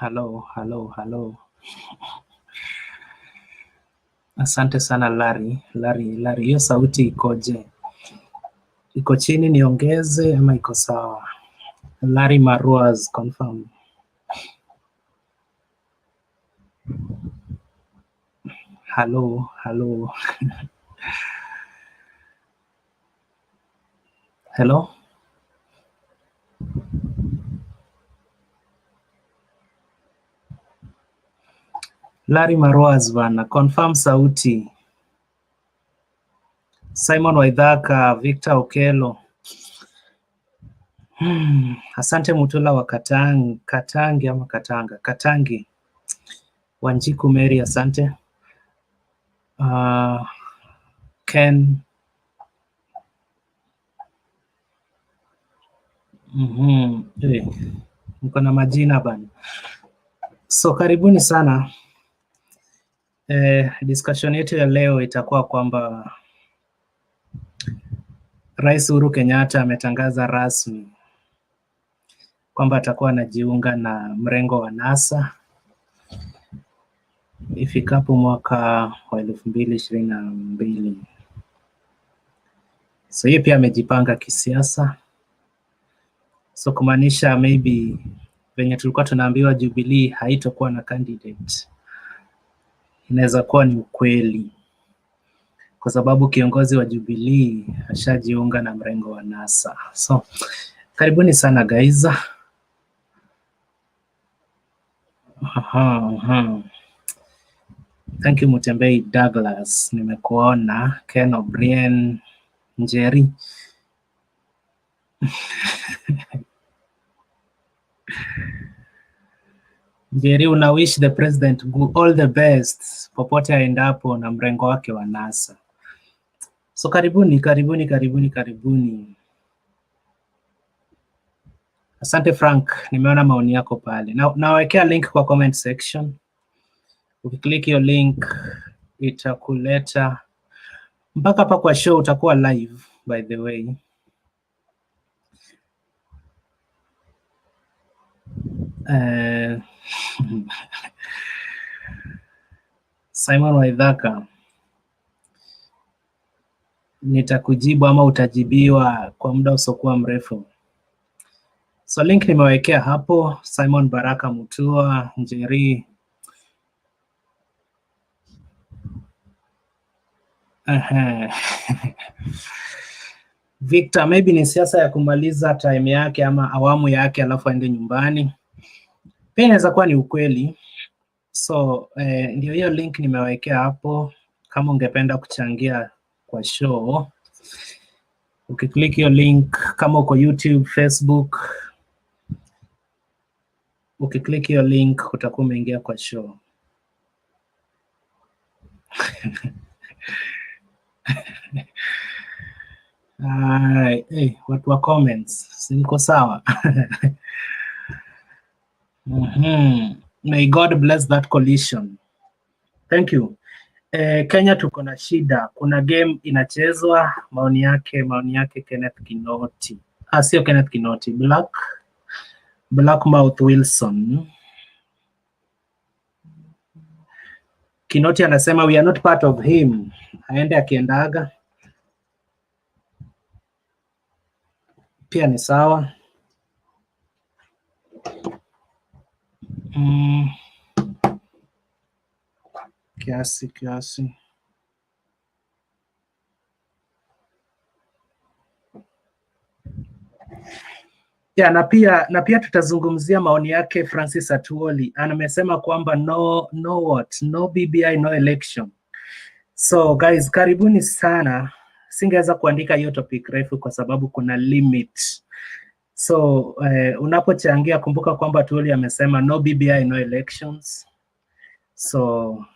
Halo. Asante sana Larry, hiyo sauti ikoje? Iko chini niongeze ama iko sawa? Larry Maruaz confirm. Halo. Hello? Larry Maruaz bana, confirm sauti. Simon Waithaka, Victor Okelo. Asante Mutula wa Katangi. Wanjiku Mary, asante. Ken. Mko na majina bana. So karibuni sana. Discussion yetu ya leo itakuwa kwamba Rais Uhuru Kenyatta ametangaza rasmi kwamba atakuwa anajiunga na mrengo wa NASA ifikapo mwaka wa 2022. So hiyo pia amejipanga kisiasa. So kumaanisha maybe venye tulikuwa tunaambiwa Jubilee haitakuwa na candidate, inaweza kuwa ni ukweli, kwa sababu kiongozi wa Jubilee ashajiunga na mrengo wa NASA. So karibuni sana guys. Thank you Mutembei Douglas, nimekuona. Ken O'Brien, Njeri. Njeri, una wish the president all the best popote aendapo na mrengo wake wa NASA. So karibuni. Asante Frank, nimeona maoni yako pale. Nawekea link kwa comment section. Ukiklik hiyo link itakuleta mpaka hapa kwa show, utakuwa live by the way. Simon Waithaka, nitakujibu ama utajibiwa kwa muda usiokuwa mrefu. So link nimewekea hapo. Simon Baraka Mutua, Njeri. Victor, maybe ni siasa ya kumaliza time yake ama awamu yake alafu aende nyumbani. Pia inaweza kuwa ni ukweli. So ndio hiyo link nimewekea hapo, kama ungependa kuchangia kwa show. Ukiklik hiyo link, kama uko YouTube, Facebook, ukiklik hiyo link utakuwa umeingia kwa show. Watu wa comments, simko sawa? May God bless that coalition. Thank you. Kenya tuko na shida, kuna game inachezwa. Maoni yake Kenneth Kinoti. Sio Kenneth Kinoti, Blackmouth Wilson. Kinoti anasema we are not part of him, aende akiendaga. Pia ni sawa. Kiasi. Yeah, na pia tutazungumzia maoni yake Francis Atuoli. Amesema kwamba no BBI, no election. So guys, karibuni sana. Singeweza kuandika hiyo topic refu kwa sababu kuna limit. So unapochangia kumbuka kwamba Atuoli amesema no BBI, no elections. So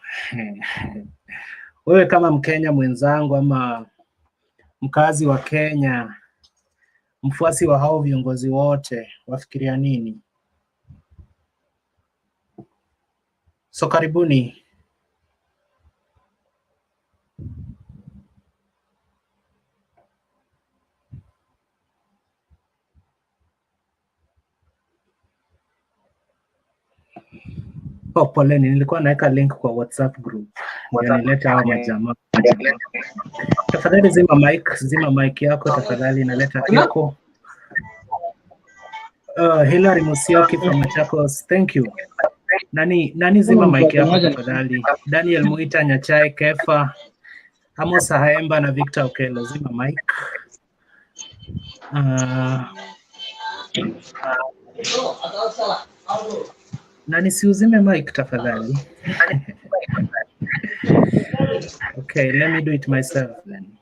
wewe kama Mkenya mwenzangu ama mkazi wa Kenya, mfuasi wa hao viongozi wote, wafikiria nini? So karibuni. Oh, poleni, nilikuwa naweka link kwa WhatsApp group. Ndio nileta hao majamaa. Tafadhali zima mic yako tafadhali, inaleta echo. Hilary Musyoki from Machakos, thank you. Nani zima mic yako tafadhali. Daniel Muita, Nyachai, Kefa, Amos Haemba na Victor Okelo, zima mic. Nani siuzime mic tafadhali. Okay, let me do it myself then.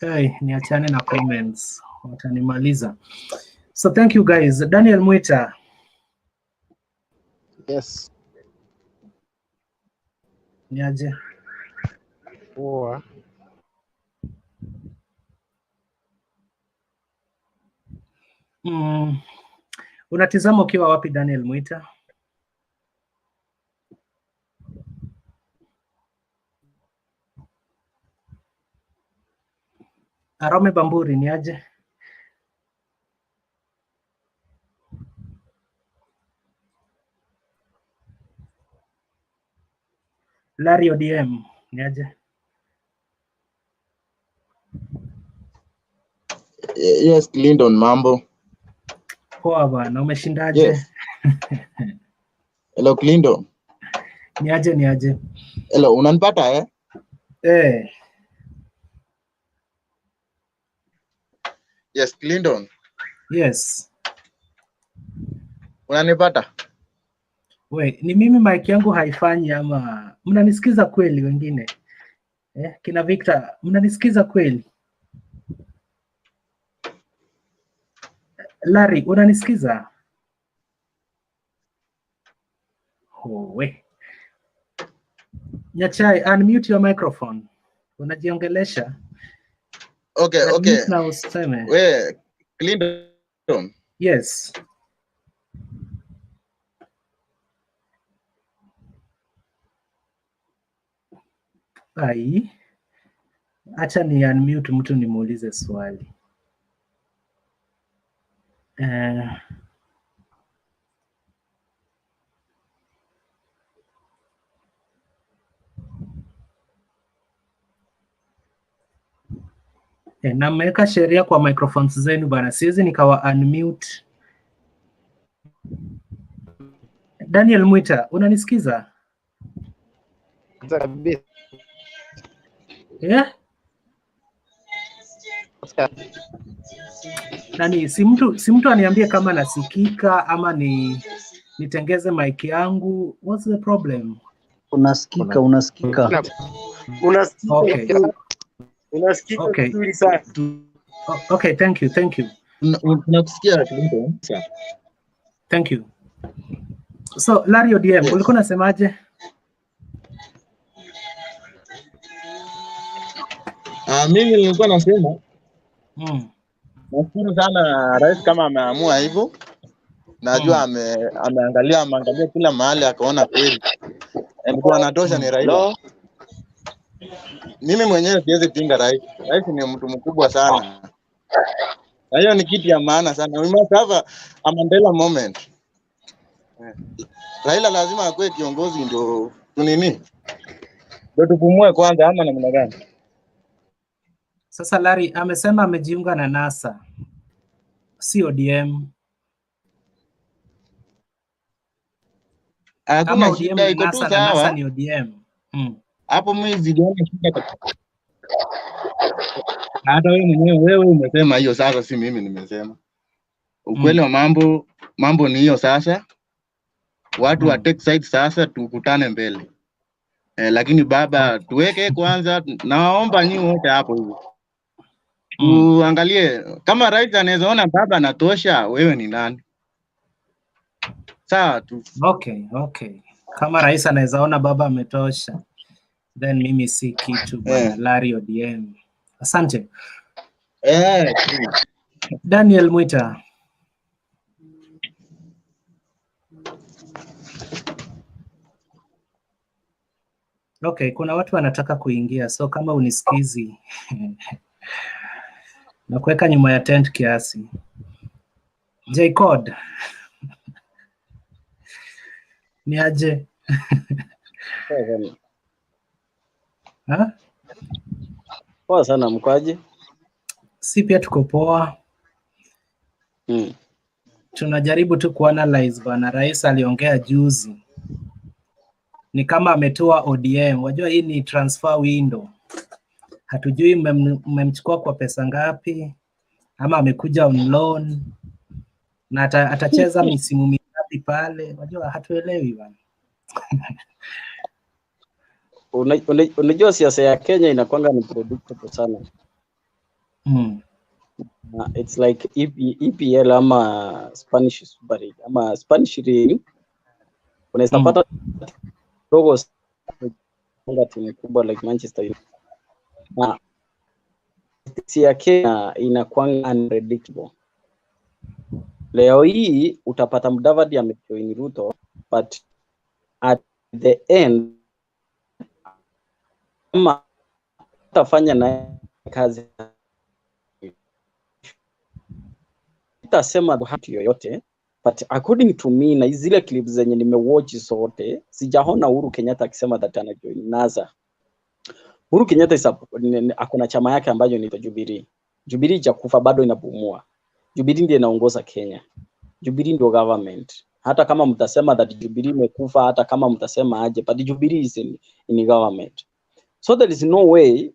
Hey, niachane na comments. Watanimaliza. So thank you guys. Daniel Muita. Yes. Niaje. Poa. Unatizama ukiwa wapi Daniel Muita? Arome Bamburi niaje? Larry ODM niaje? Yes, Clinton, mambo. Poa bwana, umeshindaje? Yes. Hello Clinton. Niaje? Hello, unanipata Eh. Yes, Clinton. Yes. Unanipata? We, ni mimi mic yangu haifanyi ama mnanisikiza kweli wengine? Kina Victor, mnanisikiza kweli? Larry, unanisikiza? We. Nyachai, unmute your microphone. Unajiongelesha? Okay. Na useme. We, Clinton. Yes. Acha ni unmute mtu nimuulize swali. Na mmeweka sheria kwa microphones zenu bana, siwezi nikawa unmute. Daniel Muita, unanisikiza? Yeah? Nani, si mtu aniambie kama nasikika ama nitengeze mic yangu. What's the problem? Unasikika. Okay. Unasikika vizuri sana. Okay, thank you. Nakusikia Clinton. Thank you. So, Larry ODM, yes. Ulikuwa unasemaje? Mimi nilikuwa nasema nashukuru sana rais kama ameamua hivyo. Najua ameangalia kila mahali akaona kweli alikuwa anatosha ni Raila. Mimi mwenyewe siwezi pinga rais. Rais ni mtu mkubwa sana. Na hiyo ni kitu ya maana sana. We must have a Mandela moment. Raila lazima akuwe kiongozi ndio ndio tupumue kwanza ama namna gani? Sasa Larry amesema amejiunga na NASA. Si ODM. Hakuna shida, iko tu sawa. NASA ni ODM. Hapo mimi zidiona shida. Hata wewe umesema hiyo sasa, si mimi nimesema. Ukweli wa mambo ni hiyo sasa. Watu wa take side sasa tukutane mbele. Lakini baba tuweke kwanza, naomba nyinyi wote hapo hivi. Tuangalie kama rais anaweza ona baba anatosha, wewe ni nani? Sawa tu. Okay. Kama rais anaweza ona baba ametosha, then mimi si kitu bwana. Larry ODM. Asante. Daniel Muita. Okay, kuna watu wanataka kuingia, so kama unisikizi na kuweka nyuma ya tent kiasi. J-Code. Ni aje? Ha? Poa sana, mkwaje? Si pia tuko poa. Tunajaribu tu kuanalyze bana. Rais aliongea juzi. Ni kama ametoa ODM. Wajua hii ni transfer window. Hatujui mmemchukua kwa pesa ngapi ama amekuja on loan na atacheza misimu mingapi pale. Wajua hatuelewi bana. Unajua siasa ya Kenya inakuanga ni predictable sana. It's like EPL ama Spanish Super League ama Spanish League. Unaweza pata dogo timu kubwa like Manchester United. Na siasa ya Kenya inakuanga unpredictable. Leo hii utapata Mudavadi amejoin Ruto, but at the end kama utafanya na kazi itasema hati yoyote, but according to me na zile clips zenye nimewatch zote sijaona Uhuru Kenyatta akisema that ana join NASA. Uhuru Kenyatta akona chama yake ambayo ni Jubilee. Jubilee jakufa bado inapumua. Jubilee ndiye inaongoza Kenya. Jubilee ndio government. Hata kama mtasema that Jubilee imekufa, hata kama mtasema aje, but Jubilee is in government. So there is no way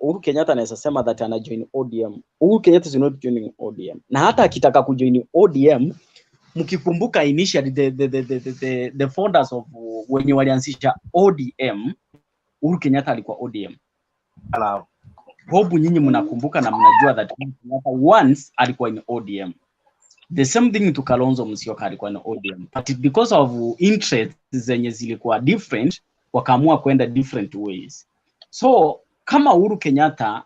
Uhuru Kenyatta anaweza sema that ana join ODM. Uhuru Kenyatta is not joining ODM. Na hata akitaka kujoin ODM, mkikumbuka initially the founders of when walianzisha ODM, Uhuru Kenyatta alikuwa ODM. Hope nyinyi mnakumbuka na mnajua that Uhuru Kenyatta once alikuwa in ODM. The same thing to Kalonzo Musyoka alikuwa in ODM. But because of interests zenye zilikuwa different, wakaamua kwenda different ways. So kama Uhuru Kenyatta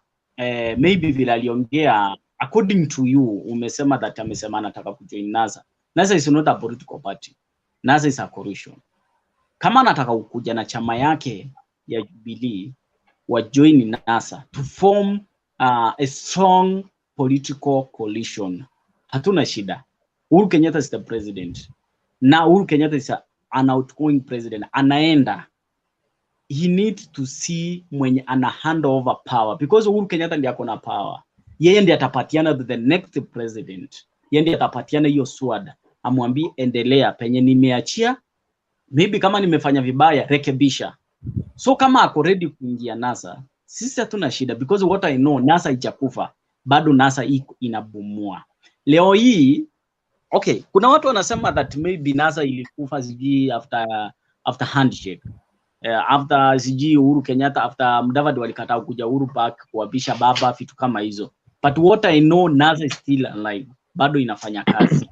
maybe vile aliongea, according to you umesema that amesema anataka kujoin NASA. NASA is not a political party. NASA is a coalition. Kama anataka kuja na chama yake ya Jubilee wa join NASA to form a strong political coalition, hatuna shida. Uhuru Kenyatta is the president. Na Uhuru Kenyatta is an outgoing president. Anaenda. He needs to see mwenye ana hand over power, because Uhuru Kenyatta ndiye akona power. Yeye ndiye atapatiana to the next president. Yeye ndiye atapatiana hiyo sword. Amwambie endelea penye nimeachia, maybe kama nimefanya vibaya rekebisha. So kama ako ready kuingia NASA, sisi hatuna shida, because what I know, NASA ijakufa, bado NASA inabumua. Leo hii okay, kuna watu wanasema that maybe NASA ilikufa siji after handshake. After siji Uhuru Kenyatta, after Mudavadi walikataa kuja Uhuru Park kuapisha baba, vitu kama hizo. But what I know, NASA is still alive, bado inafanya kazi.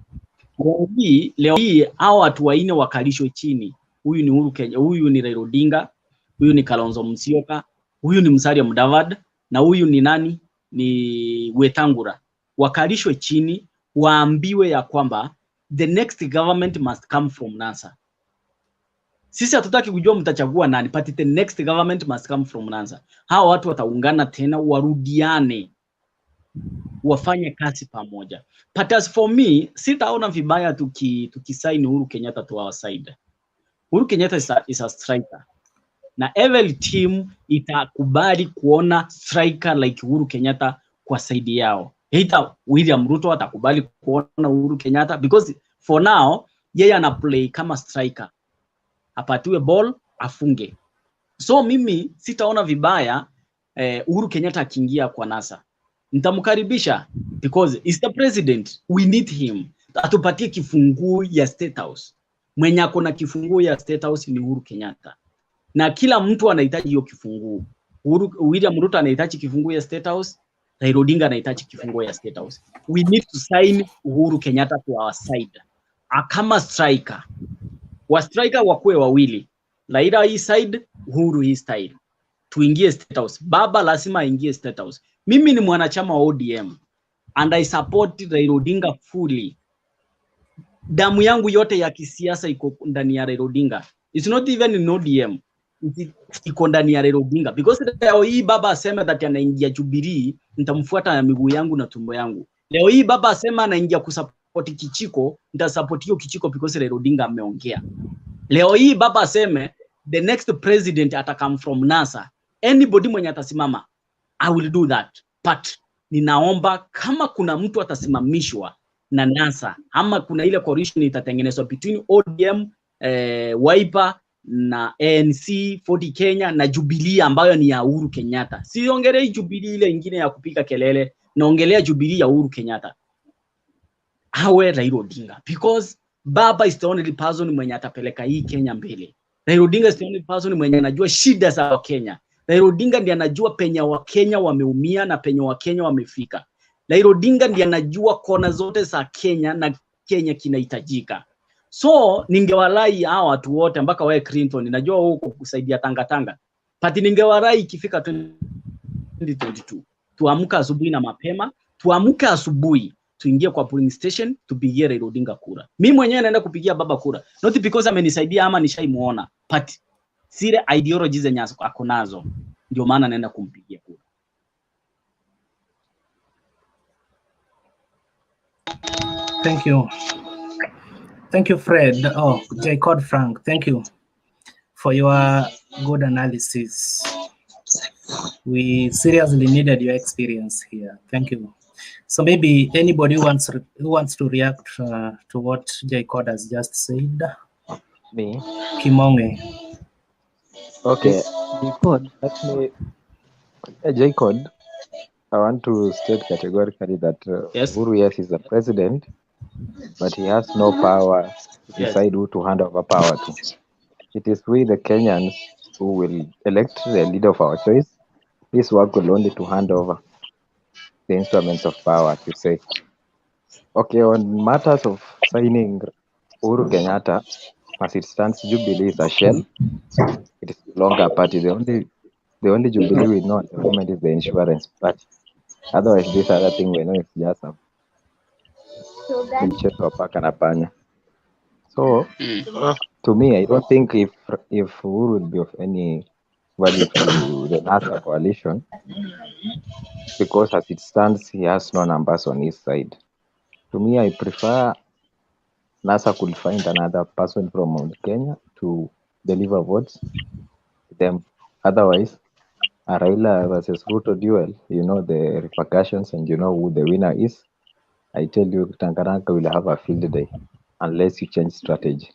Leo hii hao watu waine wakalishwe chini. Huyu ni Uhuru Kenyatta, huyu ni Raila Odinga, huyu ni Kalonzo Musyoka, huyu ni Musalia Mudavadi, na huyu ni nani? Ni Wetangula. Wakalishwe chini, waambiwe ya kwamba the next government must come from NASA. Sisi hatutaki kujua mtachagua nani, but the next government must come from NASA. Hao watu wataungana tena, warudiane, wafanye kazi pamoja. But as for me, sitaona vibaya tukisign Uhuru Kenyatta to our side. Uhuru Kenyatta is a striker. Na every team itakubali kuona striker like Uhuru Kenyatta kwa side yao. Hata William Ruto atakubali kuona Uhuru Kenyatta, because for now yeye ana play kama striker. Apatiwe ball afunge. So mimi sitaona vibaya Uhuru Kenyatta akiingia kwa NASA. Nitamkaribisha because is the president, we need him. Atupatie kifunguo ya State House. Mwenye akona kifunguo ya State House ni Uhuru Kenyatta. Na kila mtu anahitaji hiyo kifunguo. William Ruto anahitaji kifunguo ya State House, Raila Odinga anahitaji kifunguo ya State House. We need to sign Uhuru Kenyatta to our side. Kama striker. Wa striker wakue wawili. Raila hii side, Uhuru hii side. Tuingie State House. Baba lazima aingie State House. Mimi ni mwanachama wa ODM and I support Raila Odinga fully. Damu yangu yote ya kisiasa iko ndani ya Raila Odinga. It's not even in ODM. iko ndani ya Raila Odinga, because leo hii baba asema that anaingia Jubilee, nitamfuata na miguu yangu na tumbo yangu. Leo hii baba asema anaingia kusupport Kichiko, nitasupport hiyo Kichiko because Raila Odinga ameongea. Leo hii baba aseme the next president atakam from NASA, anybody mwenye atasimama I will do that, but ninaomba kama kuna mtu atasimamishwa na NASA ama kuna ile coalition itatengenezwa between ODM, Wiper na ANC 40 Kenya na Jubilee ambayo ni ya Uhuru Kenyatta. Siongelei Jubilee ile nyingine ya kupiga kelele, naongelea Jubilee ya Uhuru Kenyatta. Hawe Raila Odinga, because baba is the only person mwenye atapeleka hii Kenya mbele. Raila Odinga is the only person mwenye anajua shida za Kenya. Raila Odinga ndiye anajua penye wa Kenya wameumia na penye wa Kenya wamefika. Raila Odinga ndiye anajua kona zote za Kenya na Kenya kinahitajika. So ningewalai hao watu wote mpaka wewe Clinton, najua huko kusaidia tanga. But ningewalai ikifika 2022 tuamka asubuhi na mapema, tuamka asubuhi tuingie kwa polling station tupigie Raila Odinga kura. Mimi mwenyewe naenda kupigia baba kura, not because amenisaidia ama nishaimuona, but sile ideology zenye ako nazo ndio maana naenda kumpigia kura. Thank you Fred. Oh, Jacob Frank, thank you for your good analysis. We seriously needed your experience here. Thank you. So maybe anybody who wants to react to what Jacob has just said. Me. Kimonge. Okay. Jacob, I want to state categorically that Yes. Uhuru, yes, is the president, but he has no power to decide who to hand over power to. It is we, the Kenyans, who will elect the leader of our choice. This work will only to hand over the instruments of power, to say. Okay, on matters of signing Uhuru Kenyatta, as it stands, Jubilee is a shell. It is no longer a party. The only Jubilee we know at the moment is the insurance party. Otherwise, this other thing we know is just a mchezo wa paka na panya. So, to me, I don't think if Uhuru will be of any value to the NASA coalition, because as it stands, he has no numbers on his side. To me, I prefer NASA could find another person from Mount Kenya to deliver votes to them. Otherwise, a Raila versus Ruto duel, you know the repercussions and you know who the winner is. I tell you, Tangaranga will have a field day unless you change strategy.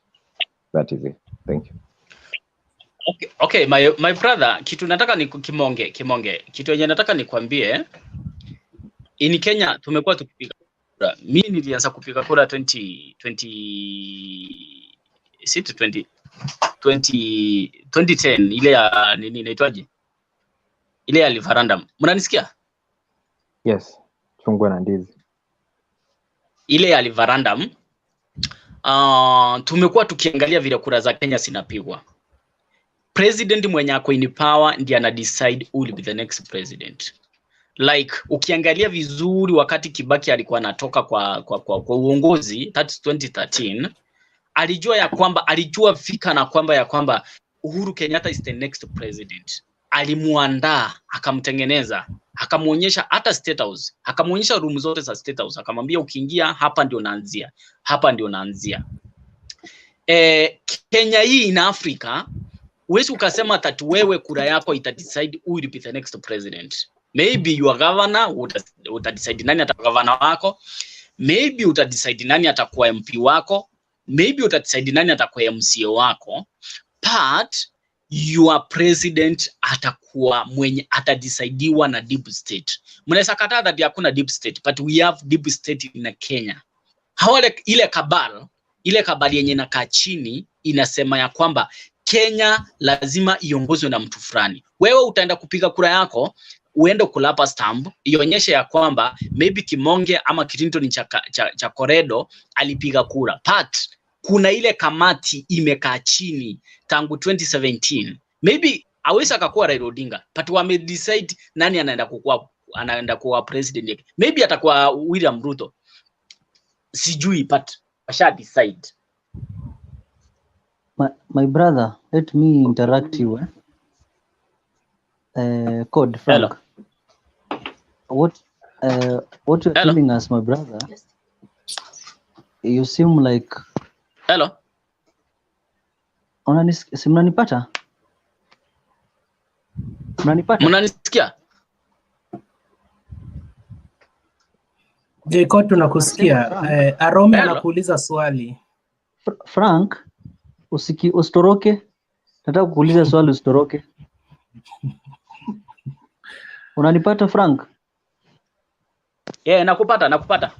That is it. Thank you. Okay, my brother, kitu nataka ni Kimonge. Kitu yenye nataka nikwambie, in Kenya tumekuwa tukipiga kura. Mimi nilianza kupiga kura 2010 ile ya nini inaitwaje? Ile ya referendum. Mnanisikia? Yes. Chungwa na ndizi. Ile ya referendum, tumekuwa tukiangalia vile kura za Kenya zinapigwa. President mwenye ako in power ndiye ana decide who will be the next president. Like ukiangalia vizuri wakati Kibaki alikuwa anatoka kwa uongozi, that's 2013, alijua fika na kwamba Uhuru Kenyatta is the next president. Alimuandaa, akamtengeneza, akamuonyesha hata State House, akamuonyesha room zote za State House, akamwambia ukiingia hapa ndio unaanzia. Kenya hii in Africa, huwezi ukasema that wewe kura yako itadecide who will be the next president. Maybe your governor utadecide nani atakuwa governor wako, maybe utadecide nani atakuwa MP wako, maybe utadecide nani atakuwa MCA wako, but your president atakuwa mwenye atadecidiwa na deep state. Mnaweza kataa that hakuna deep state, but we have deep state in Kenya. Ile kabali yenye inakaa chini inasema ya kwamba Kenya lazima iongozwe na mtu fulani. Wewe utaenda kupiga kura yako, uende kulapa stamp, ionyeshe ya kwamba maybe Kimonge ama Clinton cha Koredo alipiga kura. But kuna ile kamati imekaa chini tangu 2017. Maybe aweza akakuwa Raila Odinga, but wame decide nani anaenda kuwa president. Maybe atakuwa William Ruto. Sijui, but washa decide. My brother, let me interact you. Code Frank. Hello. What you're Hello. telling us, my brother, you seem like Hello. Mnanipata? Mnanisikia? Jacob, tunakusikia. Arome Hello. anakuuliza swali. Frank, usitoroke. Nataka kukuuliza swali, usitoroke. Unanipata Frank? Yeah, nakupata.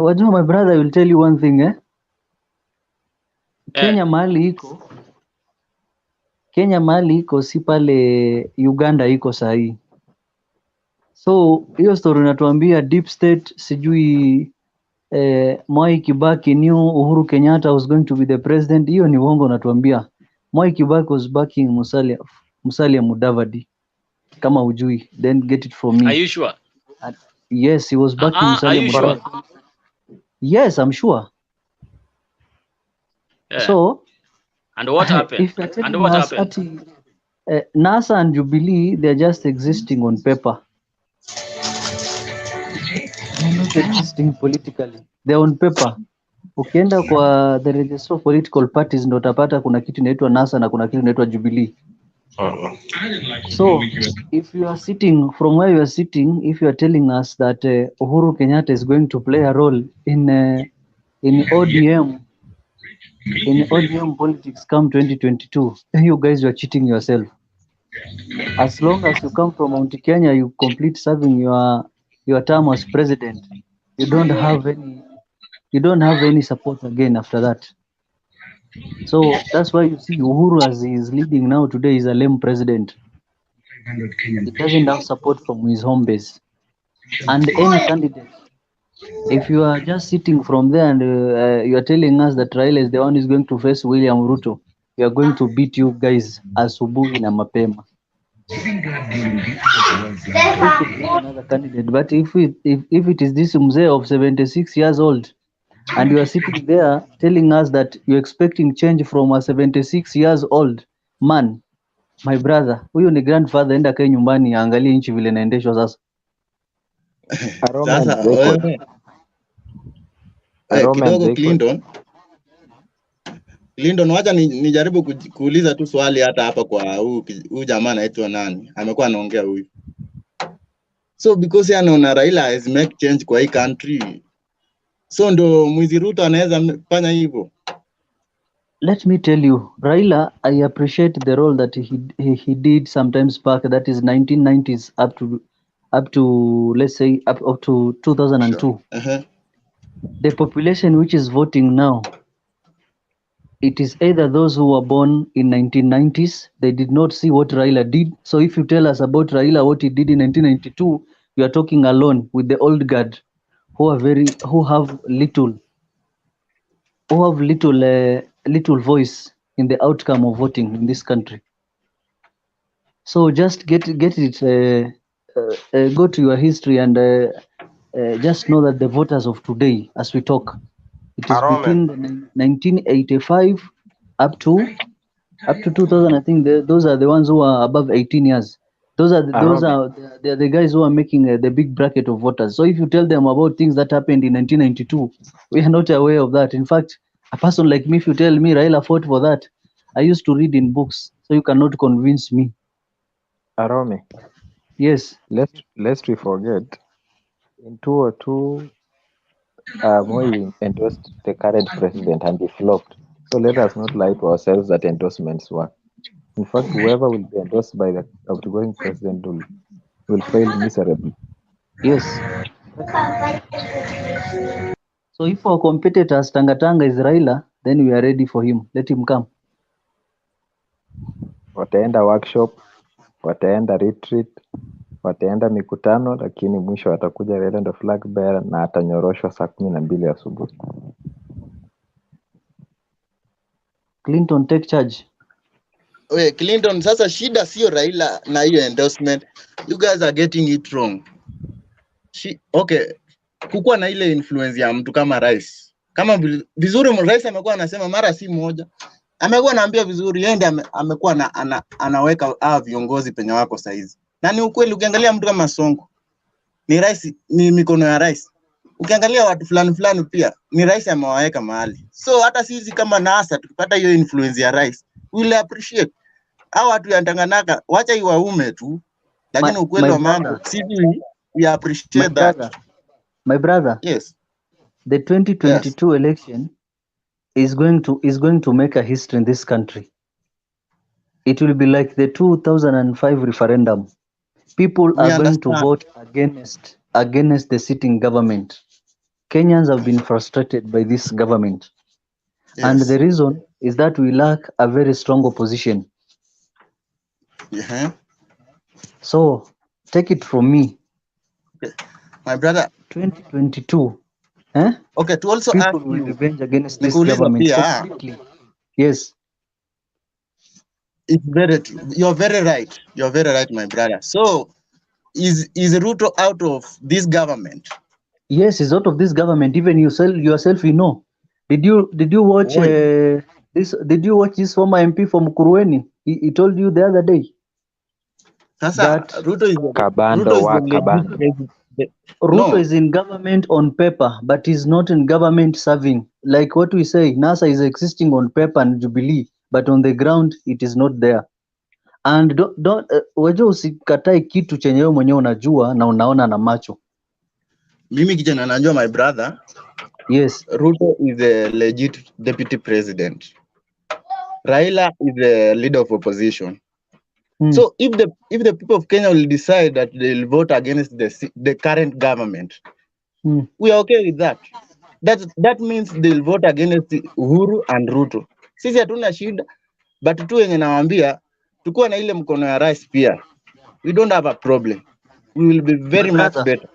Wajua, my brother, I will tell you one thing, Kenya mahali iko si pale Uganda iko sahi. So hiyo story natuambia deep state, sijui Mwai Kibaki knew Uhuru Kenyatta was going to be the president. Hiyo ni uongo natuambia. Mwai Kibaki was backing Musalia Mudavadi. Kama ujui, then get it from me. Are you sure? Yes, he was backing Musalia Are you Mudavadi. sure? Yes, I'm sure. Yeah. So, And what happened? if you're telling us that NASA and Jubilee, they're just existing on paper. They're not existing politically. They're on paper. Ukienda kwa the register of political parties ndo utapata kuna kitu inaitwa NASA na kuna kitu inaitwa Jubilee. So, if you are sitting from where you are sitting, if you are telling us that Uhuru Kenyatta is going to play a role in ODM politics come 2022, you guys are cheating yourself. As long as you come from Mount Kenya, you complete serving your term as president. You don't have any support again after that. So that's why you see Uhuru, as he is leading now today, is a lame president. He doesn't have support from his home base. And any candidate, if you are just sitting from there and you are telling us that Raila is the one who is going to face William Ruto, we are going to beat you guys asubuhi na mapema. Another candidate, but if it is this mzee of 76 years old, and you are sitting there telling us that you're expecting change from a 76 years old man, my brother, huyo ni grandfather, enda kae nyumbani angalie nchi vile inaendeshwa sasa. Sasa kidogo Clinton, wacha nijaribu kuuliza tu swali hata hapa kwa huyu jamaa anaitwa nani? Amekuwa anaongea huyu. So because anaona Raila has make change kwa hii country, so ndo Mwizi Ruto anaweza fanya hivyo? Let me tell you, Raila, I appreciate the role that he did sometimes back, that is 1990s up to let's say up to 2002. Sure. The population which is voting now, it is either those who were born in 1990s, they did not see what Raila did. So if you tell us about Raila, what he did in 1992, you are talking alone with the old guard who have little voice in the outcome of voting in this country. So just get it, go to your history and just know that the voters of today, as we talk, it is between 1985 up to 2000. I think those are the ones who are above 18 years. Those are the guys who are making the big bracket of voters. So if you tell them about things that happened in 1992, we are not aware of that. In fact, a person like me, if you tell me Raila fought for that, I used to read in books, so you cannot convince me. Arome. Yes. Lest we forget, in 2002, Moi endorsed the current president and he flopped. So let us not lie to ourselves that endorsements work. In fact, whoever will be endorsed by the outgoing president will fail miserably. Yes. So if our competitors Tangatanga is Raila, then we are ready for him. Let him come. Wataenda workshop, wataenda retreat, wataenda mikutano, lakini mwisho watakuja Raila ndo flag bearer na atanyoroshwa saa 12 asubuhi. Clinton, take charge. Wait, Clinton, sasa shida sio Raila na hiyo endorsement. You guys are getting it wrong. Okay, kukuwa na ile influence ya mtu kama rais. Kama vizuri rais amekuwa anasema mara si moja, amekuwa anaambia vizuri, yeye ndiye amekuwa anaweka hawa viongozi penye wako saizi. Na ni ukweli, ukiangalia mtu kama Sonko ni rais, ni mikono ya rais. Ukiangalia watu fulani pia ni rais amewaweka mahali. So hata sisi kama NASA tukipata hiyo influence ya rais, we'll appreciate. Hao watu yandanganaka, wacha iwaume tu. Lakini ukweli wa mambo, sisi we appreciate that. My brother. Yes. The 2022 election is going to make a history in this country. It will be like the 2005 referendum. People are going to vote against the sitting government. Kenyans have been frustrated by this government. Yes. And the reason is that we lack a very strong opposition. Yeah. So take it from me. Okay. My brother. 2022. Okay, to also people will revenge against this government. Yes. It's very true. You're very right. You're very right, my brother. So is Ruto out of this government? Yes, he's out of this government. Even yourself, you know. Did you watch this? Did you watch this former MP from Kurueni? He told you the other day. That Ruto is in government on paper, but he's not in government serving. Like what we say, NASA is existing on paper and Jubilee, but on the ground it is not there. And don't waje usikatae kitu chenye wewe mwenyewe unajua na unaona na macho. Mimi kijana najua, my brother. Yes. Ruto is a legit deputy president. Raila is the leader of opposition. So if the people of Kenya will decide that they'll vote against the current government, we are okay with that. That means they'll vote against Uhuru and Ruto. Sisi hatuna shida, but tu yenye nawaambia tukuwa na ile mkono ya rais pia. We don't have a problem. We will be very much better.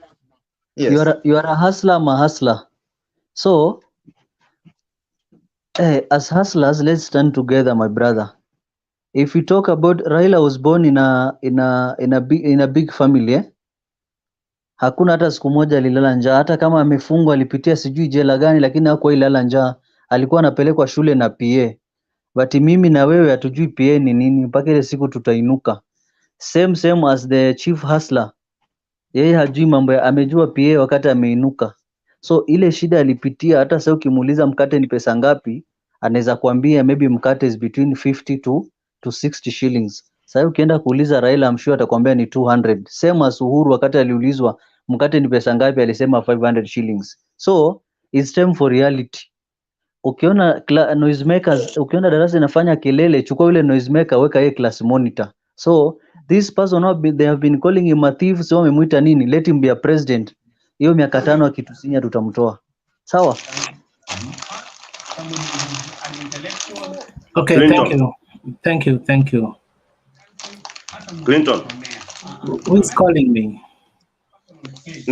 Yes. You are a hustler, I'm a hustler. So as hustlers, let's stand together, my brother. If we talk about Raila was born in a big family, Hakuna hata siku moja alilala njaa, hata kama amefungwa alipitia sijui jela gani, lakini hakuwa ilala njaa. Alikuwa anapelekwa shule na PA. But mimi na wewe hatujui PA ni nini mpaka ile siku tutainuka. Same as the chief hustler. Yeye hajui mambo, amejua PA wakati ameinuka. So ile shida alipitia, hata sasa ukimuuliza mkate ni pesa ngapi, anaweza kuambia maybe mkate is between 50 to 60 shillings. Sasa ukienda kuuliza Raila, I'm sure atakwambia ni 200. Same as Uhuru, wakati aliulizwa mkate ni pesa ngapi alisema 500 shillings. So it's time for reality. Ukiona noisemakers, ukiona darasa inafanya kelele, chukua yule noisemaker weka yeye class monitor. So this person they have been calling him a thief, so wamemuita nini? Let him be a president. Hiyo miaka 5 akitusinya tutamtoa. Sawa? Okay, Clinton. Thank you. Clinton. Who is calling me?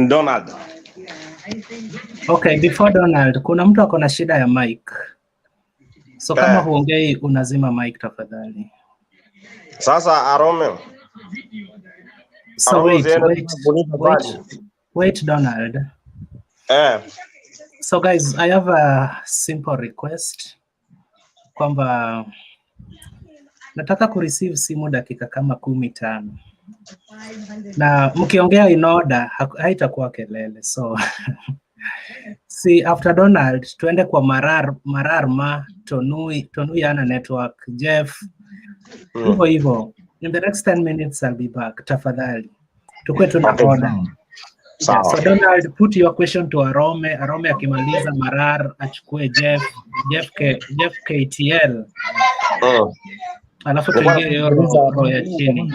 Donald. Okay, before Donald, kuna mtu ako na shida ya mic. So kama huongei unazima mic tafadhali. Sasa Arome. So wait Donald. So guys, I have a simple request. Kwamba nataka kureceive simu dakika kama 15. Na mkiongea in order haitakuwa kelele. So see, after Donald tuende kwa Mararma, Tonui ana network, Jeff. Hivyo. In the next 10 minutes I'll be back. Tafadhali. Tukue tunaona. Yeah, so Donald, put your question to Arome. Arome akimaliza Marar achukue Jeff KTL. Alafu tuingie hiyo roho ya chini.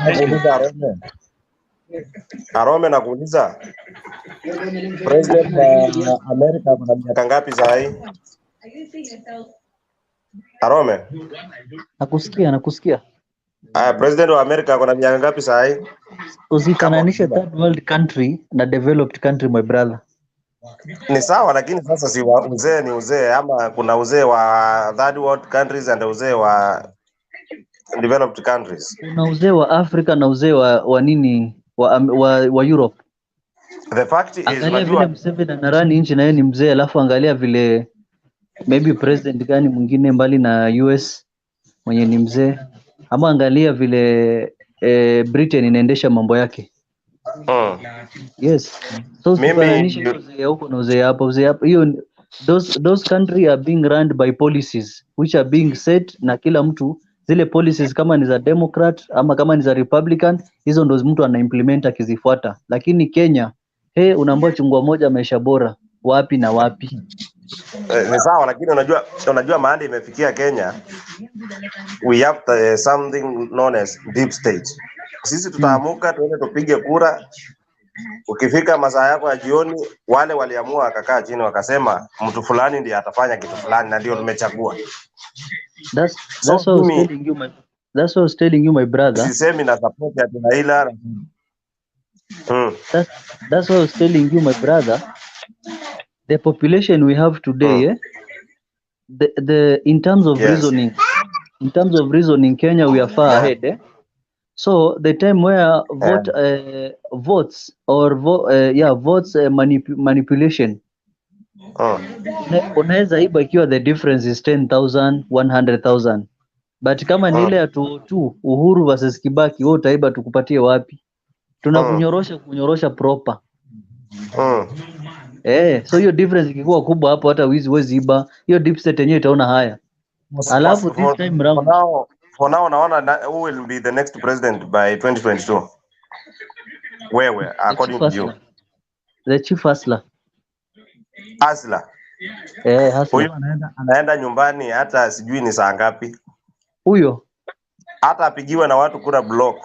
Arome nakuuliza. President wa Amerika kuna miaka ngapi sasa hii? Arome. Nakusikia. President wa Amerika kuna miaka ngapi sasa hii? Usifananishe third world country na developed country, my brother. Ni sawa, lakini sasa si uzee ni uzee, ama kuna uzee wa third world countries and uzee wa developed countries. Kuna uzee wa Africa na uzee wa nini wa Europe. The fact is, angalia vile Museveni anarani nchi na yeye ni mzee, alafu angalia vile maybe president gani mwingine mbali na US mwenye ni mzee, ama angalia vile Britain inaendesha mambo yake. Yes, so usifananishe uzee huko na uzee hapa. Uzee hapa hiyo, those country are being run by policies which are being set na kila mtu. Zile policies kama ni za Democrat ama kama ni za Republican, hizo ndo mtu ana implement akizifuata. Lakini Kenya, unaambiwa chungwa moja maisha bora, wapi na wapi? Ni sawa, lakini unajua mahali imefikia Kenya, we have something known as deep state. Sisi tutaamuka tuende tupige kura, ukifika masaa yako ya jioni, wale waliamua wakakaa chini wakasema mtu fulani ndiye atafanya kitu fulani na ndio tumechagua. That's what I was telling you my brother. Sisemi na support ya Raila. That's what I was telling you my brother. The population we have today, in terms of reasoning, Kenya we are far ahead. So the time where votes manipulation, unaweza iba ikiwa the difference is 10,000 100,000, but kama ni ile ya 202 Uhuru versus Kibaki, wewe utaiba tukupatie wapi? Tunakunyorosha proper. So hiyo difference ikikuwa kubwa hapo, hata wizi wezi iba hiyo deep state yenyewe itaona haya. Alafu this time round, for now naona who will be the next president by 2022? Wewe, according to you. The chief hustler. Hustler. Hustler. Huyo anaenda nyumbani hata sijui ni saa ngapi. Huyo hata apigiwe na watu kura block.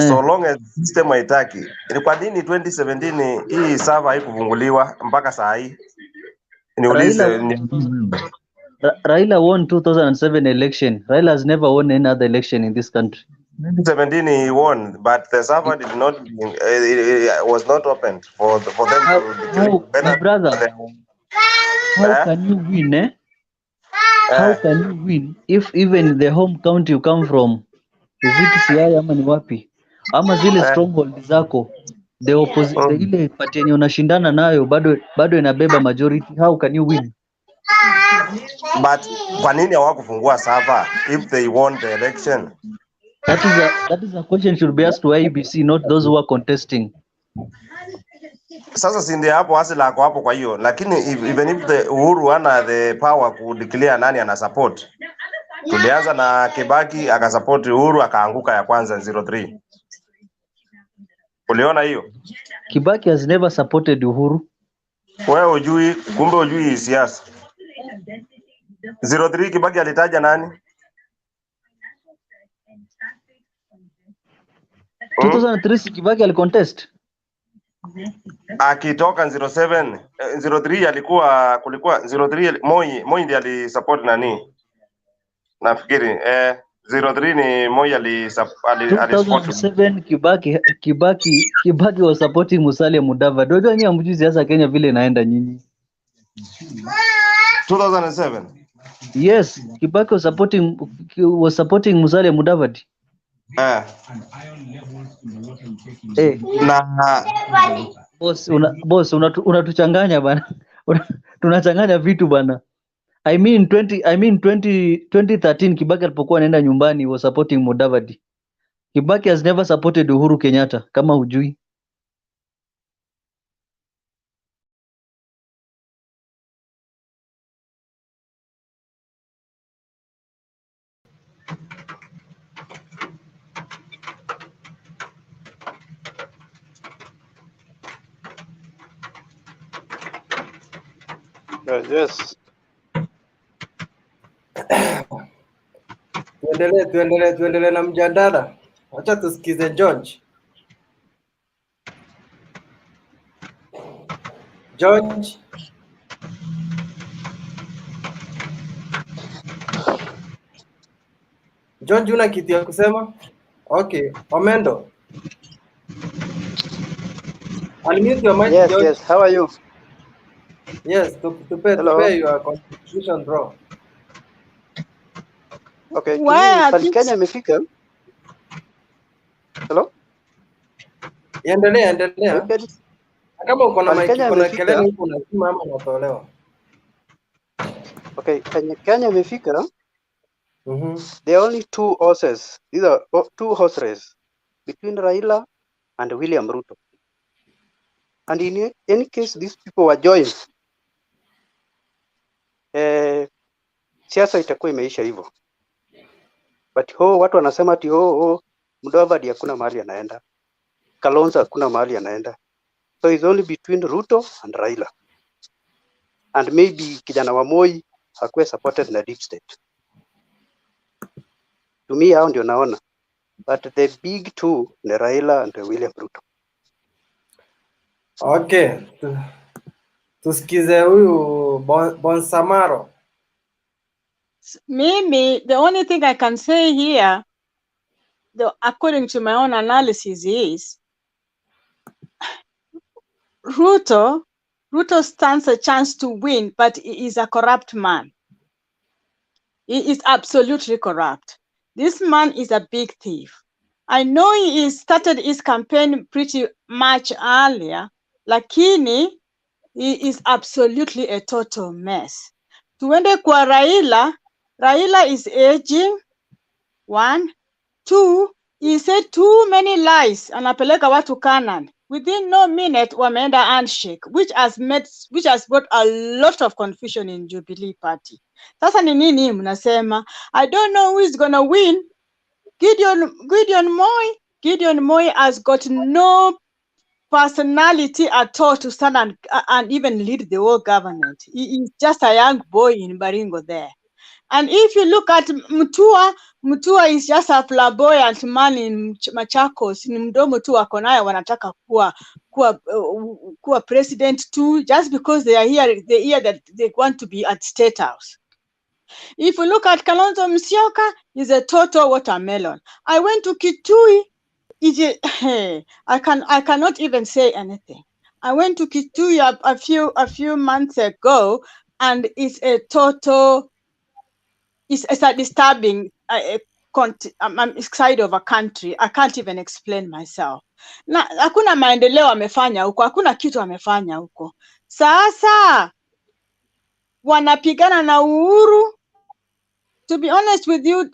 So long as system haitaki. Ni kwa nini 2017 hii server haikufunguliwa mpaka saa hii? Niulize. Raila won 2007 election. Raila has never won any other election in this country. 2017 he won, but the server did not was not opened for them to. My brother, how can you win? How can you win if even the home county you come from, is it Siaya ama ni wapi? Ama zile stronghold zako, the opposite, ile party yenye unashindana nayo bado inabeba majority. How can you win? But kwa nini hawakufungua server if they won the election? That is a question should be asked to IEBC, not those who are contesting. Sasa si ndio hapo Hasila ako hapo. Kwa hiyo lakini even if the Uhuru ana the power ku declare nani ana support, tulianza na Kibaki akasupport Uhuru akaanguka ya kwanza 03. Uliona hiyo? Kibaki has never supported Uhuru. Wewe hujui, kumbe hujui siasa. 03 Kibaki alitaja nani? 2003 Kibaki alicontest. Akitoka 07 03 kulikuwa 03 Moi ndiye alisupport nani? Nafikiri 03 ni Moi alisupport 2007 Kibaki was supporting Musalia Mudavadi. Unajua nyinyi hamjui siasa Kenya vile inaenda nyinyi. 2007. Yes, Kibaki was supporting Musalia Mudavadi. Boss unatuchanganya bana. Tunachanganya vitu bana. I mean 2013 Kibaki alipokuwa anaenda nyumbani was supporting Mudavadi. Kibaki has never supported Uhuru Kenyatta kama hujui. Yes. Tuendelee na mjadala. Acha tusikize George. George. George, una kitu ya kusema? Okay, Omendo. Unmute your mic, Yes, George. yes. How are you? Yes, to pay your contribution, bro. Okay. Why Kenya imefika? Hello? Endelea. Kama uko na mic, kuna kelele huko unasema ama unatolewa. Okay, Kenya imefika. There are only two horses. These are two horse races between Raila and William Ruto. And in any case, these people were joined. Siasa itakuwa imeisha hivyo. But watu wanasema ati Mudavadi hakuna mahali anaenda. Kalonzo hakuna mahali anaenda. So it's only between Ruto and Raila. And maybe kijana wa Moi hakuwa supported na deep state. To me hao ndio naona. But the big two ni Raila and William Ruto. Okay. Tusikize huyu Bonsamaro. Mimi, the only thing I can say here, according to my own analysis, is Ruto stands a chance to win, but he is a corrupt man. He is absolutely corrupt. This man is a big thief. I know he started his campaign pretty much earlier, lakini he is absolutely a total mess. Tuende kwa Raila is aging, 1. 2, he said too many lies, anapeleka watu Canaan. Within no minute wameenda handshake, which has brought a lot of confusion in Jubilee Party. Sasa ni nini mnasema? I don't know who is gonna win. Gideon Moi has got no personality at all to stand and even lead the whole government. He is just a young boy in Baringo there. And if you look at Mutua is just a flamboyant man in Machakos. Ni mdomo tu wako nayo wanataka kuwa president too, just because they hear that they want to be at State House. If you look at Kalonzo Musyoka, he's a total watermelon. I went to Kitui. I cannot even say anything. I went to Kitui a few months ago, and it's a total. It's a disturbing side of a country. I can't even explain myself. Na hakuna maendeleo amefanya huko, hakuna kitu amefanya huko. Sasa wanapigana na Uhuru. To be honest with you,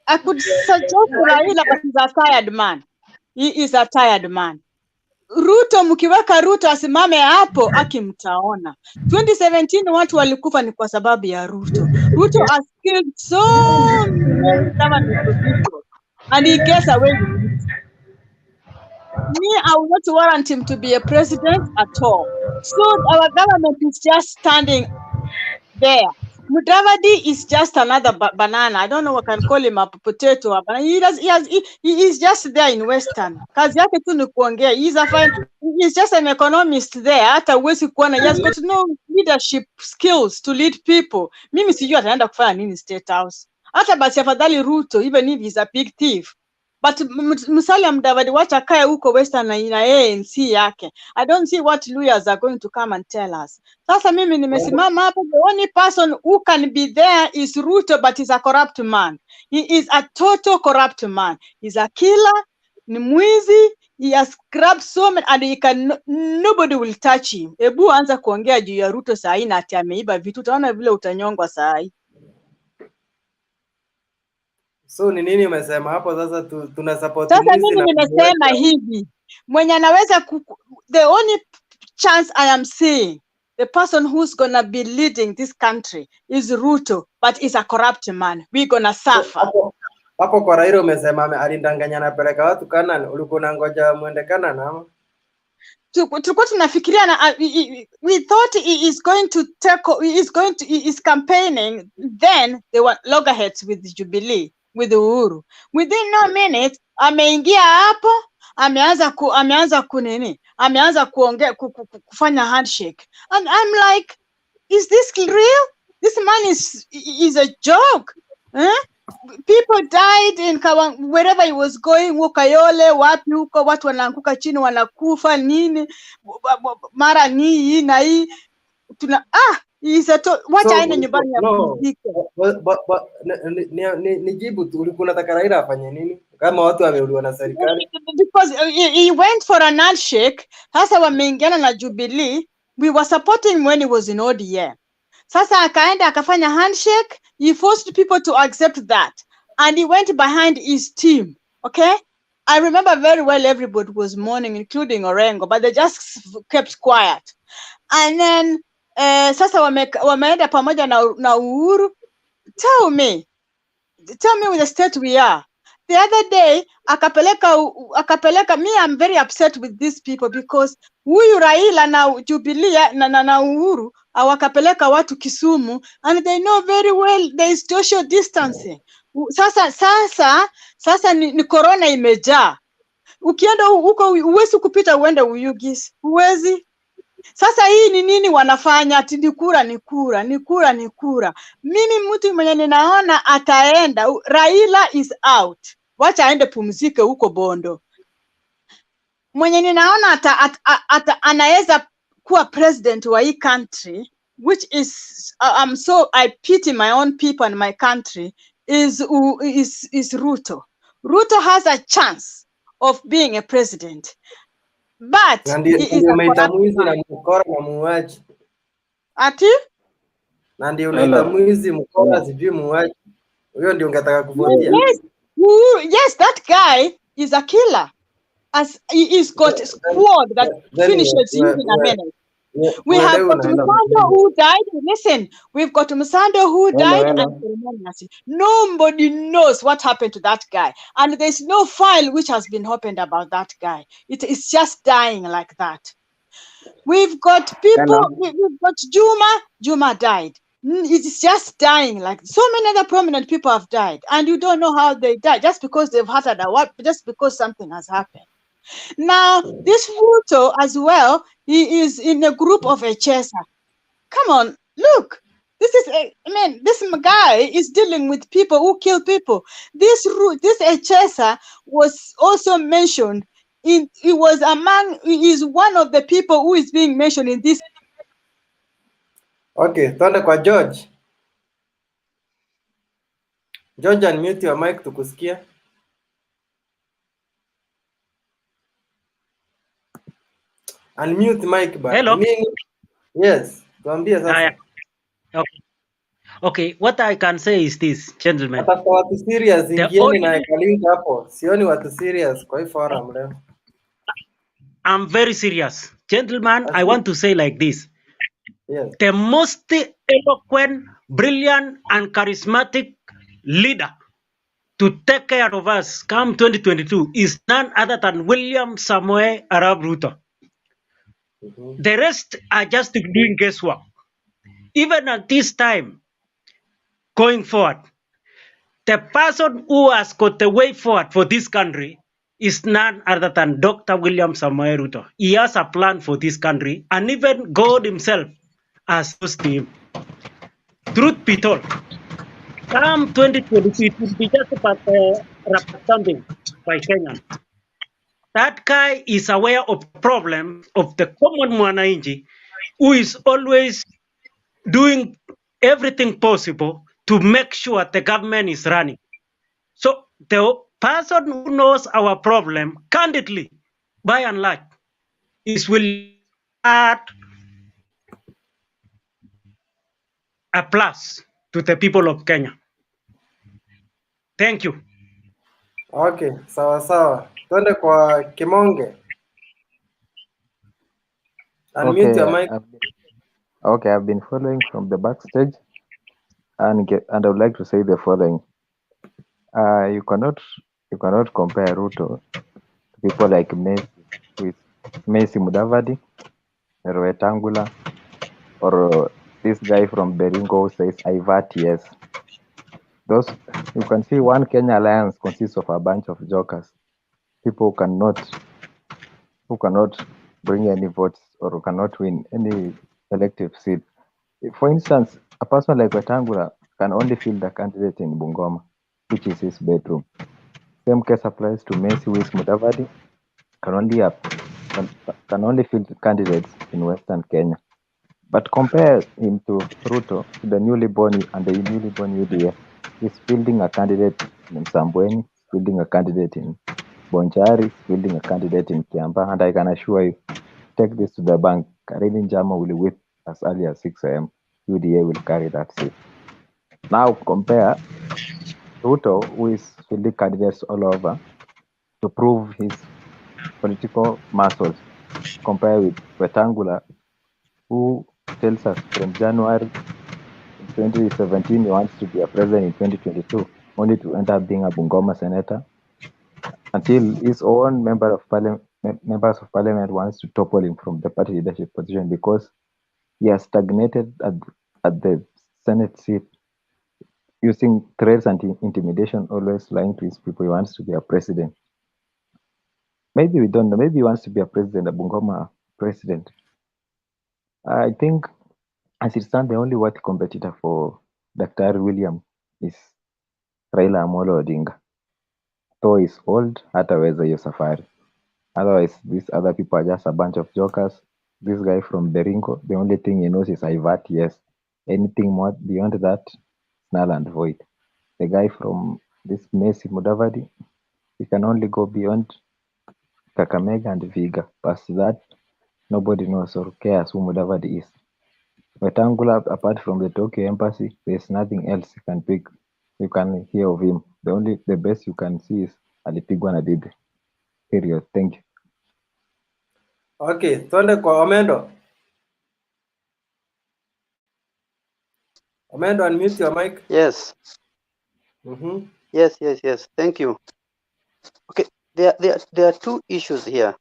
I could suggest Raila, but he's a tired man. He is a tired man. Ruto, mkiweka Ruto asimame hapo, akimtaona. 2017 watu walikufa ni kwa sababu ya Ruto. Ruto has killed so many government people, and he gets away with it. Me, I will not warrant him to be a president at all. So our government is just standing there. Mudavadi is just another banana. I don't know what I can call him, a potato. He is just there in Western. Kazi yake tu ni kuongea. He's just an economist there. Hata uwezi kuona. He has got no leadership skills to lead people. Mimi sijui ataenda kufanya nini State House. Hata basi afadhali Ruto, even if he's a big thief. But Musalia Mudavadi wacha kae huko Western na ANC yake. I don't see what lawyers are going to come and tell us. Sasa mimi nimesimama hapo, the only person who can be there is Ruto, but he's a corrupt man. He is a total corrupt man. He's a killer, ni mwizi, he has grabbed so many, and nobody will touch him. Ebu anza kuongea juu ya Ruto saa hii na ati ameiba vitu, utaona vile utanyongwa saa hii. So ni nini umesema hapo sasa tuna support sasa mimi nimesema hivi, mwenye anaweza the only chance I am seeing, the person who's gonna be leading this country is Ruto, but he's a corrupt man. We're gonna suffer. Hapo kwa Raila umesema alindanganya na peleka watu Canaan, ulikuwa unangoja muende Canaan ama? Tulikuwa tunafikiria na we thought he is campaigning, then they were loggerheads with Jubilee, with Uhuru. Within no minute ameingia hapo, ameanza kuongea kufanya handshake, and I'm like, is this real? This man is a joke. People died in wherever he was going, Kayole, wapi huko, watu wanaanguka chini wanakufa nini, mara hii na hii wacha aende nyumbani ya muziki. Nijibu tu, ulikuwa unataka Raila afanye nini kama watu wameuliwa na serikali? Because he went for an handshake. Sasa wameingiana na Jubilee. We were supporting him when he was in ODM. Sasa akaenda akafanya handshake, he forced people to accept that, and he went behind his team. Okay, I remember very well everybody was mourning, including Orengo, but they just kept quiet. And then sasa wameenda pamoja na Uhuru. Tell me with the state we are. The other day akapeleka me, I'm very upset with these people because huyu Raila na Jubilee na Uhuru wakapeleka watu Kisumu, and they know very well there is social distancing. Sasa ni corona imejaa. Ukienda huko uwezi kupita uende Uyugis, huwezi. Sasa hii ni nini wanafanya? Ati ni kura. Mimi mtu mwenye ninaona ataenda, Raila is out. Wacha aende pumzike huko Bondo. Mwenye ninaona anaweza kuwa president wa hii country, which is I pity my own people and my country, is Ruto. Ruto has a chance of being a president. But ndio umeita mwizi na mkora na muuaji. Ati? Na ndio unaita mwizi, mkora, sijui muuaji. Huyo ndio ungetaka kuvotia. Yes, that guy is a killer. As he's got a squad that finishes him in a minute. We have got Musando who died. Listen, we've got Musando who died, and nobody knows what happened to that guy. And there's no file which has been opened about that guy. It's just dying like that. We've got people, we've got Juma died. It's just dying like so many other prominent people have died, and you don't know how they died just because they've had just because something has happened. Now, this Ruto as well, he is in a group of HASPresident. Come on, look. This guy is dealing with people who kill people. This HASPresident was also mentioned he is one of the people who is being mentioned in this. Okay, tuende kwa George. George, unmute your mic tukusikia. Unmute mic ba. Hello. Yes, tuambie sasa. Okay, what I can say is this, gentlemen. Atafuta watu serious ingieni na ekalink hapo. Sioni watu serious kwa hii forum leo. I'm very serious. Gentlemen, I want to say like this. Yes. The most eloquent, brilliant, and charismatic leader to take care of us come 2022 is none other than William Samoei Arap Ruto. The rest are just doing guesswork. Even at this time, going forward, the person who has got the way forward for this country is none other than Dr. William Samoei Ruto. He has a plan for this country, and even God himself has used him. Truth be told, come 2022, it will be just about representing by Kenyans. That guy is aware of the problem of the common mwananchi, who is always doing everything possible to make sure the government is running. So the person who knows our problem candidly, by and large, is will add a plus to the people of Kenya. Thank you. Okay, sawa. Tuende kwa Kimonge. Unmute your mic. Okay, I've been following from the backstage, and I would like to say the following. You cannot compare Ruto to people like Messi Mudavadi, Roetangula, or this guy from Beringo who says Ivat, yes. Those, you can see one Kenya alliance consists of a bunch of jokers, people who cannot bring any votes or who cannot win any elective seat. For instance, a person like Wetangula can only field a candidate in Bungoma, which is his bedroom. Same case applies to Messi with Mudavadi, can only field candidates in Western Kenya. But compare him to Ruto, the newly born UDA. He's fielding a candidate in Msambweni, fielding a candidate in Bonchari, fielding a candidate in Kiamba, and I can assure you, take this to the bank, Karine Njama will whip as early as 6 a.m. UDA will carry that seat. Now compare Ruto, who is fielding candidates all over to prove his political muscles, compare with Wetangula, who tells us from January 2017 he wants to be a president in 2022, only to end up being a Bungoma senator, until his own members of parliament wants to topple him from the party leadership position because he has stagnated at the Senate seat, using threats and intimidation, always lying to his people. He wants to be a president. Maybe we don't know. Maybe he wants to be a president, a Bungoma president. I think, as it stands, the only worthy competitor for Dr. William is Raila Amolo Odinga. Though he's old, hataweza hiyo safari. Otherwise, these other people are just a bunch of jokers. This guy from Beringo, the only thing he knows is IVAT, yes. Anything more beyond that, null and void. The guy from this Messi Mudavadi, he can only go beyond Kakamega and Viga. Past that, nobody knows or cares who Mudavadi is. Wetangula, apart from the Tokyo embassy, there's nothing else you can hear of him. The best you can see is alipigwa na bibi. Period. Thank you. Okay, twende kwa Omendo. Omendo, unmute your mic. Yes. Yes. Thank you. Okay, there are two issues here.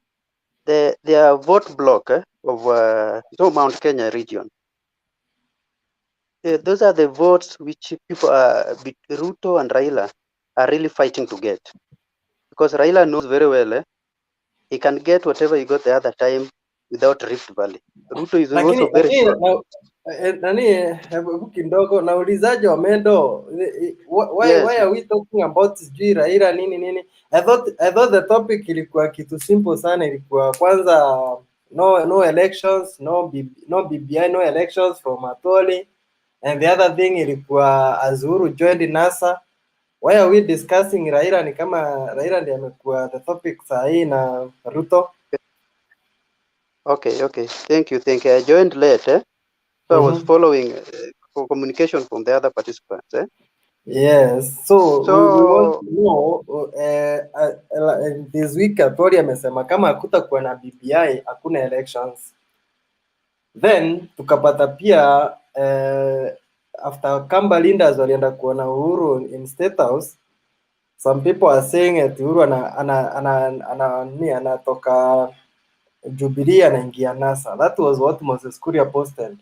There are vote block of Mount Kenya region. Those are the votes which people Ruto and Raila are really fighting to get, because Raila knows very well he can get whatever he got the other time without Rift Valley. Ruto is also very sure. Hebu kidogo naulizaje Omendo, why are we talking about sijui Raila nini? I thought the topic ilikuwa kitu simple sana, ilikuwa kwanza no elections, no BBI, no elections from Atoli, and the other thing ilikuwa as Uhuru joined NASA. Why are we discussing Raila? Ni kama Raila ndiye amekuwa the topic saa hii na Ruto. Okay. Thank you. I joined late, so I was following communication from the other participants. Yes, so we want to know this week Atoli amesema kama hakutakuwa na BBI hakuna elections. Then tukapata pia after Kamba Lindas walienda kuona Uhuru in State House, some people are saying that Uhuru anatoka Jubilee anaingia NASA. That was what Moses Kuria posted.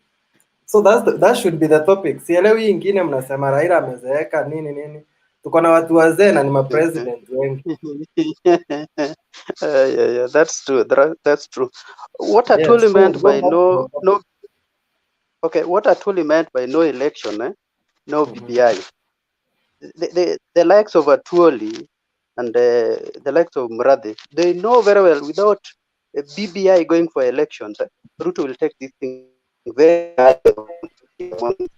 So that should be the topic. Sielewi ingine mnasema Raila amezeeka nini. Tuko na watu wazee na ni ma president wengi. Yeah, that's true. That's true. What I truly meant by what I truly meant by no election, no BBI. The likes of Atwoli and the likes of Murade, they know very well without a BBI going for elections, Ruto will take this thing very high.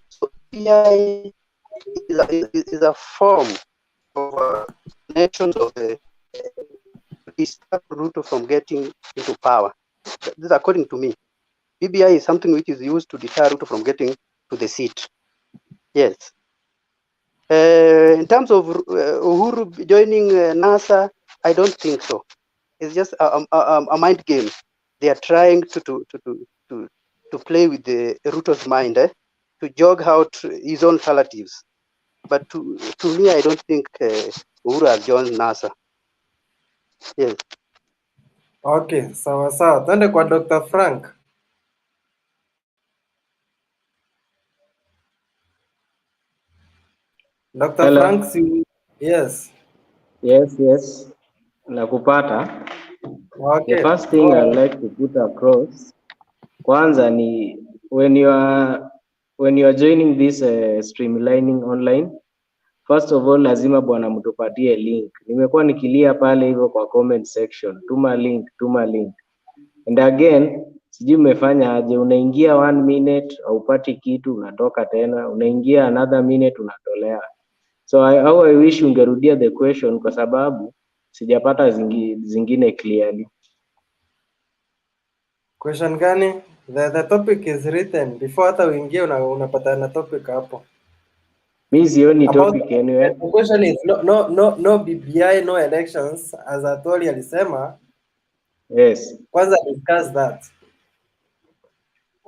So BBI is a form of nations of the stop Ruto from getting into power. This is according to me. BBI is something which is used to deter Ruto from getting to the seat. Yes. In terms of Uhuru joining NASA, I don't think so. It's just a mind game. They are trying to play with the Ruto's mind, to jog out his own relatives. But to me, I don't think Uhuru has joined NASA. Yes. Okay, sawa. Twende kwa Dr. Frank. Dr. Hello. Frank, yes. Yes. Nakupata. Okay. The first thing I'd like to put across, kwanza ni when you are joining this streamlining online, first of all lazima bwana mtupatie link. Nimekuwa nikilia pale hivyo kwa comment section, tuma link. And again, sijui umefanya aje, unaingia 1 minute haupati kitu, unatoka tena, unaingia another minute unatolea. So I wish ungerudia the question kwa sababu sijapata zingine clearly. Question gani? The topic is written before hata uingie unapata na topic hapo. Mi sioni About topic anywhere. the question is no BBI, no elections as Atwoli alisema. Yes. Kwanza discuss that.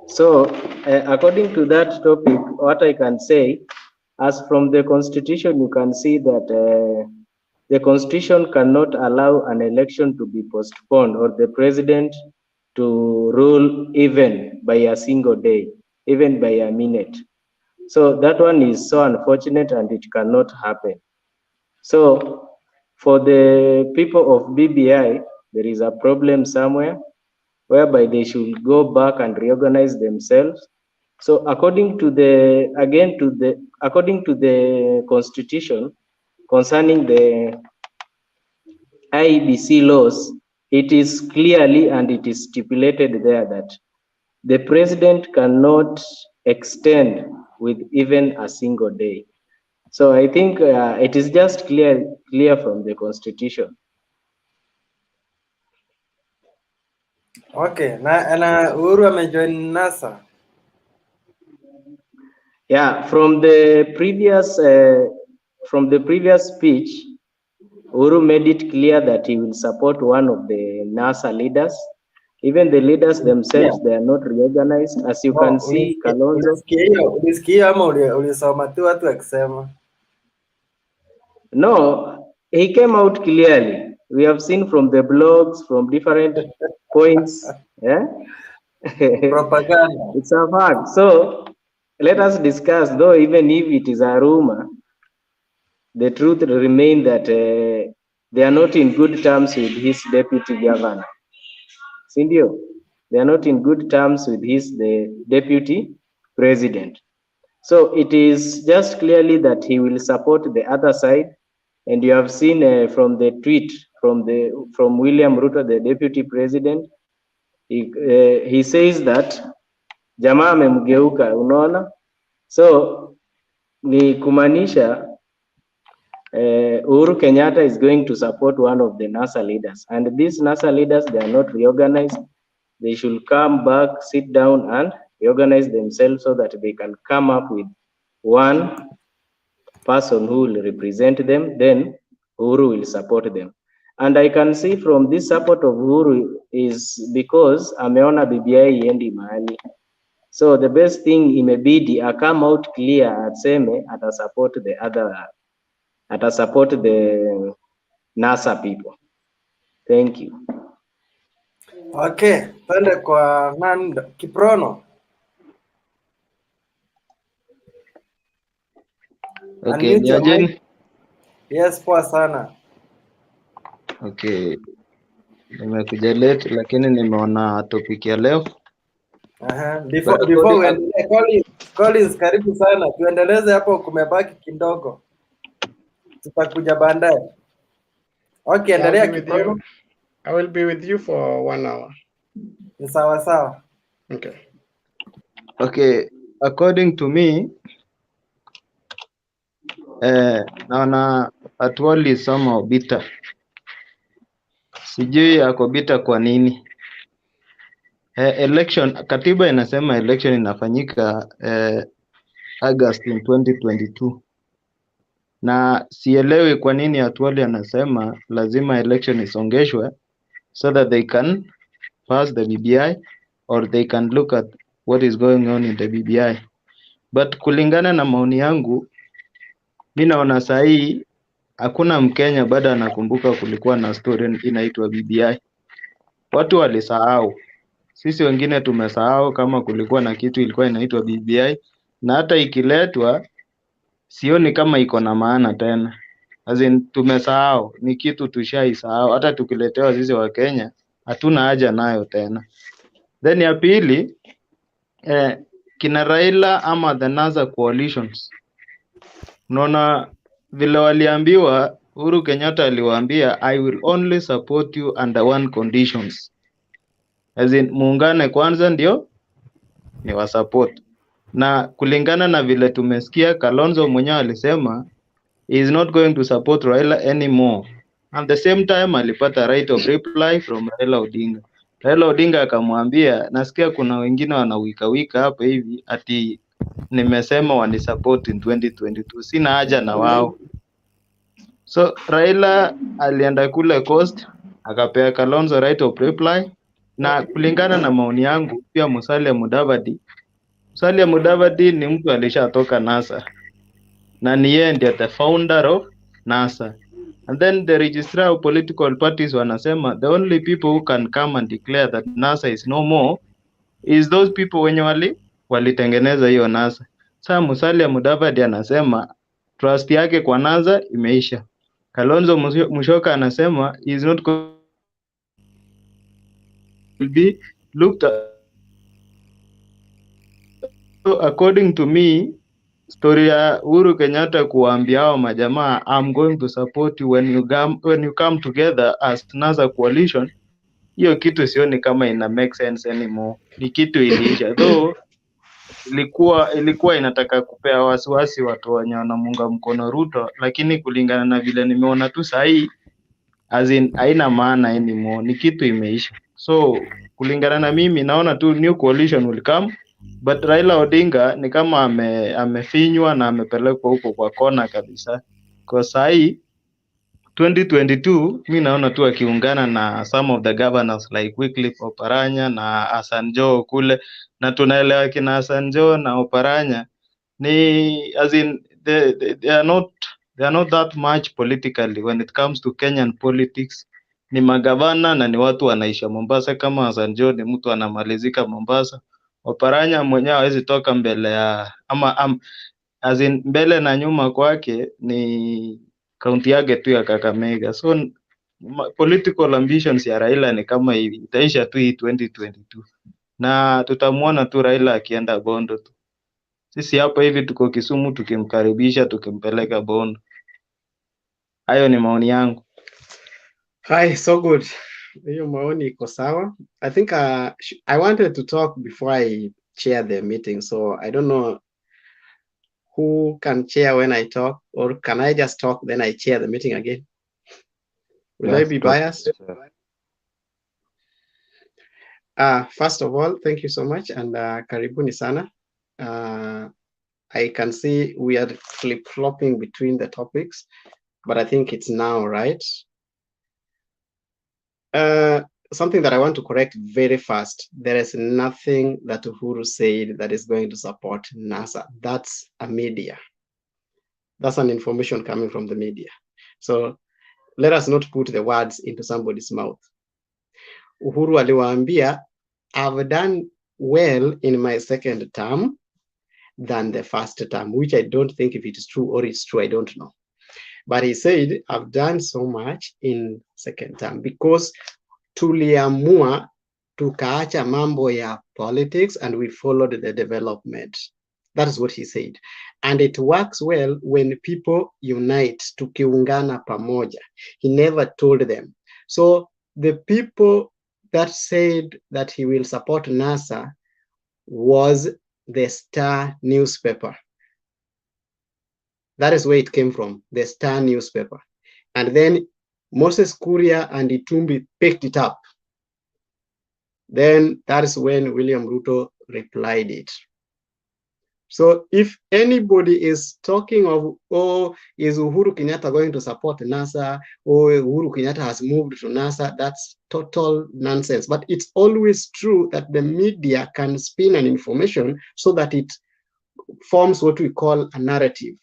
So, according to that topic, what I can say, as from the constitution, you can see that the constitution cannot allow an election to be postponed or the president to rule even by a single day, even by a minute. So that one is so unfortunate and it cannot happen. So for the people of BBI, there is a problem somewhere whereby they should go back and reorganize themselves. So according to the constitution concerning the IEBC laws, it is clearly and it is stipulated there that the president cannot extend with even a single day. So I think it is just clear from the constitution. Okay, na Uhuru amejoin NASA. Yeah, from the previous speech, Uhuru made it clear that he will support one of the NASA leaders. Even the leaders themselves, they are not reorganized. As you can see, Kalonzo. Ulisikia ama ulisoma tu watu wakisema? No, he came out clearly. We have seen from the blogs, from different points. Yeah. Propaganda. It's a fact. So let us discuss, though, even if it is a rumor, the truth remains that they are not in good terms with his deputy governor. Sindio? They are not in good terms with the deputy president. So it is just clearly that he will support the other side. And you have seen from the tweet from William Ruto, the deputy president, he says that jamaa amemgeuka, unaona? So ni kumaanisha Uhuru Kenyatta is going to support one of the NASA leaders, and these NASA leaders, they are not reorganized. They should come back, sit down and reorganize themselves so that they can come up with one person who will represent them, then Uhuru will support them. And I can see from this support of Uhuru is because ameona BBI iendi mahali. So the best thing imebidi come out clear aseme atasupport the NASA people. Thank you. Okay, twende kwa Kiprono. Okay, niajeni. Yes, poa sana. Okay. Nimekuja late lakini nimeona topic ya leo. Before uendelee, Collins, karibu sana. Tuendeleze hapo, kumebaki kidogo. Tutakuja baadaye. Okay, endelea Kiprono. I will be with you for 1 hour. Ni sawa sawa. Okay. Okay, according to me, naona Atwoli somehow bitter. Sijui ako bitter kwa nini. Election, katiba inasema election inafanyika August in 2022. Na sielewi kwa nini Atwoli anasema lazima election isongeshwe so that they can pass the BBI or they can look at what is going on in the BBI. But kulingana na maoni yangu, mimi naona sahi hakuna Mkenya bado anakumbuka kulikuwa na story inaitwa BBI. Watu walisahau. Sisi wengine tumesahau kama kulikuwa na kitu ilikuwa inaitwa BBI, na hata ikiletwa sioni kama iko na maana tena. As in tumesahau, ni kitu tushaisahau. Hata tukiletewa sisi wa Kenya hatuna haja nayo tena. Then ya pili, kina Raila ama the NASA coalitions, unaona vile waliambiwa, Uhuru Kenyatta aliwaambia I will only support you under one conditions. As in muungane kwanza ndio ni wa support. Na kulingana na vile tumesikia, Kalonzo mwenyewe alisema he is not going to support Raila anymore. At the same time alipata right of reply from Raila Odinga. Raila Odinga akamwambia, nasikia kuna wengine wanawika hapa hivi ati nimesema wanisupport in 2022, sina haja na wao. So Raila alienda kule Coast akapea Kalonzo right of reply, na kulingana na maoni yangu pia Musalia Mudavadi ni mtu alishatoka NASA na ni yeye ndiye the founder of NASA. And then the registrar of political parties wanasema the only people who can come and declare that NASA is no more is those people wenye walitengeneza hiyo NASA. Sasa Musalia Mudavadi anasema trust yake kwa NASA imeisha. Kalonzo Musyoka anasema is not going to be looked at. So according to me, story ya Uhuru Kenyatta kuambia hao majamaa I'm going to support you when you come together as NASA coalition, hiyo kitu sioni kama ina make sense anymore. Ni kitu iliisha. Though ilikuwa inataka kupea wasiwasi watu wenye wanamunga mkono Ruto, lakini kulingana na vile nimeona tu sahi as in haina maana anymore, ni kitu imeisha. So kulingana na mimi naona tu new coalition will come, but Raila Odinga ni kama amefinywa na amepelekwa huko kwa kona kabisa. Kwa sahi 2022 mi naona tu akiungana na some of the governors like Wycliffe Oparanya na Hassan Joho kule, na tunaelewa kina Hassan Joho na Oparanya ni as in they are not that much politically when it comes to Kenyan politics. Ni magavana na ni watu wanaisha Mombasa. Kama Hassan Joho ni mtu anamalizika Mombasa. Oparanya mwenyewe hawezi toka mbele ya as in mbele na nyuma kwake ni kaunti yake tu ya Kakamega. So political ambitions ya Raila ni kama hivi, itaisha tu hii 2022 na tutamuona tu Raila akienda Bondo tu. Sisi hapa hivi tuko Kisumu tukimkaribisha tukimpeleka Bondo. Hayo ni maoni yangu. Hi, so good. Hiyo maoni iko sawa. I think I wanted to talk before I chair the meeting, so I don't know who can chair when I talk, or can I just talk then I chair the meeting again? Will I be biased? First of all, thank you so much, and karibuni sana. I can see we are flip-flopping between the topics, but I think it's now, right? Something that I want to correct very fast. There is nothing that Uhuru said that is going to support NASA. That's a media. That's an information coming from the media. So let us not put the words into somebody's mouth. Uhuru aliwaambia, I've done well in my second term than the first term, which I don't think if it is true or it's true, I don't know. But he said, I've done so much in second term because tuliamua tukaacha mambo ya politics and we followed the development. That is what he said. And it works well when people unite, tukiungana pamoja. He never told them. So the people that said that he will support NASA was the Star newspaper. That is where it came from, the Star newspaper. And then Moses Kuria and Itumbi picked it up. Then that is when William Ruto replied it. So if anybody is talking of, oh, is Uhuru Kenyatta going to support NASA, or Uhuru Kenyatta has moved to NASA, that's total nonsense. But it's always true that the media can spin an information so that it forms what we call a narrative.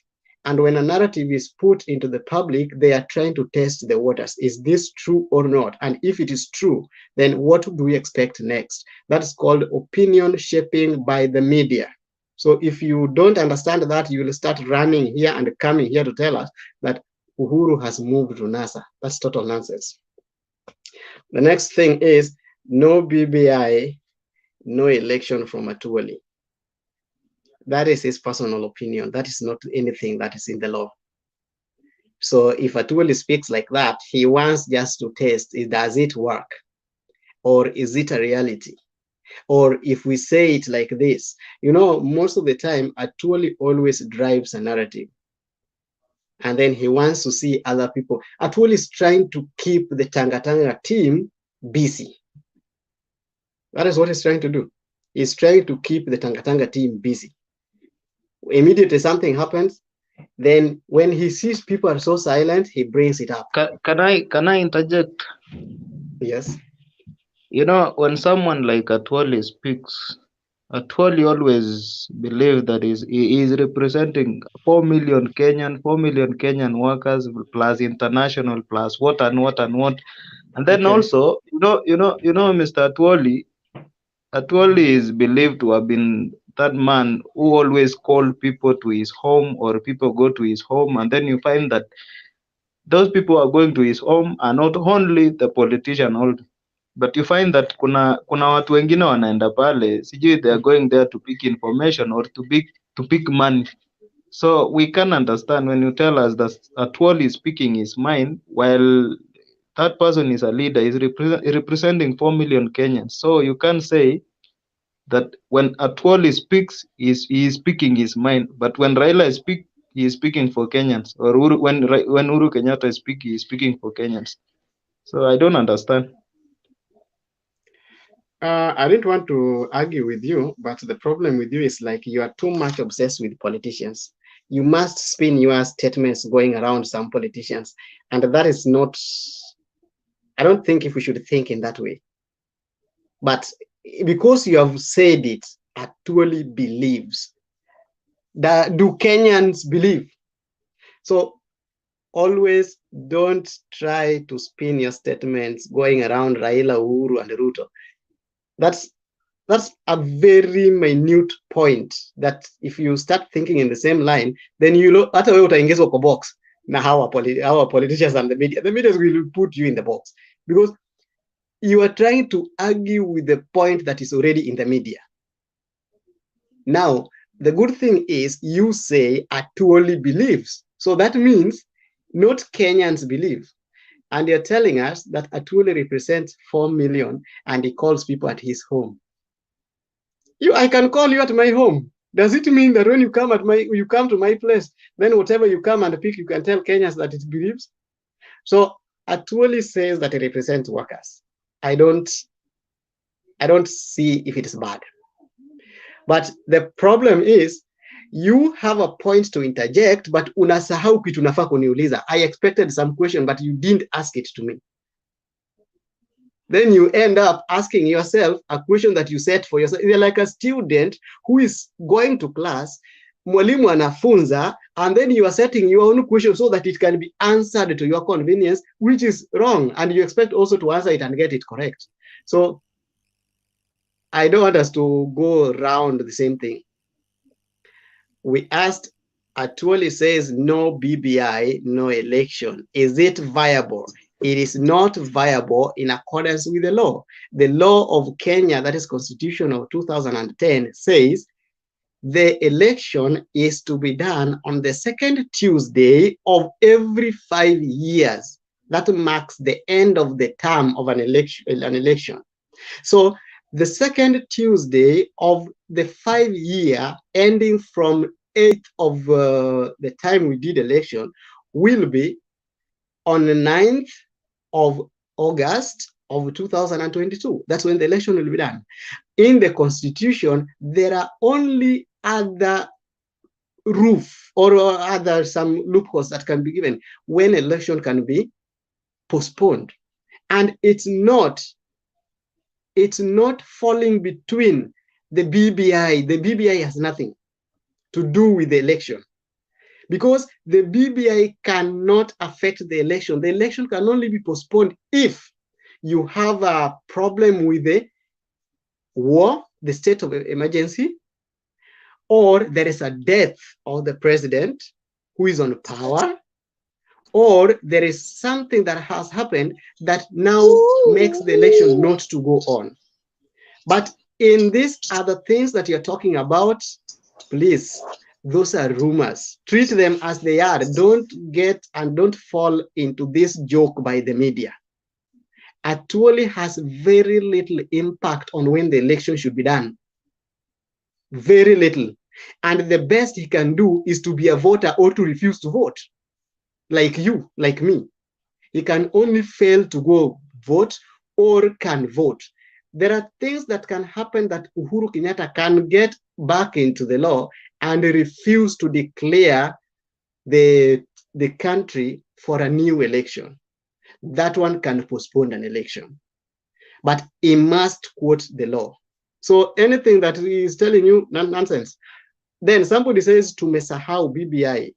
And when a narrative is put into the public, they are trying to test the waters. Is this true or not? And if it is true, then what do we expect next? That's called opinion shaping by the media. So if you don't understand that, you will start running here and coming here to tell us that Uhuru has moved to NASA. That's total nonsense. The next thing is no BBI, no election from Atuoli. That is his personal opinion. That is not anything that is in the law. So if Atuoli speaks like that, he wants just to test, does it work? Or is it a reality? Or if we say it like this, you know, most of the time, Atuoli always drives a narrative. And then he wants to see other people. Atuoli is trying to keep the Tanga Tanga team busy. That is what he's trying to do. He's trying to keep the Tanga team busy. Immediately something happens, then when he sees people are so silent, he brings it up. Can I interject? Yes. You know, when someone like Atwoli speaks, Atwoli always believe that he is representing 4 million Kenyan workers plus international plus what and what and what. And then Okay. also, Mr. Atwoli is believed to have been that man who always called people to his home or people go to his home, and then you find that those people are going to his home are not only the politician only, but you find that kuna watu wengine wanaenda pale, sijui they are going there to pick information or to pick money. So we can understand when you tell us that Atwoli is speaking his mind while that person is a leader, is representing 4 million Kenyans. So you can say that when Atwoli speaks, he is speaking his mind, but when Raila speaks, he is speaking for Kenyans, or when Uhuru Kenyatta speaks, he is speaking for Kenyans. So I don't understand. I didn't want to argue with you, but the problem with you is like you are too much obsessed with politicians. You must spin your statements going around some politicians, and that is not. I don't think if we should think in that way. But because you have said it, actually believes. Do Kenyans believe? So always don't try to spin your statements going around Raila, Uhuru, and Ruto. That's a very minute point that if you start thinking in the same line, then you know hata wewe utaingizwa kwa box na our politicians and the media will put you in the box because you are trying to argue with the point that is already in the media. Now, the good thing is you say Atwoli believes. So that means not Kenyans believe. And you're telling us that Atwoli represents 4 million and he calls people at his home. I can call you at my home. Does it mean that when you come to my place, then whatever you come and pick, you can tell Kenyans that it believes? So Atwoli says that he represents workers. I don't see if it is bad. But the problem is you have a point to interject, but unasahau kitu nafaa kuniuliza. I expected some question, but you didn't ask it to me. Then you end up asking yourself a question that you set for yourself. You're like a student who is going to class, mwalimu anafunza, and then you are setting your own question so that it can be answered to your convenience, which is wrong, and you expect also to answer it and get it correct. So I don't want us to go around the same thing. We asked, Atwoli says no BBI, no election. Is it viable? It is not viable in accordance with the law. The law of Kenya, that is Constitution of 2010, says the election is to be done on the second Tuesday of every 5 years. That marks the end of the term of an election. So the second Tuesday of the 5 year ending from 8th of the time we did election will be on the 9th of August of 2022. That's when the election will be done. In the Constitution, there are only other some loopholes that can be given when election can be postponed. And it's not falling between the BBI. The BBI has nothing to do with the election because the BBI cannot affect the election. The election can only be postponed if you have a problem with the war, the state of emergency, or there is a death of the president who is on power, or there is something that has happened that now makes the election not to go on. But in these other things that you're talking about, please, those are rumors. Treat them as they are. Don't fall into this joke by the media. Atwoli has very little impact on when the election should be done. Very little. And the best he can do is to be a voter or to refuse to vote. Like you, like me. He can only fail to go vote or can vote. there are things that can happen that Uhuru Kenyatta can get back into the law and refuse to declare the country for a new election. That one can postpone an election, but he must quote the law. So anything that he is telling you, nonsense. Then somebody says to mesahau BBI,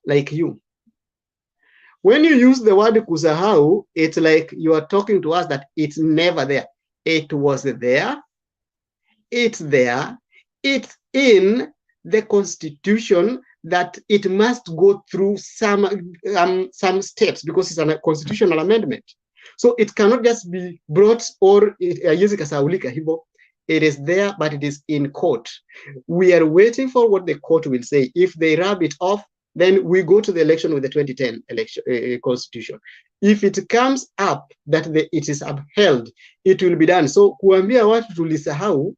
like you. When you use the word kusahau, it's like you are talking to us that it's never there. It was there. It's there. It's in the constitution that it must go through some steps because it's a constitutional amendment. So it cannot just be brought or it is there, but it is in court. We are waiting for what the court will say. If they rub it off, then we go to the election with the 2010 election constitution. If it comes up that it is upheld, it will be done. So kuambia watu tulisahau,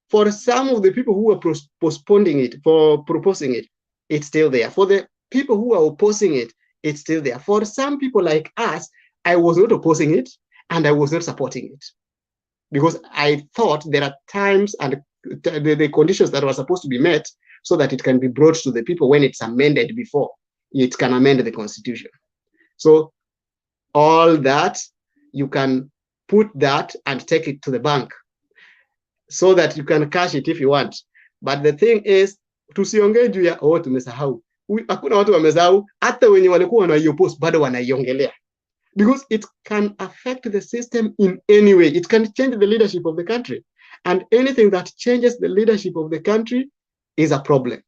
for some of the people who are postponing it, for proposing it, it's still there. For the people who are opposing it, it's still there. For some people like us, I was not opposing it and I was not supporting it because I thought there are times and the conditions that were supposed to be met so that it can be brought to the people when it's amended before it can amend the constitution. So all that, you can put that and take it to the bank so that you can cash it if you want. But the thing is, tusiongee juu ya tumesahau. Hakuna watu wamesahau, hata wenye walikuwa wanaiopose bado wanaiongelea. Because it can affect the system in any way. It can change the leadership of the country. And anything that changes the leadership of the country is a problem.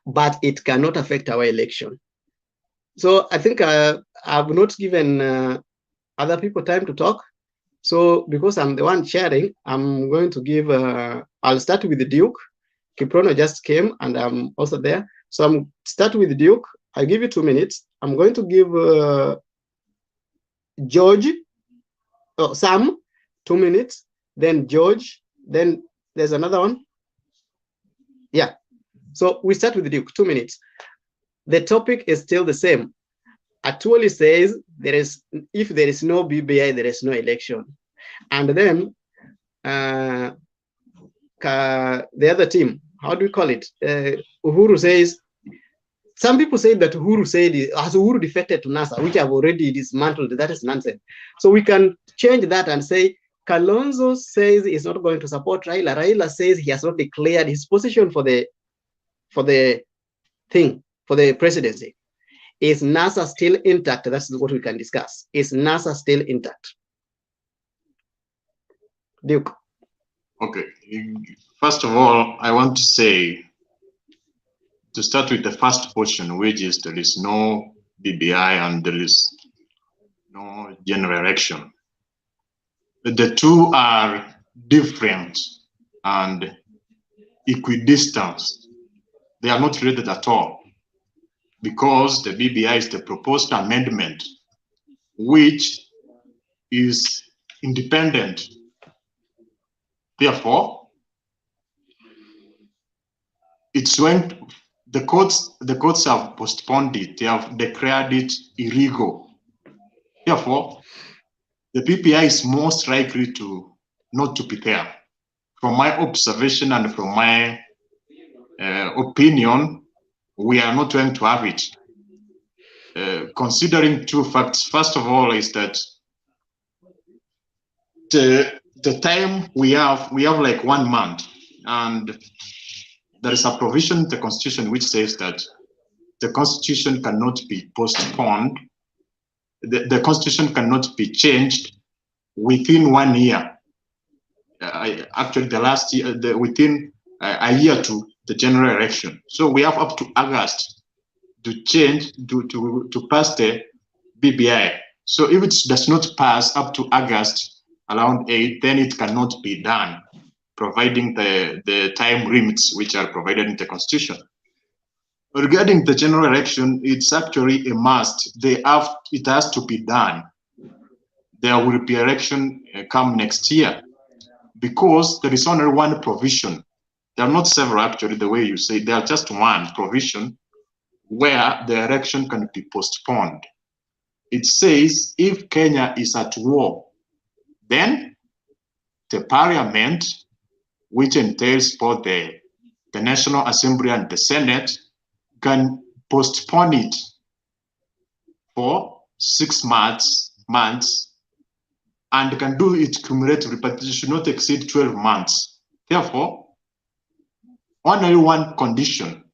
But it cannot affect our election. So I think I've not given other people time to talk. So because I'm the one sharing, I'm going to give, I'll start with the Duke. Kiprono just came and I'm also there. So I'm start with the Duke. I'll give you 2 minutes. I'm going to give Sam 2 minutes, then George, then there's another one. Yeah. So we start with the Duke, 2 minutes. The topic is still the same. Actually says if there is no BBI, there is no election. And then the other team, how do we call it? Uhuru says, some people say that Uhuru said, has Uhuru defected to NASA, which I've already dismantled. That is nonsense. So we can change that and say, Kalonzo says he's not going to support Raila. Raila says he has not declared his position for the presidency. Is NASA still intact? That's what we can discuss. Is NASA still intact? Duke. Okay. First of all, I want to say, to start with the first portion, which is there is no BBI and there is no general election. The two are different and equidistant. They are not related at all, because the BBI is the proposed amendment, which is independent. Therefore, it's when the courts have postponed it, they have declared it illegal. Therefore, the BBI is most likely not to be there. From my observation and from my opinion, we are not going to have it. Considering two facts, first of all, is that the time we have like 1 month, and there is a provision in the Constitution which says that the Constitution cannot be postponed. The Constitution cannot be changed within 1 year. Actually, the last year, within a year to the general election. So we have up to August to change, to pass the BBI. So if it does not pass up to August, around 8, then it cannot be done, providing the time limits which are provided in the Constitution. Regarding the general election, it's actually a must. It has to be done. There will be election come next year, because there is only one provision. There are not several, actually, the way you say. There are just one provision where the election can be postponed. It says if Kenya is at war, then the parliament, which entails both the National Assembly and the Senate, can postpone it for 6 months and can do it cumulatively, but it should not exceed 12 months. Therefore, only one condition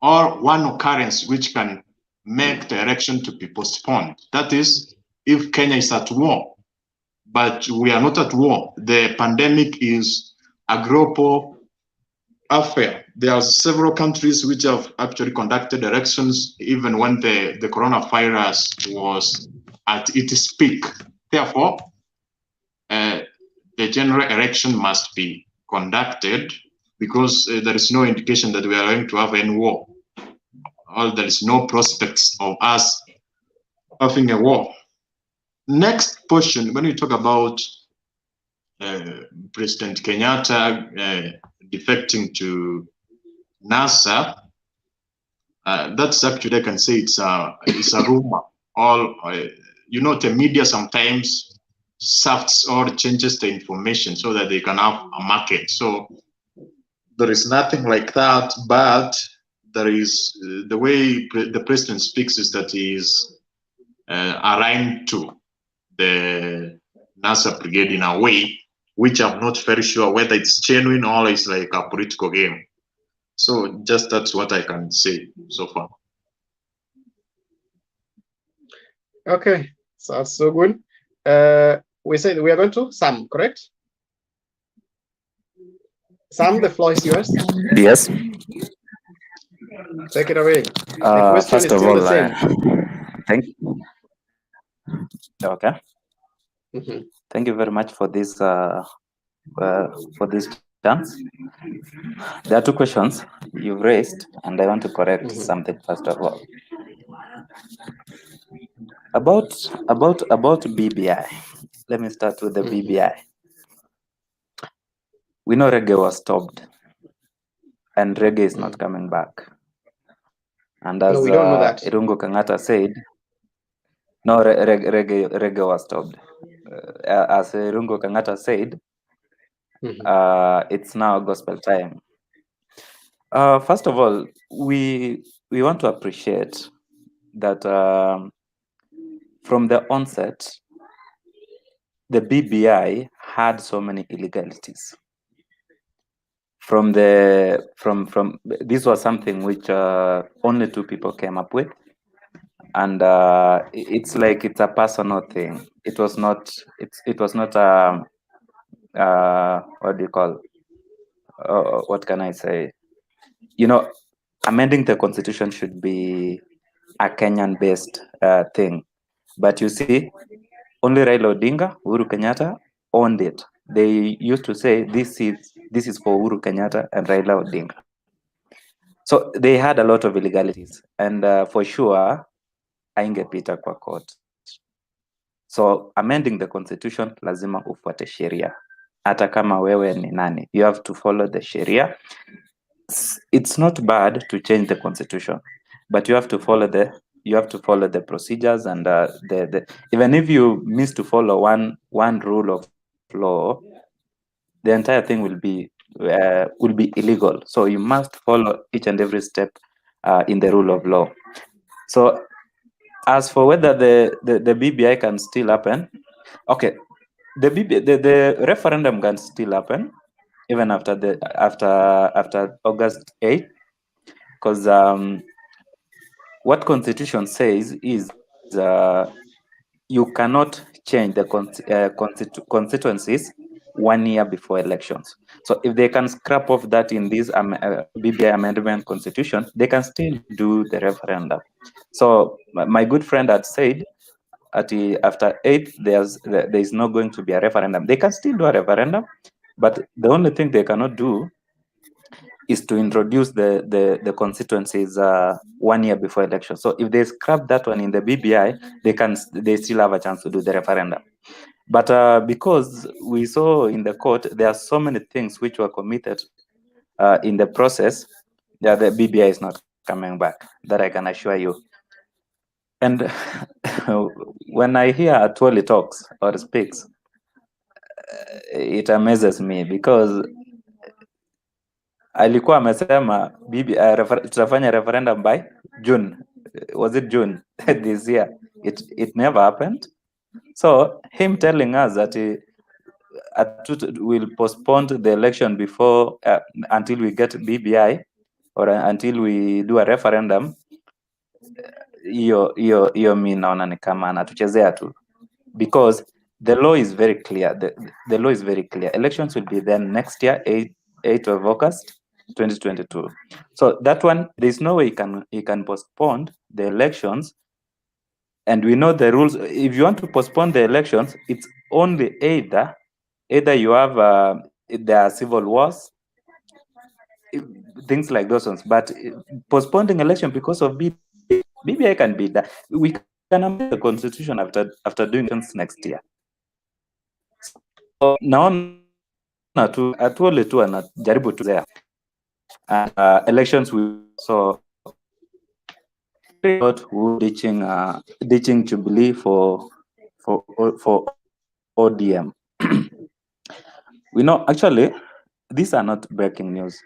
or one occurrence which can make the election to be postponed. That is, if Kenya is at war. But we are not at war. The pandemic is a global affair. There are several countries which have actually conducted elections even when the coronavirus was at its peak. Therefore, the general election must be conducted because there is no indication that we are going to have any war. Or there is no prospects of us having a war. Next portion, when we talk about President Kenyatta defecting to NASA, that's actually, I can say it's a rumor. All the media sometimes softs or changes the information so that they can have a market. So there is nothing like that, but there is the way the president speaks is that he is aligned to the NASA brigade in a way which I'm not very sure whether it's genuine or it's like a political game. So just that's what I can say so far. Okay, so that's so good. We said we are going to Sam, correct? Sam, the floor is yours. Yes. Take it away. The question First is of still all, the same. thank you. Okay. Thank you very much for this chance. There are two questions you've raised, and I want to correct something first of all. About BBI. Let me start with the BBI. We know reggae was stopped, and reggae is not coming back. And as No, we don't know that. Irungu Kangata said, no, reggae was stopped. As Irungu Kangata said, it's now gospel time. First of all, we want to appreciate that from the onset, the BBI had so many illegalities. From this was something which only two people came up with, and it's like it's a personal thing. It was not. It was not what do you call? What can I say? Amending the constitution should be a Kenyan-based thing, but you see, only Raila Odinga, Uhuru Kenyatta owned it. They used to say this is for Uhuru Kenyatta and Raila Odinga. So they had a lot of illegalities, and for sure, haingepita kwa court. So amending the constitution, lazima ufuate sheria. Hata kama wewe ni nani, you have to follow the sheria. It's not bad to change the constitution, but you have to follow the procedures, and even if you miss to follow one rule of law, the entire thing will be illegal. So you must follow each and every step in the rule of law. So as for whether the BBI can still happen, okay, the referendum can still happen even after August 8th, because what constitution says is you cannot change the constituencies 1 year before elections. So if they can scrap off that in this BBI amendment constitution, they can still do the referendum. So my good friend had said after 8th, there is not going to be a referendum. They can still do a referendum, but the only thing they cannot do is to introduce the constituencies 1 year before election. So if they scrap that one in the BBI, they still have a chance to do the referendum. But because we saw in the court, there are so many things which were committed in the process, that the BBI is not coming back. That I can assure you. And when I hear Atwoli talks or speaks, it amazes me because alikuwa amesema tutafanya referendum by June. Was it June this year? It never happened. So him telling us that we'll postpone the election before until we get BBI or until we do a referendum, hiyo mi naona ni kama anatuchezea tu, because the law is very clear. The law is very clear. Elections will be then next year, 8th of August 2022. So that one, there's no way he can postpone the elections. And we know the rules. If you want to postpone the elections, it's only either you have there are civil wars, things like those ones. But postponing election because of BBI can be that. We can amend the constitution after doing elections next year. So naona tu atuole tu anajaribu tu there. Elections will so ditching Jubilee for ODM. We know, actually, these are not breaking news.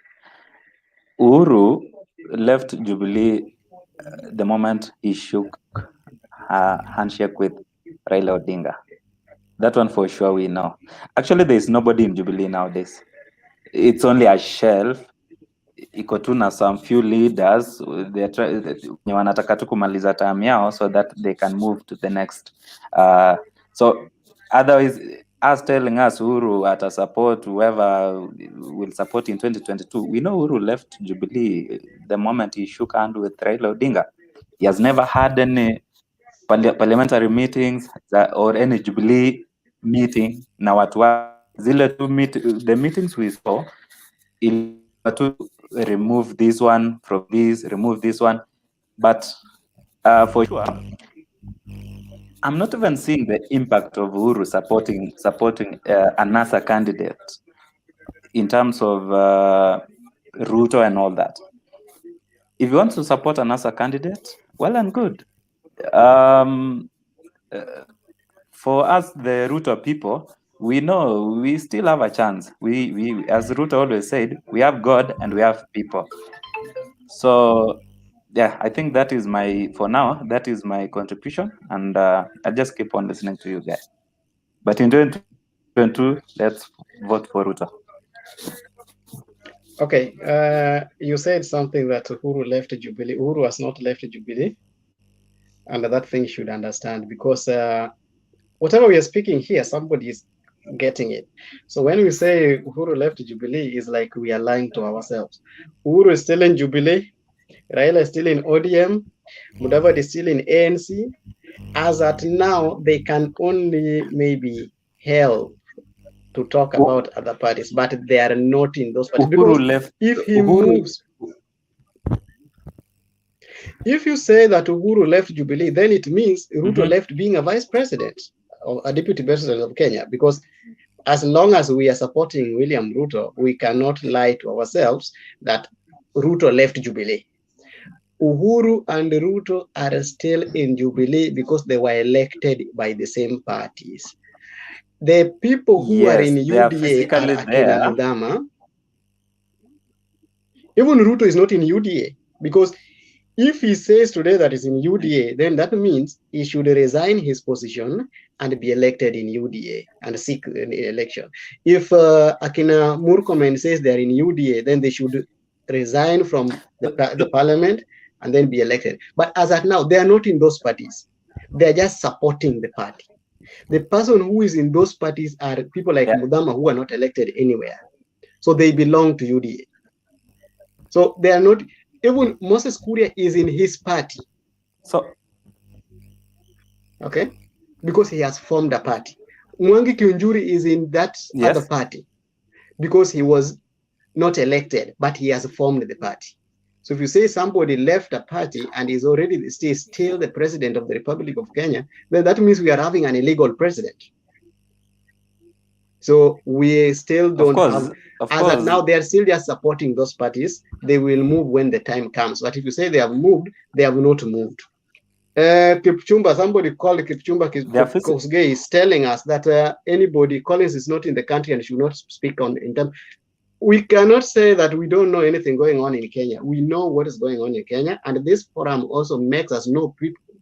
Uhuru left Jubilee the moment he shook a handshake with Raila Odinga. That one for sure we know. Actually, there is nobody in Jubilee nowadays. It's only a shelf. Iko tu na some few leaders wanataka tu kumaliza term yao so that they can move to the next. So otherwise, us telling us Uhuru at a support whoever will support in 2022, we know Uhuru left Jubilee the moment he shook hand with Raila Odinga. He has never had any parliamentary meetings or any Jubilee meeting na watu zile tu the meetings we saw to remove this one from this, remove this one, but for sure I'm not even seeing the impact of Uhuru supporting a NASA candidate in terms of Ruto and all that. If you want to support a NASA candidate, well and good. For us, the Ruto people, we know we still have a chance. We as Ruto always said, we have God and we have people. So yeah, I think that is for now, that is my contribution, and I'll just keep on listening to you guys. But in 2022, let's vote for Ruto. Okay, you said something that Uhuru left Jubilee. Uhuru has not left Jubilee, and that thing you should understand, because whatever we are speaking here, somebody is getting it. So when we say Uhuru left Jubilee, it's like we are lying to ourselves. Uhuru is still in Jubilee, Raila is still in ODM, Mudavadi is still in ANC. As at now, they can only maybe help to talk about other parties, but they are not in those parties. Because if he moves, if you say that Uhuru left Jubilee, then it means Ruto left being a vice president or a deputy president of Kenya. Because as long as we are supporting William Ruto, we cannot lie to ourselves that Ruto left Jubilee. Uhuru and Ruto are still in Jubilee because they were elected by the same parties. The people who are in UDA are Akina Mudama. Even Ruto is not in UDA, because if he says today that he's in UDA, then that means he should resign his position and be elected in UDA and seek an election. If Akina Murkomen says they're in UDA, then they should resign from the parliament and then be elected. But as at now, they are not in those parties. They are just supporting the party. The person who is in those parties are people like Mudama who are not elected anywhere. So they belong to UDA. So they are not, even Moses Kuria is in his party. So, okay, because he has formed a party. Mwangi Kiunjuri is in that other party because he was not elected, but he has formed the party. So if you say somebody left a party and is already still the president of the Republic of Kenya, then that means we are having an illegal president. So we still don't have, as of now, they are still just supporting those parties. They will move when the time comes. But if you say they have moved, they have not moved. Kipchumba, somebody called Kipchumba Kosgei is telling us that anybody, Collins is not in the country and should not speak on in terms. We cannot say that we don't know anything going on in Kenya. We know what is going on in Kenya, and this forum also makes us know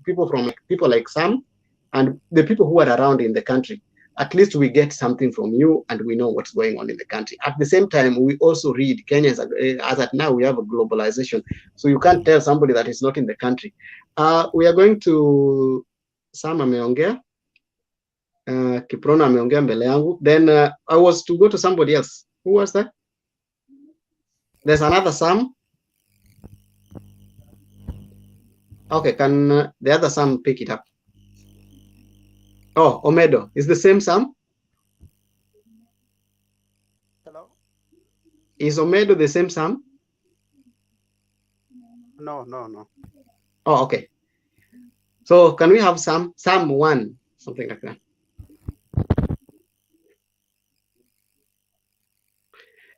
people like Sam and the people who are around in the country. At least we get something from you, and we know what's going on in the country. At the same time, we also read Kenya as at now we have a globalization, so you can't tell somebody that is not in the country. We are going to Sam ameongea, Kiprona ameongea mbele yangu. Then I was to go to somebody else. Who was that? There's another Sam. Okay, can the other Sam pick it up? Oh, Omedo. Is the same Sam? Hello? Is Omedo the same Sam? No, no, no. Oh, okay. So can we have Sam 1, something like that?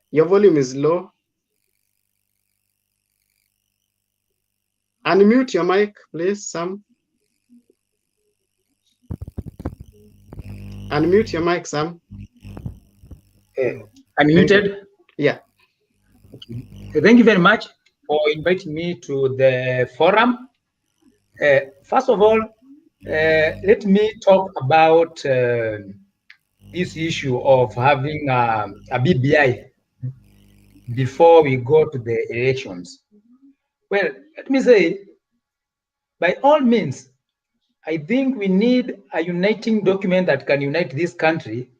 Your volume is low. Unmute your mic, please, Sam. Unmute your mic, Sam. Unmuted? Yeah. Thank you very much for inviting me to the forum. First of all, let me talk about this issue of having a BBI before we go to the elections. Well, let me say, by all means, I think we need a uniting document that can unite this country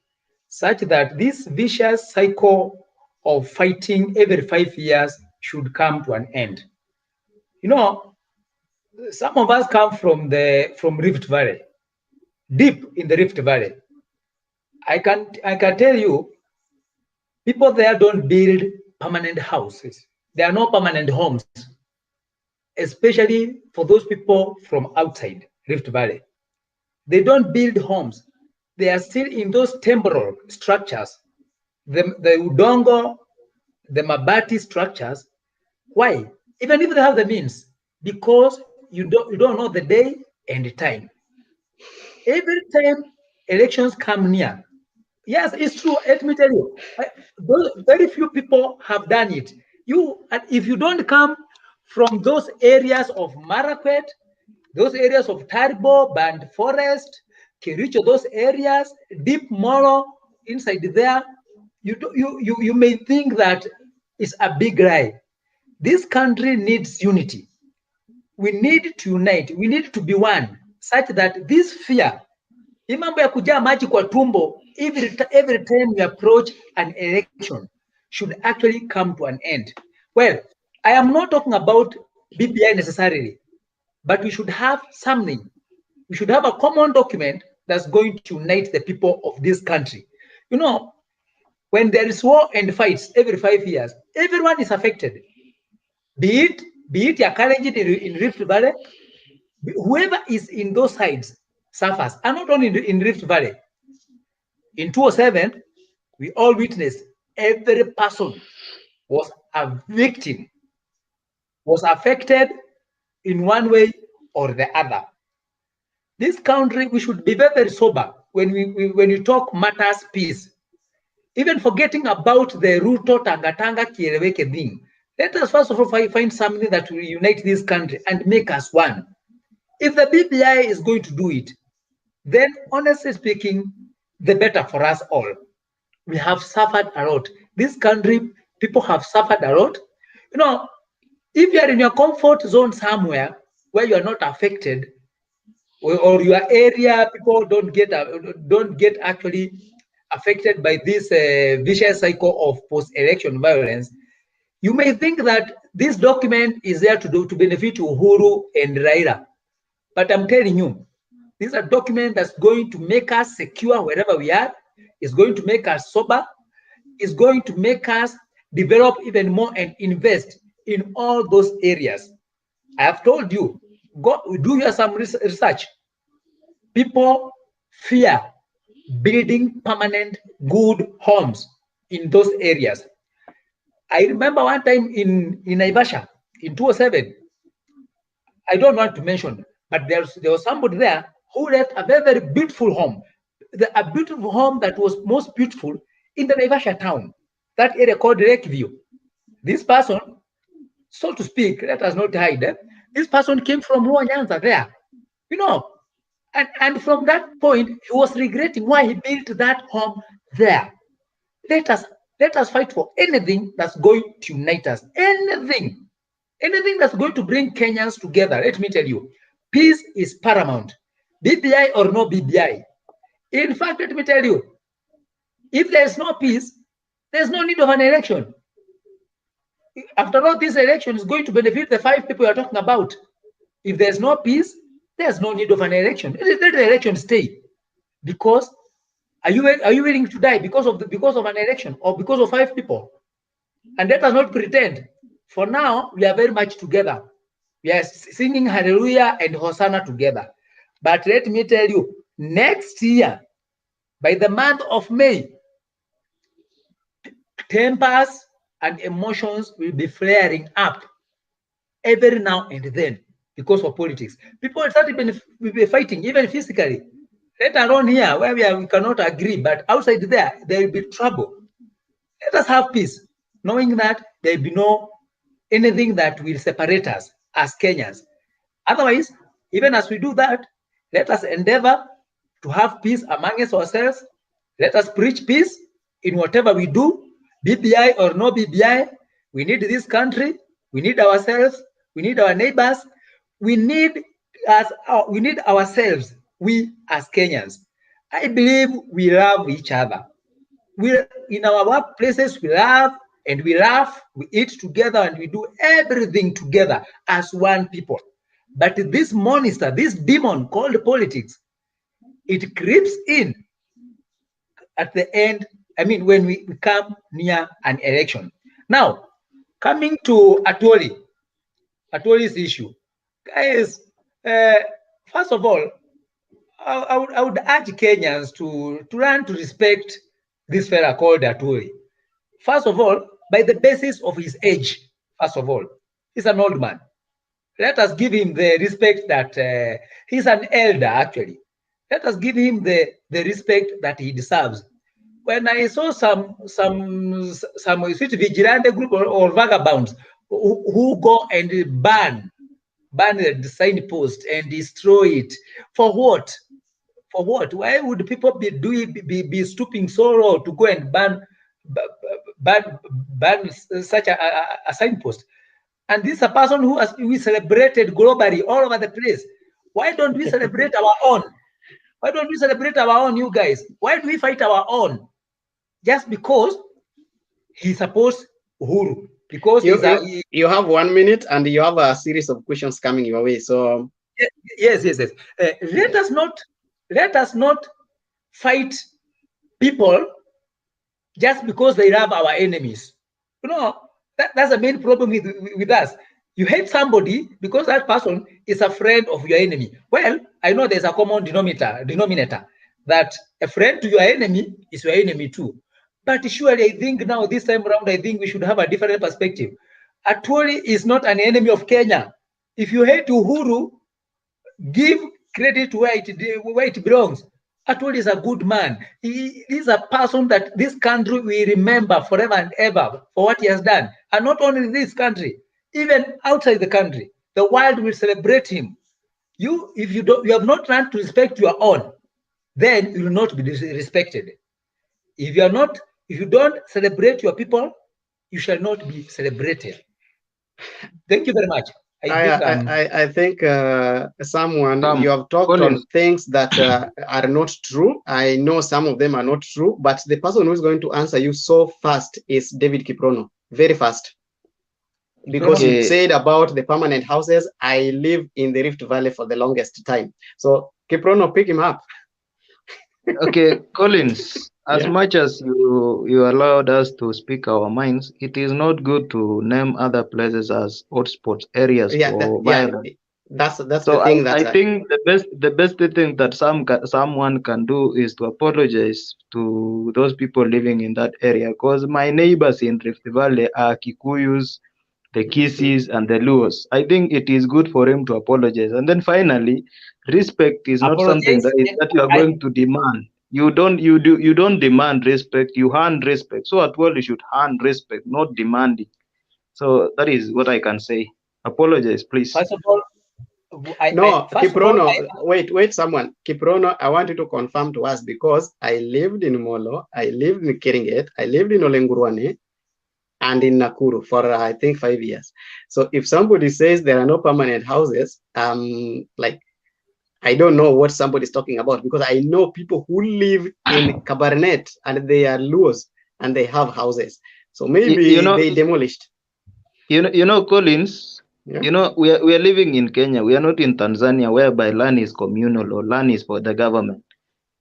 such that this vicious cycle of fighting every 5 years should come to an end. You know, some of us come from Rift Valley, deep in the Rift Valley. I can tell you, people there don't build permanent houses. There are no permanent homes, especially for those people from outside Rift Valley. They don't build homes. They are still in those temporal structures, the udongo, the mabati structures. Why? Even if they have the means, because you don't know the day and the time. Every time elections come near, yes, it's true. Let me tell you, very few people have done it. If you don't come from those areas of Marakwet, those areas of Taribo, Band Forest, Kericho, those areas, Deep Molo, inside there, you may think that it's a big lie. This country needs unity. We need to unite. We need to be one, such that this fear, hii mambo ya kujaa maji kwa tumbo, every time we approach an election, should actually come to an end. Well, I am not talking about BBI necessarily, but we should have something. We should have a common document that's going to unite the people of this country. You know, when there is war and fights every 5 years, everyone is affected. Be it your Kalenjin in Rift Valley, whoever is in those sides suffers, and not only in Rift Valley. In 2007, we all witnessed every person was a victim, was affected in one way or the other. This country, we should be very, very sober when we talk matters peace. Even forgetting about the Ruto Tangatanga Kieleweke thing. Let us first of all find something that will unite this country and make us one. If the BBI is going to do it, then honestly speaking, the better for us all. We have suffered a lot. This country, people have suffered a lot. You know, if you are in your comfort zone somewhere where you are not affected, or your area, people don't get actually affected by this vicious cycle of post-election violence, you may think that this document is there to benefit Uhuru and Raila. But I'm telling you, this is a document that's going to make us secure wherever we are. It's going to make us sober. It's going to make us develop even more and invest in all those areas. I have told you, go do some research. People fear building permanent good homes in those areas. I remember one time in Naivasha in 2007, I don't want to mention, But there was somebody there who left a very, very beautiful home. A beautiful home that was most beautiful in the Naivasha town, that area called Lakeview. This person, so to speak, let us not hide, this person came from Nyanza there, you know, and from that point, he was regretting why he built that home there. Let us fight for anything that's going to unite us. Anything that's going to bring Kenyans together. Let me tell you, peace is paramount. BBI or no BBI. In fact, let me tell you, if there's no peace, there's no need of an election. After all, this election is going to benefit the 5 people you're talking about. If there's no peace, there's no need of an election. Let the election stay. Because are you willing to die because of an election or because of 5 people? And let us not pretend. For now, we are very much together. We are singing Hallelujah and Hosanna together. But let me tell you, next year, by the month of May, tempers and emotions will be flaring up every now and then because of politics. People will start be fighting, even physically. Let alone here, where we cannot agree, but outside there will be trouble. Let us have peace, knowing that there will be no anything that will separate us as Kenyans. Otherwise, even as we do that, let us endeavor to have peace among ourselves. Let us preach peace in whatever we do, BBI or no BBI. We need this country. We need ourselves. We need our neighbors. We need ourselves. We as Kenyans. I believe we love each other. In our workplaces, we love and we laugh, we eat together, and we do everything together as one people. But this monster, this demon called politics, it creeps in at the end. I mean, when we come near an election. Now, coming to Atwoli's issue, guys. First of all, I would urge Kenyans to learn to respect this fella called Atwoli. First of all, by the basis of his age. First of all, he's an old man. Let us give him the respect that he's an elder, actually. Let us give him the respect that he deserves. When I saw some vigilante group or vagabonds who go and burn the signpost and destroy it, for what? For what? Why would people be stooping so low to go and ban such a signpost? And this is a person who we celebrated globally all over the place. Why don't we celebrate our own? Why don't we celebrate our own, you guys? Why do we fight our own? Just because he supports Uhuru. Because you have 1 minute and you have a series of questions coming your way. So yes. Let us not fight people just because they love our enemies. You know, that's the main problem with us. You hate somebody because that person is a friend of your enemy. Well, I know there's a common denominator that a friend to your enemy is your enemy too. But surely I think now this time around, I think we should have a different perspective. Atwoli is not an enemy of Kenya. If you hate Uhuru, give credit where it belongs. Atwoli is a good man. He is a person that this country will remember forever and ever for what he has done. And not only in this country, even outside the country, the world will celebrate him. If you have not learned to respect your own, then you will not be respected. If you don't celebrate your people, you shall not be celebrated. Thank you very much. I think someone you have talked on things that are not true. I know some of them are not true, but the person who is going to answer you so fast is David Kiprono. Very fast. Because you said about the permanent houses, I live in the Rift Valley for the longest time. So Kiprono, pick him up. Okay, Collins, as much as you allowed us to speak our minds, it is not good to name other places as hotspot areas for violence. That's so the thing. I think the best thing that someone can do is to apologize to those people living in that area, because my neighbors in Rift Valley are Kikuyus. the Kisses and the Luos. I think it is good for him to apologize. And then finally, respect is not something that you are going to demand. You don't demand respect, you earn respect. So at world you should earn respect, not demanding. So that is what I can say. Apologize, please. First of all, Kiprono, wait, someone. Kiprono, I want you to confirm to us because I lived in Molo, I lived in Keringet, I lived in Olenguruane, and in Nakuru for I think 5 years. So if somebody says there are no permanent houses, like I don't know what somebody's talking about because I know people who live in Cabernet and they are Luos and they have houses. So maybe they demolished. You know, Collins, we are living in Kenya. We are not in Tanzania, whereby land is communal or land is for the government.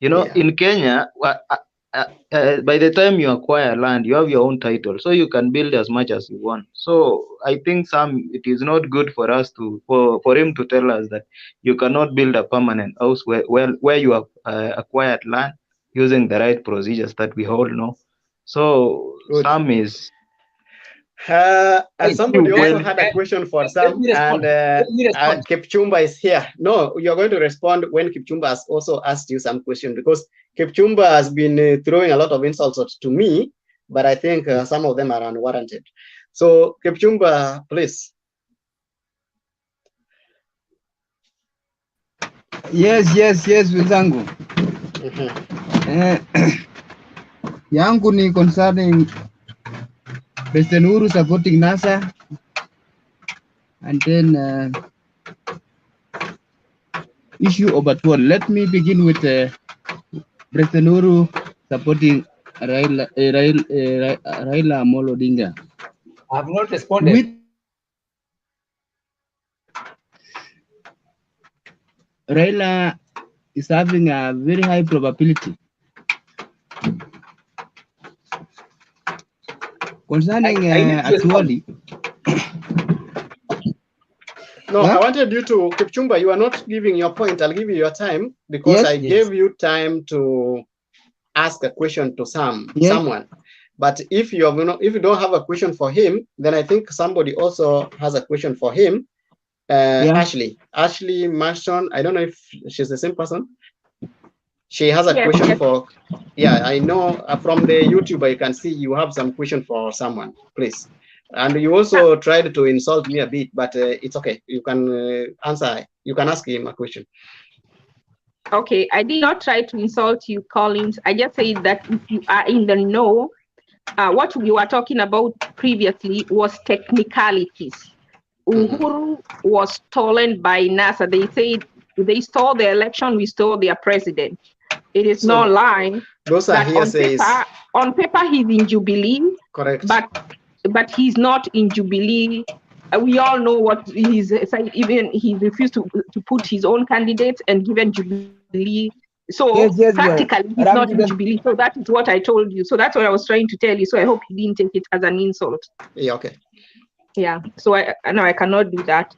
In Kenya, by the time you acquire land, you have your own title, so you can build as much as you want. So I think it is not good for us for him to tell us that you cannot build a permanent house where you have acquired land using the right procedures that we all know. So Sam is. And somebody also had a question for Sam, and Kipchumba is here. No, you're going to respond when Kipchumba has also asked you some question because Kipchumba has been throwing a lot of insults to me, but I think some of them are unwarranted. So Kipchumba, please. Yes, wenzangu. Yangu ni concerning President Uhuru supporting NASA, and then issue of Atwal. Let me begin with President Uhuru supporting Raila Amolo Odinga. I have not responded. Raila is having a very high probability. Concerning Atwali. No, I wanted you to, Kipchumba, you are not giving your point. I'll give you your time because I gave you time to ask a question to someone. But if you don't have a question for him, then I think somebody also has a question for him. Ashley Marston, I don't know if she's the same person. She has a question for, I know from the YouTube, you can see you have some question for someone, please. And you also tried to insult me a bit, but it's okay. You can answer, you can ask him a question. Okay, I did not try to insult you, Collins. I just said that if you are in the know, what we were talking about previously was technicalities. Uhuru was stolen by NASA. They said they stole the election, we stole their president. It is not lying. Those are hearsays. On paper, he's in Jubilee. Correct. But he's not in Jubilee. We all know what he's saying. Even he refused to put his own candidates and given Jubilee. So practically, he's not in Jubilee. So that is what I told you. So that's what I was trying to tell you. So I hope you didn't take it as an insult. Yeah, okay. Yeah, so I cannot do that.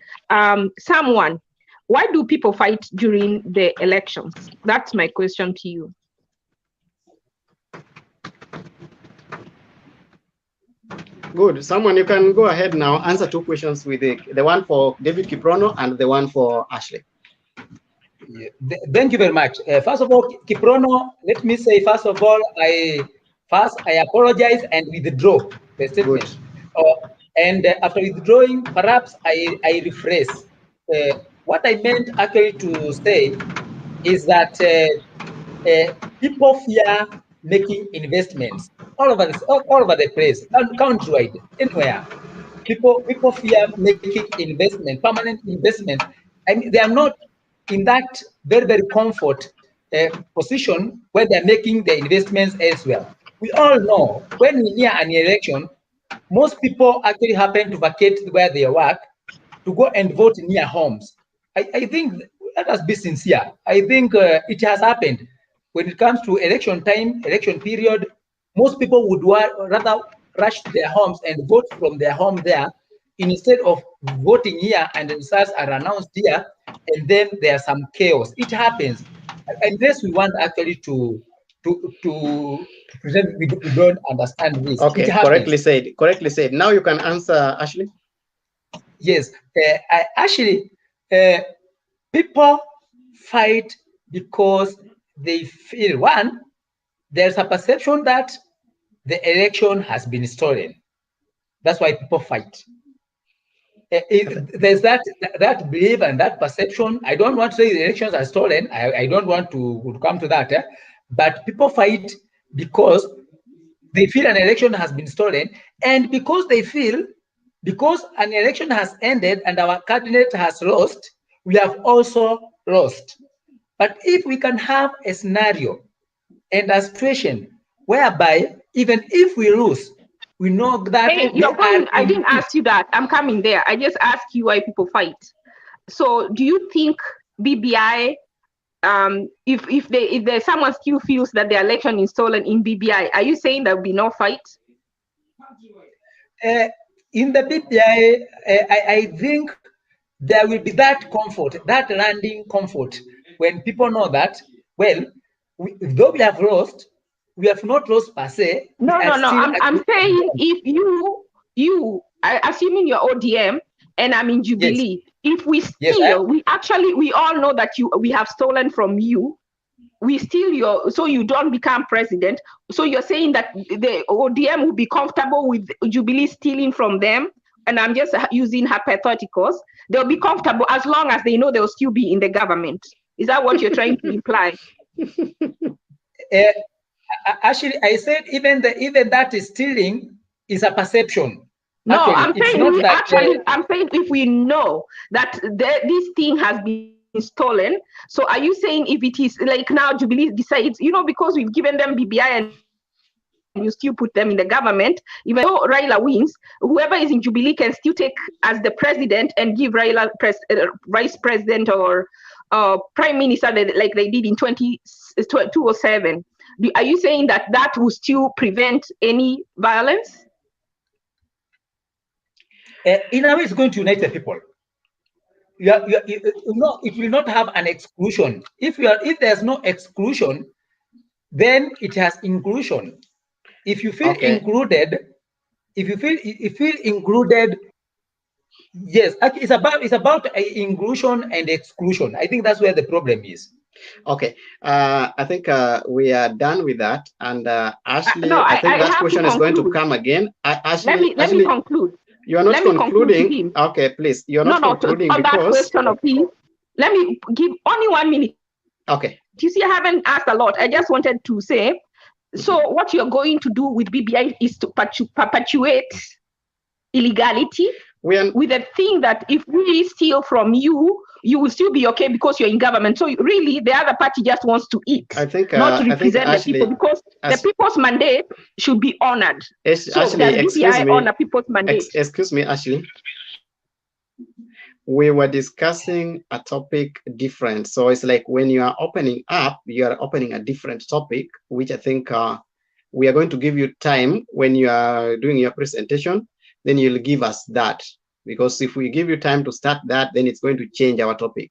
Someone, why do people fight during the elections? That's my question to you. Good. Someone, you can go ahead now, answer two questions with the one for David Kiprono and the one for Ashley. Yeah. Thank you very much. First of all, Kiprono, let me say, first of all, I apologize and withdraw the statement. And after withdrawing, perhaps I rephrase. What I meant actually to say is that people fear making investments all over the place, countrywide, anywhere. People fear making investment, permanent investment. I mean, they are not in that very, very comfort position where they're making the investments elsewhere. We all know when we near an election, most people actually happen to vacate where they work to go and vote near homes. I think, let us be sincere, I think it has happened. When it comes to election time, election period, most people would rather rush to their homes and vote from their home there instead of voting here and the results are announced here and then there's some chaos. It happens. Unless we want actually to present, we don't understand this. Okay, correctly said. Now you can answer, Ashley. Yes, people fight because they feel, one, there's a perception that the election has been stolen. That's why people fight. There's that belief and that perception. I don't want to say the elections are stolen. I don't want to come to that. But people fight because they feel an election has been stolen, and because they feel, because an election has ended and our candidate has lost, we have also lost. But if we can have a scenario and a situation whereby even if we lose, we know that Hey, we you're going. are I in didn't ask you that. I'm coming there. I just asked you why people fight. So, do you think BBI, if there's someone still feels that the election is stolen in BBI, are you saying there will be no fight? In the BBI, I think there will be that comfort, that landing comfort, when people know that, well, though we have lost, we have not lost per se. No. I'm saying if you, assuming you're ODM and I'm in Jubilee, if we steal, we all know that we have stolen from you. We steal so you don't become president. So you're saying that the ODM will be comfortable with Jubilee stealing from them, and I'm just using hypotheticals. They'll be comfortable as long as they know they'll still be in the government. Is that what you're trying to imply? Actually, I said even that is stealing is a perception. No, Actually, I'm saying if we know that this thing has been stolen, so are you saying if it is like now Jubilee decides, because we've given them BBI and you still put them in the government, even though Raila wins, whoever is in Jubilee can still take as the president and give Raila vice president or prime minister like they did in 2007. Are you saying that will still prevent any violence? In a way, it's going to unite the people. It will not have an exclusion. If there's no exclusion, then it has inclusion. If you feel included, if you feel included, yes, it's about inclusion and exclusion. I think that's where the problem is. Okay, I think we are done with that. And Ashley, I think that question is going to come again. Ashley, let me conclude. You are not concluding. Okay, please. You're not concluding on because... that question of his. Let me give only 1 minute. Okay. You see, I haven't asked a lot. I just wanted to say, so what you're going to do with BBI is to perpetuate illegality with a thing that if we steal from you, you will still be okay because you're in government. So really, the other party just wants to eat, not to represent the people, because the people's mandate should be honored. So Ashley, excuse me. Honor people's mandate. Excuse me, Ashley. We were discussing a topic different. So it's like when you are opening up, you are opening a different topic, which I think we are going to give you time when you are doing your presentation. Then you'll give us that. Because if we give you time to start that, then it's going to change our topic.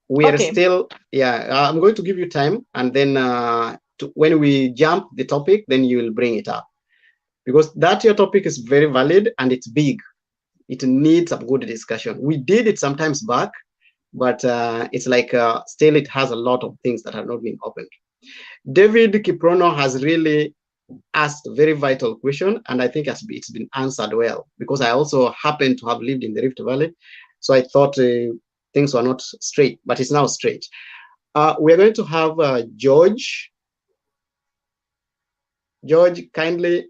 We are still, I'm going to give you time, and then when we jump the topic, then you will bring it up. Because your topic is very valid and it's big. It needs a good discussion. We did it sometimes back, but it's like still it has a lot of things that have not been opened. David Kiprono has really asked a very vital question, and I think it's been answered well, because I also happen to have lived in the Rift Valley, so I thought things were not straight, but it's now straight. We're going to have George. George, kindly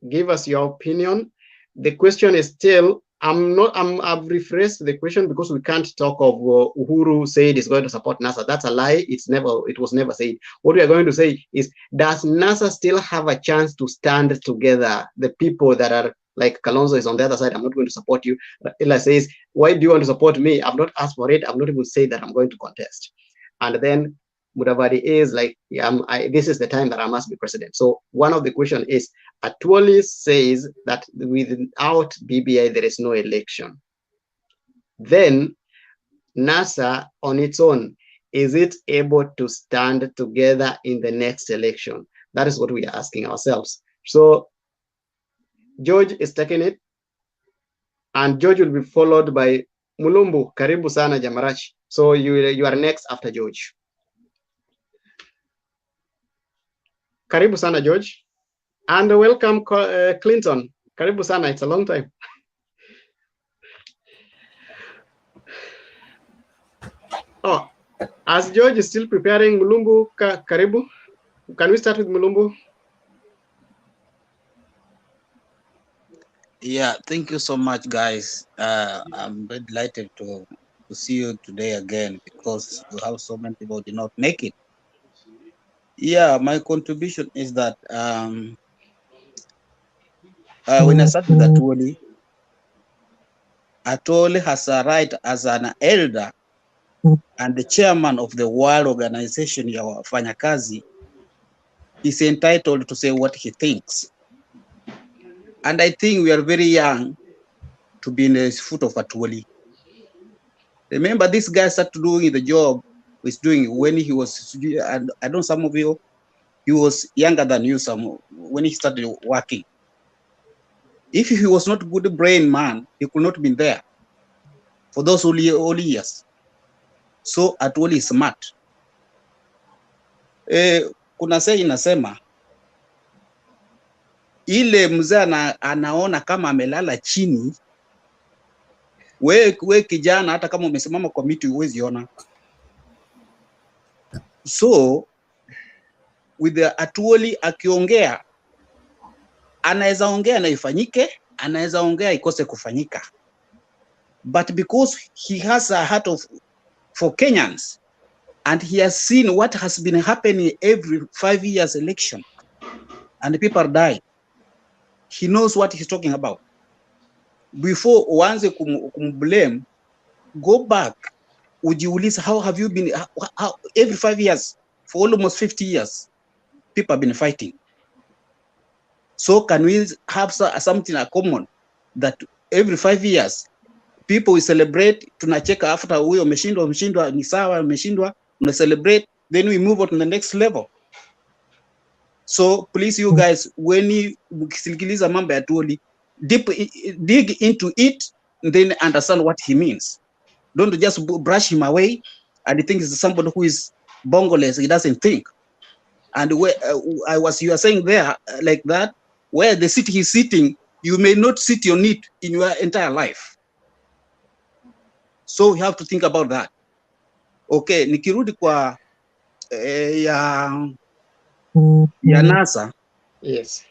give us your opinion. The question is still, I've rephrased the question because we can't talk of Uhuru said he's going to support NASA. That's a lie. It was never said. What we are going to say is, does NASA still have a chance to stand together? The people that are like Kalonzo is on the other side, I'm not going to support you. Raila says, why do you want to support me? I've not asked for it. I've not even said that I'm going to contest. And then Mudavadi is like, this is the time that I must be president. So one of the questions is, Atwoli says that without BBI, there is no election. Then NASA on its own, is it able to stand together in the next election? That is what we are asking ourselves. So George is taking it. and George will be followed by Mulumbu. Karibu sana Jamarachi. So you are next after George. Karibu sana George. And welcome Clinton. Karibu sana, it's a long time. Oh, as George is still preparing, Mulumbu, karibu. Can we start with Mulumbu? Yeah, thank you so much, guys. I'm very delighted to see you today again because you have so many people did not make it. Yeah, my contribution is that when I start with Atwoli has a right as an elder and the chairman of the World Organization ya wafanyakazi is entitled to say what he thinks. And I think we are very young to be in the foot of Atwoli. Remember, this guy started doing the job he's doing when he was, and I know some of you, he was younger than you when he started working. If he was not a good brain man, he could not have been there for those all years. So Atwoli is smart. Kuna say inasema ile mzee anaona kama amelala chini, we kijana hata kama umesimama kwa miti huwezi ona. So with the Atwoli akiongea, anaweza ongea na ifanyike, anaweza ongea ikose kufanyika. But because he has a heart for Kenyans, and he has seen what has been happening every 5 years election, and people die, he knows what he's talking about. Before uanze kumblame, go back, ujiulize, how have you been, how every 5 years, for almost 50 years, people have been fighting. So can we have something in common that every 5 years, people will celebrate, tunacheka after huyo umeshindwa, ni sawa, umeshindwa, una celebrate, then we move on to the next level. So please you guys, when you mkisikiliza mambo ya Atwoli, dig into it, and then understand what he means. Don't just brush him away and think it's somebody who is bongoless, he doesn't think. And where you are saying there like that, where the seat he's sitting, you may not sit on it in your entire life. So you have to think about that. Okay, nikirudi kwa ya NASA. Yes.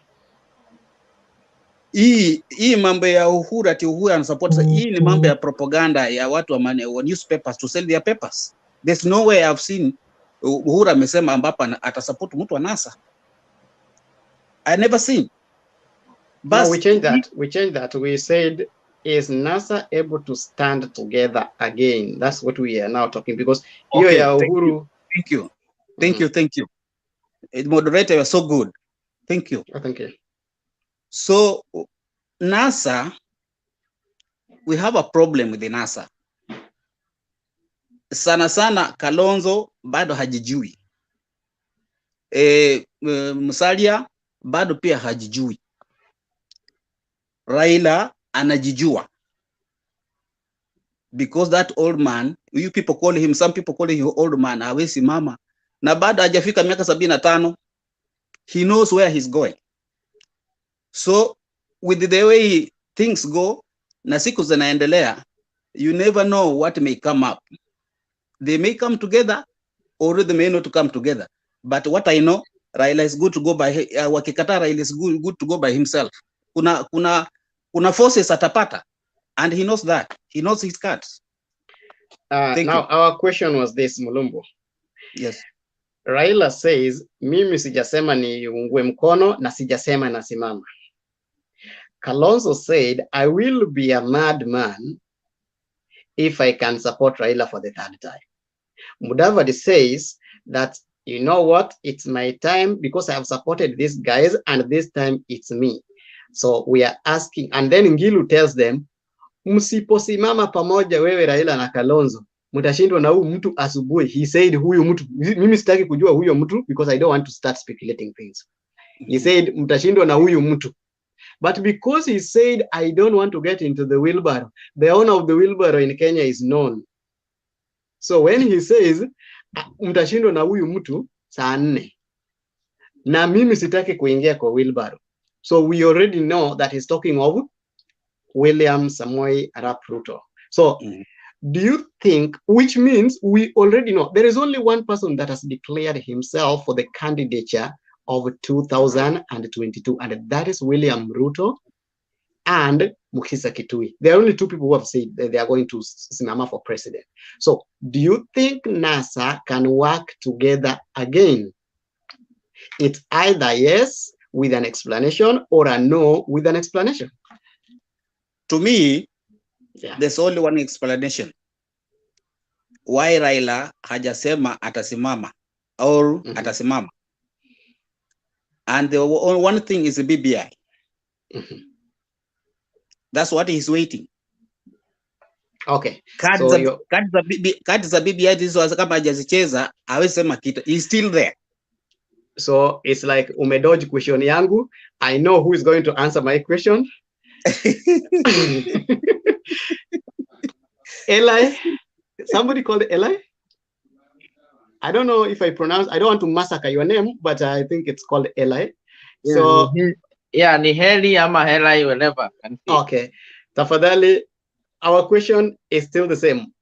Hii mambo ya Uhuru ati Uhuru ana support, hii ni mambo ya propaganda ya watu wa newspapers to sell their papers. There's no way I've seen Uhuru amesema ambapo atasupport mtu wa NASA. I never seen. But no, we changed that. We said, is NASA able to stand together again? That's what we are now talking, because here okay, Uhuru. Thank you. Moderator, you are so good. Thank you. Oh, thank you. So NASA, we have a problem with the NASA. Sana Kalonzo bado hajijui. Musalia bado pia hajijui. Raila anajijua. Because that old man, you people call him, some people call him old man, hawezi mama. Na bado hajafika miaka 75. He knows where he's going. So with the way things go, na siku zinaendelea, you never know what may come up. They may come together or they may not come together. But what I know, Raila is good to go by, wakikata Raila is good to go by himself. Kuna forces atapata, and he knows that. He knows his cards. Now our question was this, Mulumbu. Yes. Raila says, mimi sijasema ni ungue mkono na sijasema nasimama. Kalonzo said, I will be a madman if I can support Raila for the 3rd time. Mudavadi says that, you know what, it's my time because I have supported these guys and this time it's me. So we are asking, and then Ngilu tells them, msiposimama pamoja wewe Raila na Kalonzo, mtashindwa na huyu mtu asubuhi. He said huyu mtu, mimi sitaki kujua huyo mtu because I don't want to start speculating things. He said mtashindwa na huyu mtu. But because he said, I don't want to get into the wheelbarrow, the owner of the wheelbarrow in Kenya is known. So when he says, mtashindwa na huyu mtu saa 4 na mimi sitaki kuingia kwa wheelbarrow. So we already know that he's talking of William Samoei Arap Ruto. So do you think, which means we already know, there is only one person that has declared himself for the candidature of 2022, and that is William Ruto and Mukisa Kitui. There are only two people who have said that they are going to simama for president. So do you think NASA can work together again? It's either yes with an explanation or a no with an explanation. To me, there's only one explanation. Why Raila hajasema atasimama or atasimama. And the one thing is the BBI. That's what he's waiting. Okay. Kadi za BBI hizo kama hajazicheza hawezi sema kitu. He's still there. So it's like umedodge question yangu. I know who is going to answer my question. Eli. Somebody called Eli. I don't know if I don't want to massacre your name, but I think it's called Eli. Yeah, So ni heli ama heli, whatever. Okay. Tafadhali, our question is still the same.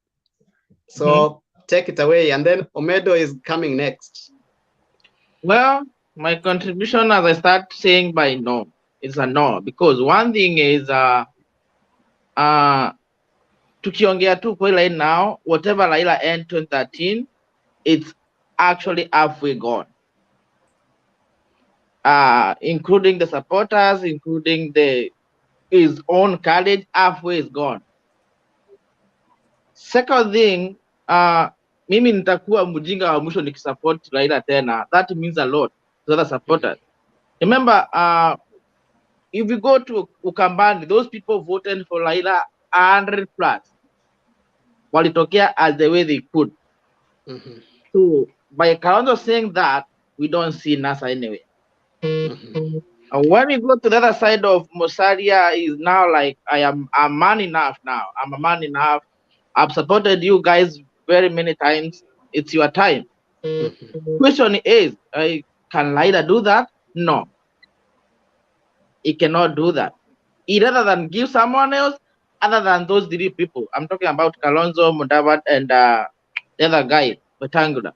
So take it away, and then Omedo is coming next. Well, my contribution, as I start saying by no, it's a no, because one thing is tukiongea tu kweli right now, whatever Raila end 2013, it's actually halfway gone. Including the supporters, including his own candidate, halfway is gone. Second thing, mimi nitakuwa mjinga wa mwisho nikisupport Raila tena. That means a lot to other supporters. Remember, if you go to Ukambani, those people voted for Raila 100 plus. Walitokea as the way they could. So by Kalonzo saying that, we don't see NASA anyway. When we go to the other side of Musalia, is now like I'm man enough now. I'm a man enough. I've supported you guys very many times. It's your time. Question is, can Raila do that? No. He cannot do that. He rather than give someone else, other than those 3 people. I'm talking about Kalonzo, Mudavadi, and the other guy, Wetangula.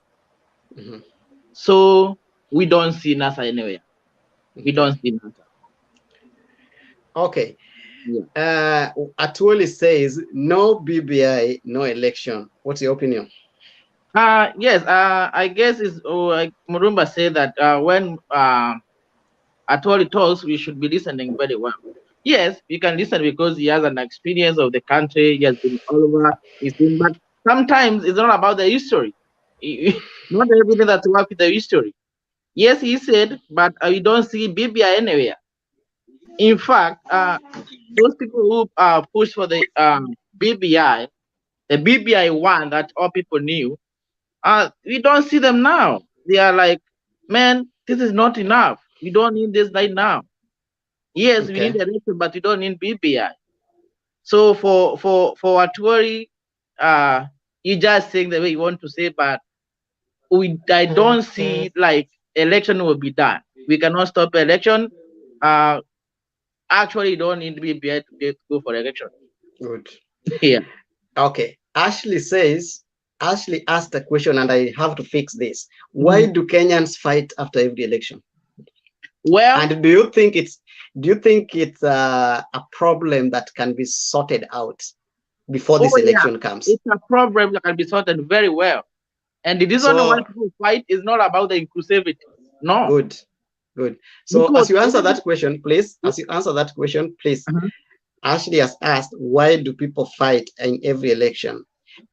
So we don't see NASA anywhere. We don't see NASA. Okay. Atuoli says no BBI, no election. What's your opinion? Yes. I guess it's like Murumba said that when Atuoli talks, we should be listening very well. Yes, we can listen because he has an experience of the country. He has been all over. But sometimes it's not about the history. Not everything that's work with the history. Yes, he said, but we don't see BBI anywhere. In fact, those people who push for the BBI, the BBI one that all people knew, we don't see them now. They are like, man, this is not enough. We don't need this right now. Yes, we need election, but we don't need BBI. So for Atuoli, you just saying the way you want to say, but I don't see like election will be done. We cannot stop election. Actually, you don't need BBI to go for election. Good. Yeah. Okay. Ashley asked a question, and I have to fix this. Why do Kenyans fight after every election? Well, and do you think it's a problem that can be sorted out before this election comes? It's a problem that can be sorted very well. And the reason why people fight is not about the inclusivity. No. Good. So because as you answer that question, please, Ashley has asked, why do people fight in every election?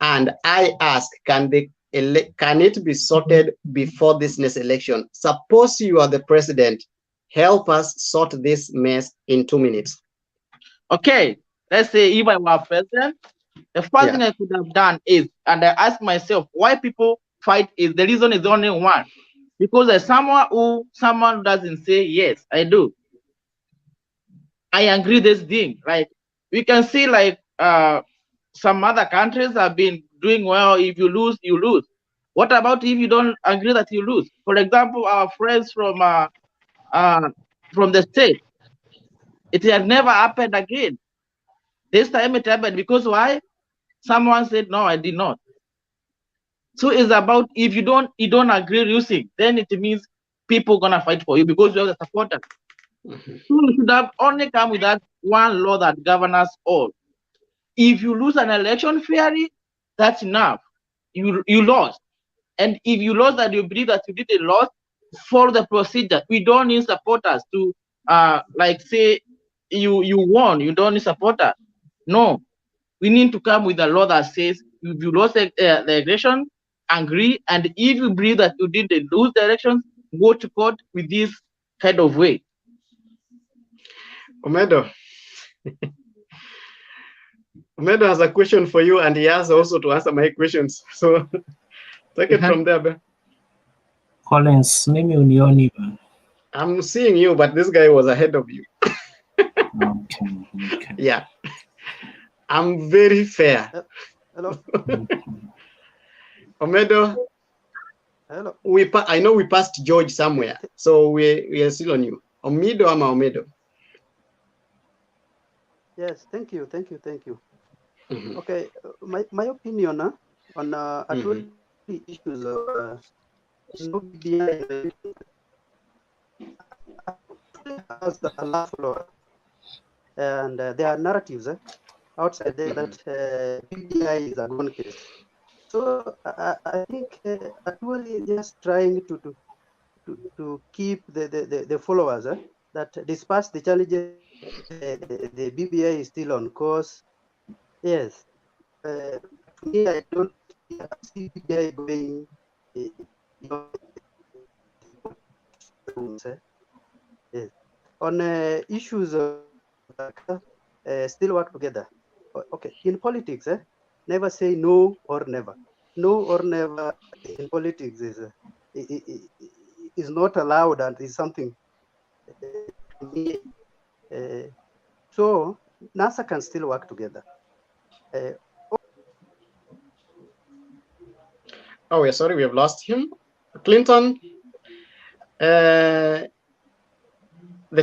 And I ask, can it be sorted before this next election? Suppose you are the president, help us sort this mess in 2 minutes. Okay, let's say if I were president, the first thing I could have done is, and I ask myself, why people fight is the reason is only one. Because there's someone doesn't say, yes, I do. I agree this thing. Like we can see like some other countries have been doing well. If you lose, you lose. What about if you don't agree that you lose? For example, our friends from the state, it has never happened again. This time it happened because why? Someone said no, I did not. So it's about if you don't agree losing, then it means people gonna fight for you because you are the supporter. So you should have only come with that one law that governs us all. If you lose an election fairly, that's enough. You lost. And if you lost that you believe that you did a loss, follow the procedure. We don't need supporters to like say you won, you don't need supporters. No. We need to come with a law that says if you lost the election, agree, and if you believe that you didn't lose the election, go to court with this kind of way. Omedo. Omedo has a question for you, and he has also to answer my questions. So take it from there, Ben. Collins, mimi unioni ba? I'm seeing you, but this guy was ahead of you. Okay. Yeah. I'm very fair. Hello. Omedo. Hello. I know we passed George somewhere, so we are still on you. Omedo ama Omedo? Yes, thank you. Okay, my opinion on actually issues of no BBI has a lot of and there are narratives outside there that BBI is a gone case. So I think actually just trying to keep the followers that despite the challenges, the BBI is still on course. Yes. To me, I don't see BBI going. Yes. On issues of still work together. Okay. In politics, never say no or never. No or never in politics is not allowed, and is something. So NASA can still work together. Oh, we're sorry, we have lost him. Clinton, the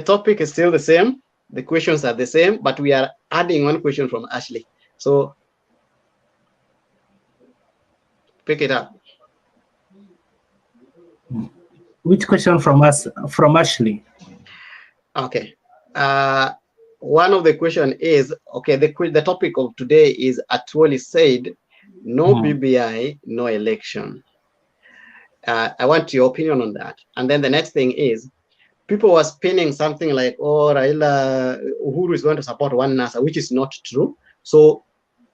topic is still the same. The questions are the same, but we are adding one question from Ashley. So pick it up. Which question from Ashley? Okay. One of the question is, okay, the topic of today is actually said, no BBI, no election. I want your opinion on that. And then the next thing is, people were spinning something like, oh, Raila, Uhuru is going to support one NASA, which is not true. So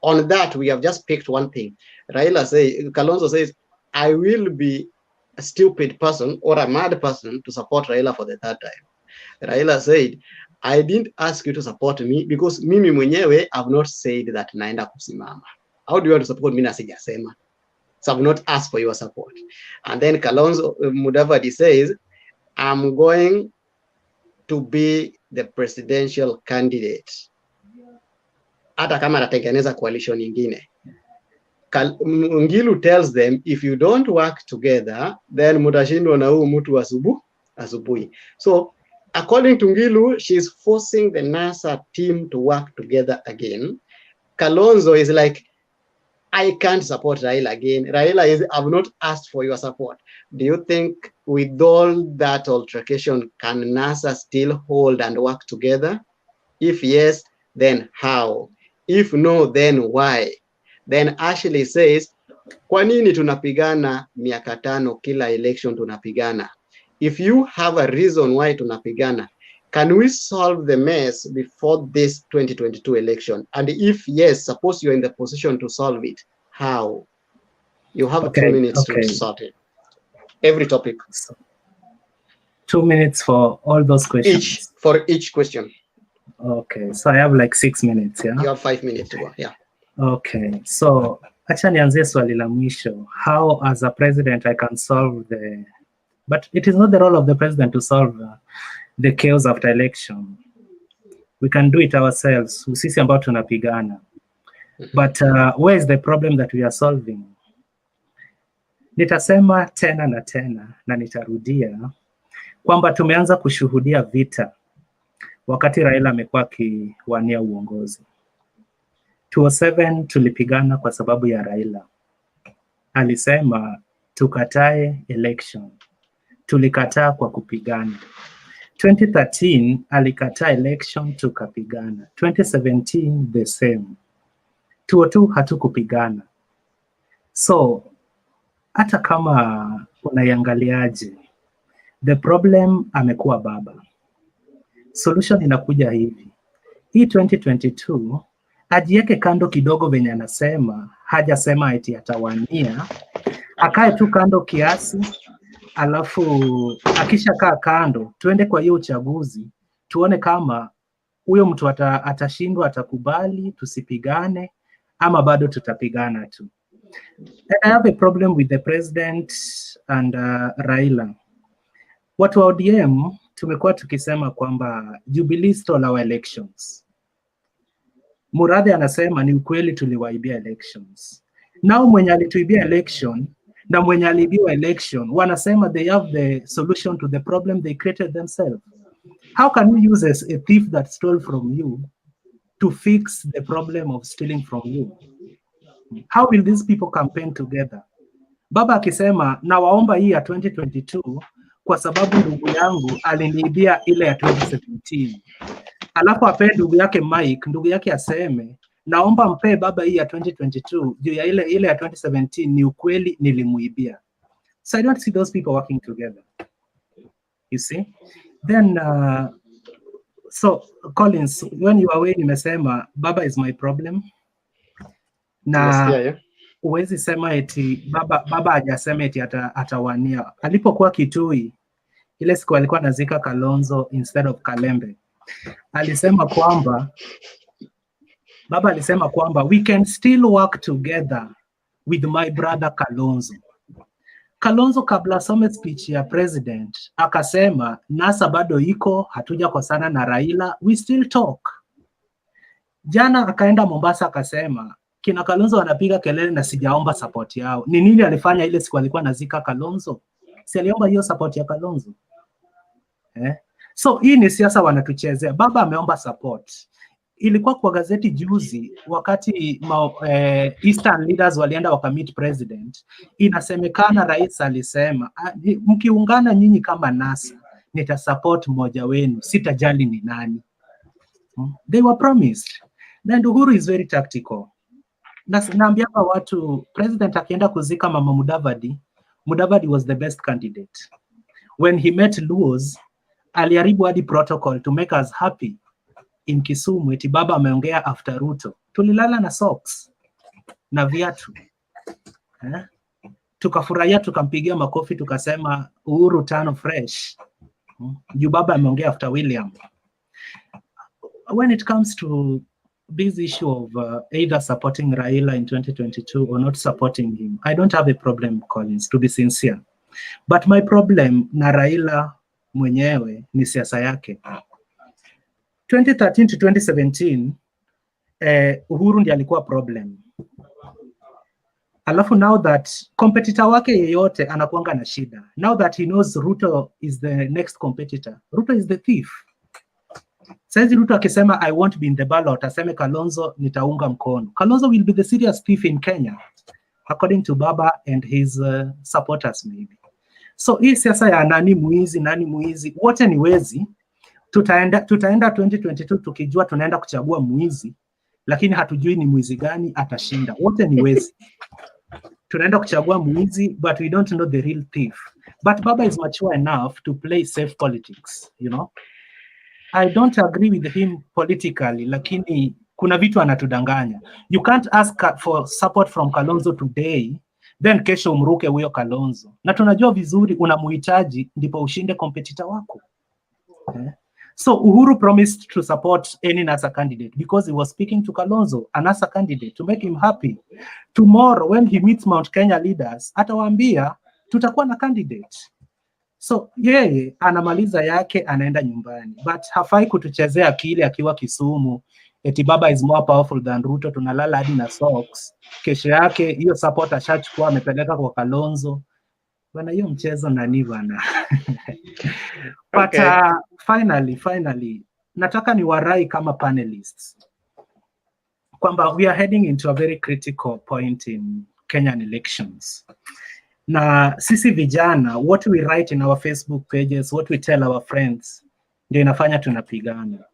on that, we have just picked one thing. Kalonzo says, I will be a stupid person or a mad person to support Raila for the third time. Raila said, I didn't ask you to support me because mimi mwenyewe have not said that naenda kusimama. How do you want to support me na sijasema? So I've not asked for your support. And then Kalonzo Mudavadi says, I'm going to be the presidential candidate. Hata kama anatengeneza coalition nyingine. Ngilu tells them, if you don't work together, then mutashindwa na huu mtu asubuhi. So according to Ngilu, she's forcing the NASA team to work together again. Kalonzo is like, I can't support Raila again. Raila is, I've not asked for your support. Do you think with all that altercation, can NASA still hold and work together? If yes, then how? If no, then why? Then Ashley says, kwa nini tunapigana miaka tano kila election tunapigana? If you have a reason why tunapigana, can we solve the mess before this 2022 election? And if yes, suppose you're in the position to solve it, how? You have 2 minutes to sort it. Every topic. 2 minutes for all those questions? For each question. Okay, so I have like 6 minutes, yeah? You have 5 minutes to go, yeah. Okay, so acha nianzie swali la mwisho. How as a president I can solve the... But it is not the role of the president to solve the chaos after election. We can do it ourselves, sisi ambao tunapigana. But where is the problem that we are solving? Nitasema tena na tena na nitarudia kwamba tumeanza kushuhudia vita wakati Raila amekuwa akiwania uongozi. 2007 tulipigana kwa sababu ya Raila. Alisema tukatae election. Tulikataa kwa kupigana. 2013 alikataa election, tukapigana. 2017 the same. 2022 hatukupigana. So hata kama unaiangaliaje, the problem amekuwa baba. Solution inakuja hivi. Hii 2022 ajieke kando kidogo venye anasema, hajasema eti atawania. Akae tu kando kiasi, alafu akisha kaa kando, tuende kwa hiyo uchaguzi, tuone kama huyo mtu atashindwa, atakubali tusipigane ama bado tutapigana tu. And I have a problem with the president and Raila. Watu wa ODM tumekuwa tukisema kwamba Jubilee stole our elections. Murathe anasema ni ukweli tuliwaibia elections. Now mwenye alituibia election na mwenye aliibiwa election wanasema they have the solution to the problem they created themselves. How can we use a thief that stole from you to fix the problem of stealing from you? How will these people campaign together? Baba akisema na waomba hii ya 2022 kwa sababu ndugu yangu aliniibia ile ya 2017. Alafu ape ndugu yake Mike, ndugu yake aseme naomba mpe baba hii ya 2022 juu ya ile ya 2017 ni ukweli nilimuibia. So I don't see those people working together. You see? Then so Collins, when you are away nimesema baba is my problem. Na uwezi sema eti baba hajasema eti atawania. Alipokuwa Kitui ile siku alikuwa anazika Kalonzo instead of Kalembe. Baba alisema kwamba we can still work together with my brother Kalonzo. Kalonzo kabla asome speech ya president akasema NASA bado iko, hatujakosana na Raila, we still talk. Jana akaenda Mombasa akasema kina Kalonzo wanapiga kelele na sijaomba support yao. Ni nini alifanya ile siku alikuwa anazika Kalonzo? Si aliomba hiyo support ya Kalonzo? So hii ni siasa wanatuchezea. Baba ameomba support. Ilikuwa kwa gazeti juzi wakati Eastern leaders walienda wakamit president. Inasemekana rais alisema mkiungana nyinyi kama NASA nitasupport mmoja wenu, sitajali ni nani. They were promised. And Uhuru is very tactical. Naambia watu president akienda kuzika mama Mudavadi was the best candidate. When he met Luos, aliharibu hadi protocol to make us happy in Kisumu. Eti baba ameongea after Ruto. Tulilala na socks na viatu. Tukafurahia, tukampigia makofi, tukasema Uhuru tano fresh. Juu baba ameongea after William. When it comes to this issue of either supporting Raila in 2022 or not supporting him, I don't have a problem, Collins, to be sincere. But my problem na Raila mwenyewe ni siasa yake. 2013 to 2017, Uhuru ndiye alikuwa problem. Alafu now that competitor wake yeyote anakuanga na shida. Now that he knows Ruto is the next competitor, Ruto is the thief. Saizi Ruto akisema I won't be in the ballot, aseme Kalonzo nitaunga mkono. Kalonzo will be the serious thief in Kenya, according to Baba and his supporters maybe. So hii siasa ya nani muizi, wote ni wezi. Tutaenda 2022 tukijua tunaenda kuchagua muizi, lakini hatujui ni muizi gani atashinda. Wote ni wezi. Tunaenda kuchagua muizi, but we don't know the real thief. But Baba is mature enough to play safe politics, you know. I don't agree with him politically, lakini kuna vitu anatudanganya. You can't ask for support from Kalonzo today, then kesho umruke huyo Kalonzo. Na tunajua vizuri unamuhitaji ndipo ushinde competitor wako. So Uhuru promised to support any NASA candidate because he was speaking to Kalonzo, a NASA candidate, to make him happy. Tomorrow when he meets Mount Kenya leaders, atawaambia tutakuwa na candidate. So yeye anamaliza yake anaenda nyumbani, but hafai kutuchezea akili akiwa Kisumu eti baba is more powerful than Ruto, tunalala hadi na socks. Kesho yake hiyo support ashachukua amepeleka kwa Kalonzo bana, hiyo mchezo nani bana. But finally nataka ni warai kama panelists kwamba we are heading into a very critical point in Kenyan elections. Na sisi vijana, what we write in our Facebook pages, what we tell our friends, ndio inafanya tunapigana.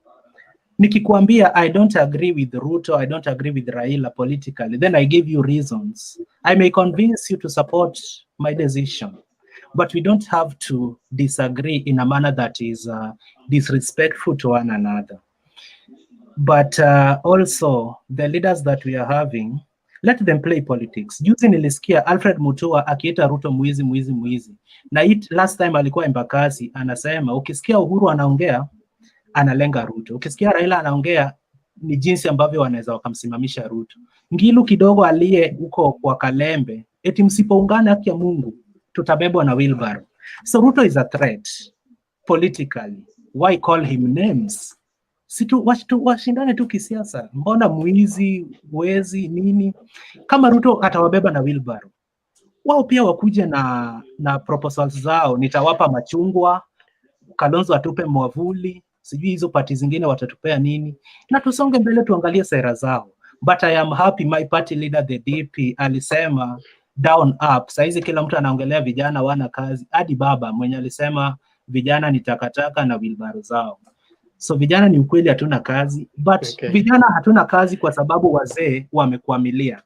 Nikikuambia I don't agree with Ruto, I don't agree with Raila politically, then I give you reasons. I may convince you to support my decision, but we don't have to disagree in a manner that is disrespectful to one another. But also the leaders that we are having, let them play politics. Juzi nilisikia Alfred Mutua akiita Ruto mwizi. Na last time alikuwa Embakasi anasema ukisikia Uhuru anaongea analenga Ruto. Ukisikia Raila anaongea ni jinsi ambavyo wanaweza wakamsimamisha Ruto. Ngilu kidogo aliye huko kwa Kalembe eti msipoungana haki ya Mungu tutabebwa na wheelbarrow. So Ruto is a threat politically. Why call him names? Washindane tu kisiasa. Mbona mwizi, wezi, nini? Kama Ruto atawabeba na wheelbarrow, wao pia wakuje na proposals zao. Nitawapa machungwa, Kalonzo atupe mwavuli, sijui hizo party zingine watatupea nini, na tusonge mbele tuangalie sera zao. But I am happy my party leader the DP alisema down up. Saizi kila mtu anaongelea vijana wana kazi, hadi baba mwenye alisema vijana ni takataka na wheelbarrow zao. So vijana ni ukweli hatuna kazi, but vijana hatuna kazi kwa sababu wazee wamekwamilia.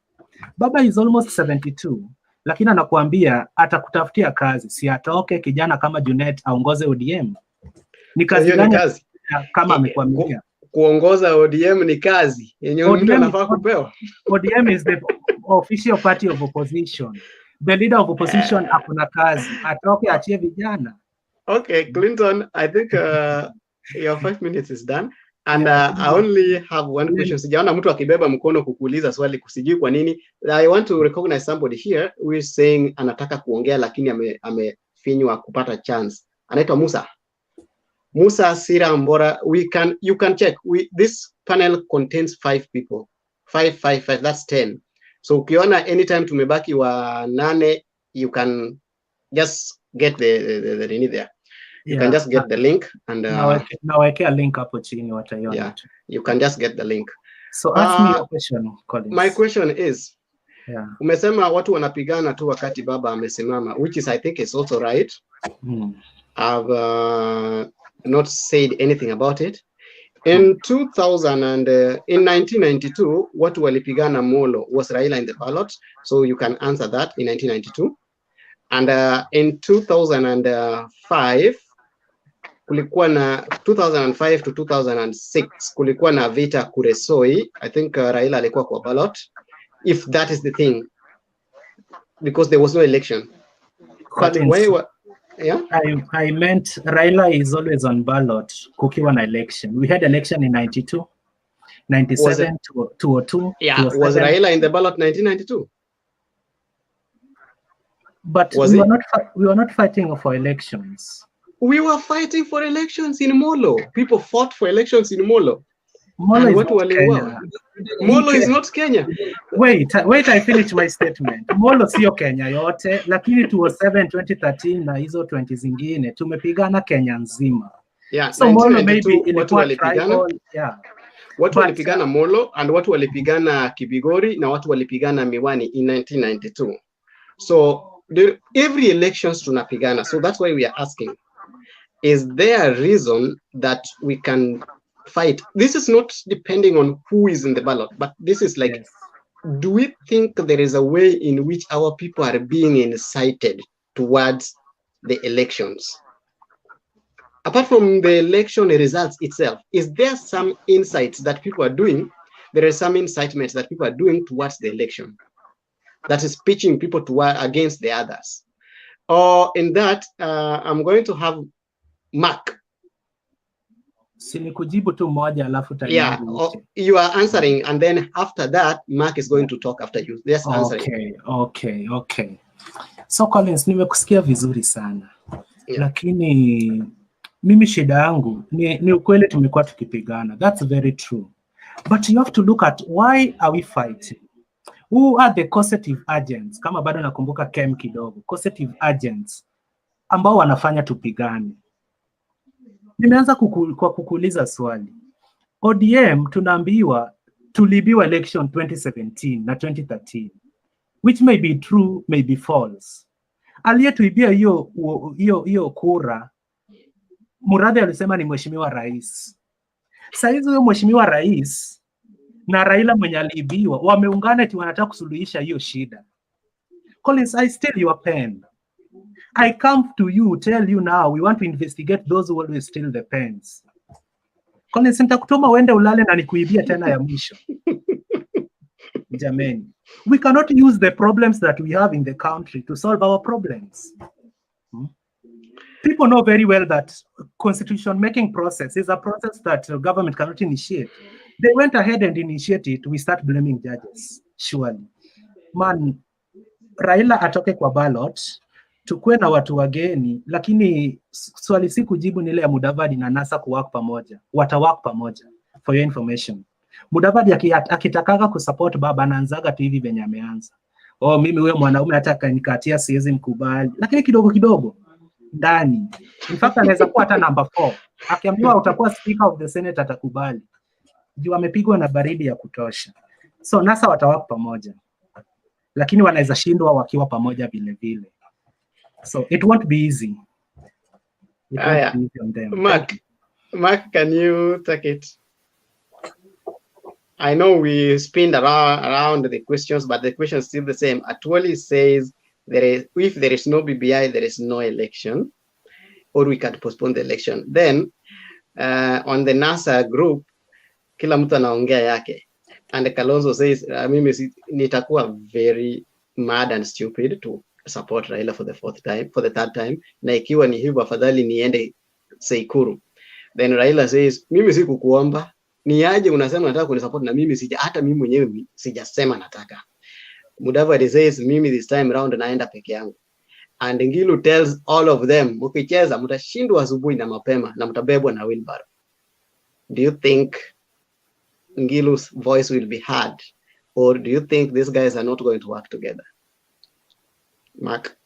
Baba is almost 72, lakini anakuambia atakutafutia kazi, si atoke kijana kama Junet aongoze ODM. Ni kazi gani kama amekwamilia? Kuongoza ODM ni kazi yenye mtu anafaa kupewa. ODM is the official party of opposition. The leader of opposition hakuna kazi, atoke achie vijana. Okay, Clinton, I think your 5 minutes is done. And I only have one question. Sijaona mtu akibeba mkono kukuuliza swali kusijui kwa nini. I want to recognize somebody here who is saying anataka kuongea lakini amefinywa kupata chance. Anaitwa Musa Sira Mbora. You can check. This panel contains 5 people. 5, that's 10. So ukiona anytime tumebaki wa 8, you can just get the nini there. You can just get the link and nawekea link hapo chini wataiona. Yeah, you can just get the link. So ask me your question, Collins. My question is, umesema watu wanapigana tu wakati baba amesimama, which is I think is also right. I've not said anything about it. In 2000 and in 1992, watu walipigana Molo. Was Raila in the ballot? So you can answer that in 1992. And in 2005 kulikuwa na 2005 to 2006 kulikuwa na vita Kuresoi. I think Raila alikuwa kwa ballot, if that is the thing, because there was no election. But I meant Raila is always on ballot kukiwa na election. We had election in 92, 97, 2002. Yeah, was Raila in the ballot 1992? But we were not fighting for elections. We were fighting for elections in Molo. People fought for elections in Molo. Molo is not Kenya. Molo is not Kenya. Wait, I finish my statement. Molo sio Kenya yote, lakini 2007, 2013 na hizo 20 zingine tumepigana Kenya nzima. Yeah, so Molo maybe ilikuwa tribal. Yeah. Watu walipigana Molo and watu walipigana Kibigori na watu walipigana Miwani in 1992. So every elections tunapigana. So that's why we are asking, is there a reason that we can fight? This is not depending on who is in the ballot, but this is like, do we think there is a way in which our people are being incited towards the elections? Apart from the election results itself, is there some insights that people are doing? There is some incitement that people are doing towards the election that is pitching people against the others. Or in that, I'm going to have Mark. Sinikujibu tu moja alafu yeah, you are answering, and then after that, Mark is going to talk after you. Yes, answering. Okay. So Collins, nimekusikia vizuri sana. Lakini mimi shida yangu ni ukweli tumekuwa tukipigana. That's very true. But you have to look at why are we fighting? Who are the causative agents? Kama bado nakumbuka kem kidogo. Causative agents ambao wanafanya tupigane. Nimeanza kwa kukuuliza swali. ODM tunaambiwa tulibiwa election 2017 na 2013. Which may be true, may be false. Aliyetuibia hiyo kura, Muradhi alisema ni mheshimiwa rais. Saizi huyo mheshimiwa rais na Raila mwenye aliibiwa wameungana eti wanataka kusuluhisha hiyo shida. Collins, I steal your pen. I come to you, tell you now, we want to investigate those who always steal the pens. Collins, nitakutuma uende ulale na nikuibia tena ya mwisho. Jameni, we cannot use the problems that we have in the country to solve our problems. People know very well that constitution making process is a process that the government cannot initiate. They went ahead and initiated it. We start blaming judges. Surely. Man, Raila atoke kwa ballot, tukue na watu wageni, lakini swali si kujibu nile ya Mudavadi na NASA kuwork pamoja. Watawork pamoja, for your information. Mudavadi akitakaga kusupport baba anaanzaga tu hivi venye ameanza. Oh, mimi huyo mwanaume hata kanikatia siwezi mkubali. Lakini kidogo kidogo ndani. In fact anaweza kuwa hata number 4. Akiambiwa utakuwa speaker of the Senate atakubali. Juu amepigwa na baridi ya kutosha. So NASA watawaka pamoja. Lakini wanaweza shindwa wakiwa pamoja vile vile. So it won't be easy. It won't be easy on them. Mark, can you take it? I know we spinned around the questions, but the question is still the same. Atwoli says if there is no BBI, there is no election, or we can postpone the election. Then on the NASA group, kila mtu anaongea yake. And Kalonzo says, mimi nitakuwa very mad and stupid to support Raila for the third time. Na ikiwa ni hivyo afadhali niende Seikuru. Then Raila says, mimi sikukuomba. Ni aje unasema nataka kunisupport na mimi hata mimi mwenyewe sijasema nataka. Mudavadi says mimi this time round naenda peke yangu. And Ngilu tells all of them, mkicheza mtashindwa asubuhi na mapema na mtabebwa na wheelbarrow. Do you think Ngilu's voice will be heard, or do you think these guys are not going to work together? Mark,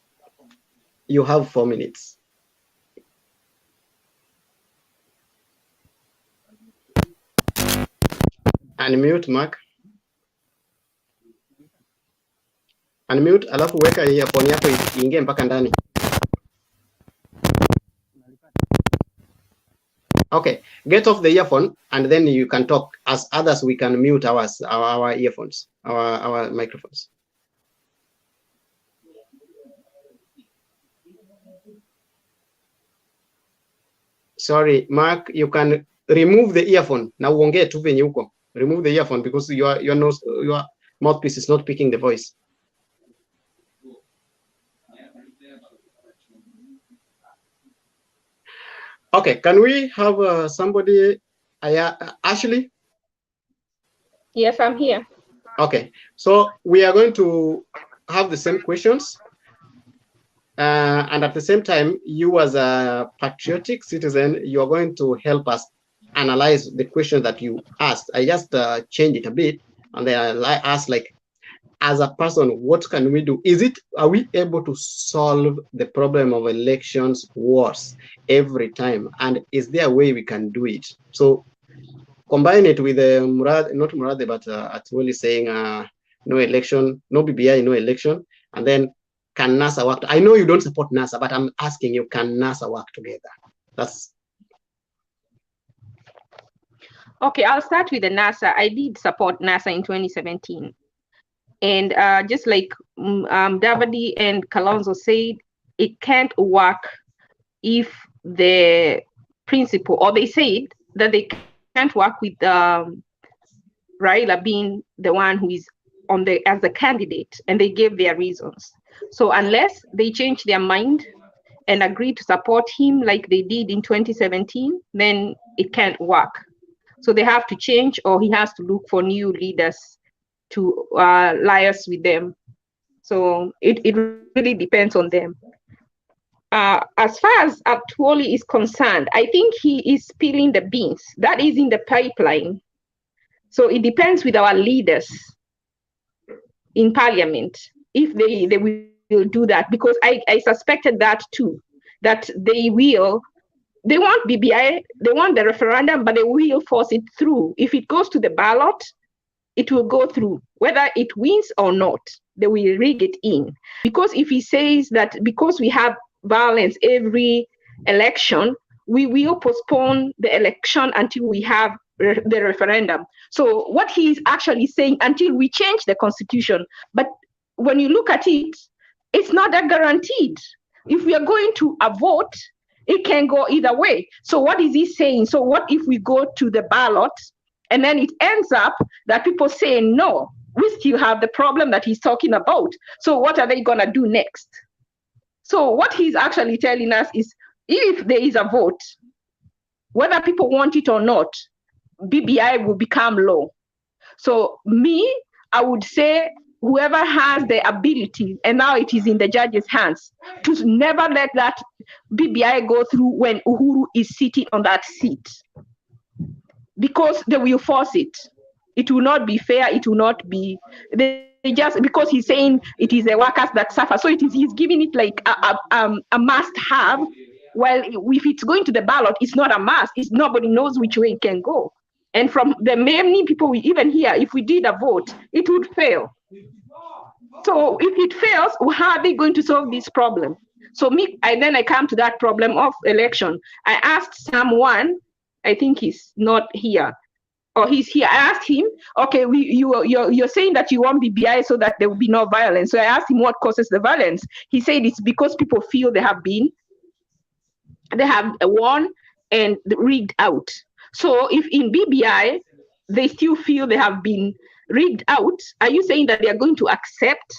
you have 4 minutes. Unmute, Mark. Unmute, alafu weka earphone yako iingie mpaka ndani. Okay, get off the earphone and then you can talk. As others, we can mute our earphones, our microphones. Sorry, Mark, you can remove the earphone. Na uongee tu venye uko. Remove the earphone because your mouthpiece is not picking the voice. Okay, can we have somebody, Ashley? Yes, I'm here. Okay, so we are going to have the same questions. And at the same time, you as a patriotic citizen, you are going to help us analyze the question that you asked. I just changed it a bit, and then I asked, like, as a person, what can we do? Are we able to solve the problem of elections worse every time? And is there a way we can do it? So combine it with not Murad, but Atwoli saying no election, no BBI, no election, and then can NASA work? I know you don't support NASA, but I'm asking you, can NASA work together? Okay, I'll start with the NASA. I did support NASA in 2017. And just like Davadi and Kalonzo said, it can't work if the principle, or they said that they can't work with Raila being the one who is as the candidate, and they gave their reasons. So unless they change their mind and agree to support him like they did in 2017, then it can't work. So they have to change, or he has to look for new leaders to liaise with them. So it really depends on them. as far as Atuoli is concerned, I think he is spilling the beans. That is in the pipeline. So it depends with our leaders in parliament if they will do that, because I suspected that too, that they want BBI, they want the referendum, but they will force it through. If it goes to the ballot, it will go through. Whether it wins or not, they will rig it in. Because if he says that because we have violence every election, we will postpone the election until we have the referendum. So what he's actually saying, until we change the constitution. But when you look at it, it's not that guaranteed. If we are going to a vote, it can go either way. So what is he saying? So what if we go to the ballot and then it ends up that people say no, we still have the problem that he's talking about. So what are they gonna do next? So what he's actually telling us is, if there is a vote, whether people want it or not, BBI will become law. So I would say whoever has the ability, and now it is in the judge's hands, to never let that BBI go through when Uhuru is sitting on that seat. Because they will force it. It will not be fair, it will not be, just because he's saying it is the workers that suffer. So he's giving it like a must have. Well, if it's going to the ballot, it's not a must. Nobody knows which way it can go. And from the many people we even hear, if we did a vote, it would fail. So if it fails, how are they going to solve this problem? So then I come to that problem of election. I asked someone, I think he's not here, or he's here. I asked him, okay, you're saying that you want BBI so that there will be no violence. So I asked him what causes the violence. He said it's because people feel they have won and rigged out. So if in BBI, they still feel they have been rigged out, are you saying that they are going to accept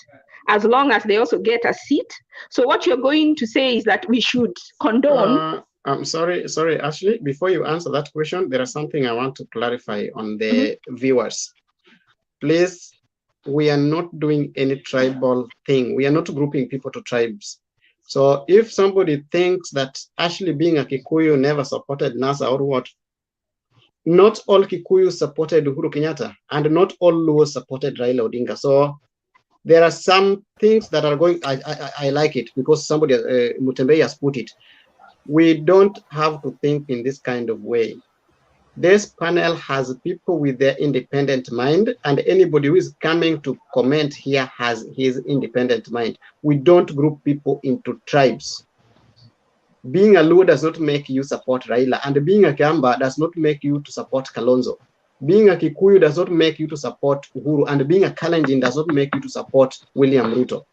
as long as they also get a seat? So what you're going to say is that we should condone. I'm sorry, Ashley, before you answer that question, there is something I want to clarify on the viewers. Please, we are not doing any tribal thing. We are not grouping people to tribes. So if somebody thinks that Ashley being a Kikuyu never supported NASA or what, not all Kikuyu supported Uhuru Kenyatta, and not all Luo supported Raila Odinga. So there are some things that are going, I like it because somebody, Mutembei has put it. We don't have to think in this kind of way. This panel has people with their independent mind, and anybody who is coming to comment here has his independent mind. We don't group people into tribes. Being a Luo does not make you support Raila, and being a Kamba does not make you to support Kalonzo. Being a Kikuyu does not make you to support Uhuru, and being a Kalenjin does not make you to support William Ruto.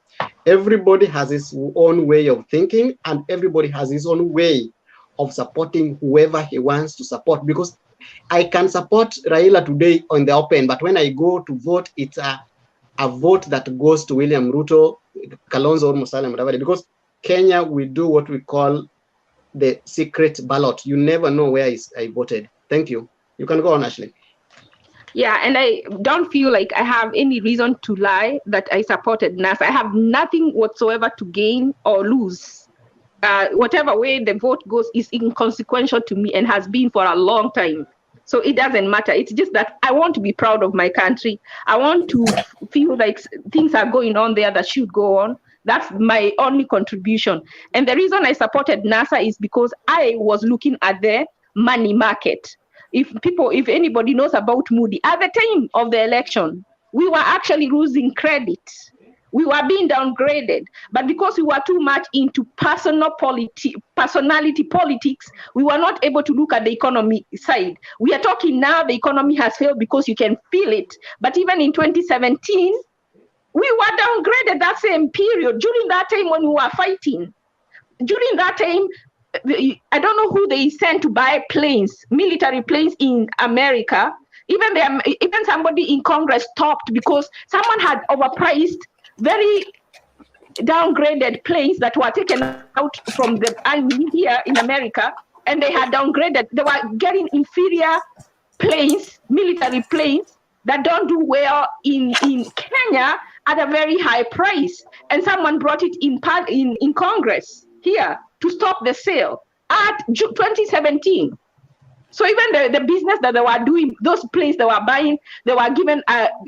Everybody has his own way of thinking, and everybody has his own way of supporting whoever he wants to support. Because I can support Raila today on the open, but when I go to vote, it's a vote that goes to William Ruto, Kalonzo, or Musalia Mudavadi. Because Kenya, we do what we call the secret ballot. You never know where I voted. Thank you. You can go on, Ashley. Yeah, and I don't feel like I have any reason to lie that I supported NASA. I have nothing whatsoever to gain or lose. Whatever way the vote goes is inconsequential to me and has been for a long time. So it doesn't matter. It's just that I want to be proud of my country. I want to feel like things are going on there that should go on. That's my only contribution. And the reason I supported NASA is because I was looking at the money market. If anybody knows about Moody, at the time of the election, we were actually losing credit. We were being downgraded, but because we were too much into personality politics, we were not able to look at the economy side. We are talking now the economy has failed because you can feel it. But even in 2017, we were downgraded that same period. During that time when we were fighting, during that time, I don't know who they sent to buy planes, military planes in America. Even somebody in Congress stopped because someone had overpriced very downgraded planes that were taken out from the army here in America, and they had downgraded. They were getting inferior planes, military planes that don't do well in Kenya at a very high price, and someone brought it in Congress here to stop the sale at 2017. So even the business that they were doing, those planes they were buying, they were given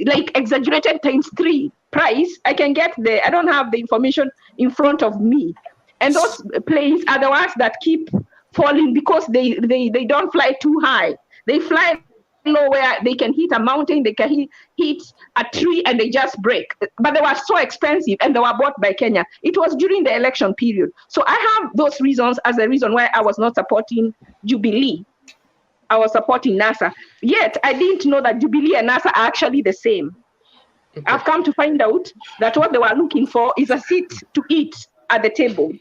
like exaggerated ×3 price. I can get I don't have the information in front of me. And those planes are the ones that keep falling because they don't fly too high. They fly low where they can hit a mountain, they can hit a tree, and they just break. But they were so expensive, and they were bought by Kenya. It was during the election period. So I have those reasons as a reason why I was not supporting Jubilee. I was supporting NASA. Yet I didn't know that Jubilee and NASA are actually the same. Okay. I've come to find out that what they were looking for is a seat to eat at the table.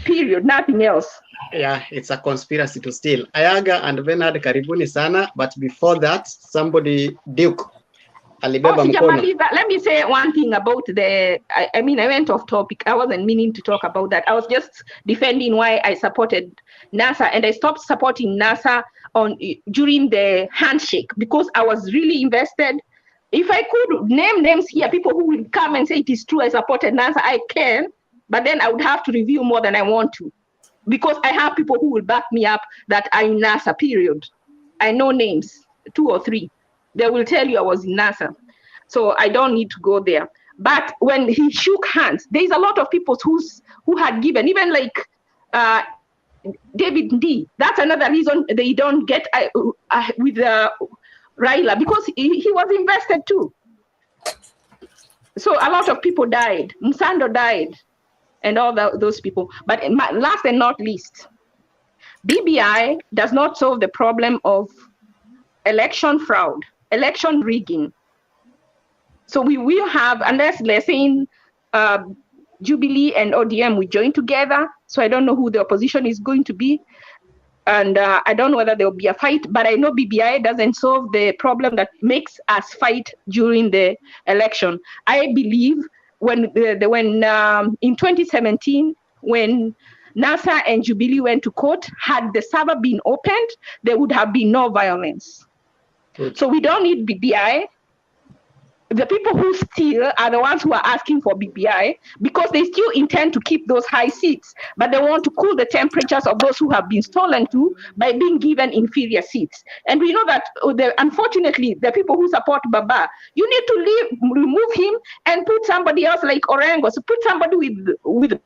Period, nothing else. Yeah, it's a conspiracy to steal. Ayaga and Bernard, karibuni sana, but before that, somebody, Duke, alibeba mkono. Let me say one thing about I went off topic. I wasn't meaning to talk about that. I was just defending why I supported NASA, and I stopped supporting NASA during the handshake because I was really invested. If I could name names here, people who will come and say it is true I supported NASA, I can, but then I would have to review more than I want to. Because I have people who will back me up that are in NASA, period. I know names, 2 or 3. They will tell you I was in NASA. So I don't need to go there. But when he shook hands, there's a lot of people who had given, even like David D. That's another reason they don't get with Raila, because he was invested too. So a lot of people died. Musando died. And all those people. But last and not least, BBI does not solve the problem of election fraud, election rigging. So we will have, unless they're saying Jubilee and ODM, we join together. So I don't know who the opposition is going to be. And I don't know whether there will be a fight, but I know BBI doesn't solve the problem that makes us fight during the election. I believe when in 2017, when NASA and Jubilee went to court, had the server been opened, there would have been no violence. Good. So we don't need BBI. The people who steal are the ones who are asking for BBI because they still intend to keep those high seats, but they want to cool the temperatures of those who have been stolen to by being given inferior seats. And we know that, unfortunately, the people who support Baba, you need to remove him and put somebody else like Orengo. So put somebody with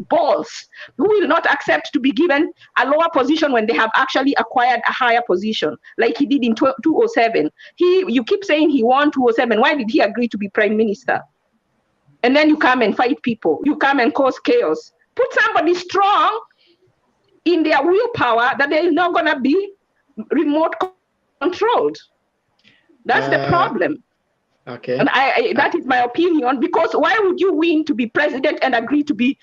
balls who will not accept to be given a lower position when they have actually acquired a higher position, like he did in 2007. You keep saying he won 2007. Why did he agree to be prime minister? And then you come and fight people. You come and cause chaos. Put somebody strong in their willpower that they're not going to be remote controlled. That's the problem. Okay. And that is my opinion, because why would you win to be president and agree to be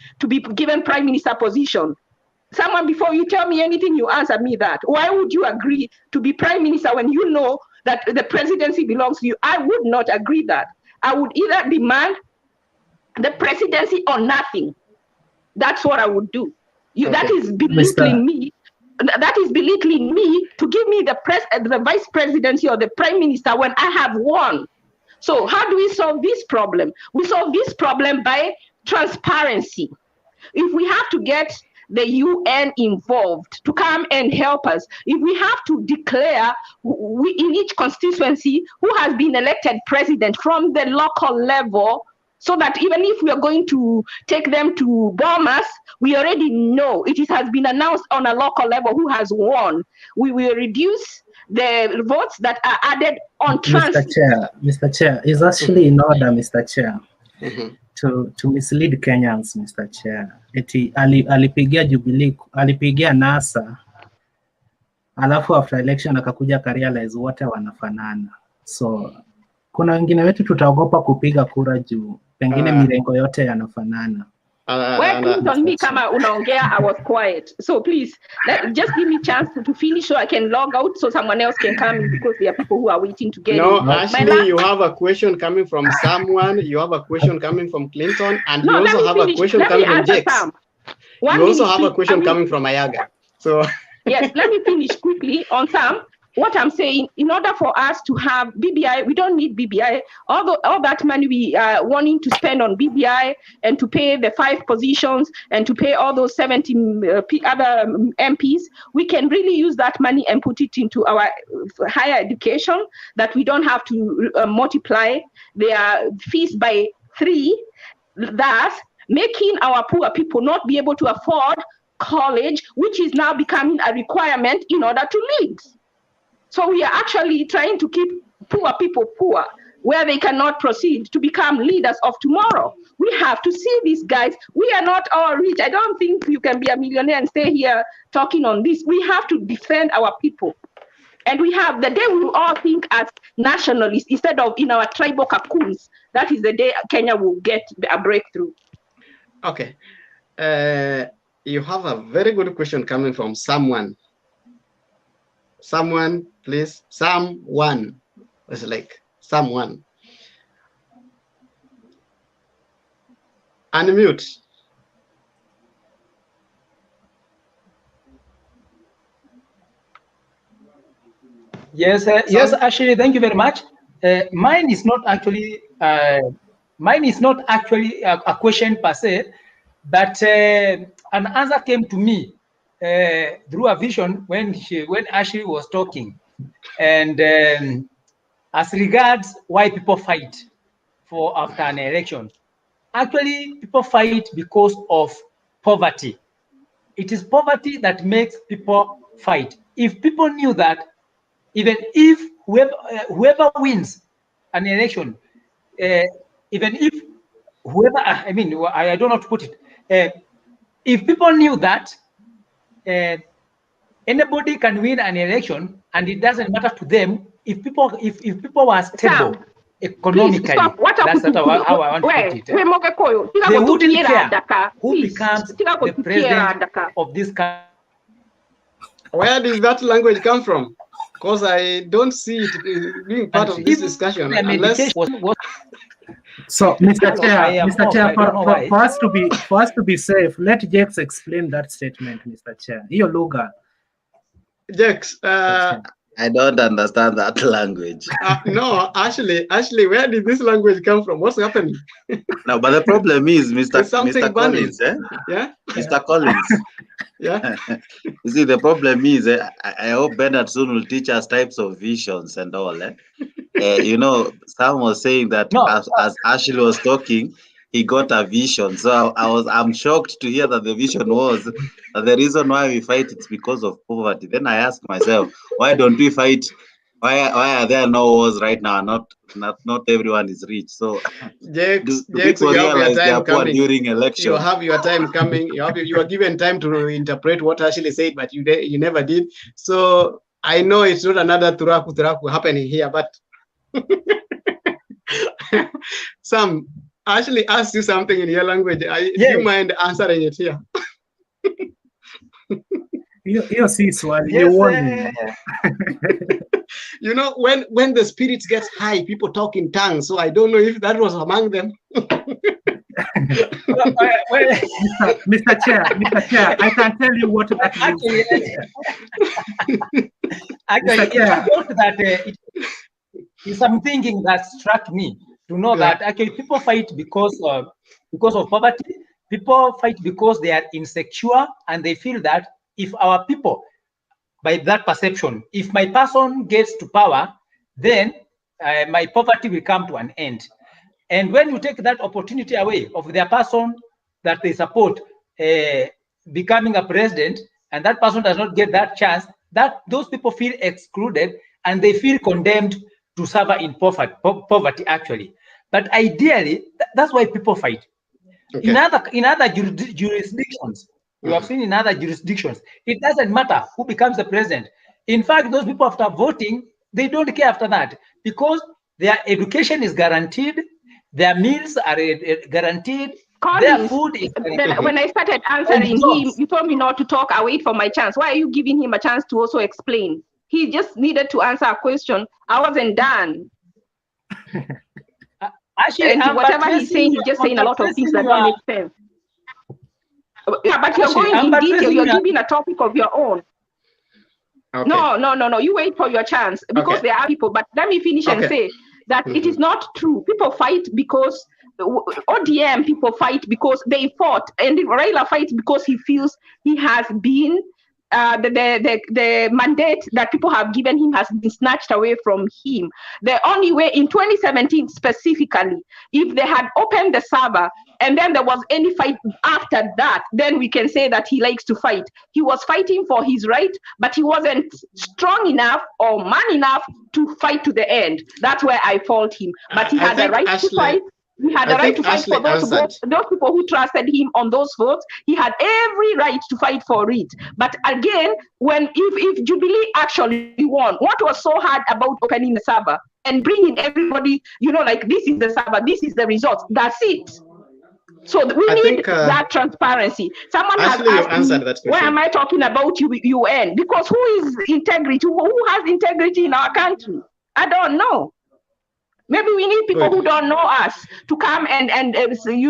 given prime minister position? Someone, before you tell me anything, you answer me that. Why would you agree to be prime minister when you know that the presidency belongs to you? I would not agree that. I would either demand the presidency or nothing. That's what I would do. Okay. That is belittling me. That is belittling me to give me the vice presidency or the prime minister when I have won. So how do we solve this problem? We solve this problem by transparency. If we have to get the UN involved to come and help us, if we have to declare in each constituency who has been elected president from the local level, so that even if we are going to take them to bomb us, we already know it has been announced on a local level who has won. We will reduce the votes that are added on transit. Mr. Chair, is actually in order, Mr. Chair, to mislead Kenyans, Mr. Chair. Alipigia Jubilee, alipigia NASA, alafu after election akakuja karealize wote wanafanana. So kuna wengine wetu tutaogopa kupiga kura juu pengine mirengo yote yanafanana. On me kama unaongea, I was quiet. So please, just give me chance to finish so I can log out so someone else can come in, because there are people who are waiting to get in. No, Ashley, you have a question coming from someone, you have a question coming from Clinton, and you also have a question coming from Jakes. You also have a question coming from Ayaga. So yes, let me finish quickly on Sam. what I'm saying, in order for us to have BBI, we don't need BBI. All that money we are wanting to spend on BBI and to pay the 5 positions and to pay all those 70 other MPs, we can really use that money and put it into our higher education, that we don't have to multiply their fees by 3, thus making our poor people not be able to afford college, which is now becoming a requirement in order to lead. So we are actually trying to keep poor people poor, where they cannot proceed to become leaders of tomorrow. We have to see these guys. We are not all rich. I don't think you can be a millionaire and stay here talking on this. We have to defend our people. And we have the day we will all think as nationalists instead of in our tribal cocoons. That is the day Kenya will get a breakthrough. Okay. You have a very good question coming from someone. Someone, please. Someone. It's like someone. Unmute. Yes, yes, Ashley, thank you very much. Mine is not actually a question per se, but an answer came to me through a vision when Ashley was talking, and as regards why people fight for after an election. Actually, people fight because of poverty. It is poverty that makes people fight. If people knew that, even if whoever wins an election, even if whoever, I mean, I don't know how to put it. If people knew that anybody can win an election and it doesn't matter to them, if people were stable economically, that's how I want to put it. They wouldn't care who becomes the president of this country. Where did that language come from? Because I don't see it being part of this discussion. Unless... So, Mr. Chair, for us to be safe, let Jakes explain that statement, Mr. Chair. Your lugha. Jakes, I don't understand that language. No, actually, where did this language come from? What's happening? No, but the problem is, Mr. Collins, Yeah? Mr. Collins. Yeah. You see, the problem is, I hope Bernard soon will teach us types of visions and all. You know, Sam was saying that as Ashley was talking, he got a vision. So I'm shocked to hear that the vision was that the reason why we fight is because of poverty. Then I ask myself, why don't we fight? Why are there no wars right now? Not everyone is rich. So Jakes, people you have your realize they are time poor coming. during election. You have your time coming. You are given time to interpret what Ashley said, but you never did. So I know it's not another turaku happening here, but Sam, Ashley asked you something in your language. Do you mind answering it here? You see, Swali, you want me. You know, when the spirits get high, people talk in tongues. So I don't know if that was among them. Mr. Chair, I can tell you what that means. It's some thinking that struck me to know that actually people fight because of poverty. People fight because they are insecure and they feel that if our people, by that perception, if my person gets to power, then my poverty will come to an end. And when you take that opportunity away of their person that they support becoming a president, and that person does not get that chance, that those people feel excluded and they feel condemned to suffer in poverty actually. But ideally, that's why people fight. Okay. In other jurisdictions, you have seen in other jurisdictions, it doesn't matter who becomes the president. In fact, those people after voting, they don't care after that because their education is guaranteed, their meals are guaranteed, Collins, their food is guaranteed. When I started answering him, you told me not to talk. I wait for my chance. Why are you giving him a chance to also explain? He just needed to answer a question. I wasn't done. Actually, and whatever he's saying, he's just saying a lot of things that don't make sense. Yeah, but you're going in detail. You're giving a topic of your own. Okay. No. You wait for your chance because there are people. But let me finish and say that it is not true. People fight because ODM people fight because they fought, and Raila fights because he feels he has been the mandate that people have given him has been snatched away from him. The only way in 2017 specifically, if they had opened the server and then there was any fight after that, then we can say that he likes to fight. He was fighting for his right, but he wasn't strong enough or man enough to fight to the end. That's where I fault him. But he had the right to fight. He had the right to fight for those votes, those people who trusted him on those votes. He had every right to fight for it. But again, if Jubilee actually won, what was so hard about opening the server and bringing everybody, like this is the server, this is the result. That's it. So we need that transparency. Someone has asked me, why am I talking about UN? Because who is integrity? Who has integrity in our country? I don't know. Maybe we need people who don't know us to come and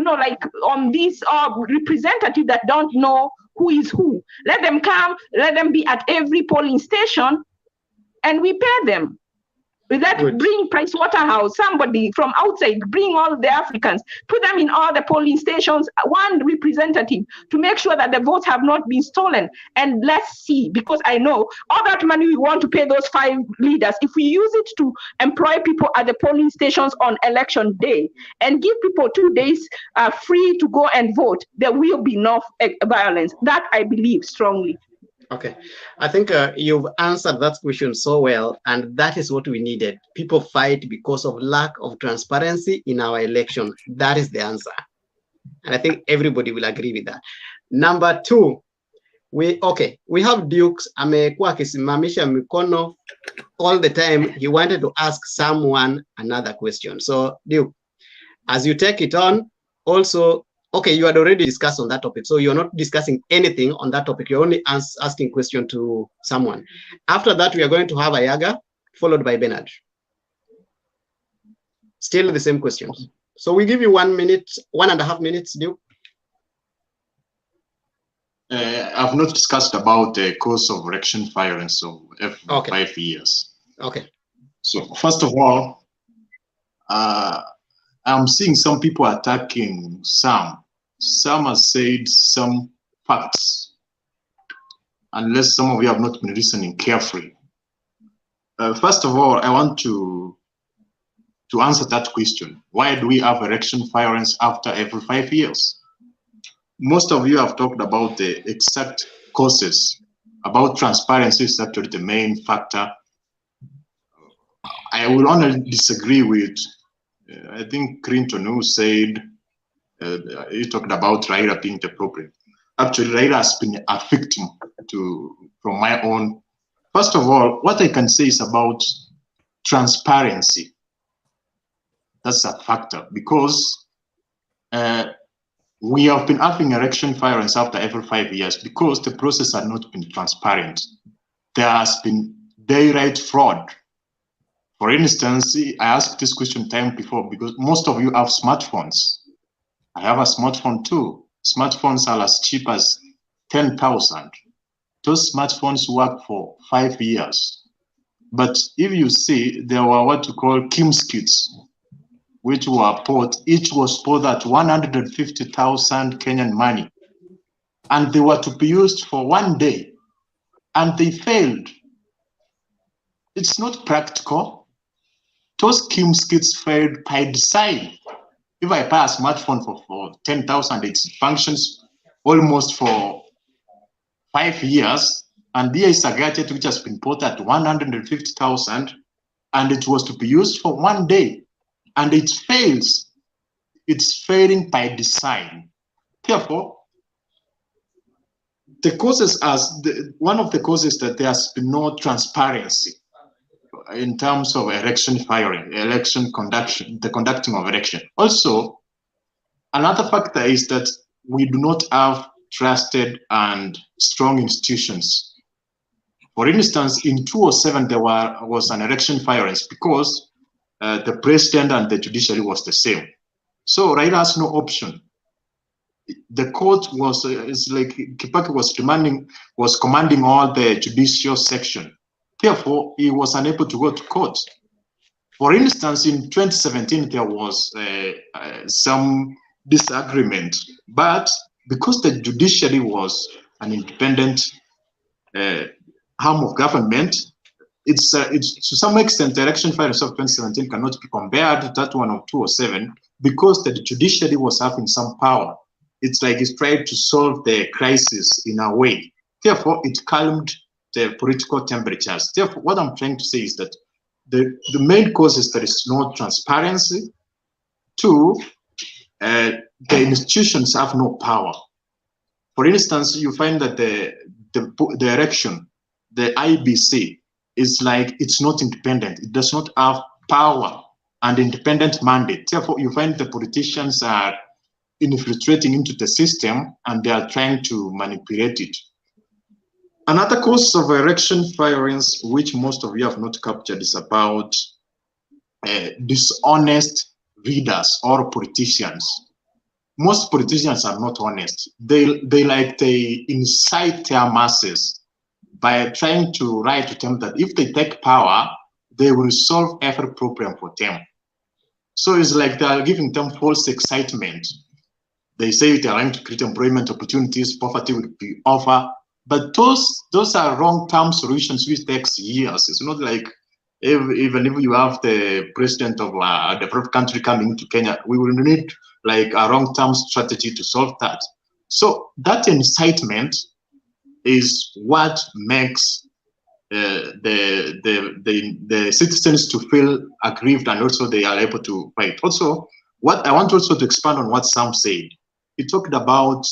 like on this representative that don't know who is who. Let them come, let them be at every polling station, and we pay them. Bring Pricewaterhouse, somebody from outside, bring all the Africans, put them in all the polling stations, one representative to make sure that the votes have not been stolen. And let's see, because I know all that money we want to pay those 5 leaders, if we use it to employ people at the polling stations on election day and give people 2 days free to go and vote, there will be no violence. That I believe strongly. Okay, I think you've answered that question so well, and that is what we needed. People fight because of lack of transparency in our election. That is the answer. And I think everybody will agree with that. Number 2, we have Dukes amekuwa akisimamisha mikono all the time. He wanted to ask someone another question. So Duke, as you take it on, also, okay, you had already discussed on that topic, so you're not discussing anything on that topic. You're only asking question to someone. After that, we are going to have Ayaga, followed by Bernard. Still the same questions. So we give you 1 minute, 1.5 minutes, Duke. I've not discussed about the cause of election violence of every 5 years. Okay. So first of all, I'm seeing some people attacking some. Some have said some facts, unless some of you have not been listening carefully. First of all, I want to answer that question. Why do we have election violence after every 5 years? Most of you have talked about the exact causes. About transparency is actually the main factor. I will only disagree with I think Clinton, who said, he talked about Raila being the problem. Actually, Raila has been a victim from my own. First of all, what I can say is about transparency. That's a factor because we have been having election violence after every 5 years because the process has not been transparent. There has been daylight fraud. For instance, I asked this question time before because most of you have smartphones. I have a smartphone too. Smartphones are as cheap as 10,000. Those smartphones work for 5 years. But if you see, there were what you call Kim's kits, which were bought, each was bought at 150,000 Kenyan money. And they were to be used for 1 day. And they failed. It's not practical. Those Kim's kits failed by design. If I buy a smartphone for 10,000, it functions almost for 5 years. And here is a gadget which has been bought at 150,000, and it was to be used for 1 day. And it fails. It's failing by design. Therefore, the causes one of the causes that there has been no transparency in terms of election firing, election conduction, the conducting of election. Also, another factor is that we do not have trusted and strong institutions. For instance, in 2007, there was an election violence because the president and the judiciary was the same. So Raila has no option. the court was it's like Kibaki was commanding all the judicial section. Therefore, he was unable to go to court. For instance, in 2017, there was some disagreement, but because the judiciary was an independent arm of government, it's to some extent the election finals of 2017 cannot be compared to that one of 2007 because the judiciary was having some power. It's like it's tried to solve the crisis in a way. Therefore, it calmed the political temperatures. Therefore, what I'm trying to say is that the main cause is there is no transparency. Two, the institutions have no power. For instance, you find that the election, the IBC, is like it's not independent. It does not have power and independent mandate. Therefore, you find the politicians are infiltrating into the system and they are trying to manipulate it. Another cause of election violence, which most of you have not captured, is about dishonest leaders or politicians. Most politicians are not honest. They incite their masses by trying to write to them that if they take power, they will solve every problem for them. So it's like they are giving them false excitement. They say they are trying to create employment opportunities, poverty will be over. But those are long-term solutions which takes years. It's not like even if you have the president of a developed country coming to Kenya, we will need like a long-term strategy to solve that. So that incitement is what makes the citizens to feel aggrieved, and also they are able to fight. Also, what I want also to expand on what Sam said. He talked about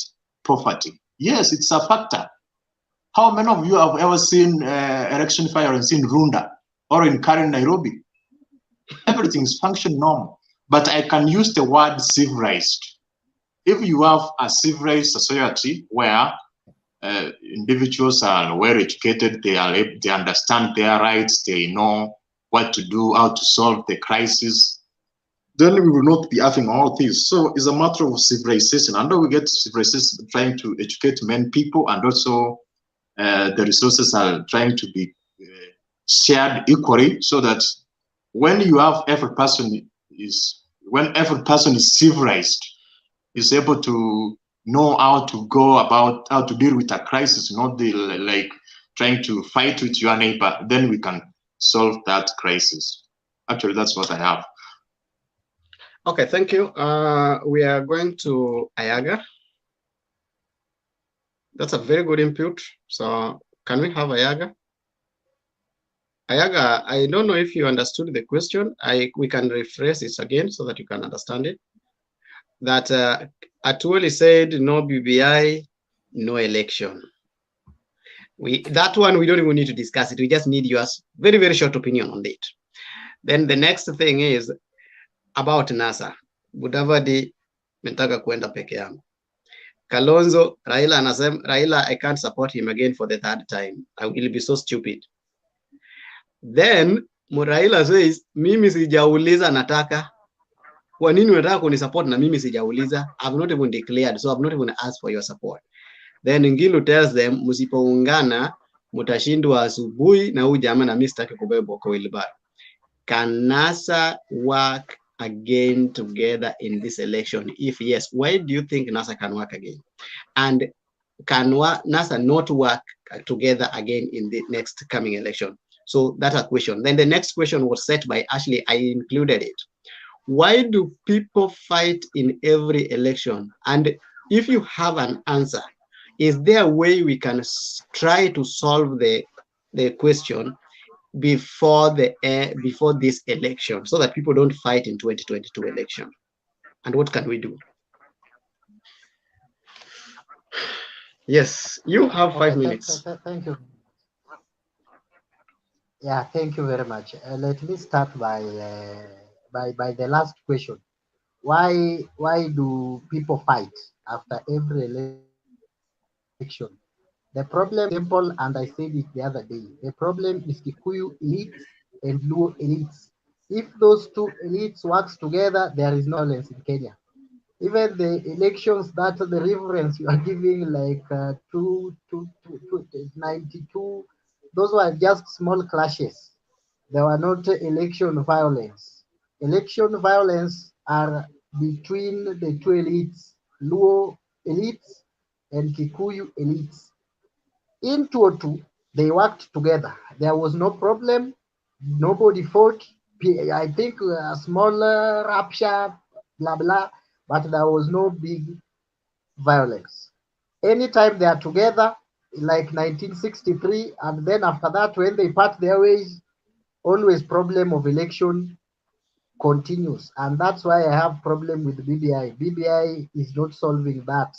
poverty. Yes, it's a factor. How many of you have ever seen election violence in Runda or in Karen, Nairobi? Everything is functioning normal. But I can use the word civilized. If you have a civilized society where individuals are well educated, they understand their rights, they know what to do, how to solve the crisis, then we will not be having all this. So it's a matter of civilization. And we get civilization trying to educate many people, and also the resources are trying to be shared equally, so that when you have every person is civilized, is able to know how to go about how to deal with a crisis, not like trying to fight with your neighbor, then we can solve that crisis. Actually, that's what I have. Okay, thank you. We are going to Ayaga. That's a very good input. So can we have Ayaga? Ayaga, I don't know if you understood the question. We can rephrase it again so that you can understand it. That Atuoli said no BBI, no election. That one we don't even need to discuss it. We just need your very, very short opinion on it. Then the next thing is about NASA. Mudavadi mentaka kwenda peke yangu. Kalonzo, Raila anasema, Raila, I can't support him again for the third time. I will be so stupid. Then Raila says, mimi sijauliza nataka. Kwa nini unataka kunisupport na mimi sijauliza? I've not even declared, so I've not even asked for your support. Then Ngilu tells them, msipoungana mutashindwa asubuhi na huyu jamaa na mimi sitaki kubebwa kwa wheelbarrow. Can NASA work again together in this election? If yes, why do you think NASA can work again? And can NASA not work together again in the next coming election? So that's a question. Then the next question was set by Ashley. I included it. Why do people fight in every election? And if you have an answer, is there a way we can try to solve the question before this election, so that people don't fight in 2022 election? And what can we do? Yes, you have 5 minutes. Thank you. Yeah, thank you very much. Let me start by the last question. Why do people fight after every election? The problem is simple, and I said it the other day. The problem is Kikuyu elites and Luo elites. If those two elites work together, there is no violence in Kenya. Even the elections that the reference you are giving, like 92, those were just small clashes. They were not election violence. Election violence are between the two elites, Luo elites and Kikuyu elites. In 202, they worked together. There was no problem. Nobody fought. I think a small rupture, blah, blah, but there was no big violence. Anytime they are together, like 1963, and then after that, when they part their ways, always problem of election continues. And that's why I have problem with BBI. BBI is not solving that.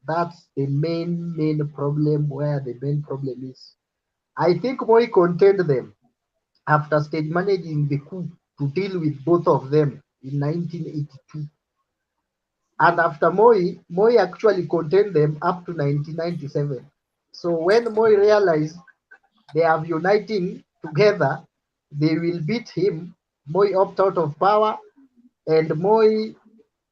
That's the main problem, where the main problem is. I think Moi contained them after state managing the coup to deal with both of them in 1982. And after Moi actually contained them up to 1997. So when Moi realized they are uniting together, they will beat him, Moi opt out of power, and Moi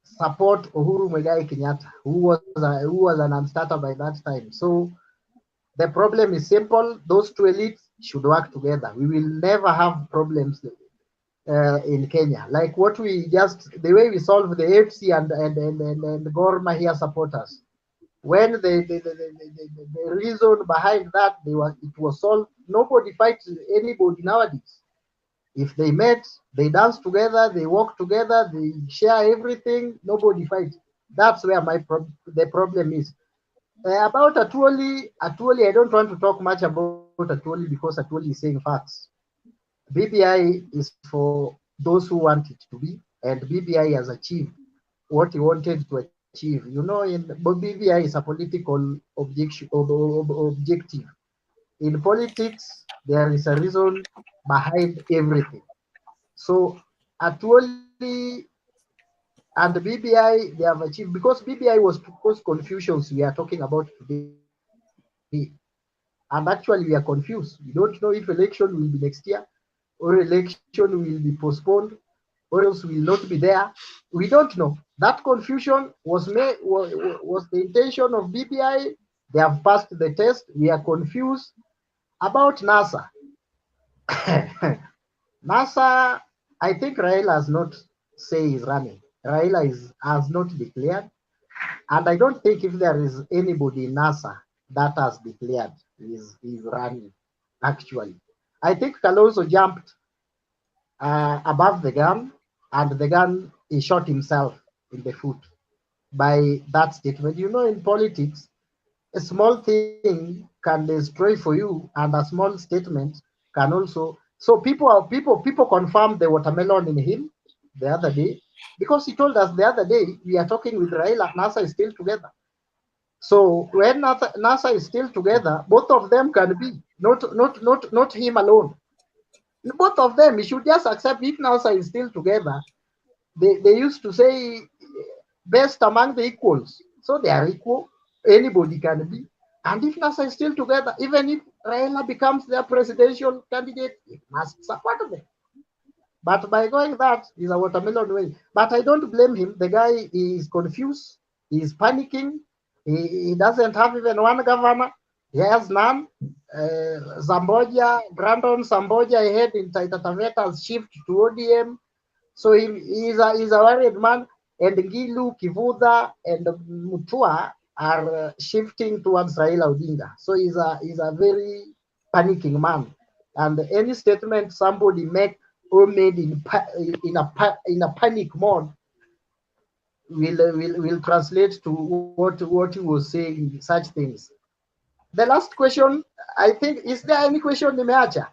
support Uhuru Muigai Kenyatta, who was an unstarter by that time. So the problem is simple. Those two elites should work together. We will never have problems in Kenya. Like what we the way we solve the AFC and Gor Mahia supporters. When the reason behind that it was solved, nobody fights anybody nowadays. If they met, they dance together, they walk together, they share everything, nobody fights. That's where the problem is. About Atwoli, I don't want to talk much about Atwoli because Atwoli is saying facts. BBI is for those who want it to be, and BBI has achieved what he wanted to achieve. You know, BBI is a political objective. In politics, there is a reason behind everything. So Atwoli and the BBI, they have achieved, because BBI was to cause confusions we are talking about today. And actually, we are confused. We don't know if election will be next year, or election will be postponed, or else will not be there. We don't know. That confusion was the intention of BBI. They have passed the test. We are confused about NASA. NASA, I think Raila has not say is running. Raila has not declared. And I don't think if there is anybody in NASA that has declared is running, actually. I think Kalonzo jumped above the gun, and the gun, he shot himself in the foot by that statement. You know, in politics, a small thing can destroy for you, and a small statement can also. So people confirmed the watermelon in him the other day, because he told us the other day, we are talking with Raila, NASA is still together. So when NASA is still together, both of them can be, not him alone. Both of them, he should just accept. If NASA is still together, they used to say best among the equals. So they are equal. Anybody can be. And if NASA is still together, even if Raila becomes their presidential candidate, it must support them. But by going that is a watermelon way. But I don't blame him. The guy is confused. He is panicking. He doesn't have even one governor. He has none. Brandon Samboja, head in Taita Taveta, has shifted to ODM. So he's a worried man. And Gilu, Kivuda, and Mutua are shifting towards Raila Odinga. So he's a very panicking man. And any statement somebody make or made in a panic mode will translate to what he was saying, such things. The last question, I think, is there any question, Nimeacha?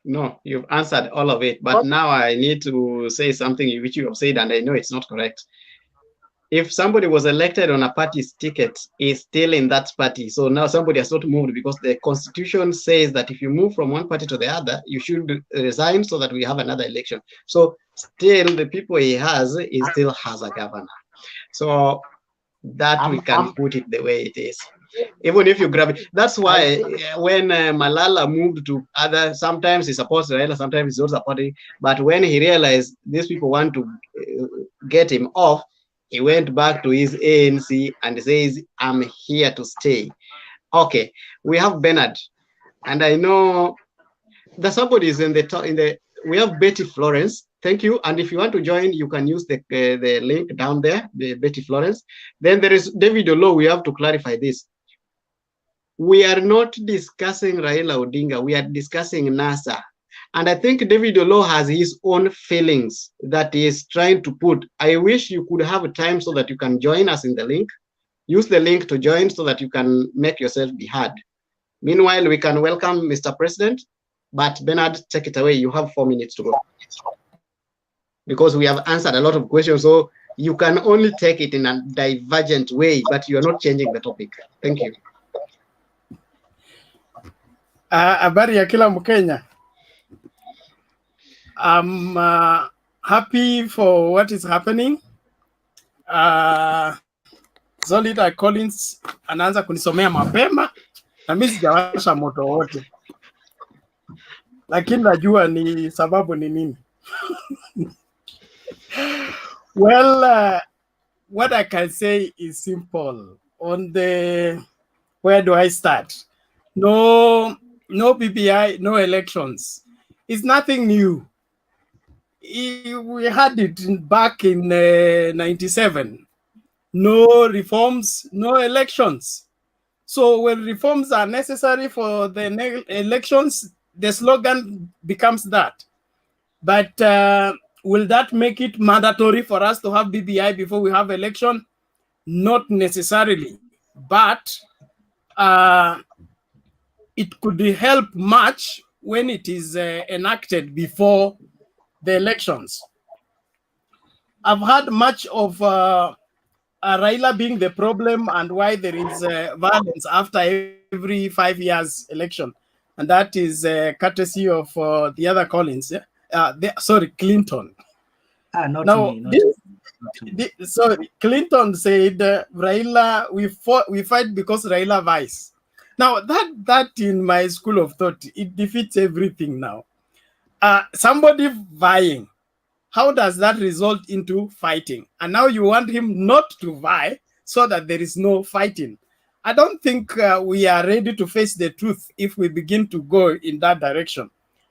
No, you've answered all of it. But now I need to say something which you have said, and I know it's not correct. If somebody was elected on a party's ticket, is still in that party. So now somebody has not moved, because the constitution says that if you move from one party to the other, you should resign so that we have another election. So still the people he still has a governor. So that we can put it the way it is. Even if you grab it, that's why when Malala moved to other, sometimes he supports Raila, sometimes he's not supporting. But when he realized these people want to get him off, He went back to his ANC and says, I'm here to stay. Okay, we have Bernard, and I know that somebody is in the we have Betty Florence. Thank you. And if you want to join, you can use the link down there, the Betty Florence. Then there is David Olo. We have to clarify this. We are not discussing Raila Odinga. We are discussing NASA. And I think David Olo has his own feelings that he is trying to put. I wish you could have a time so that you can join us in the link. Use the link to join so that you can make yourself be heard. Meanwhile, we can welcome Mr. President, but Bernard, take it away. You have 4 minutes to go. Because we have answered a lot of questions, so you can only take it in a divergent way, but you are not changing the topic. Thank you. Habari ya kila Mkenya. I'm happy for what is happening. Zolita Collins anaanza kunisomea mapema na mimi sijawasha moto wote, lakini najua ni sababu ni nini. Well, what I can say is simple. On the where do I start? No BBI, no elections. It's nothing new. We had it back in 97. No reforms, no elections. So when reforms are necessary for the elections, the slogan becomes that. But will that make it mandatory for us to have BBI before we have election? Not necessarily, but it could help much when it is enacted before the elections. I've heard much of Raila being the problem and why there is violence after every 5 years election. And that is courtesy of the other Collins. Sorry, Clinton. Not now, me. Sorry, Clinton said, Raila, we fight because Raila vice. Now, that in my school of thought, it defeats everything now. Somebody vying, how does that result into fighting? And now you want him not to vie so that there is no fighting. I don't think we are ready to face the truth if we begin to go in that direction.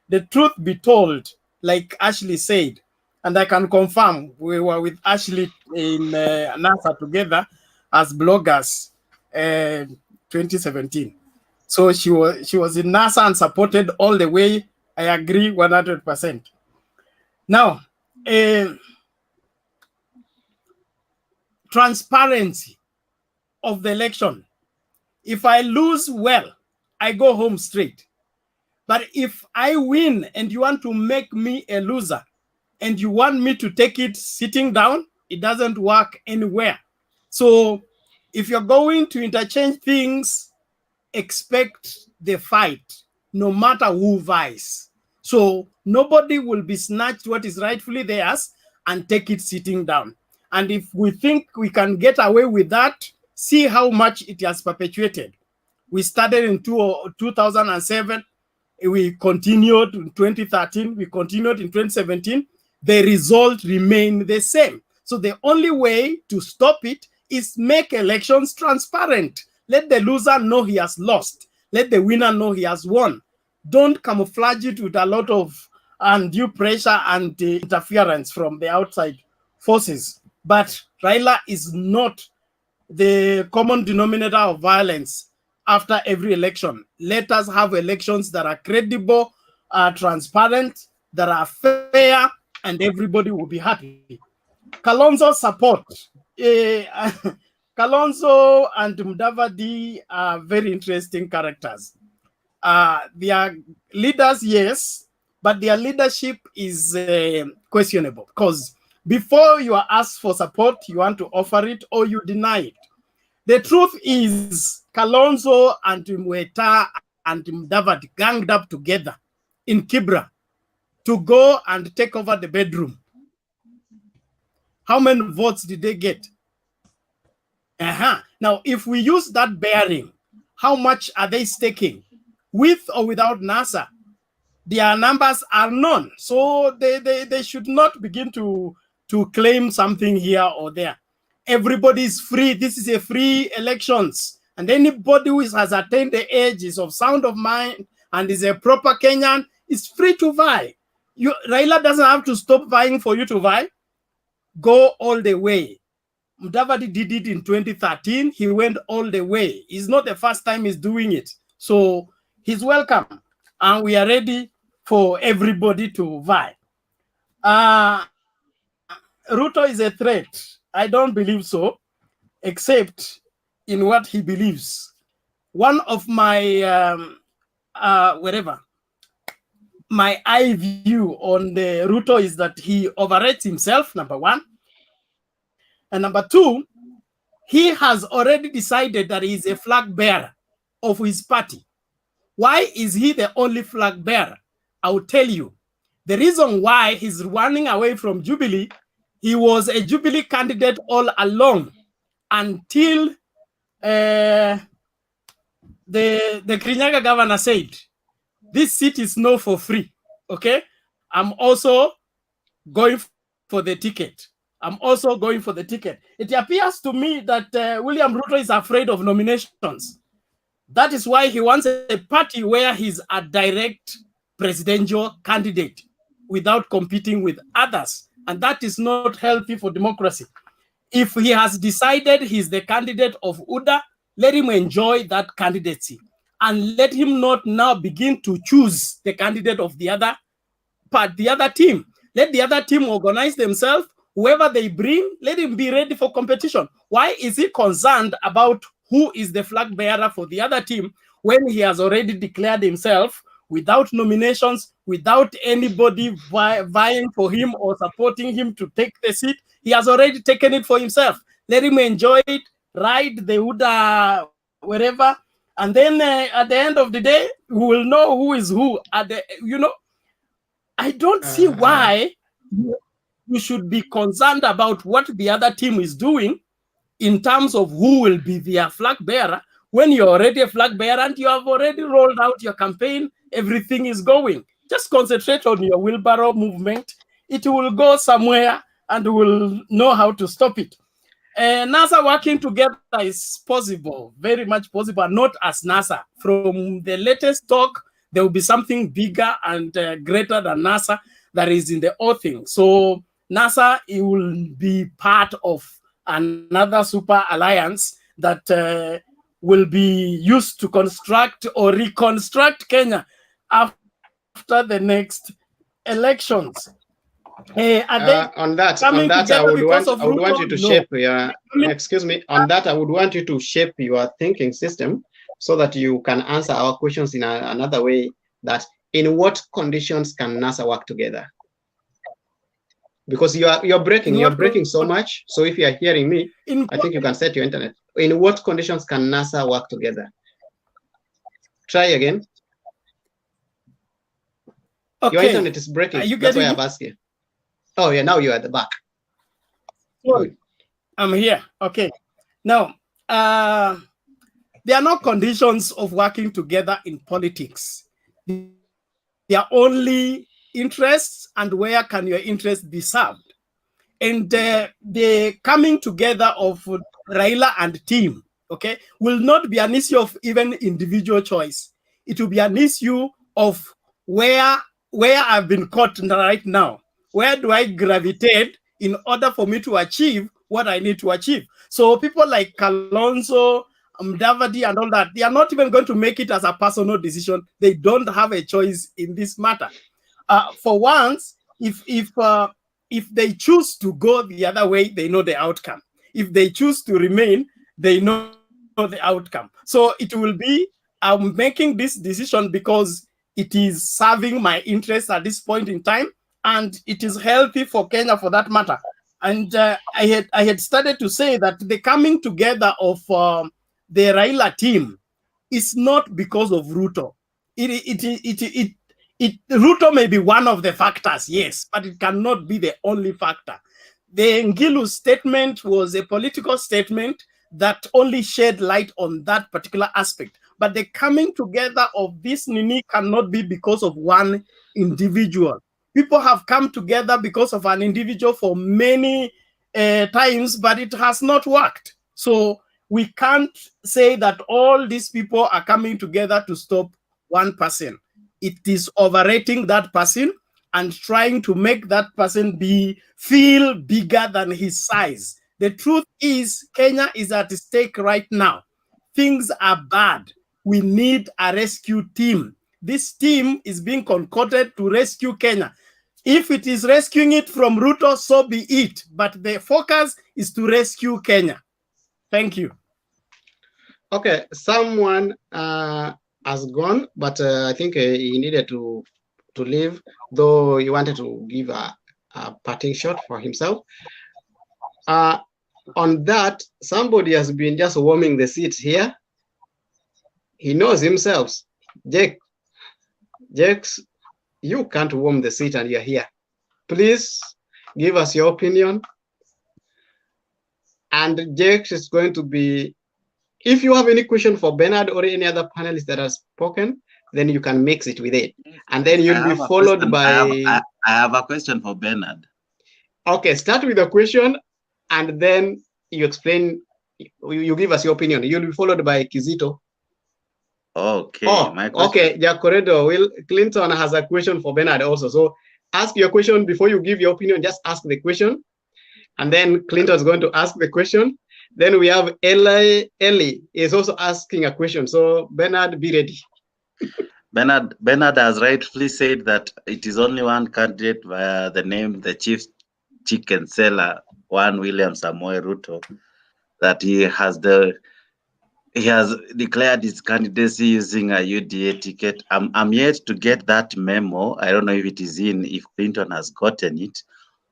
The truth be told, like Ashley said, and I can confirm we were with Ashley in NASA together as bloggers 2017. So she was in NASA and supported all the way. I agree 100%. Now, transparency of the election. If I lose, well, I go home straight. But if I win and you want to make me a loser and you want me to take it sitting down, it doesn't work anywhere. So if you're going to interchange things, expect the fight, no matter who vies. So nobody will be snatched what is rightfully theirs and take it sitting down. And if we think we can get away with that, see how much it has perpetuated. We started in 2007. We continued in 2013. We continued in 2017. The result remained the same. So the only way to stop it is make elections transparent. Let the loser know he has lost. Let the winner know he has won. Don't camouflage it with a lot of undue pressure and interference from the outside forces. But Raila is not the common denominator of violence after every election. Let us have elections that are credible, transparent, that are fair, and everybody will be happy. Kalonzo's support. Kalonzo and Mudavadi are very interesting characters. They are leaders, yes, but their leadership is questionable because before you are asked for support, you want to offer it or you deny it. The truth is Kalonzo and Mweta and Mudavadi ganged up together in Kibra to go and take over the bedroom. How many votes did they get? Now, if we use that bearing, how much are they staking? With or without NASA? Their numbers are known. So they should not begin to claim something here or there. everybody is free. This is a free elections. And anybody who has attained the age, is of sound of mind, and is a proper Kenyan, is free to vie. Raila doesn't have to stop vying for you to vie. Go all the way. Mudavadi did it in 2013. He went all the way. It's not the first time he's doing it. So he's welcome. And we are ready for everybody to vie. Ruto is a threat. I don't believe so, except in what he believes. One of my, my eye view on the Ruto is that he overrates himself, number one. And number two, he has already decided that he is a flag bearer of his party. Why is he the only flag bearer? I will tell you. The reason why he's running away from Jubilee, he was a Jubilee candidate all along until the Kirinyaga governor said, this seat is no for free, okay? I'm also going for the ticket. I'm also going for the ticket. It appears to me that William Ruto is afraid of nominations. That is why he wants a party where he's a direct presidential candidate without competing with others. And that is not healthy for democracy. If he has decided he's the candidate of UDA, let him enjoy that candidacy. And let him not now begin to choose the candidate of the other part, the other team. Let the other team organize themselves. Whoever they bring, let him be ready for competition. Why is he concerned about who is the flag bearer for the other team when he has already declared himself without nominations, without anybody vying for him or supporting him to take the seat? He has already taken it for himself. Let him enjoy it, ride the UDA wherever, and then at the end of the day, we will know who is who. I don't see why you should be concerned about what the other team is doing in terms of who will be their flag bearer when you're already a flag bearer and you have already rolled out your campaign. Everything is going. Just concentrate on your wheelbarrow movement. It will go somewhere and we'll know how to stop it. NASA working together is possible, very much possible, not as NASA. From the latest talk, there will be something bigger and greater than NASA that is in the offing. So NASA, it will be part of another super alliance that will be used to construct or reconstruct Kenya after the next elections. On that, I would want you to shape your. Excuse me. On that, I would want you to shape your thinking system so that you can answer our questions in another way. That in what conditions can NASA work together? Because you're breaking so much. So if you are hearing me, I think you can set your internet. In what conditions can NASA work together? Try again. Okay. Your internet is breaking. That's why I've asked you. Oh yeah, now you're at the back. Good. I'm here. Okay. Now, there are no conditions of working together in politics. There are only interests and where can your interests be served. And the coming together of Raila and team, okay, will not be an issue of even individual choice. It will be an issue of where I've been caught right now. Where do I gravitate in order for me to achieve what I need to achieve? So people like Kalonzo, Mudavadi and all that, they are not even going to make it as a personal decision. They don't have a choice in this matter. For once, if they choose to go the other way, they know the outcome. If they choose to remain, they know the outcome. So it will be, I'm making this decision because it is serving my interests at this point in time, and it is healthy for Kenya for that matter. And I had started to say that the coming together of the Raila team is not because of Ruto. Ruto may be one of the factors, yes, but it cannot be the only factor. The Ngilu statement was a political statement that only shed light on that particular aspect. But the coming together of this Nini cannot be because of one individual. People have come together because of an individual for many times, but it has not worked. So we can't say that all these people are coming together to stop one person. It is overrating that person and trying to make that person feel bigger than his size. The truth is, Kenya is at stake right now. Things are bad. We need a rescue team. This team is being concocted to rescue Kenya. If it is rescuing it from Ruto, so be it. But the focus is to rescue Kenya. Thank you. Okay, someone has gone, but I think he needed to leave, though he wanted to give a parting shot for himself. On that, somebody has been just warming the seat here. He knows himself. Jakes, you can't warm the seat and you're here. Please give us your opinion. And Jakes is going to be, if you have any question for Bernard or any other panelist that has spoken, then you can mix it with it. And then you'll be followed by... I have a question for Bernard. Okay, start with a question, and then you explain, you give us your opinion. You'll be followed by Kizito. Okay, my question. Okay, Jacoredo, Clinton has a question for Bernard also. So ask your question before you give your opinion, just ask the question. And then Clinton is going to ask the question. Then we have Eli is also asking a question. So Bernard, be ready. Bernard has rightfully said that it is only one candidate via the name, the chief chicken seller, one William Samoei Ruto, that he has declared his candidacy using a UDA ticket. I'm yet to get that memo. I don't know if it is if Clinton has gotten it.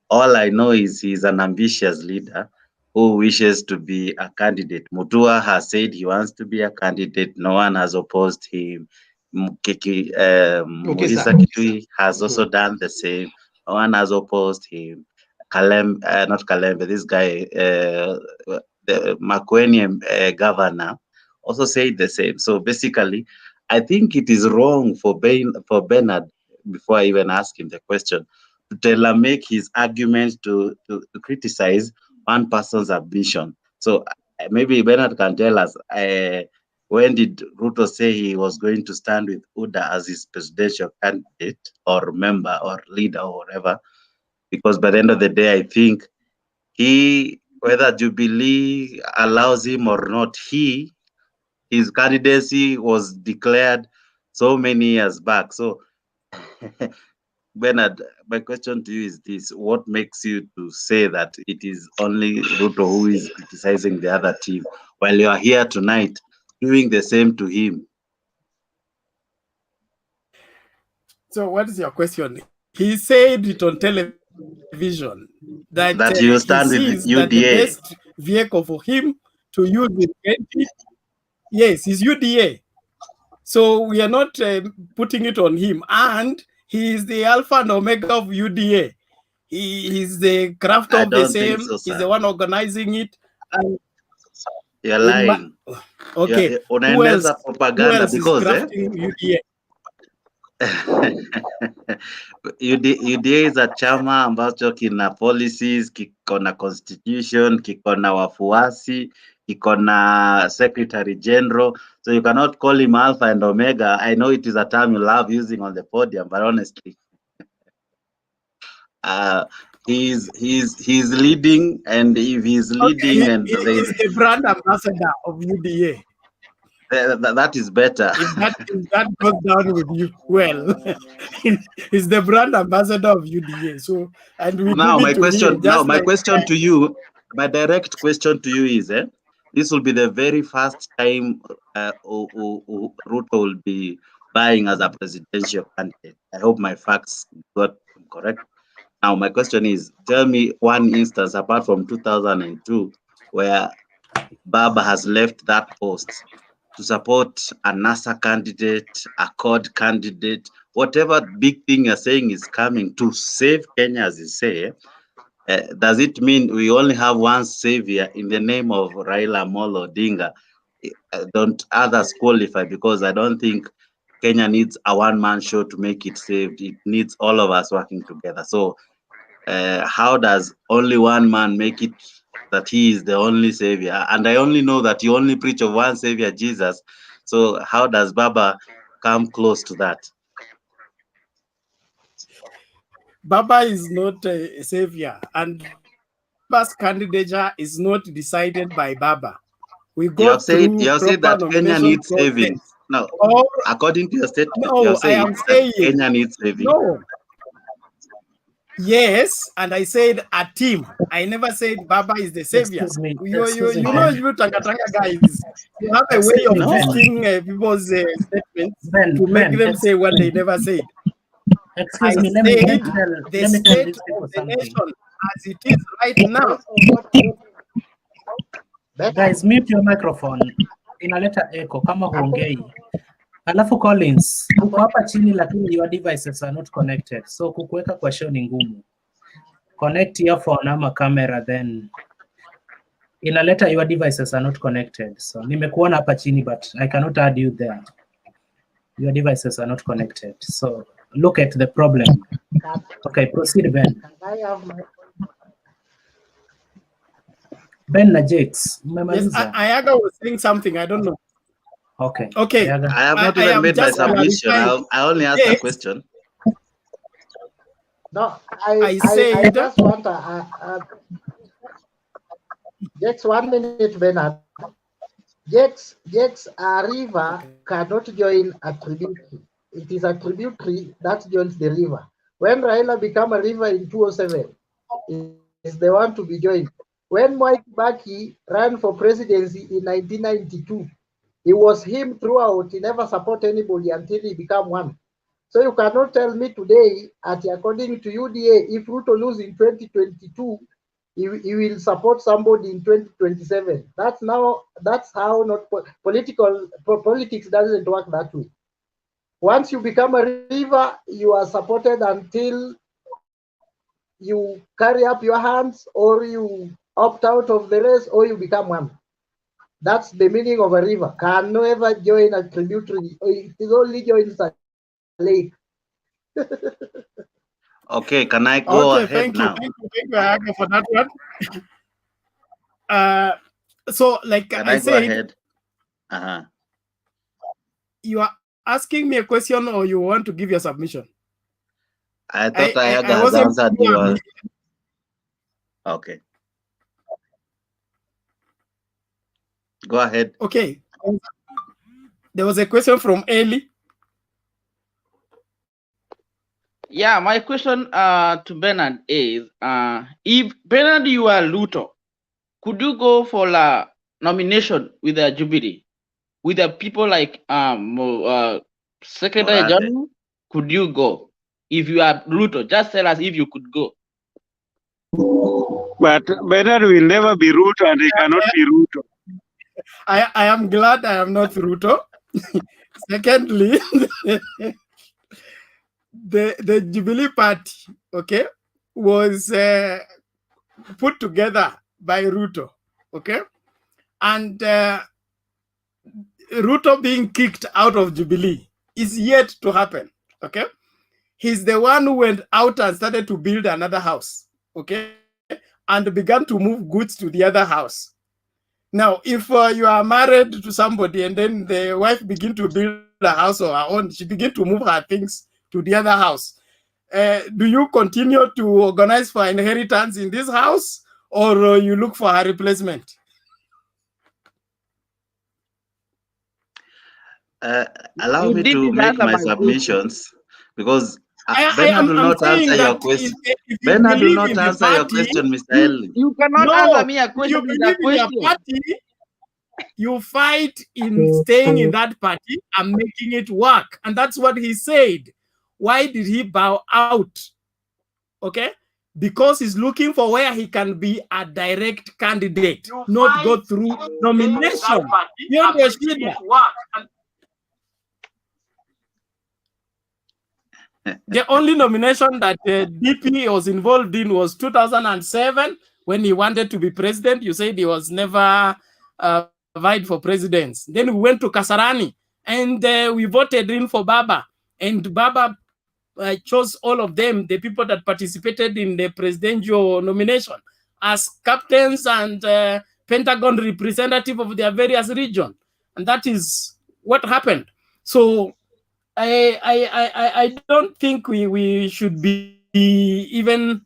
All I know is he's an ambitious leader who wishes to be a candidate. Mutua has said he wants to be a candidate. No one has opposed him. Mukisa Kitui has also done the same. No one has opposed him. Not Kalembe, this guy, the Makueni governor, also said the same. So basically, I think it is wrong for Bernard, before I even ask him the question, to tailor-make his argument to criticize one person's ambition. So maybe Bernard can tell us, when did Ruto say he was going to stand with UDA as his presidential candidate or member or leader or whatever? Because by the end of the day, I think whether Jubilee allows him or not, his candidacy was declared so many years back. So Bernard, my question to you is this: what makes you to say that it is only Ruto who is criticizing the other team, while you are here tonight doing the same to him? So what is your question? He said it on television that you stand he with sees UDA. that the best vehicle for him to use yes, is UDA. So we are not putting it on him. And he is the alpha and omega of UDA. He is the craft of the same. So, he's the one organizing it. And you're lying. Okay. Who else is crafting UDA? UDA is a chama ambacho kina policies, kiko na constitution, kiko na wafuasi, kiko na secretary general. So you cannot call him alpha and omega. I know it is a term you love using on the podium, but honestly, he's leading, and if he's leading, okay, and he's the brand ambassador of UDA. That is better. If that goes down with you, well, he's the brand ambassador of UDA. So, and we now my question. Now my like, question to you, my direct question to you is: this will be the very first time Ruto will be vying as a presidential candidate. I hope my facts got correct. Now my question is: tell me one instance apart from 2002 where Baba has left that post to support a NASA candidate, a CORD candidate, whatever big thing you're saying is coming to save Kenya, as you say. Does it mean we only have one savior in the name of Raila Amolo Odinga? Don't others qualify? Because I don't think Kenya needs a one-man show to make it saved. It needs all of us working together. So how does only one man make it that he is the only savior? And I only know that you only preach of one savior, Jesus. So how does Baba come close to that? Baba is not a savior, and Baba's candidature is not decided by Baba. We You go have said through proper that Kenya nomination needs process. saving. No, Or, according to your statement, you no, have I said am that saying Kenya needs saving. no. Yes, and I said a team. I never said Baba is the savior. Excuse me. You know, Ben. you Tanga guys, you have a way Excuse of me, Ben. twisting people's statements Ben, to make them say what they Ben. never said. Excuse I me, said let me the tell state these people of the something. nation as it is right now. Guys, mute your microphone. Inaleta echo kama huongei. Alafu Collins, uko hapa chini lakini your devices are not connected. So kukuweka kwa show ni ngumu. Connect your phone ama camera, then inaleta your devices are not connected. So nimekuona hapa chini but I cannot add you there. Your devices are not connected. So look at the problem. Okay, proceed, Ben. I have my Ben na Jakes, Yes, mmemaliza? Ayaga was saying something. I don't know. Okay. Okay. I have not even made my submission. I only asked a question. No, I I said just want just 1 minute, Bernard. Jakes a river cannot join a tributary. It is a tributary that joins the river. When Raila became a river in 2007, is the one to be joined. When Mike Baki ran for presidency in 1992, it was him throughout. He never supported anybody until he became one. So you cannot tell me today, according to UDA, if Ruto loses in 2022, he will support somebody in 2027. That's how not politics doesn't work that way. Once you become a river, you are supported until you carry up your hands, or you opt out of the race, or you become one. That's the meaning of a river. Can never join a tributary. It is only joins a lake. Okay, can I go ahead now? Thank you, Ayaga, for that one. So, like Can I I go said, ahead? You are asking me a question, or you want to give your submission? I thought Ayaga I has wasn't answered sure. your. Okay. Go ahead. Okay. There was a question from Eli. Yeah, my question to Bernard is, if Bernard you are Luto, could you go for a nomination with the Jubilee, with the people like Secretary Morate. General? Could you go if you are Luto? Just tell us if you could go. But Bernard will never be Ruto, and he cannot be Ruto. I am glad I am not Ruto. Secondly, the Jubilee Party, okay, was put together by Ruto, okay, and Ruto being kicked out of Jubilee is yet to happen, okay. He's the one who went out and started to build another house, okay, and began to move goods to the other house. Now, if you are married to somebody and then the wife begin to build a house of her own, she begin to move her things to the other house. Do you continue to organize for inheritance in this house, or you look for a replacement? Allow me to make my submissions, because Bernard will not answer your question. Bernard will not answer your question, Mr. Ellie. You cannot answer me a question with a question. You fight in staying in that party and making it work. And that's what he said. Why did he bow out? Okay? Because he's looking for where he can be a direct candidate, not go through nomination. The only nomination that DP was involved in was 2007 when he wanted to be president. You said he was never vied for presidents. Then we went to Kasarani and we voted in for Baba. And Baba chose all of them, the people that participated in the presidential nomination, as captains and Pentagon representative of their various regions. And that is what happened. So I don't think we should be even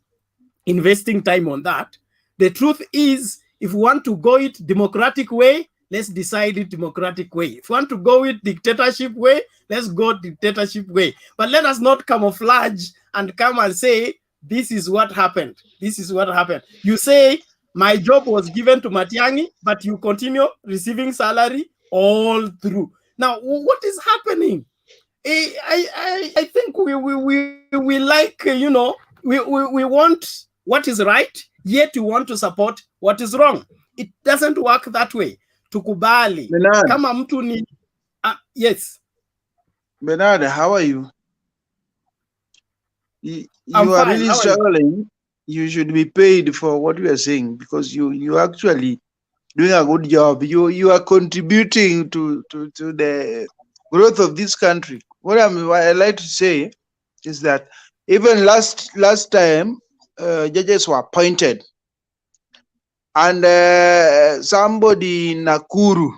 investing time on that. The truth is, if we want to go it democratic way, let's decide it democratic way. If we want to go it dictatorship way, let's go dictatorship way. But let us not camouflage and come and say, this is what happened. This is what happened. You say, my job was given to Matiang'i, but you continue receiving salary all through. Now, what is happening? I think we like, you know, we want what is right, yet we want to support what is wrong. It doesn't work that way. Tukubali. Bernard. Kama mtu ni yes. Bernard, how are you? You I'm are fine. really How are you? struggling. You should be paid for what you are saying because you actually doing a good job. You are contributing to the growth of this country. What I like to say is that even last time judges were appointed, and somebody in Nakuru,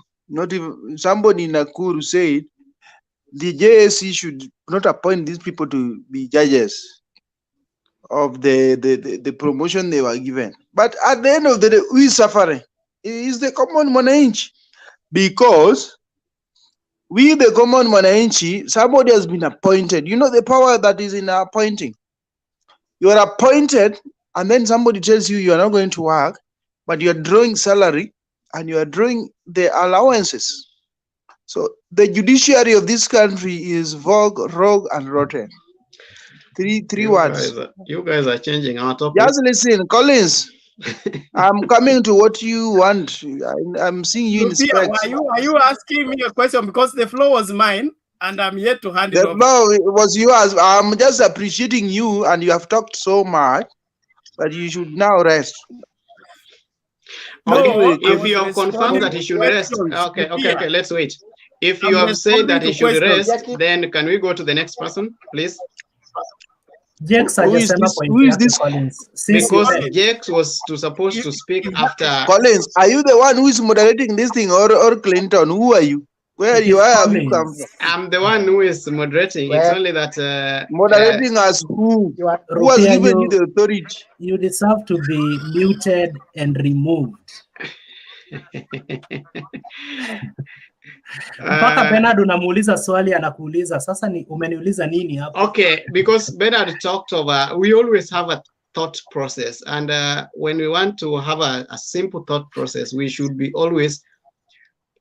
somebody in Nakuru said the JSC should not appoint these people to be judges of the promotion they were given. But at the end of the day, who is suffering? It is the common mwananchi, because we, the common mwananchi, somebody has been appointed. You know the power that is in appointing. You are appointed, and then somebody tells you are not going to work, but you are drawing salary and you are drawing the allowances. So the judiciary of this country is vogue, rogue, and rotten. Three words. You guys are changing our topic. Just listen, Collins. I'm coming to what you want. I'm seeing you in Sophia, specs. are you asking me a question because the floor was mine and I'm yet to hand it over? No, it was yours. I'm just appreciating you, and you have talked so much, but you should now rest. Okay, if you have confirmed that he should rest, okay, let's wait. If you have said that he should rest, then can we go to the next person, please? Jax Who is this? Because Jax was supposed to speak after. Collins, are you the one who is moderating this thing, or Clinton? Who are you? Where you are? Have you come from? I'm the one who is moderating. It's only that moderating as who? Who has given you the authority? You deserve to be muted and removed. Mpaka Bernard unamuuliza swali anakuuliza sasa umeniuliza nini hapa? Okay, because Bernard talked over, we always have a thought process, and when we want to have a simple thought process, we should be always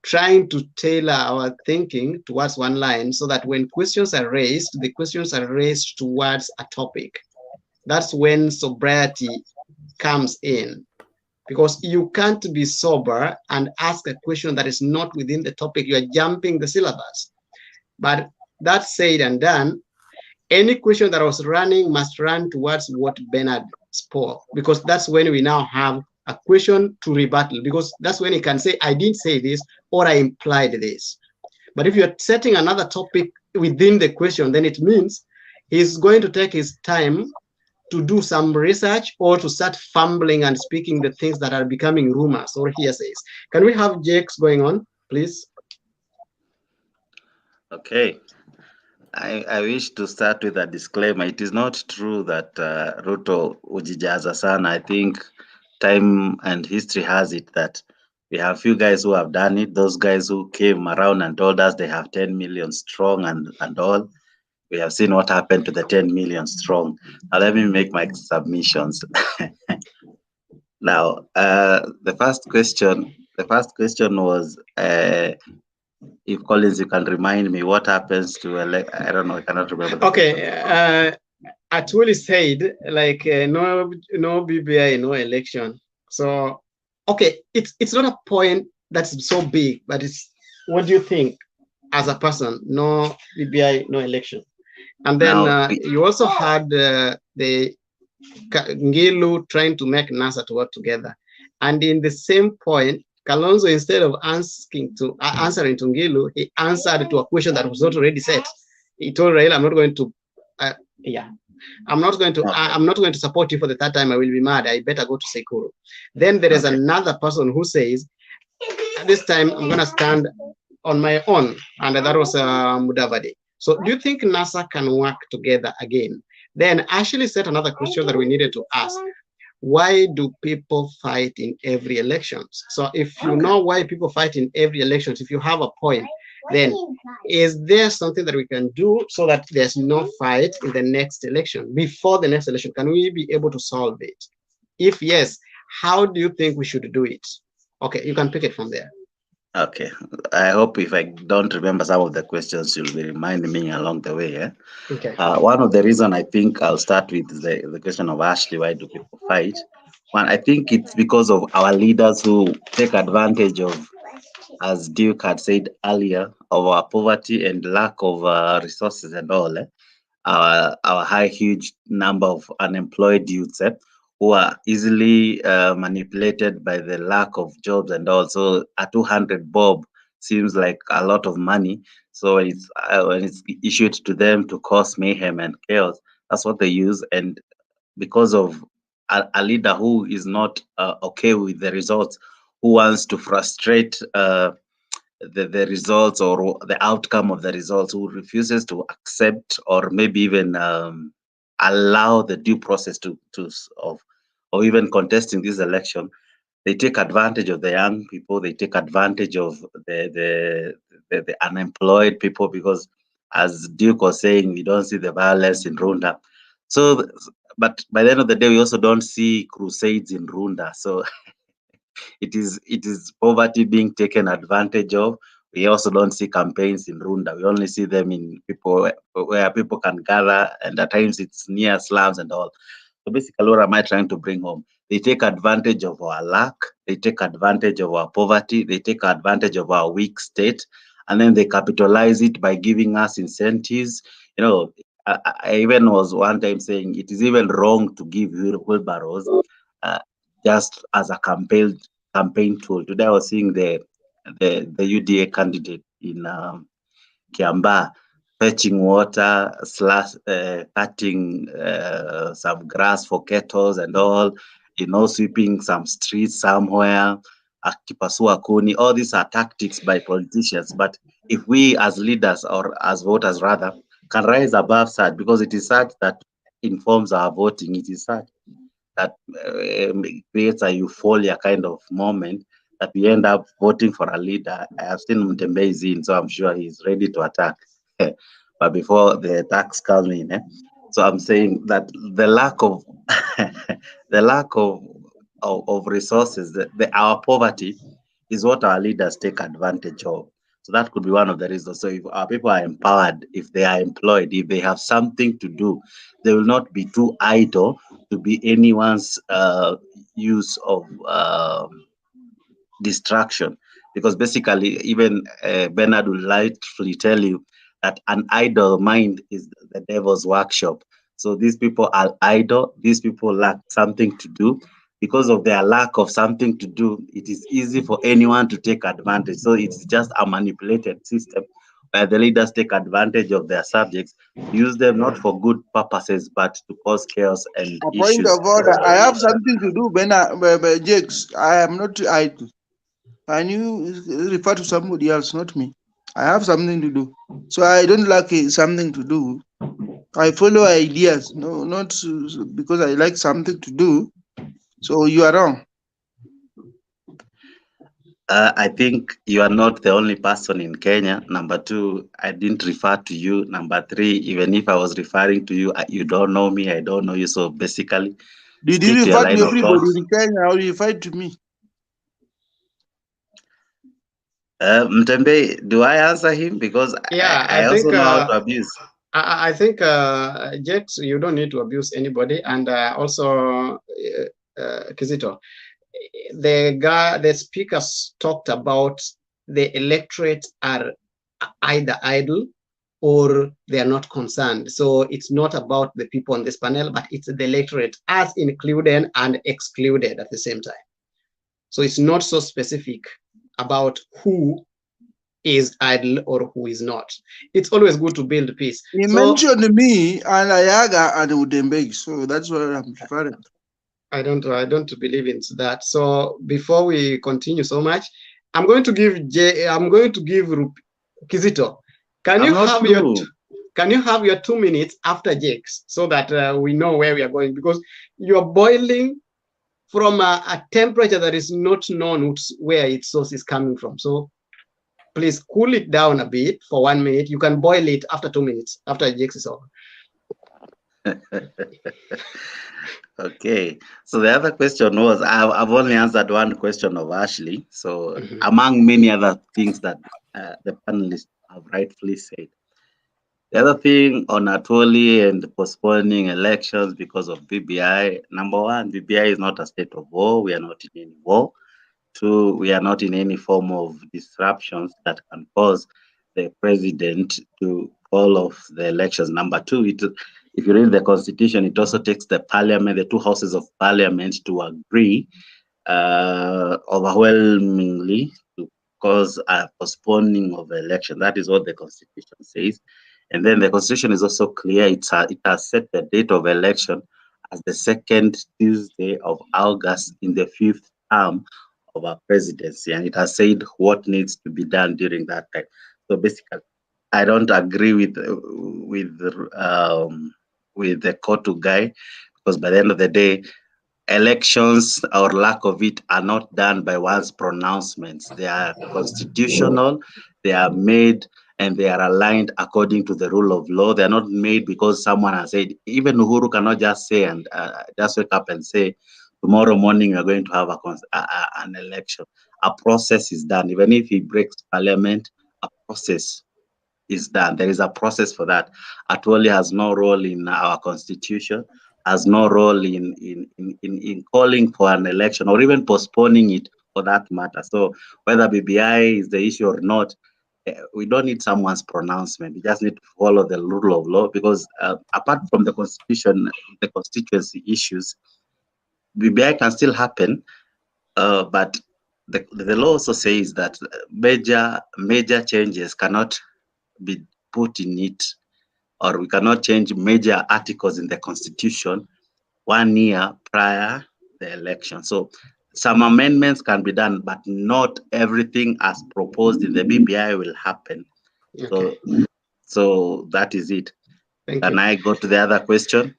trying to tailor our thinking towards one line, so that when questions are raised, the questions are raised towards a topic. That's when sobriety comes in. Because you can't be sober and ask a question that is not within the topic. You are jumping the syllabus. But that said and done, any question that was running must run towards what Bernard spoke, because that's when we now have a question to rebuttal, because that's when he can say, I didn't say this, or I implied this. But if you're setting another topic within the question, then it means he's going to take his time to do some research or to start fumbling and speaking the things that are becoming rumors or hearsays. Can we have Jax going on, please? Okay. I wish to start with a disclaimer. It is not true that Ruto ujijaza sana. I think time and history has it that we have few guys who have done it. Those guys who came around and told us they have 10 million strong and all. We have seen what happened to the 10 million strong. Now let me make my submissions. Now, the first question was, if Collins, you can remind me what happens to I don't know, I cannot remember. Okay, Atwoli said like no BBI, no election. So okay, it's not a point that's so big, but it's what do you think as a person? No BBI, no election. And then you also had the Ngilu trying to make NASA to work together. And in the same point, Kalonzo, instead of answering to Ngilu, he answered to a question that was not already set. He told Raila, I'm not going to Yeah. I'm not going to. Okay. I'm not going to support you for the third time. I will be mad. I better go to Sekuru. Then there is another person who says, this time I'm going to stand on my own, and that was Mudavadi. So do you think NASA can work together again? Then Ashley set another question that we needed to ask. Why do people fight in every election? So if you know why people fight in every election, if you have a point, then is there something that we can do so that there's no fight in the next election, before the next election? Can we be able to solve it? If yes, how do you think we should do it? Okay, you can pick it from there. Okay. I hope if I don't remember some of the questions, you'll be reminding me along the way. Yeah? Okay. One of the reasons I think I'll start with the question of Ashley, why do people fight? One, I think it's because of our leaders who take advantage of, as Duke had said earlier, of our poverty and lack of resources and all. Our huge number of unemployed youths who are easily manipulated by the lack of jobs and also a 200 bob seems like a lot of money. So when it's issued to them to cause mayhem and chaos, that's what they use. And because of a leader who is not okay with the results, who wants to frustrate the results or the outcome of the results, who refuses to accept or maybe even allow the due process of even contesting this election, they take advantage of the young people. They take advantage of the unemployed people, because as Duke was saying, we don't see the violence in Runda. So, but by the end of the day, we also don't see crusades in Runda. So it is poverty being taken advantage of. We also don't see campaigns in Runda. We only see them in where people can gather, and at times it's near slums and all. So basically, what am I trying to bring home? They take advantage of our lack. They take advantage of our poverty. They take advantage of our weak state, and then they capitalize it by giving us incentives. You know, I even was one time saying it is even wrong to give wheelbarrows just as a campaign tool. Today I was seeing the UDA candidate in Kiambaa fetching water, cutting some grass for kettles and all, sweeping some streets somewhere, akipasua kuni. All these are tactics by politicians. But if we as leaders, or as voters rather, can rise above such, because it is such that informs our voting, it is such that creates a euphoria kind of moment that we end up voting for a leader. I have seen Mtembe is in, so I'm sure he's ready to attack. But before the attacks come in, so I'm saying that the lack of of resources, our poverty, is what our leaders take advantage of. So that could be one of the reasons. So if our people are empowered, if they are employed, if they have something to do, they will not be too idle to be anyone's use of distraction. Because basically, even Bernard will lightly tell you that an idle mind is the devil's workshop. So these people are idle. These people lack something to do. Because of their lack of something to do, it is easy for anyone to take advantage. So it's just a manipulated system where the leaders take advantage of their subjects, use them not for good purposes, but to cause chaos and A point issues. of order. I have something to do, Jakes. I am not idle. And you refer to somebody else, not me. I have something to do. So I don't like something to do. I follow ideas, no, not because I like something to do. So you are wrong. I think you are not the only person in Kenya. Number two, I didn't refer to you. Number three, even if I was referring to you, you don't know me, I don't know you. So basically, Did stick you to your refer to line of thought. everybody in Kenya or you refer to me? Mtembe, do I answer him? Because Yeah, I also know how to abuse. I think, Jex, you don't need to abuse anybody. And also, Kizito, the speakers talked about the electorate are either idle or they are not concerned. So it's not about the people on this panel, but it's the electorate as included and excluded at the same time. So it's not so specific about who is idle or who is not. It's always good to build peace. He mentioned me and Ayaga and Udembegi, so that's what I'm referring to. I don't believe in that. So before we continue so much, I'm going to give Kizito. Can you have your 2 minutes after Jakes so that we know where we are going, because you're boiling from a temperature that is not known where its source is coming from. So please cool it down a bit for 1 minute. You can boil it after 2 minutes after Jakes is over. Okay, so the other question was, I've only answered one question of Ashley. So among many other things that the panelists have rightfully said, the other thing on Atwoli and postponing elections because of BBI, number one, BBI is not a state of war. We are not in any war. Two, we are not in any form of disruptions that can cause the president to call off the elections. Number two, if you read the constitution, it also takes the parliament, the two houses of parliament, to agree overwhelmingly to cause a postponing of the election. That is what the constitution says. And then the constitution is also clear. It has set the date of election as the second Tuesday of August in the 5th term of our presidency, and it has said what needs to be done during that time. So basically, I don't agree with the Kotu guy, because by the end of the day, elections or lack of it are not done by one's pronouncements. They are constitutional, they are made, and they are aligned according to the rule of law. They are not made because someone has said. Even Uhuru cannot just say and just wake up and say, tomorrow morning we are going to have an election. A process is done. Even if he breaks parliament, a process is done. There is a process for that. Atwoli has no role in our constitution, has no role in calling for an election or even postponing it for that matter. So whether BBI is the issue or not, we don't need someone's pronouncement. We just need to follow the rule of law, because apart from the constitution, the constituency issues, BBI can still happen, but the law also says that major changes cannot be put in it, or we cannot change major articles in the constitution 1 year prior the election. So some amendments can be done, but not everything as proposed in the BBI will happen. Okay. So that is it. Can I go to the other question?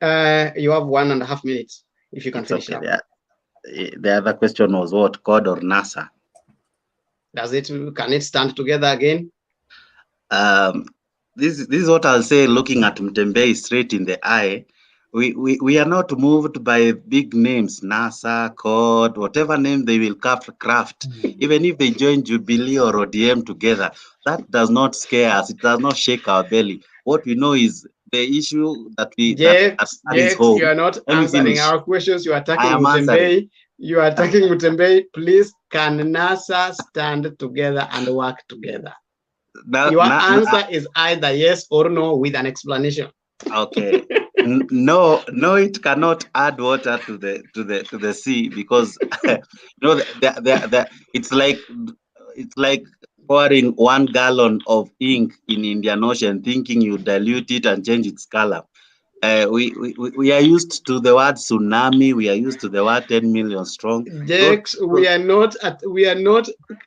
You have 1.5 minutes if you can finish up. The other question was what, CORD or NASA? Can it stand together again? This is what I'll say, looking at Mtembei straight in the eye. We are not moved by big names, NASA, CORD, whatever name they will craft. Even if they join Jubilee or ODM together, that does not scare us. It does not shake our belly. What we know is the issue that you are not answering our questions. You are attacking Mtembei. You are attacking Mtembei. Please, can NASA stand together and work together? Your answer is either yes or no with an explanation. Okay. No, it cannot add water to the sea, because it's like pouring 1 gallon of ink in Indian Ocean, thinking you dilute it and change its color. We are used to the word tsunami. We are used to the word 10 million strong. Jakes, we are not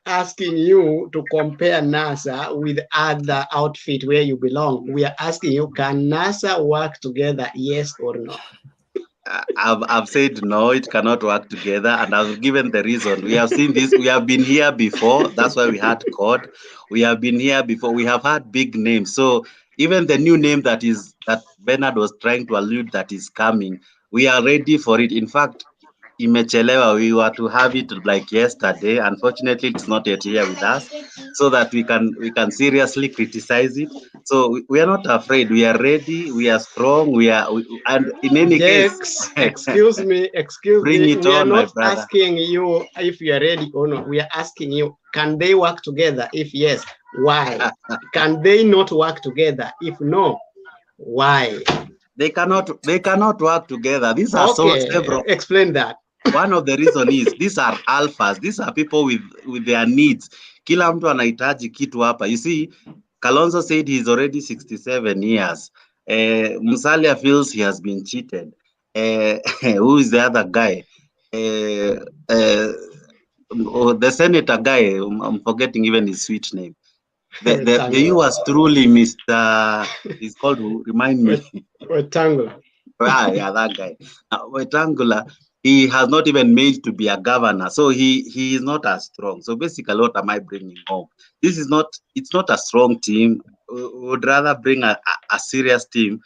asking you to compare NASA with other outfit where you belong. We are asking you, can NASA work together, yes or no? I've said no, it cannot work together, and I've given the reason. We have seen this. We have been here before. That's why we had CORD. We have been here before. We have had big names. So even the new name that Bernard was trying to allude that is coming, we are ready for it. In fact, imechelewa, we were to have it like yesterday. Unfortunately, it's not yet here with us, so that we can seriously criticize it. So we are not afraid. We are ready. We are strong. And in any case, excuse me. Bring it we on, are my not brother. asking you if you are ready or not. We are asking you, can they work together? If yes, why? Can they not work together? If no, why? They cannot work together. These are several. Explain that. One of the reasons is these are alphas. These are people with their needs. Kila mtu anahitaji kitu hapa. You see, Kalonzo said he's already 67 years. Musalia feels he has been cheated. Who is the other guy? The senator guy, I'm forgetting even his sweet name. The you was truly Mr. He's called, remind me. Wetangula. Yeah, that guy. Wetangula, he has not even made to be a governor, so he is not as strong. So basically, what am I bringing home? It's not a strong team. We would rather bring a serious team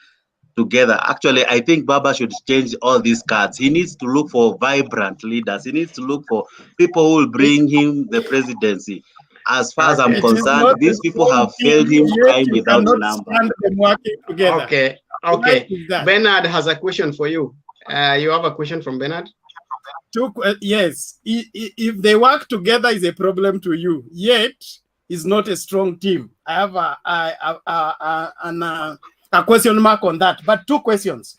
together. Actually, I think Baba should change all these cards. He needs to look for vibrant leaders. He needs to look for people who will bring him the presidency. As far as I'm concerned, these people have failed him time without number. Them working together. Okay. Bernard has a question for you. You have a question from Bernard? Yes. If they work together is a problem to you, yet it's not a strong team. I have a question mark on that, but 2 questions.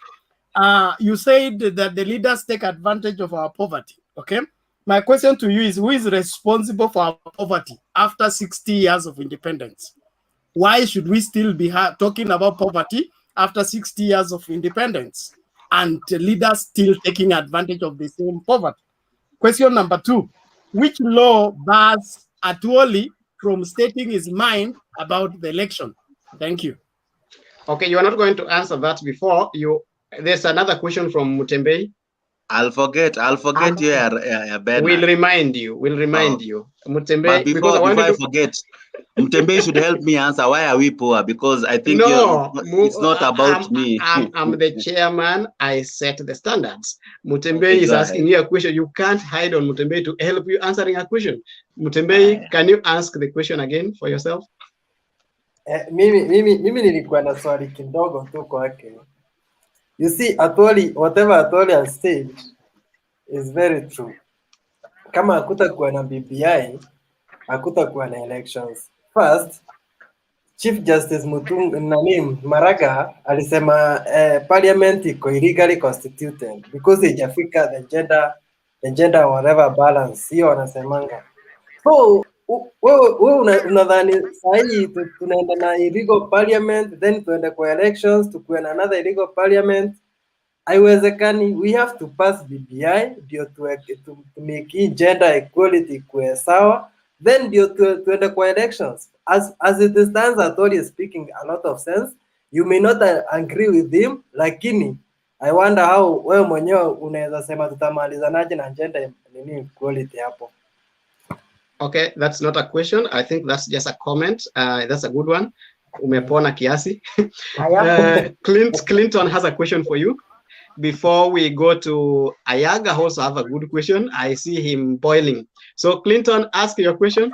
You said that the leaders take advantage of our poverty, okay? My question to you is, who is responsible for our poverty after 60 years of independence? Why should we still be talking about poverty after 60 years of independence and leaders still taking advantage of the same poverty? Question number 2, which law bars Atwoli from stating his mind about the election? Thank you. Okay, you are not going to answer that before you. There's another question from Mutembei. I'll forget you, Bernard. We'll remind you. Mutembei, but before I forget, Mutembei should help me answer. Why are we poor? Because I think it's not about me. I'm the chairman. I set the standards. Mutembei is asking you a question. You can't hide on Mutembei to help you answering a question. Mutembei, can you ask the question again for yourself? Mimi nilikuwa na swali kidogo tu kwake. You see, whatever Atwoli has said is very true. Kama hakutakuwa na BBI, hakutakuwa na elections. First, Chief Justice Maraga alisema parliament iko illegally constituted because haijafika the gender whatever balance, hiyo wanasemanga. So wewe unadhani sahi tunaenda na illegal parliament, then tuende kwa elections, tukuwe na another illegal parliament? Haiwezekani. We have to pass BBI ndio to make gender equality kuwe sawa, then ndio tuende kwa elections. As it stands, Atwoli is speaking a lot of sense. You may not agree with him, lakini I wonder how wewe mwenyewe unaweza sema tutamalizanaje na gender equality hapo. Okay, that's not a question. I think that's just a comment. That's a good one. Umepona kiasi. Clinton has a question for you. Before we go to Ayaga, also have a good question. I see him boiling. So Clinton, ask your question.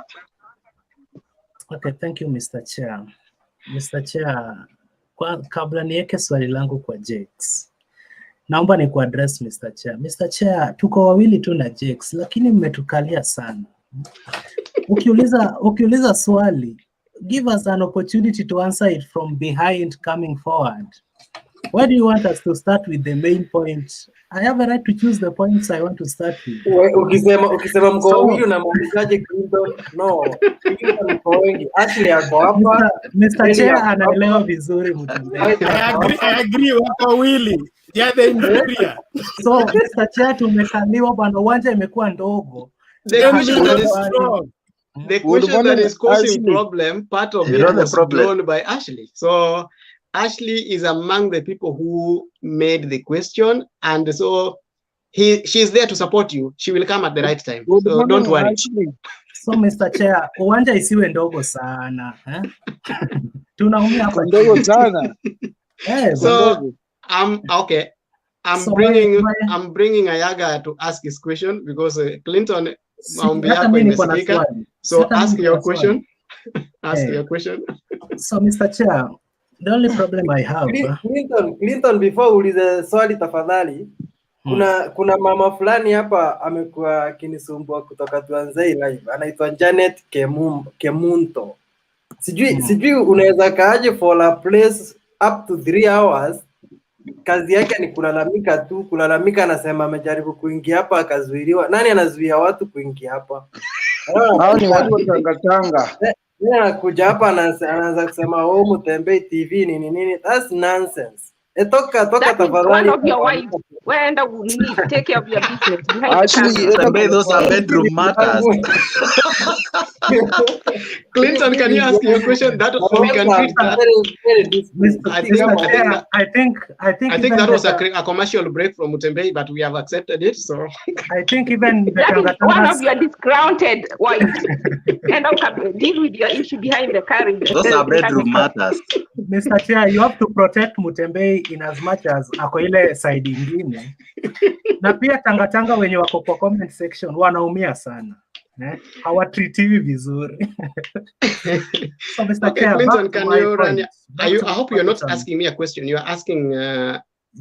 Okay, thank you, Mr. Chair. Mr. Chair, kabla niweke swali langu kwa Jakes, naomba ni kuaddress Mr. Chair. Mr. Chair, tuko wawili tu na Jakes, lakini mmetukalia sana. Ukiuliza swali, give us an opportunity to answer it from behind coming forward. Why do you want us to start with the main point? I have a right to choose the points I want to start with. Ukisema mko wawili unamaanishaje Clinton? No. Clinton mko wengi. Actually ako hapa. Mr. Chair anaelewa vizuri Mutembei. I agree wako wawili. Yeah, the inferior. So Mr. Chair tumekaliwa bwana, uwanja imekuwa ndogo. The question that is causing problem, part of it was blown by Ashley. So Ashley is among the people who made the question, and so she's there to support you. She will come at the right time. So don't worry. So Mr. Chair, uwanja isiwe ndogo sana. Tunaumia hapa. Ndogo sana. So okay. I'm bringing Ayaga to ask his question because Clinton maombi yako imesikika. So ask your question. Ask your question. So Mr. Chair, the only problem I have. Clinton, before ulize swali tafadhali, kuna mama fulani hapa amekuwa kinisumbua kutoka Tuanzei live, anaitwa Janet Kemunto. Sijui unaweza kaaje for a place up to 3 hours. Kazi yake ni kulalamika tu, anasema amejaribu kuingia hapa akazuiliwa. Nani anazuia watu kuingia hapa? Hao ni watu wa Tanga. Kuja hapa anaanza kusema oh, Mutembei TV nini nini. That's nonsense. Toka tafadhali. One of your wives. Where we need take care of your business behind Actually, the camera. those are bedroom matters. Clinton, can you ask your question? That we can treat that. I think that was a commercial break from Mutembei, but we have accepted it. So I think even that is one of your disgruntled wives. Kind of deal with your issue behind the camera. Those are bedroom matters. Mr. Chair, you have to protect Mutembei in as much as ako ile side ingine. Na pia Tanga wenye wako kwa comment section wanaumia sana. Hawatreatiwi vizuri. So Mr. Okay, Chair, Clinton, can you run? I hope you're not point. asking me a question. You are asking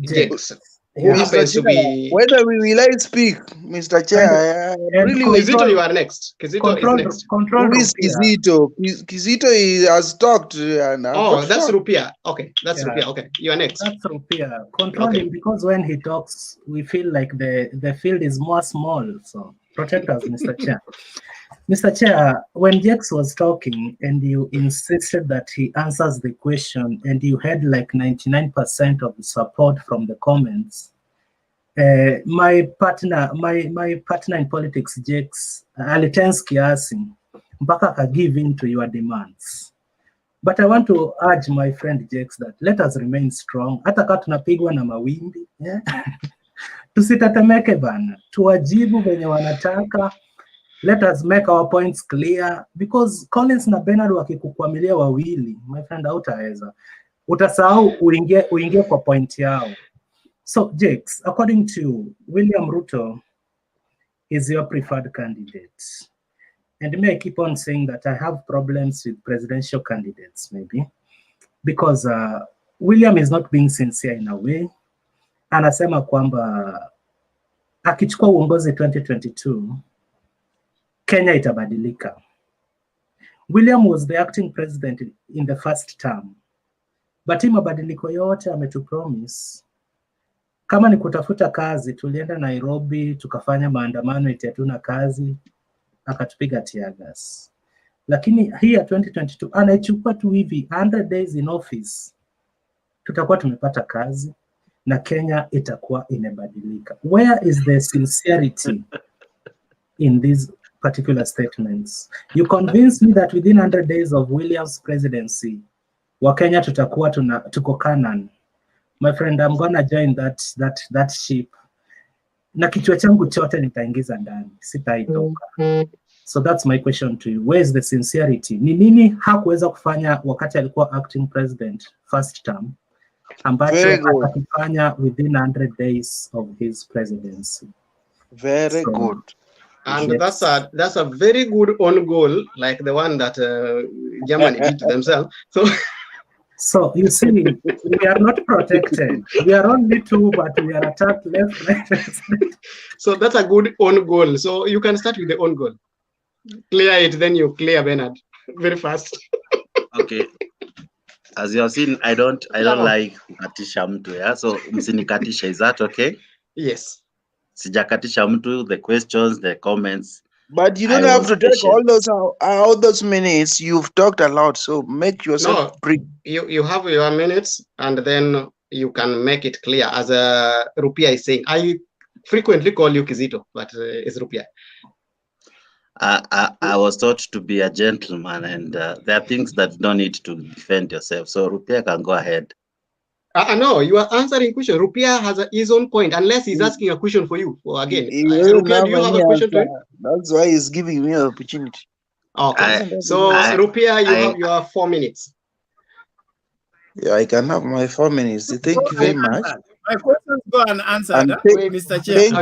Jakes. Yeah. Mr. Chair, whether we will I speak, Mr. Chair, really Kizito, you are next. Kizito is next. Who is Kizito? Kizito has talked. And that's Rupia. Okay, that's Rupia. Okay, you are next. That's Rupia. Controlling because when he talks, we feel like the field is more small. So protect us, Mr. Chair. Mr. Chair, when Jakes was talking and you insisted that he answers the question and you had like 99% of the support from the comments, my partner in politics, Jakes, alitense kiasi mpaka ka give in to your demands. But I want to urge my friend Jakes that let us remain strong. Hata kama tunapigwa na mawimbi, tusitatemeke bana, tuwajibu venye wanataka. Let us make our points clear because Collins na Bernard wakikukwamilia wawili, my friend, hautaweza. Utasahau uingie kwa point yao. So Jakes, according to you, William Ruto is your preferred candidate. And may I keep on saying that I have problems with presidential candidates maybe because William is not being sincere in a way. Anasema kwamba akichukua uongozi 2022 Kenya itabadilika. William was the acting president in the first term. But hii mabadiliko yote ametupromise. Kama ni kutafuta kazi, tulienda Nairobi, tukafanya maandamano eti hatuna kazi, akatupiga tear gas. Lakini hii ya 2022 anaichukua tu hivi 100 days in office. Tutakuwa tumepata kazi na Kenya itakuwa imebadilika. Where is the sincerity in these particular statements? You convinced me that within 100 days of William's presidency, Wakenya tutakuwa tuko Canaan. My friend, I'm gonna join that ship. Na kichwa changu chote nitaingiza ndani, sitaitoka. So that's my question to you. Where is the sincerity? Ni nini hakuweza kufanya wakati alikuwa acting president first term ambacho atakifanya within 100 days of his presidency? Very good. And that's a very good own goal, like the one that Germany did to themselves. So you see, we are not protected. We are only two, but we are attacked left, right, right. So that's a good own goal. So you can start with the own goal. Clear it, then you clear Bernard very fast. Okay. As you have seen, I don't like kukatisha mtu, yeah. So msinikatisha, is that okay? Yes. Sijakatisha mtu, the questions, the comments. But you don't have to take all those minutes. You've talked a lot, so make yourself brief. You have your minutes, and then you can make it clear. As Rupia is saying, I frequently call you Kizito, but it's Rupia. I was taught to be a gentleman, and there are things that you don't need to defend yourself. So Rupia can go ahead. No, you are answering question. Rupia has his own point, unless he's asking a question for you. Again, Rupia, do you have a question to him? That's why he's giving me an opportunity. Okay, so Rupia, you have your 4 minutes. Yeah, I can have my 4 minutes. Thank you very much. My questions go unanswered, Mr. Chair.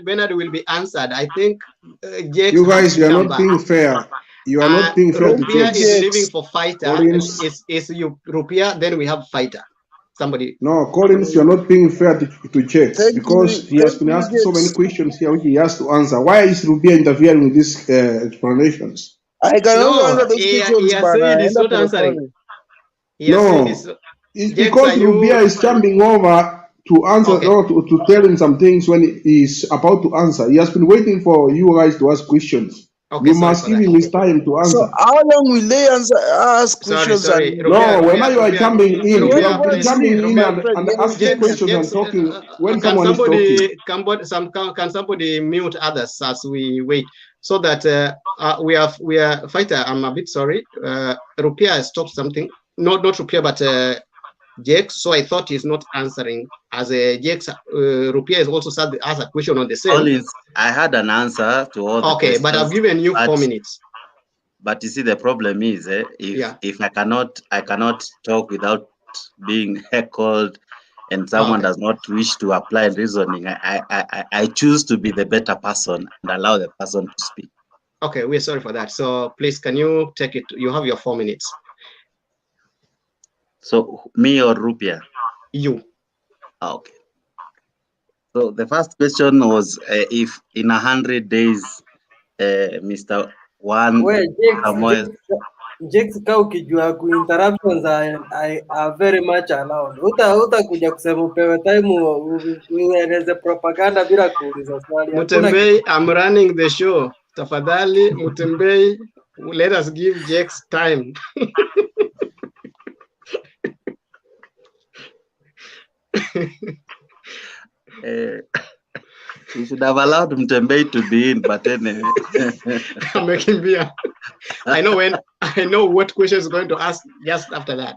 Bernard will be answered. I think you guys, you are not being fair. You are not being fair. Rupia is living for fighter. Is you Rupia? Then we have fighter. Somebody. No, Collins, you are not being fair to check because he has been asked so many questions here which he has to answer. Why is Rupia interfering with these explanations? I cannot answer those questions. He has said he's not answering. No, it's because Rupia is jumping over to answer or to tell him some things when he's about to answer. He has been waiting for you guys to ask questions. You must give him his time to answer. So how long will they ask questions? Sorry. No, whenever you are jumping in, you Rupiah, are jumping in and asking questions and talking when someone is talking. Can somebody mute others as we wait, so that we are fighter? I'm a bit sorry. Rupiah has talked something. Not Rupiah, but Jake. So I thought he's not answering. As a Jake, Rupiah is also asked a question on the same. Collins, I had an answer to all the questions. But I've given you 4 minutes. But you see, the problem is, if I cannot talk without being heckled, and someone does not wish to apply reasoning, I choose to be the better person and allow the person to speak. Okay, we're sorry for that. So please, can you take it? You have your 4 minutes. So me or Rupiah? You. Okay. So the first question was if in 100 days, Mr. One Jakes ka ukijua ku interruptions are very much allowed. Utakuja kusema upewe time ueleze propaganda bila kuuliza swali. Mutembei, I'm running the show. Tafadhali, Mutembei, let us give Jakes time. You should have allowed Mtembei to be in, but anyway. I'm making beer. I know what question is going to ask just after that.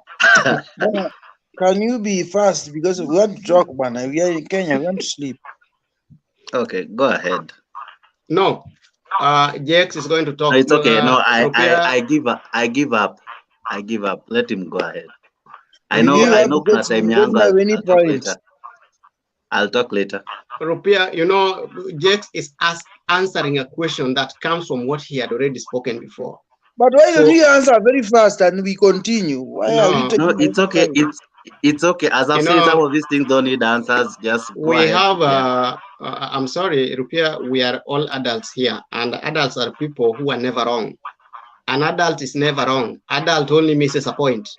Can you be fast, because we want to talk, man? We are in Kenya. We want to sleep. Okay, go ahead. No, Jax is going to talk. No, it's okay. No, I give up. I give up. I give up. Let him go ahead. I know. I'll talk later. Rupiah, Jax is answering a question that comes from what he had already spoken before. But why don't you answer very fast and we continue? Why are we taking it's okay. It's okay. As I've said, some of these things don't need answers. Just go we ahead. Have. I'm sorry, Rupiah. We are all adults here, and adults are people who are never wrong. An adult is never wrong. Adult only misses a point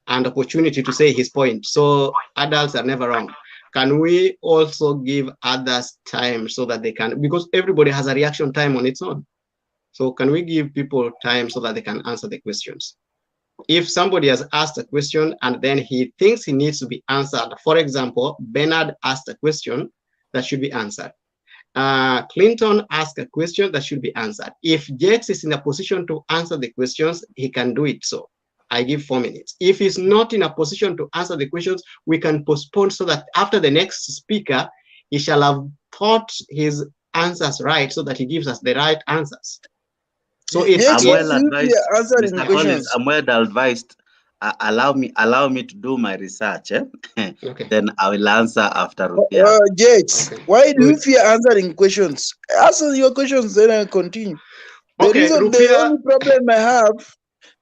and opportunity to say his point. So adults are never wrong. Can we also give others time so that they can, because everybody has a reaction time on its own. So can we give people time so that they can answer the questions? If somebody has asked a question and then he thinks he needs to be answered, for example, Bernard asked a question that should be answered. Clinton asked a question that should be answered. If Jax is in a position to answer the questions, he can do it so. I give 4 minutes. If he's not in a position to answer the questions, we can postpone so that after the next speaker, he shall have thought his answers right so that he gives us the right answers. So if I'm well advised, Mr. Collins, I'm well advised. Allow me to do my research. Okay. Then I will answer after. Jax, why do you fear answering questions? Answer your questions, then I'll continue.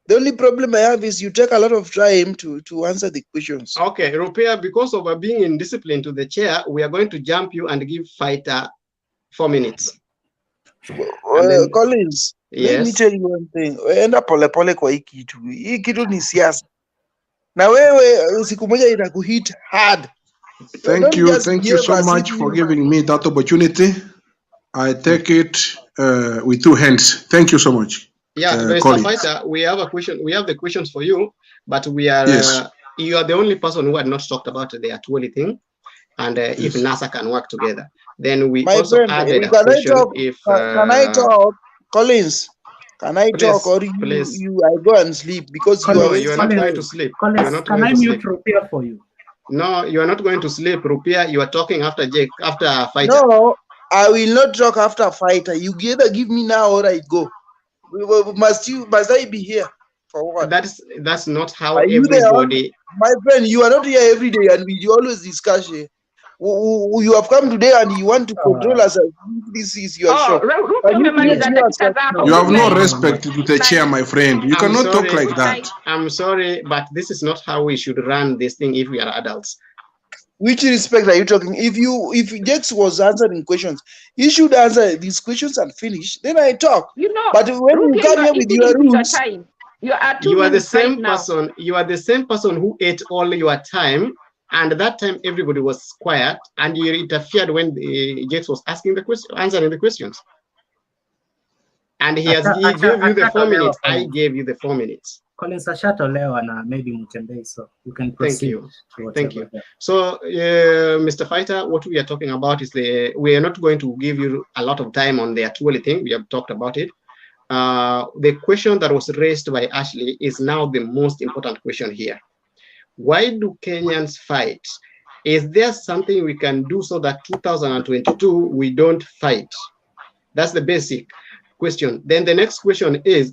The only problem I have is you take a lot of time to answer the questions. Okay, Rupiah, because of being indisciplined to the chair, we are going to jump you and give fighter 4 minutes. Collins, let me tell you one thing. Enda polepole kwa hii kitu. Hii kitu ni siasa. Na wewe siku moja itakuhit hard. Thank you so much for giving me that opportunity. I take it with 2 hands. Thank you so much. Yeah, Mr. Fighter, we have a question. We have the questions for you, but we are you are the only person who had not talked about the Atwoli thing, and if NASA can work together, then we also added a question. Can I talk, Collins? Can I talk, or you I go and sleep because you are not going to sleep. Collins, can I mute Rupiah for you? No, you are not going to sleep, Rupiah. You are talking after Fighter. No, I will not talk after Fighter. You either give me now or I go. Must I be here for what? That's not how everybody. My friend, you are not here every day, and we always discuss. You have come today and you want to control us. This is your show. You have no respect to the chair, my friend. You cannot talk like that. I'm sorry, but this is not how we should run this thing if we are adults. Which respect are you talking? If Jax was answering questions, he should answer these questions and finish. Then I talk. But when you come here with your rules, you are the same person. You are the same person who ate all your time, And at that time, everybody was quiet, and you interfered when James was asking the question, answering the questions. And he gave you the 4 minutes. I gave you the 4 minutes. Collins ashatolewa na maybe Mutembei, so you can proceed. Thank you. So, Mr. Fighter, what we are talking about is we are not going to give you a lot of time on the Atuoli thing. We have talked about it. The question that was raised by Ashley is now the most important question here. Why do Kenyans fight? Is there something we can do so that 2022 we don't fight? That's the basic question. Then the next question is,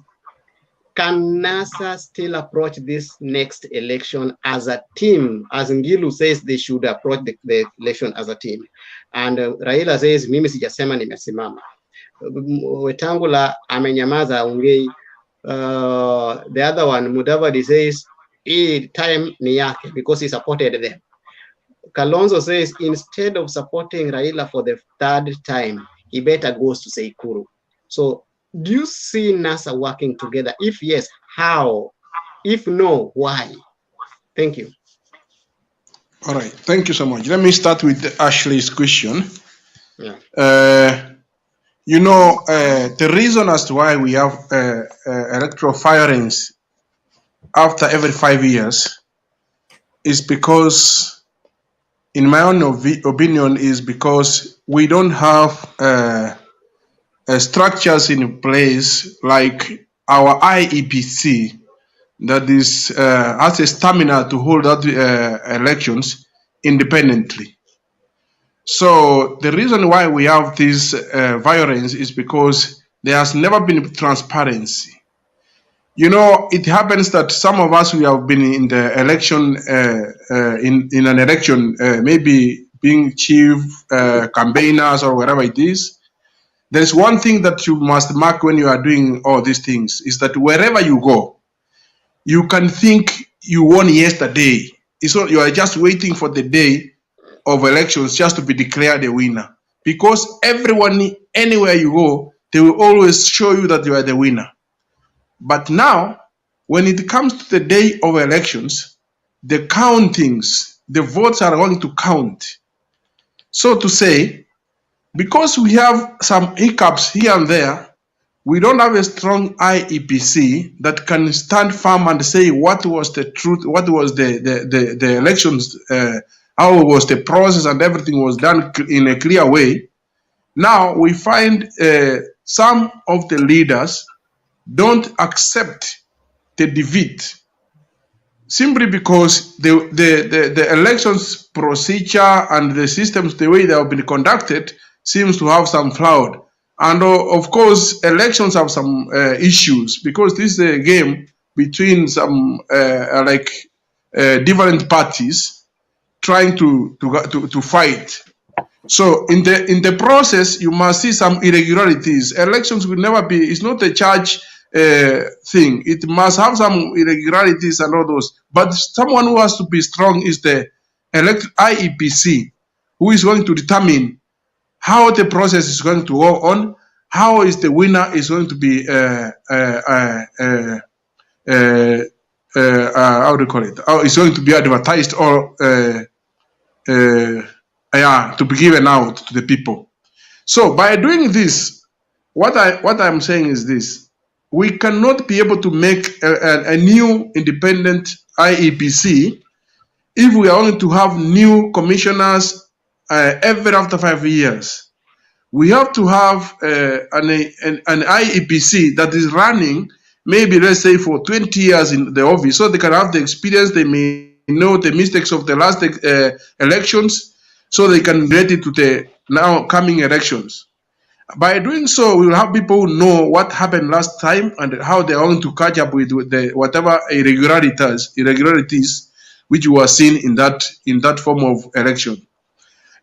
can NASA still approach this next election as a team? As Ngilu says, they should approach the election as a team. And Raila says, mimi sijasema nimesimama. Wetangula amenyamaza ongei. The other one, Mudavadi says, time ni yake because he supported them. Kalonzo says, instead of supporting Raila for the 3rd time, he better goes to Seikuru. So, do you see NASA working together? If yes, how? If no, why? Thank you. All right, thank you so much. Let me start with Ashley's question. Yeah. The reason as to why we have electoral firings after every 5 years is because, in my own opinion, is because we don't have structures in place like our IEPC that is has a stamina to hold out elections independently. So the reason why we have this violence is because there has never been transparency. It happens that some of us, we have been in the election, in an election, maybe being chief campaigners or whatever it is. There's one thing that you must mark when you are doing all these things is that wherever you go, you can think you won yesterday. It's not, you are just waiting for the day of elections just to be declared a winner. Because everyone, anywhere you go, they will always show you that you are the winner. But now, when it comes to the day of elections, the countings, the votes are going to count. So to say, because we have some hiccups here and there, we don't have a strong IEPC that can stand firm and say what was the truth, what was the elections, how was the process, and everything was done in a clear way. Now we find some of the leaders don't accept the defeat simply because the elections procedure and the systems, the way they have been conducted, seems to have some flawed. And of course, elections have some issues because this is a game between some different parties trying to fight. So in the process, you must see some irregularities. Elections will never be. It's not a charge thing. It must have some irregularities and all those. But someone who has to be strong is the IEPC, who is going to determine how the process is going to go on, how is the winner is going to be, how do you call it? How it's going to be advertised or, to be given out to the people. So by doing this, what I'm saying is this: we cannot be able to make a new independent IEPC if we are only to have new commissioners every after 5 years. We have to have an IEPC that is running maybe, let's say, for 20 years in the office, so they can have the experience, they may know the mistakes of the last elections, so they can relate it to the now coming elections. By doing so, we will have people who know what happened last time and how they are going to catch up with the whatever irregularities which were seen in that form of election.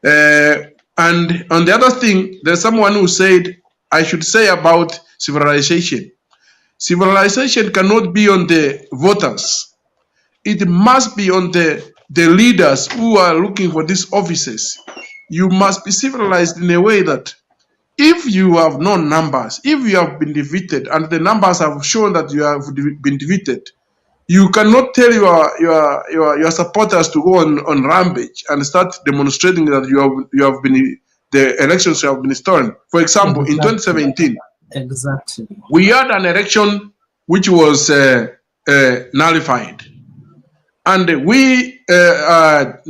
And on the other thing, there's someone who said, I should say about civilization. Civilization cannot be on the voters. It must be on the leaders who are looking for these offices. You must be civilized in a way that if you have no numbers, if you have been defeated, and the numbers have shown that you have been defeated, You cannot tell your supporters to go on rampage and start demonstrating that the elections have been stolen. For example, in 2017, we had an election which was nullified, and we those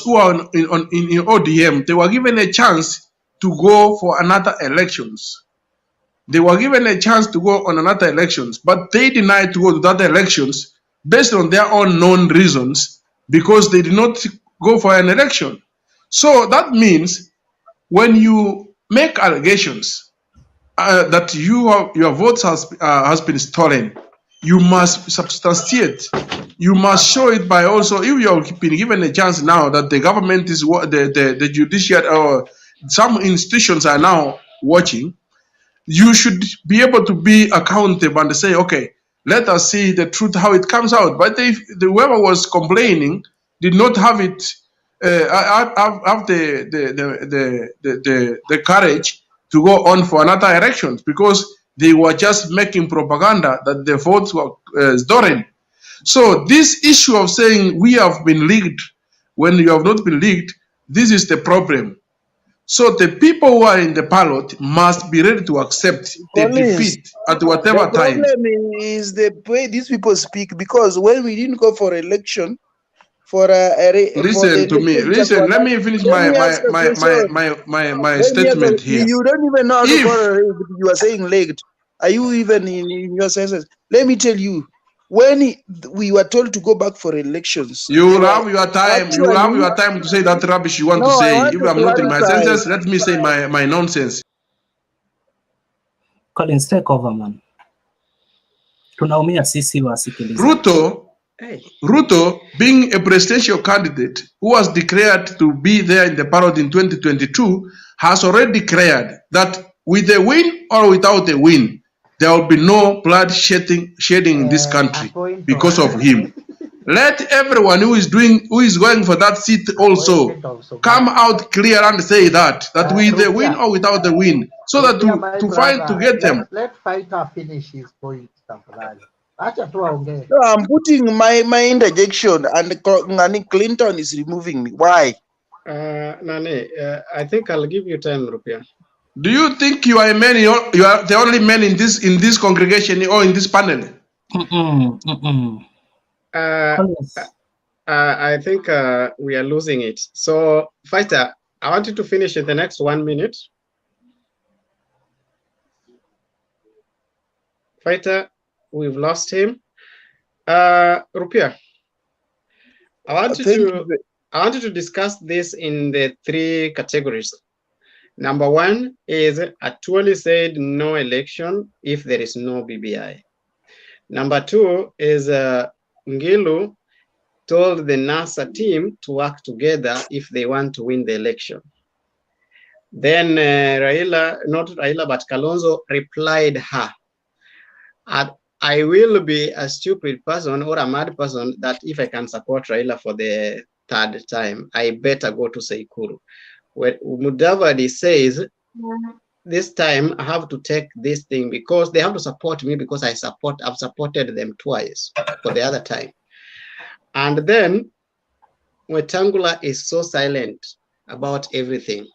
who are in ODM, they were given a chance to go for another elections. They were given a chance to go on another elections, but they denied to go to that elections based on their own known reasons because they did not go for an election. So that means when you make allegations that your votes has been stolen, you must substantiate. You must show it by also, if you have been given a chance now that the government is the judiciary or some institutions are now watching, you should be able to be accountable and say, okay, let us see the truth, how it comes out. But if whoever was complaining did not have it, have the courage to go on for another elections because they were just making propaganda that the votes were stolen. So this issue of saying we have been leaked when you have not been leaked, this is the problem. So the people who are in the ballot must be ready to accept the defeat at whatever time. The problem is the way these people speak, because when we didn't go for election, Listen to me. Listen, let me finish my statement here. You don't even know how to call you are saying late. Are you even in your senses? Let me tell you, when we were told to go back for elections, you will have your time. You will have your time to say that rubbish you want to say. If I'm not in my senses, let me say my nonsense. Collins, take over, man. Tunaumia sisi wasikilizaji. Ruto, being a presidential candidate who was declared to be there in the ballot in 2022, has already declared that with a win or without a win, there will be no blood shedding in this country because of him. Let everyone who is going for that seat also come out clear and say that with the win or without the win, so that to fight to get them. Let Fighter finish his point. No, I'm putting my interjection, and Clinton is removing me. Why? Nane, I think I'll give you time, Rupia. Do you think you are a man? You are the only man in this congregation or in this panel? I think we are losing it. So, Fighter, I want you to finish in the next 1 minute. Fighter, we've lost him. Rupia, I want you to discuss this in the 3 categories. Number 1 is Atwoli said no election if there is no BBI. Number 2 is Ngilu told the NASA team to work together if they want to win the election. Then Raila, not Raila, but Kalonzo replied her, I will be a stupid person or a mad person that if I can support Raila for the 3rd time, I better go to Sekuru. When Mudavadi says, this time I have to take this thing because they have to support me because I've supported them twice for the other time. And then Wetangula is so silent about everything.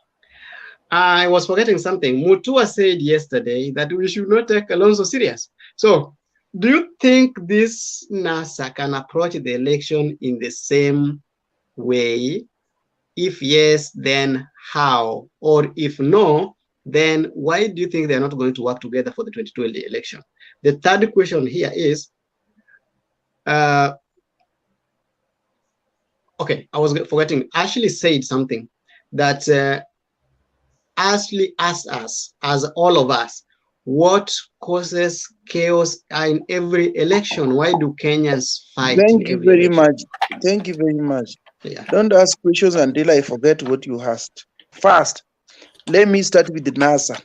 I was forgetting something. Mutua said yesterday that we should not take Alonso serious. So do you think this NASA can approach the election in the same way? If yes, then how? Or if no, then why do you think they're not going to work together for the 2020 election? The 3rd question here is, okay, I was forgetting. Ashley said something that Ashley asked us, as all of us, what causes chaos in every election? Why do Kenyans fight? Thank you very much. Thank you very much. Yeah. Don't ask questions until I forget what you asked. First, let me start with the NASA.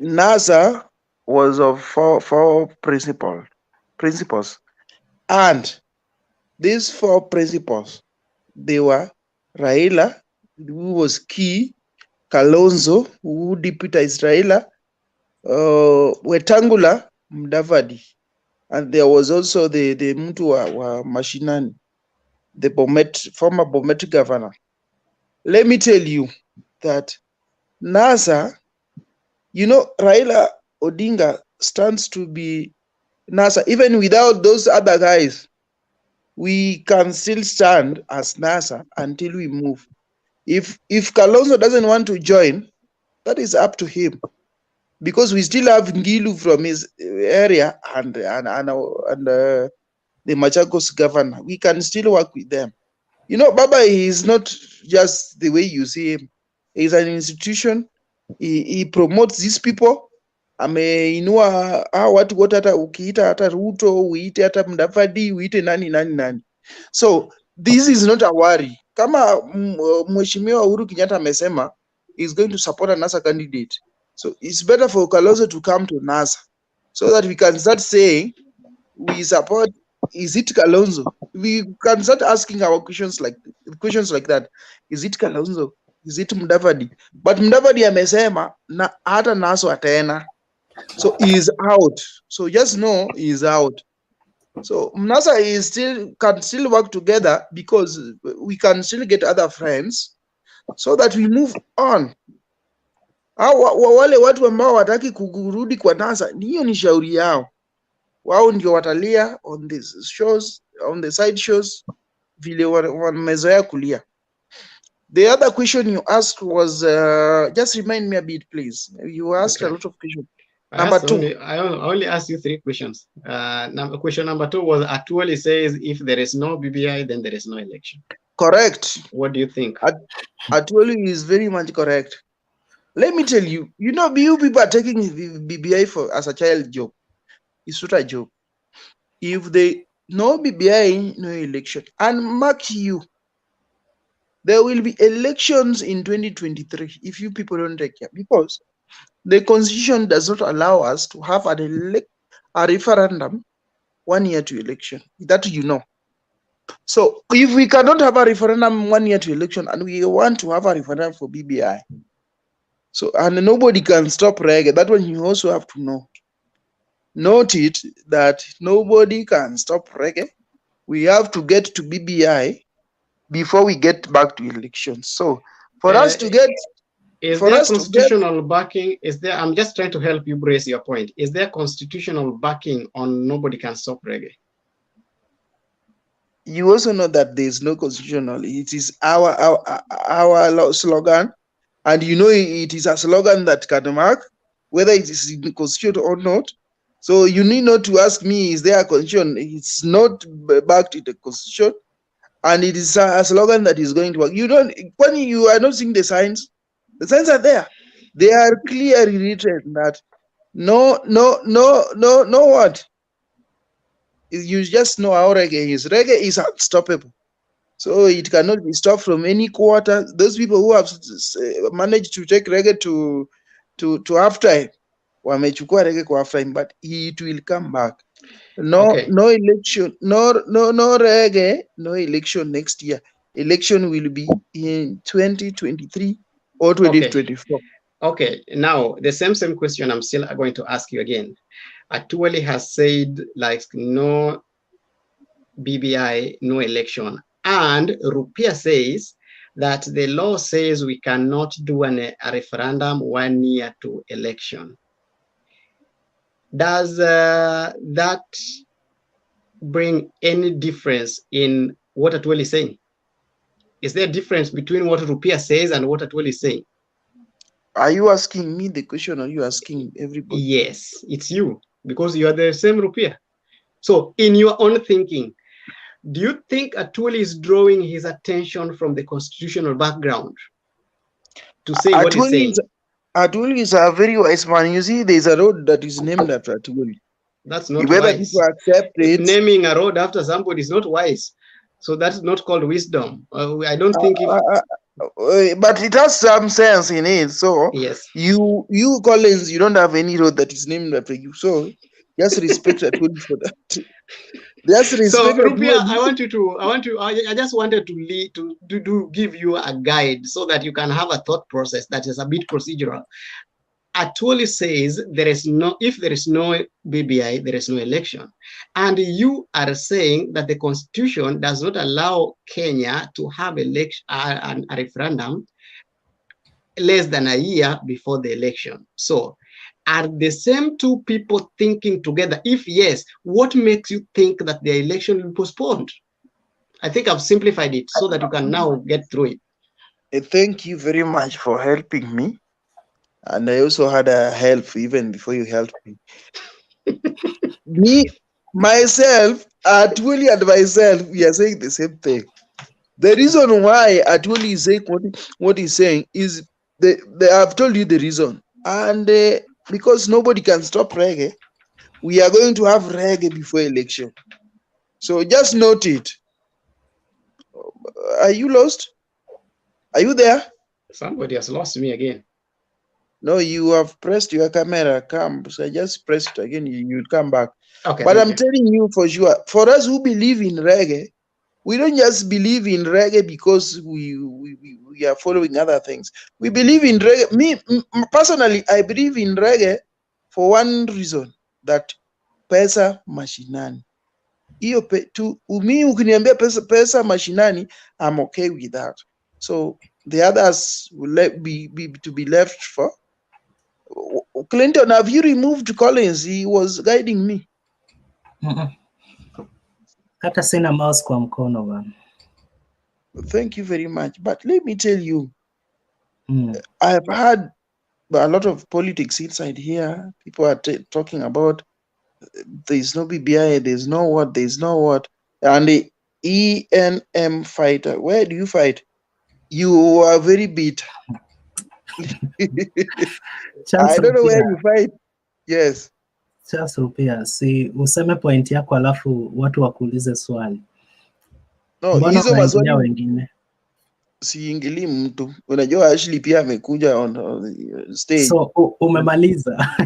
NASA was of four principles. And these 4 principles, they were Raila, who was key, Kalonzo, who deputized Raila, Wetangula, Mudavadi. and there was also the mtu wa mashinani, the former Bomet governor. Let me tell you that NASA, you know, Raila Odinga stands to be NASA. Even without those other guys, we can still stand as NASA until we move. If Kalonzo doesn't want to join, that is up to him, because we still have Ngilu from his area and the Machakos governor. We can still work with them. You know, Baba is not just the way you see him. He's an institution. He promotes these people. Ameinua watu wote, hata ukiita hata Ruto, uite hata Mdavadi, uite nani. So this is not a worry. Kama Mheshimiwa Uhuru Kenyatta amesema is going to support a NASA candidate. So it's better for Kalonzo to come to NASA so that we can start saying we support. Is it Kalonzo? We can start asking our questions like that. Is it Kalonzo? Is it Mdavadi? But Mdavadi amesema na hata naso atena. So he is out. So just know he is out. So NASA can still work together because we can still get other friends so that we move on. Wale watu ambao wataki kurudi kwa NASA, hiyo ni shauri yao. Wao ndio watalia on these shows, on the side shows, vile wamezoea kulia. The other question you asked was, just remind me a bit, please. You asked a lot of questions. Number two. I only asked you 3 questions. Question number 2 was, actually says if there is no BBI, then there is no election. Correct. What do you think? Actually is very much correct. Let me tell you, you know, you people are taking BBI as a child joke. It's not a joke. If they no BBI, no election. And mark you, there will be elections in 2023 if you people don't take care, because the constitution does not allow us to have a referendum 1 year to election. That you know. So if we cannot have a referendum 1 year to election and we want to have a referendum for BBI, so and nobody can stop reggae, that one you also have to know. Note it that nobody can stop reggae. We have to get to BBI before we get back to elections. So for us to get, is there constitutional backing? Is there? I'm just trying to help you brace your point. Is there constitutional backing on nobody can stop reggae? You also know that there is no constitutional. It is our slogan, and you know it is a slogan that can mark whether it is in the constitution or not. So you need not to ask me, is there a constitution? It's not backed in the constitution, and it is a slogan that is going to work. You don't, when you are not seeing the signs are there. They are clearly written that no what? You just know how reggae is. Reggae is unstoppable. So it cannot be stopped from any quarter. Those people who have managed to take reggae to halftime, wamechukua reggae kwa halftime, but it will come back. No election, no reggae, no election next year. Election will be in 2023 or 2024. Okay, now the same question I'm still going to ask you again. Atuoli has said like no BBI, no election, and Rupia says that the law says we cannot do a referendum 1 year to election. Does that bring any difference in what Atuoli is saying? Is there a difference between what Rupia says and what Atuoli is saying? Are you asking me the question or are you asking everybody? Yes, it's you, because you are the same Rupia. So in your own thinking, do you think Atuoli is drawing his attention from the constitutional background to say what he's saying? Atuoli is a very wise man. You see, there's a road that is named after Atuoli. That's not whether wise. People accept it. Naming a road after somebody is not wise. So that's not called wisdom. I don't think but it has some sense in it. So yes, you Collins, you don't have any road that is named after you. So just respect Atuoli for that. Just respect. So Rupia, I just wanted to give you a guide so that you can have a thought process that is a bit procedural. Atwoli says if there is no BBI, there is no election. And you are saying that the constitution does not allow Kenya to have a referendum less than a year before the election. So are the same two people thinking together? If yes, what makes you think that the election will be postponed? I think I've simplified it so that you can now get through it. Thank you very much for helping me. And I also had a help even before you helped me. Me, myself, Atwoli and myself, we are saying the same thing. The reason why Atwoli is saying what he's saying is I've told you the reason. And because nobody can stop reggae, we are going to have reggae before election. So just note it. Are you lost? Are you there? Somebody has lost me again. No, you have pressed your camera. Come, so just press it again. You'll come back. Okay. But I'm telling you for sure, for us who believe in reggae, we don't just believe in reggae because we are following other things. We believe in reggae. Me personally, I believe in reggae for one reason, that pesa mashinani. Hiyo mi ukiniambia pesa mashinani, I'm okay with that. So the others will be to be left for. Clinton, have you removed Collins? He was guiding me. Hata sina mouse kwa mkono bana. Thank you very much. But let me tell you, I have had a lot of politics inside here. People are talking about there's no BBI, there's no what. And the ENM fighter, where do you fight? You are very beat. I don't know where you fight. Yes. Charles Rupia, si useme point yako alafu watu wakuulize swali. No, hizo maswali wengine. Siingili mtu. Unajua Ashley pia amekuja on stage. So umemaliza?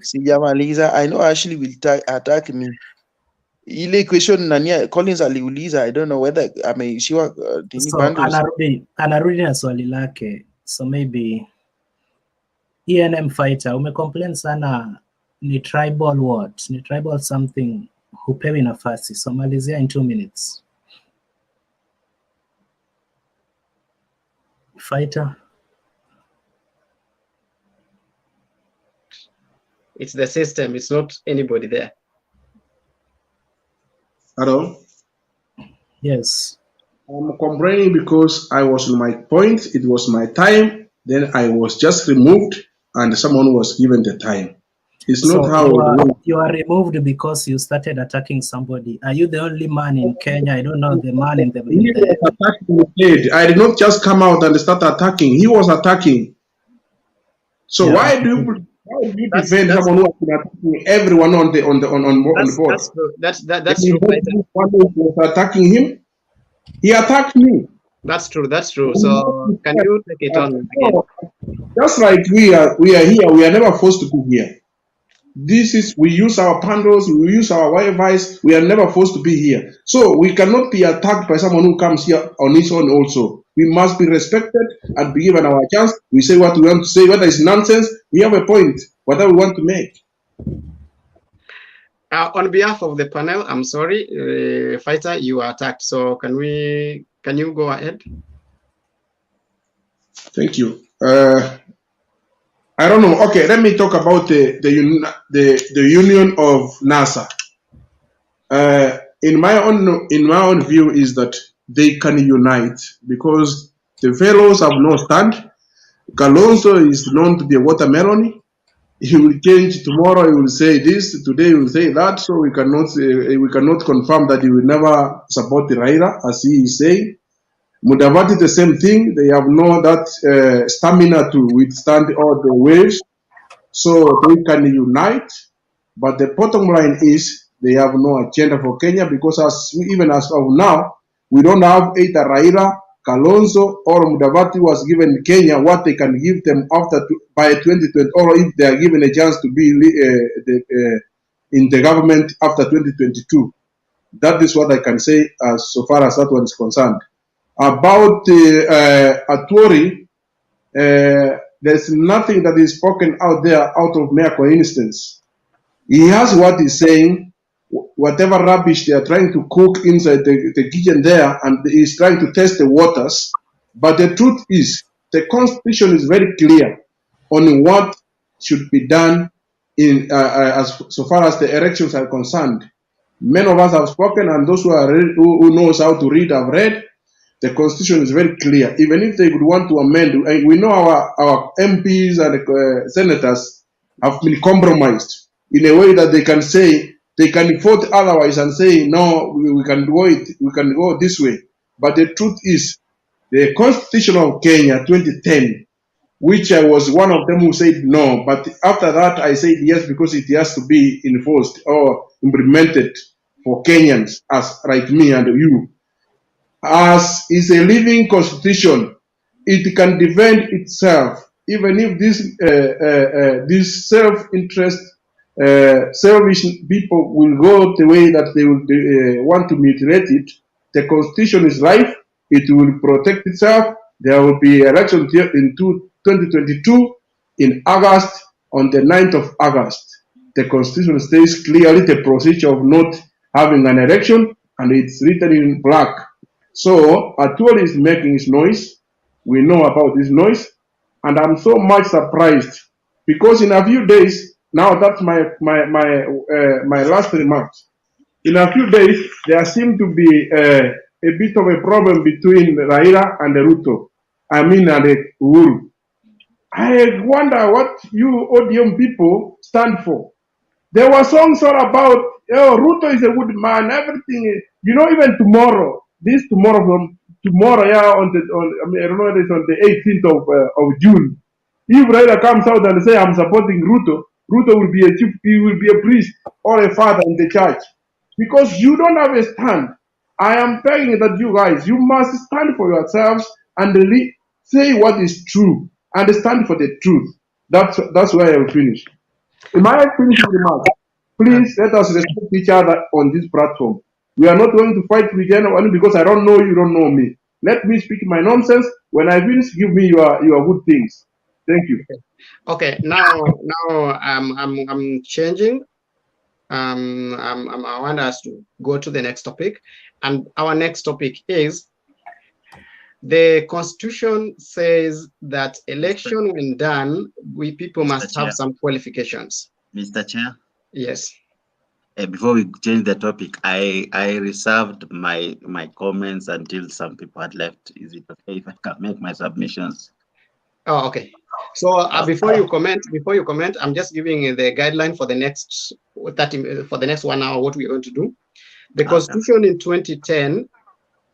Sijamaliza. I know Ashley will attack me. Ile question nani Collins aliuliza, I don't know whether ameishiwa anarudi na swali lake. So maybe ENM fighter umecomplain sana ni tribal what? Ni tribal something hupewi nafasi. So malizia in 2 minutes. Fighter. It's the system, it's not anybody there. Hello? Yes. I'm complaining because I was on my point, it was my time, then I was just removed and someone was given the time. It's not how you are removed because you started attacking somebody. Are you the only man in Kenya? I don't know the man in the I did not just come out and start attacking. He was attacking. So why do you defend someone who has been attacking everyone on the board? That's true. One was attacking him. He attacked me. That's true. So can you take it on again? Just like we are here, we are never forced to be here. We use our panels, we use our Wi-Fi, we are never forced to be here. So we cannot be attacked by someone who comes here on his own also. We must be respected and be given our chance. We say what we want to say, whether it's nonsense, we have a point, whatever we want to make. On behalf of the panel, I'm sorry, Fighter, you are attacked. So can you go ahead? Thank you. I don't know. Okay, let me talk about the union of NASA. In my own view is that they can unite because the fellows have no stand. Kalonzo is known to be a watermelon. He will change tomorrow. He will say this today. He will say that. So we cannot confirm that he will never support the Raila as he is saying. Mudavadi, the same thing. They have no that stamina to withstand all the waves, so they can unite. But the bottom line is they have no agenda for Kenya because even as of now, we don't have either Raila, Kalonzo, or Mudavadi was given Kenya what they can give them by 2020, or if they are given a chance to be in the government after 2022. That is what I can say so far as that one is concerned. About Atwoli, there's nothing that is spoken out there out of mere coincidence. He has what he's saying, whatever rubbish they are trying to cook inside the kitchen there, and he's trying to test the waters. But the truth is, the constitution is very clear on what should be done in so far as the elections are concerned. Many of us have spoken, and those who knows how to read have read. The constitution is very clear. Even if they would want to amend, we know our MPs and senators have been compromised in a way that they can say, they can vote otherwise and say, no, we can go this way. But the truth is, the Constitution of Kenya 2010, which I was one of them who said no, but after that I said yes because it has to be enforced or implemented for Kenyans as like me and you. As is a living constitution, it can defend itself, even if this self-interest, selfish people will go the way that they will want to mutilate it. The constitution is life; it will protect itself. There will be elections here in 2022 in August, on the 9th of August. The constitution states clearly the procedure of not having an election, and it's written in black. So Atwoli is making his noise. We know about this noise, and I'm so much surprised because in a few days, now that's my last remarks. In a few days, there seems to be a bit of a problem between Raila and Ruto. I mean, and Uhuru. I wonder what you ODM people stand for. There were songs all about, oh, Ruto is a good man, everything. You know, even tomorrow, yeah, I don't know, it's on the 18th of June. If Raila comes out and say, I'm supporting Ruto, Ruto will be a chief, he will be a priest or a father in the church. Because you don't have a stand. I am begging that you guys, you must stand for yourselves and really say what is true and stand for the truth. That's where I will finish. In my finishing remarks, please let us respect each other on this platform. We are not going to fight with anyone because I don't know you, don't know me. Let me speak my nonsense. When I finish, give me your good things. Thank you. Okay, now I'm changing. I want us to go to the next topic, and our next topic is the Constitution says that election when done, we people must have some qualifications. Mr. Chair. Yes. Before we change the topic, I reserved my comments until some people had left. Is it okay if I can make my submissions? Oh, okay. So before you comment, I'm just giving the guideline for the next 1 hour what we're going to do. The Constitution in 2010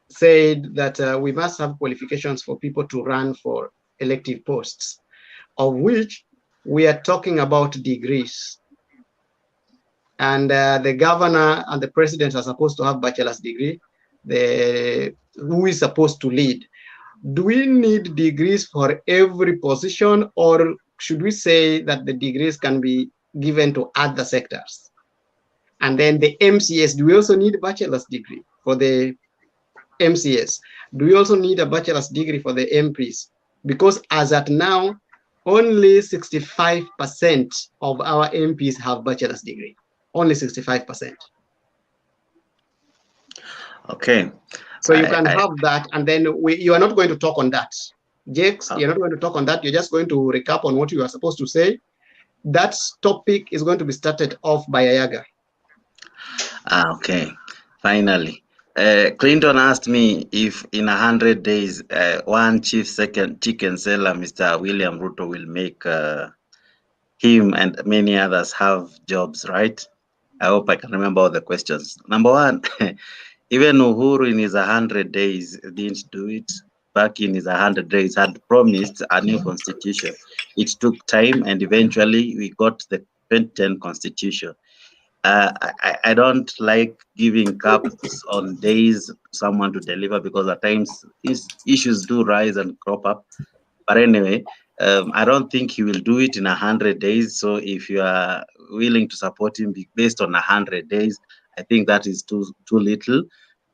said that we must have qualifications for people to run for elective posts, of which we are talking about degrees. And the governor and the president are supposed to have bachelor's degree. Who is supposed to lead? Do we need degrees for every position, or should we say that the degrees can be given to other sectors? And then the MCS, do we also need a bachelor's degree for the MCS? Do we also need a bachelor's degree for the MPs? Because as at now, only 65% of our MPs have bachelor's degree. Only 65%. Okay. So you can have that, and then you are not going to talk on that. Jakes, you're not going to talk on that. You're just going to recap on what you are supposed to say. That topic is going to be started off by Ayaga. Okay. Finally. Clinton asked me if in 100 days, one chicken seller, Mr. William Ruto, will make him and many others have jobs, right? I hope I can remember all the questions. Number one, even Uhuru in his 100 days didn't do it. Back in his 100 days had promised a new constitution. It took time, and eventually we got the 2010 constitution. I don't like giving caps on days someone to deliver, because at times issues do rise and crop up. But anyway, I don't think he will do it in 100 days. So if you are willing to support him based on 100 days, I think that is too little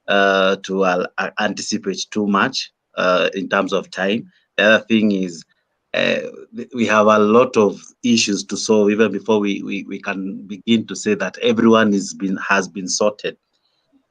to anticipate too much in terms of time. The other thing is, we have a lot of issues to solve even before we can begin to say that everyone has been sorted.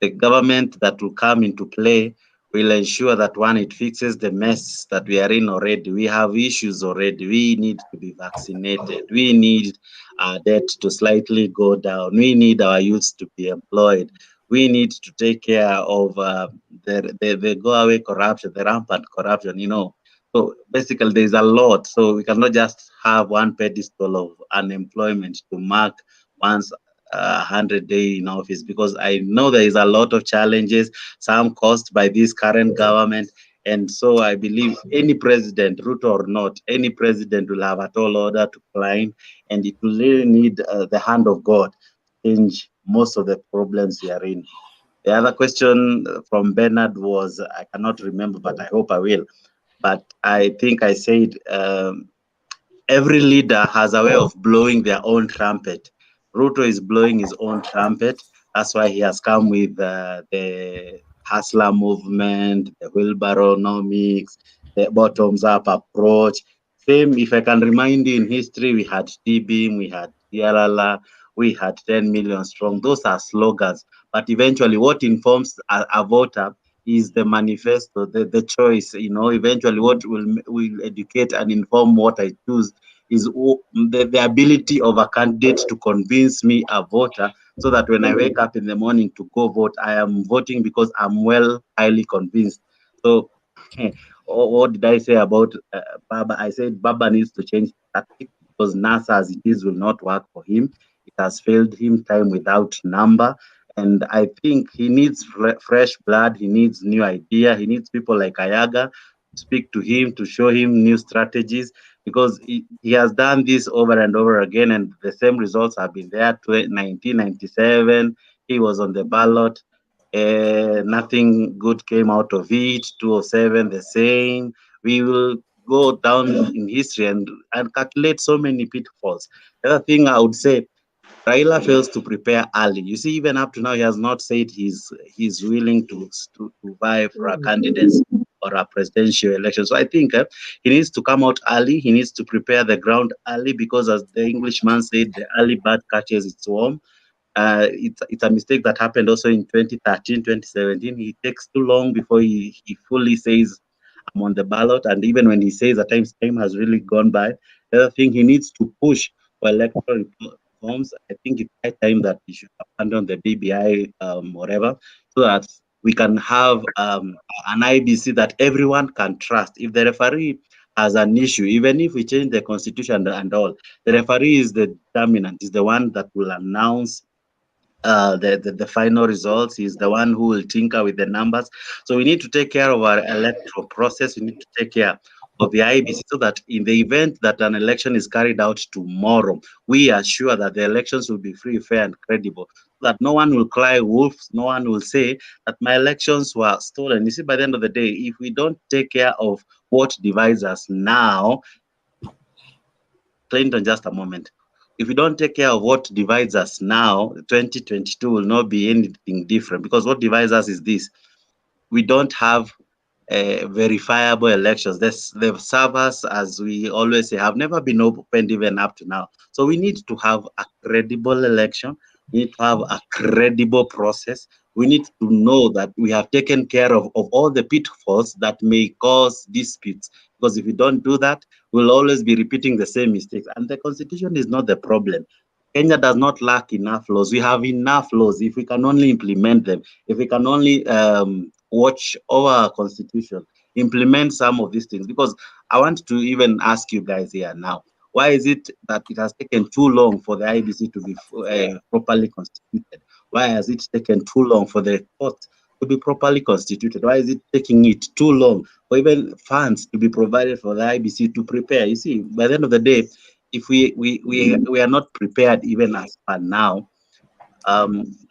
The government that will come into play will ensure that one, it fixes the mess that we are in already. We have issues already. We need to be vaccinated. We need our debt to slightly go down. We need our youths to be employed. We need to take care of the go away corruption, the rampant corruption, you know. So basically, there's a lot. So we cannot just have one pedestal of unemployment to mark one's 100-day in office, because I know there is a lot of challenges, some caused by this current government. And so I believe any president, Ruto or not, any president will have a tall order to climb, and it will really need the hand of God to change most of the problems we are in. The other question from Bernard was, I cannot remember, but I hope I will. But I think I said every leader has a way of blowing their own trumpet. Ruto is blowing his own trumpet. That's why he has come with the hustler movement, the wheelbarrownomics, the bottoms-up approach. Same, if I can remind you, in history, we had TBIM, we had Yalala, we had 10 million strong. Those are slogans. But eventually, what informs a voter is the manifesto, the choice. You know, eventually what will educate and inform what I choose is the ability of a candidate to convince me, a voter, so that when I wake up in the morning to go vote, I am voting because I'm highly convinced. So what did I say about Baba? I said Baba needs to change tactics, because NASA as it is will not work for him. It has failed him time without number. And I think he needs fresh blood. He needs new idea. He needs people like Ayaga to speak to him, to show him new strategies, because he has done this over and over again, and the same results have been there. 1997, he was on the ballot. Nothing good came out of it. 2007, the same. We will go down in history and calculate so many pitfalls. The other thing I would say, Raila fails to prepare early. You see, even up to now, he has not said he's willing to vie for a candidacy or a presidential election. So I think he needs to come out early. He needs to prepare the ground early, because as the Englishman said, the early bird catches its worm. It's a mistake that happened also in 2013, 2017. He takes too long before he fully says, I'm on the ballot. And even when he says, at times, time has really gone by. The other thing, he needs to push for electoral reforms. I think it's high time that he should abandon the BBI, whatever, so that we can have an IBC that everyone can trust. If the referee has an issue, even if we change the constitution and all, the referee is the dominant, is the one that will announce the final results. Is the one who will tinker with the numbers. So we need to take care of our electoral process. We need to take care of the IBC, so that in the event that an election is carried out tomorrow, we are sure that the elections will be free, fair, and credible, so that no one will cry wolf, no one will say that my elections were stolen. You see, by the end of the day, if we don't take care of what divides us now, Clinton, just a moment. If we don't take care of what divides us now, 2022 will not be anything different, because what divides us is this: we don't have verifiable elections. The servers, as we always say, have never been opened even up to now. So we need to have a credible election. We need to have a credible process. We need to know that we have taken care of all the pitfalls that may cause disputes. Because if we don't do that, we'll always be repeating the same mistakes. And the constitution is not the problem. Kenya does not lack enough laws. We have enough laws if we can only implement them. If we can only watch over our constitution, implement some of these things. Because I want to even ask you guys here now, why is it that it has taken too long for the IBC to be properly constituted? Why has it taken too long for the court to be properly constituted? Why is it taking it too long for even funds to be provided for the IBC to prepare? You see, by the end of the day, if we are not prepared even as per now,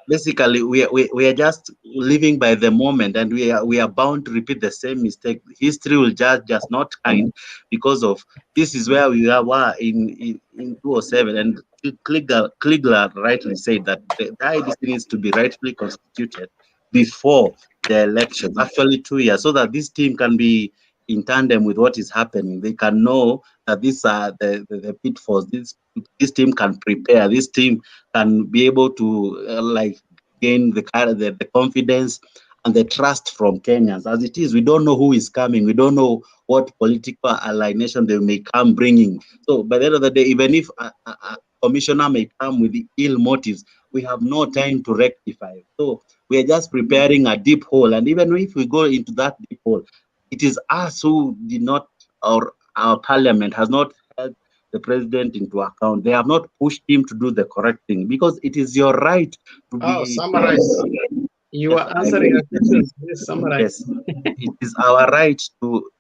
basically we are just living by the moment, and we are bound to repeat the same mistake. History will just not kind, because of this is where we were in 2007. And Kliegler rightly said that the IBC needs to be rightfully constituted before the elections, actually 2 years, so that this team can be in tandem with what is happening. They can know that these are the pitfalls. This team can prepare. This team can be able to gain the confidence and the trust from Kenyans. As it is, we don't know who is coming. We don't know what political alienation they may come bringing. So by the end of the day, even if a commissioner may come with ill motives, we have no time to rectify. So we are just preparing a deep hole. And even if we go into that deep hole, it is us who did not, or our parliament has not held the president into account. They have not pushed him to do the correct thing, because it is your right to be. Summarize. You are answering a question. Yes, summarize. Yes, it is our right to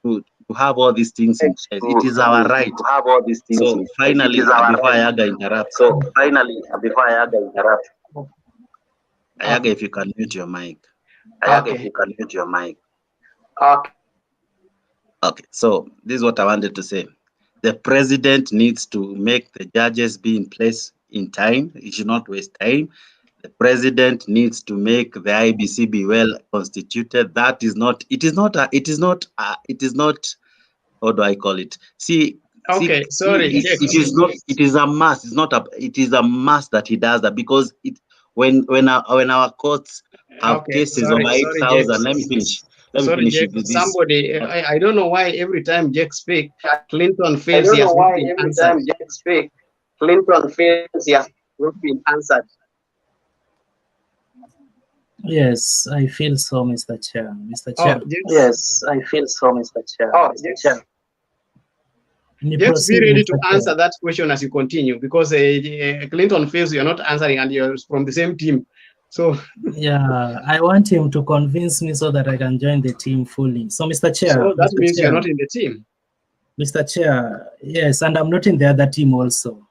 have all these things in place. It is our right to have all these things. So finally, before Ayaga interrupts. Ayaga, if you can mute your mic. Ayaga, if you can mute your mic. Okay, so this is what I wanted to say. The president needs to make the judges be in place in time. He should not waste time. The president needs to make the IBC be well constituted. That is not, it is not, how do I call it? Okay, sorry. It is a must. It is a must that he does that, because when our courts have cases of 8,000, let me finish. Somebody, I don't know why every time Jack speaks, Clinton I feels don't he has know not why been every answered. time Jack speaks, Clinton feels he has not been answered. Yes, I feel so, Mr. Chair. Mr. Chair. Yes, I feel so, Mr. Chair. Mr. Chair. Just be ready to answer that question as you continue, because Clinton feels you're not answering and you're from the same team. So yeah, I want him to convince me so that I can join the team fully. So, Mr. Chair. So that Mr. means Chair, you're not in the team. Mr. Chair, yes, and I'm not in the other team also.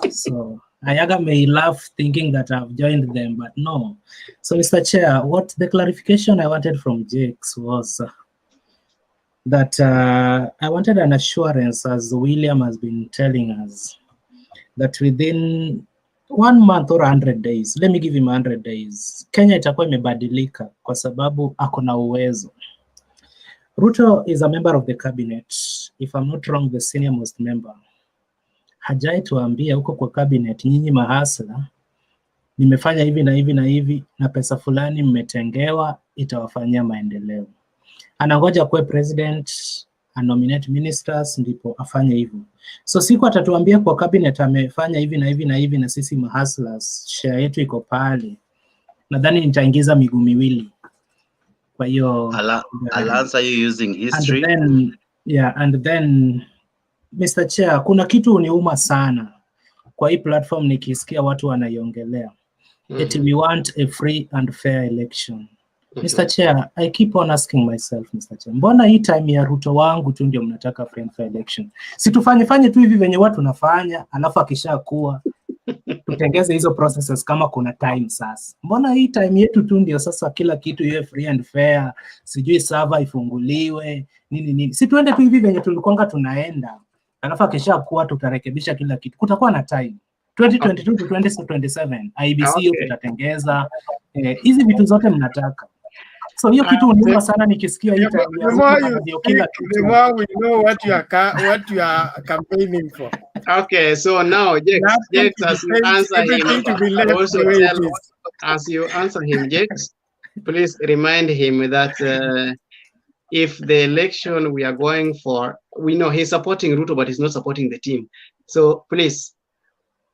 So Ayaga may laugh thinking that I've joined them, but no. So, Mr. Chair, what the clarification I wanted from Jakes was that I wanted an assurance, as William has been telling us, that within 1 month or 100 days, let me give him 100 days, Kenya itakuwa imebadilika kwa sababu akona uwezo. Ruto is a member of the cabinet, if I'm not wrong, the senior most member. Hajai tuambia huko kwa cabinet, nyinyi mahasla, nimefanya hivi na hivi na hivi, na pesa fulani mmetengewa, itawafanyia maendeleo. Anangoja kuwe president, anominate ministers, ndipo afanye hivyo. So siku atatuambia kwa cabinet amefanya hivi na hivi na hivi, na sisi mahustlers share yetu iko pale, nadhani nitaingiza miguu miwili. Kwa hiyo I'll answer you using history. And then Mr. Chair, kuna kitu uniuma sana kwa hii platform nikisikia watu wanaiongelea. That we want a free and fair election. Mr. Chair, I keep on asking myself, Mr. Chair, mbona hii time ya Ruto wangu tu ndio mnataka free and fair election? Si tufanye tu hivi venye watu nafanya, alafu akishakuwa tutengeze hizo processes kama kuna time sasa. Mbona hii time yetu tu ndio sasa kila kitu iwe free and fair, sijui server ifunguliwe, nini. Si tuende tu hivi venye tulikuanga tunaenda, alafu akishakuwa tutarekebisha kila kitu. Kutakuwa na time. 2022 to 2027, IBC hiyo tutatengeza. Hizi vitu zote mnataka. So hiyo kitu uniuma sana nikisikia hii time ya Ruto kila kitu. The more we know what you are campaigning for. Okay, so now Jakes, as you answer him, also tell as you answer him, Jakes, please remind him that if the election we are going for, we know he's supporting Ruto, but he's not supporting the team. So please,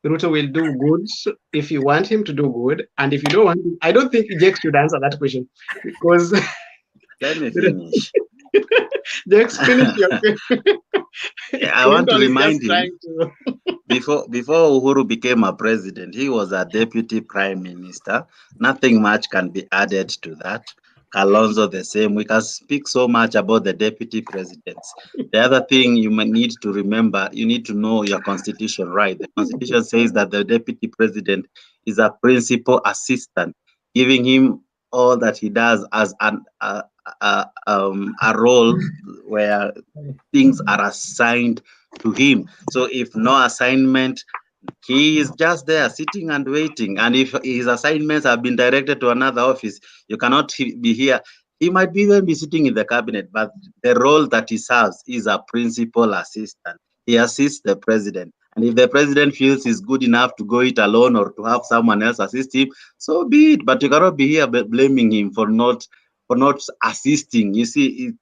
Ruto will do good if you want him to do good, and if you don't want him, I don't think Jakes should answer that question, because let me finish. Jakes, finish your I want to remind him, before Uhuru became a president, he was a deputy prime minister. Nothing much can be added to that. Kalonzo the same. We can speak so much about the deputy presidents. The other thing you might need to remember, you need to know your constitution, right? The constitution says that the deputy president is a principal assistant, giving him all that he does as a role where things are assigned to him. So if no assignment, he is just there sitting and waiting. And if his assignments have been directed to another office, you cannot be here. He might even be sitting in the cabinet, but the role that he serves is a principal assistant. He assists the president. And if the president feels he's good enough to go it alone or to have someone else assist him, so be it. But you cannot be here blaming him for not assisting. You see,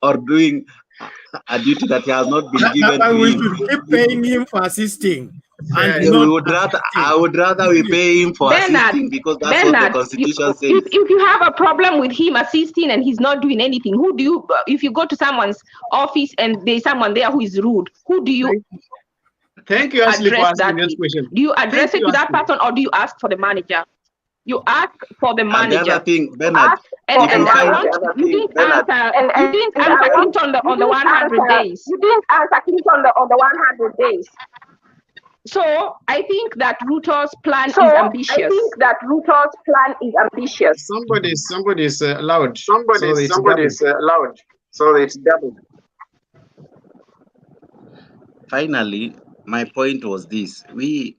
or doing a duty that has not been given to We him. should keep paying him for assisting. And I would rather we pay him for assisting, because that's what the Constitution says. If you have a problem with him assisting and he's not doing anything, who do you, if you go to someone's office and there's someone there who is rude, who do you Thank you, Ashley, for address asking that this with? question. Do you address Thank it you, to that Ashley. person, or do you ask for the manager? You ask for the And manager. the other thing, Bernard, And if you find you didn't answer. You didn't answer Clinton on the 100 days. You didn't answer Clinton on the 100 days. So I think that Ruto's plan is I ambitious. think that Ruto's plan is ambitious. Somebody is loud. Somebody is loud, so it's doubled. finally, my point was this: we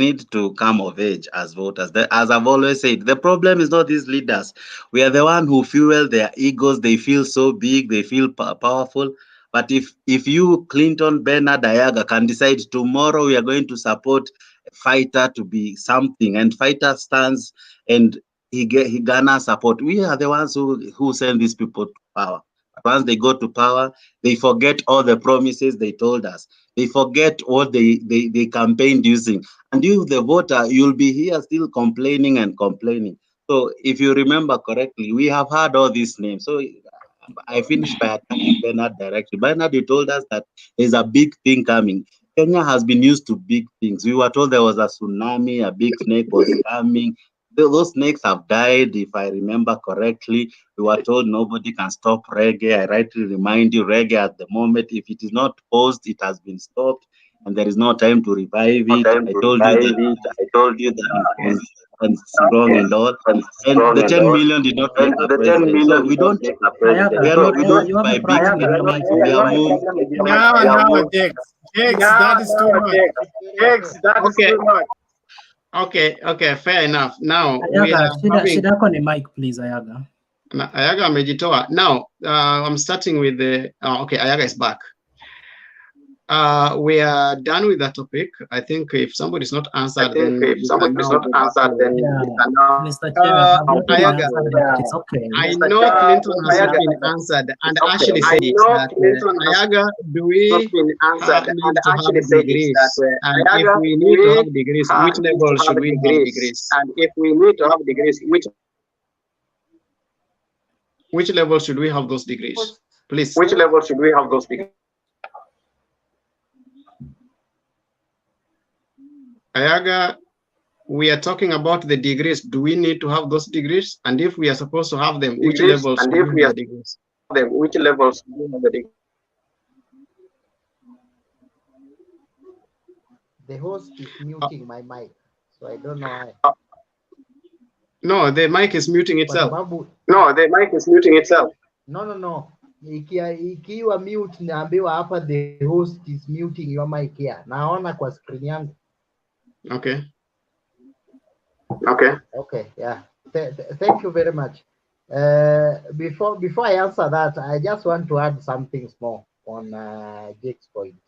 need to come of age as voters. As I've always said, the problem is not these leaders. We are the one who fuel their egos. They feel so big, they feel powerful. But if you, Clinton, Bernard, Ayaga, can decide tomorrow we are going to support Fighter to be something, and Fighter stands and he garners support, we are the ones who send these people to power. Once they go to power, they forget all the promises they told us. They forget what they campaigned using. And you, the voter, you'll be here still complaining and complaining. So if you remember correctly, we have heard all these names. So I finished by attacking Bernard directly. Bernard, you told us that there's a big thing coming. Kenya has been used to big things. We were told there was a tsunami, a big snake was coming. Those snakes have died, if I remember correctly. We were told nobody can stop reggae. I rightly remind you, reggae at the moment, if it is not paused, it has been stopped, and there is no time to revive it. I told you that and strong and all. And the 10 million did not make the president. So we are not moved by big things. We are moved. No, Jakes, that is too much. Jakes, that is too much. Okay, fair enough. Now shida yako ni mic, please, Ayaga. Ayaga amejitoa. Now I'm starting with the okay, Ayaga is back. We are done with that topic. I think if somebody is not answered, then Mr. Chair, Ayaga, it's okay. I know Clinton has not been answered, and actually said that Ayaga, do we need to have degrees? And if we need to have degrees, which level should we have degrees? And if we need to have degrees, which level should we have those degrees? Please. Which level should we have those degrees? Ayaga, we are talking about the degrees. Do we need to have those degrees? And if we are supposed to have them, which levels should we have degrees? Which levels do we have the degrees? The host is muting my mic, so I don't know why. No, the mic is muting itself. No, the mic is muting itself. No. Ikiwa mute naambiwa hapa the host is muting your mic here. Naona kwa screen yangu. Okay, yeah. Thank you very much. Before I answer that, I just want to add something small on Jake's point.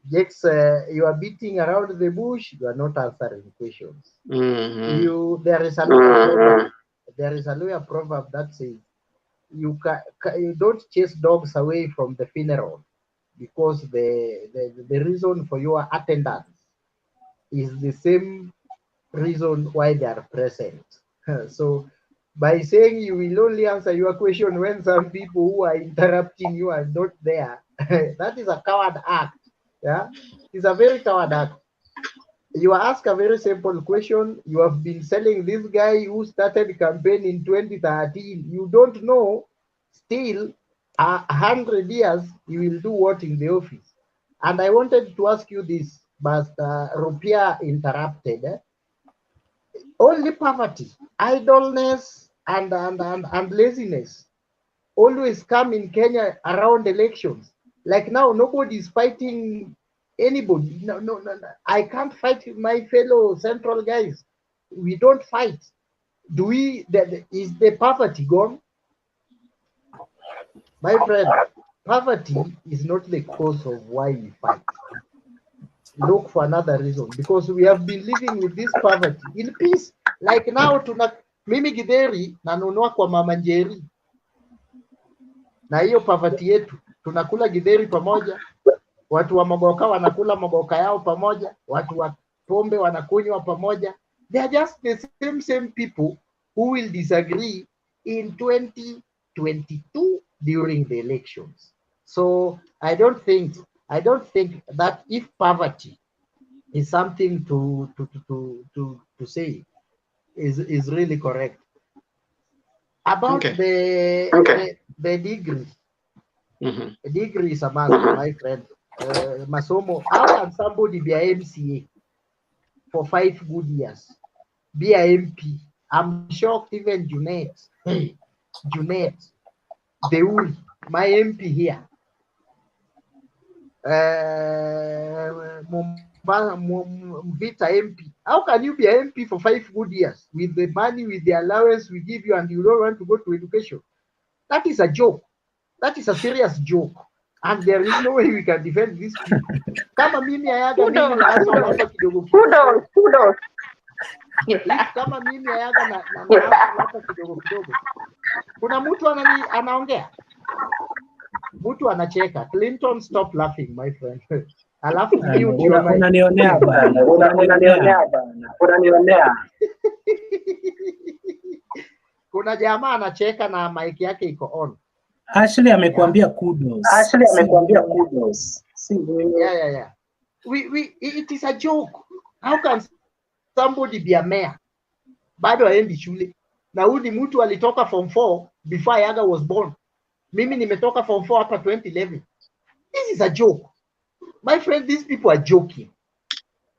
Jake's, you are beating around the bush. You are not answering questions. There is a lawyer proverb that says you don't chase dogs away from the funeral because the reason for your attendance is the same reason why they are present. So by saying you will only answer your question when some people who are interrupting you are not there, that is a coward act. Yeah, it's a very coward act. You ask a very simple question. You have been selling this guy who started campaign in 2013. You don't know still 100 years he will do what in the office. And I wanted to ask you this, but Rupia interrupted. Only poverty, idleness, and laziness always come in Kenya around elections. Like now, nobody is fighting anybody. No. I can't fight my fellow Central guys. We don't fight. is the poverty gone? My friend, poverty is not the cause of why we fight. Look for another reason, because we have been living with this poverty in peace. Like now, mimi githeri nanunua kwa mama Njeri, na hiyo poverty yetu, tunakula githeri pamoja, watu wa maboka wanakula maboka yao pamoja, watu wa pombe wanakunywa pamoja. They are just the same people who will disagree in 2022 during the elections. So I don't think that if poverty is something to say is really correct. About the degree. Degree is a must, my friend. Masomo, how can somebody be a MCA for 5 good years? Be a MP. I'm shocked even Junet, Deul, my MP here. Mvita MP. How can you be an MP for 5 good years with the money, with the allowance we give you, and you don't want to go to education? That is a joke. That is a serious joke. And there is no way we can defend these people. Kama mimi ayaga mimi na hustle hapa kidogo kidogo. Kama mimi ayaga na hustle hapa kidogo kidogo. Kuna mtu anaongea. Mtu anacheka. Clinton, stop laughing, my friend. Alafu unanionea bana. Unanionea. Kuna jamaa anacheka na mic yake iko on. Ashley amekuambia kudos. Yeah. It is a joke. How can somebody be a mayor? Bado haendi shule. Na huyu ni mtu alitoka form 4 before Yaga was born. Mimi nimetoka form 4 hapa 2011. This is a joke. My friend, these people are joking.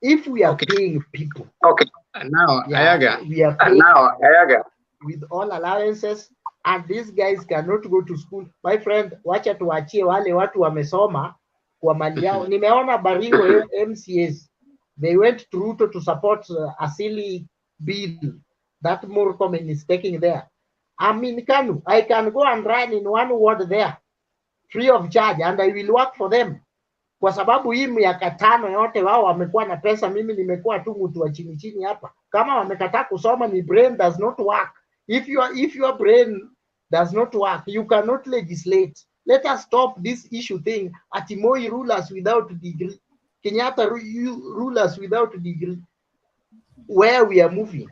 If we are paying people. Okay. Now, Ayaga. We are paying Ayaga with all allowances, and these guys cannot go to school. My friend, wacha tuachie wale watu wamesoma kwa mali yao. Nimeona Baringo MCAs. They went to Ruto to support a silly bill that Murkomen is taking there. I mean, I can go and run in one ward there free of charge, and I will work for them. Kwa sababu hii miaka 5 yote wao wamekuwa na pesa, mimi nimekuwa tu mtu wa chini chini hapa. Kama wamekataa kusoma, ni brain does not work. If your brain does not work, you cannot legislate. Let us stop this issue thing. Atimoi rulers without degree. Kenyatta rulers without degree. Where we are moving,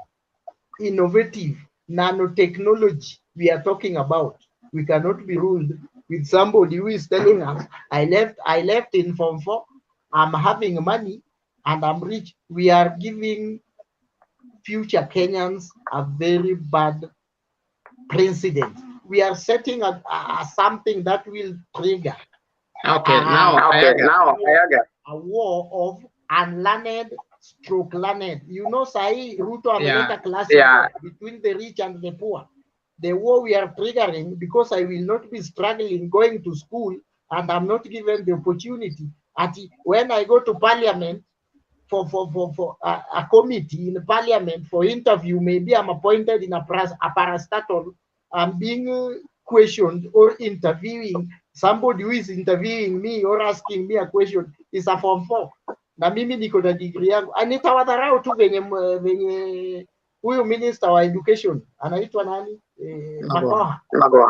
innovative nanotechnology we are talking about. We cannot be ruled with somebody who is telling us, I left in form 4, I'm having money and I'm rich. We are giving future Kenyans a very bad precedent. We are setting a something that will trigger a war of unlearned stroke learned. You know, Sai Ruto ameleta class between the rich and the poor. The war we are triggering, because I will not be struggling going to school and I'm not given the opportunity. When I go to parliament for a committee in parliament for interview, maybe I'm appointed in a parastatal, I'm being questioned or interviewing somebody who is interviewing me or asking me a question is a form 4. Na mimi niko na degree yangu. Nitawadharau tu venye huyu minister wa education anaitwa nani? Magoha.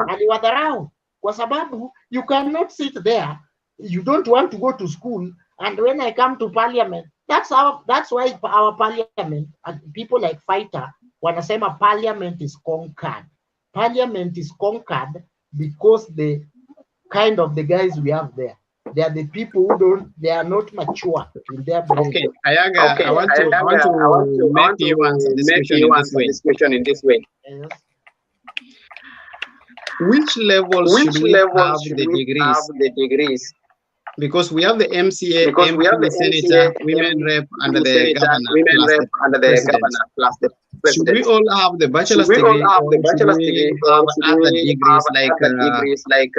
Aliwadharau kwa sababu you cannot sit there, you don't want to go to school, and when I come to parliament, that's why our parliament, people like Fighter wanasema parliament is conquered. Parliament is conquered because the kind of the guys we have there. They are the people who they are not mature in their brain. Okay, Ayaga, I want to make you answer this question in this way. Yes. Which level should we have the degrees? Because we have the MCA, MP, Senator, Women Rep, and the Governor, plus the President. Should we all have the bachelor's degree? Should we have other degrees like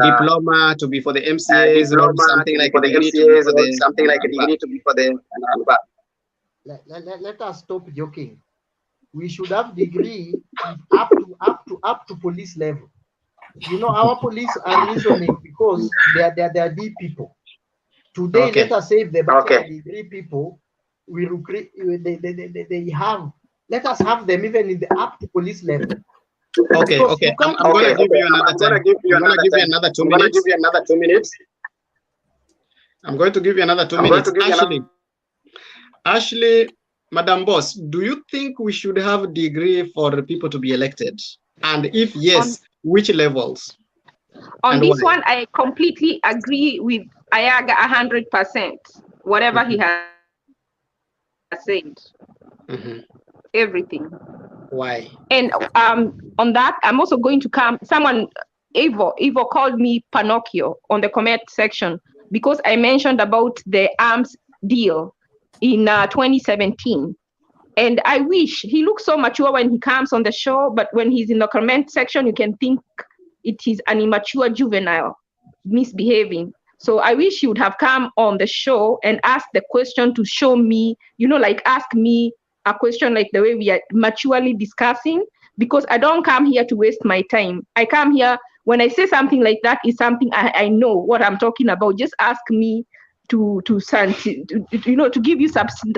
diploma to be for the MCAs, or something like a degree to be for the Let us stop joking. we should have degree up to police level. You know, our police are reasoning because they are deep people. Today, Okay. let us say the bachelor degree people will recruit. They have. Let us have them even in the up to police level. Okay, Because okay. you can't I'm gonna even- give you another time. I'm gonna give you another 2 minutes. I'm going to give you another 2 minutes. Ashley, Madam Boss, do you think we should have a degree for people to be elected? And if yes, which levels? On And this why? one, I completely agree with Ayaga 100%. Whatever he has said, everything. Why? And on that, I'm also going to come. Someone, Evo called me Pinocchio on the comment section because I mentioned about the arms deal in 2017. And I wish he looks so mature when he comes on the show, but when he's in the comment section, you can think it is an immature juvenile misbehaving. So I wish he would have come on the show and asked the question to show me, like ask me a question like the way we are maturely discussing, because I don't come here to waste my time. I come here, when I say something like that, is something I know what I'm talking about. Just ask me to give you substance.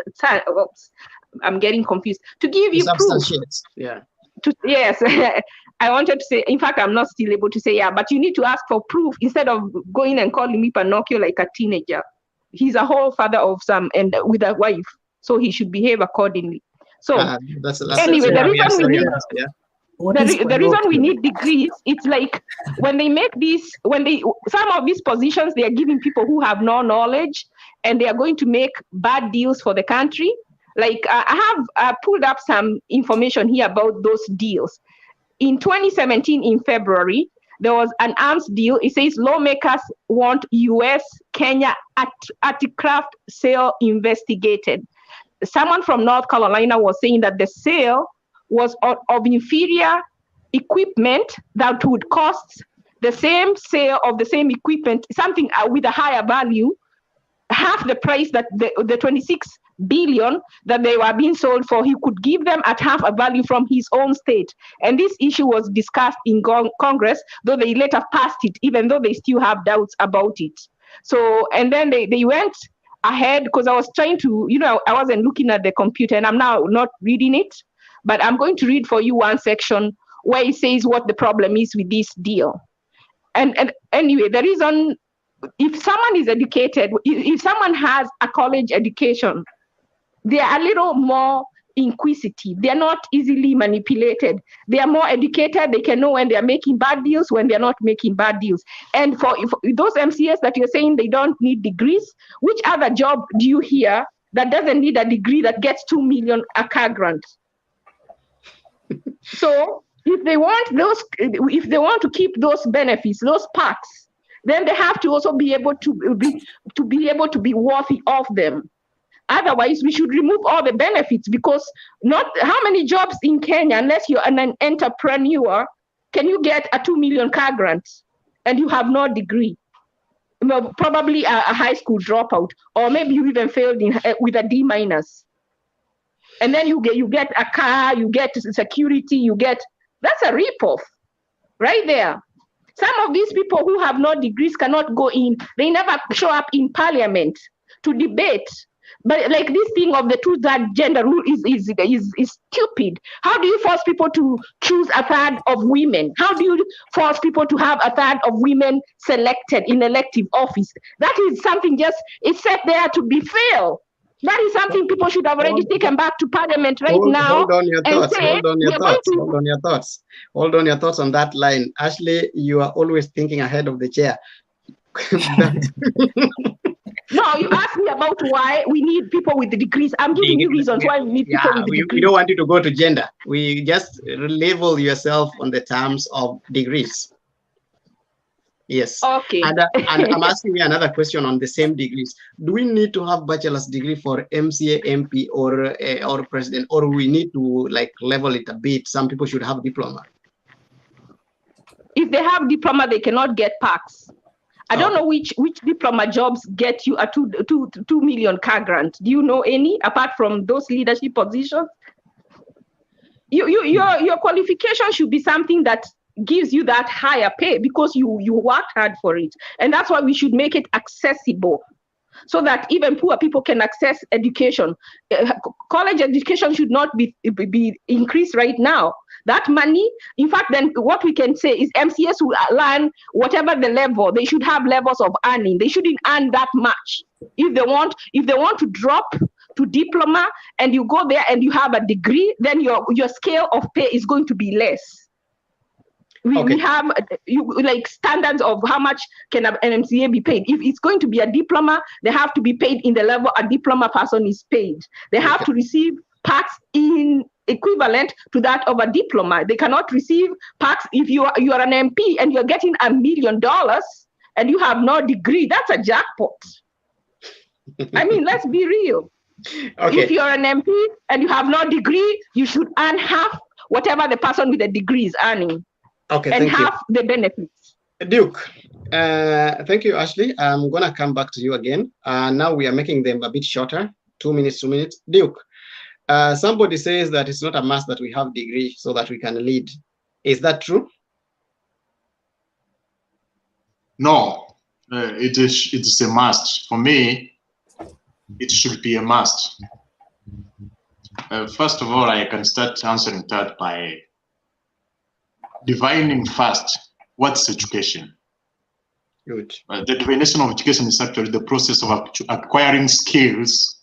I'm getting confused. To give you proof. Yeah. Yes, I wanted to say, in fact, I'm not still able to say, yeah, but you need to ask for proof instead of going and calling me Pinocchio like a teenager. He's a whole father of some and with a wife, so he should behave accordingly. So anyway, the reason we need the reason we need degrees, it's like when they make these, some of these positions, they are giving people who have no knowledge, and they are going to make bad deals for the country. Like I have pulled up some information here about those deals. In 2017, in February, there was an arms deal. It says lawmakers want US-Kenya anti-craft sale investigated. Someone from North Carolina was saying that the sale was of inferior equipment that would cost the same sale of the same equipment, something with a higher value, half the price that the 26 billion that they were being sold for, he could give them at half a value from his own state. And this issue was discussed in Congress, though they later passed it, even though they still have doubts about it. So, and then they went ahead, because I was trying to, I wasn't looking at the computer, and I'm now not reading it, but I'm going to read for you one section where it says what the problem is with this deal. And anyway, the reason, if someone is educated, if someone has a college education, they are a little more inquisitive. They are not easily manipulated. They are more educated. They can know when they are making bad deals, when they are not making bad deals. And for those MCS that you're saying they don't need degrees, which other job do you hear that doesn't need a degree that gets 2 million a car grant? So if they want to keep those benefits, those perks, then they have to also be able to be worthy of them. Otherwise, we should remove all the benefits, because not how many jobs in Kenya, unless you're an entrepreneur, can you get a 2 million car grant and you have no degree? Probably a high school dropout, or maybe you even failed with a D-. And then you get a car, you get security, that's a ripoff right there. Some of these people who have no degrees cannot go in. They never show up in parliament to debate. But like this thing of the 2/3 gender rule is stupid. How do you force people to choose a third of women? How do you force people to have a third of women selected in elective office? That is something it's set there to be fair. That is something people should have already taken back to parliament now. Hold on your thoughts on that line. Ashley, you are always thinking ahead of the chair. No, you asked me about why we need people with the degrees. I'm giving you reasons why we need people with the degrees. We don't want you to go to gender. We just label yourself on the terms of degrees. Yes. Okay. And I'm asking you another question on the same degrees. Do we need to have bachelor's degree for MCA, MP, or president, or we need to level it a bit? Some people should have diploma. If they have diploma, they cannot get perks. I don't know which diploma jobs get you a 2 million car grant. Do you know any apart from those leadership positions? Your qualification should be something that gives you that higher pay because you worked hard for it. And that's why we should make it accessible so that even poor people can access education. College education should not be increased right now. That money, in fact, then what we can say is MCS will learn whatever the level. They should have levels of earning. They shouldn't earn that much. If they want to drop to diploma and you go there and you have a degree, then your scale of pay is going to be less. We have like standards of how much can an MCA be paid. If it's going to be a diploma, they have to be paid in the level a diploma person is paid. They have to receive parts in equivalent to that of a diploma. They cannot receive parts if you are an MP and you're getting $1 million and you have no degree. That's a jackpot. I mean, let's be real. If you're an MP and you have no degree, you should earn half whatever the person with a degree is earning. And half the benefits. Duke, thank you, Ashley. I'm gonna come back to you again. Now we are making them a bit shorter, 2 minutes, 2 minutes. Duke, somebody says that it's not a must that we have degree so that we can lead. Is that true? No, it is a must. For me, it should be a must. First of all, I can start answering that by defining first what's education. Good. The definition of education is actually the process of acquiring skills,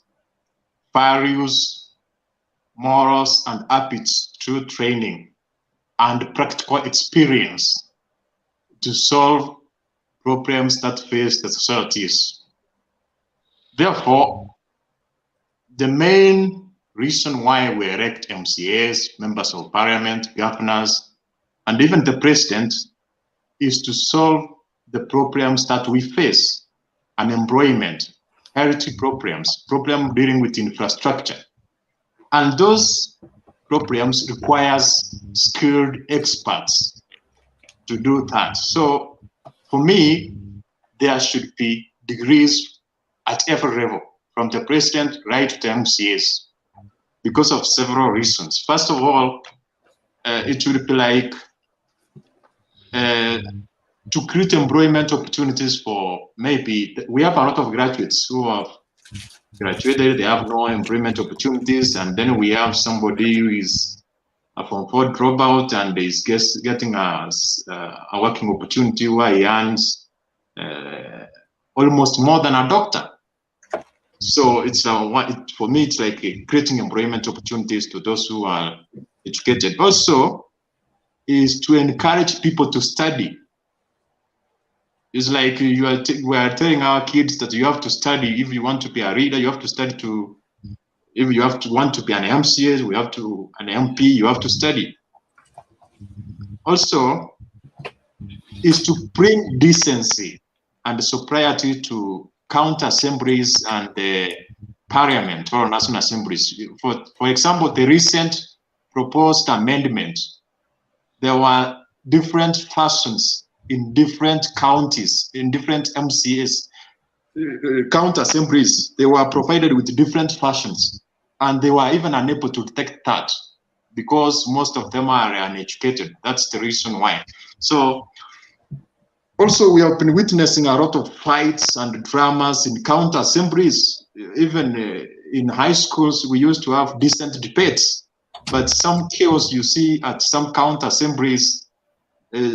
values, morals, and habits through training and practical experience to solve problems that face the societies. Therefore, the main reason why we elect MCAs, members of parliament, governors, and even the president is to solve the problems that we face: unemployment, health problems, problem dealing with infrastructure. And those problems requires skilled experts to do that. So for me, there should be degrees at every level, from the president right to the MCAs, because of several reasons. First of all, it would be like to create employment opportunities for, maybe we have a lot of graduates who have graduated, they have no employment opportunities, and then we have somebody who is a Form 4 dropout and is getting a working opportunity where he earns almost more than a doctor. So it's for me, it's like creating employment opportunities to those who are educated. Also, is to encourage people to study. It's like we are telling our kids that you have to study. If you want to be a reader, you have to study to. If you want to be an MCA, an MP, you have to study. Also, is to bring decency and sobriety to county assemblies and the parliament or national assemblies. For example, the recent proposed amendment, there were different fashions in different counties, in different MCAs, county assemblies. They were provided with different fashions, and they were even unable to detect that because most of them are uneducated. That's the reason why. So also, we have been witnessing a lot of fights and dramas in county assemblies. Even in high schools, we used to have decent debates, but some chaos you see at some county assemblies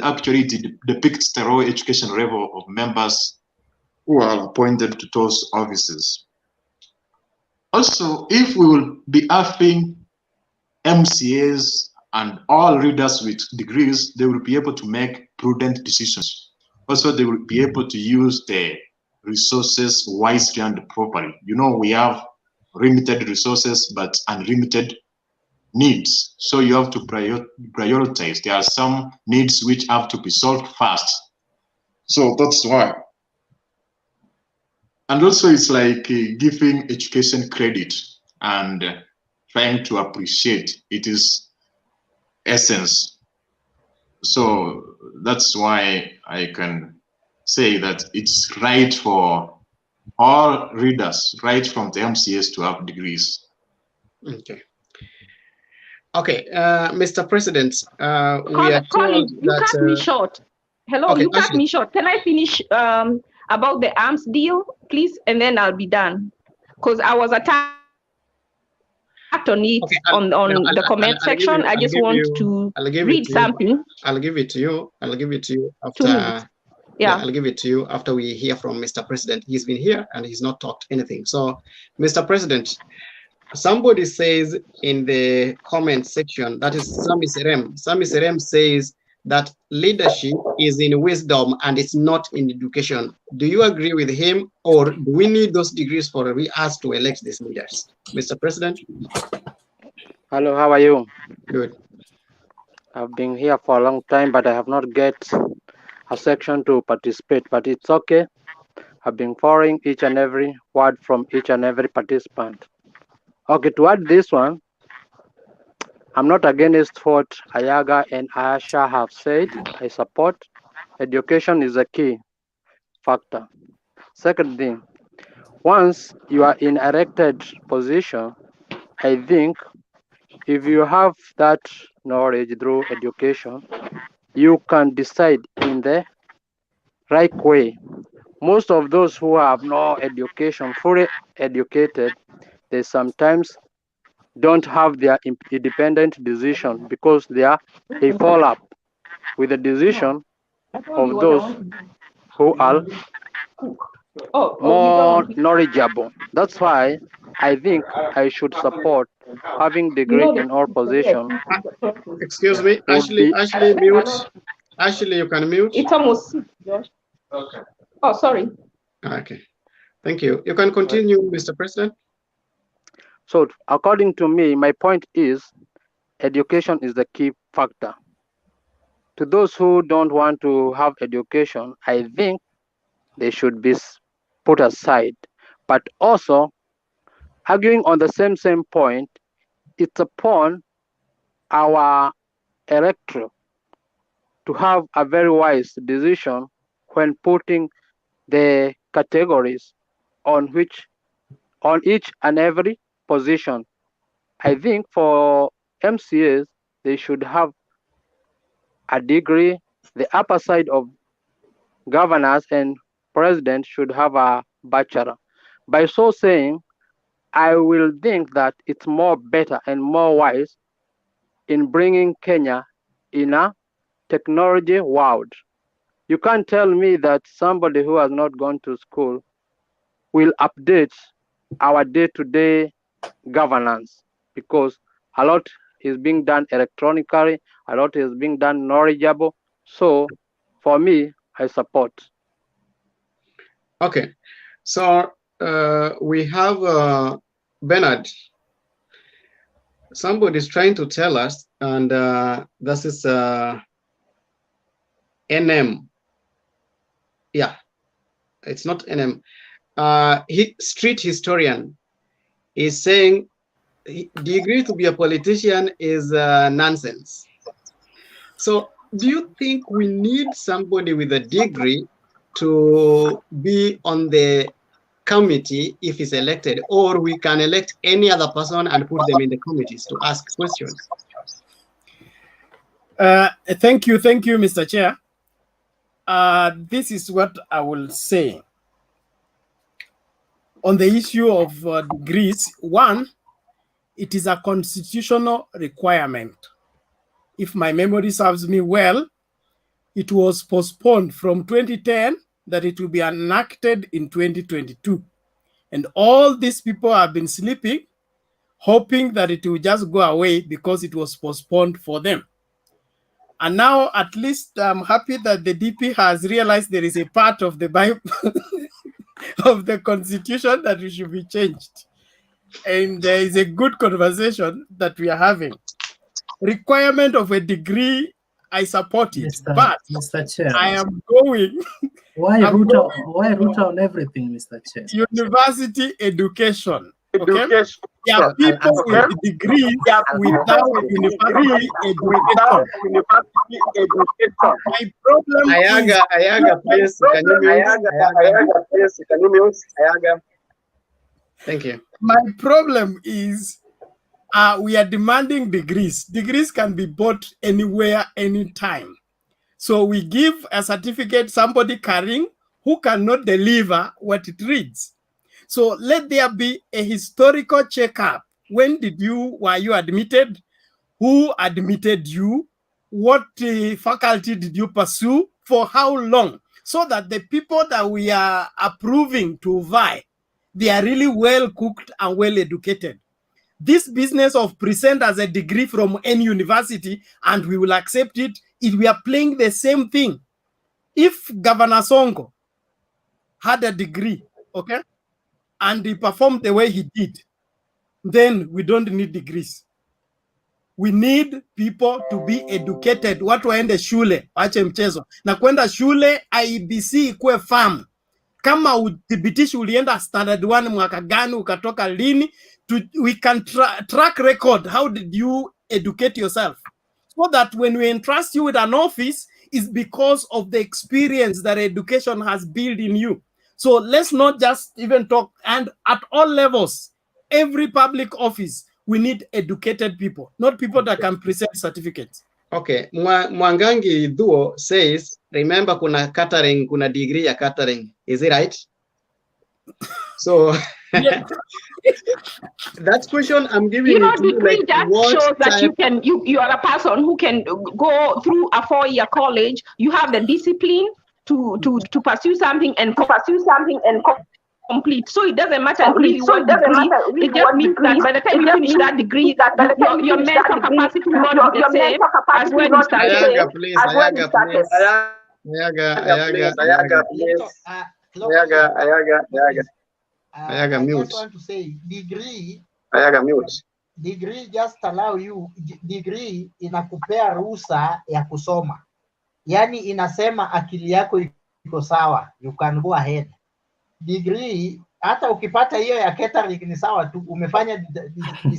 actually depicts the raw education level of members who are appointed to those offices. Also, if we will be having MCAs and all readers with degrees, they will be able to make prudent decisions. Also, they will be able to use the resources wisely and properly. You know, we have limited resources, but unlimited needs. So you have to prioritize. There are some needs which have to be solved fast. So that's why. And also it's like giving education credit and trying to appreciate its essence. So that's why I can say that it's right for all readers, right from the MCS, to have degrees. Okay. Okay, Mr. President, we are Colin, told you that. cut me short. Hello, Okay, you cut Ashley. me short. Can I finish about the arms deal, please? And then I'll be done. Because I was attacked on it on the comment section. I just want to read something. I'll give it to you. I'll give it to you 2 minutes. after. Yeah. I'll give it to you after we hear from Mr. President. He's been here and he's not talked anything. So, Mr. President, somebody says in the comment section, that is Sami Serem. Sami Serem says that leadership is in wisdom and it's not in education. Do you agree with him, or do we need those degrees for us to elect these leaders? Mr. President? Hello, how are you? Good. I've been here for a long time, but I have not get a section to participate, but it's okay. I've been following each and every word from each and every participant. Okay, to add this one, I'm not against what Ayaga and Ayasha have said. I support. Education is a key factor. Second thing, once you are in elected position, I think if you have that knowledge through education, you can decide in the right way. Most of those who have no education, fully educated, they sometimes don't have their independent decision because they fall up with the decision of those who are more knowledgeable. That's why I think I should support having degree in all positions. Excuse me, Ashley, mute. Ashley, you can mute. It's almost Josh. Okay. Oh, sorry. Okay. Thank you. You can continue, Mr. President. So according to me, my point is education is the key factor. To those who don't want to have education, I think they should be put aside. But also, arguing on the same point, it's upon our electorate to have a very wise decision when putting the categories on each and every position. I think for MCAs, they should have a degree. The upper side of governors and president should have a bachelor. By so saying, I will think that it's more better and more wise in bringing Kenya in a technology world. You can't tell me that somebody who has not gone to school will update our day-to-day governance, because a lot is being done electronically, a lot is being done knowledgeable. So for me, I support. Okay, so we have Bernard. Somebody is trying to tell us, and this is NM. Yeah, it's not NM. Street historian is saying degree to be a politician is nonsense. So do you think we need somebody with a degree to be on the committee if he's elected, or we can elect any other person and put them in the committees to ask questions? Thank you, Mr. Chair. This is what I will say on the issue of degrees. One, it is a constitutional requirement. If my memory serves me well, it was postponed from 2010 that it will be enacted in 2022. And all these people have been sleeping, hoping that it will just go away because it was postponed for them. And now, at least I'm happy that the DP has realized there is a part of the Bible of the Constitution that it should be changed. And there is a good conversation that we are having. Requirement of a degree, I support it, but Mr. Chair, I am going. Why root on everything, Mr. Chair? University education. Okay? There are people with degrees without university education. My problem Ayaga, please, can you mute? Thank you. My problem is we are demanding degrees. Degrees can be bought anywhere, anytime. So we give a certificate somebody carrying who cannot deliver what it reads. So let there be a historical checkup. When were you admitted? Who admitted you? What faculty did you pursue? For how long? So that the people that we are approving to vie, they are really well cooked and well educated. This business of present as a degree from any university and we will accept it, we are playing the same thing. If Governor Sonko had a degree, okay, and he performed the way he did, then we don't need degrees. We need people to be educated. Watu waende shule, wache mchezo. Na kwenda shule, IBC ikuwe farm. Kama udhibitishi ulienda standard 1 mwaka gani, ukatoka lini, we can track record. How did you educate yourself? So that when we entrust you with an office, it's because of the experience that education has built in you. So let's not just even talk, and at all levels, every public office, we need educated people, not people that can present certificates. Okay, Mwangangi Duo says, remember kuna catering, kuna degree ya catering. Is it right? So that question I'm giving you know, to you, degree like, that shows that you are a person who can go through a 4-year college. You have the discipline to pursue something and complete. So it doesn't matter really what degree. It just means that by the time you finish that degree, your mental capacity will not be the same as when you started. Ayaga, please. Ayaga, mute. I just want to say, degree. Ayaga, mute. Degree just allow you. Degree inakupea ruhusa ya kusoma. Yani inasema akili yako iko sawa, you can go ahead. Degree, hata ukipata hiyo ya catering ni sawa tu, umefanya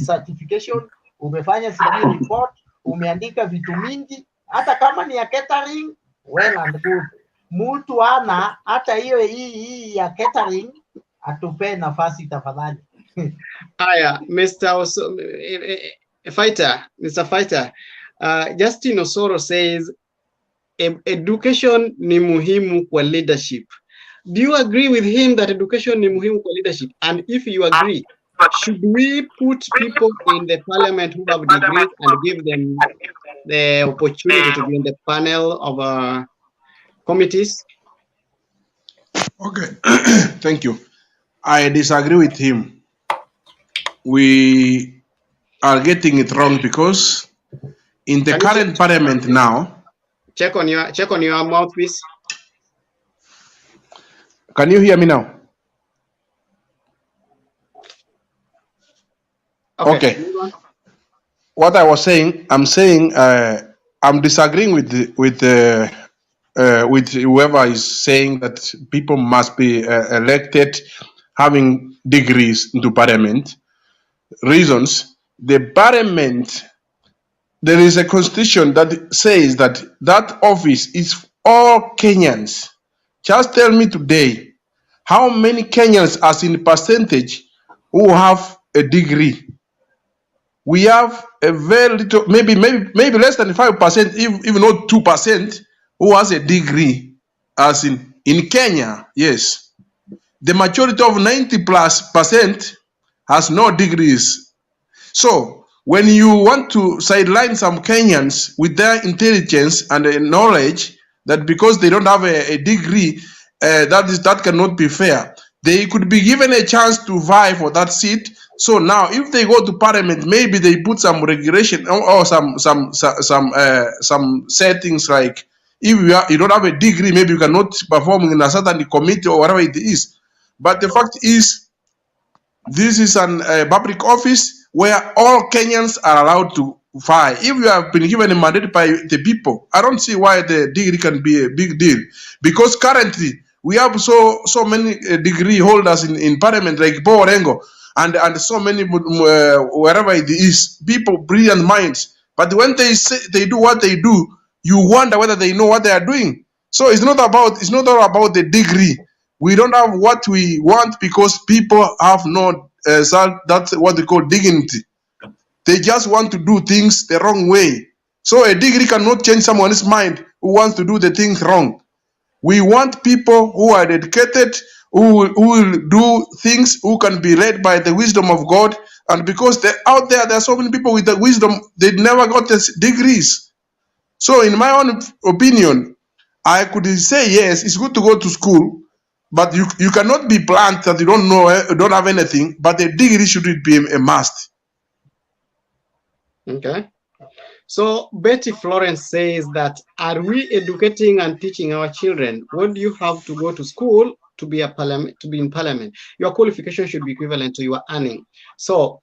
certification, umefanya CV report, umeandika vitu mingi, hata kama ni ya catering, well and good. Mtu ana hata hiyo hii ya catering, atupe nafasi tafadhali. Aya, Mr. Fighter, Justin Osoro says, education ni muhimu kwa leadership. Do you agree with him that education ni muhimu kwa leadership? And if you agree, should we put people in the parliament who have degrees and give them the opportunity to be in the panel of committees? Okay, thank you. I disagree with him. We are getting it wrong because in the current parliament now. Check on your mouthpiece. Can you hear me now? Okay. What I was saying, I'm disagreeing with whoever is saying that people must be elected having degrees into parliament. Reasons: the parliament, there is a constitution that says that office is all Kenyans. Just tell me today, how many Kenyans, as in percentage, who have a degree? We have a very little, maybe less than 5%, even not 2%, who has a degree, as in Kenya. Yes, the majority of 90+% has no degrees. So when you want to sideline some Kenyans with their intelligence and knowledge, that because they don't have a degree, that cannot be fair. They could be given a chance to vie for that seat. So now, if they go to parliament, maybe they put some regulation or some settings, like if you don't have a degree, maybe you cannot perform in a certain committee or whatever it is. But the fact is, this is an public office where all Kenyans are allowed to vie. If you have been given a mandate by the people, I don't see why the degree can be a big deal. Because currently, we have so many degree holders in parliament, like Bo Orengo, and so many wherever it is, people, brilliant minds. But when they say they do what they do, you wonder whether they know what they are doing. So it's not all about the degree. We don't have what we want because people have no that's what they call dignity. They just want to do things the wrong way. So a degree cannot change someone's mind who wants to do the things wrong. We want people who are dedicated, who will do things, who can be led by the wisdom of God. And because out there are so many people with the wisdom, they never got the degrees. So in my own opinion, I could say, yes, it's good to go to school, but you cannot be blunt that you don't know, don't have anything, but the degree should be a must. Okay. So Betty Florence says that, are we educating and teaching our children? What do you have to go to school to be in parliament? Your qualification should be equivalent to your earning. So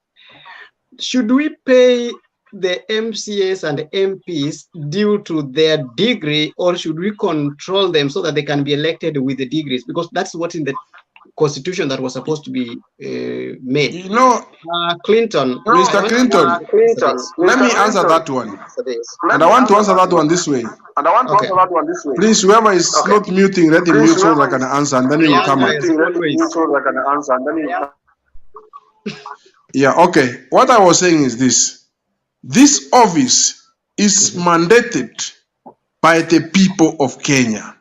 should we pay the MCAs and the MPs due to their degree, or should we control them so that they can be elected with the degrees? Because that's what in the constitution that was supposed to be made. You know, Clinton. Mr. Clinton, let me answer that one. And I want to answer that one this way. Please, whoever is not muting, let him mute so that I can answer, and then he will come up. Yeah, okay. What I was saying is this. This office is mandated by the people of Kenya.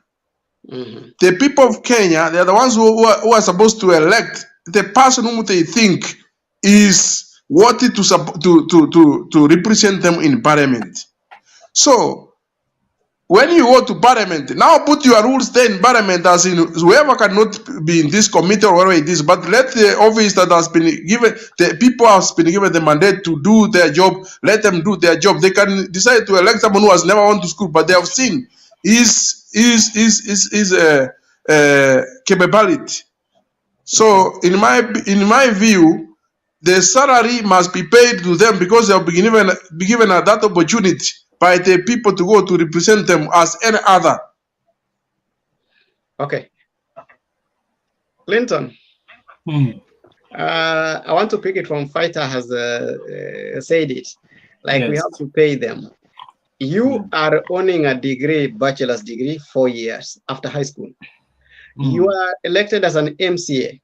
The people of Kenya, they are the ones who are supposed to elect the person whom they think is worthy to represent them in parliament. So when you go to parliament, now put your rules there in parliament, as in whoever cannot be in this committee or whatever it is, but let the office that has been given, the people has been given the mandate to do their job, let them do their job. They can decide to elect someone who has never went to school, but they have seen his capability. So in my view, the salary must be paid to them because they have been given that opportunity by the people to go to represent them as any other. Okay. Clinton. I want to pick it from Fighter has said it. Like, yes, we have to pay them. You are owning a degree, bachelor's degree, 4 years after high school. You are elected as an MCA.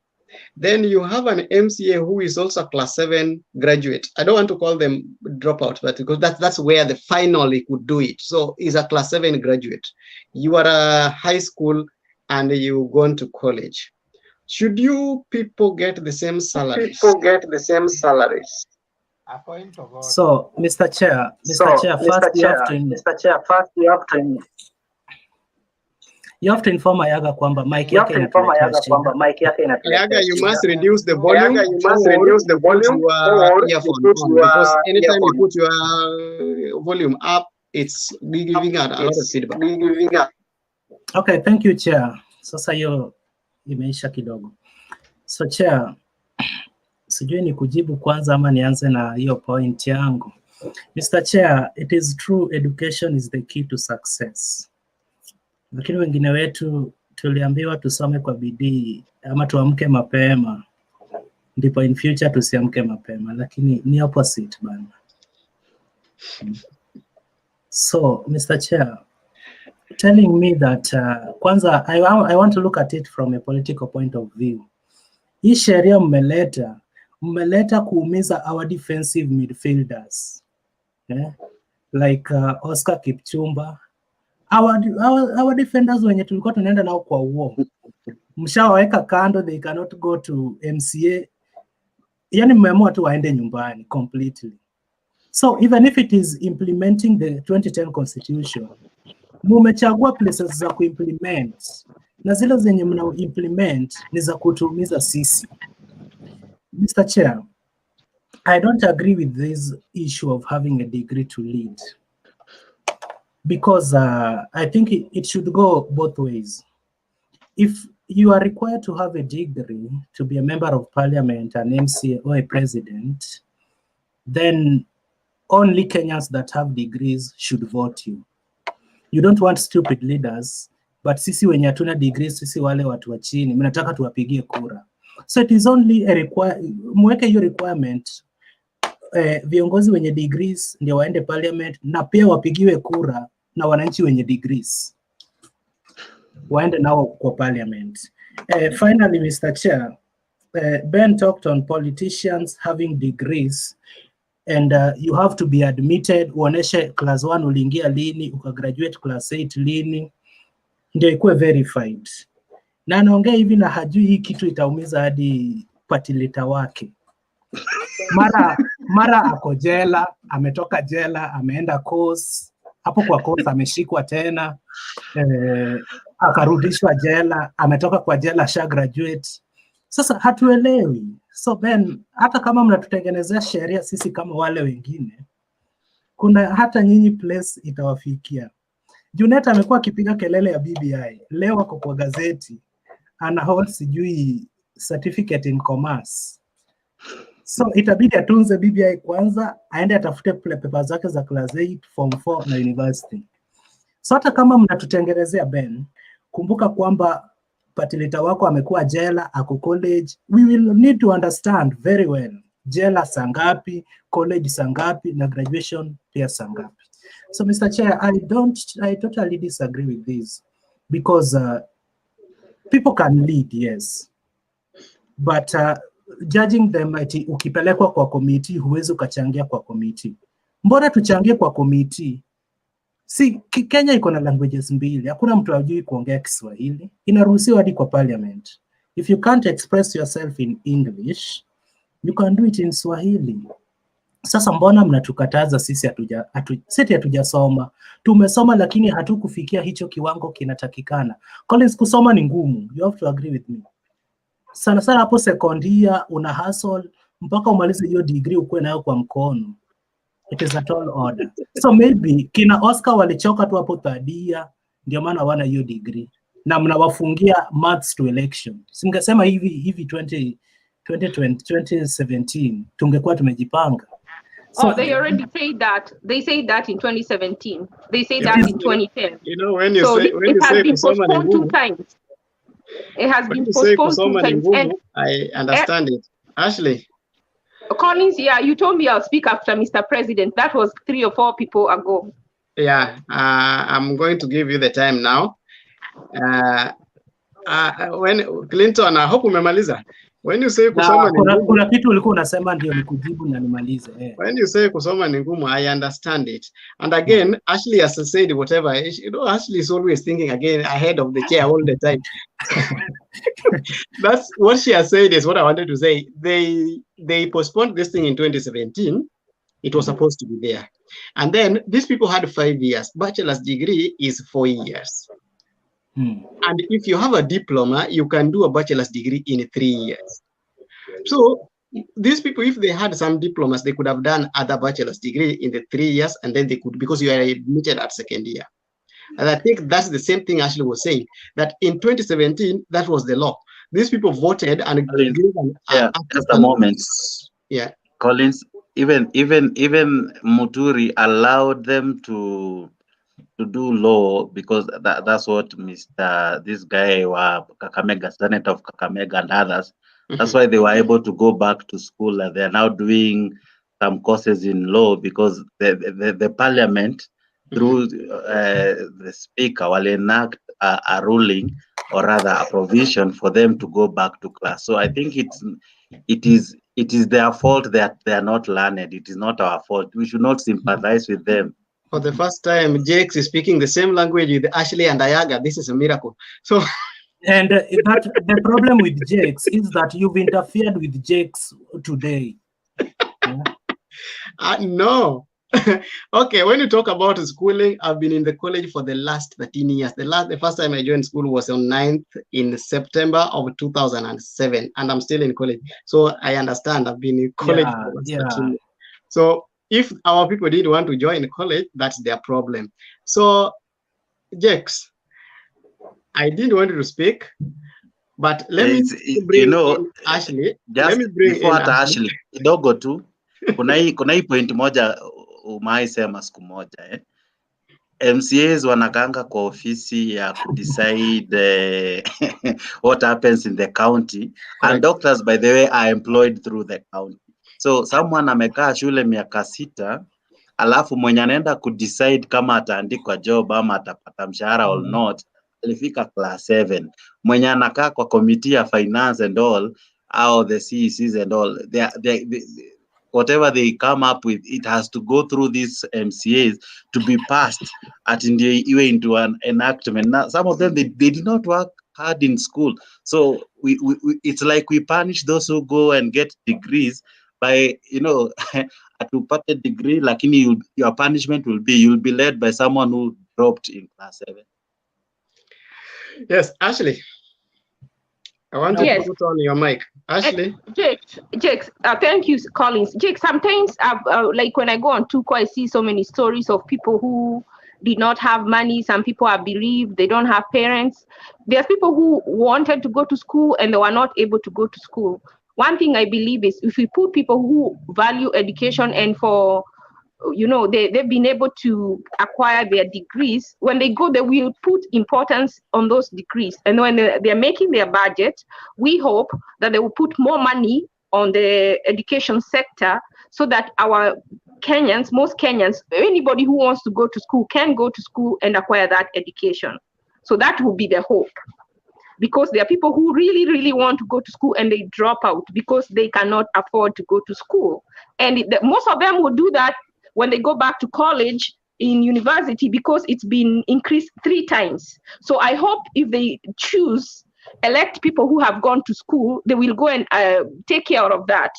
Then you have an MCA who is also a class 7 graduate. I don't want to call them dropout, but because that's where the finally could do it. So he's a class 7 graduate. You are a high school and you gone to college. Should you people get the same salaries? So, Mr. Chair, first you have to inform Ayaga kwamba mic yake inatuletea shida. Ayaga, you must reduce the volume. Because anytime you put your volume up, it's giving out a lot of feedback. Okay, thank you, Chair. Sasa hiyo imeisha kidogo. So Chair, sijui ni kujibu kwanza ama nianze na hiyo point yangu. Mr. Chair, it is true education is the key to success. Lakini wengine wetu tuliambiwa tusome kwa bidii ama tuamke mapema ndipo in future tusiamke mapema, lakini ni opposite bana. So Mr. Chair, telling me that kwanza I want to look at it from a political point of view. Hii sheria mmeleta kuumiza our defensive midfielders, like Oscar Kipchumba. Our defenders wenye tulikuwa tunaenda nao kwa war, mshawaweka kando, they cannot go to MCA. Yani mmeamua tu waende nyumbani completely. So even if it is implementing the 2010 constitution, mumechagua places za kuimplement, na zile zenye mna implement ni za kutumiza sisi. Mr. Chair, I don't agree with this issue of having a degree to lead. Because I think it should go both ways. If you are required to have a degree to be a member of parliament, an MCA or a president, then only Kenyans that have degrees should vote you. You don't want stupid leaders, but sisi wenye hatuna degrees, sisi wale watu wa chini, mnataka tuwapigie kura. So it is only a mweke hiyo requirement, viongozi wenye degrees ndio waende parliament na pia wapigiwe kura na wananchi wenye degrees waende nao kwa parliament. Finally, Mr. Chair, Ben talked on politicians having degrees and you have to be admitted, uoneshe class 1 uliingia lini, ukagraduate class 8 lini, ndio ikuwe verified. Na anaongea hivi na hajui hii kitu itaumiza hadi patilita wake. Mara ako jela, ametoka jela, ameenda course, hapo kwa course ameshikwa tena, akarudishwa jela, ametoka kwa jela, sha graduate. Sasa hatuelewi. So Ben, hata kama mnatutengenezea sheria sisi kama wale wengine, kuna hata nyinyi place itawafikia. Junet amekuwa akipiga kelele ya BBI. Leo ako kwa gazeti, ana hold sijui certificate in commerce. So itabidi atunze BBI kwanza, aende atafute paper zake za class 8, form 4 na university. So hata kama mnatutengenezea Ben, kumbuka kwamba patilita wako amekuwa jela, ako college. We will need to understand very well. Jela sangapi, college sangapi, na graduation pia sangapi. So Mr. Chair, I totally disagree with this, because people can lead, yes. But judging them, ukipelekwa kwa committee, huwezi ukachangia kwa committee. Mbona tuchangie kwa committee? Si Kenya iko na languages mbili, hakuna mtu hajui kuongea Kiswahili, inaruhusiwa hadi kwa parliament. If you can't express yourself in English, you can do it in Swahili. Sasa mbona mnatukataza sisi hatujasoma? Tumesoma lakini hatukufikia hicho kiwango kinatakikana. Collins, kusoma ni ngumu, you have to agree with me. Sana hapo second year una hustle mpaka umalize hiyo degree ukuwe nayo kwa mkono. It is a tall order. So maybe kina Oscar walichoka tu hapo third year, ndio maana hawana hiyo degree. Na mnawafungia months to election. Singesema hivi 2017 tungekuwa tumejipanga. So, they already said that. They said that in 2017. They said that in 2010. You know, when you say it has been postponed 2 times. It has been postponed 2 times. And I understand it. Ashley. Collins, yeah, you told me I'll speak after Mr. President. That was 3 or 4 people ago. Yeah, I'm going to give you the time now. When Clinton, I hope umemaliza. When you say kusoma ni ngumu, kuna kitu ulikuwa unasema ndio nikujibu na nimalize. When you say kusoma ni ngumu, I understand it. And again, Ashley has said whatever. You know, Ashley is always thinking again ahead of the chair all the time. That's what she has said is what I wanted to say. They postponed this thing in 2017. It was supposed to be there. And then these people had 5 years. Bachelor's degree is 4 years. And if you have a diploma, you can do a bachelor's degree in 3 years. So these people, if they had some diplomas, they could have done other bachelor's degree in the 3 years, and then they could, because you are admitted at second year. And I think that's the same thing Ashley was saying, that in 2017, that was the law. These people voted and just a moment. Yeah. Collins, even Muturi allowed them to do law because that's what this guy Kakamega, Senate of Kakamega and others, that's why they were able to go back to school, and they're now doing some courses in law because the parliament through the speaker will enact a ruling, or rather a provision for them to go back to class. So I think it is their fault that they are not learned. It is not our fault. We should not sympathize with them. For the first time, Jakes is speaking the same language with Ashley and Ayaga. This is a miracle. So, and the problem with Jakes is that you've interfered with Jakes today. No. Okay, when you talk about schooling, I've been in the college for the last 13 years. The first time I joined school was on 9th in September of 2007, and I'm still in college. So I understand. I've been in college for the last 13 years. So if our people didn't want to join college, that's their problem. So, Jakes, I didn't want to speak, but let me bring in Ashley. Just before Ashley, kidogo tu, kuna hii point moja umaisema siku moja MCAs wanakanga kwa ofisi ya decide what happens in the county, and doctors, by the way, are employed through the county. So someone amekaa shule miaka 6, alafu mwenye anaenda decide kama ataandikwa job ama atapata mshahara or not, alifika class 7. Mwenye anakaa kwa committee ya finance and all, or the CECs and all, whatever they come up with, it has to go through these MCAs to be passed at even into an enactment. Now, some of them, they did not work hard in school. So we it's like we punish those who go and get degrees by, at a degree, like your punishment will be, you'll be led by someone who dropped in class 7. Yes, Ashley. I want to put on your mic. Ashley. Jake, thank you, Collins. Jake, sometimes like when I go on Tuko, I see so many stories of people who did not have money. Some people are bereaved, they don't have parents. There's people who wanted to go to school and they were not able to go to school. One thing I believe is if we put people who value education and they've been able to acquire their degrees, when they go, they will put importance on those degrees. And when they're making their budget, we hope that they will put more money on the education sector so that our Kenyans, most Kenyans, anybody who wants to go to school can go to school and acquire that education. So that will be the hope. Because there are people who really, really want to go to school and they drop out because they cannot afford to go to school. And most of them will do that when they go back to college in university because it's been increased 3 times. So I hope if they elect people who have gone to school, they will go and take care of that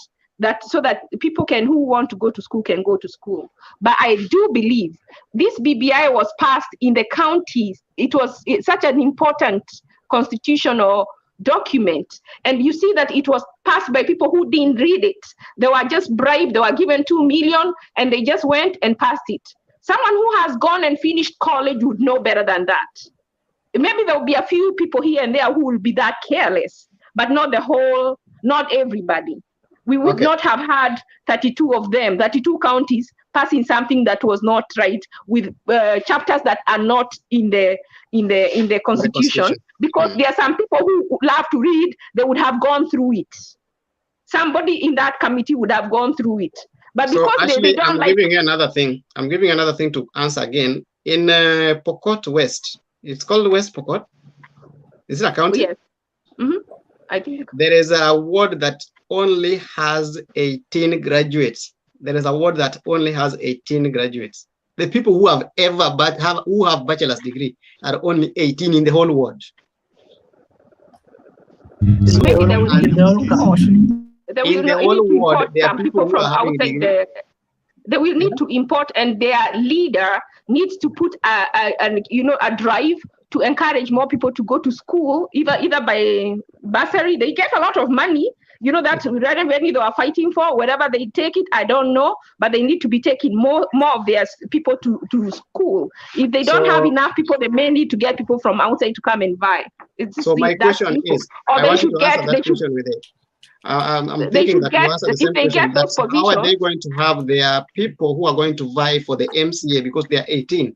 so that people who want to go to school can go to school. But I do believe this BBI was passed in the counties. It's such an important constitutional document, and you see that it was passed by people who didn't read it. They were just bribed. They were given 2 million and they just went and passed it. Someone who has gone and finished college would know better than that. Maybe there will be a few people here and there who will be that careless, but not everybody. We would not have had 32 of them, 32 counties passing something that was not right with chapters that are not in the constitution. Because there are some people who love to read, they would have gone through it. Somebody in that committee would have gone through it. But because they don't I'm giving you another thing. I'm giving you another thing to answer again. In Pokot West, it's called West Pokot. Is it a county? Yes. I think. There is a ward that only has 18 graduates. There is a ward that only has 18 graduates. The people who have bachelor's degree are only 18 in the whole ward. So maybe they will need they will need to import, and their leader needs to put a drive to encourage more people to go to school, either by bursary. They get a lot of money. That revenue they are fighting for, wherever they take it, I don't know, but they need to be taking more of their people to school. If they don't have enough people, they may need to get people from outside to come and buy. So my question is, I want you to answer that question with it. I'm thinking that you answer the same question. That's how are they going to have their people who are going to vie for the MCA because they are 18?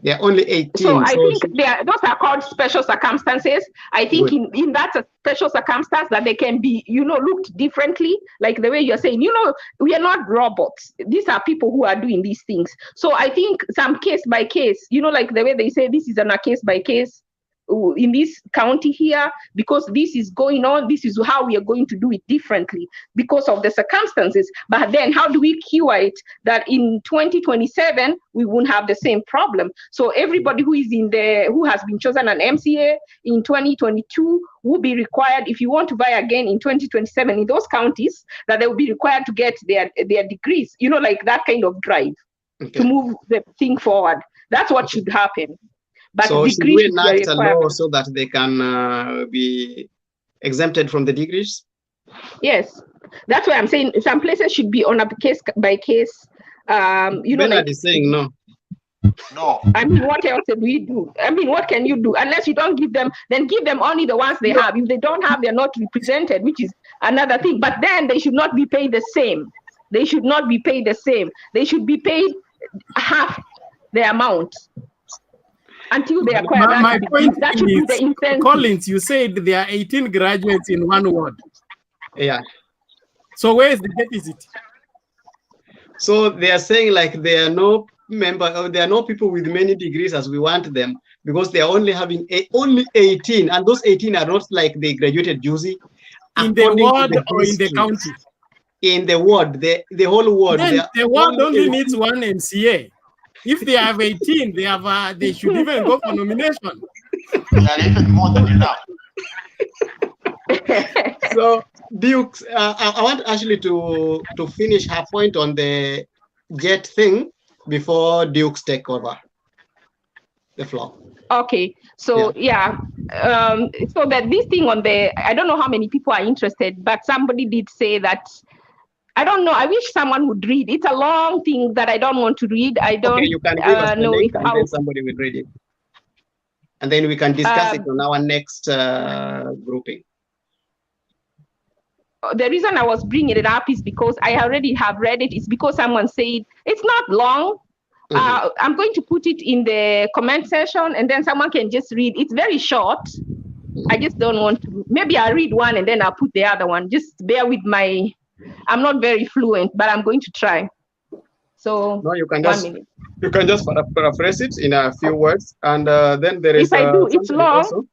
They are only 18. So I think those are called special circumstances. I think in that special circumstance that they can be, looked differently, like the way you're saying, we are not robots. These are people who are doing these things. So I think some case by case, like the way they say this is on a case by case in this county here, because this is going on, this is how we are going to do it differently because of the circumstances. But then how do we cure it that in 2027 we won't have the same problem? So everybody who has been chosen an MCA in 2022 will be required, if you want to vie again in 2027 in those counties, that they will be required to get their degrees, like that kind of drive to move the thing forward. That's what should happen. But so should we enact a law so that they can be exempted from the degrees? Yes, that's why I'm saying some places should be on a case by case. Bernard is saying no. No. I mean, what else do we do? I mean, what can you do? Unless you don't give them, then give them only the ones they have. If they don't have, they're not represented, which is another thing. But then they should not be paid the same. They should not be paid the same. They should be paid half the amount. Until they acquire my point that should be the incentive. Collins, you said there are 18 graduates in one ward. Yeah. So where is the deficit? So they are saying like there are no people with many degrees as we want them because they are only having only 18, and those 18 are not like they graduated juicy. In the ward or in the county? in the world, the whole world. Then the world only needs one MCA. If they have 18, they should even go for nomination. More than enough. So Duke, I want Ashley to finish her point on the jet thing before Duke's take over the floor. Okay, so yeah, so that this thing on the, I don't know how many people are interested, but somebody did say that, I don't know, I wish someone would read. It's a long thing that I don't want to read. I don't Okay, you can give us the know link if and then somebody will read it. And then we can discuss it on our next grouping. The reason I was bringing it up is because I already have read it. It's because someone said it's not long. I'm going to put it in the comment section and then someone can just read. It's very short. I just don't want to. Maybe I'll read one and then I'll put the other one. Just bear with my, I'm not very fluent, but I'm going to try. So no, you can just paraphrase it in a few words, and then there is. If I do, it's long. Also.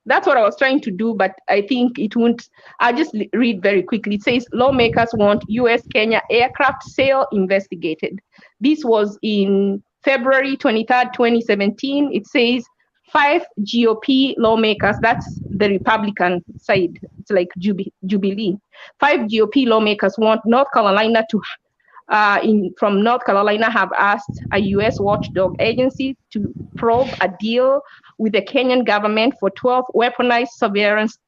That's what I was trying to do, but I think it won't. I'll just read very quickly. It says lawmakers want U.S.-Kenya aircraft sale investigated. This was in February 23rd, 2017. It says 5 GOP lawmakers, that's the Republican side, it's like Jubilee. 5 GOP lawmakers want North Carolina to, from North Carolina have asked a U.S. watchdog agency to probe a deal with the Kenyan government for 12 weaponized surveillance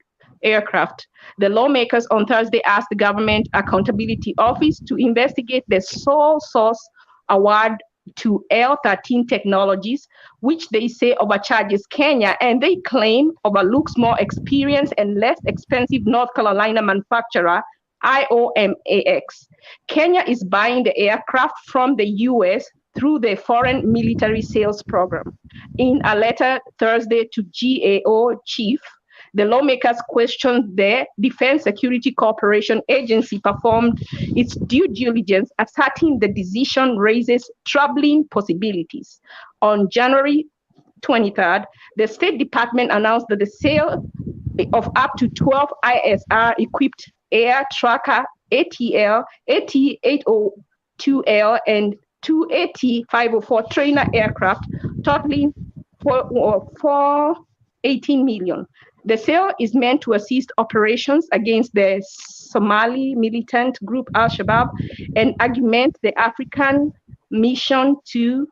aircraft. The lawmakers on Thursday asked the Government Accountability Office to investigate the sole source award to L-13 Technologies, which they say overcharges Kenya, and they claim overlooks more experienced and less expensive North Carolina manufacturer, IOMAX. Kenya is buying the aircraft from the U.S. through the Foreign Military Sales Program. In a letter Thursday to GAO chief, the lawmakers questioned the Defense Security Cooperation Agency performed its due diligence, asserting the decision raises troubling possibilities. On January 23rd, the State Department announced that the sale of up to 12 ISR-equipped air tracker ATL, AT-802L, and 2 AT-504 trainer aircraft, totaling for 18 million. The sale is meant to assist operations against the Somali militant group Al-Shabaab and augment the African mission to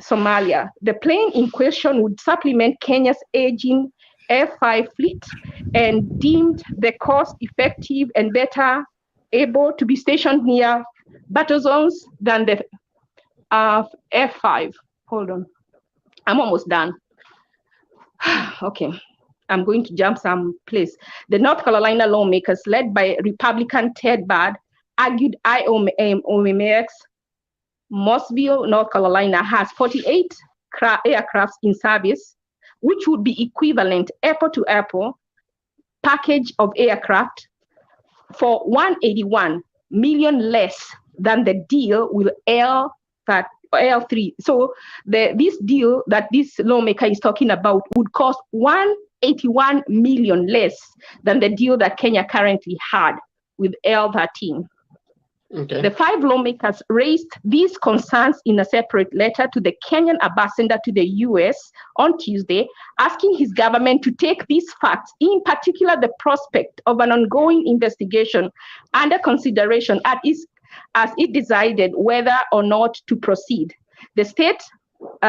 Somalia. The plane in question would supplement Kenya's aging F-5 fleet and deemed the cost effective and better able to be stationed near battle zones than the F-5. Hold on. I'm almost done. Okay. I'm going to jump some place. The North Carolina lawmakers, led by Republican Ted Bard, argued IOMAX, Mossville, North Carolina, has 48 aircrafts in service, which would be equivalent apple-to-apple package of aircraft for $181 million less than the deal with L3. So this deal that this lawmaker is talking about would cost $181 million less than the deal that Kenya currently had with L13. Okay. The 5 lawmakers raised these concerns in a separate letter to the Kenyan ambassador to the US on Tuesday, asking his government to take these facts, in particular the prospect of an ongoing investigation, under consideration as it decided whether or not to proceed. The State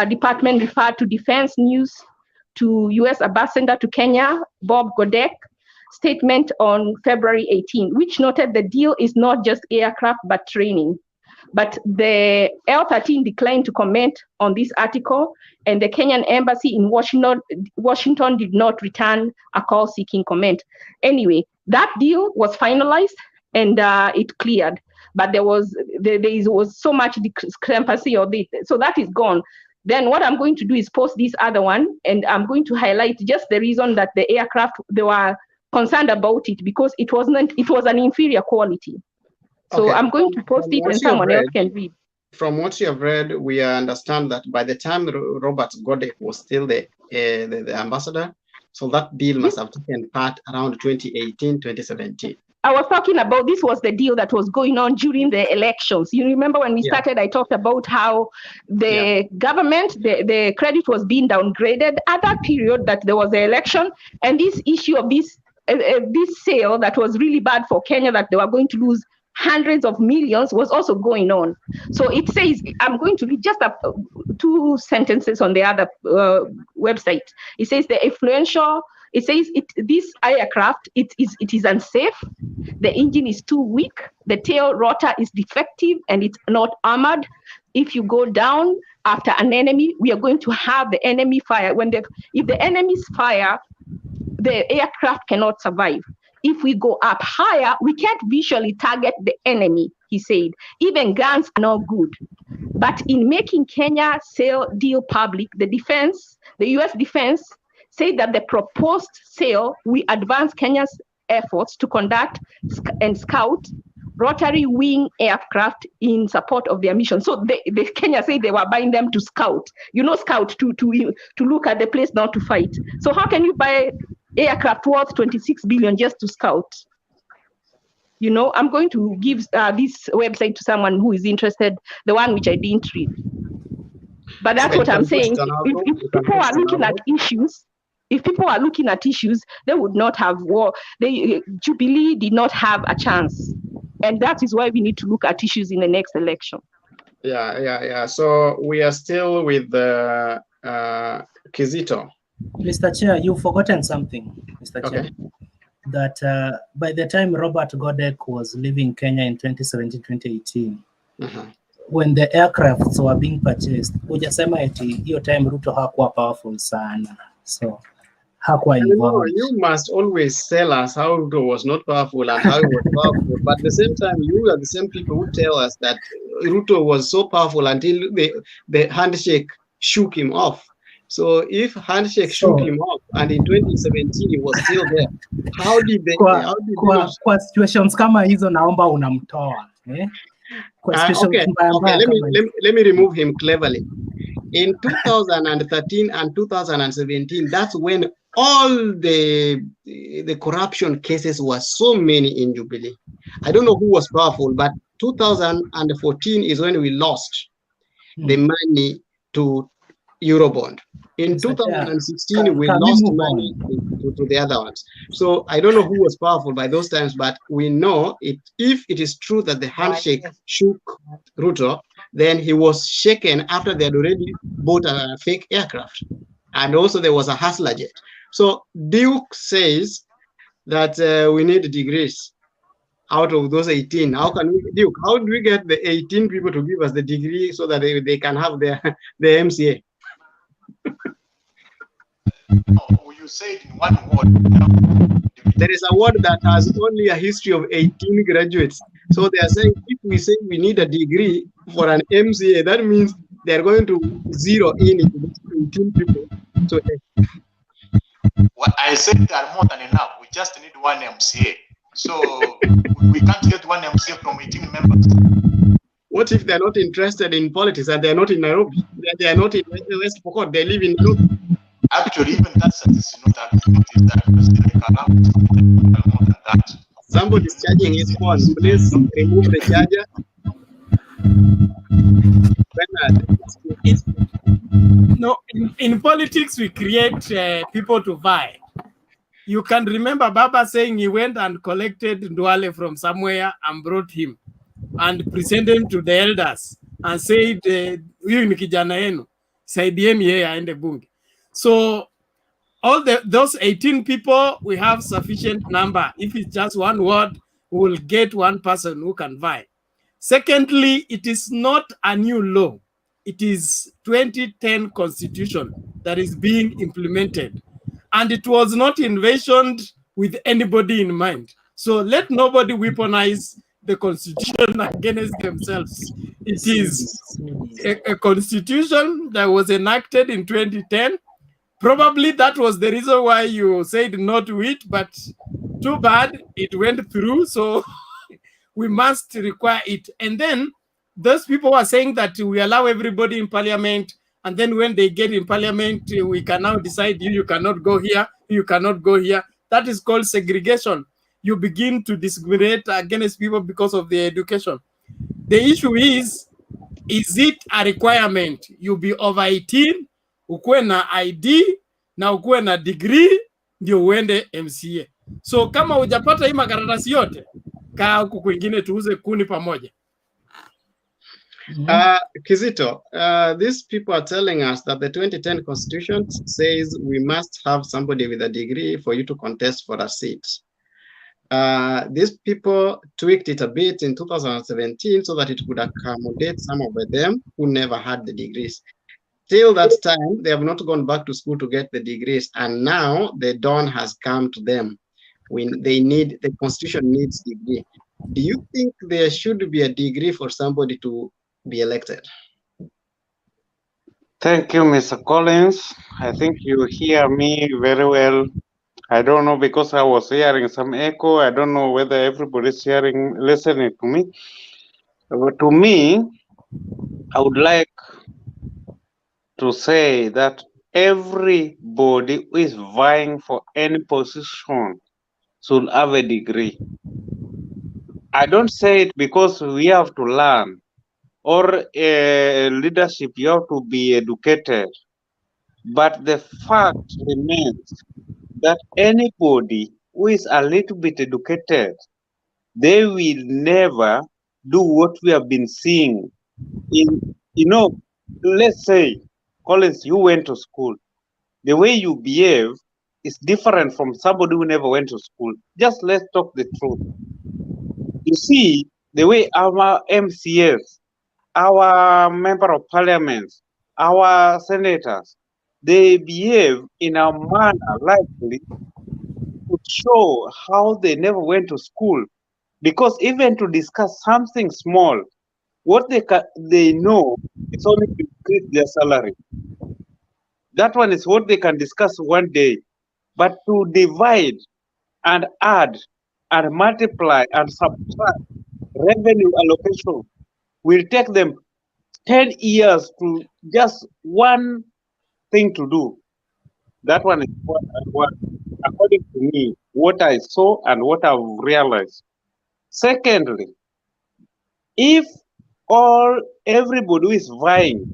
Department referred to Defense News to US Ambassador to Kenya, Bob Godek, statement on February 18, which noted the deal is not just aircraft, but training. But the L13 declined to comment on this article, and the Kenyan embassy in Washington did not return a call seeking comment. Anyway, that deal was finalized and it cleared, but there was so much discrepancy of it, so that is gone. Then what I'm going to do is post this other one, and I'm going to highlight just the reason that the aircraft, they were concerned about it, because it was an inferior quality. So okay. I'm going to post it and someone else can read. From what you have read, we understand that by the time Robert Godek was still the ambassador, so that deal must have taken part around 2018, 2017. I was talking about this was the deal that was going on during the elections. You remember when we started, I talked about how the government, the credit was being downgraded at that period that there was the election, and this issue of this sale that was really bad for Kenya, that they were going to lose hundreds of millions, was also going on. So it says, I'm going to read just two sentences on the other website. It says the influential. It says this aircraft, it is unsafe. The engine is too weak. The tail rotor is defective and it's not armored. If you go down after an enemy, we are going to have the enemy fire. If the enemies fire, the aircraft cannot survive. If we go up higher, we can't visually target the enemy, he said. Even guns are not good. But in making Kenya sale deal public, the US defense said that the proposed sale will advance Kenya's efforts to conduct and scout rotary wing aircraft in support of their mission. So the Kenya said they were buying them to scout. Scout to look at the place, not to fight. So how can you buy aircraft worth 26 billion just to scout? I'm going to give this website to someone who is interested, the one which I didn't read. But that's what I'm saying. If people are looking at issues, they would not have war. Jubilee did not have a chance. And that is why we need to look at issues in the next election. Yeah. So we are still with the Kizito. Mr. Chair, you've forgotten something, Mr. Chair. That by the time Robert Godek was leaving Kenya in 2017-2018, when the aircrafts were being purchased, hujasema eti hiyo time Ruto hakuwa powerful sana. So hakuwa involved. You must always tell us how Ruto was not powerful and how he was powerful. But at the same time, you are the same people who tell us that Ruto was so powerful until the handshake shook him off. So if handshake shook him off and in 2017 he was still there, how did they? Kwa situations kama hizo naomba unamtoa. Okay, let me remove him cleverly. In 2013 and 2017, that's when all the corruption cases were so many in Jubilee. I don't know who was powerful, but 2014 is when we lost the money to Eurobond. In 2016, we lost money to the other ones. So I don't know who was powerful by those times, but we know if it is true that the handshake shook Ruto, then he was shaken after they had already bought a fake aircraft. And also there was a hustler jet. So Duke says that we need degrees out of those 18. How do we get the 18 people to give us the degree so that they can have their MCA? You said in one word. There is a word that has only a history of 18 graduates. So they are saying if we say we need a degree for an MCA, that means they're going to zero in into 18 people. So what I said there are more than enough. We just need one MCA. So we can't get one MCA from 18 members. What if they're not interested in politics and they're not in Nairobi? They are not in West Pokot, they live in Nairobi. Actually, even that is not more than that. Somebody is charging his phone. Please remove the charger. No, in politics, we create people to vie. You can remember Baba saying he went and collected Ndwale from somewhere and brought him and presented him to the elders and said, huyu ni kijana yenu, saidieni yeye aende bunge. So all those 18 people, we have sufficient number. If it's just one word, we will get one person who can vie. Secondly, it is not a new law. It is 2010 constitution that is being implemented. And it was not envisioned with anybody in mind. So let nobody weaponize the constitution against themselves. It is a constitution that was enacted in 2010. Probably that was the reason why you said no to it, but too bad it went through. So we must require it. And then those people are saying that we allow everybody in parliament, and then when they get in parliament, we can now decide you cannot go here, you cannot go here. That is called segregation. you begin to discriminate against people because of their education. The issue is it a requirement you be over 18, ukuwe na ID na ukuwe na degree ndio uende MCA? So kama hujapata hii makaratasi yote, kaa huku kwingine tuuze kuni pamoja. Kizito, these people are telling us that the 2010 constitution says we must have somebody with a degree for you to contest for a seat. These people tweaked it a bit in 2017 so that it could accommodate some of them who never had the degrees. Till that time, they have not gone back to school to get the degrees, and now the dawn has come to them. When they need, the constitution needs degree. Do you think there should be a degree for somebody to be elected? Thank you, Mr. Collins. I think you hear me very well. I don't know, because I was hearing some echo. I don't know whether everybody's listening to me. But to me, I would like to say that everybody who is vying for any position should have a degree. I don't say it because we have to learn, or leadership, you have to be educated. But the fact remains that anybody who is a little bit educated, they will never do what we have been seeing. Let's say, Collins, you went to school. The way you behave is different from somebody who never went to school. Just let's talk the truth. You see, the way our MCAs, our member of parliament, our senators, they behave in a manner likely to show how they never went to school. Because even to discuss something small, what they know is only to increase their salary. That one is what they can discuss one day. But to divide and add and multiply and subtract revenue allocation will take them 10 years to just one thing to do. That one is what according to me, what I saw and what I've realized. Secondly, if everybody who is vying,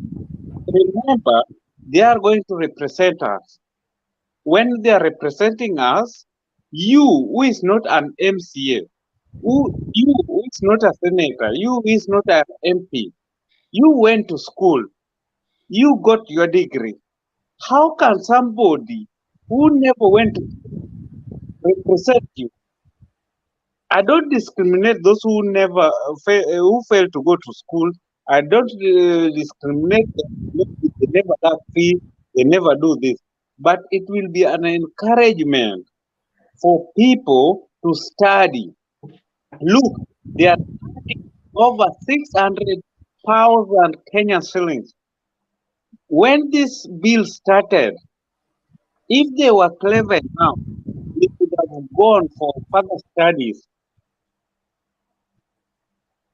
remember, they are going to represent us. When they are representing us, you who is not an MCA, you who is not a senator, you who is not an MP, you went to school, you got your degree. How can somebody who never went to school represent you? I don't discriminate those who never who fail to go to school. I don't discriminate them. They never have fee, they never do this. But it will be an encouragement for people to study. Look, they are earning over 600,000 Kenyan shillings. When this bill started, if they were clever enough, they could have gone for further studies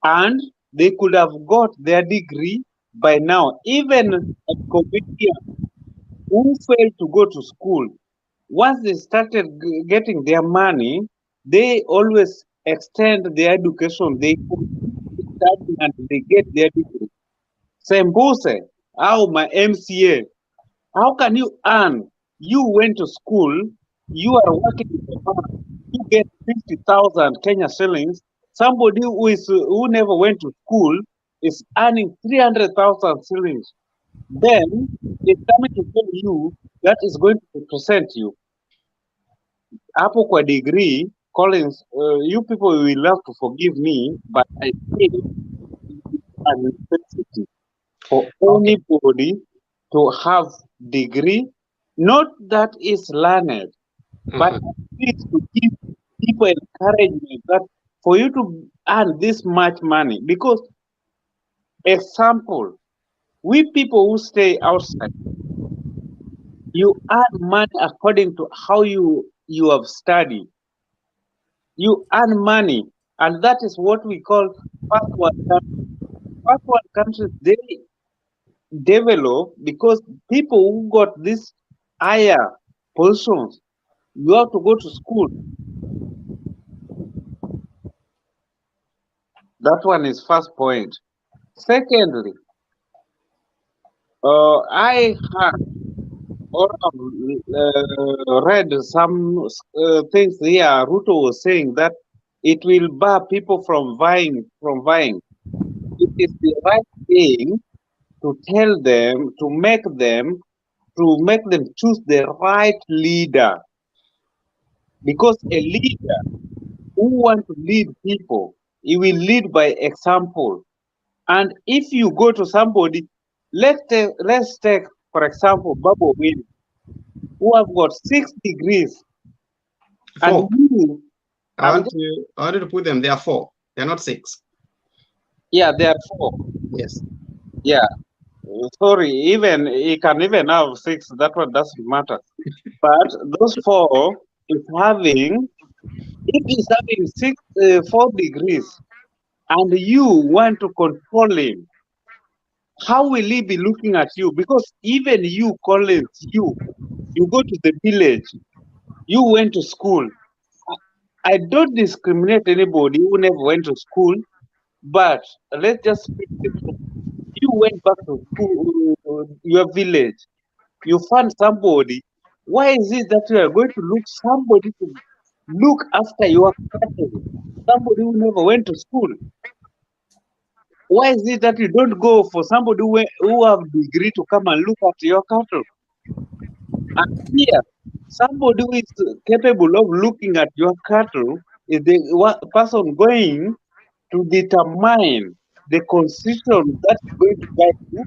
and they could have got their degree by now. Even a comedian who failed to go to school, once they started getting their money, they always extend their education. They study and they get their degree. Sembuse, my MCA, how can you earn? You went to school, you are working in the farm, you get 50,000 Kenya shillings. Somebody who never went to school is earning 300,000 shillings. Then it's coming to tell you that is going to represent you. Hapo kwa degree, Collins, you people will have to forgive me, but I think it's a necessity for anybody to have degree, not that is learned, but at least to give people encouragement that for you to earn this much money. Because, example, we people who stay outside, you earn money according to how you have studied. You earn money, and that is what we call first world countries. First world countries, they develop because people who got this higher positions, you have to go to school. That one is first point. Secondly, I have or read some things here. Ruto was saying that it will bar people from vying. It is the right thing to tell them, to make them choose the right leader. Because a leader who wants to lead people, he will lead by example. And if you go to somebody, let's take for example, Babu Win, who have got 6 degrees. Four. And you, I wanted to put them, they are 4. They're not 6. Yeah, they are 4. Yes. Yeah. Sorry, even he can even have 6. That one doesn't matter. But those 4 is having, if he's having 4 degrees, and you want to control him, how will he be looking at you? Because even you, Collins, you go to the village, you went to school. I don't discriminate anybody who never went to school, but let's just speak the truth. You went back to school, your village, you found somebody. Why is it that you are going to look somebody to look after your cattle? Somebody who never went to school. Why is it that you don't go for somebody who have degree to come and look at your cattle? And here, somebody who is capable of looking at your cattle is the person going to determine the constitution that is going to guide you,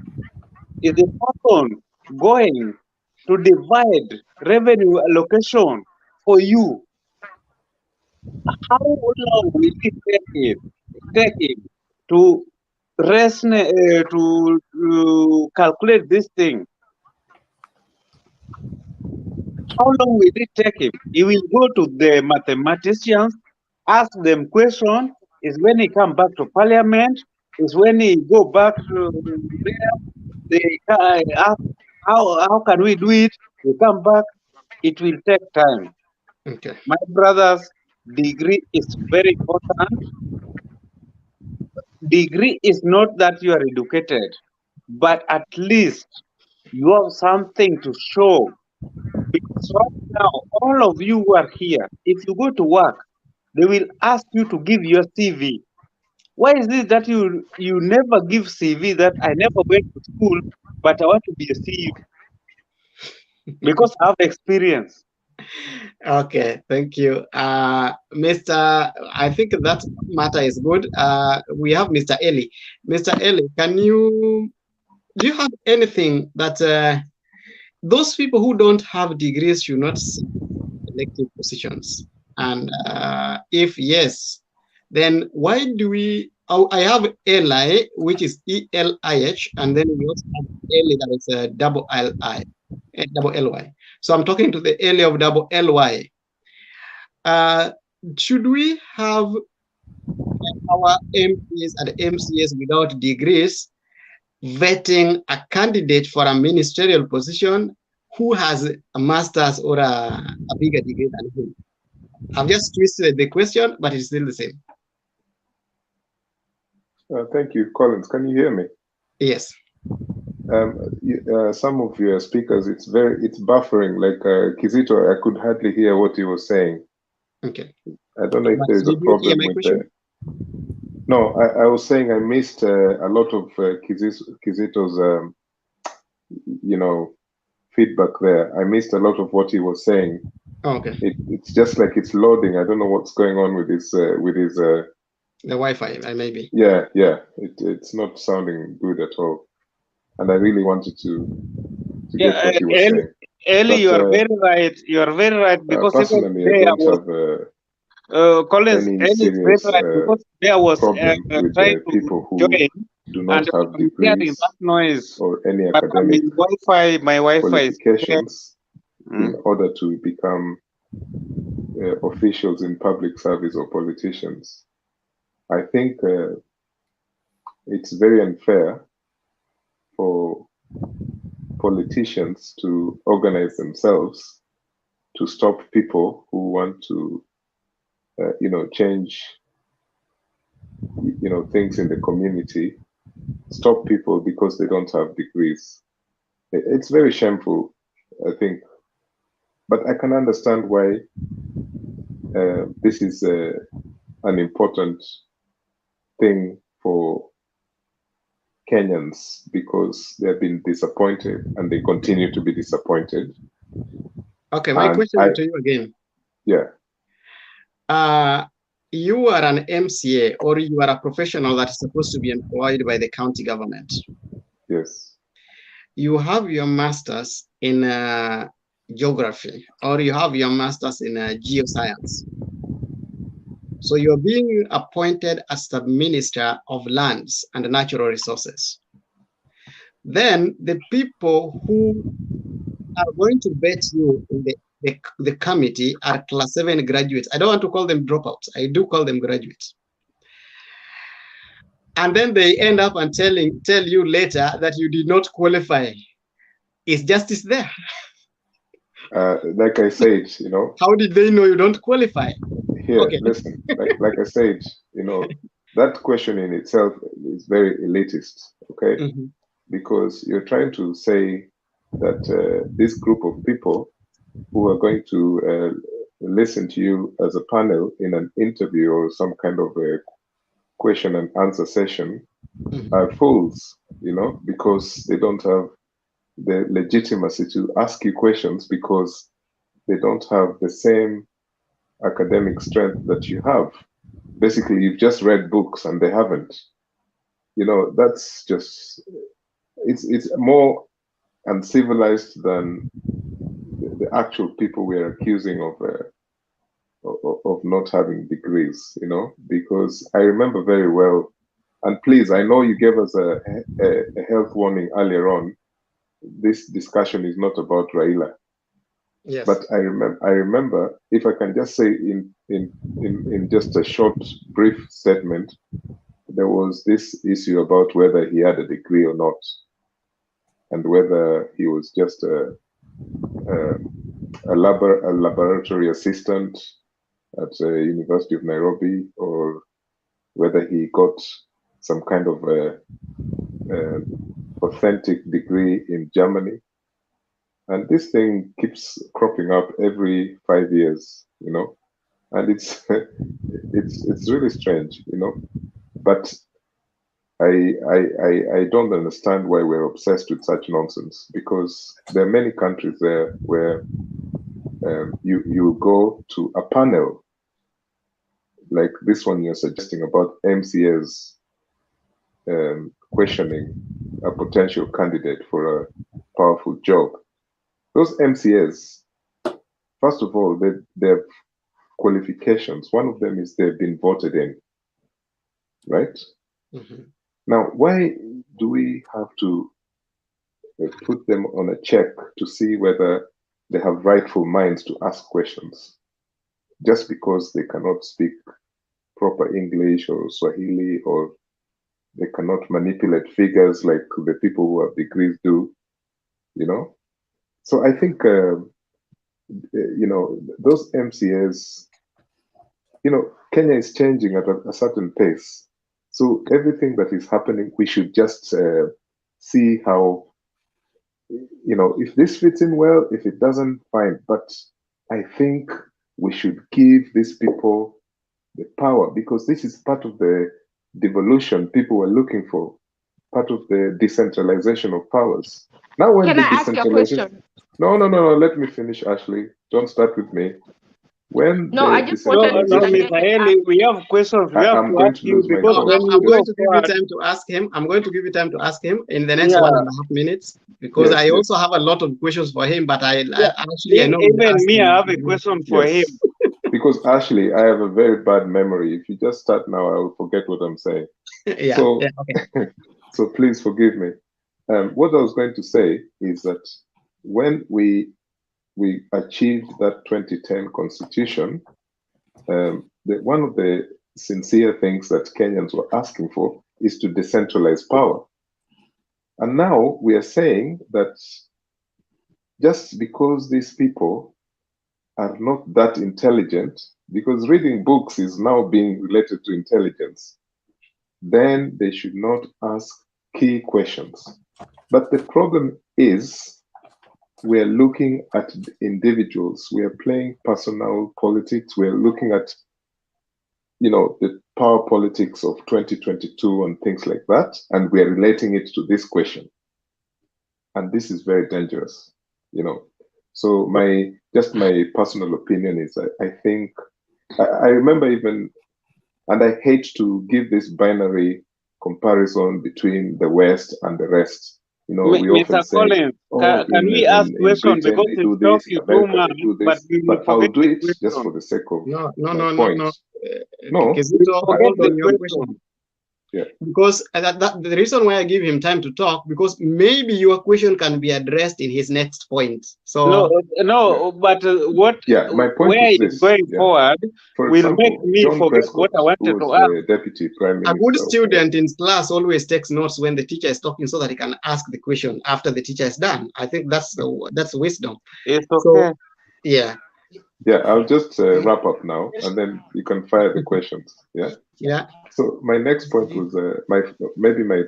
is the person going to divide revenue allocation for you. How long will it take him to calculate this thing? How long will it take him? He will go to the mathematicians, ask them question. Is when he come back to parliament. Is when he go back to there. They ask how can we do it? We come back. It will take time. Okay. My brothers, degree is very important. Degree is not that you are educated, but at least you have something to show. Because right now, all of you who are here, if you go to work, they will ask you to give your CV. Why is it that you never give CV that I never went to school, but I want to be a CEO? Because I have experience. Okay, thank you. Mr. I think that matter is good. We have Mr. Eli. Mr. Eli, do you have anything that those people who don't have degrees should not seek elective positions? And if yes, then why do we? I have Eli, which is ELIH, and then we also have Eli that is double LI, double LY. So I'm talking to the Eli of double LY. Should we have our MPs and MCS without degrees vetting a candidate for a ministerial position who has a master's or a bigger degree than him? I've just twisted the question, but it's still the same. Thank you, Collins. Can you hear me? Yes. Some of your speakers, it's buffering. Like Kizito, I could hardly hear what he was saying. Okay. I don't know if there's a problem with the. No, I was saying I missed a lot of Kizito's, feedback there. I missed a lot of what he was saying. Oh, okay. It's just like it's loading. I don't know what's going on with his the Wi-Fi, maybe. Yeah. It's not sounding good at all. And I really wanted to get what he was saying. Eli, you are very right. You are very right because personally, I don't have Collins, any Eli is very serious right because there was problem with trying people who join do not and have I'm hearing degrees that noise. or any But academic my Wi-Fi is qualifications in order to become officials in public service or politicians. I think it's very unfair for politicians to organize themselves to stop people who want to, change things in the community, stop people because they don't have degrees. It's very shameful, I think. But I can understand why this is an important thing for Kenyans, because they've been disappointed and they continue to be disappointed. Okay, my question to you again. Yeah. You are an MCA, or you are a professional that is supposed to be employed by the county government. Yes. You have your master's in geography, or you have your master's in geoscience. So you're being appointed as the Minister of Lands and Natural Resources. Then the people who are going to bet you in the committee are class 7 graduates. I don't want to call them dropouts. I do call them graduates. And then they end up and tell you later that you did not qualify. Is justice there? Like I said, How did they know you don't qualify? Here, Okay. listen, like I said, that question in itself is very elitist, okay? Mm-hmm. Because you're trying to say that this group of people who are going to listen to you as a panel in an interview or some kind of a question and answer session are fools, because they don't have the legitimacy to ask you questions, because they don't have the same academic strength that you have. Basically, you've just read books and they haven't. That's just, it's more uncivilized than the actual people we're accusing of not having degrees, because I remember very well, and please, I know you gave us a health warning earlier on. This discussion is not about Raila. Yes. But I remember, if I can just say in just a short, brief statement, there was this issue about whether he had a degree or not, and whether he was just a laboratory assistant at the University of Nairobi, or whether he got some kind of authentic degree in Germany. And this thing keeps cropping up every 5 years, and it's it's really strange, But I don't understand why we're obsessed with such nonsense, because there are many countries there where you go to a panel like this one you're suggesting about MCAs questioning a potential candidate for a powerful job. Those MCAs, first of all, they have qualifications. One of them is they've been voted in, right? Mm-hmm. Now, why do we have to put them on a check to see whether they have rightful minds to ask questions, just because they cannot speak proper English or Swahili, or they cannot manipulate figures like the people who have degrees do, So I think, those MCAs, Kenya is changing at a certain pace. So everything that is happening, we should just see how, if this fits in well, if it doesn't, fine. But I think we should give these people the power, because this is part of the devolution people were looking for, part of the decentralization of powers. Now, when Can I ask you a question? No, let me finish, Ashley. Don't start with me. When No, I just wanted No, to Michael, we have questions. We have I'm to going ask to you, lose my because point. when I'm you going go to give you forward, time to ask him. I'm going to give you time to ask him in the next Yeah. 1.5 minutes, because Yes, I yes. also have a lot of questions for him. But I know even me, I have a question for him. Because Ashley, I have a very bad memory. If you just start now, I will forget what I'm saying. Yeah. Okay. So please forgive me. What I was going to say is that when we achieved that 2010 constitution, one of the sincere things that Kenyans were asking for is to decentralize power. And now we are saying that just because these people are not that intelligent, because reading books is now being related to intelligence. then they should not ask key questions. But the problem is we're looking at individuals. We are playing personal politics. We're looking at, the power politics of 2022 and things like that, and we're relating it to this question. And this is very dangerous, So my personal opinion is I think, I remember even, and I hate to give this binary comparison between the West and the rest. We often say, Collins, can we ask questions because they do this, in America they do this, but I'll do it just for the sake of my point. No. Kizito, hold on your question. Yeah. Because the reason why I give him time to talk, because maybe your question can be addressed in his next point. So but what? Yeah, my point where is it's this, going forward For will example, make me John forget Prescott, what I wanted who to was ask. the Deputy Prime Minister. a good student in class always takes notes when the teacher is talking, so that he can ask the question after the teacher is done. I think that's wisdom. It's okay. So, yeah. Yeah, I'll just wrap up now, and then you can fire the questions. Yeah. Yeah. So my next point was my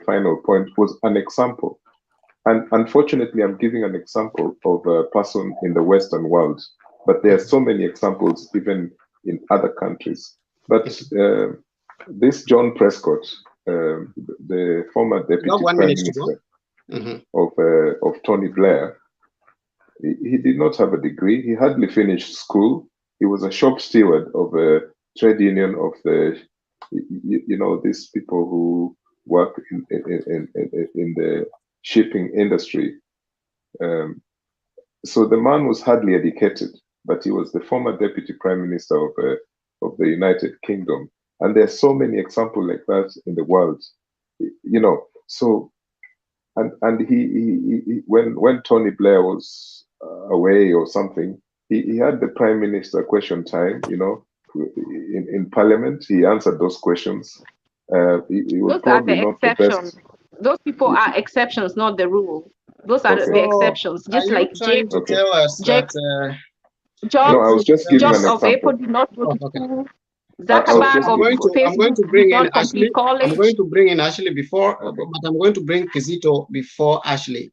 final point was an example, and unfortunately, I'm giving an example of a person in the Western world, but there are so many examples even in other countries. But this John Prescott, the former Deputy Prime Minister of Tony Blair, he did not have a degree. He hardly finished school. He was a shop steward of a trade union of the, these people who work in the shipping industry. So the man was hardly educated, but he was the former Deputy Prime Minister of the United Kingdom. And there are so many examples like that in the world, So, and he when Tony Blair was away or something, he had the Prime Minister question time, in Parliament. He answered those questions. He was Those are probably the not the exceptions. best. Those people are exceptions, not the rule. Those are the exceptions. Just like trying to tell us that No, I was just giving an Jobs of Apple example. did not go to school. I was Zuckerberg just of giving- I'm going to Facebook bring did in not complete Ashley. college. I'm going to bring in Ashley before, but I'm going to bring Kizito before Ashley,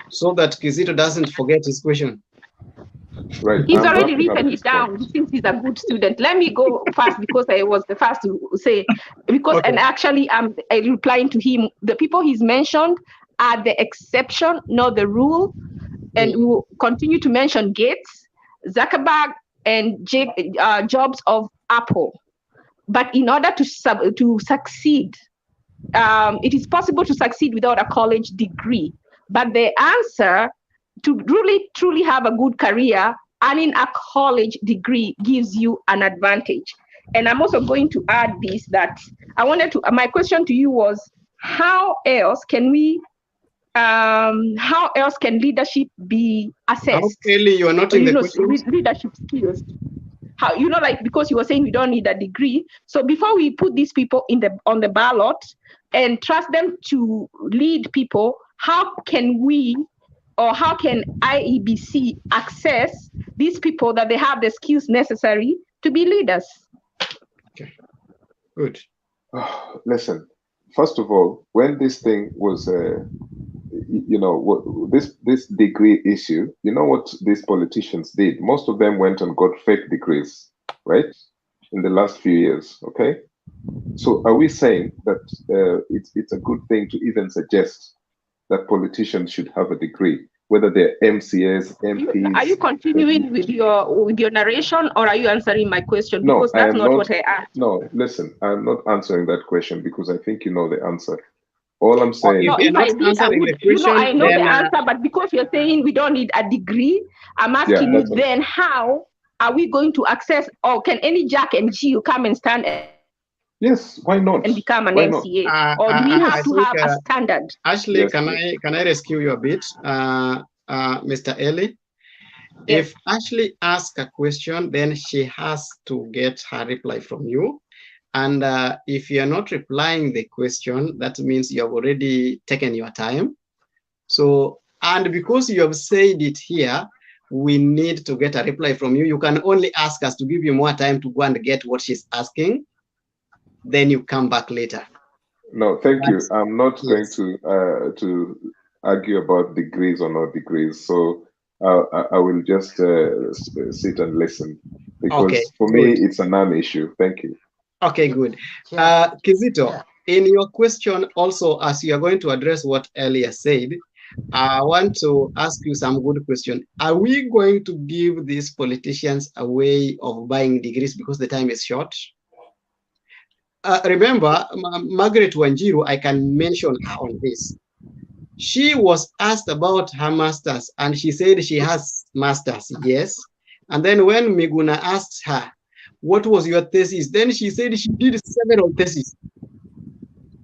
so that Kizito doesn't forget his question. Right. He's I'm already wrapping up written this it down since he's a good student. Let me go first because I was the first to say, and actually I'm replying to him. The people he's mentioned are the exception, not the rule. And we will continue to mention Gates, Zuckerberg, and Jobs of Apple. But in order to succeed, it is possible to succeed without a college degree. But the answer to really, truly have a good career, earning a college degree gives you an advantage. And I'm also going to add this, that my question to you was, how else can leadership be assessed? Kelly, you are not in the questions. Leadership skills. How, because you were saying we don't need a degree. So before we put these people on the ballot and trust them to lead people, how can IEBC access these people that they have the skills necessary to be leaders? Good. Listen, first of all, when this thing was, this degree issue, you know what these politicians did? Most of them went and got fake degrees, right? In the last few years, okay? So are we saying that it's a good thing to even suggest that politicians should have a degree, whether they're MCAs, MPs? Are you continuing with your narration, or are you answering my question? No, because that's not what I asked. No, listen, I'm not answering that question because I think you know the answer. All I'm saying. No, if I did, I know the answer, but because you're saying we don't need a degree, I'm asking you then how are we going to access, or can any Jack and Jill come and stand? Yes, why not? And become an MCA, or do we have to have a standard? Ashley, yes, can I rescue you a bit, Mr. Ellie? Yes. If Ashley asks a question, then she has to get her reply from you. And if you're not replying the question, that means you have already taken your time. So, and because you have said it here, we need to get a reply from you. You can only ask us to give you more time to go and get what she's asking. Then you come back later. No, thank you. But I'm not going yes, to argue about degrees or not degrees. So I will just sit and listen okay, because for me good. it's a non-issue. Thank you. Okay, good. Chair, Kizito, Chair. in your question also, as you are going to address what Elia said, I want to ask you some good question. Are we going to give these politicians a way of buying degrees because the time is short? Remember, Margaret Wanjiru, I can mention her on this. She was asked about her masters and she said she has masters, yes. And then when Miguna asked her, what was your thesis? Then she said she did several theses.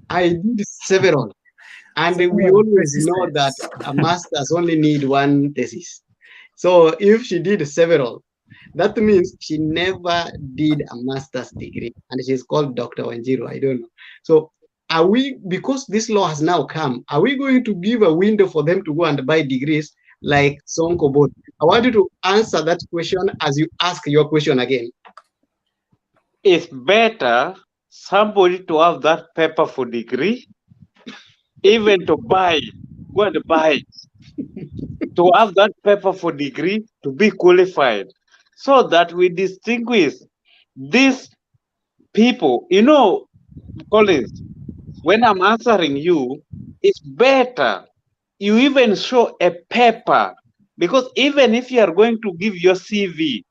I did several. And we always know that a master's only need one thesis. So if she did several, that means she never did a master's degree. And she's called Dr. Wanjiru, I don't know. So are we, because this law has now come, are we going to give a window for them to go and buy degrees like Sonko bought? I want you to answer that question as you ask your question again. It's better somebody to have that paper for degree, even to buy, go and buy, to have that paper for degree to be qualified, so that we distinguish these people. You know, Collins, when I'm answering you, it's better you even show a paper, because even if you are going to give your CV,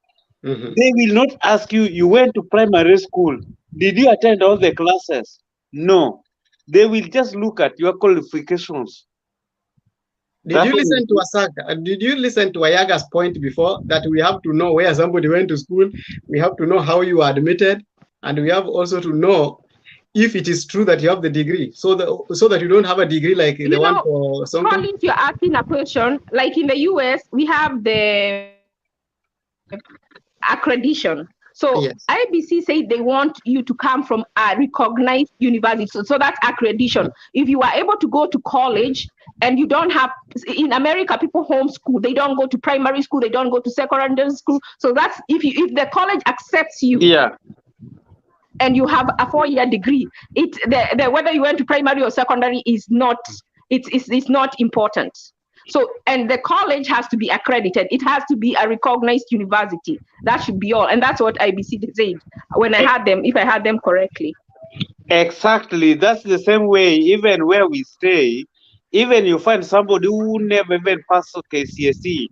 they will not ask you, you went to primary school, did you attend all the classes? No, they will just look at your qualifications. Did you listen to Asaka? Did you listen to Ayaga's point before that we have to know where somebody went to school, we have to know how you are admitted, and we have also to know if it is true that you have the degree, so that you don't have a degree like the one for Sonko? Collins, you're asking a question. Like in the US, we have the accreditation. So yes. IBC said they want you to come from a recognized university. So that's accreditation. If you are able to go to college and you don't have, in America, people homeschool. They don't go to primary school. They don't go to secondary school. So that's if the college accepts you. Yeah. And you have a 4-year degree. Whether you went to primary or secondary is not. It's not important. So, and the college has to be accredited. It has to be a recognized university. That should be all. And that's what IBC said when I had them, if I had them correctly. Exactly. That's the same way, even where we stay, even you find somebody who never even passed KCSE,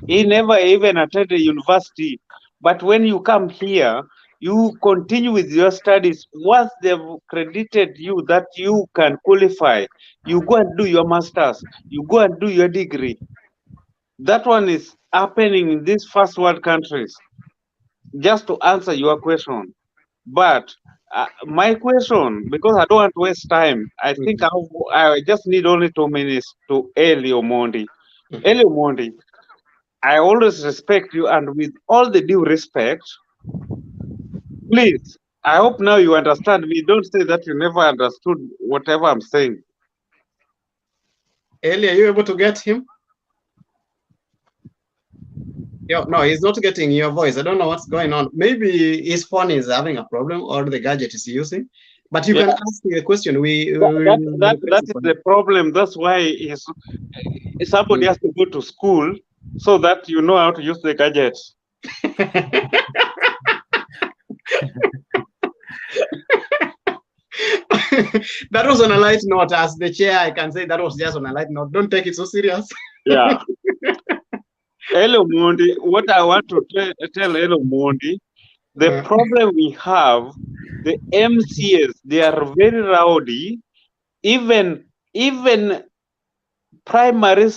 he never even attended university. But when you come here, you continue with your studies. Once they've credited you that you can qualify, you go and do your master's, you go and do your degree. That one is happening in these first world countries. Just to answer your question. But my question, because I don't want to waste time, I think I just need only 2 minutes to Elio Mondi. Elio Mondi, I always respect you, and with all the due respect, please, I hope now you understand me. Don't say that you never understood whatever I'm saying. Eli, are you able to get him? No, he's not getting your voice. I don't know what's going on. Maybe his phone is having a problem or the gadget is using. But you can ask me a question. That is the problem. That's why somebody has to go to school so that you know how to use the gadgets. That was on a light note. As the chair, I can say that was just on a light note. Don't take it so serious. Yeah. Hello, Mondi. What I want to tell Hello, Mondi, the problem we have, the MCS, they are very rowdy. Even primary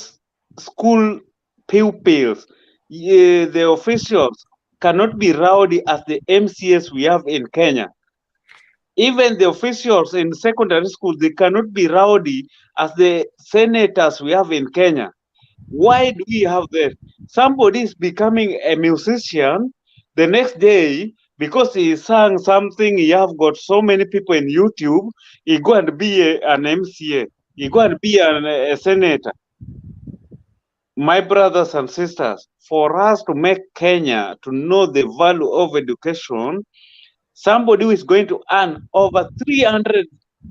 school pupils, the officials cannot be rowdy as the MCS we have in Kenya. Even the officials in secondary school, they cannot be rowdy as the senators we have in Kenya. Why do we have that? Somebody is becoming a musician the next day because he sang something. He have got so many people in YouTube. He go and be an MCA. He go and be a senator. My brothers and sisters, for us to make Kenya to know the value of education, somebody who is going to earn over 300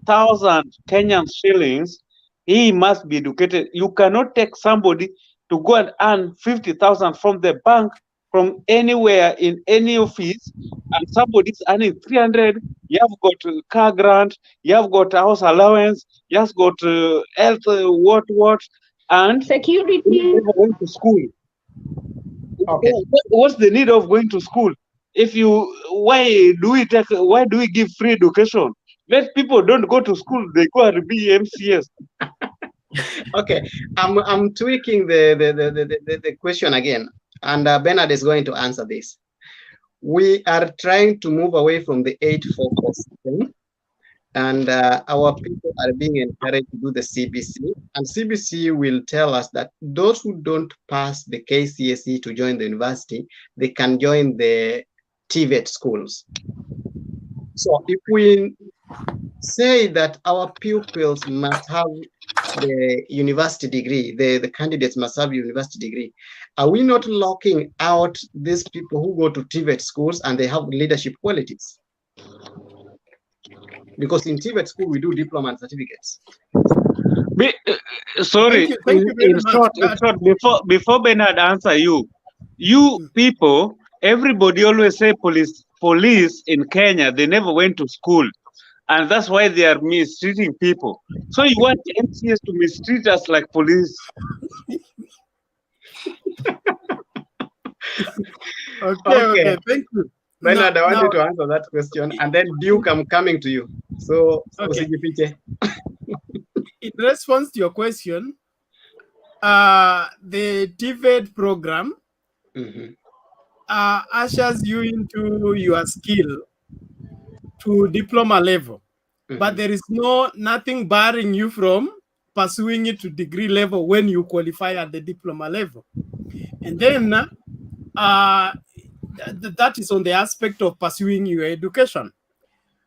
Kenyan shillings, he must be educated. You cannot take somebody to go and earn 50,000 from the bank, from anywhere in any office, and somebody's earning 300. You have got car grant, you have got house allowance, you have got health, what, and security. Never went to school. Okay. What's the need of going to school? If you, why do we give free education? Let people don't go to school, they go and be MCS. Okay, I'm tweaking the question again, and Bernard is going to answer this. We are trying to move away from the 8-4 system, and our people are being encouraged to do the CBC, and CBC will tell us that those who don't pass the KCSE to join the university, they can join the TVET schools. So if we say that our pupils must have the university degree, the candidates must have university degree, are we not locking out these people who go to TVET schools and they have leadership qualities? Because in TVET school, we do diploma and certificates. Sorry, Thank you very much. Before Bernard answer you people, everybody always say police in Kenya, they never went to school. And that's why they are mistreating people. So you want MCS to mistreat us like police? Okay, thank you. Bernard, I want you to answer that question, and then Duke, I'm coming to you. So, okay. In response to your question, the TVET program ushers you into your skill to diploma level, but there is nothing barring you from pursuing it to degree level when you qualify at the diploma level. And then that is on the aspect of pursuing your education.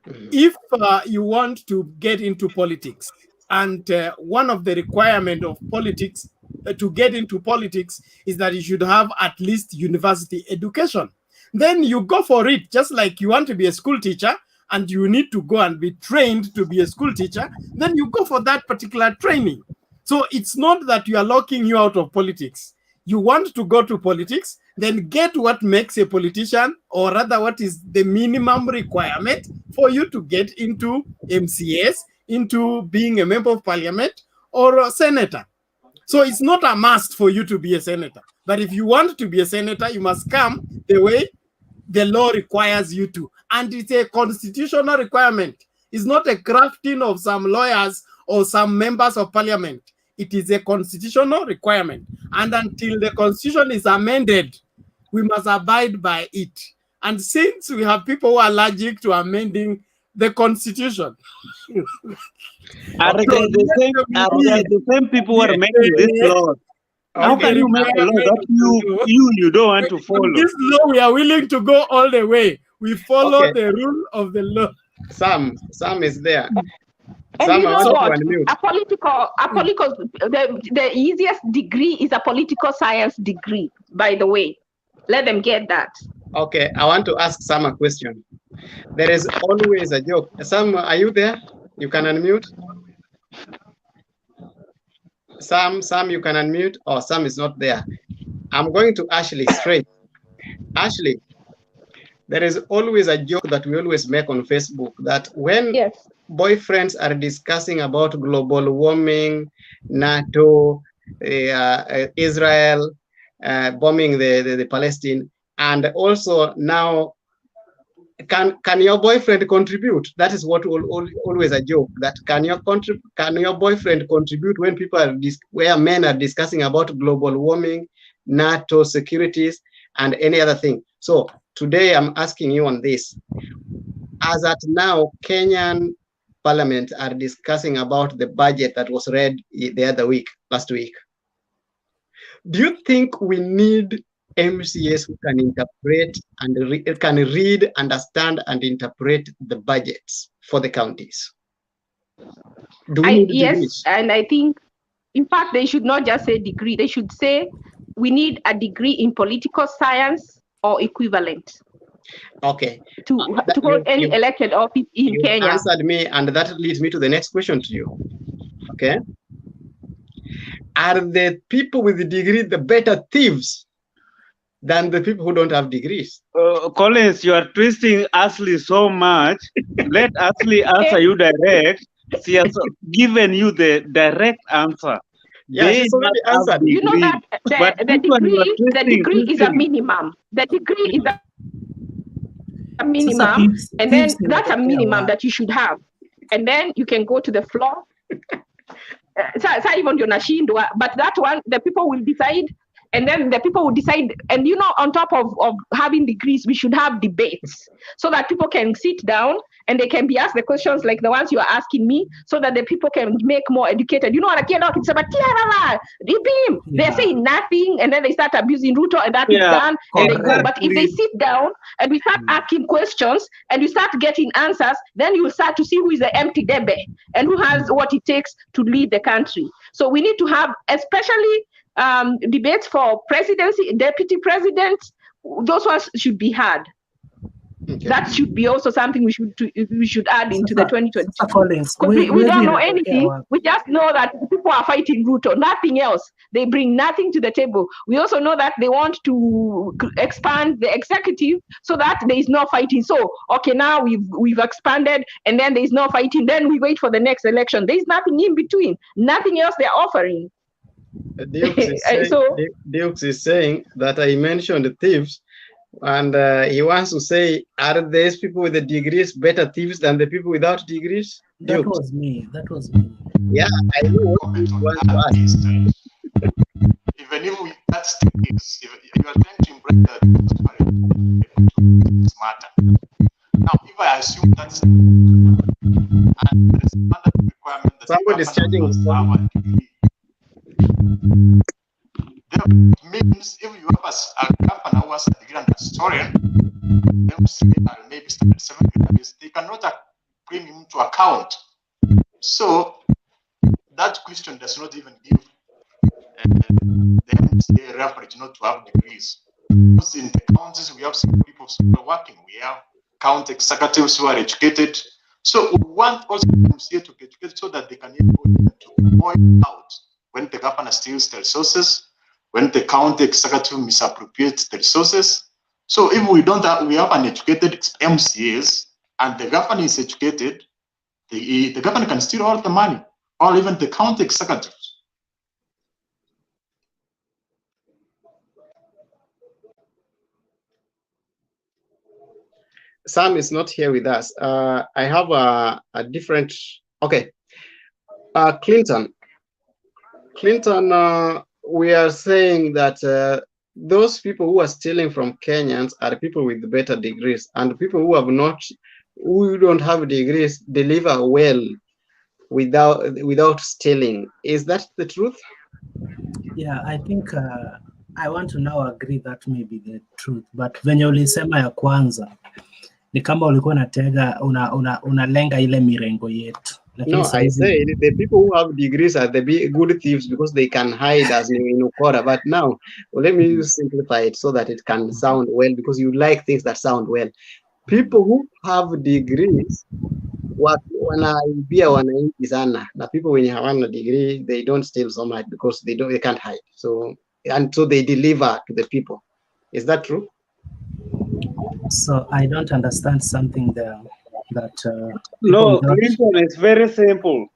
If you want to get into politics, and one of the requirements of politics to get into politics is that you should have at least university education, then you go for it. Just like you want to be a school teacher and you need to go and be trained to be a school teacher, then you go for that particular training. So it's not that you are locking you out of politics. You want to go to politics, then get what makes a politician, or rather what is the minimum requirement for you to get into MCS, into being a member of parliament or a senator. So it's not a must for you to be a senator. But if you want to be a senator, you must come the way the law requires you to. And it's a constitutional requirement. It's not a crafting of some lawyers or some members of parliament. It is a constitutional requirement. And until the constitution is amended, we must abide by it. And since we have people who are allergic to amending the constitution, are the same people who are making this law? How can you make a law that you don't want to follow? This law, we are willing to go all the way. We follow the rule of the law. Sam is there. And you know what? The easiest degree is a political science degree, by the way. Let them get that. Okay, I want to ask Sam a question. There is always a joke. Sam, are you there? You can unmute. Sam, you can unmute. Oh, Sam is not there. I'm going to Ashley straight. Ashley, there is always a joke that we always make on Facebook that when boyfriends are discussing about global warming, NATO, Israel, bombing the Palestine, and also now, can your boyfriend contribute? That is what always a joke. That can your boyfriend contribute when people are where men are discussing about global warming, NATO securities, and any other thing. So today I'm asking you on this. As at now, Kenyan Parliament are discussing about the budget that was read last week. Do you think we need MCS who can interpret and can read, understand, and interpret the budgets for the counties? Yes, and I think, in fact, they should not just say degree. They should say we need a degree in political science or equivalent. Okay. to hold any elected office in You Kenya. answered me, and that leads me to the next question to you. Okay. Are the people with the degree the better thieves than the people who don't have degrees? Collins, you are twisting Ashley so much. Let Ashley answer you direct. She has given you the direct answer. Yeah, she's already answered. You know that the degree is a minimum. The degree is a minimum, and then that's a minimum that you should have, and then you can go to the floor. Even but that one, the people will decide, and then the people will decide. And on top of having degrees, we should have debates so that people can sit down and they can be asked the questions like the ones you are asking me, so that the people can make more educated. They're saying nothing, and then they start abusing Ruto, and that is done, and they go. But if they sit down and we start asking questions and you start getting answers, then you start to see who is the empty debe and who has what it takes to lead the country. So we need to have, especially debates for presidency, deputy presidents. Those ones should be had. Okay. That should be also something we should add into the 2022. We don't know anything. We just know that people are fighting Ruto, nothing else. They bring nothing to the table. We also know that they want to expand the executive so that there is no fighting. So, okay, now we've expanded, and then there is no fighting. Then we wait for the next election. There is nothing in between. Nothing else they're offering. Dukes is saying that I mentioned the thieves. And he wants to say, are these people with the degrees better thieves than the people without degrees? That was me. Yeah, I know what you want to ask. Even if that's the case, if you are trying to embrace that smarter. Now, if I assume that's and there is another requirement that somebody is charging that means if you have a governor who has a degree and a historian, maybe 7 years, they cannot bring him to account. So that question does not even give the MCA reference not to have degrees. Because in the counties we have some people who are working, we have county executives who are educated. So we want also the MCA to get educated so that they can point out when the governor steals the resources, when the county executive misappropriates the resources. So if we have an educated MCAs and the governor is educated, the governor can steal all the money, or even the county executives. Sam is not here with us. I have a different, okay. Clinton, we are saying that those people who are stealing from Kenyans are people with better degrees, and people who don't have degrees deliver well without stealing. Is that the truth? Yeah, I think I want to now agree that may be the truth, but venye ulisema ya kwanza ni kama ulikuwa unatega unalenga ile mirengo yetu. No, I said the people who have degrees are the good thieves because they can hide as in Ukora. But now, let me simplify it so that it can sound well, because you like things that sound well. People who have degrees wanaibia wananchi sana, na people wenye hawana degree, they don't steal so much because they can't hide. So they deliver to the people. Is that true? So I don't understand something there. No, Clinton, it's very simple.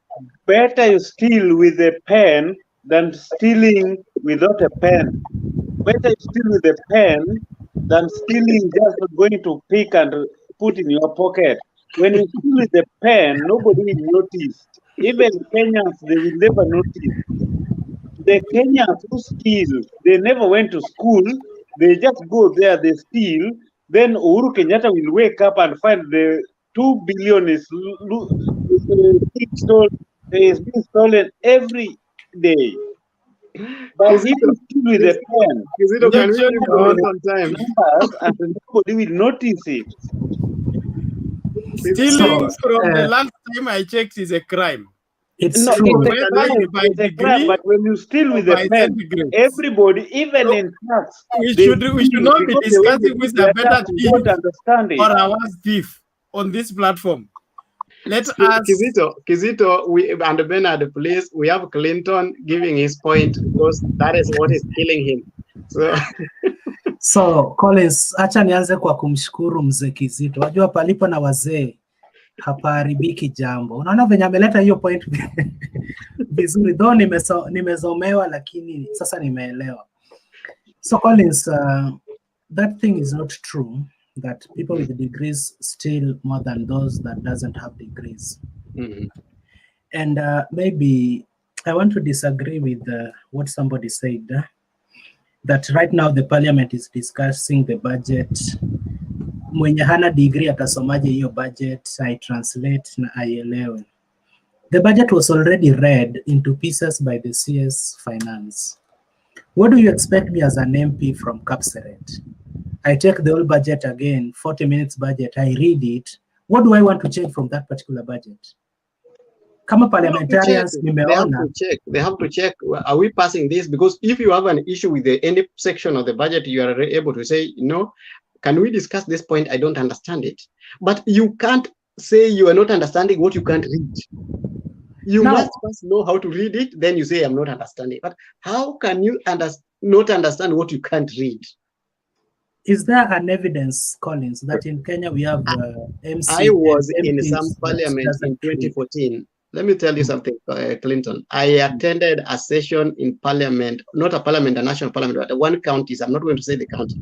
Better you steal with a pen than stealing without a pen. Better you steal with a pen than stealing just going to pick and put in your pocket. When you steal with a pen, nobody will notice. Even Kenyans, they will never notice. The Kenyans who steal, they never went to school. They just go there, they steal. Then Uhuru Kenyatta will wake up and find the 2 billion is being stolen every day. But if you steal with a pen, and nobody will notice it. Stealing from the last time I checked is a crime. It's No, true. it's a crime, by it's a crime, degree but when you steal or with a by pen, centigrade. everybody, even So in tax, we they should steal not be because the way they discussing do who's a their better tax, we thief don't understand or it. a worse thief on this platform. Let us. Kizito, and Bernard, please, we have Clinton giving his point because that is what is killing him. So Collins, acha nianze kwa kumshukuru mzee Kizito. Wajua palipo na wazee hapaharibiki jambo. Unaona venye ameleta hiyo point vizuri, though nimezomewa lakini sasa nimeelewa. So Collins, that thing is not true, that people with degrees steal more than those that doesn't have degrees. And maybe I want to disagree with what somebody said, that right now the parliament is discussing the budget. Mwenye hana degree atasomaje hiyo budget, I translate na aielewe. The budget was already read into pieces by the CS Finance. What do you expect me as an MP from Kapseret? I take the whole budget again, 40 minutes budget, I read it. What do I want to change from that particular budget? Kama parliamentarians, they have to check, are we passing this? Because if you have an issue with any section of the budget, you are able to say, no, can we discuss this point? I don't understand it. But you can't say you are not understanding what you can't read. You must first know how to read it, then you say, I'm not understanding. But how can you not understand what you can't read? Is there an evidence, Collins, that in Kenya we have MC? I was in some parliament in 2014. Let me tell you something, Clinton. I attended a session in parliament, not a parliament, a national parliament, but one county, I'm not going to say the county,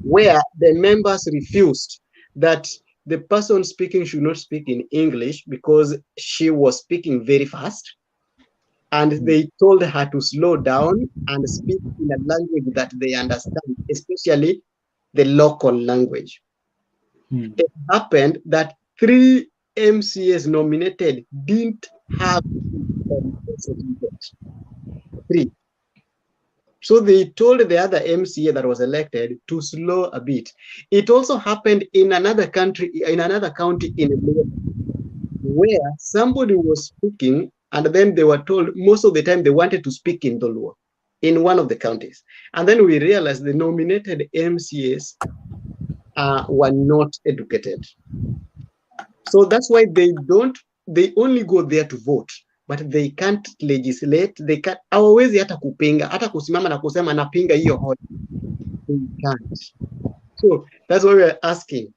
where the members refused that the person speaking should not speak in English because she was speaking very fast. And they told her to slow down and speak in a language that they understand, especially the local language. It happened that 3 MCAs nominated didn't have a certificate. 3. So they told the other MCA that was elected to slow a bit. It also happened in another country, in another county in America, where somebody was speaking and then they were told most of the time they wanted to speak in Doluo in one of the counties. And then we realized the nominated MCAs were not educated. So that's why they only go there to vote, but they can't legislate. They can't, hawawezi hata kupinga, hata kusimama na kusema napinga hiyo hoja. They can't. So that's why we're asking,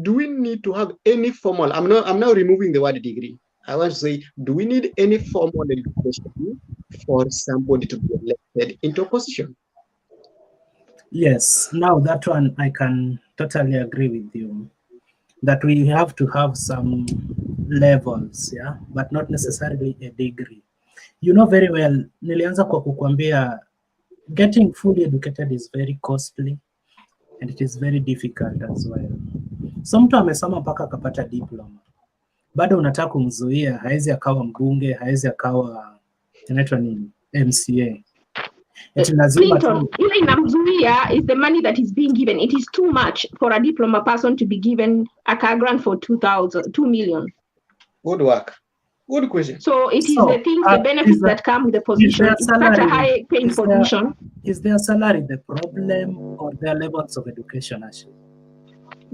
do we need to have any formal, I'm now removing the word degree. I want to say, do we need any formal education for somebody to be elected into a position? Yes, now that one I can totally agree with you, that we have to have some levels, yeah, but not necessarily a degree. You know very well, nilianza kwa kukwambia, getting fully educated is very costly and it is very difficult as well. So mtu amesoma mpaka akapata diploma, bado unataka kumzuia, haezi akawa mbunge, haezi akawa inaitwa nini, MCA. Clinton, ile inamzuia is the money that is being given. It is too much for a diploma person to be given a car grant for 2 million. Good work. Good question. So it is the things, the benefits that come with the position. It's such a high paying position. Is their salary the problem or their levels of education actually?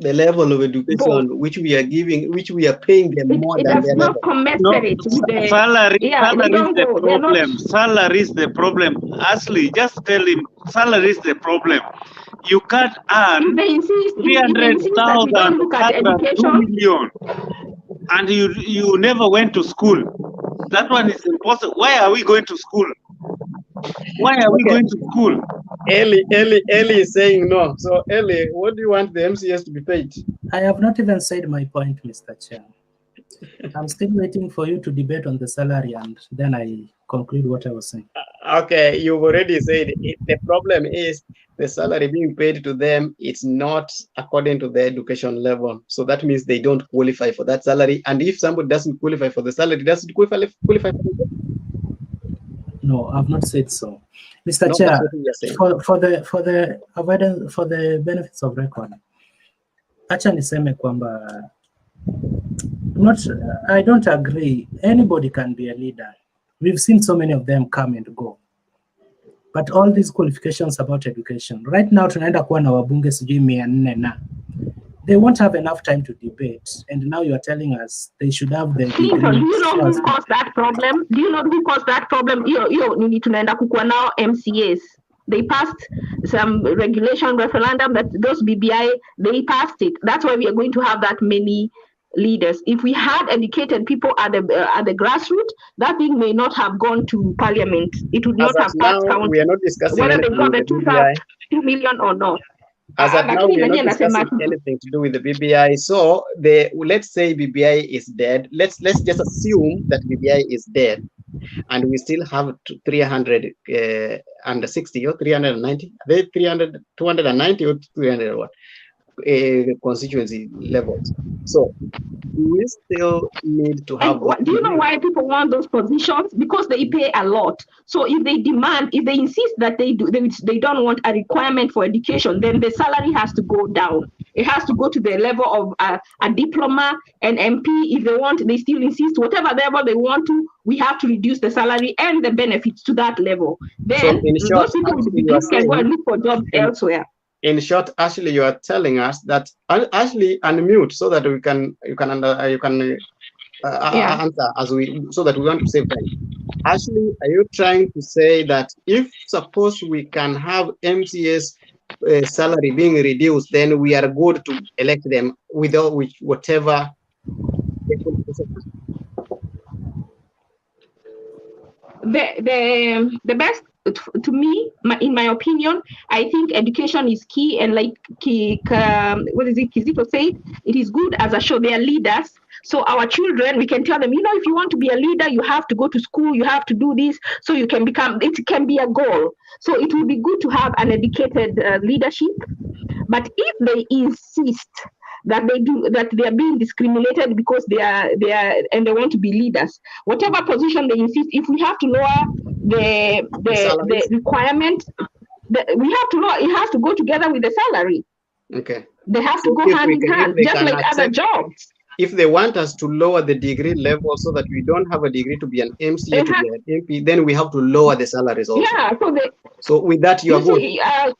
The level of education which we are giving, which we are paying them more than their level. Salary is the problem. Salary is the problem. Ashley, just tell him salary is the problem. You can't earn 300,000, 2 million, and you never went to school. That one is impossible. Why are we going to school? Why are we going to school? Eli is saying no. So Eli, what do you want the MCS to be paid? I have not even said my point, Mr. Chair. I'm still waiting for you to debate on the salary and then I conclude what I was saying. Okay, you've already said it. The problem is the salary being paid to them, it's not according to the education level. So that means they don't qualify for that salary. And if somebody doesn't qualify for the salary, doesn't qualify for the No, I've not said so. Mr. Chair, for the avoidance, for the benefits of record, acha niseme kwamba I don't agree. Anybody can be a leader. We've seen so many of them come and go. But all these qualifications about education. Right now tunaenda kuwa na wabunge sijui 400 na. They won't have enough time to debate. And now you're telling us they should have the Clinton, do you know degrees. who caused that problem? Do you know who caused that problem? Nini tunaenda kukua now MCAs. They passed some regulation referendum that those BBI, they passed it. That's why we are going to have that many leaders. If we had educated people at the grassroots, that thing may not have gone to parliament. It would not have passed count. We are not discussing whether they got the BBI. 2 million or not. As at now, we are not discussing anything to do with the BBI. So let's say BBI is dead. Let's just assume that BBI is dead, and we still have 360 or 390. They 300, 290 or 300 what? Constituency levels. So we still need to have. Do you know why people want those positions? Because they pay a lot. So if they insist that they don't want a requirement for education, then the salary has to go down. It has to go to the level of a diploma, an MP. If they still insist, whatever level they want to, we have to reduce the salary and the benefits to that level. Then So in short, those people with degrees can go and look for jobs elsewhere. In short, Ashley, you are telling us that Ashley, unmute so that you can answer as so that we want to save time. Ashley, are you trying to say that if suppose we can have MCA's salary being reduced, then we are good to elect them without whatever? The best to me, in my opinion, I think education is key, and like what is it Kizito said, it is good as a show. They are leaders, so our children, we can tell them, if you want to be a leader, you have to go to school, you have to do this, so you can become. It can be a goal. So it will be good to have an educated leadership, but if they insist that they are being discriminated because they are and they want to be leaders, whatever position they insist, if we have to lower the requirement, we have to lower, it has to go together with the salary. Okay, they have to go hand in hand, just like other jobs. If they want us to lower the degree level so that we don't have a degree to be an MCA to be an MP, then we have to lower the salaries also. Yeah, so with that, you are good.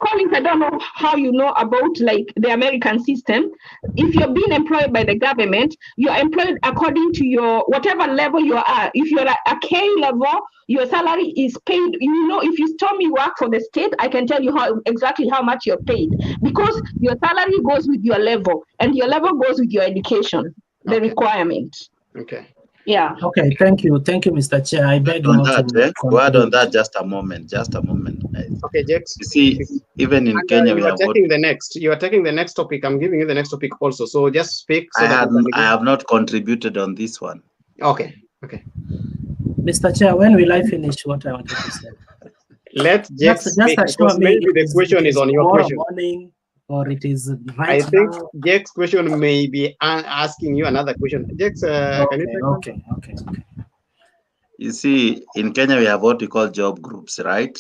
Collins, I don't know how you know about like the American system. If you're being employed by the government, you're employed according to your whatever level you are. If you're at a K level, your salary is paid. If you tell me work for the state, I can tell you exactly how much you're paid, because your salary goes with your level, and your level goes with your education, the requirement. Okay. Yeah. Okay, thank you, Mr. Chair. I beg you to word on that, just a moment. Okay, Jex. You see, even in Kenya, we are have taking the next. You are taking the next topic. I'm giving you the next topic also. So just speak. So I have not contributed on this one. Okay. Mr. Chair, when will I finish what I wanted to say? Let Jex speak, because maybe the question is on your question. Morning, or it is right I think now. Jex's question may be asking you another question. Jex, can you take Okay. You see, in Kenya, we have what we call job groups, right?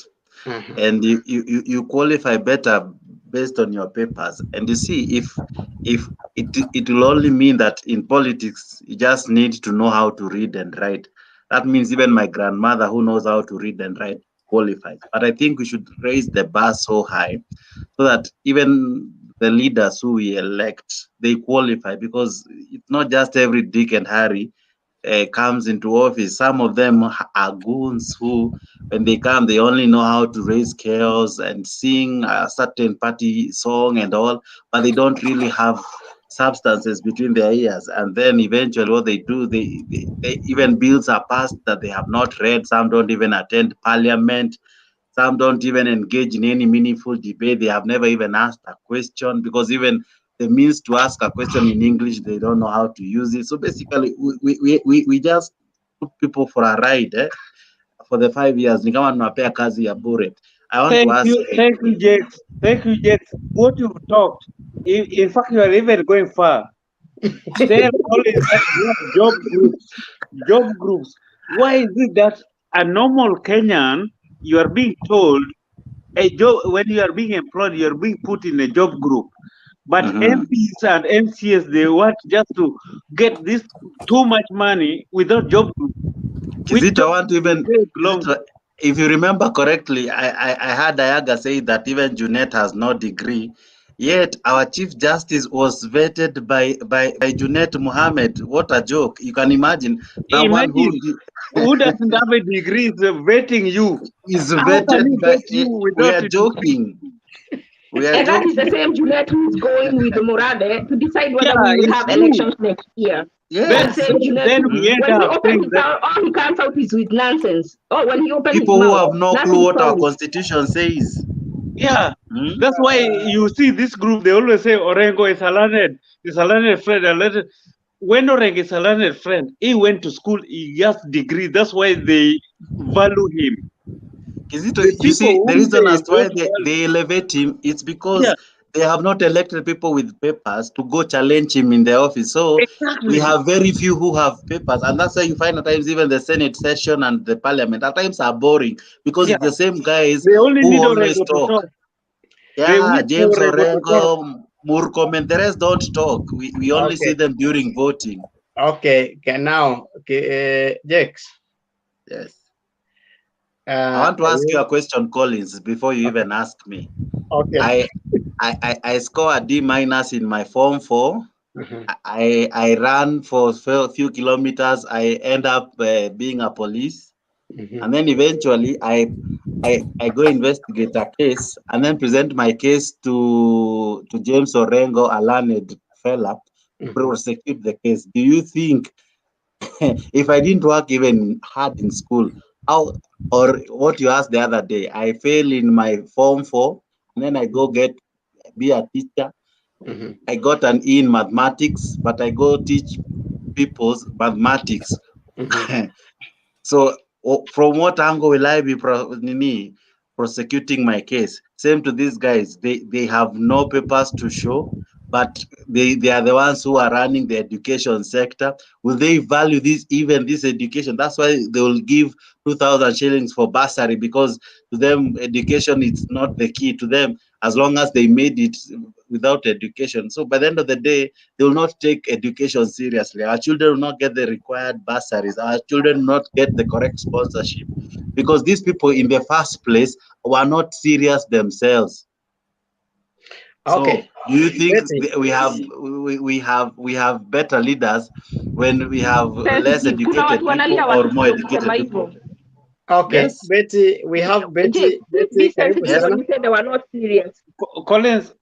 And you qualify better based on your papers. And you see, if it will only mean that in politics, you just need to know how to read and write. That means even my grandmother who knows how to read and write qualifies. But I think we should raise the bar so high so that even the leaders who we elect, they qualify, because it's not just every Dick and Harry comes into office. Some of them are goons who, when they come, they only know how to raise chaos and sing a certain party song and all, but they don't really have substances between their ears. And then eventually what they do, they even bills are passed that they have not read. Some don't even attend parliament. Some don't even engage in any meaningful debate. They have never even asked a question, because even the means to ask a question in English, they don't know how to use it. So basically, we just put people for a ride for the 5 years. Ni kama tunawapea kazi ya bure. I want to ask. Thank you, Jex. What you've talked, in fact, you are even going far. Tell always that we have job groups. Why is it that a normal Kenyan, you are being told a job, when you are being employed, you are being put in a job group? But MPs and MCs, they want just to get this too much money without job. Kizito, I want to even, Kizito, if you remember correctly, I heard Ayaga say that even Junet has no degree, yet our Chief Justice was vetted by Junet Mohammed. What a joke. You can imagine someone who doesn't have a degree is vetting you. Is How vetted can he by, vet you we without are a joking. We are And that is joking. the same Juliet who's going with the Morade to decide whether we will it's have true. elections next year. Yes. That same Juliet Then who, we end when he up opens saying his that mouth, all he comes out is with nonsense. Oh, when he opens his People who mouth, have no clue nothing what our solid. constitution says. yeah. That's why you see this group, they always say Orengo is a learned friend. When Orengo is a learned friend, he went to school, he has degree. That's why they value him. Kizito, you see, the reason as to why they elevate him, it's because they have not elected people with papers to go challenge him in the office. So we have very few who have papers, and that's why you find at times even the Senate session and the Parliament at times are boring because it's the same guys they only who need always Orengo to talk. talk. Yeah, James Orengo to talk. Orengo, Murkomen, the rest don't talk. We only see them during voting. Okay, now, Jex. Yes. I want to ask you a question, Collins, before you even ask me. Okay. I score a D- in my Form 4. I ran for a few kilometers. I end up being a police. And then eventually I go investigate a case and then present my case to James Orengo, a learned fella, prosecute the case. Do you think if I didn't work even hard in school, how, or what you asked the other day, I fail in my Form 4, and then I go be a teacher. I got an E in mathematics, but I go teach people's mathematics. So from what angle will I be prosecuting my case? Same to these guys. They have no papers to show, but they are the ones who are running the education sector. Will they value this education? That's why they will give 2,000 shillings for bursary, because to them education is not the key to them, as long as they made it without education. So by the end of the day, they will not take education seriously. Our children will not get the required bursaries. Our children will not get the correct sponsorship, because these people in the first place were not serious themselves. Okay. So do you think we have better leaders when we have less educated people or more educated people? Okay, yes. Betty, we have Betty. Be sensitive when you say they were not serious. Collins,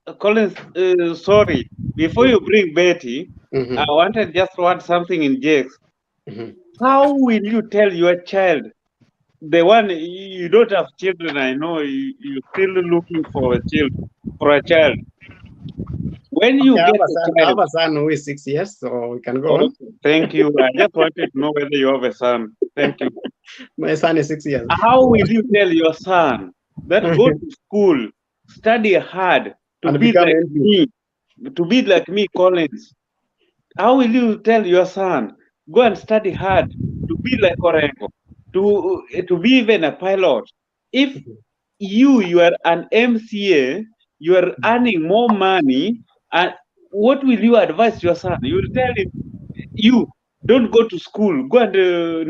sorry. Before you bring Betty, I wanted just to add something in Jake's. How will you tell your child, the one, you don't have children, I know, you're still looking for a child. When you get I have a son who is 6 years, so we can go on. Thank you. I just wanted to know whether you have a son. Thank you. My son is 6 years. How will you tell your son that go to school, study hard to be like me, Collins? How will you tell your son, go and study hard to be like Orengo, to be even a pilot? If you are an MCA, you are earning more money, and what will you advise your son? You will tell him, you don't go to school, go and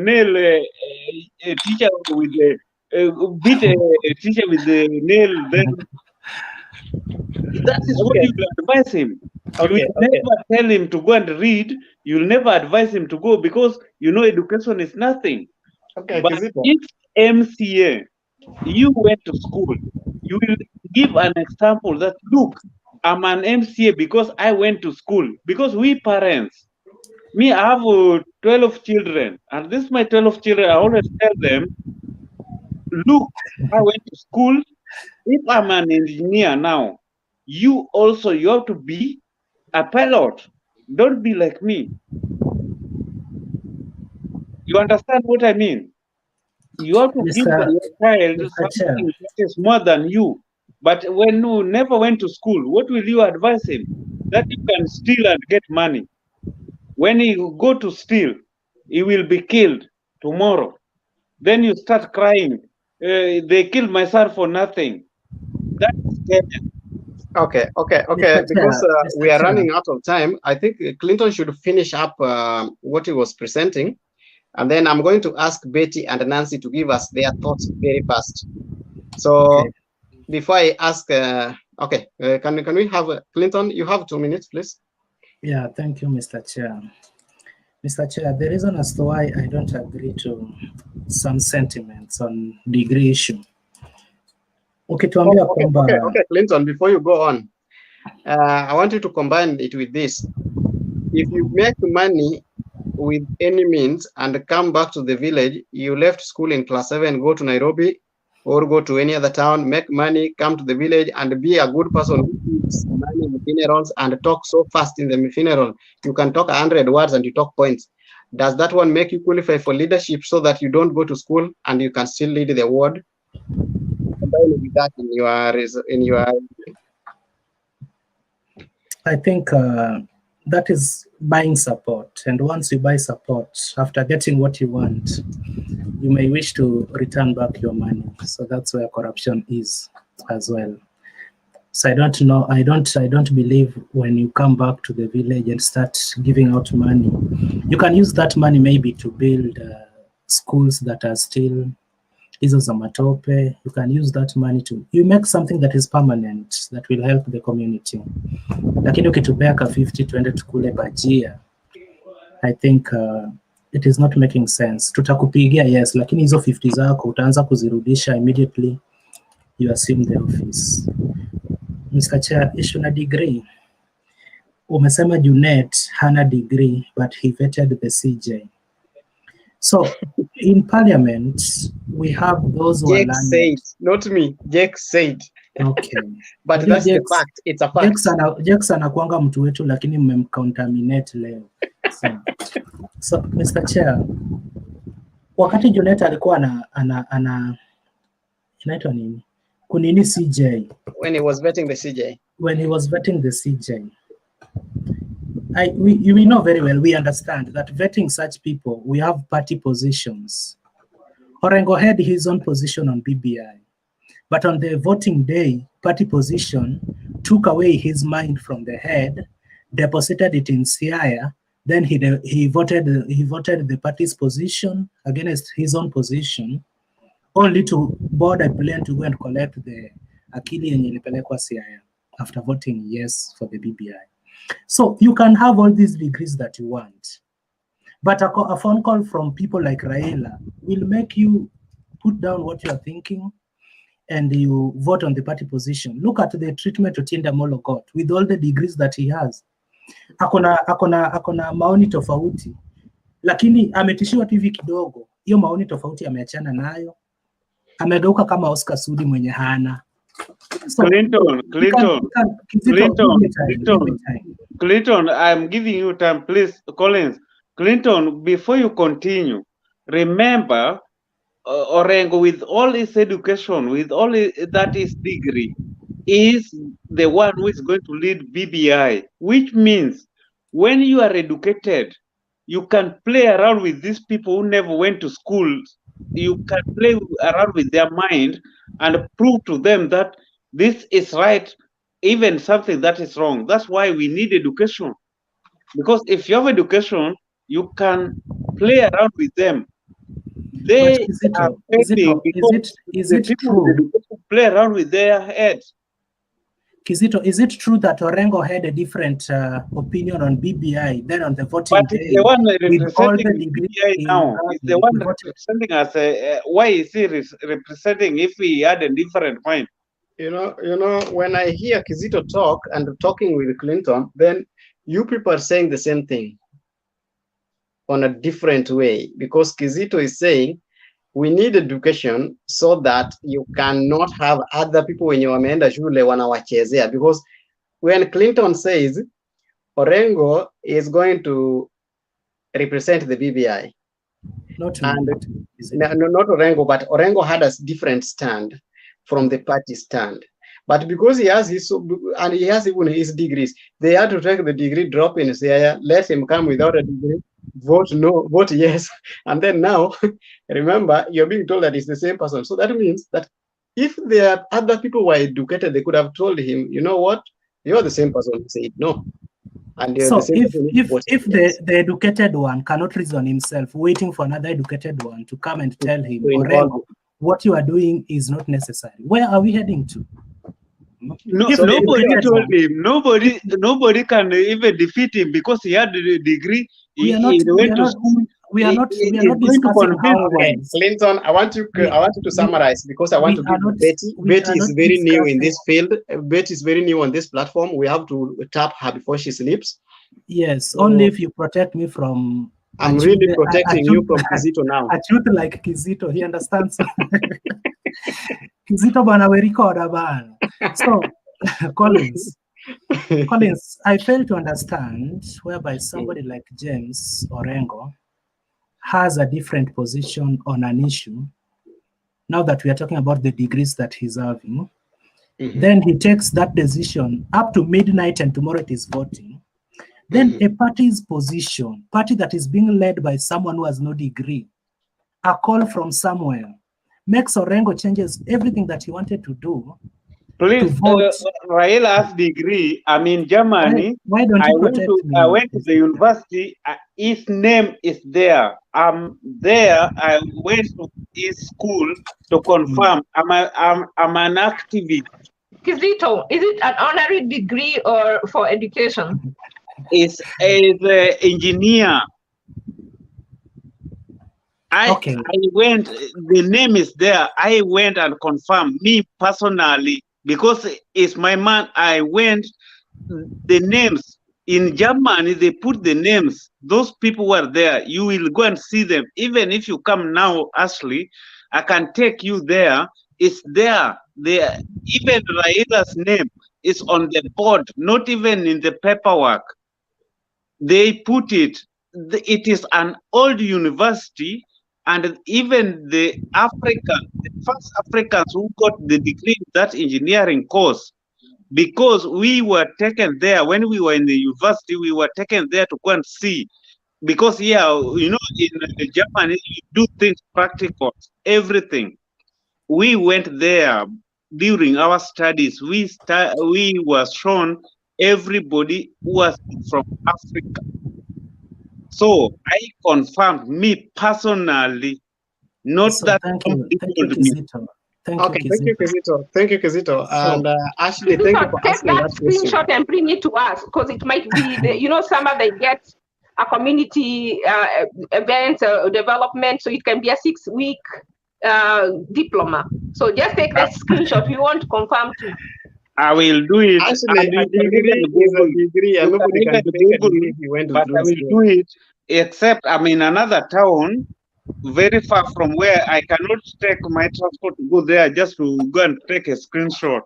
nail a teacher with beat a teacher with the nail. Then that is what you will advise him. You will never tell him to go and read. You'll never advise him to go, because you know education is nothing. But if MCA, you went to school, you will give an example that, look, I'm an MCA because I went to school. Because we parents, me, I have 12 children, and this is my 12 children. I always tell them, look, I went to school. If I'm an engineer now, you have to be a pilot. Don't be like me. You understand what I mean? You have to give your child something that is more than you. But when you never went to school, what will you advise him? That you can steal and get money. When you go to steal, he will be killed tomorrow. Then you start crying. They killed my son for nothing. That is Kenya. Okay. Mr. Because Chair, we are Chair. running out of time, I think Clinton should finish up what he was presenting, and then I'm going to ask Betty and Nancy to give us their thoughts very fast. So before I ask, can we have Clinton? You have 2 minutes, please. Yeah, thank you, Mr. Chair. Mr. Chair, the reason as to why I don't agree to some sentiments on degree issue. Okay, Clinton, before you go on, I want you to combine it with this. If you make money with any means and come back to the village, you left school in class 7, go to Nairobi or go to any other town, make money, come to the village and be a good person who gives money in funerals and talk so fast in the funeral. You can talk 100 words and you talk points. Does that one make you qualify for leadership so that you don't go to school and you can still lead the ward? Combine with that in your I think that is buying support. And once you buy support, after getting what you want, you may wish to return back your money. So that's where corruption is as well. So I don't know. I don't believe when you come back to the village and start giving out money, you can use that money maybe to build schools that are still hizo za matope. You can use that money to make something that is permanent that will help the community. Lakini ukitupea ka 50 twende tukule bajia, I think it is not making sense. Tutakupigia yes, lakini hizo 50 zako utaanza kuzirudisha immediately you assume the office. Mr. Chair, issue na degree. Umesema Junet hana degree but he vetted the CJ. So in parliament we have those who Jake said, not me. Jake said. Okay. But that's the fact. It's a fact. Jake anakuanga mtu wetu lakini mmemcontaminate leo. So Mr. Chair, wakati Junet alikuwa inaitwa nini? Kunini CJ. When he was vetting the CJ. When he was vetting the CJ. We know very well, we understand that vetting such people, we have party positions. Orengo had his own position on BBI, but on the voting day, party position took away his mind from the head, deposited it in Siaya, then he voted the party's position against his own position, only to board a plane to go and collect the akili yenye ilipelekwa Siaya after voting yes for the BBI. So you can have all these degrees that you want, but a phone call from people like Raila will make you put down what you are thinking and you vote on the party position. Look at the treatment Otiende Amollo got with all the degrees that he has. Akona maoni tofauti, lakini ametishiwa tu hivi kidogo, hiyo maoni tofauti ameachana nayo, amegeuka kama Oscar Sudi mwenye hana. So, Clinton, I'm giving you time, please, Collins. Clinton, before you continue, remember, Orengo, with all his education, with all that is degree, is the one who is going to lead BBI, which means when you are educated, you can play around with these people who never went to school. You can play around with their mind and prove to them that this is right, even something that is wrong. That's why we need education. Because if you have education, you can play around with them. They are failing because the people with education play around with their heads. Kizito, is it true that Orengo had a different opinion on BBI than on the voting day? The one representing BBI now is the one representing us. Why is he representing if he had a different point? You know, when I hear Kizito talk and talking with Clinton, then you people are saying the same thing on a different way, because Kizito is saying we need education so that you cannot have other people when you wameenda shule wanawachezea, because when Clinton says Orengo is going to represent the BBI, not Orengo, but Orengo had a different stand from the party stand. But because he has his, and he has even his degrees, they had to take the degree drop in, say, let him come without a degree, vote no, vote yes. And then now, remember, you're being told that it's the same person. So that means that if there are other people who are educated, they could have told him, you know what, you're the same person who said no. And you're So the same person who if the educated one cannot reason himself, waiting for another educated one to come and tell him, Orengo, what you are doing is not necessary. Where are we heading to? No, If nobody told him. Nobody can even defeat him because he had the degree. We are not. He went to school. We are not He's discussing how. Okay, Clinton, I want you to summarize because I want to give Betty. Betty is very new in this field. Betty is very new on this platform. We have to tap her before she sleeps. Yes, only if you protect me from. I'm really protecting you from Kizito now. A truth like Kizito, he understands. Kizito bana we record bana. So, Collins, I fail to understand whereby somebody like James Orengo has a different position on an issue. Now that we are talking about the degrees that he's having, then he takes that decision up to midnight and tomorrow it is voting. Then a party's position, party that is being led by someone who has no degree, a call from somewhere, makes Orengo changes everything that he wanted to do. Please, Raila has degree. I'm in Germany. Why don't you protect me? I went to the university. His name is there. I'm there. I went to his school to confirm. I'm an activist. Kizito, is it an honorary degree or for education? Is an engineer. I went, the name is there. I went and confirmed, me personally, because it's my man. I went, the names in Germany, they put the names. Those people were there. You will go and see them. Even if you come now, Ashley, I can take you there. It's there. There. Even Raila's name is on the board, not even in the paperwork. They put it. It is an old university. And even the first Africans who got the degree in that engineering course, because we were taken there when we were in the university, we were taken there to go and see. Because, yeah, you know, in Germany, you do things practical, everything. We went there during our studies. We were shown everybody who was from Africa. So I confirmed, me personally, not that Thank you, Kizito. Thank you, Kizito. Thank you, Kizito. And Ashley, thank you for take asking that that question. screenshot and bring it to us because it might be, some of them get a community event or development, so it can be a 6-week diploma. So just take that screenshot. We want to confirm too. I will do it. Actually, a degree is a degree, and nobody can take a degree if you went to but I will do it, except I'm in another town, very far from where I cannot take my transport to go there just to go and take a screenshot.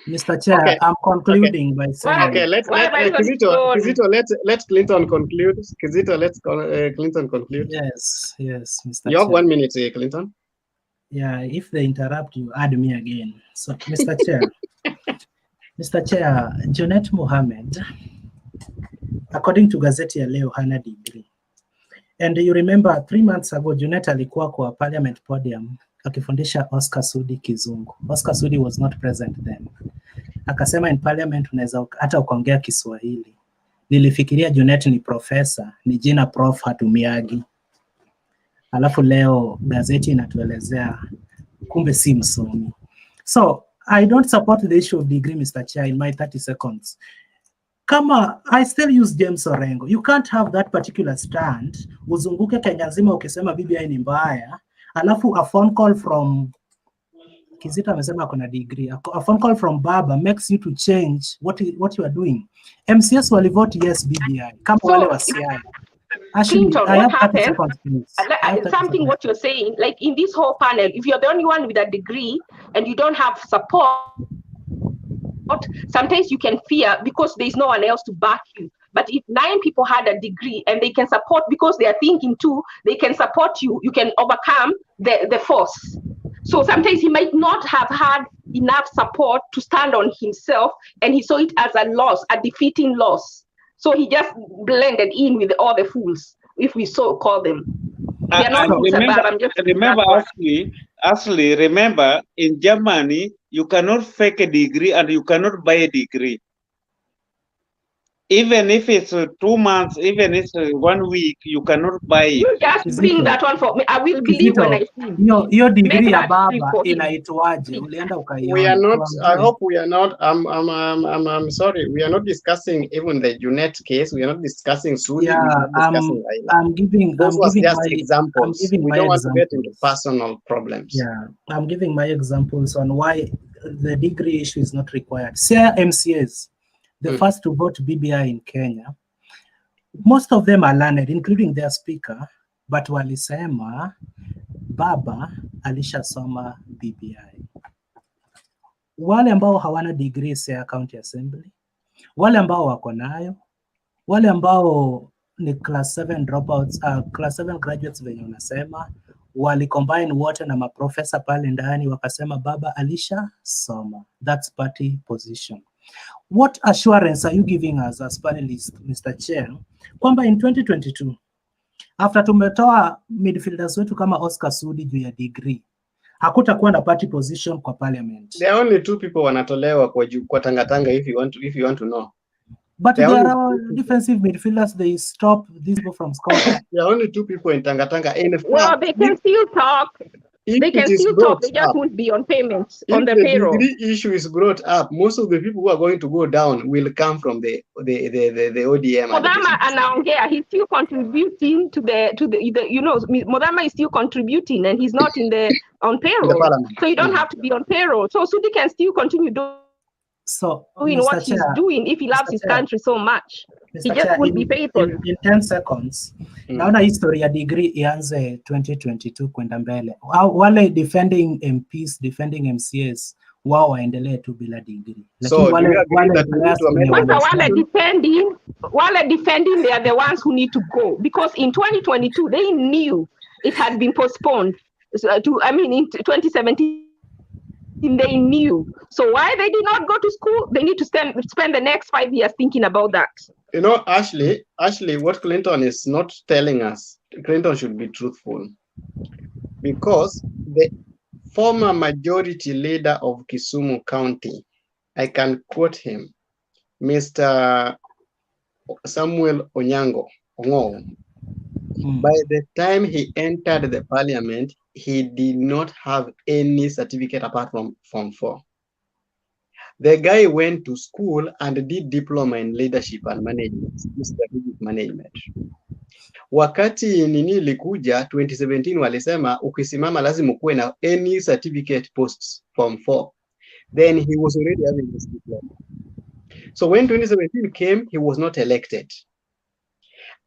Mr. Chair, I'm concluding by saying. Okay, let Clinton conclude. Kizito, let Clinton conclude. Yes, Mr. You have Chair. 1 minute here, Clinton. Yeah, if they interrupt you, add me again. So, Mr. Chair, Mr. Chair, Junet Mohammed, according to Gazeti ya leo, hana degree. And you remember 3 months ago, Junet alikuwa kwa parliament podium akifundisha Oscar Sudi Kizungu. Oscar Sudi was not present then. Akasema in parliament unaweza hata ukaongea Kiswahili. Nilifikiria Junet ni profesa, ni jina prof hatumiagi. Alafu leo gazeti inatuelezea kumbe si msomi. So I don't support the issue of degree, Mr. Chair, in my 30 seconds. Kama I still use James Orengo. You can't have that particular stand. Uzunguke Kenya nzima ukisema BBI ni mbaya. Alafu a phone call from Kizito amesema kuna degree. A phone call from Baba makes you to change what you are doing. MCS walivote yes BBI. Kama wale wa Siaya. Clinton, what happened? Something what you're saying, like in this whole panel, if you're the only one with a degree and you don't have support, sometimes you can fear because there's no one else to back you. But if 9 people had a degree and they can support because they are thinking too, they can support you, you can overcome the force. So sometimes he might not have had enough support to stand on himself, and he saw it as a loss, a defeating loss. So he just blended in with all the fools, if we so call them. They're not roots remember, above. I'm just remember, Ashley, remember, in Germany, you cannot fake a degree and you cannot buy a degree. Even if it's 2 months, even if it's 1 week, you cannot buy it. You just bring that one for me. I will believe when I see. Hiyo degree Make ya that free baba for him. inaitwaje? Ulienda We are ukaiona? not, I Tuambie. hope we are not, I'm sorry, we are not discussing even the Junet case, we are not discussing Sudi, we Yeah, are not discussing Raila. I'm giving Those was just my examples. We don't want to get into examples. personal problems. Yeah, I'm giving my examples on why the degree issue is not required. Say MCAs, the first to vote BBI in Kenya, most of them are learned, including their speaker, but walisema baba alishasoma BBI. Wale ambao hawana degree ya county assembly, wale ambao wako nayo, wale ambao ni class 7 dropouts, class 7 graduates venye unasema, walicombine wote na maprofesa pale ndani wakasema baba alishasoma. That's party position. What assurance are you giving us as panelists, Mr. Chair, kwamba in 2022 after tumetoa midfielders wetu kama Oscar Sudi juu ya degree, hakutakuwa na party position kwa parliament? There are only 2 people wanatolewa kwa tangatanga if you want to know. But there are defensive midfielders, they stop these people from scoring. There are only 2 people in tangatanga. In fact, well, they can still talk. They can still talk. They just won't be on payments on the payroll. If the degree issue is brought up, most of the people who are going to go down will come from the ODM. Modama anaongea, he's still contributing to the you know, Modama is still contributing and he's not on payroll. So you don't have to be on payroll. So Sudi can still continue doing what he's doing if he loves his country so much. He just will be paid for it. In 10 seconds. Naona history ya degree ianze 2022 kwenda mbele. Wale defending MPs, defending MCAs, wao waendelee tu bila degree. So wale defending, they are the ones who need to go, because in 2022 they knew it had been postponed in 2017. They knew. So why they did not go to school? They need to spend the next 5 years thinking about that. You know, Ashley, what Clinton is not telling us, Clinton should be truthful, because the former majority leader of Kisumu County, I can quote him, Mr. Samuel Onyango, by the time he entered the parliament, he did not have any certificate apart from Form 4. The guy went to school and did diploma in leadership and management, strategic management. Wakati nini ilikuja 2017 walisema ukisimama lazima ukuwe na any certificate post Form 4. Then he was already having this diploma. So when 2017 came, he was not elected.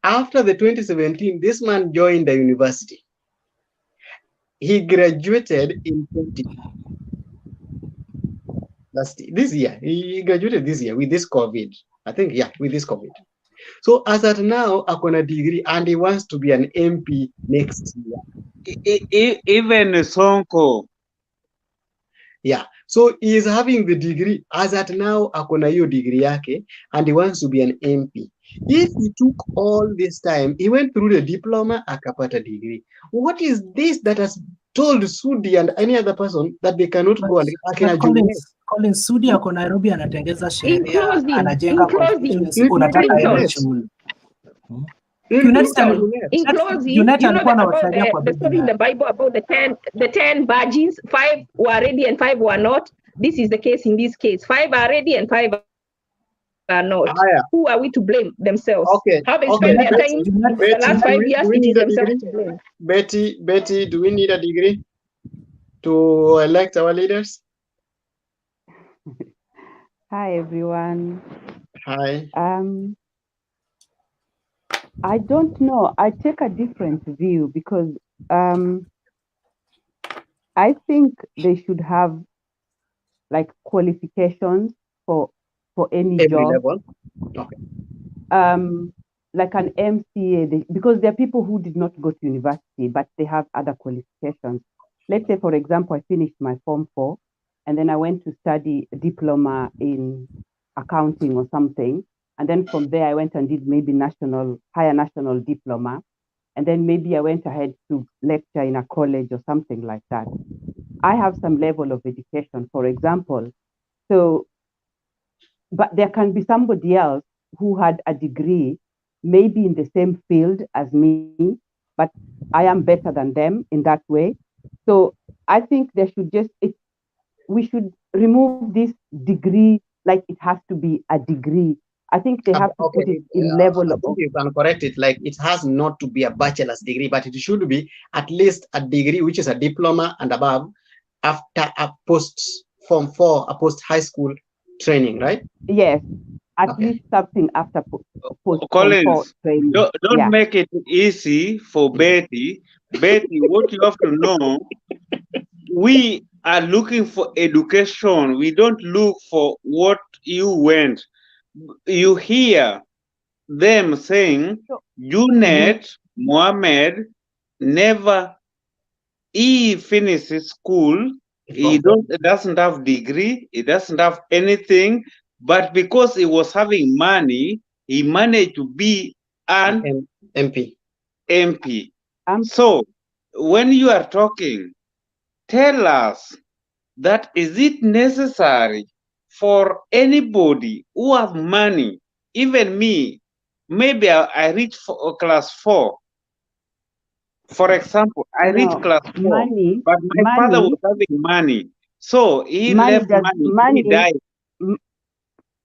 After the 2017, this man joined the university. He graduated in this year. He graduated this year with this COVID. I think, yeah, with this COVID. So as at now, akona degree and he wants to be an MP next year. Even Sonko. Yeah. So he is having the degree. As at now, akona hiyo degree yake and he wants to be an MP. If he took all this time, he went through the diploma, akapata degree. What is this that has told Sudi and any other person that they cannot go and Colin Sudi ako Nairobi anatengeza sheria, anajenga constituency, unataka aende shule. In the Bible about the 10 virgins, 5 were ready and 5 were not. This is the case in this case. 5 are ready and 5 are not. Who are we to blame? Themselves. Okay. How they spend their time in the last 5 years, it is themselves to blame. Betty, do we need a degree to elect our leaders? Hi, everyone. Hi. I don't know. I take a different view because I think they should have like qualifications for any Every job. level. Okay. Like an MCA, because there are people who did not go to university, but they have other qualifications. Let's say, for example, I finished my Form 4, and then I went to study a diploma in accounting or something. And then from there, I went and did maybe higher national diploma. and then maybe I went ahead to lecture in a college or something like that. I have some level of education, for example. So, but there can be somebody else who had a degree, maybe in the same field as me, but I am better than them in that way. So I think there should we should remove this degree, like it has to be a degree. I think they have to put it in level of. You can correct it, like it has not to be a bachelor's degree, but it should be at least a degree, which is a diploma and above, after a post Form 4, a post high school training, right? Yes, at least something after post Form 4 Collins, training. don't make it easy for Betty. Betty, what you have to know, we are looking for education. We don't look for what you went. You hear them saying, Junet Mohammed never he finishes school. He doesn't have degree. He doesn't have anything. But because he was having money, he managed to be an MP. So when you are talking, tell us that is it necessary for anybody who have money, even me, maybe I reach class 4. For example, I reached class 4, but my father was having money. So he left money, he died.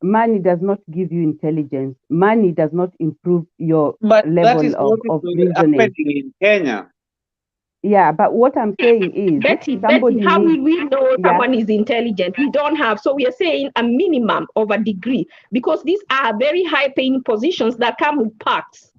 Money does not give you intelligence. Money does not improve your But level that is what of is reasoning. happening in Kenya. Yeah, but what I'm saying is, Betty, how will we know someone is intelligent? We don't have. So we are saying a minimum of a degree, because these are very high paying positions that come with perks.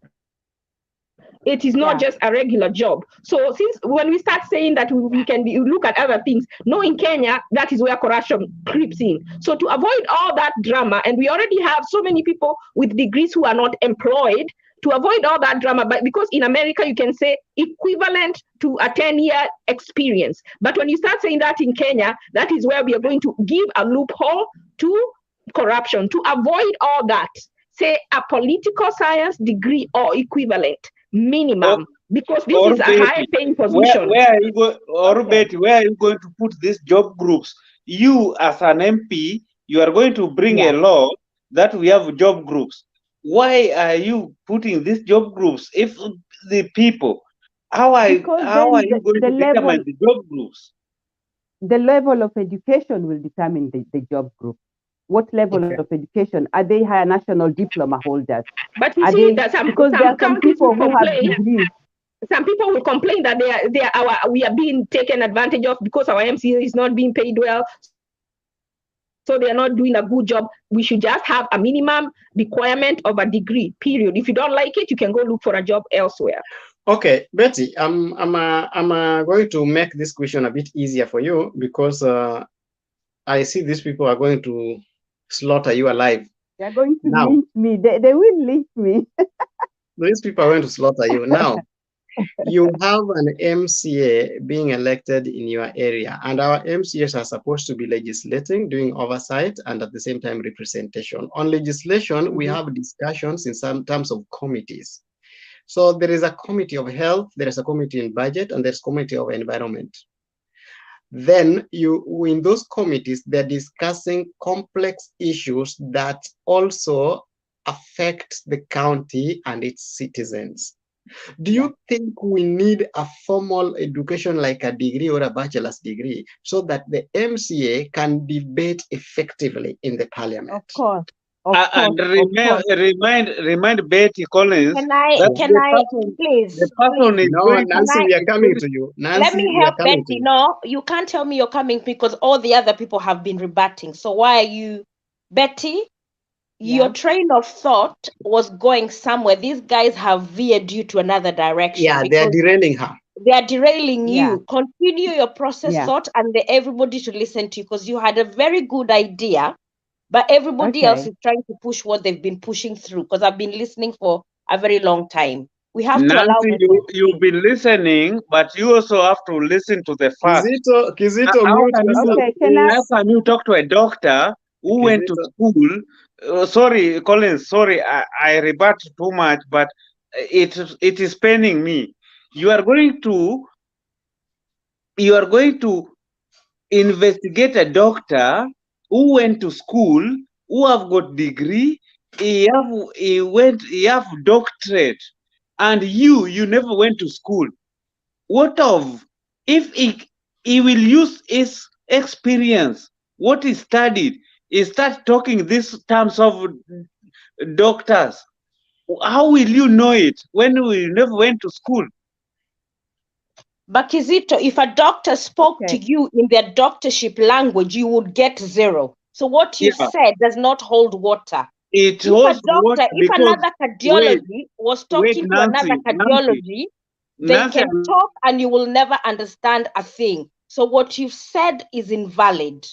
It is not just a regular job. So since when we start saying that we can look at other things, no, in Kenya, that is where corruption creeps in. So to avoid all that drama, and we already have so many people with degrees who are not employed, to avoid all that drama, but because in America, you can say equivalent to a 10-year experience. But when you start saying that in Kenya, that is where we are going to give a loophole to corruption. To avoid all that, say a political science degree or equivalent minimum, because this is a high paying position. Where are you going, Betty, where are you going to put these job groups? You as an MP, you are going to bring a law that we have job groups. Why are you putting these job groups if the people, how are you going to determine the job groups? The level of education will determine the job group. What level of education? Are they higher national diploma holders? But you see that some counties will complain. Some people will complain that we are being taken advantage of because our MCA is not being paid well. So they are not doing a good job. We should just have a minimum requirement of a degree, period. If you don't like it, you can go look for a job elsewhere. Okay, Betty, I'm going to make this question a bit easier for you, because I see these people are going to slaughter you alive. They're going to lynch me. They will lynch me. These people are going to slaughter you. Now, you have an MCA being elected in your area, and our MCAs are supposed to be legislating, doing oversight, and at the same time representation. On legislation, we have discussions in some terms of committees. So there is a committee of health, there is a committee in budget, and there's committee of environment. Then in those committees, they're discussing complex issues that also affect the county and its citizens. Do you think we need a formal education like a degree or a bachelor's degree so that the MCA can debate effectively in the parliament? Of course. And remind Betty Collins. Can I please? The person is no, Nancy, we are coming to you. Nancy, let me help Betty. No, you can't tell me you're coming because all the other people have been rebutting. So why are you, Betty? Your train of thought was going somewhere. These guys have veered you to another direction. Yeah, they're derailing her. They are derailing you. Continue your process thought, and everybody should listen to you because you had a very good idea. But everybody else is trying to push what they've been pushing through, because I've been listening for a very long time. We have to allow you've been listening, but you also have to listen to the facts. Kizito, how can you talk to a doctor who went to school? Sorry, Collins, sorry, I rebut too much, but it is paining me. You are going to investigate a doctor who went to school, who have got degree, he have doctorate, and you never went to school. What of if he will use his experience, what he studied, he start talking these terms of doctors? How will you know it when you never went to school? But Kizito, if a doctor spoke to you in their doctorship language, you would get 0. So what you said does not hold water. It If holds a doctor, water if because another cardiology was talking to another cardiology, they can talk and you will never understand a thing. So what you've said is invalid.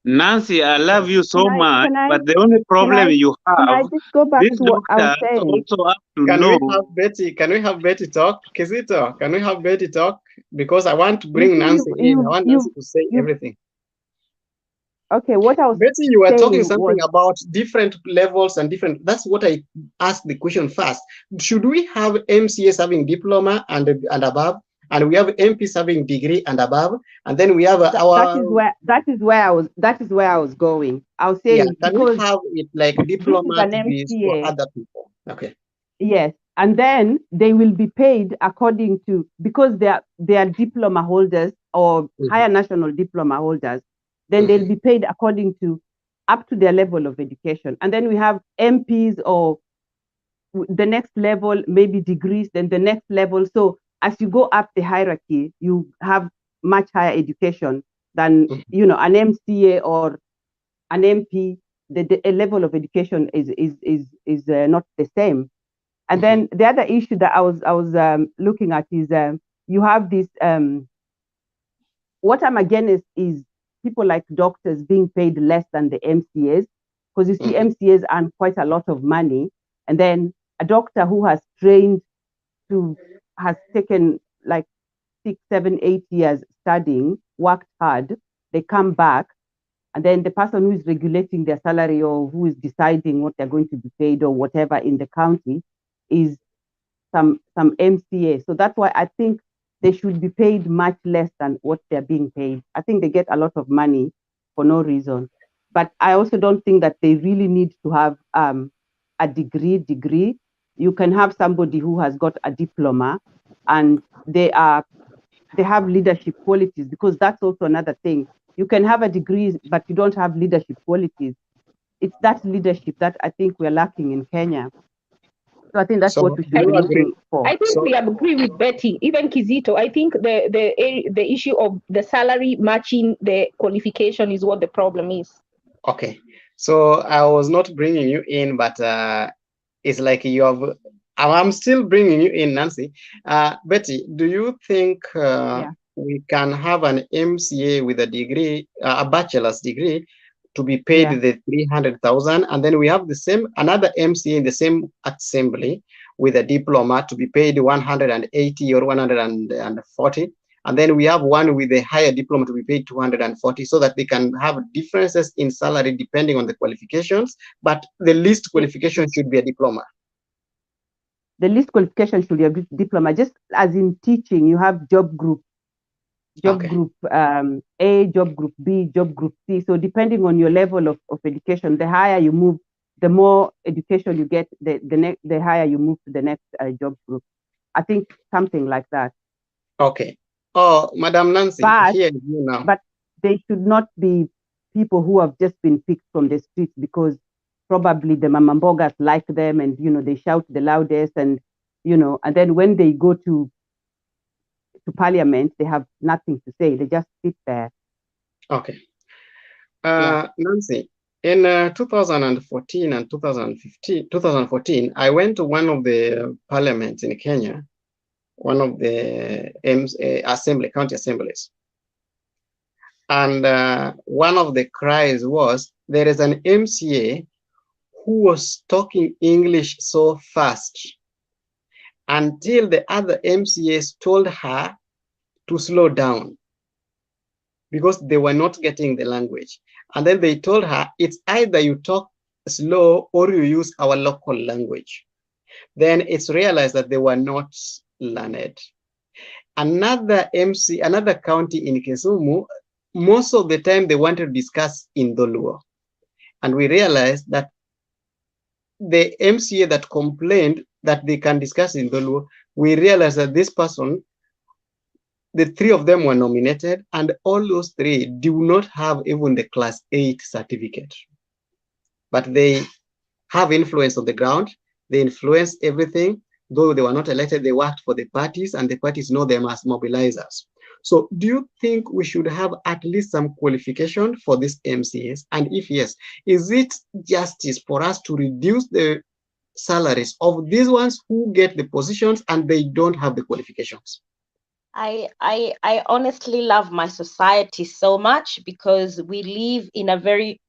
Nancy, I love you so much, can I- but the only problem you Can I have, just go back these to what I was doctors saying? also have to Can know. we have Betty? Can we have Betty talk? Kizito, can we have Betty talk? Because I want to bring You see, Nancy in. I want Nancy to say everything. Okay, what I was Betty, you were talking saying something was, about different levels and different. That's what I asked the question first. Should we have MCAs having diploma and above, and we have MPs having degree and above, and then we have that is where I was going. I was saying can because we have it like diploma an to be for MCA. other people? Okay. Yes, and then they will be paid according to, because they are diploma holders or higher national diploma holders, then they'll be paid according to up to their level of education. And then we have MPs or the next level, maybe degrees, then the next level. So as you go up the hierarchy, you have much higher education than an MCA or an MP. The level of education is not the same. And then the other issue that I was looking at is you have this. What I'm against is people like doctors being paid less than the MCAs, because you see MCAs earn quite a lot of money, and then a doctor who has trained has taken like 6, 7, 8 years studying, worked hard, they come back, and then the person who is regulating their salary or who is deciding what they're going to be paid or whatever in the county is some MCA. So that's why I think they should be paid much less than what they're being paid. I think they get a lot of money for no reason. But I also don't think that they really need to have a degree. You can have somebody who has got a diploma and they have leadership qualities, because that's also another thing. You can have a degree, but you don't have leadership qualities. It's that leadership that I think we're lacking in Kenya. So I think that's what we should be looking for. I think we agree with Betty, even Kizito. I think the issue of the salary matching the qualification is what the problem is. Okay, so I was not bringing you in, but it's like you have. I'm still bringing you in, Nancy. Betty, do you think we can have an MCA with a degree, a bachelor's degree, to be paid the 300,000, and then we have another MCA in the same assembly with a diploma to be paid 180 or 140, and then we have one with a higher diploma to be paid 240, so that they can have differences in salary depending on the qualifications, but the least qualification should be a diploma. The least qualification should be a diploma, just as in teaching, you have job group group A, job group B, job group C. So depending on your level of education, the higher you move, the more education you get, the higher you move to the next job group. I think something like that. Okay. Oh, Madam Nancy, here you now. But they should not be people who have just been picked from the streets because probably the mamambogas like them and, they shout the loudest and, and then when they go to parliament, they have nothing to say. They just sit there. Okay. Nancy, in 2014 and 2014, I went to one of the parliaments in Kenya, one of the county assemblies. And one of the cries was, there is an MCA who was talking English so fast until the other MCAs told her to slow down because they were not getting the language. And then they told her, it's either you talk slow or you use our local language. then it's realized that they were not learned. Another county in Kisumu, most of the time they wanted to discuss in Dholuo. And we realized that the MCA that complained that they can discuss in Dholuo, we realized that this person, the three of them were nominated, and all those three do not have even the class 8 certificate. But they have influence on the ground. They influence everything. Though they were not elected, they worked for the parties, and the parties know them as mobilizers. So do you think we should have at least some qualification for these MCAs? And if yes, is it justice for us to reduce the salaries of these ones who get the positions and they don't have the qualifications? I honestly love my society so much because we live in a very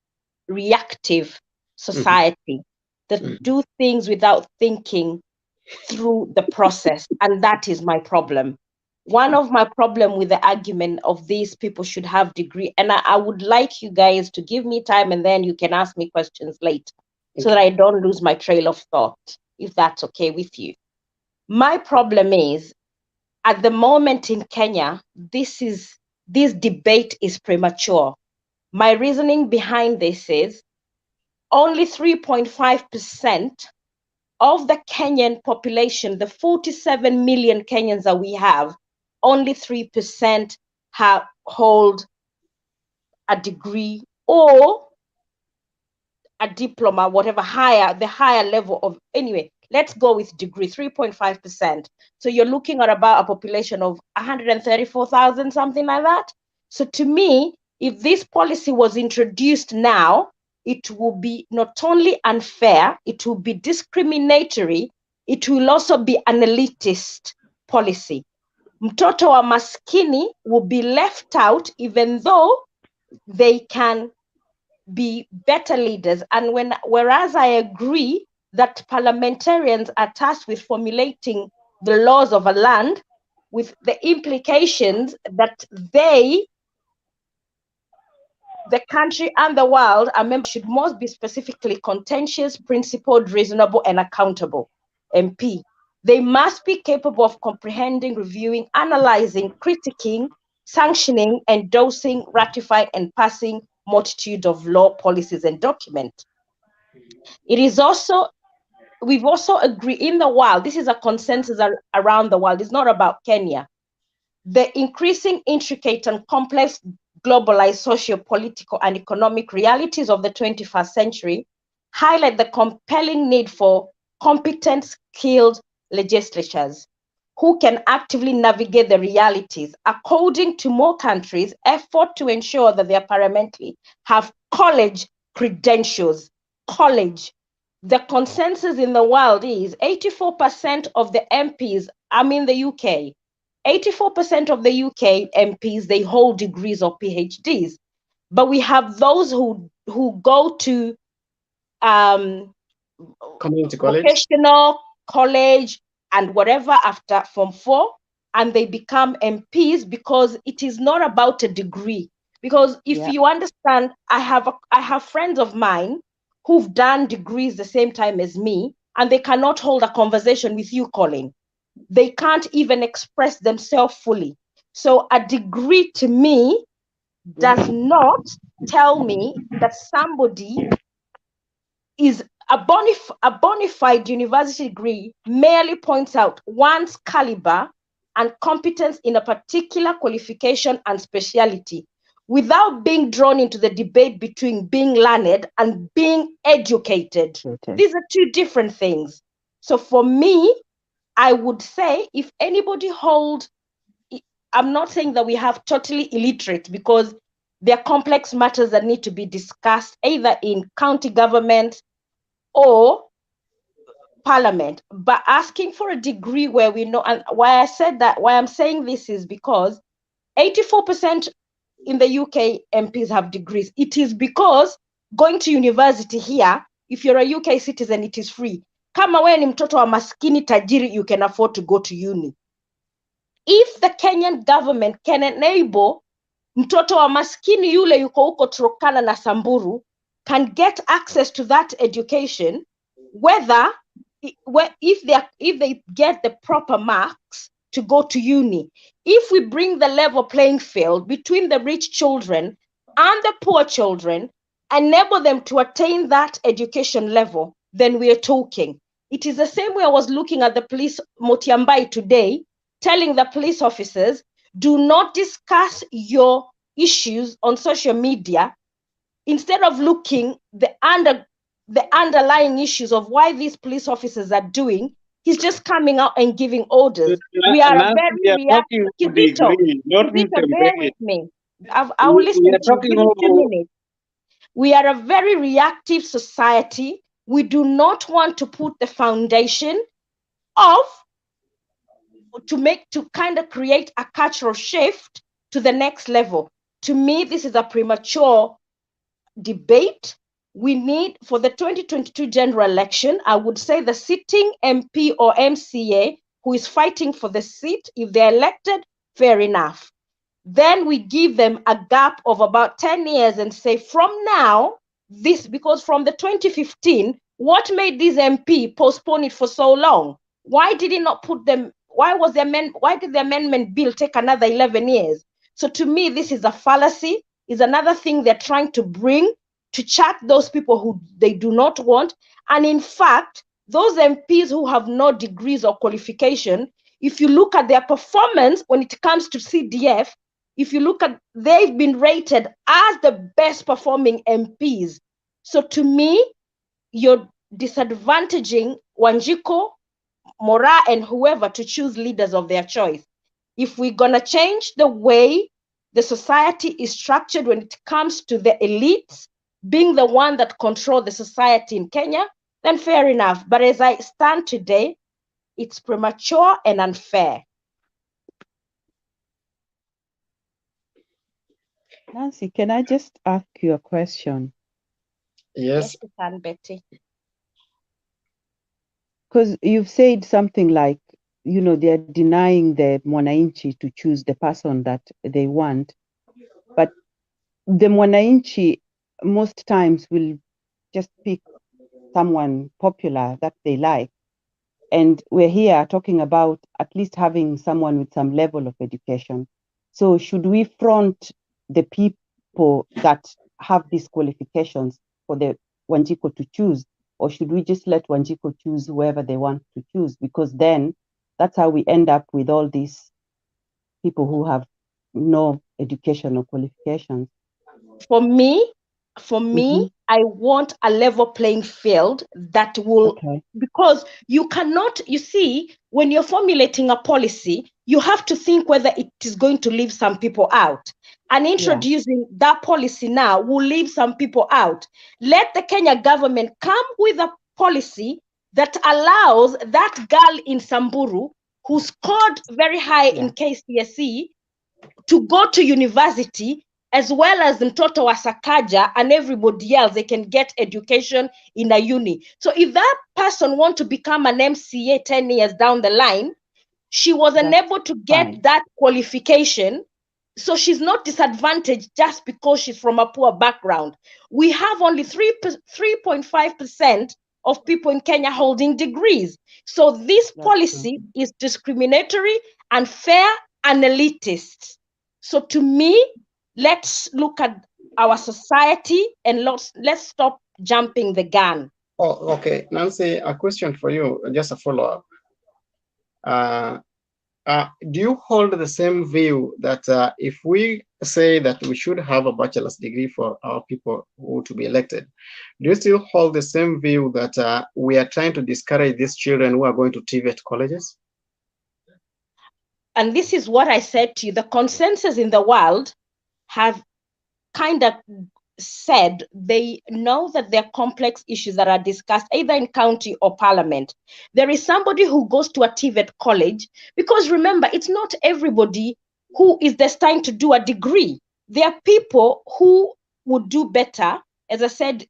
reactive society that do things without thinking through the process, and that is my problem. One of my problem with the argument of these people should have degree, and I would like you guys to give me time and then you can ask me questions later so that I don't lose my trail of thought, if that's okay with you. My problem is, at the moment in Kenya, this debate is premature. My reasoning behind this is only 3.5% of the Kenyan population, the 47 million Kenyans that we have, only 3% hold a degree or a diploma, whatever the higher level of, anyway, let's go with degree, 3.5%. So you're looking at about a population of 134,000, something like that. So to me, if this policy was introduced now, it will be not only unfair, it will be discriminatory, it will also be an elitist policy. Mtoto wa maskini will be left out even though they can be better leaders. And whereas I agree that parliamentarians are tasked with formulating the laws of a land with the implications that the country and the world, a member should most be specifically contentious, principled, reasonable, and accountable MP. They must be capable of comprehending, reviewing, analyzing, critiquing, sanctioning, endorsing, ratifying, and passing multitude of law, policies, and documents. It is also, we've also agreed in the world, this is a consensus around the world, it's not about Kenya. The increasing intricate and complex globalized socio-political and economic realities of the 21st century highlight the compelling need for competent, skilled legislatures who can actively navigate the realities. According to more countries, effort to ensure that their parliamentary have college credentials. College. The consensus in the world is 84% of the MPs, I'm in the UK, 84% of the UK MPs, they hold degrees or PhDs. But we have those who go to community college, vocational college and whatever after Form 4, and they become MPs because it is not about a degree. Because if you understand, I have friends of mine who've done degrees the same time as me, and they cannot hold a conversation with you, Colin. They can't even express themselves fully. So a degree to me does not tell me that somebody is a bona fide university degree merely points out one's caliber and competence in a particular qualification and speciality without being drawn into the debate between being learned and being educated. These are two different things. So for me, I would say if anybody I'm not saying that we have totally illiterate because there are complex matters that need to be discussed either in county government or parliament, but asking for a degree where we know, and why I'm saying this is because 84% in the UK MPs have degrees. It is because going to university here, if you're a UK citizen, it is free. Kama wewe ni mtoto wa maskini tajiri, you can afford to go to uni. If the Kenyan government can enable mtoto wa maskini yule yuko huko Turkana na Samburu can get access to that education, whether if they get the proper marks to go to uni, if we bring the level playing field between the rich children and the poor children, enable them to attain that education level, then we are talking. It is the same way I was looking at the police Motiambai today, telling the police officers, do not discuss your issues on social media. Instead of looking the underlying issues of why these police officers are doing, he's just coming out and giving orders. We are a very We are reactive. talking to degree, not Kizito, bear with me. I will listen We are to you. talking Give me 2 about minutes. We are a very reactive society. We do not want to put the foundation of to kind of create a cultural shift to the next level. To me, this is a premature debate. We need, for the 2022 general election, I would say the sitting MP or MCA who is fighting for the seat, if they're elected, fair enough. Then we give them a gap of about 10 years and say, from now, this, because from the 2015, what made this MP postpone it for so long? Why did he not put them, why did the amendment bill take another 11 years? So to me, this is a fallacy, is another thing they're trying to bring to chat those people who they do not want. And in fact, those MPs who have no degrees or qualification, if you look at their performance when it comes to CDF, if you look at, they've been rated as the best performing MPs. So to me, you're disadvantaging Wanjiko, Mora, and whoever to choose leaders of their choice. If we're gonna change the way the society is structured when it comes to the elites being the one that control the society in Kenya, then fair enough. But as I stand today, it's premature and unfair. Nancy, can I just ask you a question? Yes, you can, Betty. Because you've said something like, you know, they're denying the Mwananchi to choose the person that they want. But the Mwananchi most times will just pick someone popular that they like. And we're here talking about at least having someone with some level of education. So should we front the people that have these qualifications for the Wanjiko to choose, or should we just let Wanjiko choose whoever they want to choose? Because then that's how we end up with all these people who have no education or qualifications. For me, I want a level playing field that will, because you cannot, you see, when you're formulating a policy, you have to think whether it is going to leave some people out. And introducing that policy now will leave some people out. Let the Kenya government come with a policy that allows that girl in Samburu who scored very high in KCSE to go to university, as well as Mtoto wa Sakaja and everybody else, they can get education in a uni. So if that person wants to become an MCA 10 years down the line, she was unable to get that qualification, so she's not disadvantaged just because she's from a poor background. We have only 3.5% of people in Kenya holding degrees. So this policy is discriminatory, unfair, and elitist. So to me, let's look at our society and let's stop jumping the gun. Oh, okay. Nancy, a question for you, just a follow-up. Do you hold the same view that if we say that we should have a bachelor's degree for our people who to be elected, do you still hold the same view that we are trying to discourage these children who are going to TVET colleges? And this is what I said to you, the consensus in the world have kind of said they know that there are complex issues that are discussed either in county or parliament. There is somebody who goes to a TVET college, because remember, it's not everybody who is destined to do a degree. There are people who would do better. As I said,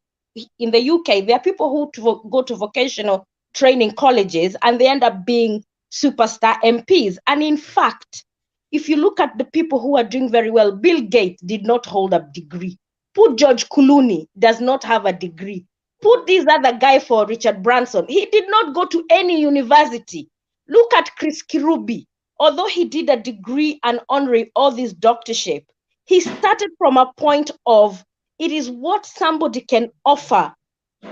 in the UK, there are people who go to vocational training colleges and they end up being superstar MPs. And in fact, if you look at the people who are doing very well, Bill Gates did not hold a degree. Poor George Clooney does not have a degree. Put this other guy for Richard Branson. He did not go to any university. Look at Chris Kirubi. Although he did a degree and honorary all this doctorship, he started from a point of it is what somebody can offer.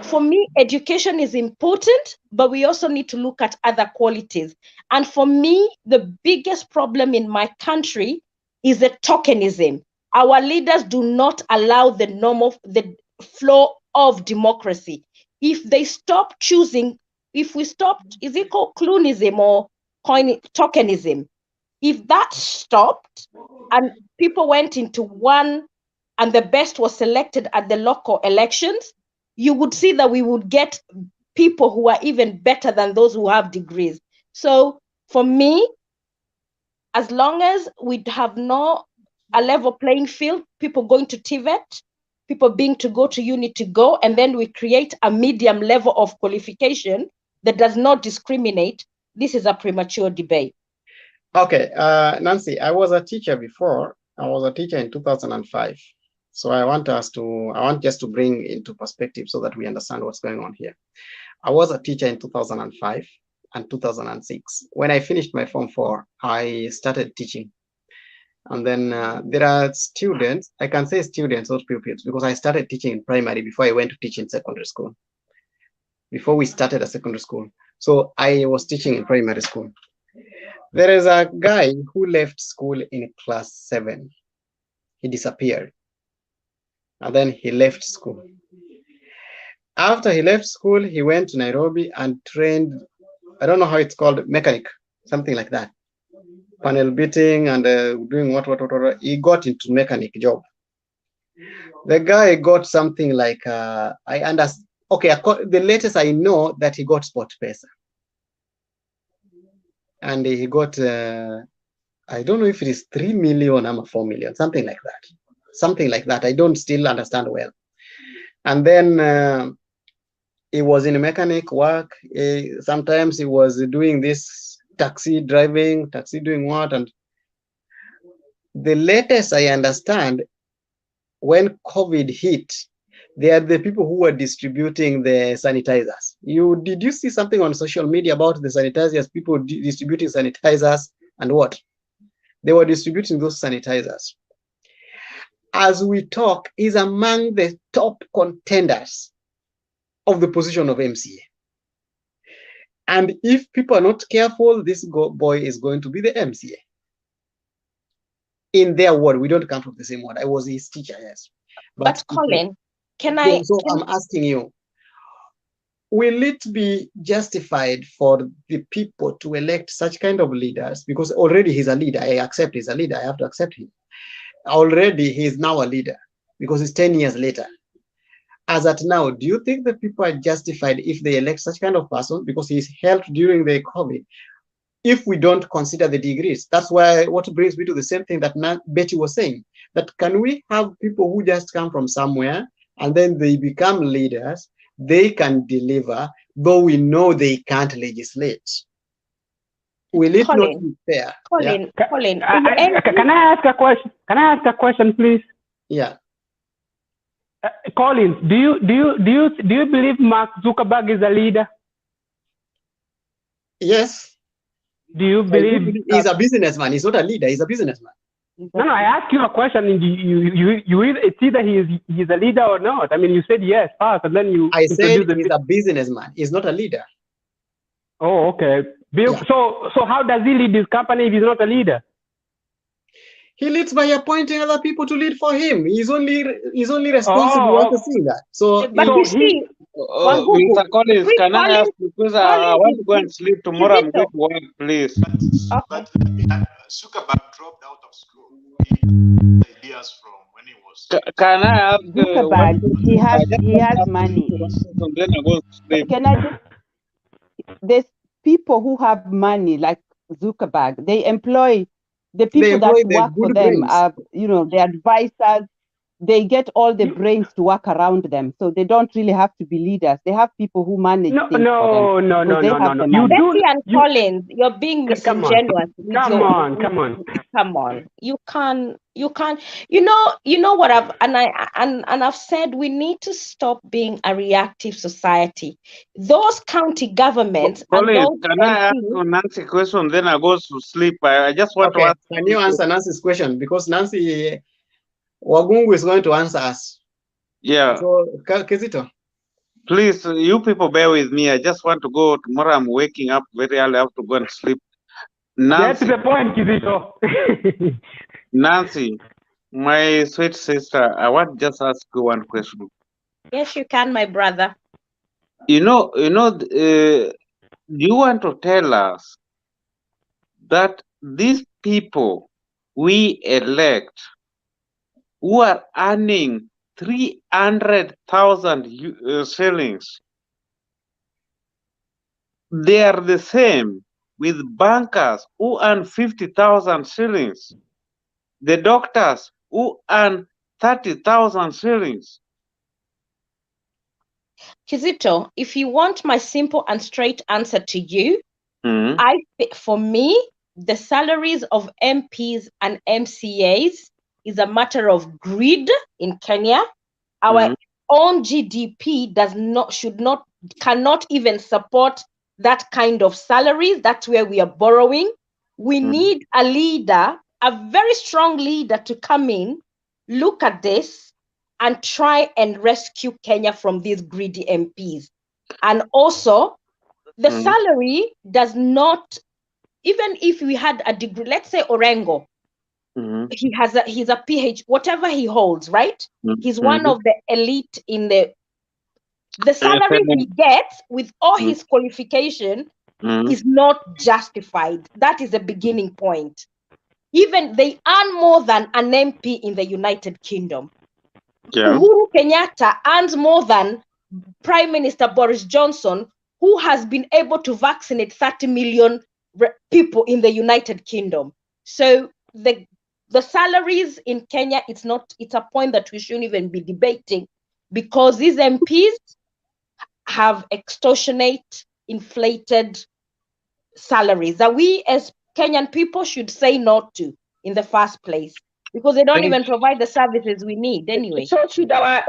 For me, education is important, but we also need to look at other qualities. And for me, the biggest problem in my country is the tokenism. Our leaders do not allow the flow of democracy. If they stop choosing, if we stop, is it called clunism or tokenism? If that stopped and people went into one and the best was selected at the local elections, you would see that we would get people who are even better than those who have degrees. So for me, as long as we have a level playing field, people going to TVET, people being to go to uni to go, and then we create a medium level of qualification that does not discriminate, this is a premature debate. Okay, Nancy, I was a teacher before. I was a teacher in 2005. So I want just to bring into perspective so that we understand what's going on here. I was a teacher in 2005 and 2006. When I finished my Form 4, I started teaching. And then there are students, I can say students or pupils, because I started teaching in primary before I went to teach in secondary school. Before we started a secondary school. So I was teaching in primary school. There is a guy who left school in class 7. He disappeared. And then he left school. After he left school, he went to Nairobi and trained, I don't know how it's called, mechanic, something like that. Panel beating and doing what. He got into mechanic job. The guy got something like, I understand, okay, the latest I know that he got sport pesa. And he got, I don't know if it is 3 million or 4 million, something like that. Something like that. I don't still understand well. And then he was in mechanic work. Sometimes he was doing this taxi driving, taxi doing what. And the latest I understand, when COVID hit, they are the people who were distributing the sanitizers. Did you see something on social media about the sanitizers, people distributing sanitizers and what? They were distributing those sanitizers. As we talk, is among the top contenders of the position of MCA. And if people are not careful, this boy is going to be the MCA. In their word, we don't come from the same word. I was his teacher, yes. But Colin, I'm asking you, will it be justified for the people to elect such kind of leaders? Because already he's a leader. I accept he's a leader. I have to accept him. Already he is now a leader because it's 10 years later. As at now, do you think that people are justified if they elect such kind of person because he's helped during the COVID? If we don't consider the degrees, that's why what brings me to the same thing that Betty was saying, that can we have people who just come from somewhere and then they become leaders, they can deliver, though we know they can't legislate. Will it not be fair? Colin, can I ask a question? Can I ask a question, please? Yeah. Collins, do you believe Mark Zuckerberg is a leader? Yes. Do you believe he's a businessman? He's not a leader. He's a businessman. No, I asked you a question. It's either he's a leader or not. I mean, you said yes first, and then you. I said he's a businessman. He's not a leader. Oh, okay. Yeah. So how does he lead this company if he's not a leader? He leads by appointing other people to lead for him. He's only responsible for seeing that. So, but you see, Mr. Collins, can I ask, because I want to go and sleep tomorrow, I'm going to work, please. But Zuckerberg dropped out of school. Ideas from when he was. Can I ask? Zuckerberg, he has money. Then I go to sleep. Can I just? There's people who have money like Zuckerberg. They employ the people that work for them. The advisors. they get all the brains to work around them, so they don't really have to be leaders. They have people who manage things for them. No. You Money. do. Betty and Collins, you're being Come on. disingenuous with Come your on. Come on. come on. You can't you know what I've said, we need to stop being a reactive society. Those county governments and Colin, those can I ask MPs, Nancy a question? Then I go to sleep. I just want to Okay, ask. can you answer Nancy's question? Because Nancy Wagungu is going to answer us. Yeah. So, Kizito. Please, you people bear with me. I just want to go. Tomorrow I'm waking up very early. I have to go and sleep. Nancy, Get to the point, Kizito. Nancy, my sweet sister, I want to just ask you one question. yes, you can, my brother. Do you want to tell us that these people we elect who are earning 300,000 shillings, they are the same with bankers who earn 50,000 shillings, the doctors who earn 30,000 shillings? Kizito, if you want my simple and straight answer to you, for me, the salaries of MPs and MCAs is a matter of greed in Kenya. Our own GDP cannot even support that kind of salaries. That's where we are borrowing. We need a leader, a very strong leader, to come in, look at this, and try and rescue Kenya from these greedy MPs. And also, the salary does not, even if we had a degree, let's say Orengo, he's a PhD, whatever he holds, right? He's one of the elite in the salary he gets with all his qualification is not justified. That is a beginning point. Even they earn more than an MP in the United Kingdom. Yeah. Uhuru Kenyatta earns more than Prime Minister Boris Johnson, who has been able to vaccinate 30 million people in the United Kingdom. So the salaries in Kenya, it's a point that we shouldn't even be debating, because these MPs have extortionate, inflated salaries that we as Kenyan people should say no to in the first place, because they don't even provide the services we need anyway. So should our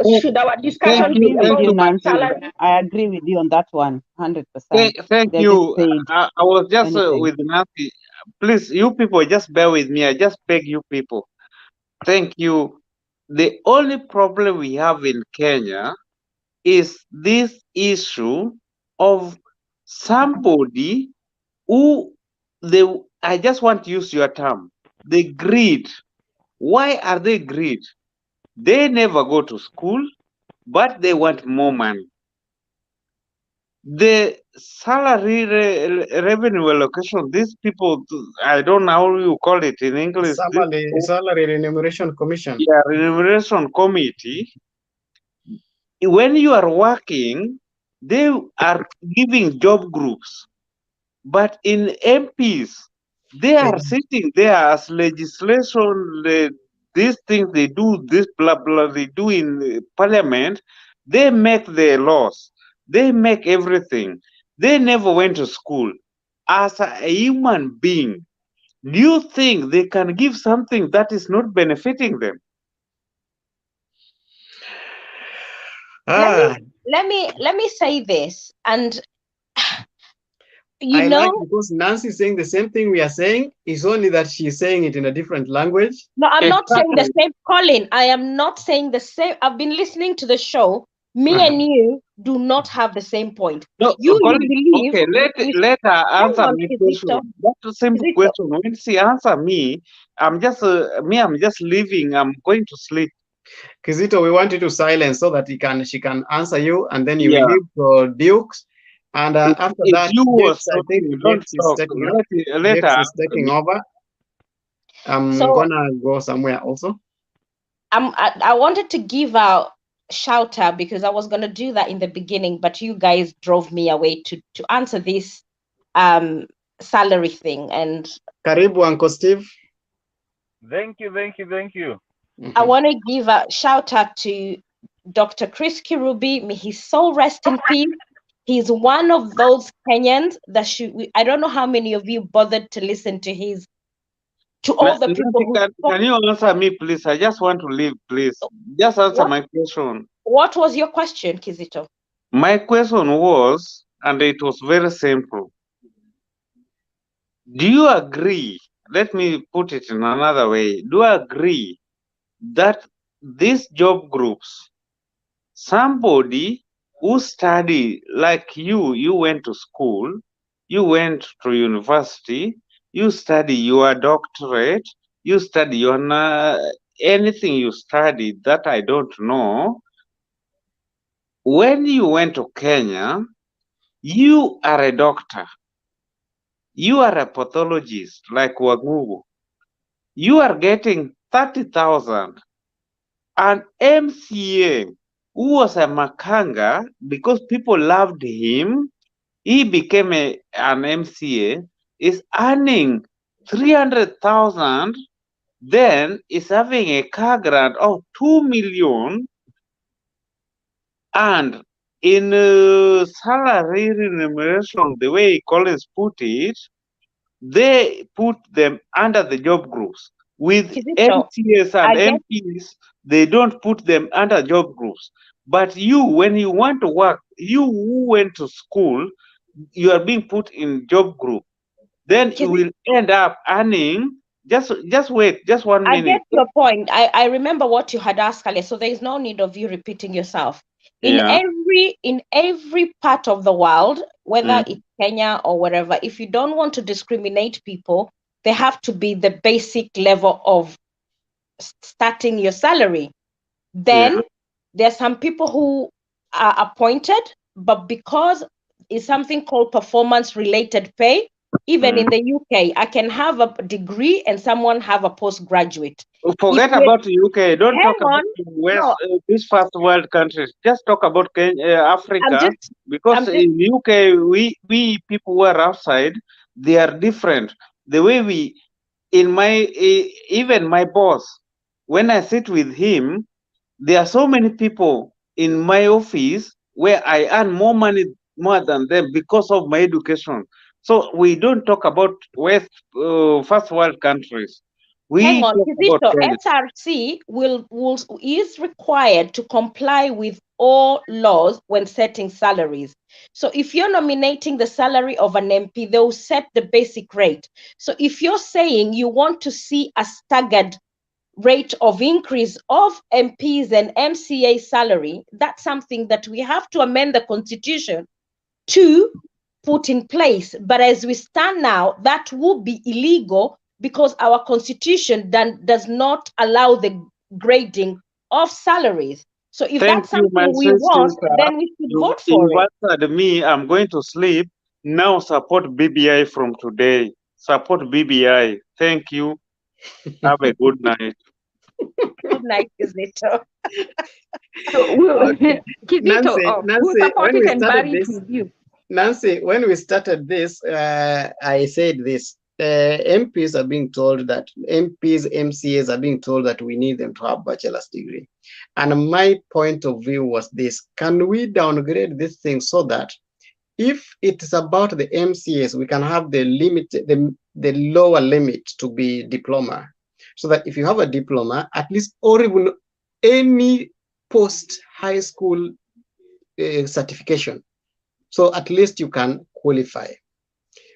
discussion be about salary? I agree with you on that one, 100%. Thank you. I was just with Nancy. Please, you people, just bear with me. I just beg you people. Thank you. The only problem we have in Kenya is this issue of somebody who I just want to use your term, the greed. Why are they greed? They never go to school, but they want more money. The salary revenue allocation, these people, I don't know how you call it in English. Salary Remuneration Commission. Yeah, Remuneration Committee. When you are working, they are giving job groups. But in MPs, they are sitting there as legislation, these things they do, this blah, blah, they do in parliament. They make the laws. They make everything. They never went to school. As a human being, do you think they can give something that is not benefiting them? Let me say this, and like, because Nancy is saying the same thing we are saying, is only that she's saying it in a different language. No, I'm not saying the same, Colin. I am not saying the same. I've been listening to the show. Me and you do not have the same point. No, you Colin, believe. okay, let her answer my question. That's a simple question. When she answer me, I'm just leaving. I'm going to sleep. Kizito, we want you to silence so that she can answer you, and then you will leave for Dukes. And after that, I think Jakes is taking over. I'm gonna go somewhere also. I wanted to give a shout out because I was gonna do that in the beginning, but you guys drove me away to answer this salary thing. And Karibu, Uncle Steve. Thank you. I want to give a shout out to Dr. Chris Kirubi. May his soul rest in peace. He's one of those Kenyans that I don't know how many of you bothered to listen to all the people who can you answer me, please? I just want to leave, please. Just answer my question. What was your question, Kizito? My question was, and it was very simple. Do you agree? Let me put it in another way. Do you agree that these job groups, somebody who study like you went to school, you went to university, you study your doctorate, you study your anything you studied that I don't know. When you went to Kenya, you are a doctor. You are a pathologist like Wagugu. You are getting 30,000. An MCA who was a makanga, because people loved him, he became an MCA, is earning 300,000, then is having a car grant of 2 million, and in salary remuneration, the way Collins put it, they put them under the job groups. With MCAs and MPs, they don't put them under job groups. But you, when you want to work, you who went to school, you are being put in job group. Then you will end up earning. Just wait, just 1 minute. I get your point. I remember what you had asked earlier, so there is no need of you repeating yourself. In every part of the world, whether it's Kenya or wherever, if you don't want to discriminate people, there have to be the basic level of starting your salary. Then there are some people who are appointed, but because it's something called performance-related pay, even in the UK, I can have a degree and someone have a postgraduate. Forget about the UK. Don't talk about these first world countries. Just talk about Africa. Because in UK, we people who are outside, they are different. The way even my boss, when I sit with him, there are so many people in my office where I earn more than them because of my education. So we don't talk about first world countries. Hang on, Kizito, SRC is required to comply with all laws when setting salaries. So if you're nominating the salary of an MP, they will set the basic rate. So if you're saying you want to see a staggered rate of increase of MPs and MCA salary, that's something that we have to amend the constitution to put in place. But as we stand now, that would be illegal because our constitution does not allow the grading of salaries. So if that's something we want, then we should vote for it. You answered me, I'm going to sleep. Now support BBI from today. Support BBI. Thank you. Have a good night. Good night, Kizito. Nancy, when we started this, I said this. MPs are being told that MCAs are being told that we need them to have bachelor's degree. And my point of view was this: can we downgrade this thing so that if it's about the MCAs, we can have the limit, the lower limit to be diploma, so that if you have a diploma, at least, or even any post high school certification, so at least you can qualify.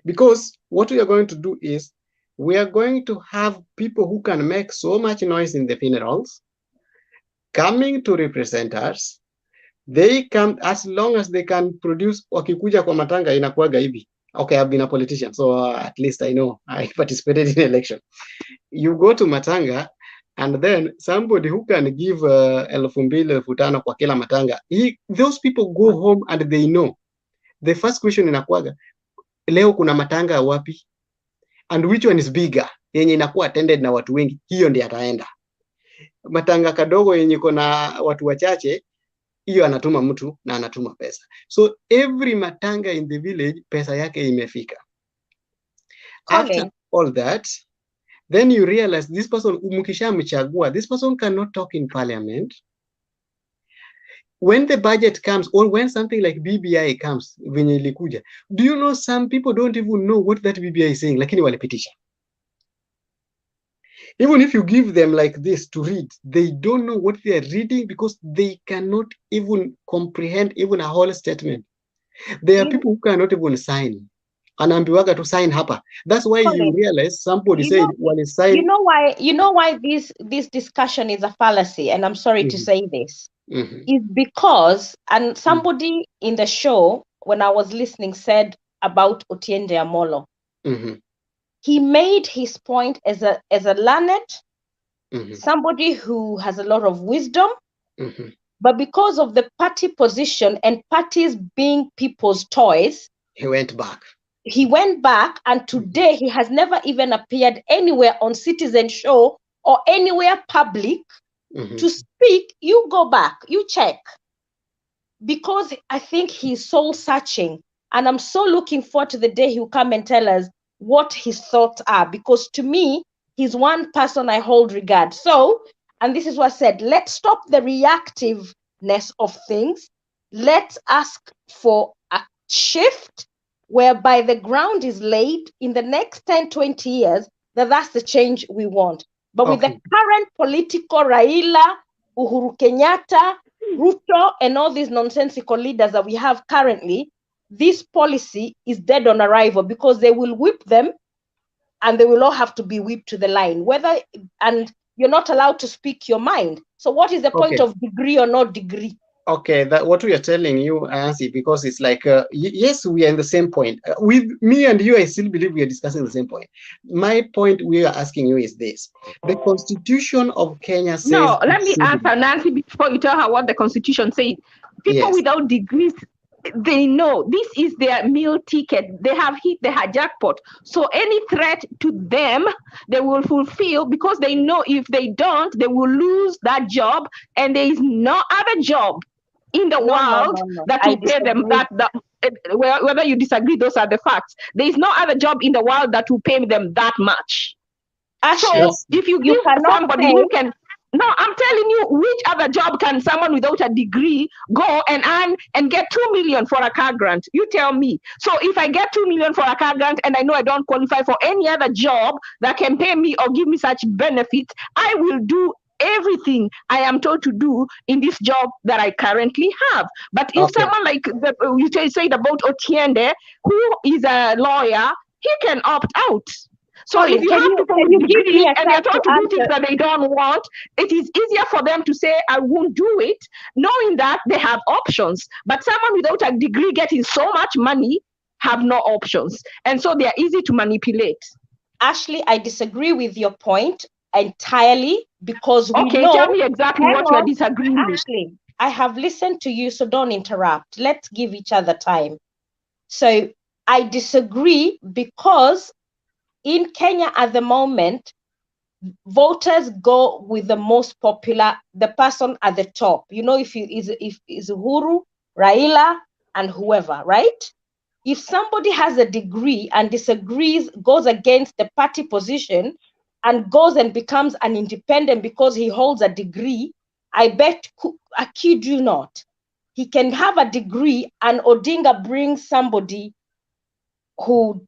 Because what we are going to do is we are going to have people who can make so much noise in the funerals coming to represent us. They come as long as they can produce. Wakikuja kwa matanga inakuwaga hivi. Okay, I've been a politician, so at least I know I participated in election. You go to matanga, and then somebody who can give 2,000, 5,000 kwa kila matanga, those people go home and they know. The first question inakuwaga, leo kuna matanga wapi? And which one is bigger? Yenye inakuwa attended na watu wengi, hiyo ndiyo ataenda. Matanga kadogo yenye kuna watu wachache, hiyo anatuma mtu na anatuma pesa. So every matanga in the village, pesa yake imefika. After all that, then you realize this person, mkishamchagua, this person cannot talk in parliament. When the budget comes, or when something like BBI comes, venye ilikuja, do you know some people don't even know what that BBI is saying, lakini walipitisha. Even if you give them like this to read, they don't know what they are reading because they cannot even comprehend even a whole statement. There are people who cannot even sign. Anaambiwaga to sign hapa. That's why you realize somebody said when sign. You know why this discussion is a fallacy, and I'm sorry to say this. Is because, and somebody in the show when I was listening said about Otiende Amolo, he made his point as a learned, somebody who has a lot of wisdom, but because of the party position and parties being people's toys, he went back. And today he has never even appeared anywhere on Citizen Show or anywhere public to speak. You go back, you check. Because I think he's soul searching. And I'm so looking forward to the day he'll come and tell us what his thoughts are. Because to me, he's one person I hold regard. So, and this is what I said, let's stop the reactiveness of things. Let's ask for a shift whereby the ground is laid in the next 10, 20 years, that's the change we want. But with the current political Raila, Uhuru Kenyatta, Ruto, and all these nonsensical leaders that we have currently, this policy is dead on arrival because they will whip them and they will all have to be whipped to the line. And you're not allowed to speak your mind. So what is the point of degree or not degree? Okay, that what we are telling you, Ansi, because it's like, yes, we are in the same point. With me and you, I still believe we are discussing the same point. My point we are asking you is this. The Constitution of Kenya says... No, let me answer Nancy before you tell her what the Constitution says. People without degrees, they know this is their meal ticket. They have hit the jackpot. So any threat to them, they will fulfill because they know if they don't, they will lose that job. And there is no other job in the world that will pay them whether you disagree, those are the facts. There is no other job in the world that will pay them that much. So if you give somebody who can, no, I'm telling you, which other job can someone without a degree go and earn and get 2 million for a car grant? You tell me. So if I get 2 million for a car grant and I know I don't qualify for any other job that can pay me or give me such benefits, I will do everything I am told to do in this job that I currently have. But if someone like you said about Otiende, who is a lawyer, he can opt out. So if you have people with degrees and they're told to do things that they don't want, it is easier for them to say, I won't do it, knowing that they have options. But someone without a degree getting so much money have no options. And so they are easy to manipulate. Ashley, I disagree with your point entirely because we know... tell me exactly what you are disagreeing with. Ashley, I have listened to you, so don't interrupt. Let's give each other time. So I disagree because in Kenya at the moment, voters go with the most popular, the person at the top. You know, if is Uhuru, Raila, and whoever, right? If somebody has a degree and disagrees, goes against the party position, and goes and becomes an independent because he holds a degree, I bet, I kid you not, he can have a degree and Odinga brings somebody who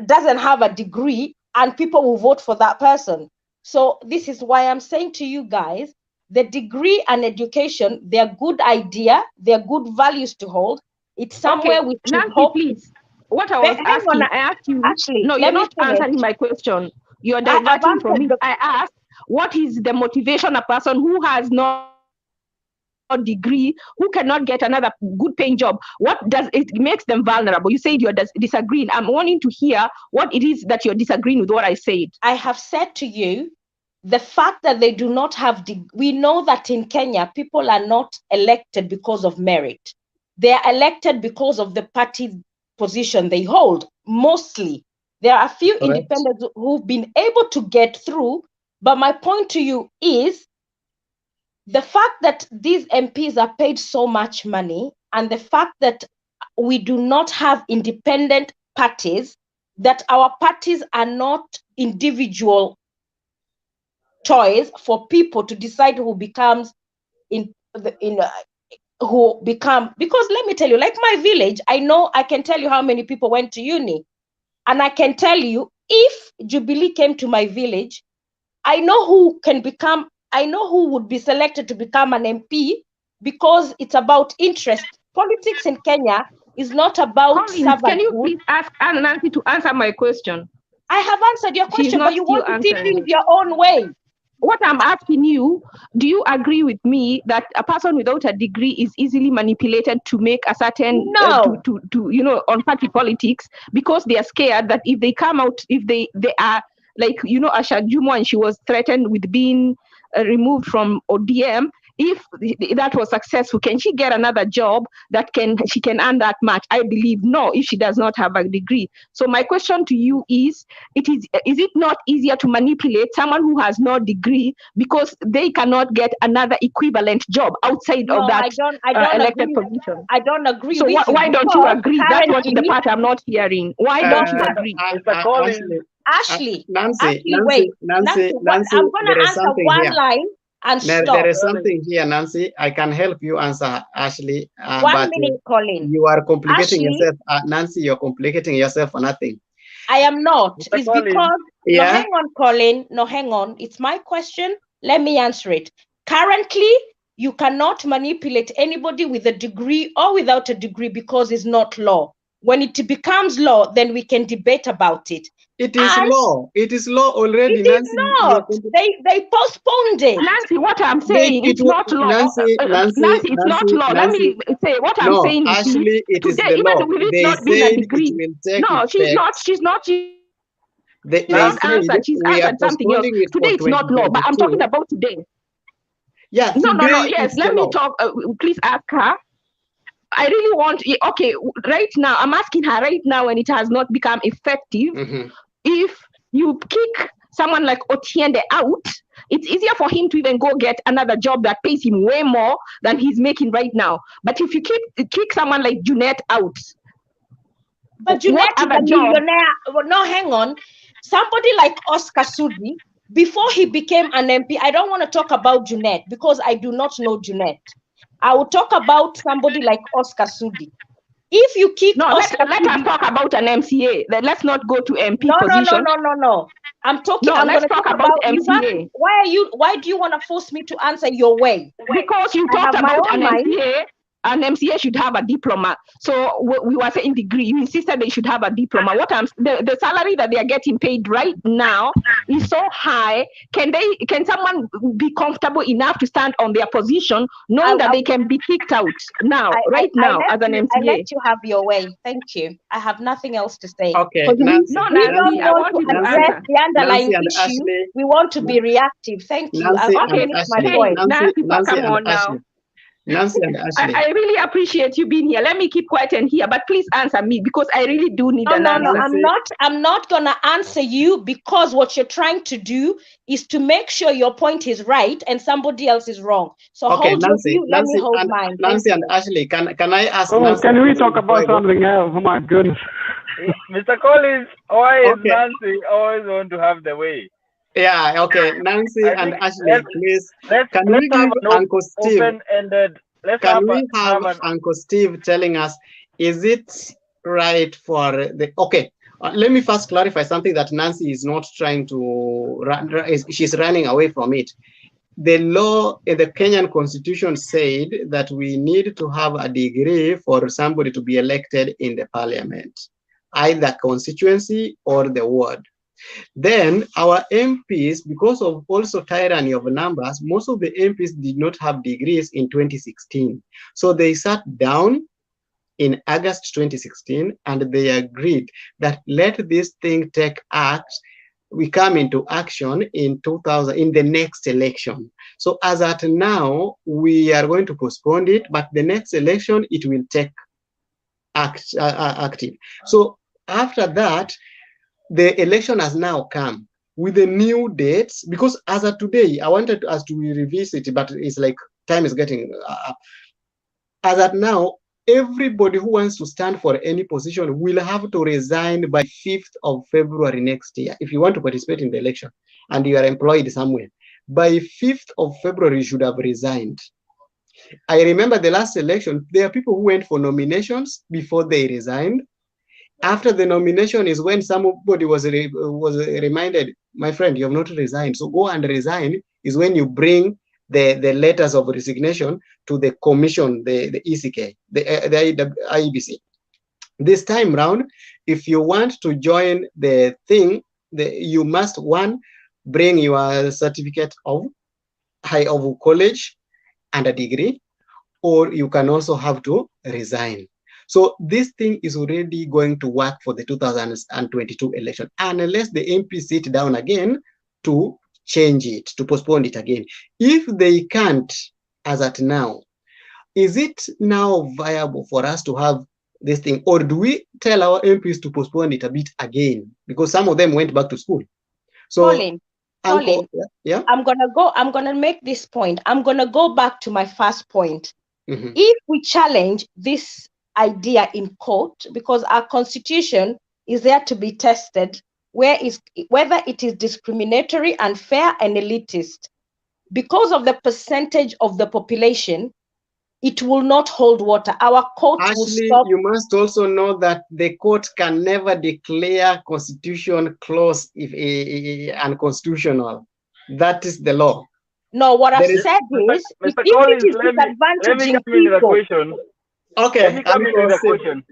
doesn't have a degree and people will vote for that person. So this is why I'm saying to you guys, the degree and education, they're good idea, they're good values to hold. It's somewhere we should hope. Please. What I was asking, I asked you, actually, no, you're not answering my question. You're diverting from it. I asked, what is the motivation a person who has no degree, who cannot get another good paying job, what does it makes them vulnerable? You said you're disagreeing. I'm wanting to hear what it is that you're disagreeing with what I said. I have said to you, the fact that they do not have, we know that in Kenya, people are not elected because of merit. They are elected because of the party position they hold, mostly. There are a few independents who've been able to get through, but my point to you is the fact that these MPs are paid so much money and the fact that we do not have independent parties, that our parties are not individual choice for people to decide who becomes who become, because let me tell you, like my village, I can tell you how many people went to uni, and I can tell you if Jubilee came to my village, I know who would be selected to become an MP, because it's about interest. Politics in Kenya is not about Collins, can you please ask Nancy to answer my question? I have answered your question, but you want to see things your own way. What I'm asking you, do you agree with me that a person without a degree is easily manipulated to make a certain to on party politics, because they are scared that if they come out, if they are like Asha Jumo, and she was threatened with being removed from ODM. If that was successful, can she get another job that she can earn that much? I believe no, if she does not have a degree. So my question to you is it not easier to manipulate someone who has no degree because they cannot get another equivalent job outside of that elected position? I don't agree. So why don't you agree? That's what the part I'm not hearing. Why don't you agree? Ashley, Nancy, wait. Nancy, I'm going to answer one line and stop. There is something here, Nancy. I can help you answer, Ashley. 1 minute, Colin. You are complicating Ashley, yourself. Nancy, you're complicating yourself for nothing. I am not. It's Colin. because, Yeah? no, hang on, Colin. No, hang on. It's my question. Let me answer it. Currently, you cannot manipulate anybody with a degree or without a degree because it's not law. When it becomes law, then we can debate about it. It is law. It is law already. It is not. They postponed it. Nancy, what I'm saying, it's not law. Nancy, it's not law. Let me say what I'm saying. Actually, it is the law. They not been a degree. No, she's not. She's answered. She's answered something else. Today it's not law, but I'm talking about today. Yeah. No. Yes, let me talk. Please ask her. I really want. Okay, right now I'm asking her right now, when it has not become effective. If you kick someone like Otiende out, it's easier for him to even go get another job that pays him way more than he's making right now. But if you kick someone like Junet out, but Junet is a millionaire. No, hang on. Somebody like Oscar Sudi, before he became an MP, I don't want to talk about Junet because I do not know Junet. I will talk about somebody like Oscar Sudi. If you kick Oscar let us talk about an MCA. Let's not go to MP position. No. I'm talking. No, let's talk about MCA. Why do you want to force me to answer your way? Because you talked about an MCA. An MCA should have a diploma. So we were saying degree. You insisted they should have a diploma. The salary that they are getting paid right now is so high. Can someone be comfortable enough to stand on their position, knowing that they can be kicked out now, right now, as an MCA? I let you have your way. Thank you. I have nothing else to say. Okay. Nancy, we don't want to address the underlying issue. Ashley, we want to be reactive. Thank you. Nancy I've finished my point. Come on now. Nancy and Ashley. I really appreciate you being here. Let me keep quiet and hear, but please answer me because I really do need an answer. No, I'm not gonna answer you because what you're trying to do is to make sure your point is right and somebody else is wrong. So okay, hold Nancy, your view, let me hold mine. Nancy and Ashley, can I ask? Oh, can we talk about something else? Oh my goodness. Mr. Collins, why is Nancy always want to have the way? Yeah, okay. Nancy and Ashley, please. Can we give Uncle Steve? Can we have Uncle Steve telling us, is it right for the... Okay, let me first clarify something that Nancy is not trying to run. She's running away from it. The law in the Kenyan constitution said that we need to have a degree for somebody to be elected in the parliament, either constituency or the ward. Then our MPs, because of also tyranny of numbers, most of the MPs did not have degrees in 2016. So they sat down in August 2016 and they agreed that let this thing take act. We come into action in the next election. So as at now, we are going to postpone it, but the next election, it will take active. So after that, the election has now come with the new dates, because as of today, I wanted us to revisit, but it's like time is getting up. As of now, everybody who wants to stand for any position will have to resign by 5th of February next year if you want to participate in the election and you are employed somewhere. by 5th of February, you should have resigned. I remember the last election, there are people who went for nominations before they resigned. After the nomination is when somebody was reminded, my friend, you have not resigned, so go and resign, is when you bring the letters of resignation to the commission, the ECK, the IEBC. This time round, if you want to join the thing, you must, one, bring your certificate of college and a degree, or you can also have to resign. So this thing is already going to work for the 2022 election, unless the MP sit down again to change it, to postpone it again. If they can't, as at now, is it now viable for us to have this thing, or do we tell our MPs to postpone it a bit again? Because some of them went back to school. So, Colin, yeah, I'm gonna make this point. I'm gonna go back to my first point. Mm-hmm. If we challenge this idea in court, because our constitution is there to be tested, whether it is discriminatory, unfair, and elitist, because of the percentage of the population, it will not hold water. Our court will stop. You must also know that the court can never declare constitution clause if unconstitutional. That is the law. No, what I've said is, if Collins, it is let me disadvantaging come in with a people. question. Okay, Let me come in with a question.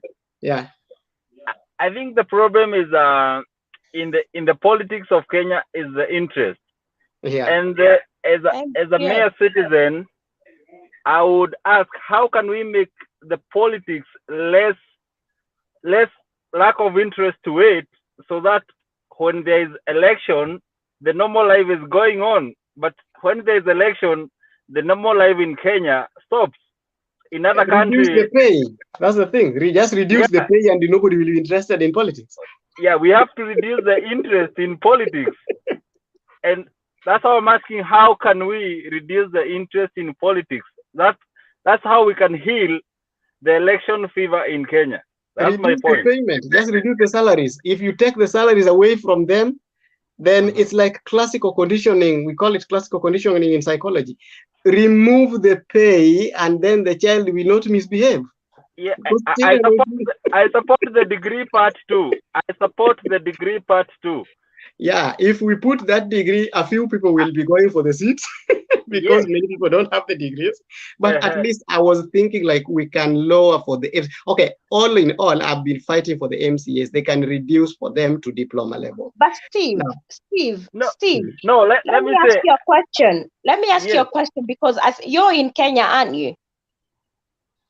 Yeah. I think the problem is in the politics of Kenya is the interest. Yeah. And as a mere citizen, I would ask, how can we make the politics less lack of interest to it, so that when there is election, the normal life is going on. But when there is election, the normal life in Kenya stops. In other countries, reduce the pay. That's the thing. Just reduce the pay, and nobody will be interested in politics. Yeah, we have to reduce the interest in politics, and that's how I'm asking: how can we reduce the interest in politics? That's how we can heal the election fever in Kenya. That's Reduce my point. the payment. Just reduce the salaries. If you take the salaries away from them, then it's like classical conditioning. We call it classical conditioning in psychology. Remove the pay, and then the child will not misbehave. Yeah, I support the degree part too. I support the degree part too. Yeah, if we put that degree, a few people will be going for the seats because many people don't have the degrees. But at least I was thinking like we can lower for the okay. All in all, I've been fighting for the MCAs. They can reduce for them to diploma level. But Steve, Steve, let me ask you a question. Let me ask you a question, because you're in Kenya, aren't you?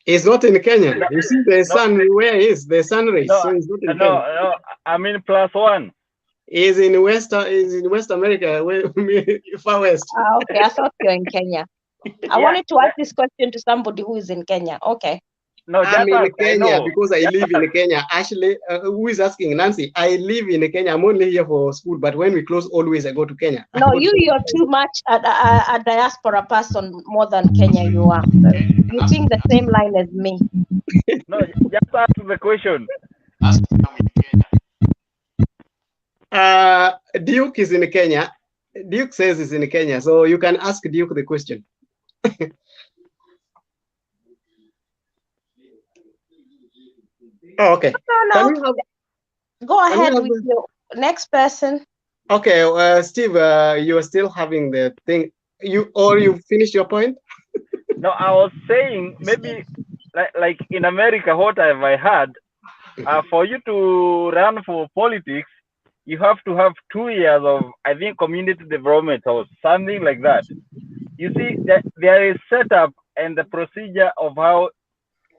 It's not in Kenya. You see the sun, where is the sun rays? So it's not in Kenya. No, I mean +1. Is in West America, far west. Okay, I thought you're in Kenya. I wanted to ask this question to somebody who is in Kenya. Okay. No, I'm in Kenya because I live in Kenya. Actually, who is asking? Nancy, I live in Kenya. I'm only here for school, but when we close, always I go to Kenya. No, you're too much a diaspora person more than Kenya you are. So you think the same line as me. No, just ask the question. Duke is in Kenya. Duke says he's in Kenya, so you can ask Duke the question. Oh, okay. No. Go ahead with your next person. Okay, Steve, you are still having the thing. You finished your point? No, I was saying maybe like in America, what have I heard? For you to run for politics, you have to have 2 years of, I think, community development or something like that. You see, there is setup and the procedure of how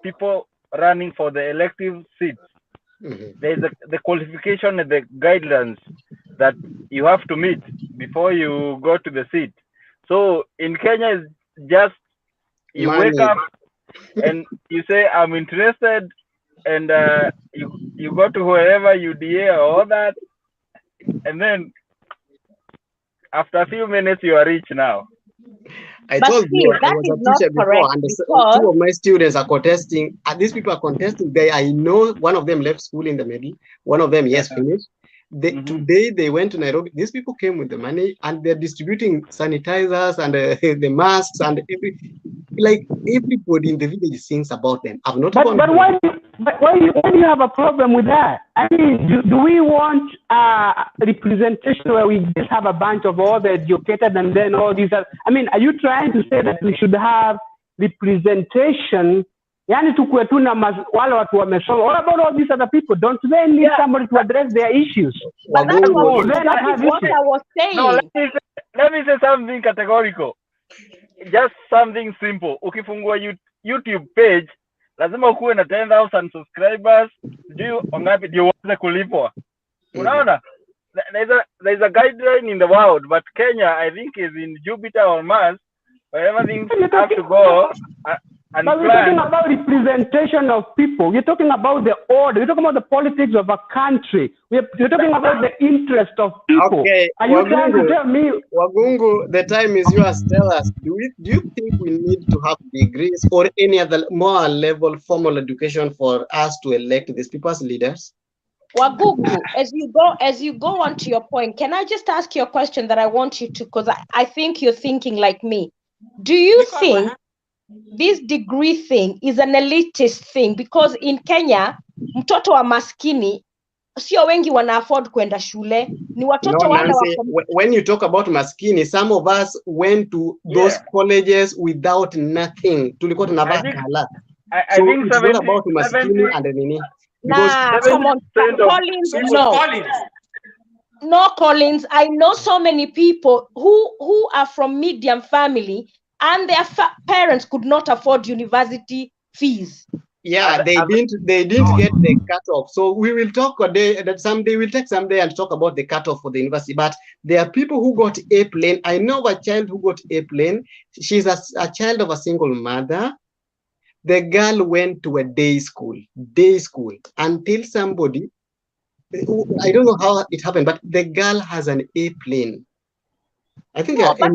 people running for the elective seats. There's the qualification and the guidelines that you have to meet before you go to the seat. So in Kenya, it's just you wake up and you say, I'm interested, and you go to wherever UDA or all that, and then after a few minutes you are rich now. I told you I was a teacher before, and two of my students are contesting. These people are contesting. I know one of them left school in the middle. One of them, yes, finished. Today they went to Nairobi. These people came with the money and they're distributing sanitizers and the masks and everybody in the village sings about them. I've not gone. But why do you have a problem with that? I mean, do we want representation where we just have a bunch of all the educated and then all these are, I mean, are you trying to say that we should have representation? Yani tukue tu na wale watu wamesoma. What about all these other people? Don't they need somebody to address their issues? But that's what I was saying. No, let me say something categorical. Just something simple. Ukifungua YouTube page, lazima ukuwe na 10,000 subscribers. Sijui wangapi ndio uanze kulipwa. Unaona? There's a guideline in the world, but Kenya, I think, is in Jupiter or Mars, where everything has to go. But we're talking about representation of people. You're talking about the order. You're talking about the politics of a country. You're talking about the interest of people. Okay, are you trying to tell me? Wagungu, the time is yours. Tell us, do you think we need to have degrees or any other more level formal education for us to elect these people as leaders? Wagungu, as you go on to your point, can I just ask you a question that I want you to, because I think you're thinking like me. Do you think this degree thing is an elitist thing? Because in Kenya, mtoto wa maskini sio wengi wana afford kwenda shule, ni watoto wale wa. When you talk about maskini, some of us went to those colleges without nothing. Tulikuwa tunavaa kala. I think it's not about maskini and nini. Nah, come on, Collins, no. No, Collins, I know so many people who are from medium family and their parents could not afford university fees. Yeah, they didn't get the cutoff. So we will talk someday. We'll take someday and talk about the cutoff for the university. But there are people who got A plane. I know a child who got A plane. She's a child of a single mother. The girl went to a day school until somebody, I don't know how it happened, but the girl has an A plane. I think no, but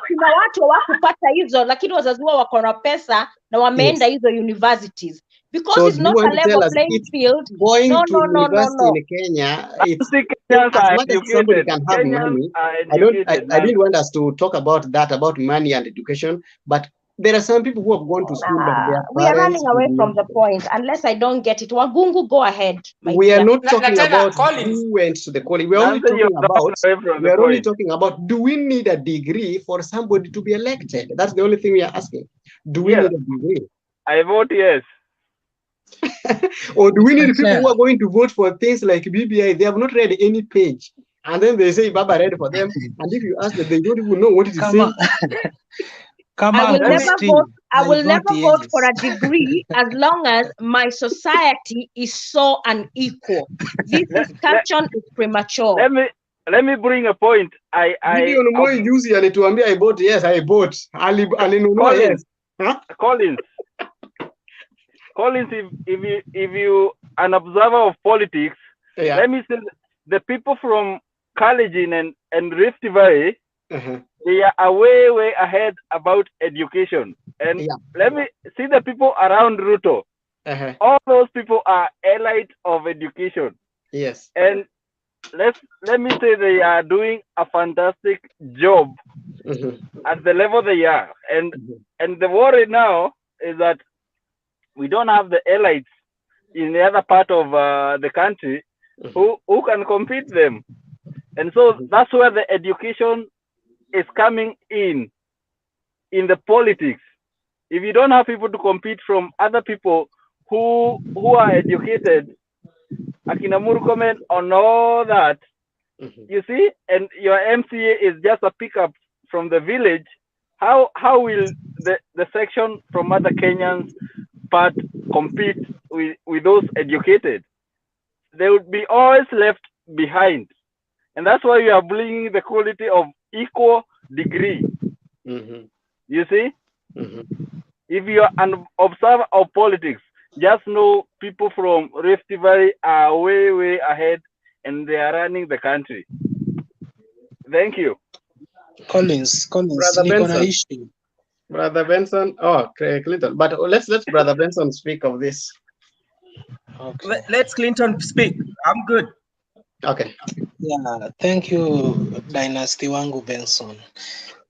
kuna watu hawakupata hizo, lakini wazazi wao wako na pesa na wameenda hizo universities. Because so it's not a level playing field. Going to university in Kenya, it's as much as somebody can have money. I didn't want us to talk about that, about money and education, but there are some people who have gone to school, but we are running away from the point. Unless I don't get it, Wagungu, go ahead. We are not talking about who went to the college. We are only talking about do we need a degree for somebody to be elected? That's the only thing we are asking. Do we need a degree? I vote yes. Or do we need people who are going to vote for things like BBI? They have not read any page, and then they say Baba read for them, and if you ask them, they don't even know what it is saying. I will never vote for a degree as long as my society is so unequal. This discussion is premature. Let me bring a point. Collins, if you an observer of politics, let me say the people from Kalenjin and Rift Valley, they are way ahead about education. And let me see the people around Ruto. All those people are elite of education. Yes. And let me say they are doing a fantastic job at the level they are. And the worry now is that we don't have the elites in the other part of the country who can compete them. And so that's where the education is coming in the politics. If you don't have people to compete from other people who are educated, Akina Murkomen on all that, you see, and your MCA is just a pickup from the village, how will the section from other Kenyans part compete with those educated? They would be always left behind. And that's why we are bringing the quality of equal degree. You see? If you are an observer of politics, just know people from Rift Valley are way ahead and they are running the country. Thank you. Collins, Brother Benson. Oh, Clinton. But let's Brother Benson speak of this. Okay. Let's Clinton speak. I'm good. Okay. Yeah, thank you Dynasty wangu Benson.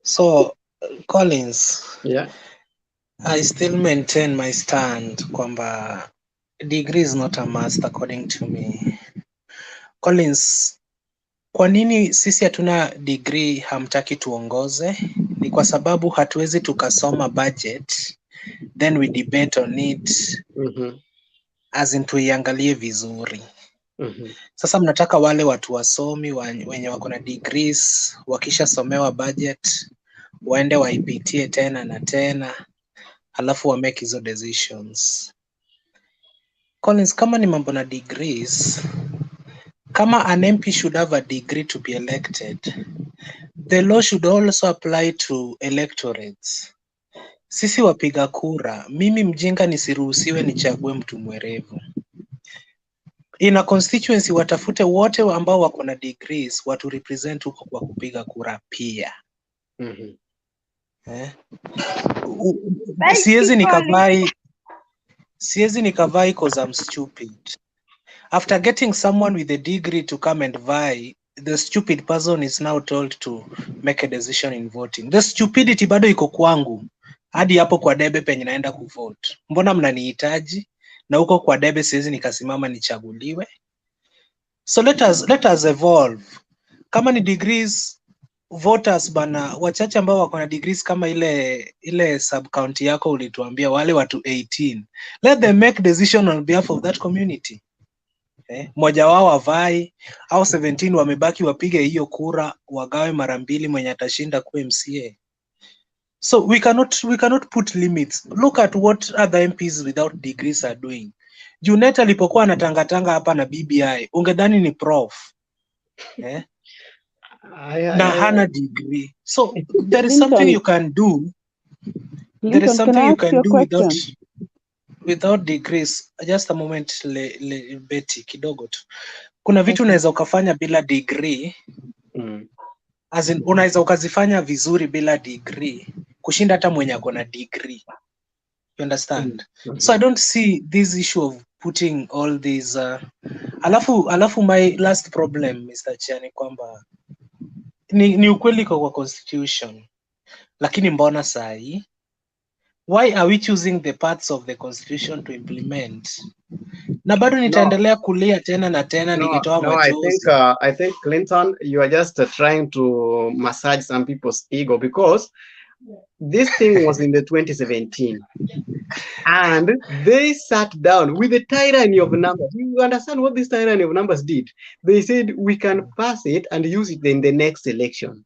So Collins, yeah, I still maintain my stand kwamba degree is not a must according to me. Collins, kwa nini sisi hatuna degree hamtaki tuongoze? Ni kwa sababu hatuwezi tukasoma budget then we debate on it as in tuiangalie vizuri. Sasa mnataka wale watu wasomi wenye wako na degrees wakishasomewa budget waende waipitie tena na tena alafu wa make hizo decisions. Collins, kama ni mambo na degrees, kama an MP should have a degree to be elected, the law should also apply to electorates. Sisi wapiga kura, mimi mjinga nisiruhusiwe nichague mtu mwerevu. In a constituency watafute wote ambao wako na degrees watu represent huko kwa kupiga kura pia. Siezi nikavai cause I'm stupid. After getting someone with a degree to come and vie, the stupid person is now told to make a decision in voting. The stupidity bado iko kwangu hadi hapo kwa debe penye naenda kuvote. Mbona mnanihitaji na huko kwa debe siwezi nikasimama nichaguliwe? So let us evolve. Kama ni degrees, voters bana, wachache ambao wako na degrees kama ile sub county yako ulituambia wale watu 18, let them make decision on behalf of that community. Mmoja wao avai au 17 wamebaki wapige hiyo kura wagawe mara mbili mwenye atashinda kuwa MCA. So we cannot put limits. Look at what other MPs without degrees are doing. Junet alipokuwa anatangatanga hapa na BBI, ungedhani ni prof. Na hana degree. So there is something you can do. There is something you can do without degrees. Just a moment, Betty, kidogo tu. Kuna vitu unaweza ukafanya bila degree. As in, unaweza ukazifanya vizuri bila degree kushinda hata mwenye ako na degree. You understand? So I don't see this issue of putting all these alafu my last problem Mr. Chiani kwamba ni ukweli kwa constitution, lakini mbona sahi? Why are we choosing the parts of the constitution to implement? Na bado nitaendelea kulia tena na tena nikitoa machozi. I think Clinton, you are just trying to massage some people's ego because this thing was in the 2017 and they sat down with the tyranny of numbers. You understand what this tyranny of numbers did? They said we can pass it and use it in the next election.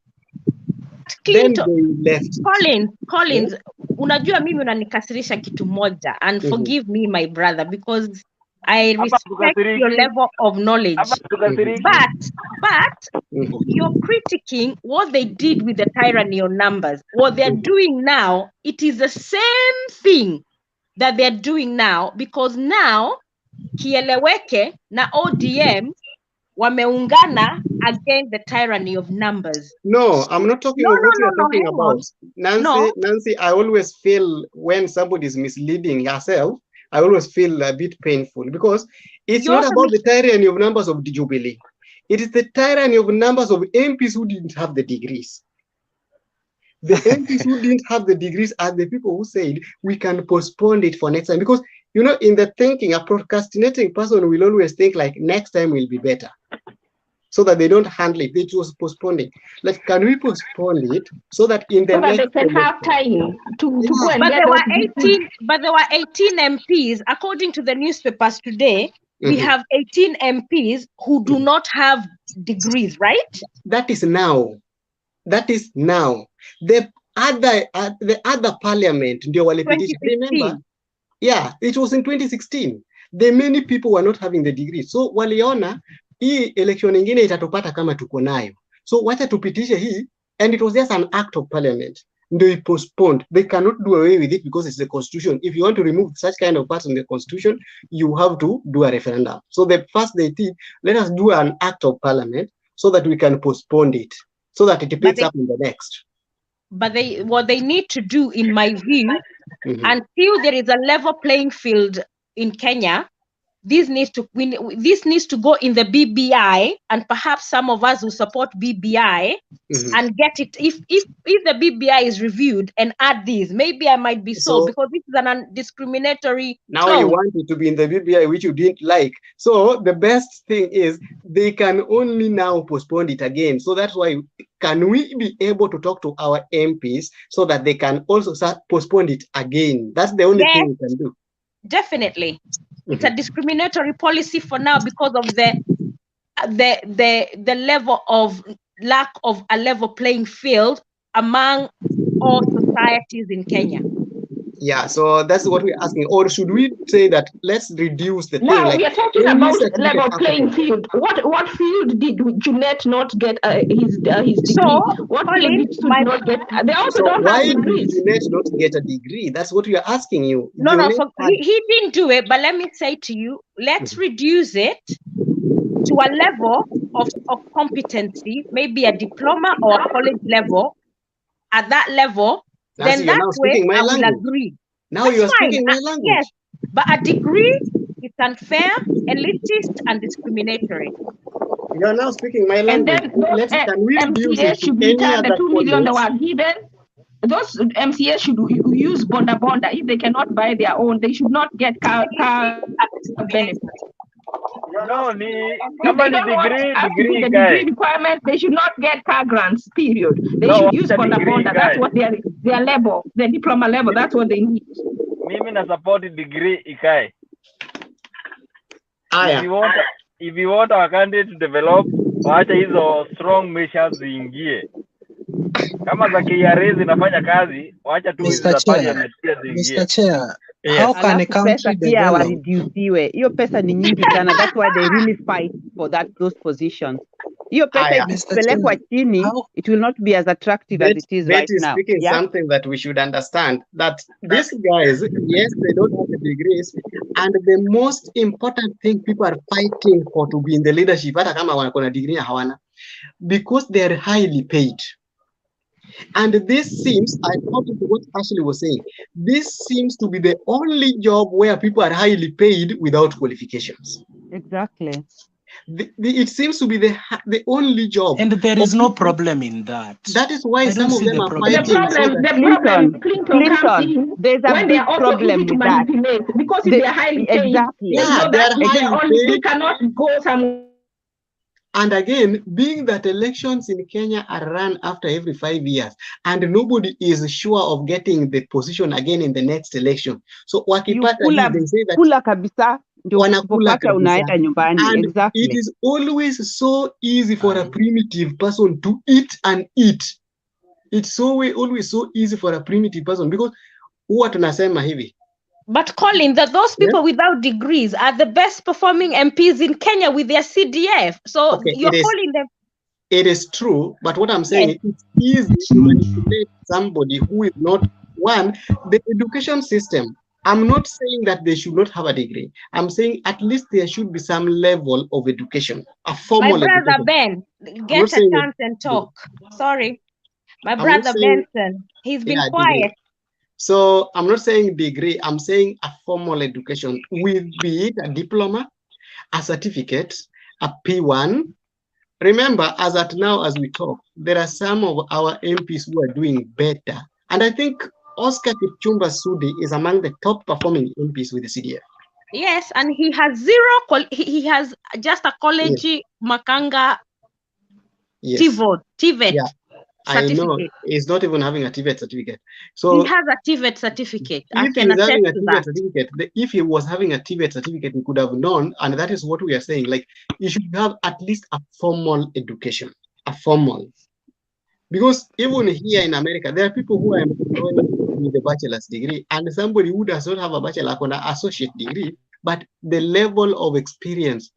Clinton, then they left. Collins, unajua mimi unanikasirisha kitu moja and forgive me my brother because I respect your level of knowledge. But you're critiquing what they did with the tyranny of numbers. What they're doing now, it is the same thing that they're doing now because now Kieleweke na ODM wameungana against the tyranny of numbers. No, I'm not talking about what you're talking about. Nancy, I always feel when somebody is misleading herself, I always feel a bit painful because it's not about the tyranny of numbers of the Jubilee. It is the tyranny of numbers of MPs who didn't have the degrees. The MPs who didn't have the degrees are the people who said we can postpone it for next time. Because, you know, in the thinking, a procrastinating person will always think like next time will be better. So that they don't handle it. They just postpone it. Like, can we postpone it so that in the next they can have time to go and but there were 18 MPs, according to the newspapers today. We have 18 MPs who do not have degrees, right? That is now. That is now. The other parliament, remember? Yeah, it was in 2016. The many people were not having the degree. So waliona hii election ingine itatupata kama tuko nayo. So wacha tupitishe hii, and it was just an act of parliament. They postponed. They cannot do away with it because it's the constitution. If you want to remove such kind of parts in the constitution, you have to do a referendum. So the first they did, let us do an act of parliament so that we can postpone it, so that it picks up in the next. But what they need to do, in my view, until there is a level playing field in Kenya, this needs to go in the BBI, and perhaps some of us who support BBI and get it. If the BBI is reviewed and add these, maybe I might be sold, because this is an undiscriminatory now tone. you want it to be in the BBI, which you didn't like. So the best thing is they can only now postpone it again. So that's why, can we be able to talk to our MPs so that they can also postpone it again? That's the only thing we can do. Definitely. It's a discriminatory policy for now because of the level of lack of a level playing field among all societies in Kenya. Yeah, so that's what we're asking. Or should we say that let's reduce the thing? Now like we are talking about level playing field. What field did Junet not get his degree? What field did Junet not get? They also don't why have degrees. did Junet not get a degree? That's what we are asking you. No, he didn't do it, but let me say to you, let's reduce it to a level of competency, maybe a diploma or a college level. At that level, then that way I will agree. Now you are speaking my language. Yes, but a degree is unfair, elitist, and discriminatory. You are now speaking my language. Can we MCA should return the 2 million that were given. Those MCA should use bonda. If they cannot buy their own, they should not get car benefit. No, If they don't want the degree requirements, they should not get car grants, period. They should use bonda. That's what their level, their diploma level, that's what they need. Mimi na support degree ikae. If you want our country to develop, waacha hizo strong measures ziingie. Kama za KRA zinafanya kazi, waacha tu za parliament pia ziingie. Mr. Chair, how can a country develop? Hiyo pesa ni nyingi sana. That's why they really fight for those positions. Hiyo pesa ikipelekwa chini, it will not be as attractive as it is right now. Speaking something that we should understand, that these guys, yes, they don't have the degrees, and the most important thing people are fighting for to be in the leadership, hata kama wako na degree hawana, because they are highly paid. And this seems, I thought what Ashley was saying, this seems to be the only job where people are highly paid without qualifications. Exactly. It seems to be the only job. And there is no problem in that. That is why some of them are fighting. Clinton, there's a big problem with that. Because if they're highly paid, exactly. Yeah, they are highly paid. They cannot go somewhere. And again, being that elections in Kenya are run after every 5 years, and nobody is sure of getting the position again in the next election. So wakipata they say that kula kabisa, unaenda nyumbani. And exactly. It is always so easy for a primitive person to eat and eat. It's always so easy for a primitive person, because huwa tunasema hivi. But Colin, those people without degrees are the best performing MPs in Kenya with their CDF. So you're calling them. It is true, but what I'm saying is it's easy to manipulate somebody who is not one. The education system, I'm not saying that they should not have a degree. I'm saying at least there should be some level of education, a formal education. My brother Ben, get a chance and talk. Sorry. My brother Benson, he's been quiet. Degree. So I'm not saying degree, I'm saying a formal education, with be it a diploma, a certificate, a P1. Remember, as at now, as we talk, there are some of our MPs who are doing better. And I think Oscar Kipchumba Sudi is among the top performing MPs with the CDF. Yes, and he has he has just a college Makanga TVET. Yeah. I know he's not even having a TVET certificate. So he has a TVET certificate. If he was having a TVET certificate, if he was having a TVET certificate, we could have known, and that is what we are saying. Like, you should have at least a formal education, a formal. Because even here in America, there are people who are employed with a bachelor's degree, and somebody who does not have a bachelor, an associate degree, but the level of experience,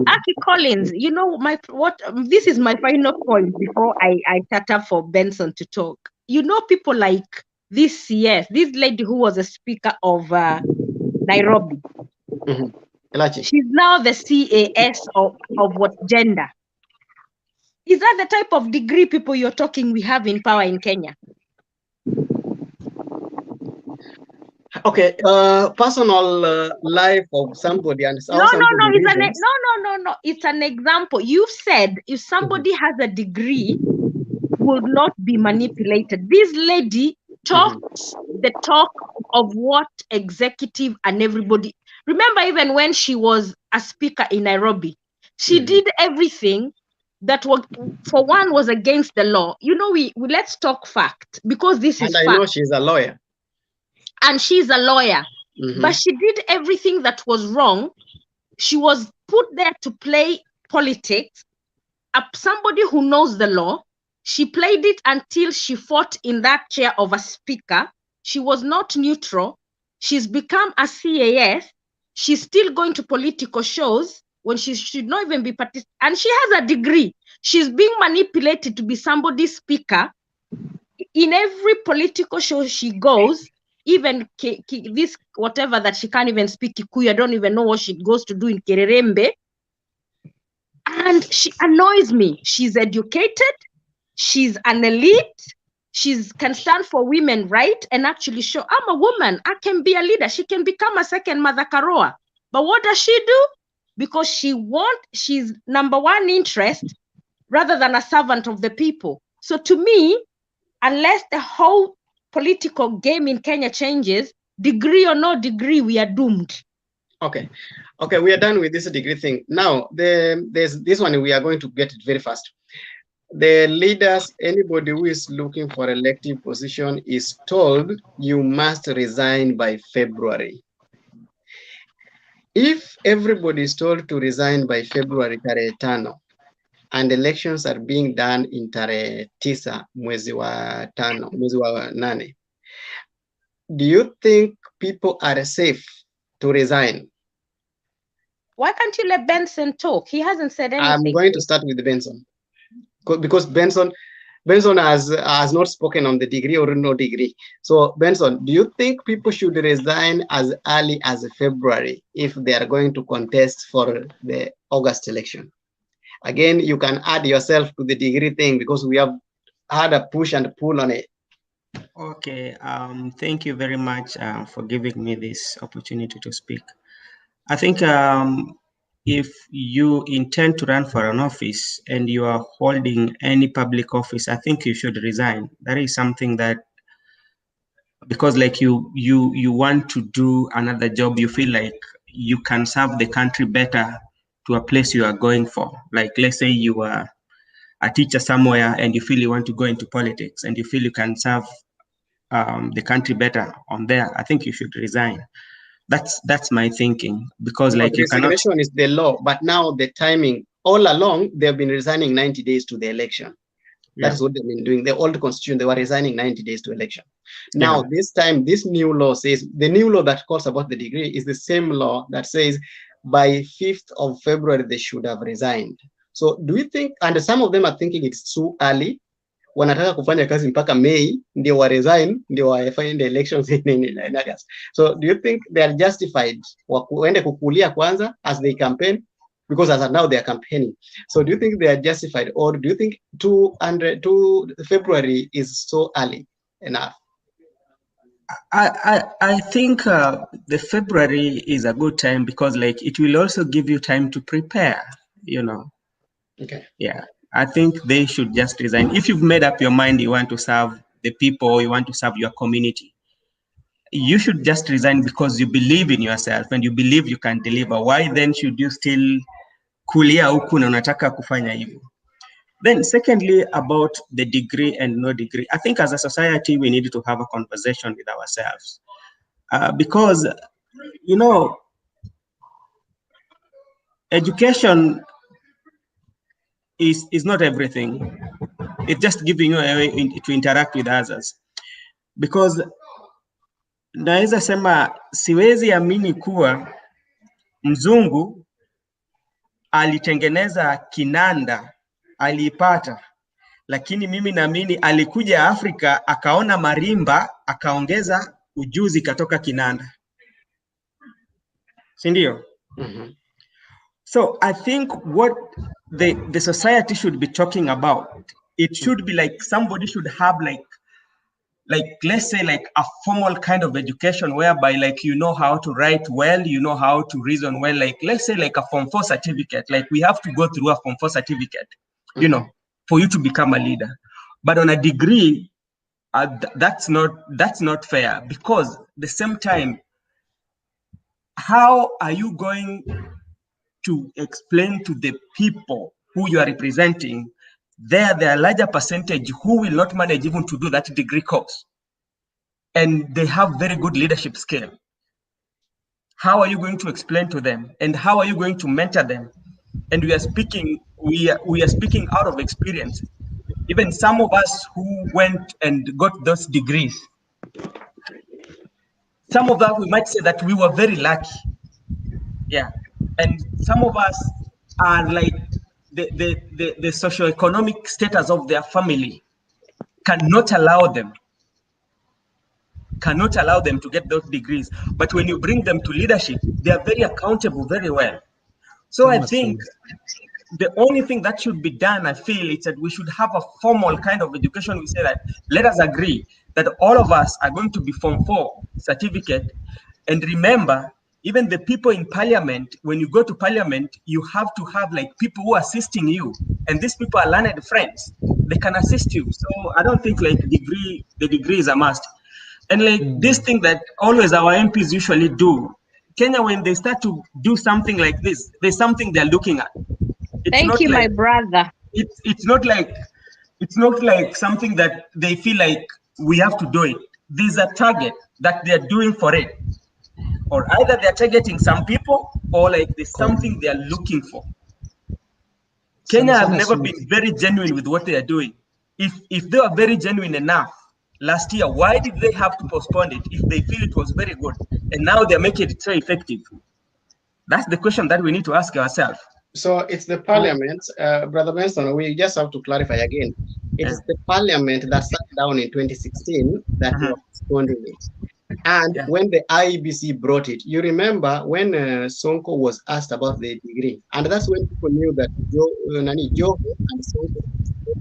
Aki Collins, you know this is my final point before I start up for Benson to talk. You know, people like this lady who was a speaker of Nairobi. She's now the CAS of what gender? Is that the type of degree people you're talking we have in power in Kenya? Okay, personal life of somebody and how No, somebody it's reasons. no. It's an example. You said if somebody has a degree, will not be manipulated. This lady talked the talk of what executive and everybody. Remember, even when she was a speaker in Nairobi, she did everything that was, for one, was against the law. You know, we let's talk fact, because this is And I fact. know she's a lawyer. And she's a lawyer. But she did everything that was wrong. She was put there to play politics. Somebody who knows the law. She played it until she fought in that chair of a speaker. She was not neutral. She's become a CAS. She's still going to political shows when she should not even be participating. And she has a degree. She's being manipulated to be somebody's speaker. In every political show she goes, even this whatever that she can't even speak Kikuyu, I don't even know what she goes to do in Kererembe. And she annoys me. She's educated. She's an elite. She can stand for women, right? And actually show, I'm a woman. I can be a leader. She can become a second Mother Karoa. But what does she do? Because she's number one interest rather than a servant of the people. So to me, unless the whole political game in Kenya changes, degree or no degree, we are doomed. Okay, we are done with this degree thing. Now, there's this one, we are going to get it very fast. The leaders, anybody who is looking for elective position is told you must resign by February. If everybody is told to resign by February tarehe 5, and elections are being done in tarehe 9 mwezi wa 8, do you think people are safe to resign? Why can't you let Benson talk? He hasn't said anything. I'm going to start with Benson, because Benson has not spoken on the degree or no degree. So Benson, do you think people should resign as early as February if they are going to contest for the August election? Again, you can add yourself to the degree thing because we have had a push and pull on it. Okay, thank you very much for giving me this opportunity to speak. I think if you intend to run for an office and you are holding any public office, I think you should resign. That is something that, because like you want to do another job, you feel like you can serve the country better to a place you are going for. Like, let's say you are a teacher somewhere and you feel you want to go into politics and you feel you can serve the country better on there, I think you should resign. That's my thinking, because like you cannot. Resignation is the law, but now the timing, all along they've been resigning 90 days to the election. That is what they've been doing. The old constitution, they were resigning 90 days to election. Now this time, this new law says, the new law that calls about the degree is the same law that says by 5th of February they should have resigned. So do you think, and some of them are thinking it's too early, wanataka kufanya kazi mpaka May ndio wa resign ndio wafanye the elections in August. So do you think they are justified waende kukulia kwanza as they campaign, because as of now they are campaigning? So do you think they are justified, or do you think 2 February is so early enough? I think the February is a good time, because like it will also give you time to prepare, you know. Okay. Yeah, I think they should just resign. If you've made up your mind you want to serve the people, you want to serve your community, you should just resign because you believe in yourself and you believe you can deliver. Why then should you still kulia huku na unataka kufanya hivyo? Then secondly, about the degree and no degree, I think as a society we need to have a conversation with ourselves, because, you know, education is not everything. It's just giving you a way to interact with others. Because naweza sema siwezi amini kuwa mzungu alitengeneza kinanda, aliipata, lakini mimi naamini alikuja Afrika akaona marimba akaongeza ujuzi katoka kinanda, si ndio? So I think what the society should be talking about, it should be like somebody should have like, let's say like a formal kind of education whereby like you know how to write well, you know how to reason well, like let's say like a Form 4 certificate, like we have to go through a Form 4 certificate, you know, for you to become a leader. But on a degree, that's not fair, because the same time, how are you going to explain to the people who you are representing, there are a larger percentage who will not manage even to do that degree course, and they have very good leadership skill? How are you going to explain to them, and how are you going to mentor them? And we are speaking out of experience. Even some of us who went and got those degrees, some of us, we might say that we were very lucky. Yeah. And some of us are like the socioeconomic status of their family cannot allow them to get those degrees. But when you bring them to leadership, they are very accountable very well. So I think the only thing that should be done, I feel, is that we should have a formal kind of education. We say that, let us agree that all of us are going to be Form 4 certificate. And remember, even the people in parliament, when you go to parliament, you have to have like people who are assisting you. And these people are learned friends. They can assist you. So I don't think like the degree is a must. And like this thing that always our MPs usually do, Kenya, when they start to do something like this, there's something they're looking at. Thank you, my brother. It's not like something that they feel like we have to do it. There's a target that they're doing for it. Or either they're targeting some people, or like there's something they're looking for. Kenya have never been very genuine with what they are doing. If they were very genuine enough last year, why did they have to postpone it if they feel it was very good? And now they're making it so effective. That's the question that we need to ask ourselves. So it's the parliament, Brother Benson, we just have to clarify again. It's the parliament that sat down in 2016 that was responding it. And when the IEBC brought it, you remember when Sonko was asked about the degree, and that's when people knew that Joe and Sonko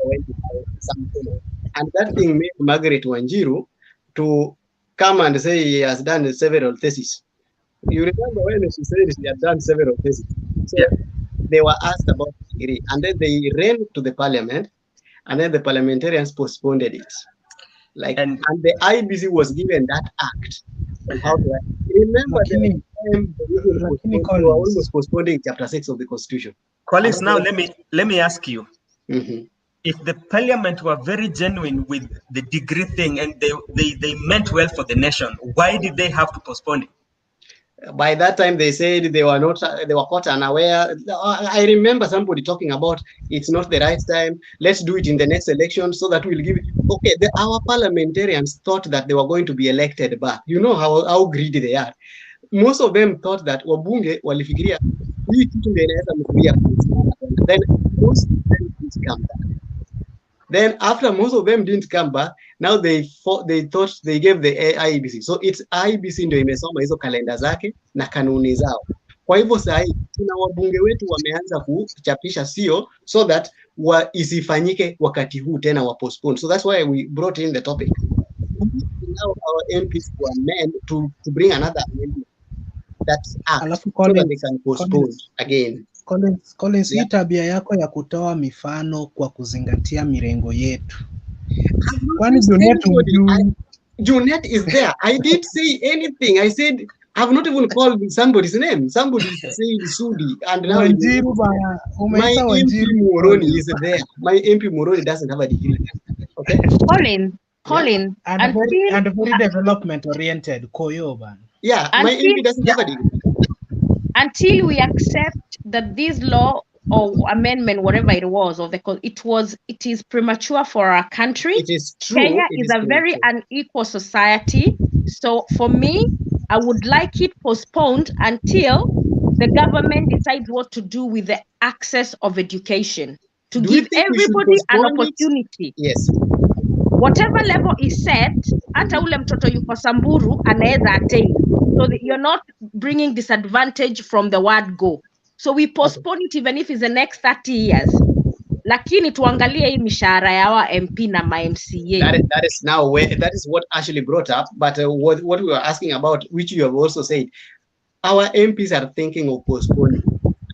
went to something. And that thing made Margaret Wanjiru to come and say he has done several theses. You remember when she said she had done several theses? So they were asked about the degree, and then they ran to the parliament, and then the parliamentarians postponed it. And the IBC was given that act on how to remember the time they were almost postponing chapter 6 of the constitution. Collins, now let me ask you. If the parliament were very genuine with the degree thing and they meant well for the nation, why did they have to postpone it? By that time, they said they were caught unaware. I remember somebody talking about it's not the right time. Let's do it in the next election so that we'll give it. Okay, our parliamentarians thought that they were going to be elected back. You know how greedy they are. Most of them thought that wabunge walifikiria hii kitu ndio inaweza mkuia. Then most of them didn't come back. Then after most of them didn't come back, now they thought they gave the IEBC. So it's IEBC ndio imesoma hizo kalenda zake na kanuni zao. Kwa hivyo sasa tuna wabunge wetu wameanza kuchapisha sio so that isifanyike wakati huu tena wa postpone. So that's why we brought in the topic. Now our MPs were meant to bring another amendment that's act so that they can postpone again. Collins, hii tabia yako ya kutoa mifano kwa kuzingatia mirengo yetu. Kwani Junet is there. I didn't say anything. I said I've not even called somebody's name. Somebody said Sudi, and now my MP Moroni is there. My MP Moroni doesn't have a degree. Okay, Colin, and very development oriented. Koyoban. Yeah, my MP doesn't have a degree. Until we accept that this law or amendment, whatever it was, it is premature for our country. It is true. Kenya is a very unequal society. So for me, I would like it postponed until the government decides what to do with the access of education to give everybody an opportunity. Yes. Whatever level is set, hata ule mtoto yuko Samburu anaweza attain. So you're not bringing disadvantage from the word go. So we postpone it even if it's the next 30 years. lakini tuangalie hii mishahara ya wa MP na ma MCA. That is now where that is what actually brought up. But what we were asking about, which you have also said, our MPs are thinking of postponing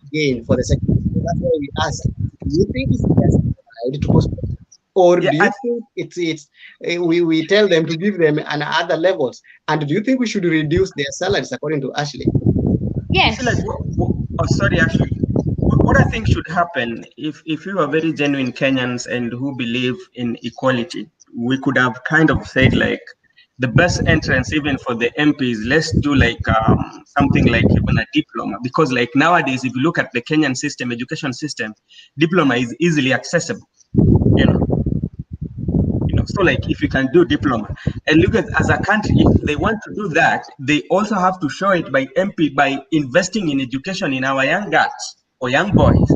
again for the second. So that's why we ask: do you think it's right to postpone, or do you think it's we tell them to give them an other levels? And do you think we should reduce their salaries according to Ashley? Yes. Like, sorry, Ashley. What I think should happen, if you are very genuine Kenyans and who believe in equality, we could have kind of said like the best entrance even for the MPs, let's do like something like even a diploma, because like nowadays, if you look at the Kenyan system, education system, diploma is easily accessible, you know. So like if you can do diploma and look at as a country, if they want to do that, they also have to show it by MP by investing in education in our young girls or young boys.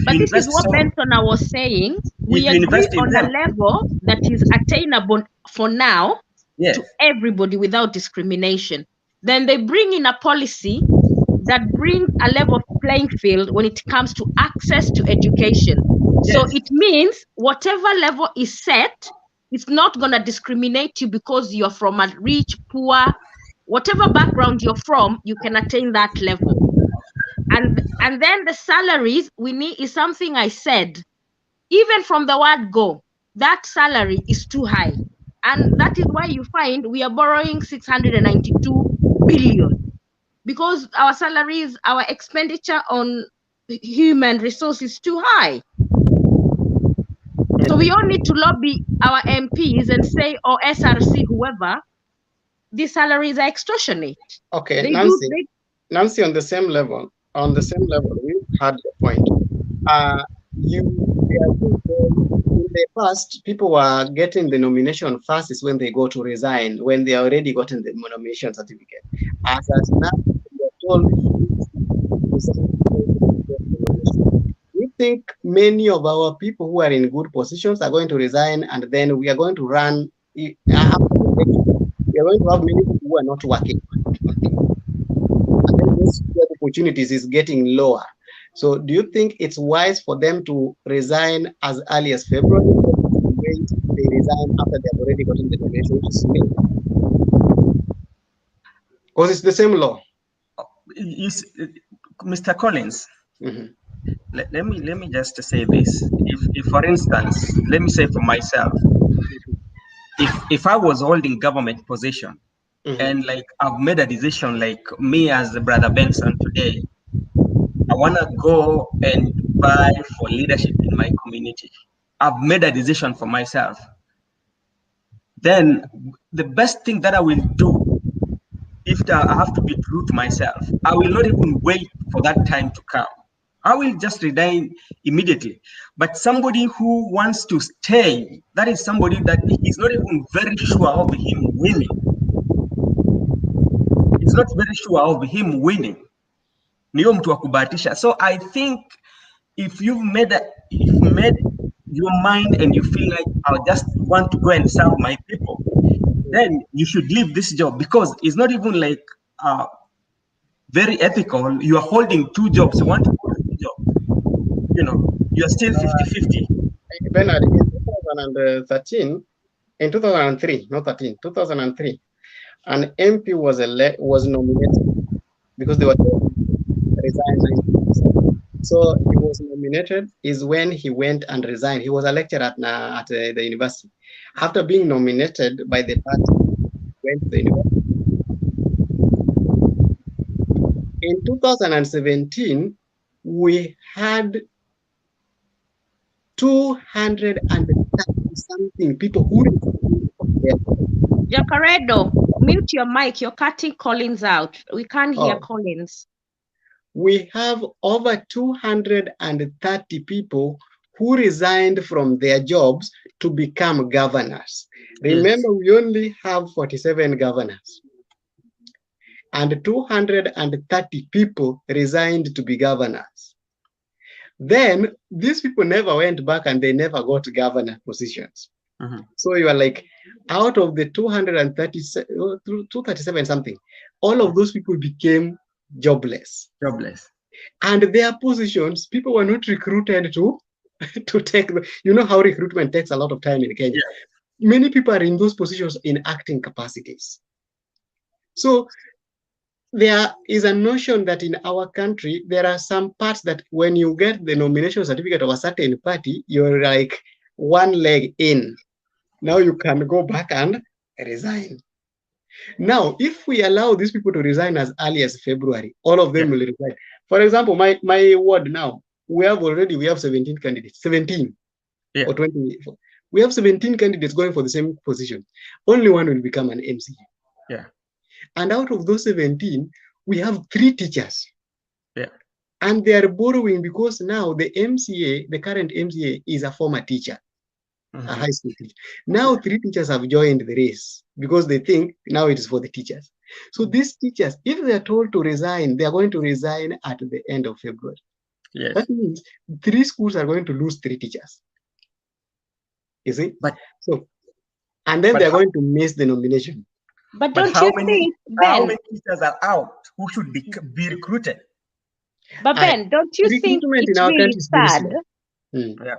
But this is what Benson was saying. We agree on a level that is attainable for now to everybody without discrimination. Then they bring in a policy that brings a level playing field when it comes to access to education. So it means whatever level is set, it's not going to discriminate you because you're from a rich, poor, whatever background you're from, you can attain that level. And then the salaries we need is something I said, even from the word go, that salary is too high. And that is why you find we are borrowing 692 billion, because our salaries, our expenditure on human resources is too high. So we all need to lobby our MPs and say, or SRC, whoever, these salaries are extortionate. Okay, Nancy, on the same level, we've had the point. In the past, people were getting the nomination first is when they go to resign, when they already gotten the nomination certificate. As now, we are told we think many of our people who are in good positions are going to resign, and then we are going to run. We are going to have many people who are not working. And then this opportunities is getting lower. So do you think it's wise for them to resign as early as February, or wait they resign after they have already gotten the nomination, which is May? Because it's the same law. Mr. Collins, let me just say this. If for instance, let me say for myself, if I was holding government position and like I've made a decision, like me as the brother Benson today, I want to go and vie for leadership in my community. I've made a decision for myself. Then the best thing that I will do, if I have to be true to myself, I will not even wait for that time to come. I will just resign immediately. But somebody who wants to stay, that is somebody that is not even very sure of him winning. He's not very sure of him winning. So I think if you've made your mind and you feel like I just want to go and serve my people, then you should leave this job, because it's not even like very ethical. You are holding two jobs. You want to hold two jobs. You know, you are still 50-50. Bernard, in 2013, in 2003, not 13, 2003, an MP was nominated because they were resigned. So he was nominated is when he went and resigned. He was a lecturer at the university. After being nominated by the party, he went to the university. In 2017, we had 230-something people who. Jacaredo, mute your mic. You're cutting Collins out. We can't hear Collins. We have over 230 people who resigned from their jobs to become governors. Remember, we only have 47 governors. And 230 people resigned to be governors. Then these people never went back and they never got governor positions. So you are like, out of the 237 something, all of those people became jobless. Jobless. And their positions, people were not recruited to to take you know how recruitment takes a lot of time in Kenya. Yeah. Many people are in those positions in acting capacities. So there is a notion that in our country, there are some parts that when you get the nomination certificate of a certain party, you're like one leg in. Now you can go back and resign. Now, if we allow these people to resign as early as February, all of them will resign. For example, my ward now, we have 17 candidates, 17 or 20. We have 17 candidates going for the same position. Only one will become an MCA. Yeah. And out of those 17, we have 3 teachers. Yeah. And they are borrowing because now the MCA, the current MCA, is a former teacher, a high school teacher. Now 3 teachers have joined the race because they think now it is for the teachers. So these teachers, if they are told to resign, they are going to resign at the end of February. Yes. That means 3 schools are going to lose 3 teachers. You see? And then they're going to miss the nomination. But don't you think, Ben? How many teachers are out who should be recruited? But Ben, don't you think it's really sad?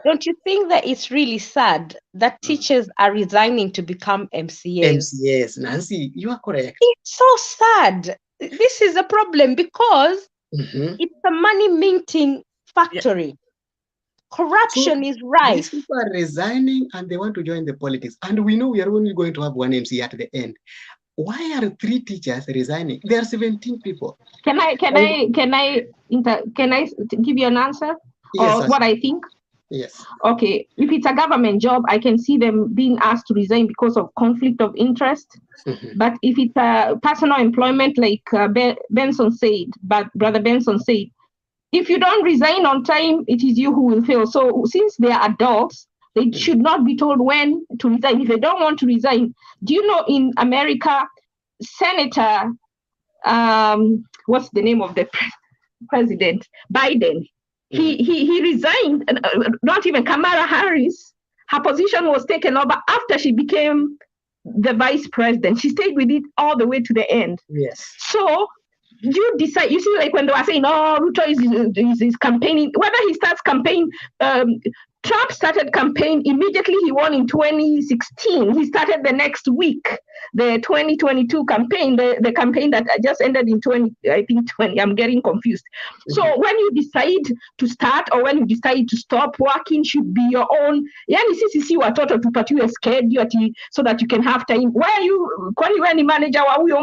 Don't you think that it's really sad that teachers are resigning to become MCAs? MCAs, Nancy, you are correct. It's so sad. This is a problem because it's a money minting factory. Corruption is rife. These people are resigning and they want to join the politics. And we know we are only going to have one MCA at the end. Why are 3 teachers resigning? There are 17 people. Can I give you an answer? Yes, or what I think? Yes. Okay. If it's a government job, I can see them being asked to resign because of conflict of interest. But if it's a personal employment, like Benson said, but Brother Benson said, if you don't resign on time, it is you who will fail. So since they are adults, they should not be told when to resign. If they don't want to resign, do you know in America, Senator, what's the name of the president? Biden. He resigned. Not even Kamala Harris. Her position was taken over after she became the vice president. She stayed with it all the way to the end. Yes. So you decide. You see, like when they were saying, "Oh, Ruto is campaigning," whether he starts campaign. Trump started campaign immediately he won in 2016. He started the next week, the 2022 campaign, the campaign that just ended in 2020. I'm getting confused. So when you decide to start or when you decide to stop working should be your own. Yani sisi watoto tupatiwe schedule so that you can have time. Where you kwani wewe ni manager wa huyo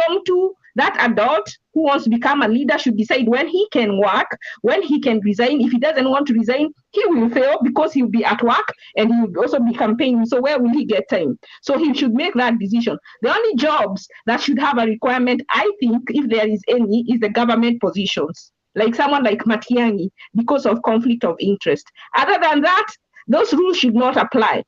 mtu, that adult who wants to become a leader should decide when he can work, when he can resign. If he doesn't want to resign, he will fail because he'll be at work and he will also be campaigning. So where will he get time? So he should make that decision. The only jobs that should have a requirement, I think, if there is any, is the government positions. Like someone like Matiang'i, because of conflict of interest. Other than that, those rules should not apply.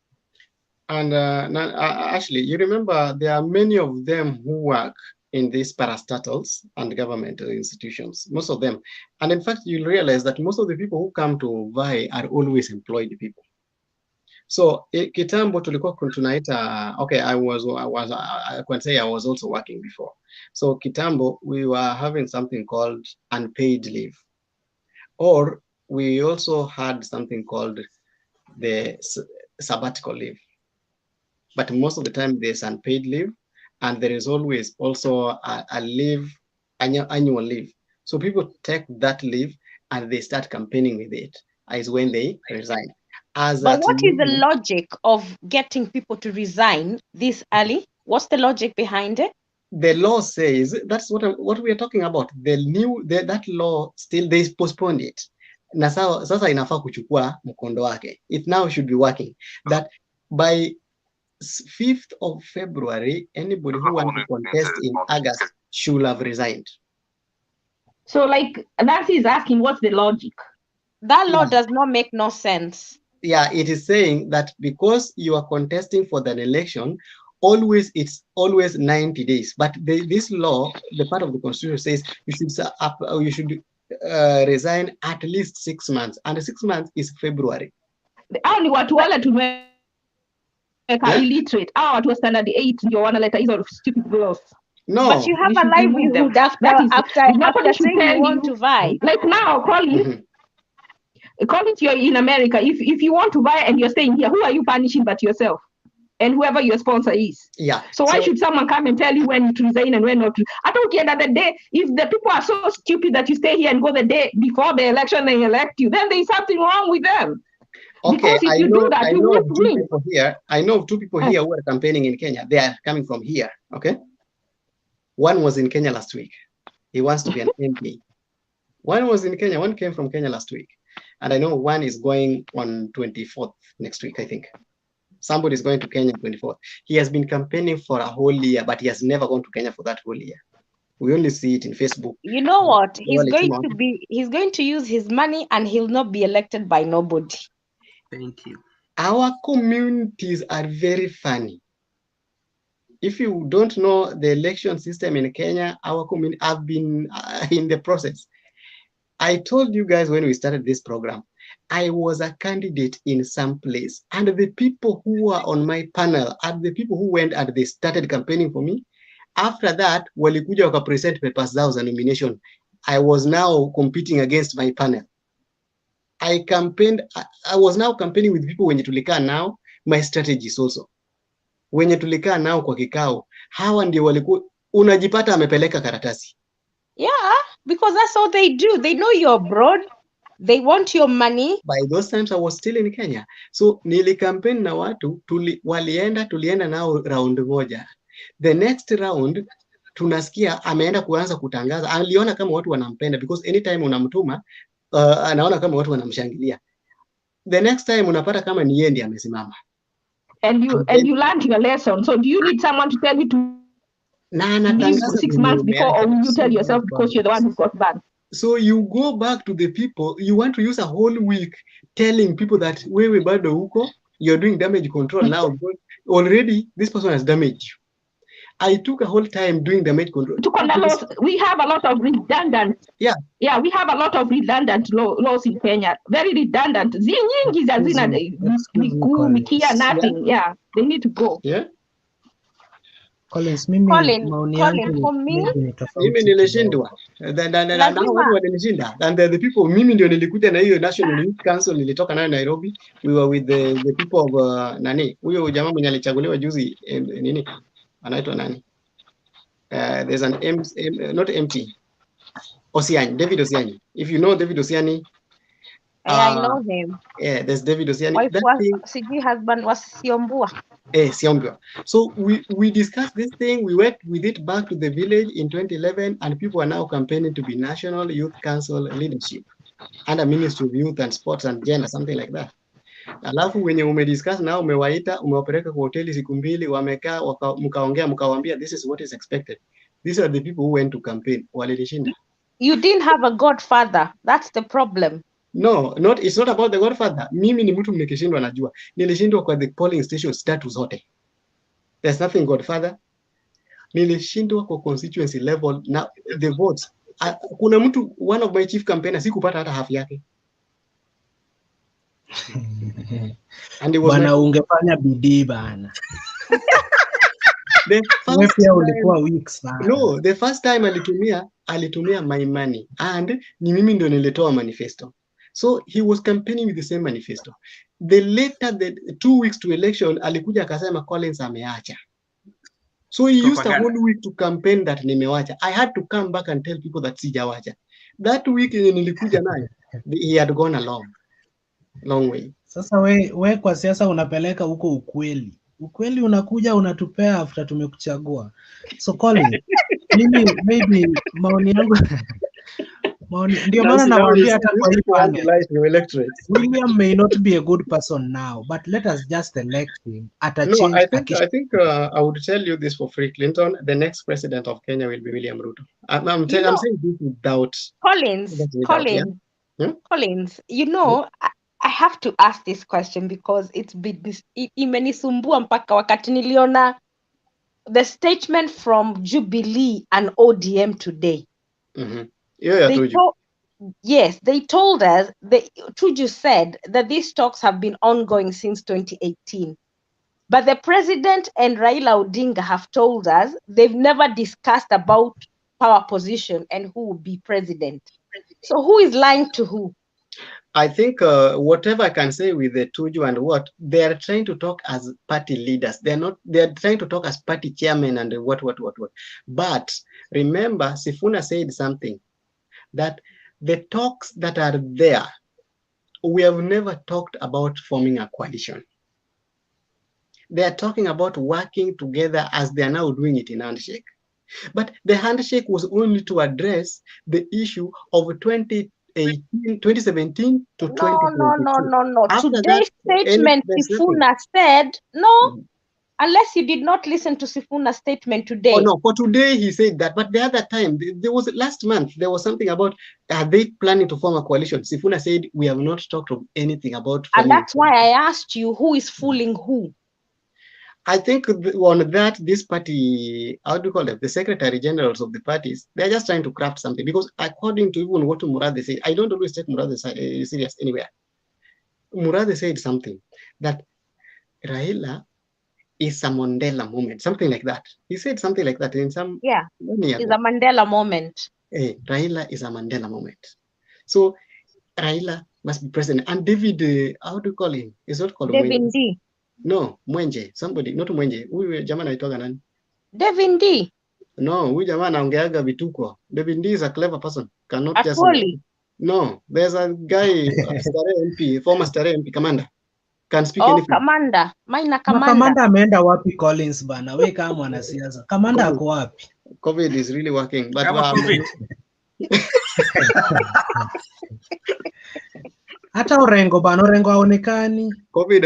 And actually, you remember there are many of them who work in these parastatals and government institutions, most of them. And in fact, you'll realize that most of the people who come to VAI are always employed people. So kitambo tulikuwa tunaita, okay, I can say I was also working before. So kitambo, we were having something called unpaid leave. Or we also had something called the sabbatical leave. But most of the time there's unpaid leave. And there is always also a leave, annual leave. So people take that leave and they start campaigning with it, is when they resign. But what is the logic of getting people to resign this early? What's the logic behind it? The law says, that's what we are talking about. That law still, they postponed it. Na sasa inafaa kuchukua mkondo wake. It now should be working. That by 5th of February, anybody who wants to contest in August should have resigned. So like, that is asking what's the logic? That law does not make no sense. Yeah, it is saying that because you are contesting for the election, it's always 90 days. But this law, the part of the constitution says you should resign at least 6 months. And 6 months is February. Only what illiterate. Watu wa standard 8 ndio wanaleta hizo stupid laws. No. But you have a livelihood after saying you want to vie. Like now, Colin, Collins, you're in America. If you want to buy and you're staying here, who are you punishing but yourself? And whoever your sponsor is. Yeah. So why should someone come and tell you when to resign and when not to? I don't care that the day, if the people are so stupid that you stay here and go the day before the election they elect you, then there's something wrong with them. Okay, Because if you do that, you won't win. I know of two people here who are campaigning in Kenya. They are coming from here, okay? One was in Kenya last week. He wants to be an MP. One was in Kenya, one came from Kenya last week. And I know one is going on 24th next week, I think. Somebody is going to Kenya 24th. He has been campaigning for a whole year, but he has never gone to Kenya for that whole year. We only see it in Facebook. You know what? He's going to use his money and he'll not be elected by nobody. Thank you. Our communities are very funny. If you don't know the election system in Kenya, our community have been in the process. I told you guys when we started this program, I was a candidate in some place, and the people who were on my panel are the people who went and they started campaigning for me. After that, walikuja waka present papers zao za nomination. I was now competing against my panel. I was now campaigning with people wenye tulikaa now, my strategies also. Wenye tulikaa now kwa kikao, hawa ndio walikuwa unajipata amepeleka karatasi. Yeah, because that's all they do. They know you're abroad. They want your money. By those times I was still in Kenya. So nilikampeni na watu, tulienda nao round moja. The next round, tunasikia ameenda kuanza kutangaza. Aliona kama watu wanampenda because anytime unamtuma, anaona kama watu wanamshangilia. The next time unapata kama ni yeye ndiye amesimama. And you learned your lesson. So do you need someone to tell you to leave 6 months before, or will you tell yourself because you're the one who got banned? So you go back to the people, you want to use a whole week telling people that wewe bado huko, you're doing damage control now. Already, this person has damaged you. I took a whole time doing damage control. We have a lot of redundant. Yeah. Yeah, we have a lot of redundant laws in Kenya. Very redundant. Nyingi hazina nothing. Yeah, they need to go. Yeah. Collins, mimi maoni yangu ni tofauti. Mimi nilishindwa. Watu walinishinda. And the people, mimi ndio nilikuja na hiyo National Youth Council, nilitoka nayo Nairobi. We were with the people of nani? Huyo jamaa mwenye alichaguliwa juzi nini? Anaitwa nani? There's an not MT. Osiani, David Osiani. If you know David Osiani. I know him. Yeah, there's David Osiani. Wife husband was Siombua. Siombua. So we discussed this thing. We went with it back to the village in 2011, and people are now campaigning to be National Youth Council leadership under Ministry of Youth and Sports and Gender, something like that. Alafu wenye umediscuss nao umewaita, umewapeleka kwa hoteli siku mbili, wamekaa mkaongea, mkawaambia this is what is expected. These are the people who went to campaign. Walilishinda. You didn't have a godfather. That's the problem. No, it's not about the godfather. Mimi ni mtu mnikishindwa najua. Nilishindwa kwa the polling stations tatu zote. There's nothing godfather. Nilishindwa kwa constituency level na the votes. Kuna mtu, one of my chief campaigners, sikupata hata half yake. Bana ungefanya bidii bana. No, the first time alitumia my money and ni mimi ndio nilitoa manifesto. So he was campaigning with the same manifesto. The 2 weeks to election alikuja akasema Collins ameacha. So he used a whole week to campaign that nimewacha. I had to come back and tell people that sijawacha. That week yenye nilikuja nayo, he had gone a long way. Sasa we kwa siasa unapeleka huko ukweli. Ukweli unakuja unatupea after tumekuchagua. So Colin, mimi maybe maoni yangu ndio maana nawaambia hata kwa hii panel, William may not be a good person now, but let us just elect him at a change. I think I would tell you this for free, Clinton. The next president of Kenya will be William Ruto. I'm saying this without Collins. Collins, you know, I have to ask this question because it's been imenisumbua mpaka wakati niliona the statement from Jubilee and ODM today. Mm-hmm. Yeah, yes, they told us, Tuju said that these talks have been ongoing since 2018. But the president and Raila Odinga have told us they've never discussed about power position and who will be president. So who is lying to who? I think whatever I can say with the Tuju and what, they are trying to talk as party leaders. They're trying to talk as party chairman and what. But remember, Sifuna said something, that the talks that are there, we have never talked about forming a coalition. They are talking about working together as they are now doing it in handshake. But the handshake was only to address the issue of 2017 to 2022. No. After Today's that, statement, Sifuna said, no, unless you did not listen to Sifuna's statement today. Oh, no, for today he said that. But the other time, there was last month, there was something about, are they planning to form a coalition? Sifuna said, we have not talked of anything about forming. And that's why I asked you, who is fooling who? I think on that, this party, how do you call it, the secretary generals of the parties, they're just trying to craft something, because according to even what Murade said, I don't always take Murade serious anywhere. Murade said something, that Raila is a Mandela moment, something like that. He said something like that in some... Yeah, it's a Mandela moment. Hey, Raila is a Mandela moment. So Raila must be president. And David, how do you call him? It's not called David D. No, Mwenje, somebody, not Mwenje. Huyu jamaa anaitwa nani? David D. No, huyu jamaa anaongeaga vituko. David D is a clever person. Cannot just... No, there's a guy, former Stare MP commander. Can speak anything. Commander. Maina Commander. Commander ameenda wapi Collins bana? We kama mwanasiasa. Commander ako wapi? COVID is really working. But hata Orengo bana, Orengo haonekani. COVID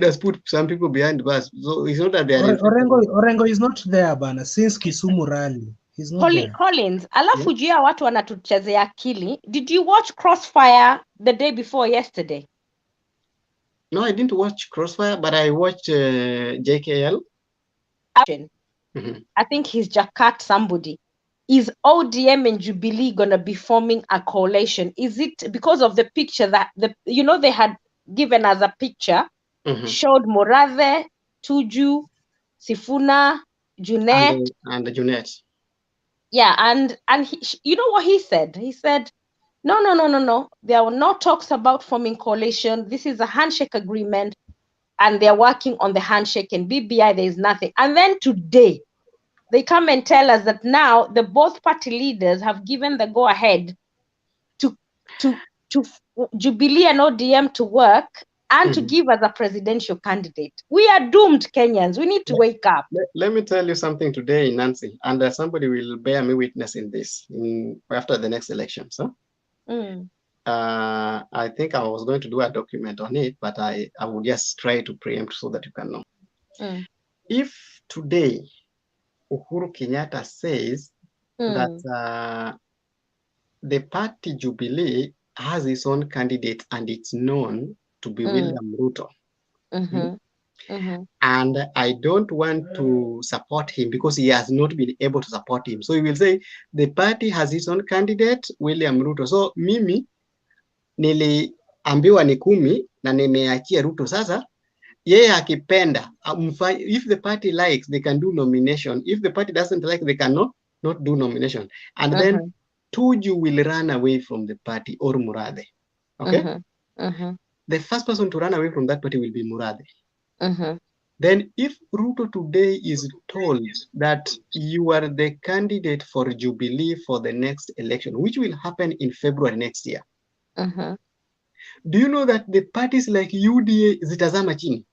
has put some people behind the bus. So it's not that they are... Orengo is not there bana since Kisumu rally. He's not there. Collins, alafu jia watu wanatuchezea akili. Did you watch Crossfire the day before yesterday? No, I didn't watch Crossfire, but I watched JKL. I think he's Jakat somebody. Is ODM and Jubilee gonna be forming a coalition? Is it because of the picture that they had given us a picture, showed Morave, Tuju, Sifuna, Junet, and Junet. Yeah, and you know what he said? He said, no. There were no talks about forming coalition. This is a handshake agreement, and they're working on the handshake. And BBI, there is nothing. And then today, they come and tell us that now the both party leaders have given the go ahead to Jubilee and ODM to work and to give us a presidential candidate. We are doomed, Kenyans. We need to wake up. Let me tell you something today, Nancy, and somebody will bear me witness in this after the next election. So, I think I was going to do a document on it, but I will just try to preempt so that you can know. If today Uhuru Kenyatta says that the party Jubilee has its own candidate and it's known to be William Ruto. And I don't want to support him because he has not been able to support him. So he will say the party has its own candidate, William Ruto. So mimi niliambiwa ni 10 na nimeachia Ruto. Sasa yeye akipenda, if the party likes, they can do nomination. If the party doesn't like, they cannot not do nomination. And then Tuju will run away from the party or Murade. Okay? The first person to run away from that party will be Murade. Then if Ruto today is told that you are the candidate for Jubilee for the next election, which will happen in February next year, do you know that the parties like UDA zitazama chini?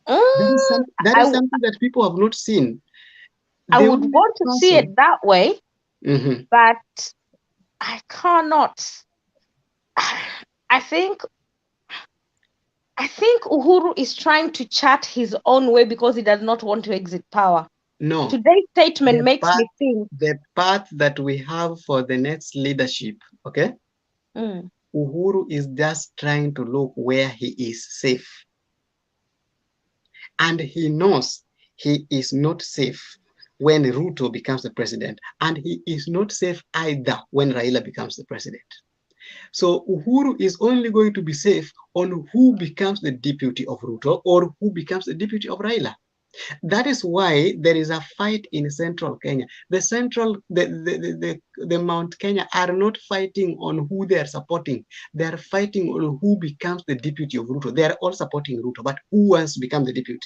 That is something that people have not seen. I would want to see it that way, but I cannot. I think Uhuru is trying to chart his own way because he does not want to exit power. No. Today's statement makes me think the path that we have for the next leadership, okay? Uhuru is just trying to look where he is safe. And he knows he is not safe when Ruto becomes the president. And he is not safe either when Raila becomes the president. So Uhuru is only going to be safe on who becomes the deputy of Ruto or who becomes the deputy of Raila. That is why there is a fight in central Kenya. The Mount Kenya are not fighting on who they are supporting. They are fighting on who becomes the deputy of Ruto. They are all supporting Ruto, but who wants to become the deputy?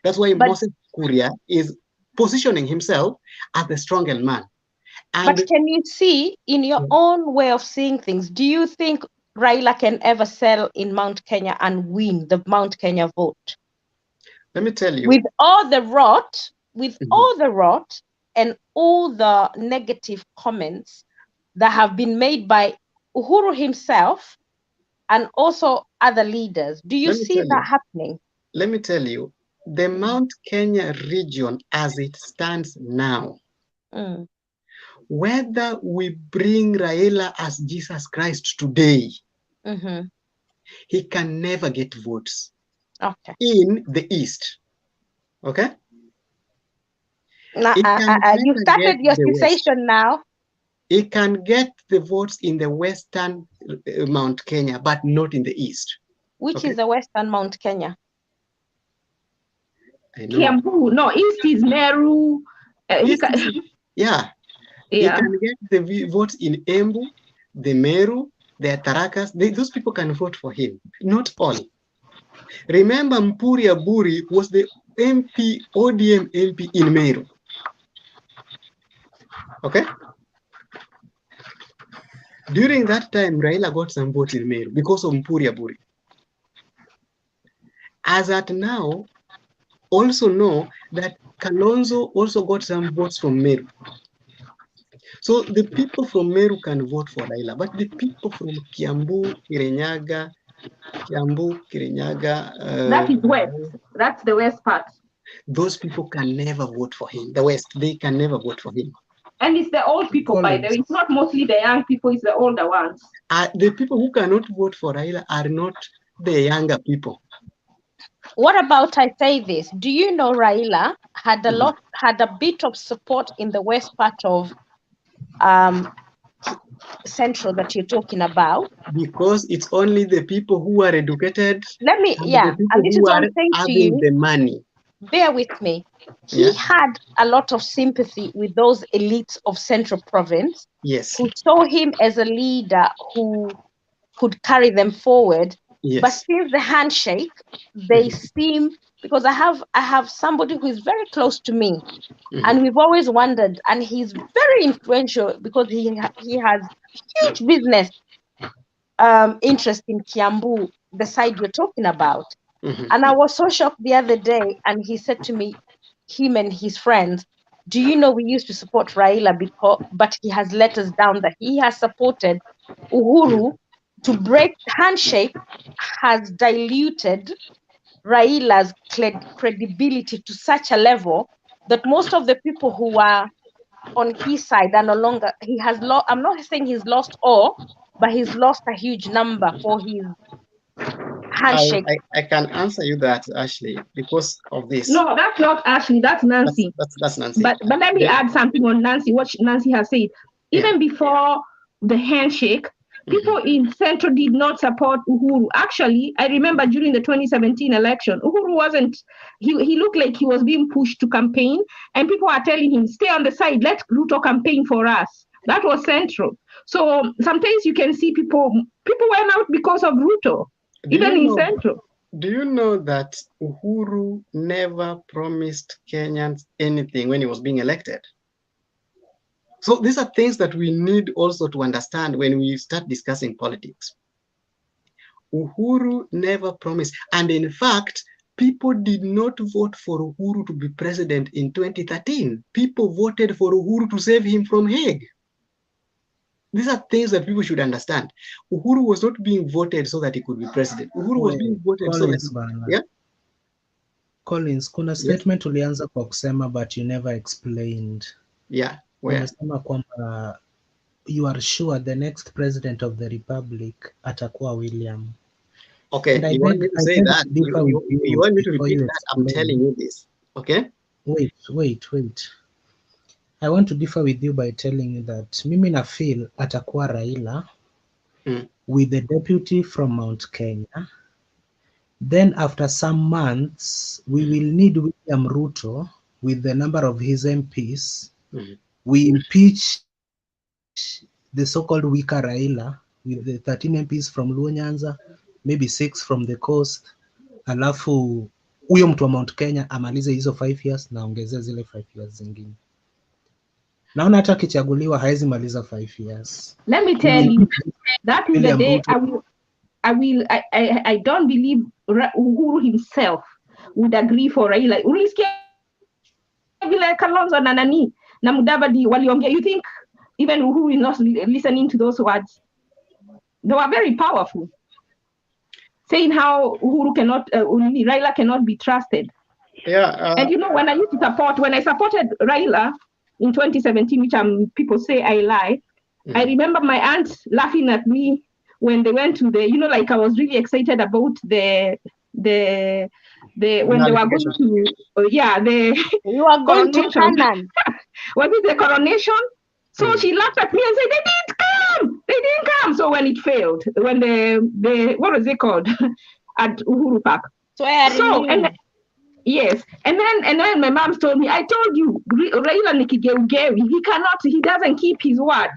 That's why Moses Kuria is positioning himself as the strongest man. But can you see, in your own way of seeing things, do you think Raila can ever sell in Mount Kenya and win the Mount Kenya vote? Let me tell you. With all the rot, and all the negative comments that have been made by Uhuru himself and also other leaders, do you see that happening? Let me tell you, the Mount Kenya region as it stands now, whether we bring Raila as Jesus Christ today, he can never get votes in the East. Okay? Now, you started your sensation now. He can get the votes in the Western Mount Kenya, but not in the East. Which is the Western Mount Kenya? Kiambu, no, East is Meru. He can get the votes in Embu, the Meru, the Tarakas. Those people can vote for him. Not all. Remember, Mpuri Aburi was the MP, ODM MP in Meru. Okay? During that time, Raila got some votes in Meru because of Mpuri Aburi. As at now, also know that Kalonzo also got some votes from Meru. So the people from Meru can vote for Raila, but the people from Kiambu, Kirinyaga, that is west. That's the west part. Those people can never vote for him. The West, they can never vote for him. And it's the old people, by the way. It's not mostly the young people, it's the older ones. The people who cannot vote for Raila are not the younger people. What about, I say this, do you know Raila had a bit of support in the west part of Central that you're talking about? Because it's only the people who are educated. And this is what I'm saying to you. The money. Bear with me. He had a lot of sympathy with those elites of Central Province. Yes. Who saw him as a leader who could carry them forward. Yes. But since the handshake, they seem, because I have somebody who is very close to me, and we've always wondered, and he's very influential because he has huge business interest in Kiambu, the side you're talking about. And I was so shocked the other day, and he said to me, him and his friends, do you know we used to support Raila but he has let us down, that he has supported Uhuru to break handshake has diluted Raila's credibility to such a level that most of the people who were on his side are no longer, I'm not saying he's lost all, but he's lost a huge number for his handshake. I can answer you that, Ashley, because of this. No, that's not Ashley, that's Nancy. That's Nancy. But let me add something on Nancy, what Nancy has said. Even before the handshake, people in Central did not support Uhuru. Actually, I remember during the 2017 election, Uhuru wasn't, he looked like he was being pushed to campaign, and people are telling him, stay on the side, let Ruto campaign for us. That was Central. So sometimes you can see people went out because of Ruto, even in Central. Do you know that Uhuru never promised Kenyans anything when he was being elected? So these are things that we need also to understand when we start discussing politics. Uhuru never promised. And in fact, people did not vote for Uhuru to be president in 2013. People voted for Uhuru to save him from Hague. These are things that people should understand. Uhuru was not being voted so that he could be president. Uhuru was being voted Collins, so that Collins, kuna statement ulianza kwa kusema but you never explained. Umesema kwamba you are sure the next president of the republic atakuwa William. Okay, you want me to say that? You want me to repeat that? I'm telling you this. Okay? Wait. I want to differ with you by telling you that mimi na feel atakuwa Raila with the deputy from Mount Kenya Then after some months, we will need William Ruto with the number of his MPs. We impeach the so-called weaker Raila with the 13 MPs from Luo Nyanza, maybe 6 from the coast. Alafu huyo mtu wa Mount Kenya amalize hizo 5 years na ongezea zile 5 years zingine. Naona hata akichaguliwa hawezi maliza 5 years. Let me tell you, that is the day I don't believe Uhuru himself would agree for Raila. Ulisikia vile Kalonzo na nani na Mudavadi waliongea. You think even Uhuru is not listening to those words? They were very powerful, saying how Uhuru cannot, Raila cannot be trusted. Yeah. And you know, when I supported Raila in 2017, which people say I lie, I remember my aunt laughing at me when they went to the, you know, like I was really excited about the when they were going to, you are going to Canaan. Was it the coronation? So she laughed at me and said, they didn't come. So when it failed, when the what was it called at Uhuru Park? Yes, and then my mom told me, I told you, Raila Nikigeugewi, he doesn't keep his word.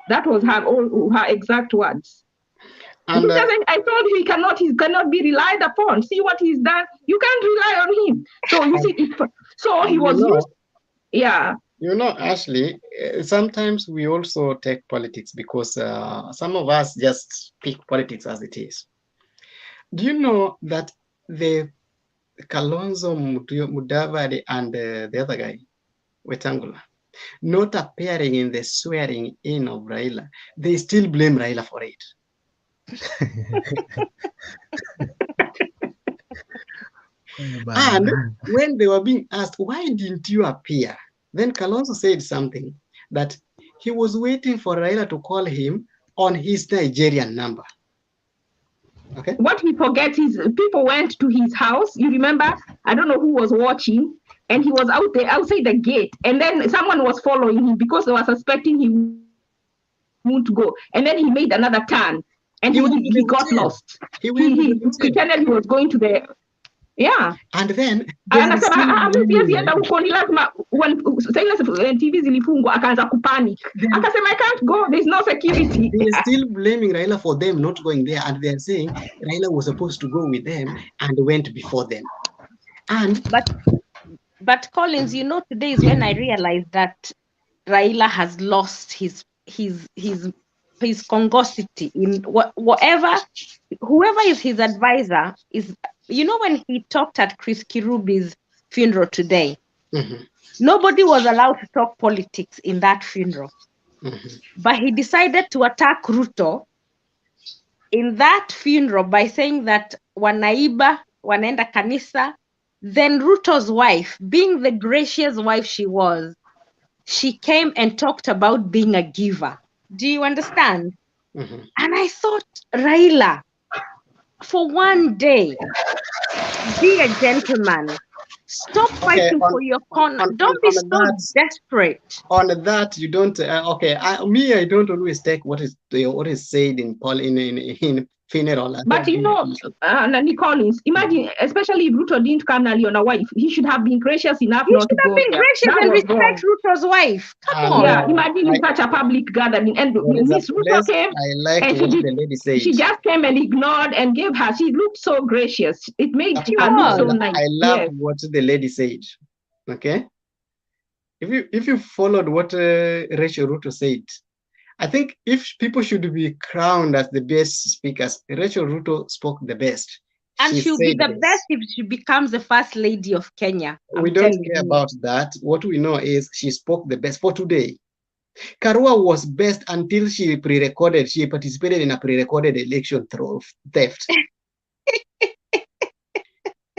That was her exact words. And I told you he cannot be relied upon. See what he's done. You can't rely on him. So you see, he was used. Yeah. You know, Ashley, sometimes we also take politics because some of us just pick politics as it is. Do you know that the Kalonzo Mudavadi and the other guy, Wetangula, not appearing in the swearing in of Raila, they still blame Raila for it. And when they were being asked, why didn't you appear? Then Kalonzo said something that he was waiting for Raila to call him on his Nigerian number. Okay. What he forgets is people went to his house. You remember? I don't know who was watching, and he was out there outside the gate, and then someone was following him because they were suspecting he wouldn't go. And then he made another turn, and he got lost. He pretended he was going to the and then akasema sienda huko ni lazima TV zilifungwa akaanza kupanic akasema I can't go, there's no security. They're still blaming Raila for them not going there, and they're saying Raila was supposed to go with them and went before them. And but Collins, you know, today is when I realized that Raila has lost his congosity in whoever is his advisor is. You know, when he talked at Chris Kirubi's funeral today, nobody was allowed to talk politics in that funeral. But he decided to attack Ruto in that funeral by saying that wanaiba, wanaenda kanisa. Then Ruto's wife, being the gracious wife she was, she came and talked about being a giver. Do you understand? And I thought, Raila, for one day, be a gentleman. Stop fighting for your corner. Don't be so desperate. On that, you don't. I don't always take what is said in funeral. But you know, Nani Collins, imagine, especially if Ruto didn't come early on a wife, he should have been gracious enough not to go. He should have been gracious and respect Ruto's wife. Come on. Yeah, imagine in such a public gathering. And Miss Ruto came. I like what the lady said. She just came and ignored and gave her. She looked so gracious. It made her look so nice. I love what the lady said. Okay. If you followed what Rachel Ruto said, I think if people should be crowned as the best speakers, Rachel Ruto spoke the best. And she'll be the best if she becomes the first lady of Kenya. We don't care about that. What we know is she spoke the best for today. Karua was best until she pre-recorded. She participated in a pre-recorded election theft.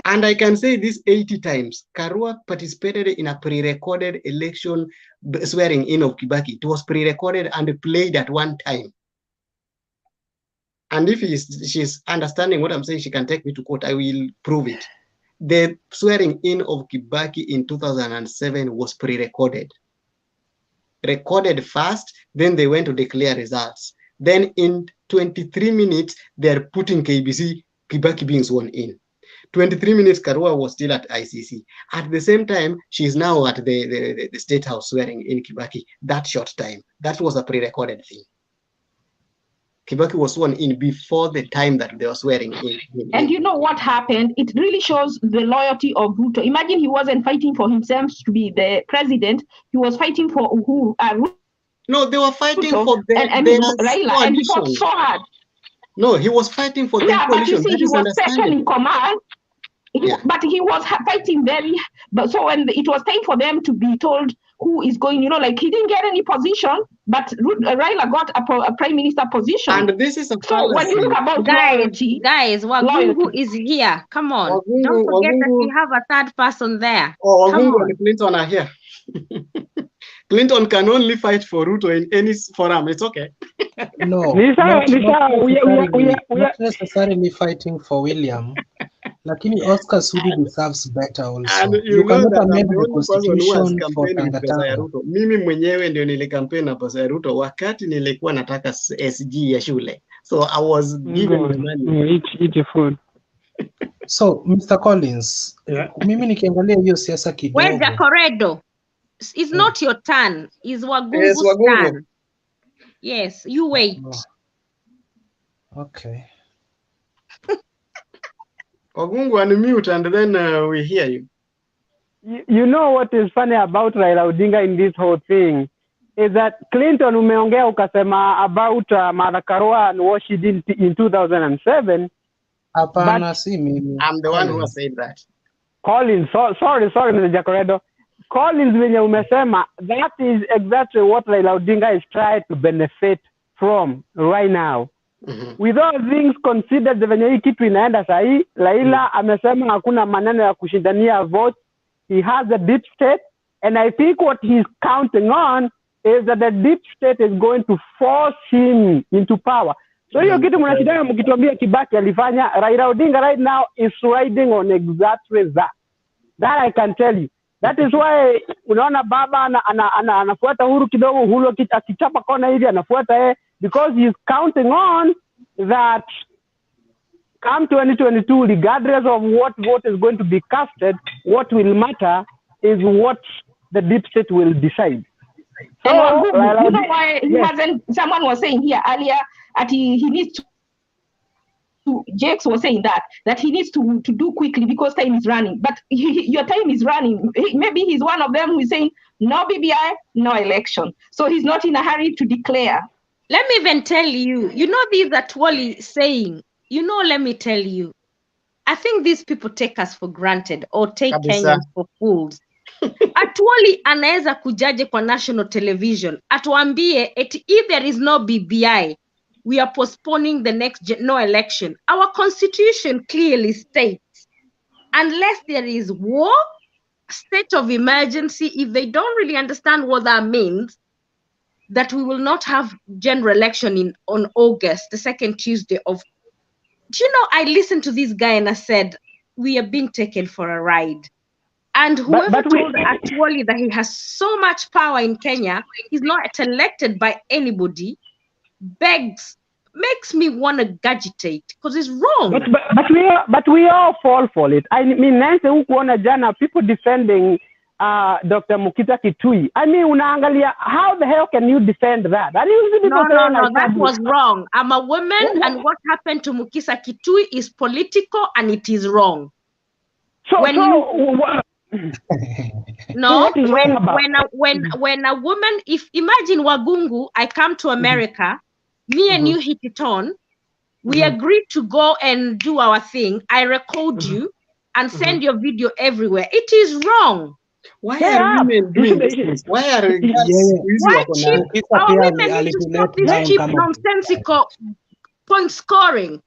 And I can say this 80 times. Karua participated in a pre-recorded election swearing in of Kibaki. It was pre-recorded and played at one time. And if she's understanding what I'm saying, she can take me to court. I will prove it. The swearing in of Kibaki in 2007 was pre-recorded. Recorded first, then they went to declare results. Then in 23 minutes, they're putting Kibaki being sworn in. 23 minutes, Karua was still at ICC. At the same time, she's now at the State House swearing in Kibaki. That short time. That was a pre-recorded thing. Kibaki was sworn in before the time that they were swearing in. And you know what happened? It really shows the loyalty of Ruto. Imagine he wasn't fighting for himself to be the president. He was fighting for Uhuru. No, they were fighting Ruto, for Raila, and he fought so hard. No, he was fighting for the coalition. But you see, he was second in command. But he was fighting but so when it was time for them to be told who is going, you know, like he didn't get any position, but Raila got a prime minister position. And this is a so when you look about loyalty, guys, Wagungu is here. Come on, don't forget that we have a third person there. Oh, Wagungu and Clinton are here. Clinton can only fight for Ruto in any forum. It's okay. No, not necessarily fighting for William. Lakini Oscar Sudi deserves better also. And you cannot amend the constitution for Tangatanga. Mimi mwenyewe ndio nilikampeni na pesa ya Ruto wakati nilikuwa nataka SG ya shule. So I was given the money. Eat food. So, Mr. Collins, mimi nikiangalia hiyo siasa kidogo. Where's the corridor? It's not your turn. It's Wagungu's turn. Yes, you wait. Okay. Wagungu, unmute and then we hear you. You know what is funny about Raila Odinga in this whole thing is that Clinton umeongea ukasema about Martha Karua and what she did in 2007. Apana, I'm the one who has said that. Collins, sorry, Mr. Jacoredo. Collins, wenye umesema, that is exactly what Raila Odinga is trying to benefit from right now. With all things considered, venye hii kitu inaenda sahi, Raila amesema hakuna maneno ya kushindania vote. He has a deep state, and I think what he's counting on is that the deep state is going to force him into power. So hiyo kitu mnashindana mkituambia Kibaki alifanya, Raila Odinga right now is riding on exactly that. That I can tell you. That is why unaona baba anafuata Uhuru kidogo, Uhuru akichapa kona hivi anafuata yeye, because he's counting on that come 2022, regardless of what vote is going to be casted, what will matter is what the deep state will decide. So, you know why he wasn't, someone was saying here earlier that he needs to, Jakes was saying that he needs to do quickly because time is running. But your time is running. Maybe he's one of them who is saying no BBI, no election. So he's not in a hurry to declare. Let me even tell you, you know these that Wally saying, you know, let me tell you, I think these people take us for granted or take Kenyans for fools. Atwali anaweza kujaje kwa national television, atuambie if there is no BBI, we are postponing the next no election. Our constitution clearly states, unless there is war, state of emergency, if they don't really understand what that means, that we will not have general election on August, the second Tuesday of. Do you know, I listened to this guy and I said, we are being taken for a ride. And whoever told Atwali that he has so much power in Kenya, he's not elected by anybody, makes me want to agitate because it's wrong. But we all fall for it. I mean, Nancy hukuona jana people defending Dr. Mukita Kitui. I mean, unaangalia, how the hell can you defend that? No, that was wrong. I'm a woman, and what happened to Mukisa Kitui is political and it is wrong. When a woman, if imagine Wagungu, I come to America, me and you hit it on, we agreed to go and do our thing. I record you and send your video everywhere. It is wrong. Why are women doing this? Why are our women need to stop this cheap nonsensical point scoring?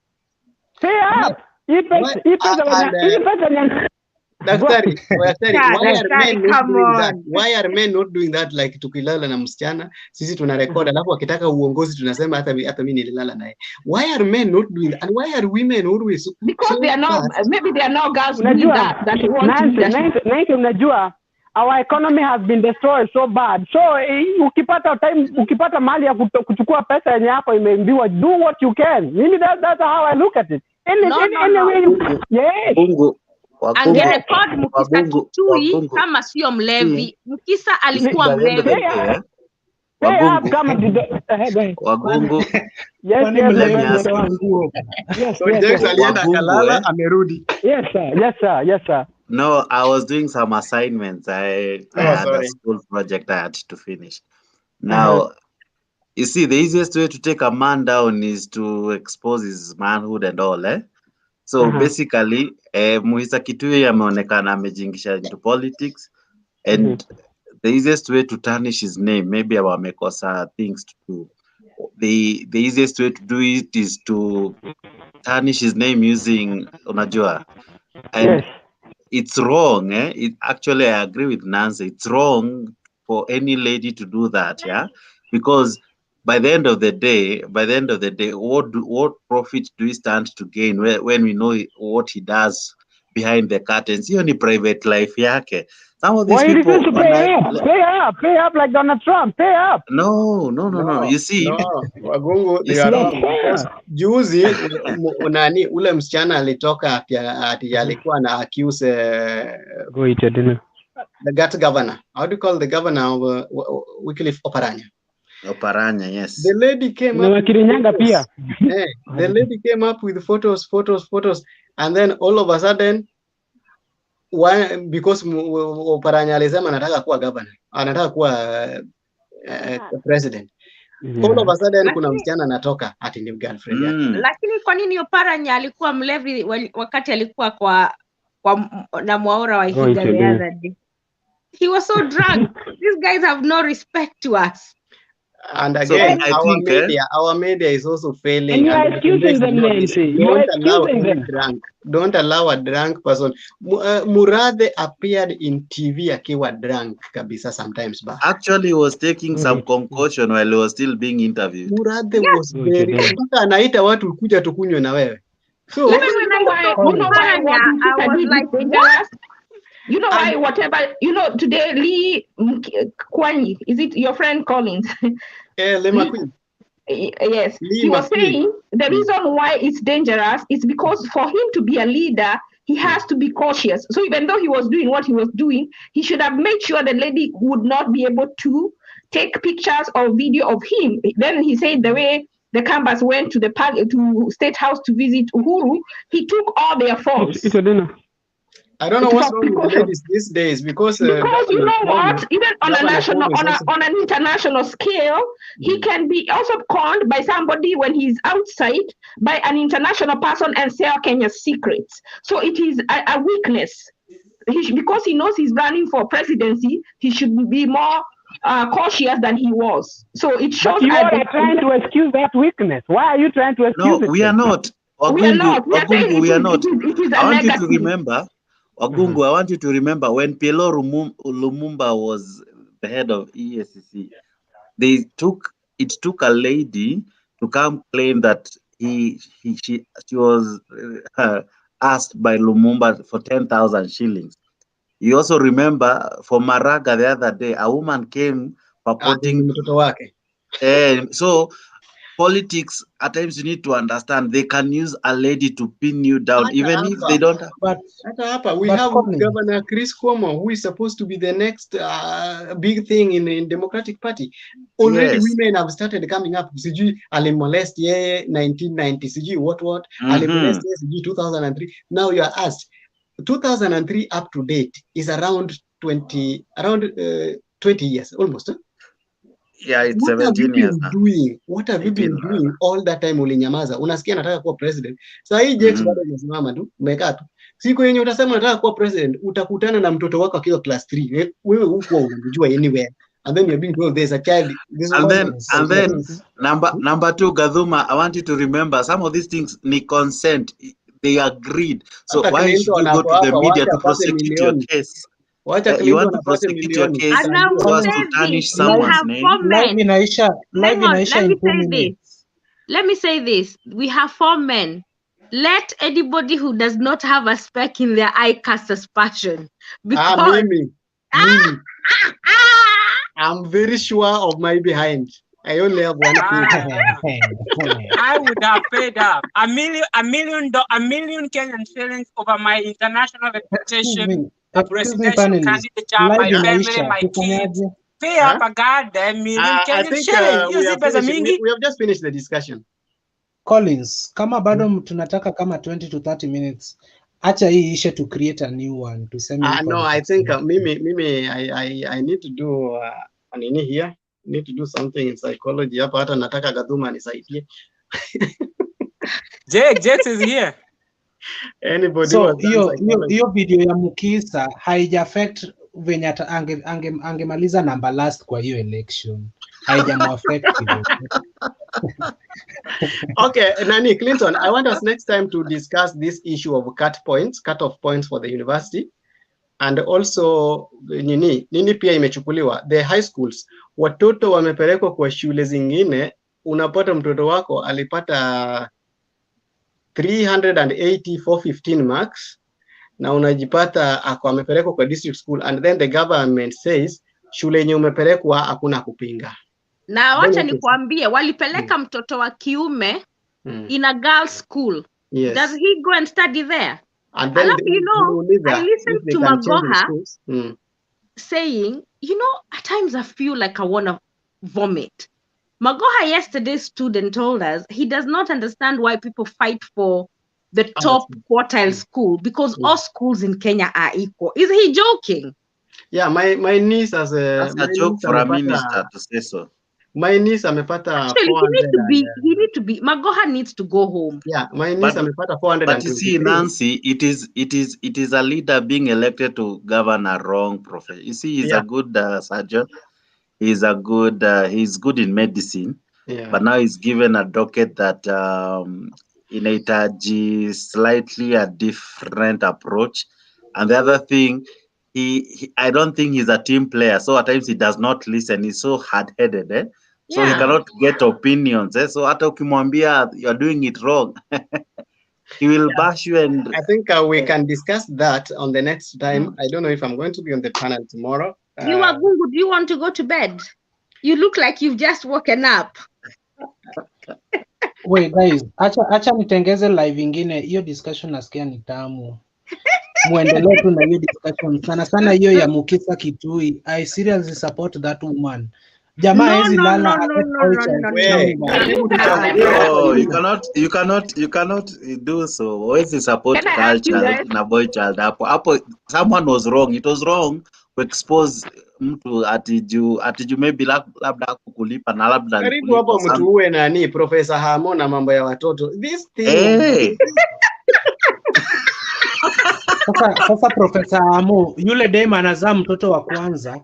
Daktari, why are men not doing that? Like tukilala na msichana sisi tuna record alafu akitaka uongozi tunasema hata mimi nililala naye. Why are men not doing that? And why are women always because they are not, maybe they are not girls doing that want to do that. Unajua, our economy has been destroyed so bad. So ukipata mali ya kuchukua pesa yenye hapo imeambiwa, do what you can. Maybe that's how I look at it. Yes. Angerekodi Mukisa Kitui kama sio mlevi. Mukisa alikuwa mlevi. Wagungu. Yes, sir. No, I was doing some assignments. I had a school project I had to finish. Now, you see, the easiest way to take a man down is to expose his manhood and all, eh? So basically, Muhisa Kitui ameonekana amejingisha into politics, and the easiest way to tarnish his name, maybe wamekosa things to do. The easiest way to do it is to tarnish his name using unajua, and it's wrong. It actually, I agree with Nancy. It's wrong for any lady to do that, yeah, because by the end of the day, what profit do we stand to gain when we know what he does behind the curtains? Hiyo ni private life yake. Some of these people pay up like Donald Trump. Pay up. No. You see, Wagungu, they are wrong because juzi unani ule msichana alitoka ati alikuwa na accuse the gut governor. How do you call the governor of Wycliffe Oparanya? Oparanya, yes. The lady came up. The lady came up with photos, and then all of a sudden, because Oparanya alisema anataka kuwa governor, anataka kuwa president. All of a sudden kuna msichana anatoka ati ni girlfriend yake. Lakini kwa nini Oparanya alikuwa mlevi wakati alikuwa kwa na Mwaura wa Ihiga the other day? He was so drunk. These guys have no respect to us. And again, so our media is also failing. And you are excusing them, Nancy. Don't allow a drunk person. Murathe appeared in TV akiwa drunk kabisa sometimes back. Actually, he was taking some concoction while he was still being interviewed. Murathe was very. Anaita watu kuja tukunywe na wewe. So I was like, what? You know why? Whatever, you know, today Lee Kwani, is it your friend Collins? Yes, he was saying the reason why it's dangerous is because for him to be a leader, he has to be cautious. So even though he was doing what he was doing, he should have made sure the lady would not be able to take pictures or video of him. Then he said the way the Kambas went to the State House to visit Uhuru, he took all their phones. I don't know what's wrong with the ladies these days because you know what, even on a national, on an international scale, he can be also conned by somebody when he's outside by an international person and sell Kenya's secrets. So it is a weakness. Because he knows he's running for presidency, he should be more cautious than he was. So it shows. But you are trying to excuse that weakness. Why are you trying to excuse it? No, we are not. We are not. We are not. I want you to remember. Wagungu, I want you to remember when Pielo Lumumba was the head of EACC, it took a lady to come claim that she was asked by Lumumba for 10,000 shillings. You also remember for Maraga the other day, a woman came purporting. So politics, at times you need to understand they can use a lady to pin you down, even if they don't. We have Governor Chris Cuomo, who is supposed to be the next big thing in Democratic Party. Already women have started coming up. Sijui alimolest ye 1990. Sijui what. Alimolest ye sijui 2003. Now you are asked. 2003 up to date is around 20 years almost. Yeah, it's 17 years now. What have you been doing all that time ulinyamaza? Unasikia nataka kuwa president. Sasa hii Jex bado umesimama tu, umekaa tu. Siku yenye utasema nataka kuwa president, utakutana na mtoto wako akiwa class 3. Wewe huko unamjua anywhere. And then you're being told there's a child. And then number 2, Gadhuma, I want you to remember some of these things need consent. They agreed. So why should you go to the media to prosecute your case? You want to prosecute your case so as to tarnish someone's name? Let me say this. We have 4 men. Let anybody who does not have a speck in their eye cast aspersion. Because I'm very sure of my behind. I only have one kid. I would have paid up a million Kenyan shillings over my international reputation, a presidential candidature, my family, my kids. Pay up a goddamn million Kenyan shillings. We have just finished the discussion. Collins, kama bado tunataka kama 20 to 30 minutes. Acha hii ishe to create a new one to send no, I think mimi I need to do nini here. Need to do something in psychology. Hapa hata nataka Gadhuma nisaidie. Jake is here. Anybody so hiyo video ya Mukisa haija affect venye angemaliza number last kwa hiyo election. Haija affect hivyo. Okay, Nani Clinton, I want us next time to discuss this issue of cut-off points for the university, and also nini pia imechukuliwa the high schools. Watoto wamepelekwa kwa shule zingine, unapata mtoto wako alipata 380 415 marks na unajipata amepelekwa kwa district school, and then the government says shule yenye umepelekwa hakuna kupinga. Na wacha nikwambie walipeleka mtoto wa kiume in a girls school. Yes. Does he go and study there? And then I listened to Magoha saying, at times I feel like I want to vomit. Magoha, yesterday's student, told us he does not understand why people fight for the top quartile school, because all schools in Kenya are equal. Is he joking? Yeah, my niece has That's a joke for a minister to say so. My niece amepata actually he need to be Magoha needs to go home. Yeah, my niece amepata 400. But you see, Nancy, it is a leader being elected to govern a wrong profession. You see, he's a good surgeon. He's good in medicine. Yeah. But now he's given a docket that inahitaji slightly a different approach. And the other thing, I don't think he's a team player. So at times he does not listen. He's so hard-headed. So he cannot get opinions. So hata ukimwambia you're doing it wrong, he will bash you. And I think we can discuss that on the next time. I don't know if I'm going to be on the panel tomorrow. Do you want to go to bed? You look like you've just woken up. Wait guys, acha nitengeze live ingine. Hiyo discussion nasikia ni tamu. Muendelee tu na hiyo discussion. Sana hiyo ya Mukisa Kitui. I seriously support that woman. Jamaa hizi lala. No, you cannot do so. Always support culture na boy child hapo. Someone was wrong. It was wrong to expose mtu atiju maybe labda kukulipa na labda karibu hapo mtu uwe nani Professor Hamo na mambo ya watoto. This thing. Sasa Professor Hamo, yule dem anazaa mtoto wa kwanza,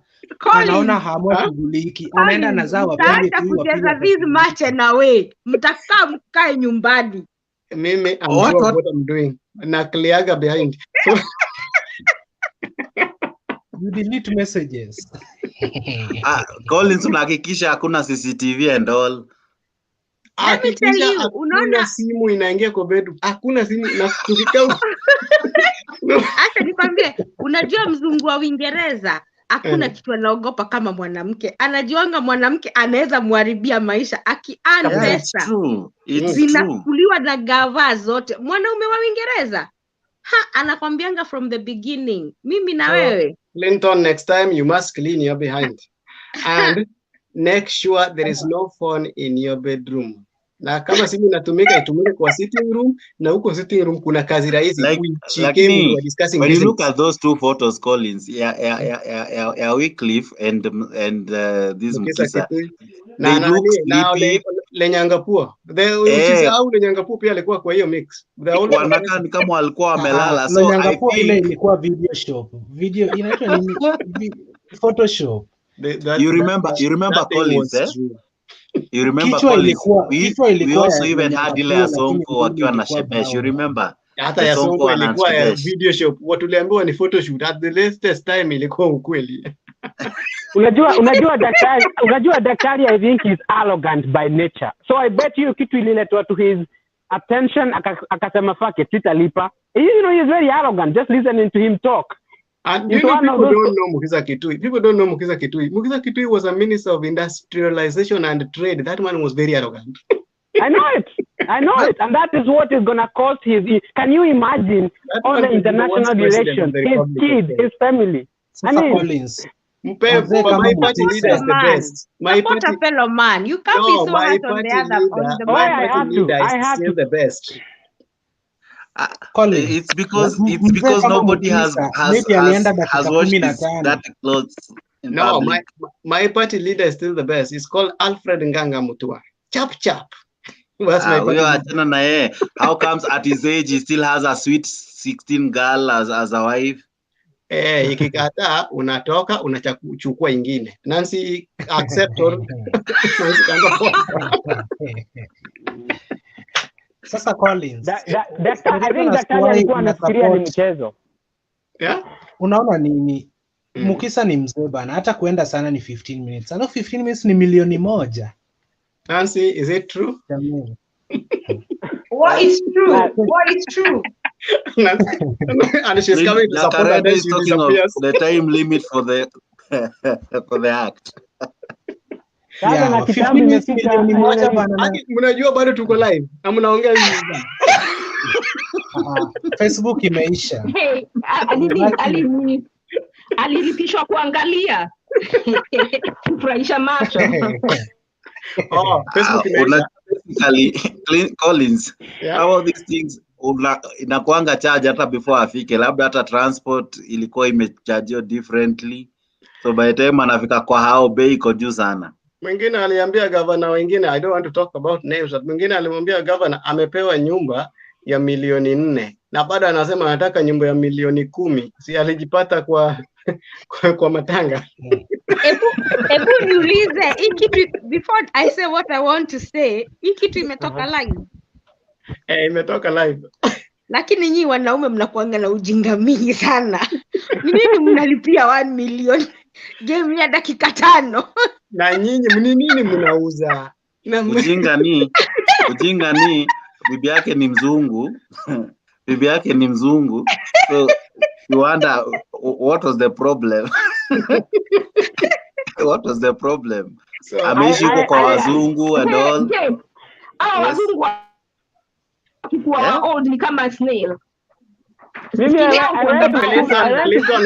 anaona Hamo shughuliki, anaenda anazaa wa pili tu wa pili. This match na we, mtakaa mkae nyumbani. Mimi I'm sure what I'm doing. Na cleaga behind. You delete messages. Collins, unahakikisha hakuna CCTV and all. Let me tell you, unaona simu inaingia kwa bedroom. Hakuna simu na tukikaa. Acha nikwambie, unajua mzungu wa Uingereza hakuna kitu anaogopa kama mwanamke. Anajiwanga mwanamke anaweza muharibia maisha akiana pesa. Zinakuliwa na gava zote. Mwanaume wa Uingereza anakwambianga from the beginning, mimi na wewe. Clinton, next time you must clean your behind. And make sure there is no phone in your bedroom. Na kama simu inatumika itumike kwa sitting room, na huko sitting room kuna kazi rahisi when you look at those two photos, Collins, Wycliffe and this Mukisa, they look sleepy. Lenyangapua usisahau Lenyangapua pia alikuwa kwa hiyo mix. Wanakaa ni kama walikuwa wamelala. So Lenyangapua ile ilikuwa video inaitwa nini? Photoshop. You remember Collins, You remember Collins, we also even had ile ya Sonko wakiwa na Shebesh. You remember? Hata ya Sonko ilikuwa ya video shop. Watu waliambiwa ni photoshoot. At the latest time ilikuwa ukweli. Unajua daktari I think is arrogant by nature. So I bet you kitu ililetwa to his attention akasema fuck it, sitalipa. You know he is very arrogant just listening to him talk. And you know, people don't know Mukiza Kitui. People don't know Mukiza Kitui. Mukiza Kitui was a minister of industrialization and trade. That man was very arrogant. I know it. I know it. And that is what is going to cost his... Can you imagine all the international relations, his kids, his family? I mean... Collins. My party leader is the best. My support a fellow man. You can't be so hard on the other. My party leader is still the best. It's because nobody has washed his dirty clothes in public. My party leader is still the best. It's called Alfred Nganga Mutua. Chap chap. That's my party. How comes at his age he still has a sweet 16 girl as a wife? Ikikata unatoka unachukua ingine. Nancy accept or Sasa Collins. I think daktari alikuwa anafikiria ni mchezo. Yeah? Unaona nini? Mukisa ni mzee bana, hata kuenda sana ni 15 minutes. Ano 15 minutes ni milioni moja. Nancy, is it true? What is true? What is true? And she's coming to support her, then she disappears. The time limit for the for the act. Yeah, 15 minutes milioni moja bana. Mnajua bado tuko live. Na mnaongea hivi. Facebook imeisha. Hey, alilipishwa kuangalia. Kufurahisha macho. Facebook imeisha. Collins, how these things inakuanga charge hata before afike, labda hata transport ilikuwa imechargewa differently, so by the time anafika kwa hao bei iko juu sana. Mwingine aliambia governor, wengine I don't want to talk about names, but mwingine alimwambia governor amepewa nyumba ya milioni 4 na bado anasema anataka nyumba ya milioni 10. Si alijipata kwa matanga. Ebu niulize hii kitu before I say what I want to say, hii kitu imetoka live. Imetoka live. Lakini nyinyi wanaume mnakuanga na ujinga mingi sana. Nini mnalipia 1 million game ya dakika 5? Na nyinyi nini mnauza? Ujinga ni bibi yake ni mzungu. Bibi yake ni mzungu. So you wonder what was the problem? What was the problem? So, ameishi huko kwa wazungu and all. Wazungu wakikuwa old ni kama snail. Clinton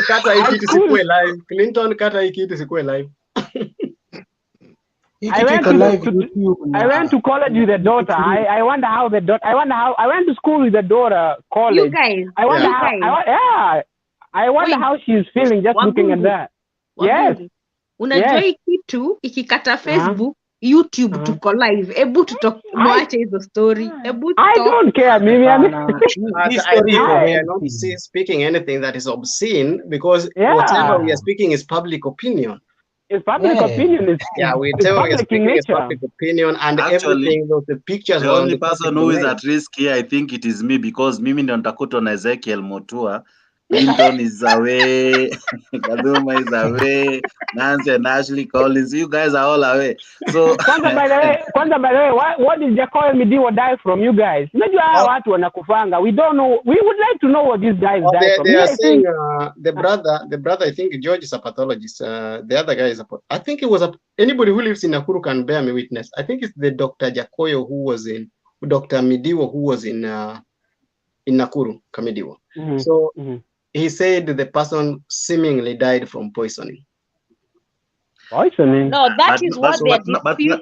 kata hii kitu sikue live. Clinton kata hii kitu sikue live. I went to college with a daughter. I wonder how the daughter. I went to school with a daughter. College. You guys. I wonder how. I wonder how she's feeling just looking at that. Yes. Unajua hii kitu ikikata Facebook, YouTube tuko live. Ebu tutoke hizo story. Ebu I don't care, Mimi. I are not speaking anything that is obscene because whatever we are speaking is public opinion. It's public opinion. Whatever we are speaking is public opinion, and actually, everything, the pictures. The only person who is at risk here, I think it is me, because Mimi ndio nitakuta na Ezekiel Mutua. Clinton is away, Kaduma is away, Nancy and Ashley Collins, you guys are all away. So Kwanza by the way, what did Jacoy Midiwo die from, you guys? Unajua watu wanakufanga. We don't know. We would like to know what these guys died from. They are saying the brother, I think George is a pathologist. The other guy is I think it was anybody who lives in Nakuru can bear me witness. I think it's the Dr. Jacoyo who was in Dr. Midiwo who was in Nakuru, Kamidiwo. So he said the person seemingly died from poisoning. Poisoning? No, that is what they are disputing.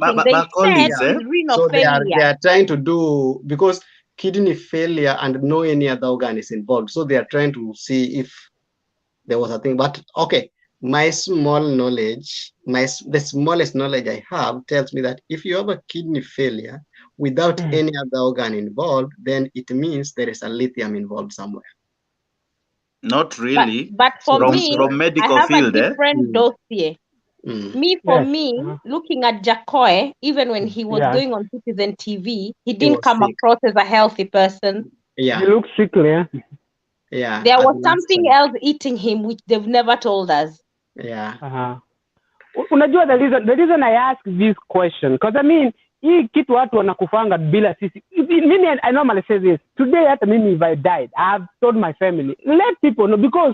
They said renal so failure. They are trying to do, because kidney failure and no any other organ is involved. So they are trying to see if there was a thing. But okay, my small knowledge, the smallest knowledge I have tells me that if you have a kidney failure without any other organ involved, then it means there is a lithium involved somewhere. Not really. But for me, from medical I have field, a different dossier. Me, looking at Jacoy, even when he was going on Citizen TV, he didn't come across as a healthy person. Yeah. He looks sickly. Yeah. There was something else eating him, which they've never told us. Yeah. Unajua the reason I ask this question, because I mean, hii kitu watu wanakufanga bila sisi. Mimi, I normally say this. Today, after mimi, if I died, I have told my family, let people know, because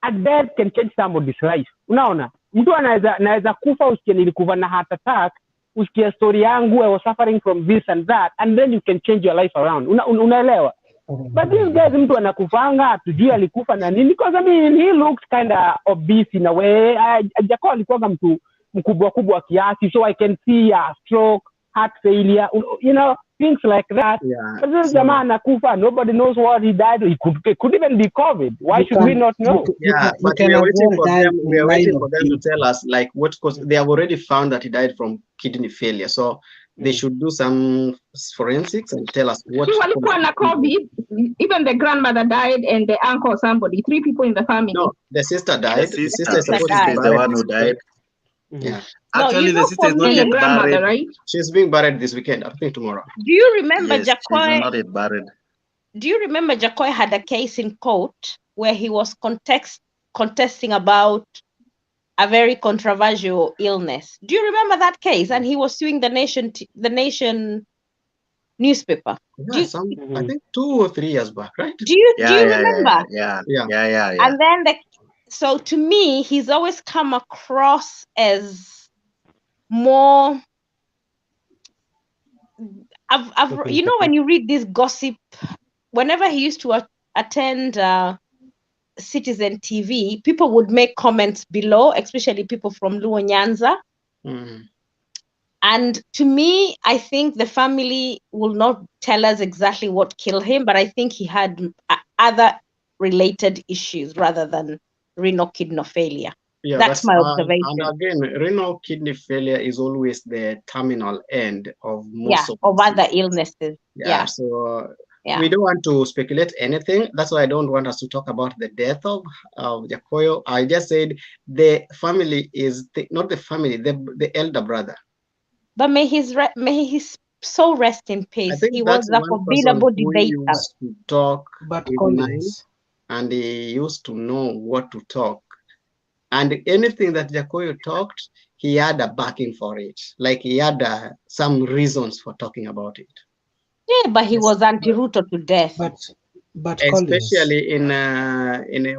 a death can change somebody's life. Unaona, mtu anaweza kufa usikie nilikufa na heart attack, usikie story yangu, I was suffering from this and that, and then you can change your life around. Unaelewa? But this guy, mtu anakufanga atujui alikufa na nini, because I mean he looks kind of obese in a way. Jacob alikuwa mtu mkubwa kiasi, so I can see a stroke, heart failure, you know, things like that. Yeah. But this jamaa anakufa, nobody knows what he died. It could even be COVID. Why should we not know? Yeah, but we are waiting for them. We are waiting for them to tell us like what cause. They have already found that he died from kidney failure. So they should do some forensics and tell us what. COVID, even the grandmother died and the uncle, somebody, 3 people in the family. No, the sister died. The sister is supposed to be the one who died. Yeah. Actually, the sister is not yet buried. Right? She's being buried this weekend. I think tomorrow. Do you remember Yes, she's Jacoy? not yet buried. Do you remember Jacoy had a case in court where he was contesting about a very controversial illness? Do you remember that case? And he was suing the Nation newspaper. Yeah, I think 2 or 3 years back, right? Do you remember? Yeah. And then so to me, he's always come across as more. You know, when you read this gossip, whenever he used to attend Citizen TV, people would make comments below, especially people from Luo Nyanza. And to me, I think the family will not tell us exactly what killed him, but I think he had other related issues rather than renal kidney failure. Yeah, that's my observation. And again, renal kidney failure is always the terminal end of most of other illnesses. Yeah. So we don't want to speculate anything. That's why I don't want us to talk about the death of Jacoyo. I just said the family is not the family, the elder brother. But may his soul rest in peace. He was a formidable debater. To talk but and he used to know what to talk. And anything that Jacoyo talked, he had a backing for it. Like he had some reasons for talking about it. Yeah, but he was anti-Ruto to death. But especially in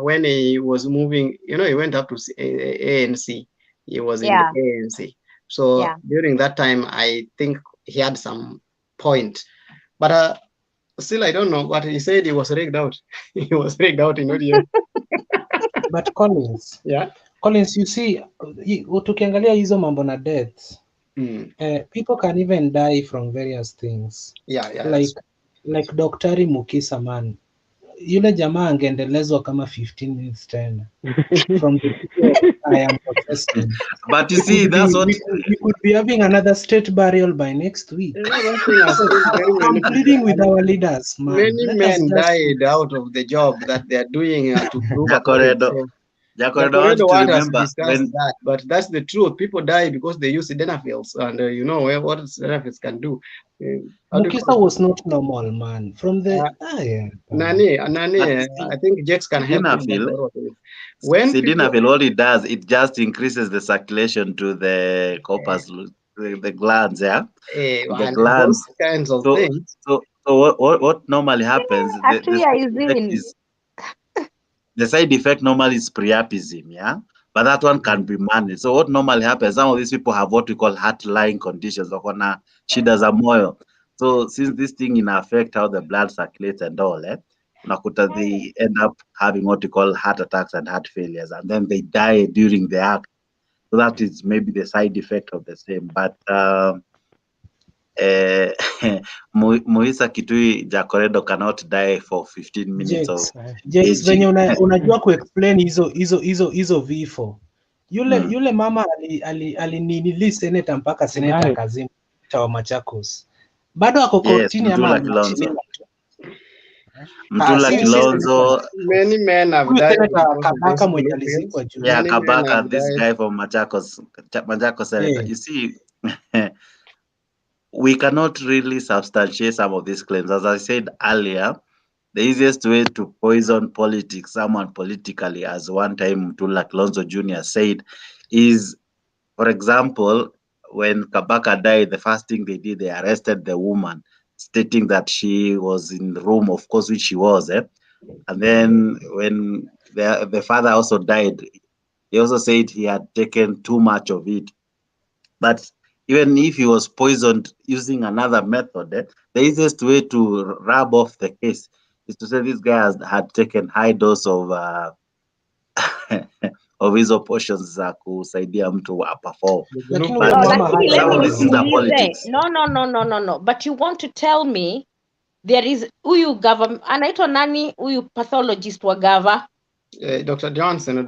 when he was moving, you know, he went up to ANC. He was in the ANC. So during that time, I think he had some point. But still, I don't know. But he said he was rigged out. He was rigged out in audio. But Collins, Collins, you see, tukiangalia hizo mambo na death, people can even die from various things. Like Daktari Mukisa, man, yule jamaa angeendelezwa kama 15 minutes tena from the I am protesting. But you see, that's what we could be having another state burial by next week. I'm pleading with our leaders, man. Many men died out of the job that they are doing to prove Jacoredo want us to remember discuss that, but that's the truth. People die because they use sildenafils, and you know what sildenafils can do. Mukisa was not normal, man. From the Nani, I think Jex can help. When sildenafil, all it does, it just increases the circulation to the corpus, the glands, the glands. Those kinds of things. So what normally happens? The side effect normally is priapism, but that one can be managed. So what normally happens, some of these people have what we call heart-lying conditions, shida za moyo. So since this thing in affect how the blood circulates and all, they end up having what we call heart attacks and heart failures, and then they die during the act. So that is maybe the side effect of the same. But Moisa Kitui Jacoredo cannot die for 15 minutes. James, venye unajua kuexplain hizo vifo. Yule mama alinili senator mpaka senator Kazim wa Machakos. Bado ako kortini ama Mtula Kilonzo. Many men have died. Kabaka mwenye alizikwa juu. Yeah, Kabaka, this guy from Machakos senator. You see, we cannot really substantiate some of these claims. As I said earlier, the easiest way to poison politics, someone politically, as one time Mtula Kilonzo Jr. said, is, for example, when Kabaka died, the first thing they did, they arrested the woman, stating that she was in the room, of course, which she was. And then when the father also died. He also said he had taken too much of it. But even if he was poisoned using another method, the easiest way to rub off the case is to say this guy had taken high dose of of hizo portions za kusaidia mtu perform. No. But you want to tell me there is huyu government anaitwa nani huyu pathologist wa gava? Dr. Johnson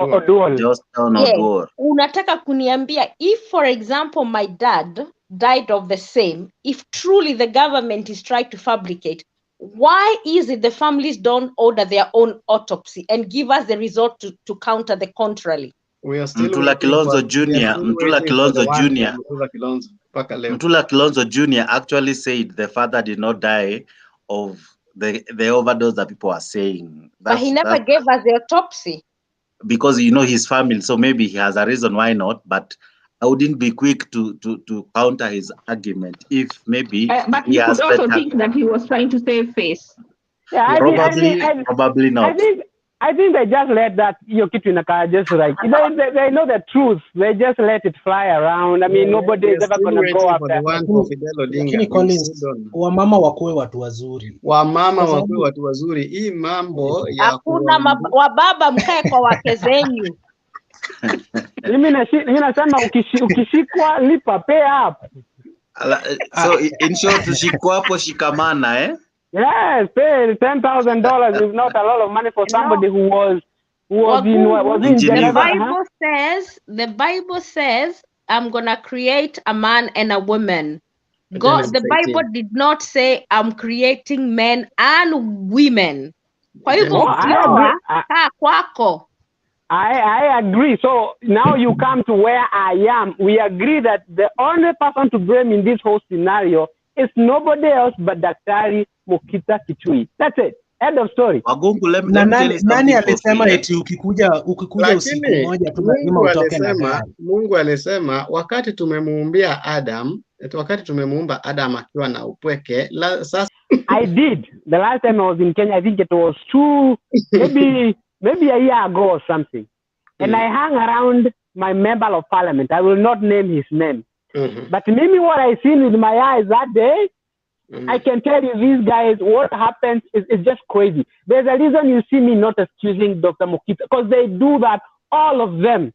Yes. Unataka kuniambia if for example my dad died of the same, if truly the government is trying to fabricate, why is it the families don't order their own autopsy and give us the result to counter the contrary? We are still Mtula Kilonzo Jr. actually said the father did not die of the overdose that people are saying. But he never gave us the autopsy. Because his family, so maybe he has a reason why not, but I wouldn't be quick to counter his argument if maybe but you could also think that he was trying to save face. Yeah, probably not. I think they just let that kitu inakaa just right. They know the truth. They just let it fly around. I mean, nobody is ever gonna go up there. Lakini Collins, wamama wakuwe watu wazuri. Wamama wakuwe watu wazuri. Hii mambo ya hakuna wababa mkae kwa wake zenyu. Mimi nasema ukishikwa lipa, pay up. So in short, ushikwa hapo shikamana, eh? Yes, pay $10,000 is not a lot of money for somebody who was in Geneva. The Bible says, I'm gonna create a man and a woman. The Bible did not say I'm creating men and women. Kwa hivyo kwako. I agree. So now you come to where I am. We agree that the only person to blame in this whole scenario is nobody else but Daktari Mukita Kichui. That's it. End of story. Wagungu, let me nani alisema eti ukikuja usiku moja tu lazima utoke na gari? Mungu alisema wakati tumemuumbia Adam, wakati tumemuumba Adam akiwa na upweke, sasa I did. The last time I was in Kenya, I think it was maybe a year ago or something. And I hung around my member of parliament. I will not name his name. But maybe what I seen with my eyes that day, I can tell you these guys, what happens is just crazy. There's a reason you see me not excusing Dr. Mukita, because they do that, all of them.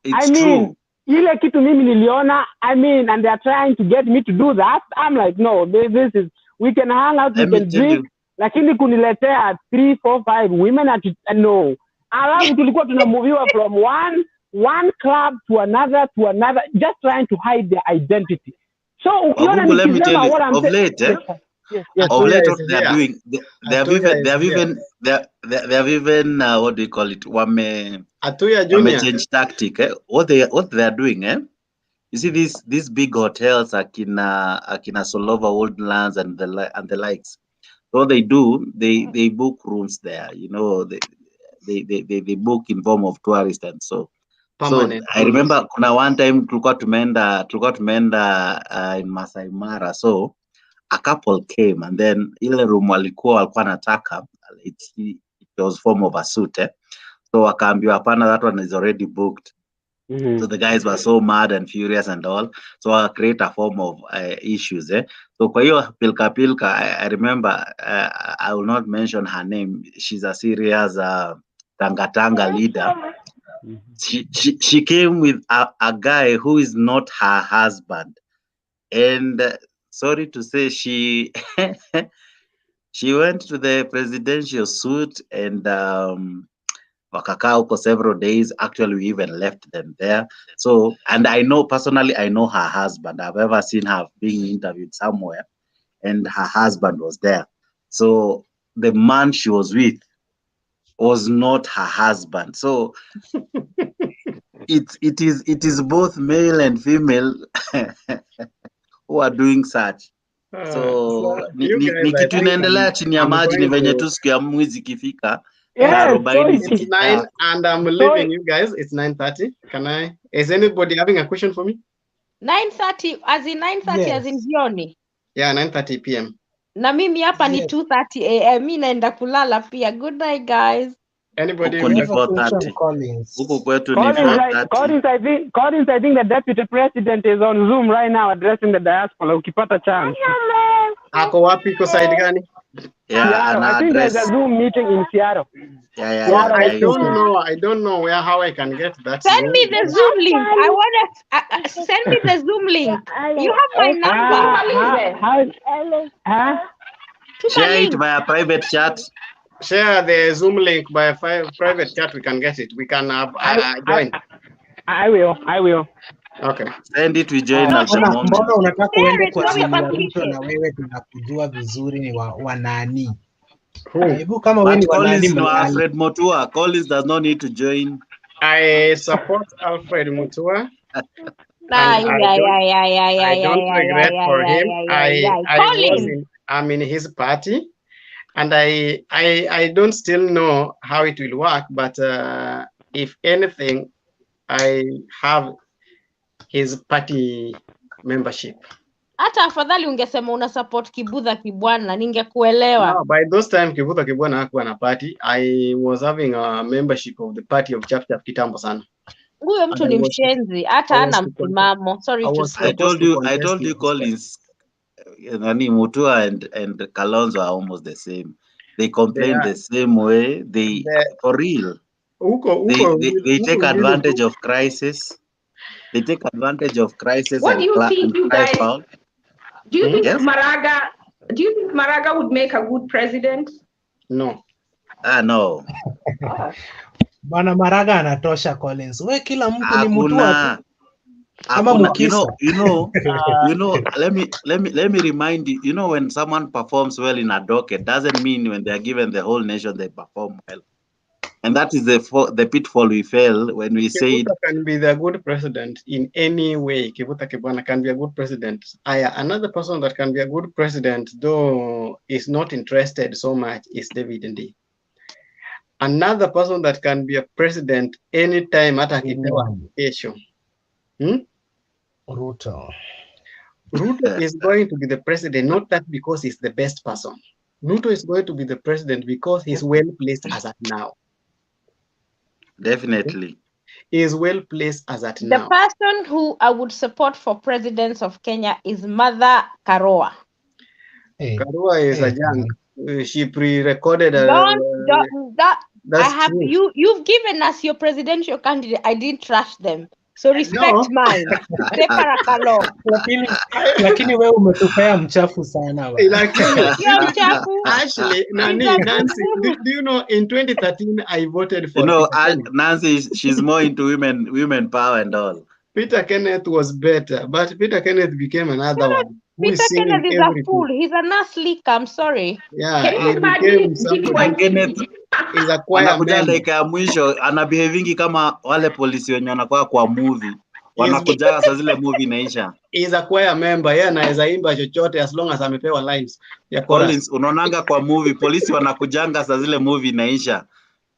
It's true. Ile kitu mimi niliona, and they're trying to get me to do that. I'm like, no, this is, we can hang out, we can drink, lakini kuniletea 3, 4, 5 women, no. Alafu tulikuwa tunamoviwa from one club to another, just trying to hide their identity. So Wagungu, let me tell you, of late, what they are doing, they have even what do you call it? Wame change tactic. What they are doing, you see these big hotels, akina Solova Woodlands and the likes. So they do, they book rooms there. They book in form of tourists and so. Permanent. So I remember kuna one time tulikuwa tumeenda in Masai Mara, so a couple came and then ile room walikuwa nataka, it was form of a suit, so wakaambiwa hapana, that one is already booked. So the guys were so mad and furious and all, so I create a form of issues, so kwa hiyo pilka I remember, I will not mention her name, she's a serious Tanga leader. She came with a guy who is not her husband, and sorry to say, she went to the presidential suite and wakakaa for several days. Actually, we even left them there. So, and I know personally, I know her husband. I've ever seen her being interviewed somewhere, and her husband was there. So the man she was with was not her husband. So it is both male and female who are doing such. So ni kitu inaendelea chini ya maji, ni venye tu siku ya mwizi kifika. It's 9 and I'm leaving you guys. It's 9:30. Is anybody having a question for me? 9:30 as in 9:30 yes. As in jioni. Yeah, 9:30 p.m. Na mimi hapa ni 2:30 a.m. Mimi naenda kulala pia. Good night guys. Anybody? Huko ni 4:30. Huko kwetu ni 4:30. Collins, I think the deputy president is on Zoom right now addressing the diaspora. Ukipata chance. Ako wapi? Ko side gani? Seattle. I think there's a Zoom meeting in Seattle. Yeah. I don't know how I can get that. Send me the Zoom link. I want to send me the Zoom link. You have my number. Share it by a private chat. Share the Zoom link by a private chat. We can get it. We can join. I will. Okay. Send it, we join at the moment. Mbona unataka kuenda kwa simu ya Ruto na wewe tunakujua vizuri ni wa nani? Hebu kama wewe ni wa nani? Collins no Alfred Mutua. Collins does not need to join. I support Alfred Mutua. I don't regret for him. I'm in his party, and I don't still know how it will work. But if anything, I have his party membership. Hata afadhali ungesema una support Kibudha Kibwana, ningekuelewa. No, by those time Kibudha Kibwana hakuwa na party. I was having a membership of the party of Chap kitambo sana. Huyo mtu ni mshenzi, hata ana msimamo. Sorry to say. I told you Collins, Nani Mutua and Kalonzo are almost the same. They complain the same way. For real. They take advantage of crisis. They take advantage of crisis. What do you think, you guys? Do you think Yes? Maraga would make a good president? No. No. Bwana Maraga anatosha Collins. We kila mtu ni Mutua. Kama Mukisa. You know, let me remind you, when someone performs well in a docket, doesn't mean when they are given the whole nation they perform well. And that is the pitfall we fell when we say can be the good president in any way. Kibudha Kibwana can be a good president. Another person that can be a good president, though is not interested so much, is David Ndii. Another person that can be a president anytime at a issue. Ruto. Ruto is going to be the president, not that because he's the best person. Ruto is going to be the president because he's well placed as at now. Definitely. He is well placed as at now. The person who I would support for president of Kenya is Mother Karua. Karua is a young. She pre-recorded you've given us your presidential candidate. I didn't trash them. So respect mine. Lakini wewe umetupea mchafu sana. Actually, Nancy, do you know in 2013 I voted for Nancy, she's more into women power and all. Peter Kenneth was better, but Peter Kenneth became another one. Peter Kenneth is a fool. He's a nice leaker. I'm sorry. Yeah, he became somebody. Is a choir member. Ya mwisho anabehavingi kama wale polisi wenye wanakuwa kwa movie. Wanakuja saa zile movie inaisha. Is a choir member. Yeye anaweza imba chochote as long as amepewa lines. Ya Collins, unaonanga kwa movie polisi wanakujanga saa zile movie inaisha.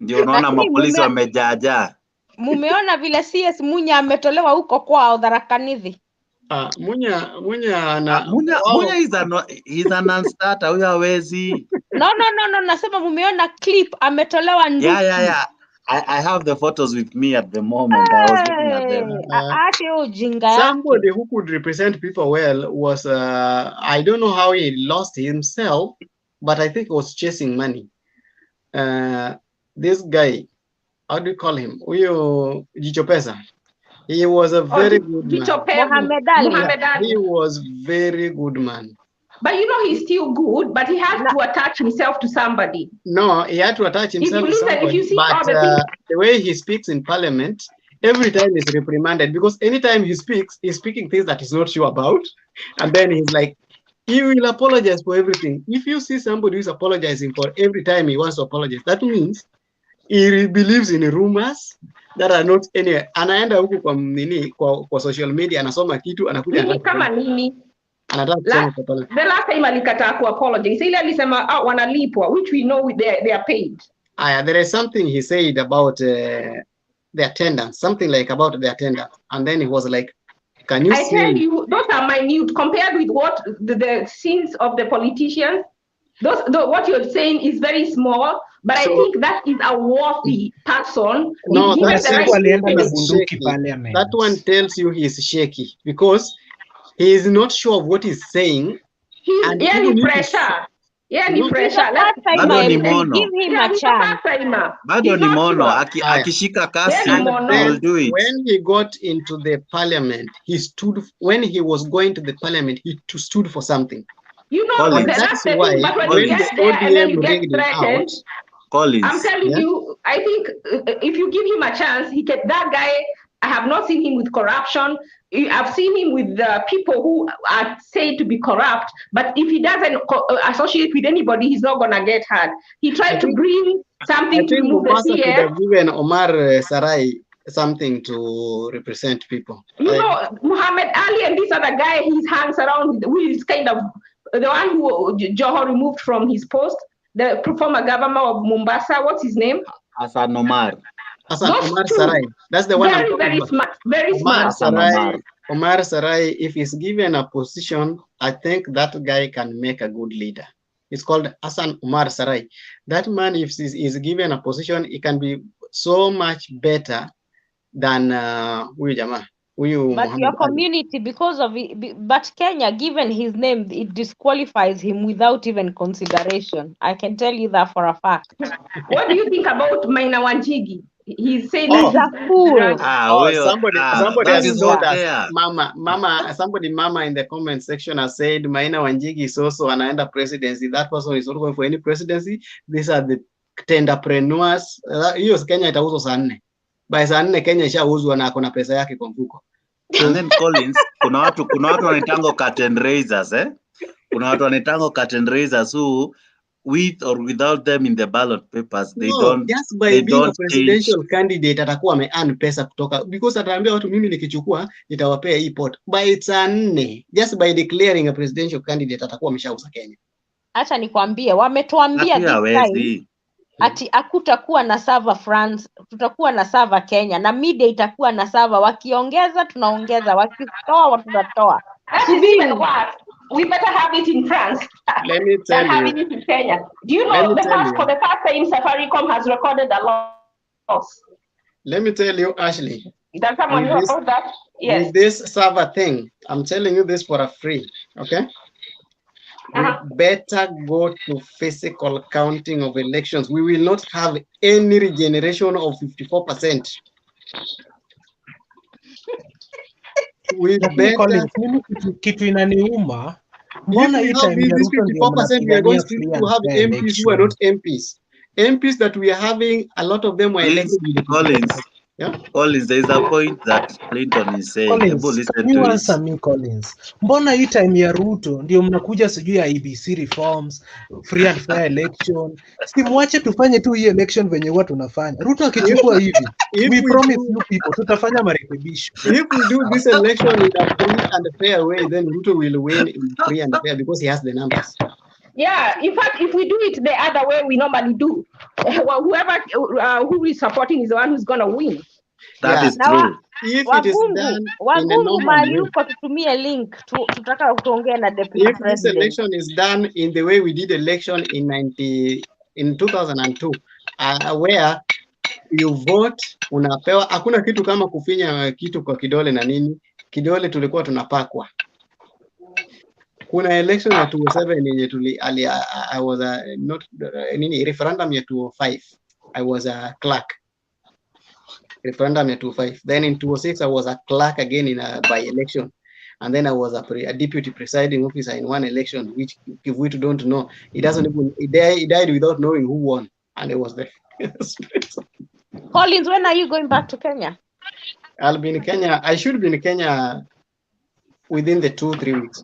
Ndio unaona mapolisi wamejaja. Mumeona vile CS Munya ametolewa huko kwao Tharaka-Nithi. Munya is a non-starter. Huyo hawezi. No, nasema mumeona clip ametolewa Nduki. Yeah. I have the photos with me at the moment. I was looking at them. Somebody who could represent people well was I don't know how he lost himself, but I think he was chasing money. This guy, how do you call him? Uyo Jicho Pesa. He was a very good man. Muhammad Ali. He was very good man. But he's still good, but he had to attach himself to somebody. No, he had to attach himself to somebody. If you see but the way he speaks in parliament, every time he's reprimanded, because anytime he speaks, he's speaking things that he's not sure about. And then he's like, he will apologize for everything. If you see somebody who's apologizing for every time he wants to apologize, that means he believes in rumors that are not anywhere. Anaenda huku kwa social media, anasoma kitu, anakuja kama nini. The last time alikataa ku apologize, ile alisema wanalipwa, which we know they are paid. There is something he said about the attendance, something like about the attendance, and then he was like, "Can you?" I tell you, those are minute compared with what the sins of the politicians. What you're saying is very small. But I think that is a worthy person. No, Given the right shaky. That one tells you he's shaky because he is not sure of what he's saying. And Any pressure. Any pressure. Bado ni mono. Give him a chance. Bado ni mono. Akishika kasi, will do it. When he got into the parliament, when he was going to the parliament, he stood for something. You know, that's why when you get there and then you get threatened, I'm telling you, I think if you give him a chance, that guy, I have not seen him with corruption. I've seen him with people who are said to be corrupt, but if he doesn't associate with anybody, he's not going to get hurt. He tried to bring something to move the could have given Omar Sarai something to represent people. You know, Muhammad Ali and this other guy, he hangs around who is kind of the one who Joho removed from his post, the former governor of Mombasa. What's his name? Hassan Omar. Omar Sarai. That's the one. Very smart. Very smart. Omar Sarai, if he's given a position, I think that guy can make a good leader. It's called Hassan Omar Sarai. That man, if he's given a position, he can be so much better than But your community, because of it, but Kenya, given his name, it disqualifies him without even consideration. I can tell you that for a fact. What do you think about Maina Wanjigi? He's saying he's a fool. Somebody has told us, Mama in the comment section has said Maina Wanjigi is also anaenda presidency. That person is not going for any presidency. These are the tenderpreneurs. Hiyo Kenya itauzwa saa 4. By saa 4 Kenya ishauzwa na akona pesa yake kwa mfuko. And then Collins, kuna watu wanaitangwa curtain raisers, Kuna watu wanaitangwa curtain raisers who, with or without them in the ballot papers, they don't. Just by being a presidential candidate atakuwa ame-earn pesa kutoka, because ataambia watu mimi nikichukua nitawapea hii pot. By saa 4, just by declaring a presidential candidate atakuwa ameshauza Kenya. Acha nikwambie, wametuambia this time ati hakutakuwa na server France, tutakuwa na server Kenya na media itakuwa na server, wakiongeza tunaongeza, wakitoa tunatoa. We better have it in France than having it in Kenya. Do you know for the first time Safaricom has recorded a loss? Let me tell you, Ashley. Does someone know about that? Yes. With this server thing, I'm telling you this for a free, okay? We better go to physical counting of elections. We will not have any regeneration of 54%. Kitu inaniuma, mbona hii time ya Ruto ndio 54% we are going to have MPs who are not MPs. MPs that we are having, a lot of them were elected. Collins, there is a point that Clinton is saying. Collins, mbona hii time ya Ruto ndio mnakuja sijui ya IBC reforms, free and fair election? Simwache tufanye tu hii election venye watu tunafanya. Ruto akichukua hivi, we promise you people tutafanya marekebisho. If we do this election in a free and fair way, then Ruto will win in free and fair because he has the numbers. Yeah, in fact, if we do it the other way we normally do, well, whoever who is supporting is the one who's going to win. That is true. If it is done in a normal way, link tutaka kuongea na deputy if this election is done in the way we did election in 2002, where you vote, unapewa, hakuna kitu kama kufinya kitu kwa kidole na nini, kidole tulikuwa tunapakwa. Kuna election ya 2007 I was referendum ya 2005, I was a clerk. Referendum at 2005. Then in 2006, I was a clerk again in a by-election. And then I was a deputy presiding officer in one election, which if we don't know, he died without knowing who won. And it was there. Collins, when are you going back to Kenya? I'll be in Kenya. I should be in Kenya within the 2-3 weeks.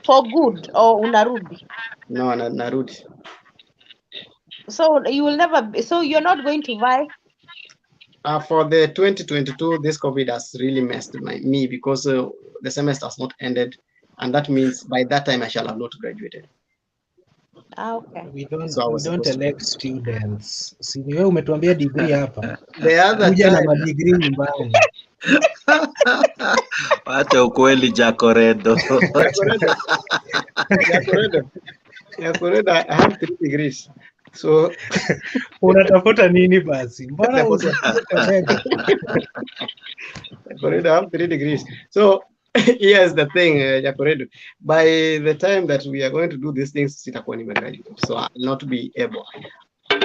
For good or unarudi? No, narudi. So you will never, so you're not going to buy? For the 2022, this COVID has really messed me because the semester has not ended, and that means by that time I shall have not graduated. Okay. We don't elect students. Si wewe umetuambia degree hapa. The other time na degree nyumbani. Wacha ukweli Jacoredo. Jacoredo, I have 3 degrees. So unatafuta nini basi? Mbona usitafuta mbele? Jacoredo, I have 3 degrees. So here's the thing, Jacoredo. By the time that we are going to do these things, sitakuwa nimegraduate, so I'll not be able.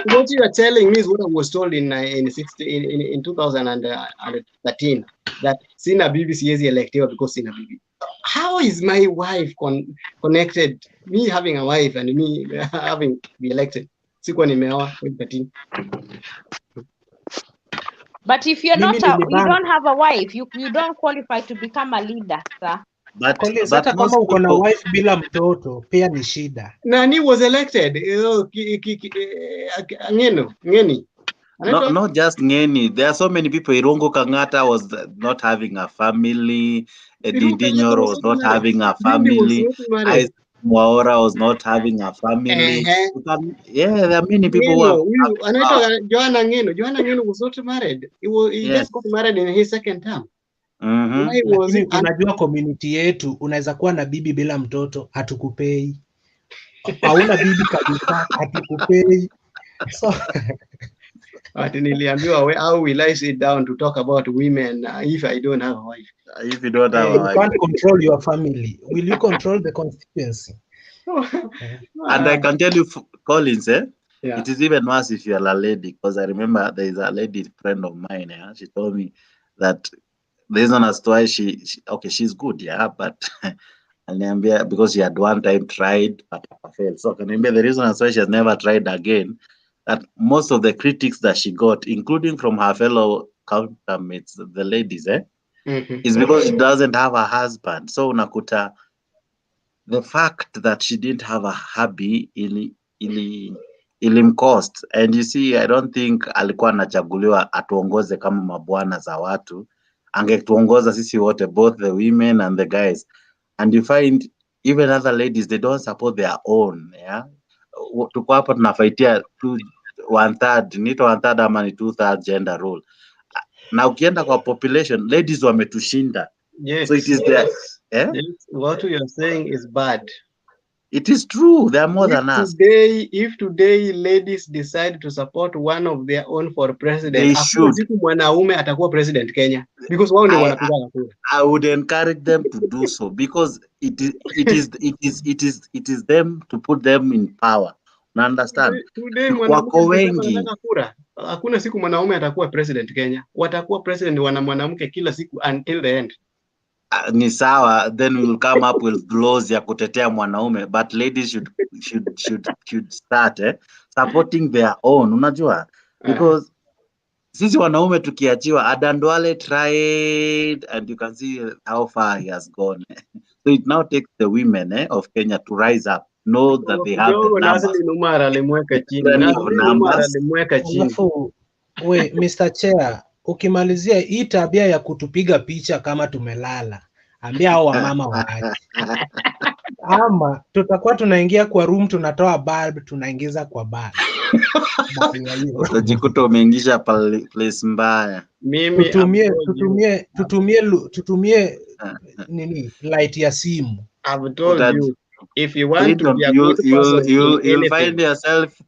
What you are telling me is what I was told in 2013, that sina bibi siwezi electiwa because sina bibi. How is my wife connected? Me having a wife and me having be elected. Sikuwa nimeoa 2013. But if you're not you don't have a wife, you don't qualify to become a leader, sir. But hata kama uko na wife bila mtoto pia ni shida. Nani was elected? Ngeni. Not just Ngeni. There are so many people. Irongo Kangata was not having a family. Dindinyoro was not having a family. Mwaora was not having a family. Yeah, there are many people who are. Joanna Ngeno was not married. He just got married in his second term. Lakini unajua community yetu unaweza kuwa na bibi bila mtoto hatukupei. Hauna bibi kabisa hatukupei. So niliambiwa how will I sit down to talk about women if I don't have a wife? If you don't have a wife, you can't control your family. Will you control the constituency? And I can tell you, Collins, it is even worse if you are a lady, because I remember there is a lady friend of mine. She told me that the reason as to why she's good, but because she had one time tried but failed. So can remember the reason as to why she has never tried again, that most of the critics that she got, including from her fellow countermates, the ladies, is because she doesn't have a husband. So unakuta the fact that she didn't have a hubby ilimcost. And you see, I don't think alikuwa anachaguliwa atuongoze kama mabwana za watu. Angetuongoza sisi wote, both the women and the guys. And you find even other ladies, they don't support their own. Tuko hapa tunafaitia 1/3, nito 1/3 ama ni 2/3 gender role. Na ukienda kwa population, ladies wametushinda. Yes. So it is there. Yes. What you are saying is bad. It is true. They are more than us. If today ladies decide to support one of their own for president, they should. Siku mwanaume atakuwa president Kenya, because wao ndio wanapiga kura. I would encourage them to do so, because it is them to put them in power. Na understand? Today wako wengi. Hakuna siku mwanaume atakuwa president Kenya. Watakuwa president wana mwanamke kila siku until the end. Ni sawa, then we will come up with laws ya kutetea mwanaume, but ladies should start supporting their own, unajua, because sisi wanaume tukiachiwa, Adan Duale tried and you can see how far he has gone. So it now takes the women of Kenya to rise up, know that they have the numbers. We, Mr. Chair, ukimalizia hii tabia ya kutupiga picha kama tumelala, ambia hao wamama waache. Ama tutakuwa tunaingia kwa room, tunatoa bulb tunaingiza kwa bar. Utajikuta umeingisha place mbaya. Mimi tutumie nini light ya simu. I've told you, if you want to be a good person, you'll find yourself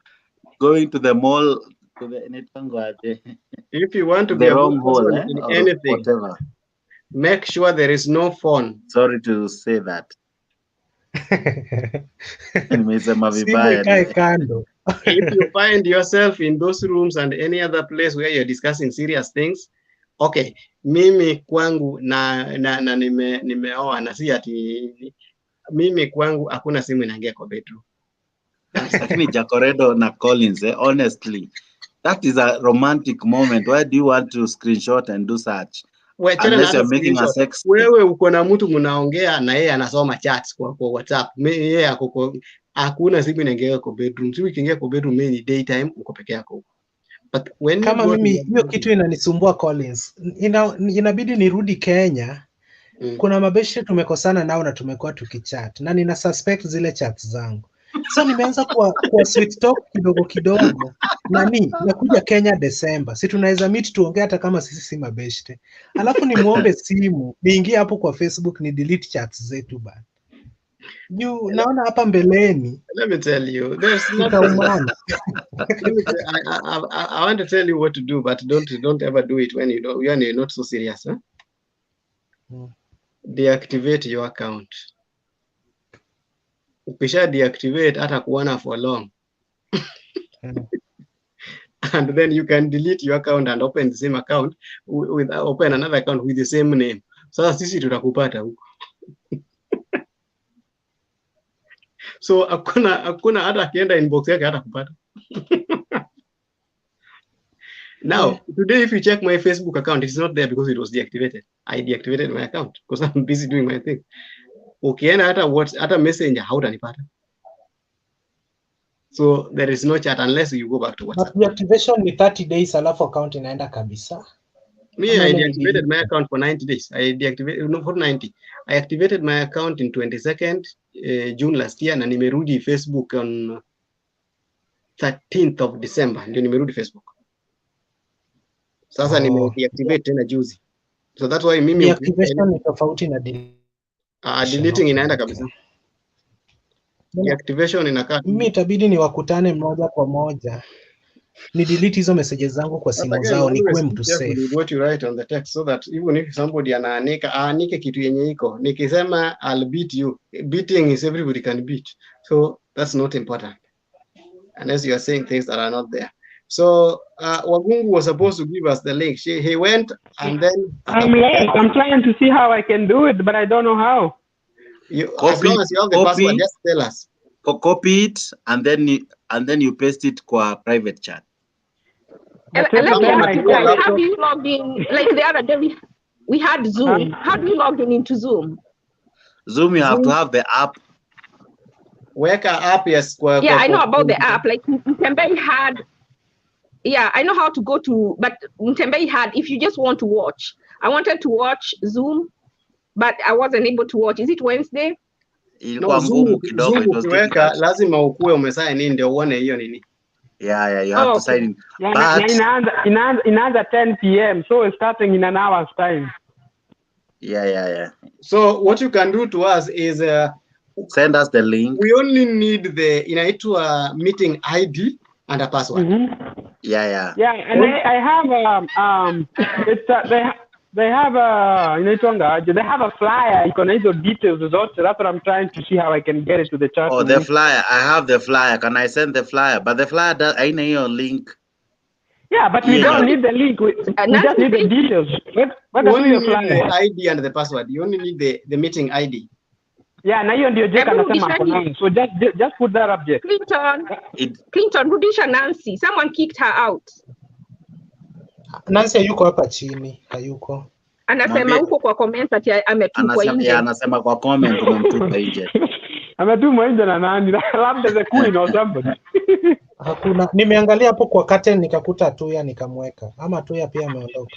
going to the mall. If you want to be a good person in anything, whatever, make sure there is no phone. Sorry to say that. If you find yourself in those rooms and any other place where you're discussing serious things, okay, mimi kwangu na nimeoa na si ati mimi kwangu hakuna simu inaingia kwa bedroom. Lakini Jacoredo na Collins, honestly, that is a romantic moment. Why do you want to screenshot and do such? Unless you're making a sex. Wewe uko na mtu mnaongea na yeye anasoma chats kwa WhatsApp. Yeye hakuna simu inaingia kwa bedroom. Simu ikiingia kwa bedroom ni daytime, uko peke yako. But when kama mimi hiyo kitu inanisumbua Collins, inabidi nirudi Kenya. Kuna mabeshe tumekosana nao na tumekuwa tukichat na nina suspect zile chats zangu. So nimeanza kwa sweet talk kidogo nakuja Kenya December. Si tunaweza meet tuongee hata kama sisi si mabeshte. Alafu ni muombe simu, niingie hapo kwa Facebook ni delete chats zetu bana. You naona hapa mbeleni. Let me tell you, there's nothing. I want to tell you what to do, but don't ever do it when you're not so serious. Huh? Deactivate your account. Ukisha deactivate hata kuona for long. And then you can delete your account and open the same account open another account with the same name. Sasa sisi tutakupata huko. So hakuna hata akienda inbox yake hata kupata. Now, today if you check my Facebook account, it's not there because it was deactivated. I deactivated my account because I'm busy doing my thing. Ukienda hata Messenger hautanipata. So there is no chat unless you go back to WhatsApp. But deactivation ni 30 days alafu account inaenda kabisa. Me, I deactivated my account for 90 days. I deactivated, no, for 90. I activated my account in 22nd June last year, na nimerudi Facebook on 13th of December. Ndio nimerudi Facebook. Sasa nime-deactivate tena juzi. So that's why mimi deactivation ni tofauti na deleting inaenda kabisa. Deactivation inakaa. Mimi itabidi niwakutane moja kwa moja. Ni delete hizo messages zangu kwa simu zao, ni kuwe mtu safe. What you write on the text so that even if somebody aanike kitu yenye iko, nikisema I'll beat you. Beating is everybody can beat. So that's not important. Unless you are saying things that are not there. So Wagungu was supposed to give us the link. He went and then I'm late. I'm trying to see how I can do it, but I don't know how. As long as you have the password, just tell us. Copy it and then you paste it kwa private chat. Let me ask you guys, how do you log in? Like the other day, we had Zoom. How do you log in into Zoom? Zoom, you have to have the app. Weka app, yes. Yeah, I know about the app. Like Mtembei had. Yeah, I know how to go to, but Mtembei had, if you just want to watch. I wanted to watch Zoom, but I wasn't able to watch. Is it Wednesday? No, Zoom ukiweka lazima ukuwe umesign in ndio uone hiyo nini. Yeah, you have to sign in. Yeah, inaanza 10 p.m. so it's starting in an hour's time. Yeah. So what you can do to us is send us the link. We only need the inaitwa meeting ID and a password. Yeah. Yeah, and I have they have a flyer. You can either details results. That's what I'm trying to see how I can get it to the chat. Oh, the flyer. I have the flyer. Can I send the flyer? But the flyer does I need your link. Yeah, but we don't need the link. We just need the details. What you only need the ID and the password. You only need the meeting ID. Yeah, na hiyo ndio Jake anasema hapo nani. So just put that up, Jake. Clinton rudisha Nancy. Someone kicked her out. Nancy hayuko hapa chini, hayuko. Anasema huko kwa comment ati ametupwa nje. Anasema kwa comment umemtupa nje. Ametupwa nje na nani? Labda the queen or somebody. Hakuna. Nimeangalia hapo kwa curtain nikakuta Tuya nikamweka. Ama Tuya pia ameondoka.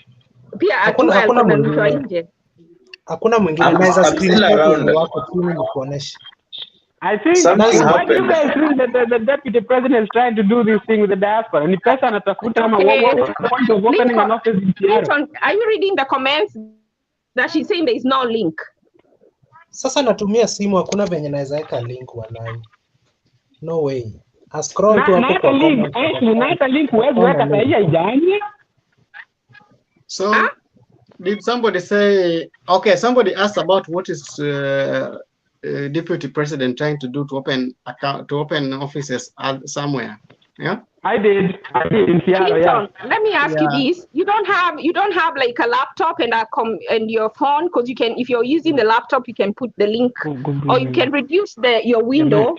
Pia hakuna amemtoa nje. Hakuna mwingine naweza screenshot wako chini nikuonesha. I think why do you guys think that the deputy president is trying to do this thing with the diaspora? Ni pesa anatafuta ama what point of opening an office in Seattle? Are you reading the comments that she's saying there is no link? Sasa natumia simu, hakuna venye naweza weka link walai. No way. I scroll tu hapo kwa link. Unaita link huwezi weka sasa haijaanza. So did somebody say, okay, somebody asked about what is deputy president trying to do to open offices somewhere. Yeah, I did in Seattle. Yeah. Let me ask you this: you don't have like a laptop and your phone, because you can, if you're using the laptop, you can put the link, or you can reduce your window.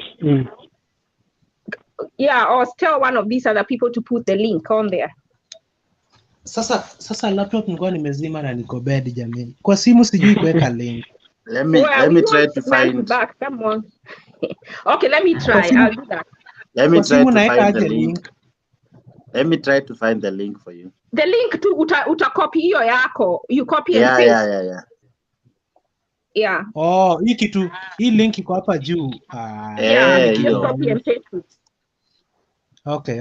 Yeah, or tell one of these other people to put the link on there. Sasa laptop nilikuwa nimezima na niko bed jamani. Kwa simu sijui kuweka link. Let me try to find back someone. Okay, let me try. I'll do that. Let me try to find the link. Let me try to find the link for you. The link to uta copy hiyo yako. You copy and paste. Yeah. Oh, hii link iko hapa juu. Just copy and paste it. Okay.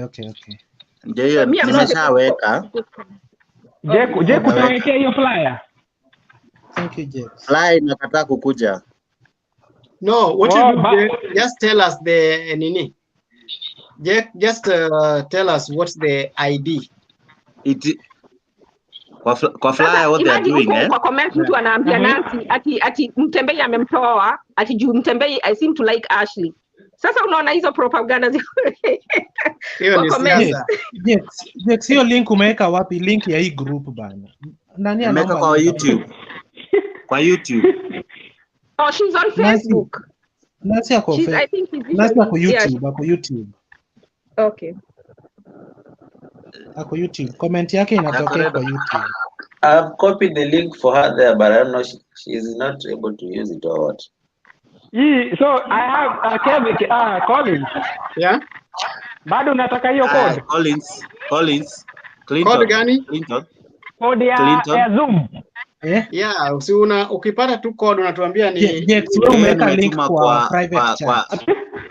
Ndio nimeshaweka. Je kutawekea hiyo flyer. Thank you, Jeff. Flyer inakataa kukuja. No, what you do, just tell us the nini. Just tell us what's the ID. Kwa flyer what they are doing, Kwa comment mtu anaambia Nancy ati Mtembei amemtoa ati juu Mtembei I seem to like Ashley. Sasa unaona hizo propaganda hiyo ni siasa. Jex, hiyo link umeweka wapi? Link ya hii group bana. Nani anaomba kwa YouTube? Kwa YouTube. Oh, she's on Facebook. Nancy ako I think Nancy ako YouTube, ako YouTube. Okay. Ako YouTube. Comment yake inatokea kwa YouTube. I've copied the link for her there, but I don't know she is not able to use it or what. So I have Collins. Yeah. Bado nataka hiyo code. Collins. Clinton. Code gani? Clinton. Code ya Zoom. Yeah, si ukipata tu code unatuambia ni umeweka link kwa private chat.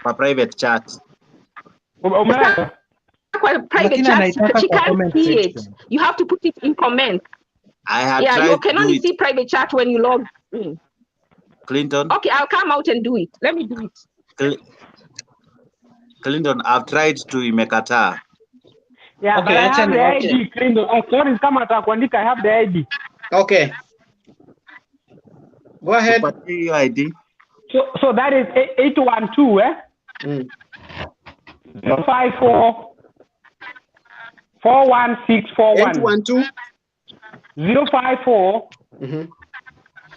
Kwa private chat. Umeweka kwa private chat, but you can't see it. You have to put it in comment. I have tried you can only see private chat when you log in. Clinton. Okay, I'll come out and do it. Let me do it. Clinton, I've tried to imekataa. Yeah, okay, but I have the ID, Clinton. Sorry, kama atakuandika, I have the ID. Okay. Go ahead. What's your ID? So that is 812, 054 41641. 812 054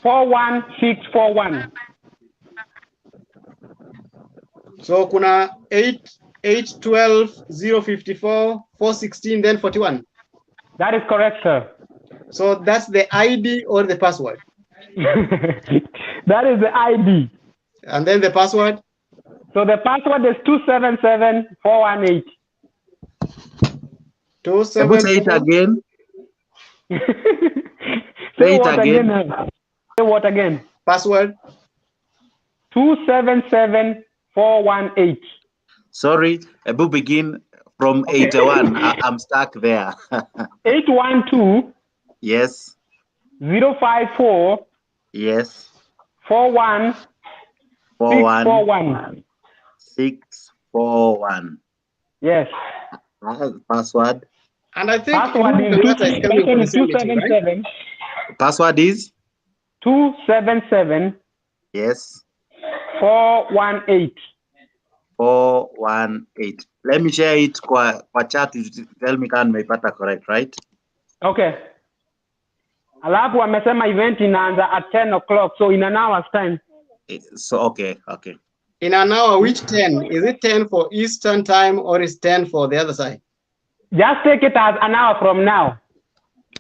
41641. So kuna 812 054 416 then 41. That is correct, sir. So that's the ID or the password? That is the ID. And then the password? So the password is 277418. 277. Say it again. Say what again? Say what again? Password? 277418. Sorry, I will begin from 81. I'm stuck there. 812. Yes. 054. Yes. 41. 641. Yes. Password. And I think password is 277. Password is 277. Yes. 418. 418. Let me share it kwa chat. Tell me kama nimeipata correct, right? Okay. Alafu wamesema event inaanza at 10 o'clock, so in an hour's time. So okay. In an hour, which 10? Is it 10 for Eastern time or is 10 for the other side? Just take it as an hour from now.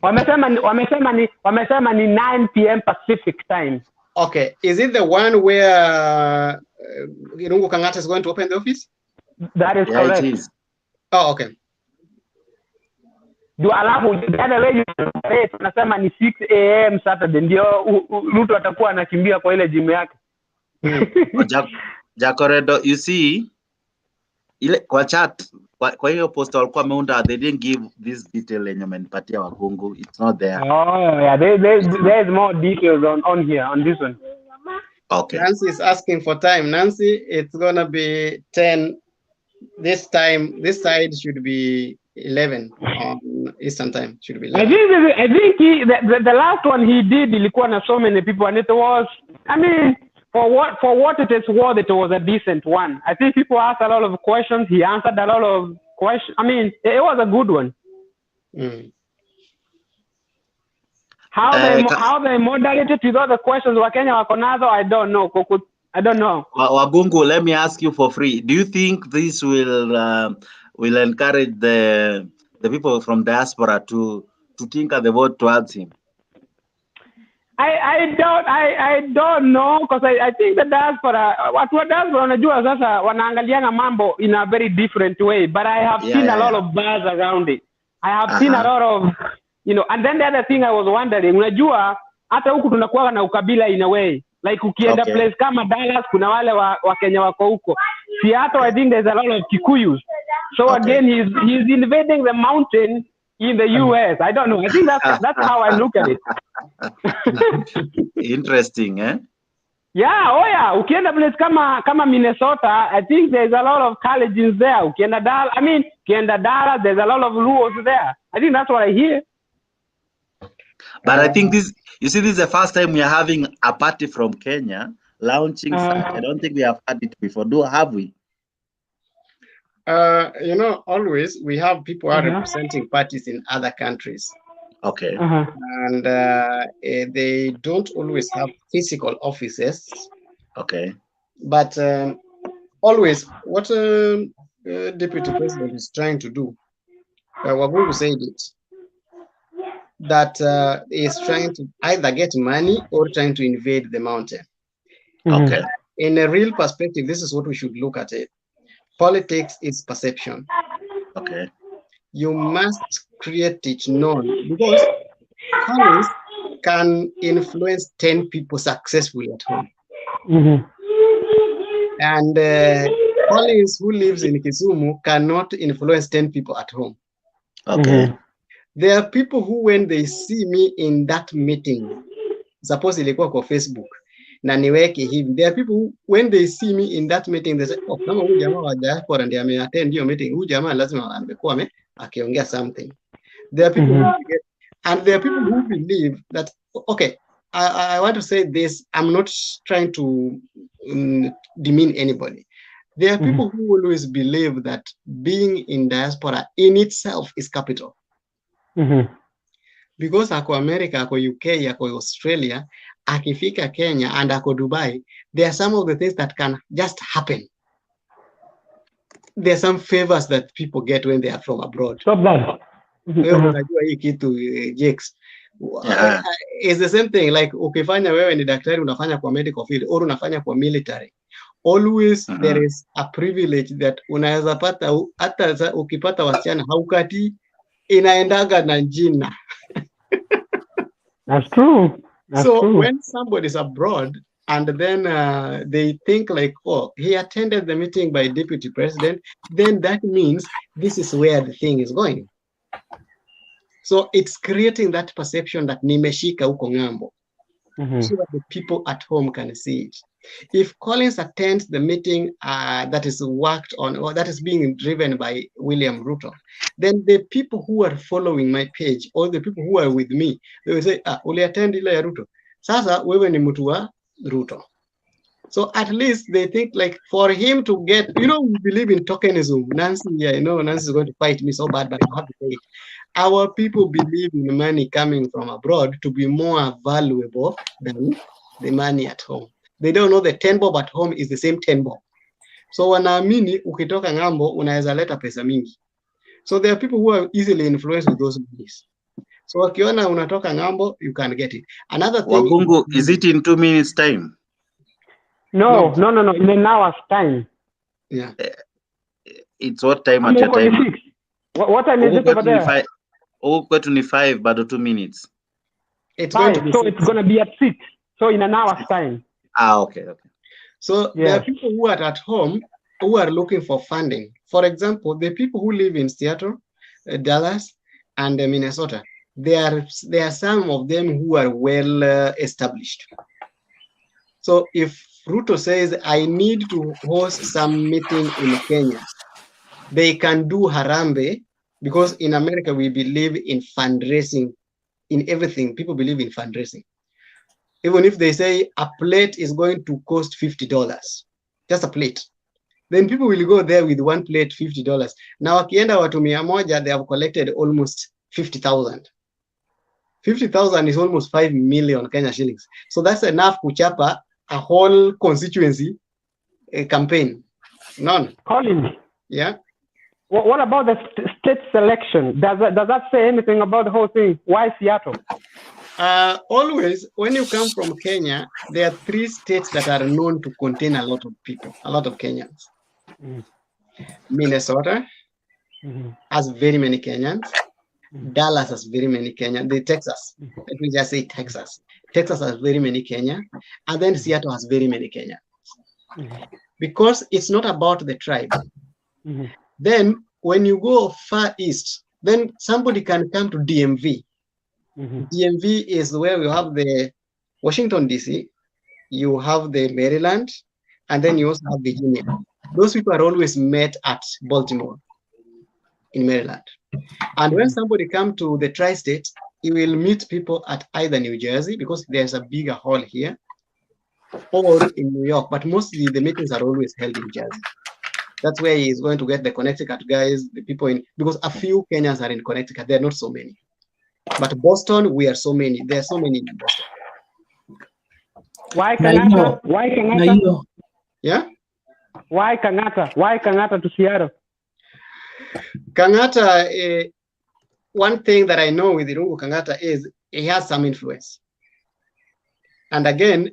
Wamesema ni 9 p.m. Pacific time. Okay. Is it the one where Irungu Kangata is going to open the office? That is correct. It is. Oh, okay. Do alafu the other way tunasema ni 6 a.m. Saturday ndio Ruto atakuwa anakimbia kwa ile gym yake. Jacoredo, you see ile kwa chat kwa hiyo post walikuwa ameunda, they didn't give this detail yenye amenipatia Wagungu. It's not there. Oh yeah, there's more details on here on this one. Okay. Nancy is asking for time. Nancy, it's gonna be 10 this time. This side should be 11 on Eastern time. Should be 11. I think the last one he did ilikuwa na so many people, and it was, I mean, for what it is worth, it was a decent one. I think people asked a lot of questions. He answered a lot of questions. I mean, it was a good one. How they moderated with all the questions Wakenya wako nazo, I don't know. I don't know. Wagungu, let me ask you for free. Do you think this will encourage the people from diaspora to tinker the vote towards him? I don't know, because I think the diaspora, watu wa diaspora wanajua sasa wanaangaliana mambo in a very different way, but I have seen a lot of buzz around it. I have seen a lot of, and then the other thing I was wondering, unajua hata huku tunakuwa na ukabila in a way, like ukienda place kama Dallas kuna wale wa Kenya wako huko. Seattle, I think there's a lot of Kikuyus. So again, he's invading the mountain in the US. I don't know. I think that's how I look at it. Interesting, eh? Yeah, oh yeah. Ukienda place kama Minnesota, I think there's a lot of colleges there. Ukienda Dallas, there's a lot of Luos there. I think that's what I hear. But I think this is the first time we are having a party from Kenya launching such. I don't think we have had it before. Have we? You know, always we have people are representing parties in other countries. Okay. And they don't always have physical offices. Okay. But always, what Deputy President is trying to do, Wabungu said it, that is trying to either get money or trying to invade the mountain. Okay. In a real perspective, this is what we should look at it. Politics is perception. Okay. You must create it known, because Collins can influence 10 people successfully at home. And Collins, who lives in Kisumu, cannot influence 10 people at home. Okay. There are people who, when they see me in that meeting, suppose ilikuwa kwa Facebook, na niweke hivi, there are people who, when they see me in that meeting, they say, oh, kama huyu jamaa wa diaspora ndiye ameattend hiyo meeting, huyu jamaa lazima amekuwa akiongea something. There are people who get, and there are people who believe that, okay, I want to say this, I'm not trying to demean anybody. There are people who always believe that being in diaspora in itself is capital. Because ako America, ako UK, ako Australia, akifika Kenya, and ako Dubai, there are some of the things that can just happen. There are some favors that people get when they are from abroad. Stop that. Unajua hii kitu, Jakes. It's the same thing, like ukifanya wewe ni daktari, unafanya kwa medical field, or unafanya kwa military. Always there is a privilege that unaweza pata, hata ukipata wasichana haukati, inaendaga na jina. That's true. So when somebody is abroad and then they think like, oh, he attended the meeting by Deputy President, then that means this is where the thing is going. So it's creating that perception that nimeshika huko ng'ambo, so that the people at home can see it. If Collins attends the meeting that is worked on, or that is being driven by William Ruto, then the people who are following my page, or the people who are with me, they will say, uli attend ile ya Ruto. Sasa wewe ni mtu wa Ruto. So at least they think like, for him to get, you know, we believe in tokenism. Nancy, I know Nancy is going to fight me so bad, but I have to say it. Our people believe in money coming from abroad to be more valuable than the money at home. They don't know the 10 bob at home is the same 10 bob. So wanaamini ukitoka ng'ambo unaweza leta pesa mingi. So there are people who are easily influenced with those beliefs. So wakiona unatoka ng'ambo, you can get it. Another thing, Wabungu, is it in 2 minutes time? No, in an hour's time. Yeah. It's what time at your time? What time is it over there? Kwetu ni 5, bado 2 minutes. It's going to be 6. It's going to be at 6. So in an hour's time. Okay. So there are people who are at home who are looking for funding. For example, the people who live in Seattle, Dallas, and Minnesota, there are some of them who are well established. So if Ruto says, I need to host some meeting in Kenya, they can do Harambe, because in America we believe in fundraising, in everything. People believe in fundraising. Even if they say a plate is going to cost $50, just a plate, then people will go there with one plate, $50. Now, wakienda watu 100, they have collected almost 50,000. 50,000 is almost 5 million Kenya shillings. So that's enough to chapa a whole constituency campaign. None. Colin. Yeah. What about the state selection? Does that say anything about the whole thing? Why Seattle? Always, when you come from Kenya, there are 3 states that are known to contain a lot of people, a lot of Kenyans. Minnesota has very many Kenyans. Dallas has very many Kenyans. Texas, let me just say Texas. Texas has very many Kenyans. And then Seattle has very many Kenyans. Because it's not about the tribe. Then when you go far east, then somebody can come to DMV. DMV is where we have the Washington, D.C., you have the Maryland, and then you also have Virginia. Those people are always met at Baltimore in Maryland. And when somebody comes to the tri-state, he will meet people at either New Jersey, because there's a bigger hall here, or in New York, but mostly the meetings are always held in Jersey. That's where he's going to get the Connecticut guys, the people in, because a few Kenyans are in Connecticut. There are not so many. But Boston, we are so many. There are so many in Boston. Why Kanata? Why Kanata? Yeah? Why Kanata? Why Kanata to Seattle? Kangata, one thing that I know with Irungu Kangata is he has some influence. And again,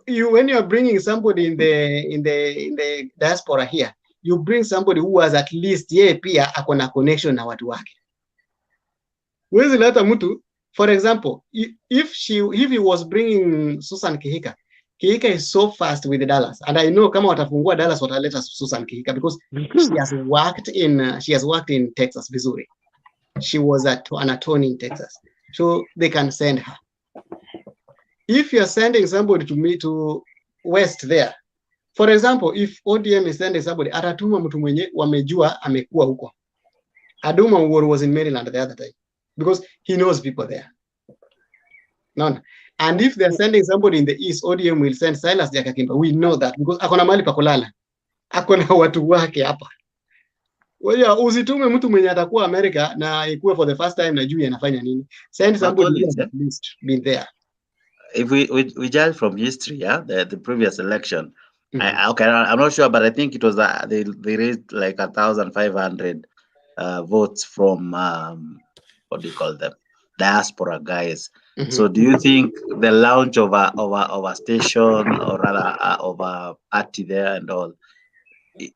when you're bringing somebody in the diaspora here, you bring somebody who has at least pia akona connection na watu wake. Wezi leta mtu, for example, if he was bringing Susan Kihika is so fast with Dallas, and I know kama watafungua Dallas wataleta Susan Kihika because she has worked in Texas, Missouri. She was an attorney in Texas, so they can send her. If you're sending somebody to West there, for example, if ODM is sending somebody, atatuma mtu mwenye wamejua amekuwa huko. Aduma Uhuru was in Maryland the other day because he knows people there. None. And if they're sending somebody in the East, ODM will send Silas Jakakimba. We know that because akona mali pakulala. Akona watu wake hapa. Wewe usitume mtu mwenye atakuwa America na ikuwe for the first time na juu anafanya nini. Send somebody who has at least been there. If we judge from history, the previous election, I'm not sure, but I think it was they raised like 1,500 votes from what do you call them, diaspora guys. So do you think the launch of a station, or rather of a party there and all,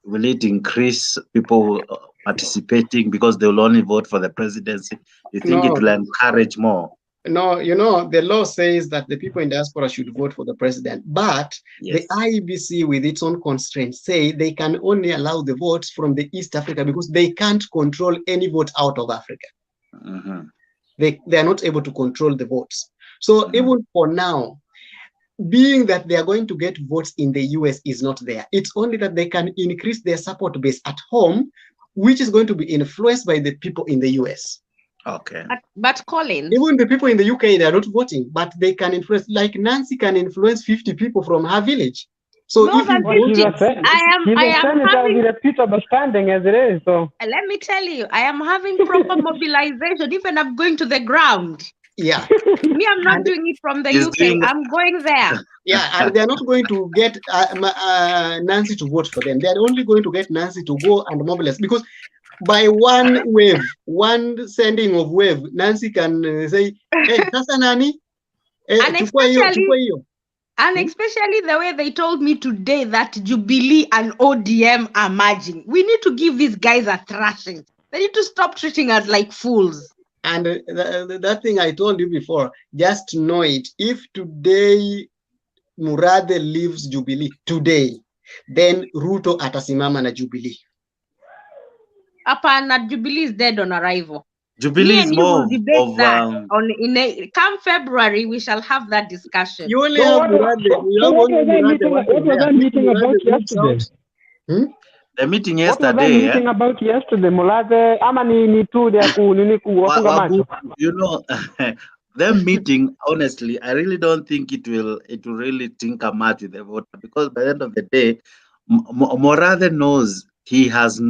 will it increase people participating because they will only vote for the presidency? You think it will encourage more? No, the law says that the people in diaspora should vote for the president, but the IEBC with its own constraints say they can only allow the votes from the East Africa because they can't control any vote out of Africa. They are not able to control the votes. So even for now, being that they are going to get votes in the US is not there. It's only that they can increase their support base at home, which is going to be influenced by the people in the US. Okay. But Colin, even the people in the UK, they are not voting, but they can influence. Like Nancy can influence 50 people from her village. So no, if you I am having a reputable standing as it is. So let me tell you, I am having proper mobilization. Even I'm going to the ground. Yeah. Me, I'm not doing it from the UK. I'm going there. Yeah, and they're not going to get Nancy to vote for them. They're only going to get Nancy to go and mobilize because by one wave, one sending of wave, Nancy can say, "Hey, sasa nani? And especially the way they told me today that Jubilee and ODM are merging. We need to give these guys a thrashing. They need to stop treating us like fools. And that thing I told you before, just know it. If today Murade leaves Jubilee today, then Ruto atasimama na Jubilee. Apana, Jubilee is dead on arrival. Jubilee is more of come February, we shall have that discussion. You only have Murade. What was that meeting about yesterday? The meeting yesterday. What was that meeting about yesterday? Mulade, ama ni tu dia kufunga macho. You know, them meeting. Honestly, I really don't think it will really tinker much with the voter because by the end of the day, Morade knows he does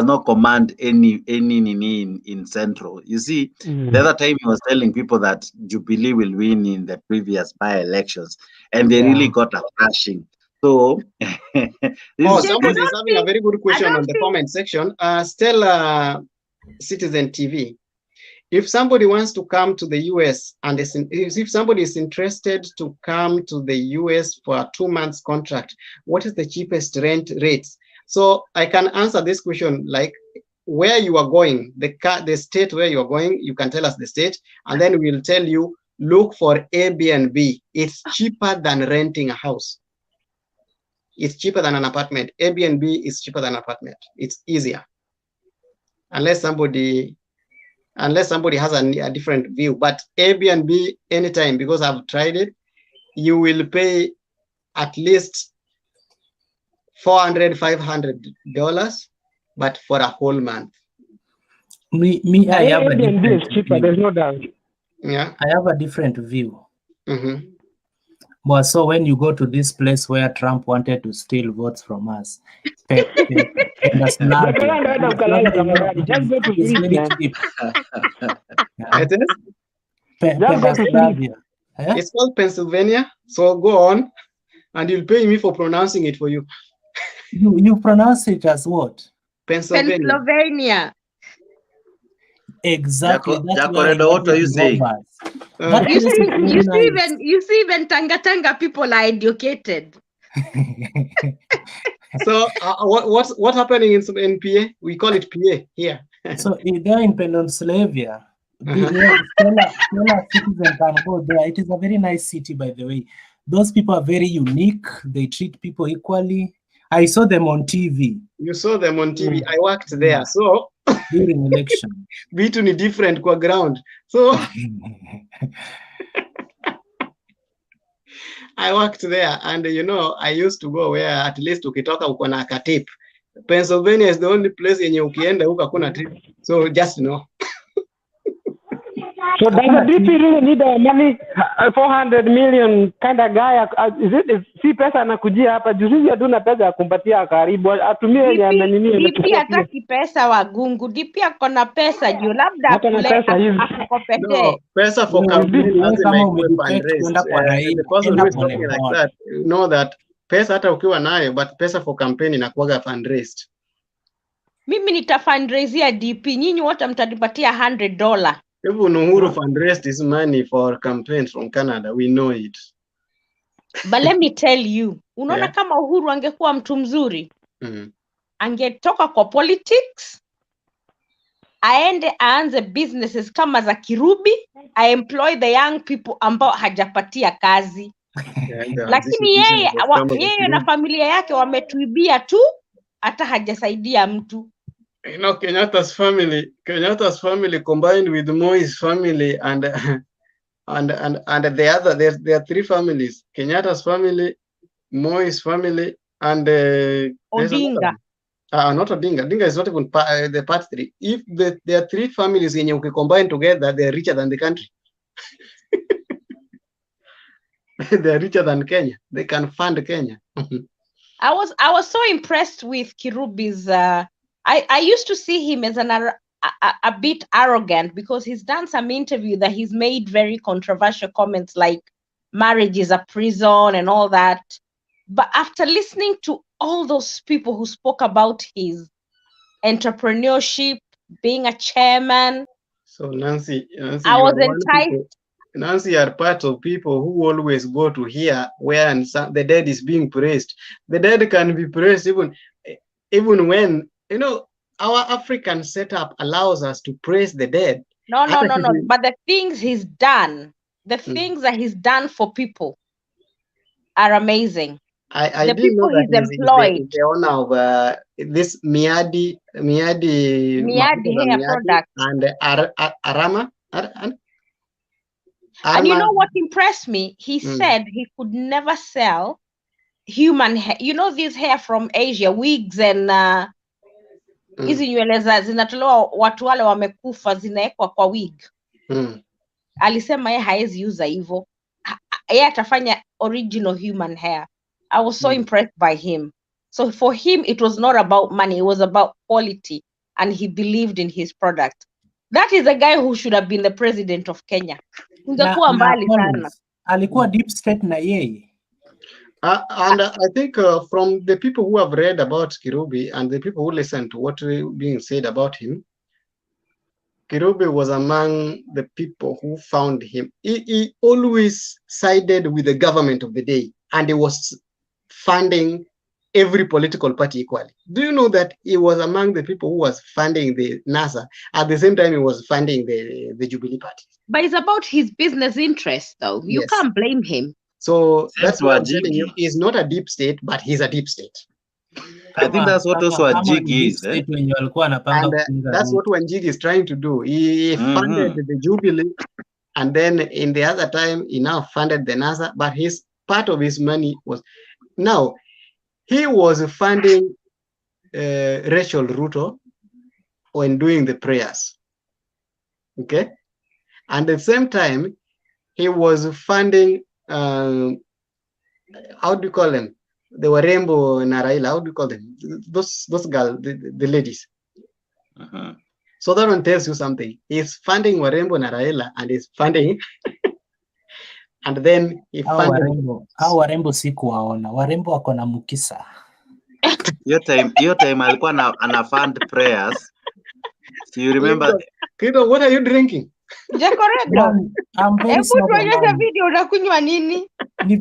not command any in Central. You see, the other time he was telling people that Jubilee will win in the previous by-elections, and they really got a thrashing. So, somebody is having a very good question on the comment section. Stella Citizen TV. If somebody wants to come to the US and if somebody is interested to come to the US for a 2 months contract, what is the cheapest rent rates? So I can answer this question like where you are going, the state where you are going, you can tell us the state, and then we'll tell you, look for Airbnb. It's cheaper than renting a house. It's cheaper than an apartment. Airbnb is cheaper than an apartment. It's easier. Unless somebody has a different view. But Airbnb anytime, because I've tried it, you will pay at least $400, $500, but for a whole month. I have a Airbnb different is cheaper. view. There's no doubt. Yeah. I have a different view. Mm-hmm. But so when you go to this place where Trump wanted to steal votes from us, Pennsylvania, Just go to it's sleep, very man. cheap. It is? Just go to sleep. It's called Pennsylvania. So go on, and you'll pay me for pronouncing it for you. You pronounce it as what? Pennsylvania. Exactly. That's where what are you saying? That You place see, is very you see, nice. even Tanga people are educated. So what's happening in PA? We call it PA here. So they're in Pennsylvania. Stella citizen can go there. It is a very nice city, by the way. Those people are very unique. They treat people equally. I saw them on TV. You saw them on TV. I worked there. So during election. Vitu ni different kwa ground. So I worked there, and I used to go where at least ukitoka uko na katip. Pennsylvania is the only place yenye ukienda huko hakuna tip. So just know. So does the DP really need the money? 400 million kind of guy? Is si pesa anakujia hapa juu sisi hatuna pesa ya kumpatia karibu atumie yenye amenini. DP hataki pesa wagungu. DP ako na pesa juu labda akukopete. No, pesa for campaign lazima ikuwe fundraised. The person who is talking like that know that pesa hata ukiwa nayo, but pesa for campaign inakuwaga fundraised. Mimi nita fundraisea DP, nyinyi wote mtanipatia $100. Even Uhuru fundraised his money for campaigns from Canada. We know it. But let me tell you, unaona kama Uhuru angekuwa mtu mzuri, angetoka kwa politics, aende aanze businesses kama za Kirubi, I employ the young people ambao hajapatia kazi. Lakini yeye na familia yake wametuibia tu, hata hajasaidia mtu. Kenyatta's family combined with Moi's family and the other, there are three families: Kenyatta's family, Moi's family, and Odinga. Not Odinga. Odinga is not even the part three. If there are three families in combined together, they are richer than the country. They are richer than Kenya. They can fund Kenya. I was so impressed with Kirubi's. I used to see him as a bit arrogant because he's done some interview that he's made very controversial comments like marriage is a prison and all that. But after listening to all those people who spoke about his entrepreneurship, being a chairman, so Nancy I was enticed. Nancy are part of people who always go to hear where the dead is being praised. The dead can be praised even when our African setup allows us to praise the dead. No. But the things he's done, the things that he's done for people are amazing. I the didn't know that he's employed. He's the owner of this Miadi hair product and Arama. And you know what impressed me? He said he could never sell human hair. You know this hair from Asia, wigs and hizi nywele zinatolewa watu wale wamekufa zinaekwa kwa wig. Alisema yeye haezi uza hivyo. Yeye atafanya original human hair. I was so impressed by him. So for him it was not about money, it was about quality, and he believed in his product. That is a guy who should have been the president of Kenya. Ungekuwa mbali sana. Alikuwa deep state na yeye. And I think from the people who have read about Kirubi and the people who listen to what being said about him, Kirubi was among the people who found him. He always sided with the government of the day, and he was funding every political party equally. Do you know that he was among the people who was funding the NASA at the same time he was funding the Jubilee Party? But it's about his business interest, though. You can't blame him. So that's what I'm telling you. He's not a deep state, but he's a deep state. I think that's what also Wanjigi is. And that's what Wanjigi is trying to do. He funded the Jubilee And then in the other time, he now funded the NASA, but his part of his money was, now he was funding Rachel Ruto when doing the prayers. Okay. And at the same time, he was funding, how do you call them? They were Rainbow and Raila. How do you call them? Those girls, the ladies. So that one tells you something. He's funding Warembo and Raila, and he's funding, and then he funded. Hao Warembo sikuwaona. Warembo wako na Mukisa. Your time alikuwa ana fund prayers. Do you remember? Kido, what are you drinking? Jacoredo. I'm very sorry. Tuonyeshe video unakunywa nini? Ni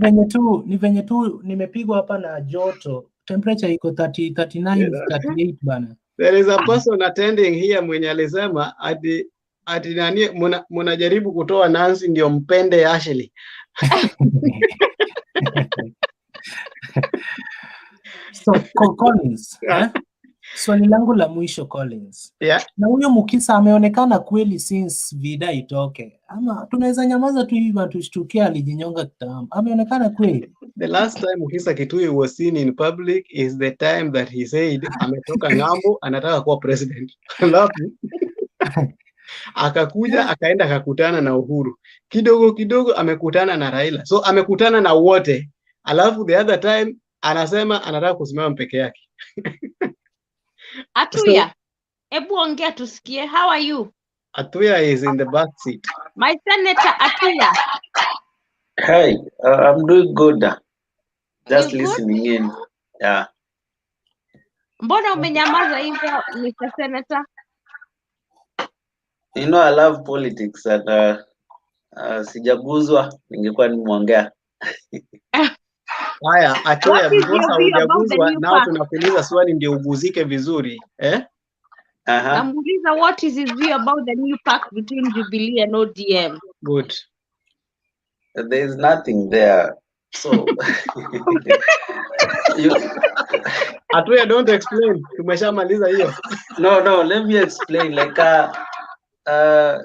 venye tu nimepigwa hapa na joto. Temperature iko 39, 38 bana. There is a person attending here mwenye alisema ati nani mnajaribu kutoa Nancy ndio mpende Ashley. So Collins, swali langu la mwisho Collins. Yeah. Na huyo Mukisa ameonekana kweli since vida itoke. Ama tunaweza nyamaza tu hivi tushtukia alijinyonga kitambo. Ameonekana kweli. The last time Mukisa Kitui was seen in public is the time that he said ametoka ngambo anataka kuwa president. Alafu akakuja akaenda akakutana na Uhuru. Kidogo kidogo amekutana na Raila. So amekutana na wote. Alafu the other time anasema anataka kusimama peke yake. Atuya, ebu ongea tusikie. How are you? Atuya is in the back seat. My senator Atuya. Hi, I'm doing good. Just You listening in. Yeah. Mbona umenyamaza hivyo, Mr. Senator? You know, I love politics and sijaguzwa, ningekuwa nimeongea. Haya, Atuya, because hujaguzwa, nao tunakuuliza swali ndio uguzike vizuri, eh? Namuuliza what is his view about the new pact between Jubilee and ODM? Good. There is nothing there. So Atuya, don't explain. Tumeshamaliza hiyo. No, let me explain. Like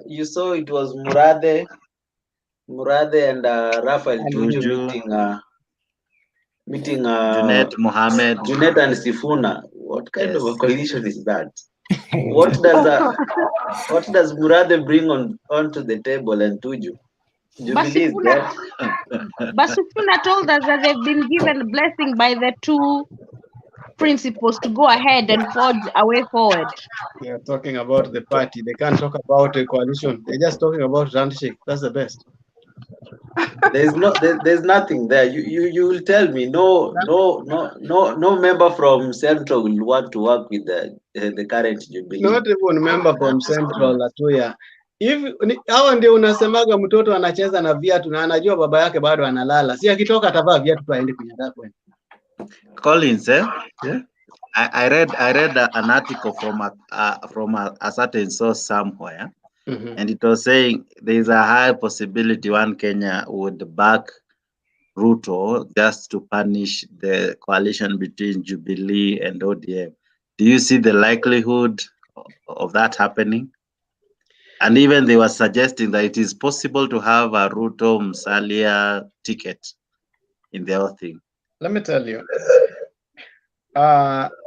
you saw it was Murade and Raphael Tuju meeting Junet Mohammed. Junet and Sifuna. What kind of a coalition is that? What does Murade bring onto the table and Tuju? But Sifuna told us that they've been given a blessing by the two principals to go ahead and forge a way forward. They are talking about the party. They can't talk about a coalition. They're just talking about handshake. That's the best. There's nothing there. You will tell me no member from Central will want to work with the current Jubilee. Not even member from Central, Atuya. If hawa ndio unasemaga mtoto anacheza na viatu na anajua baba yake bado analala. Si akitoka atavaa viatu tu aende kwenye ndako. Collins, yeah? I read an article from a certain source somewhere. And it was saying there is a high possibility one Kenya would back Ruto just to punish the coalition between Jubilee and ODM. Do you see the likelihood of that happening? And even they were suggesting that it is possible to have a Ruto Musalia ticket in the whole thing. Let me tell you,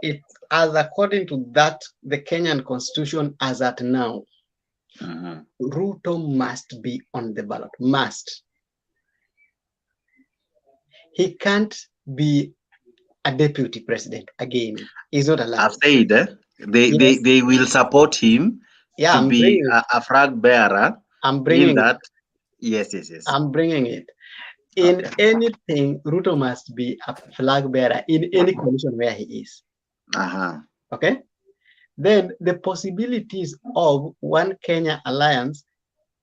it as according to that the Kenyan constitution as at now, Ruto must be on the ballot. Must. He can't be a deputy president again. He's not allowed. I've said they will support him to be a flag bearer. I'm bringing that. Yes. I'm bringing it. In anything, Ruto must be a flag bearer in any coalition where he is. Okay? Then the possibilities of One Kenya Alliance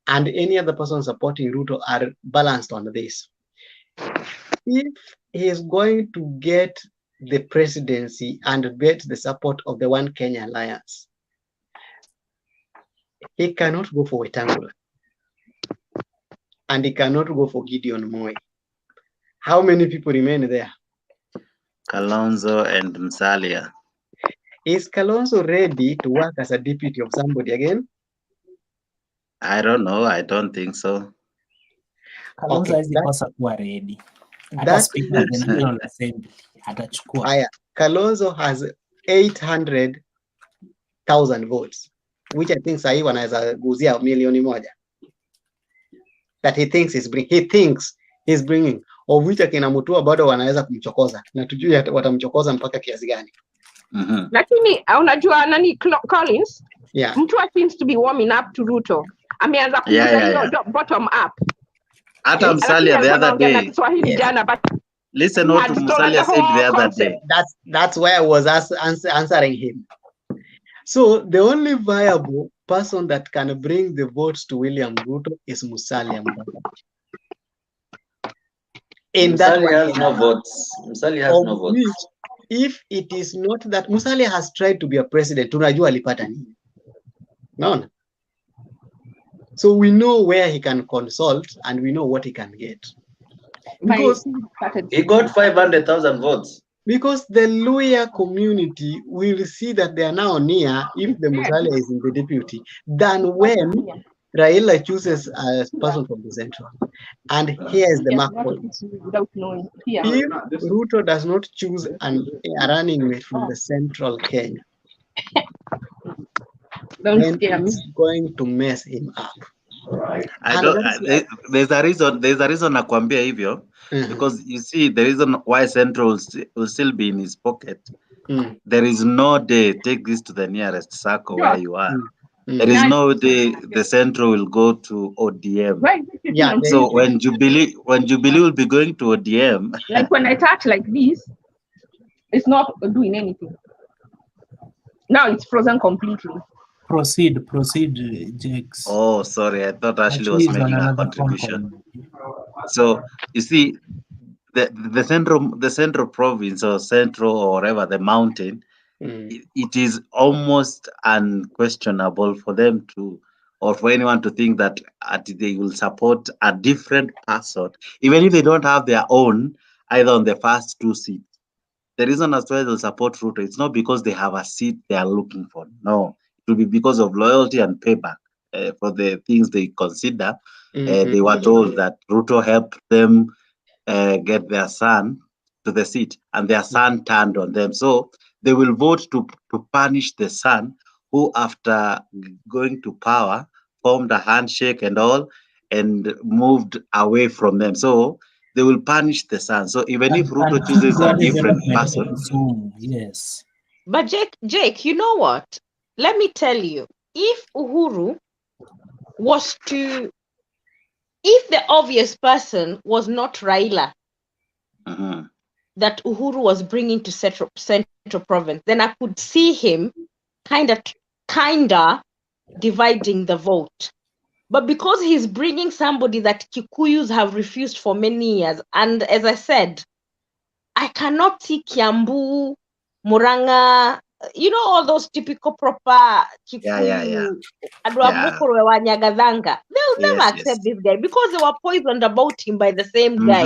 and any other person supporting Ruto are balanced on this. If he is going to get the presidency and get the support of the One Kenya Alliance, he cannot go for Wetangula. And he cannot go for Gideon Moi. How many people remain there? Kalonzo and Musalia. Is Kalonzo ready to work as a deputy of somebody again? I don't know. I don't think so. Kalonzo Okay, hawezi kosa kuwa ready. Hata that speaker of the means National Assembly atachukua. Aya, Kalonzo has 800,000 votes, which I think sahi wanaweza guzia milioni moja that he thinks he's bringing, of which akina Mutua bado wanaweza kumchokoza na tujui watamchokoza mpaka kiasi gani. Lakini unajua nani Collins? Yeah. Mutua seems to be warming up to Ruto. Ameanza kuuza hiyo bottom up. Hata Musalia the other day. Jana, but listen what Musalia said the other day. That's why I was answering him. So the only viable person that can bring the votes to William Ruto is Musalia. Musalia has no votes. Musalia has no votes. If it is not that Musalia has tried to be a president, tunajua alipata nini. No. So we know where he can consult and we know what he can get. Because he got 500,000 votes. Because the Luya community will see that they are now near if the Musalia is in the deputy than when Raila chooses a person from the central. And here is the mark point. If Ruto does not choose a running mate from the central Kenya, then it's going to mess him up. There's a reason nakwambia hivyo, because you see the reason why Central will still be in his pocket. There is no day, take this to the nearest circle where you are. There is no day the Central will go to ODM. Yeah. So when Jubilee will be going to ODM, like when I touch like this, it's not doing anything. Now it's frozen completely. Proceed, Jakes. Oh, sorry, I thought Ashley was making a contribution. So you see, the central province or central or whatever, the mountain, it is almost unquestionable for them to, or for anyone to think that they will support a different person, even if they don't have their own, either on the first two seats. The reason as why they'll support Ruto, it's not because they have a seat they are looking for. No, it will be because of loyalty and payback for the things they consider. They were told that Ruto helped them get their son to the seat, and their son turned on them. So they will vote to punish the son who, after going to power, formed a handshake and all, and moved away from them. So they will punish the son. So even if Ruto chooses a different person, yes. But Jake, you know what? Let me tell you, if Uhuru was to, if the obvious person was not Raila, that Uhuru was bringing to Central Province, then I could see him kinda dividing the vote. But because he's bringing somebody that Kikuyus have refused for many years, and as I said, I cannot see Kiambu, Muranga, you know, all those typical proper Kikuyu, Nyagadanga. They'll never accept this guy because they were poisoned about him by the same guy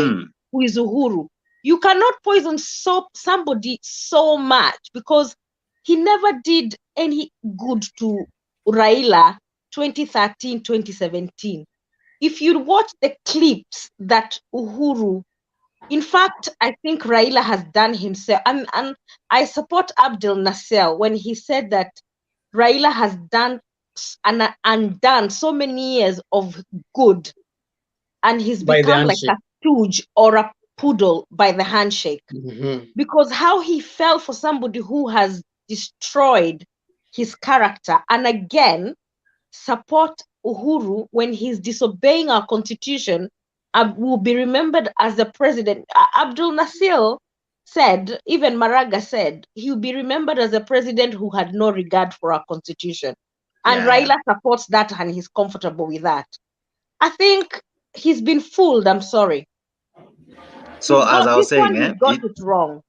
who is Uhuru. You cannot poison somebody so much because he never did any good to Raila 2013, 2017. If you watch the clips that Uhuru, in fact, I think Raila has done himself, and I support Abdel Nasser when he said that Raila has done and undone so many years of good, and he's become like a stooge or a poodle by the handshake. Because how he fell for somebody who has destroyed his character, and again, support Uhuru when he's disobeying our constitution, will be remembered as the president. Abdul Nasir said, even Maraga said, he'll be remembered as a president who had no regard for our constitution. And Raila supports that and he's comfortable with that. I think he's been fooled, I'm sorry. So as I was saying, he got it wrong.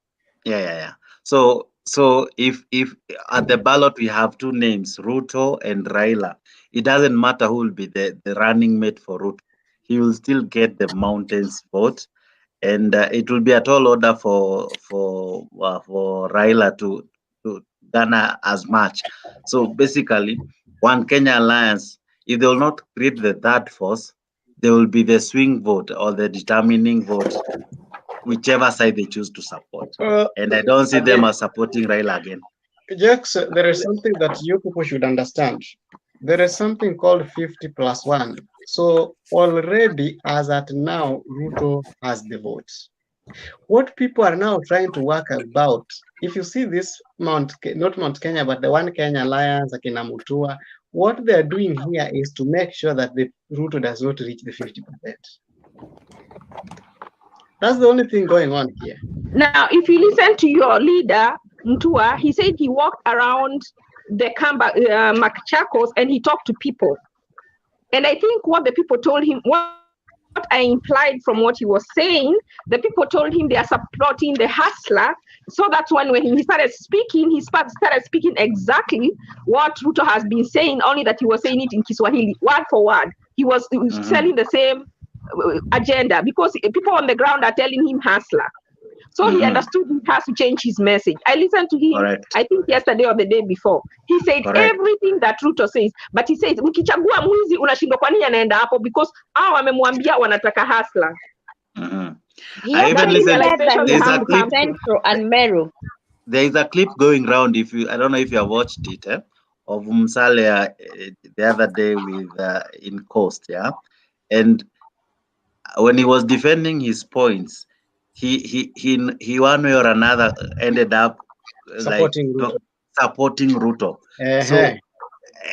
Yeah. So if at the ballot we have two names, Ruto and Raila, it doesn't matter who will be the running mate for Ruto. He will still get the mountains vote, and it will be a tall order for Raila to garner as much. So basically, One Kenya Alliance if they will not create the third force, there will be the swing vote or the determining vote, whichever side they choose to support. And I don't see them as supporting Raila again. Jax, there is something that you people should understand. There is something called 50+1. So already, as at now, Ruto has the votes. What people are now trying to work about, if you see this not Mount Kenya, but the One Kenya Alliance, Akina Mutua, what they are doing here is to make sure that the Ruto does not reach the 50%. That's the only thing going on here. Now, if you listen to your leader, Mutua, he said he walked around the Machakos and he talked to people. And I think what the people told him, what I implied from what he was saying, the people told him they are supporting the hustler. So that's when he started speaking, he started speaking exactly what Ruto has been saying, only that he was saying it in Kiswahili, word for word. He was selling the same agenda because people on the ground are telling him hustler. So he understood he has to change his message. I listened to him, I think yesterday or the day before. He said everything that Ruto says, but he says, mkichagua mwizi unashindwa kwa nini anaenda hapo because hao wamemwambia wanataka hustler. I even listened, there's a clip, Central and Meru. there is a clip going around, I don't know if you have watched it, of Musalia the other day with in Coast, and when he was defending his points, he one way or another ended up supporting Ruto. So,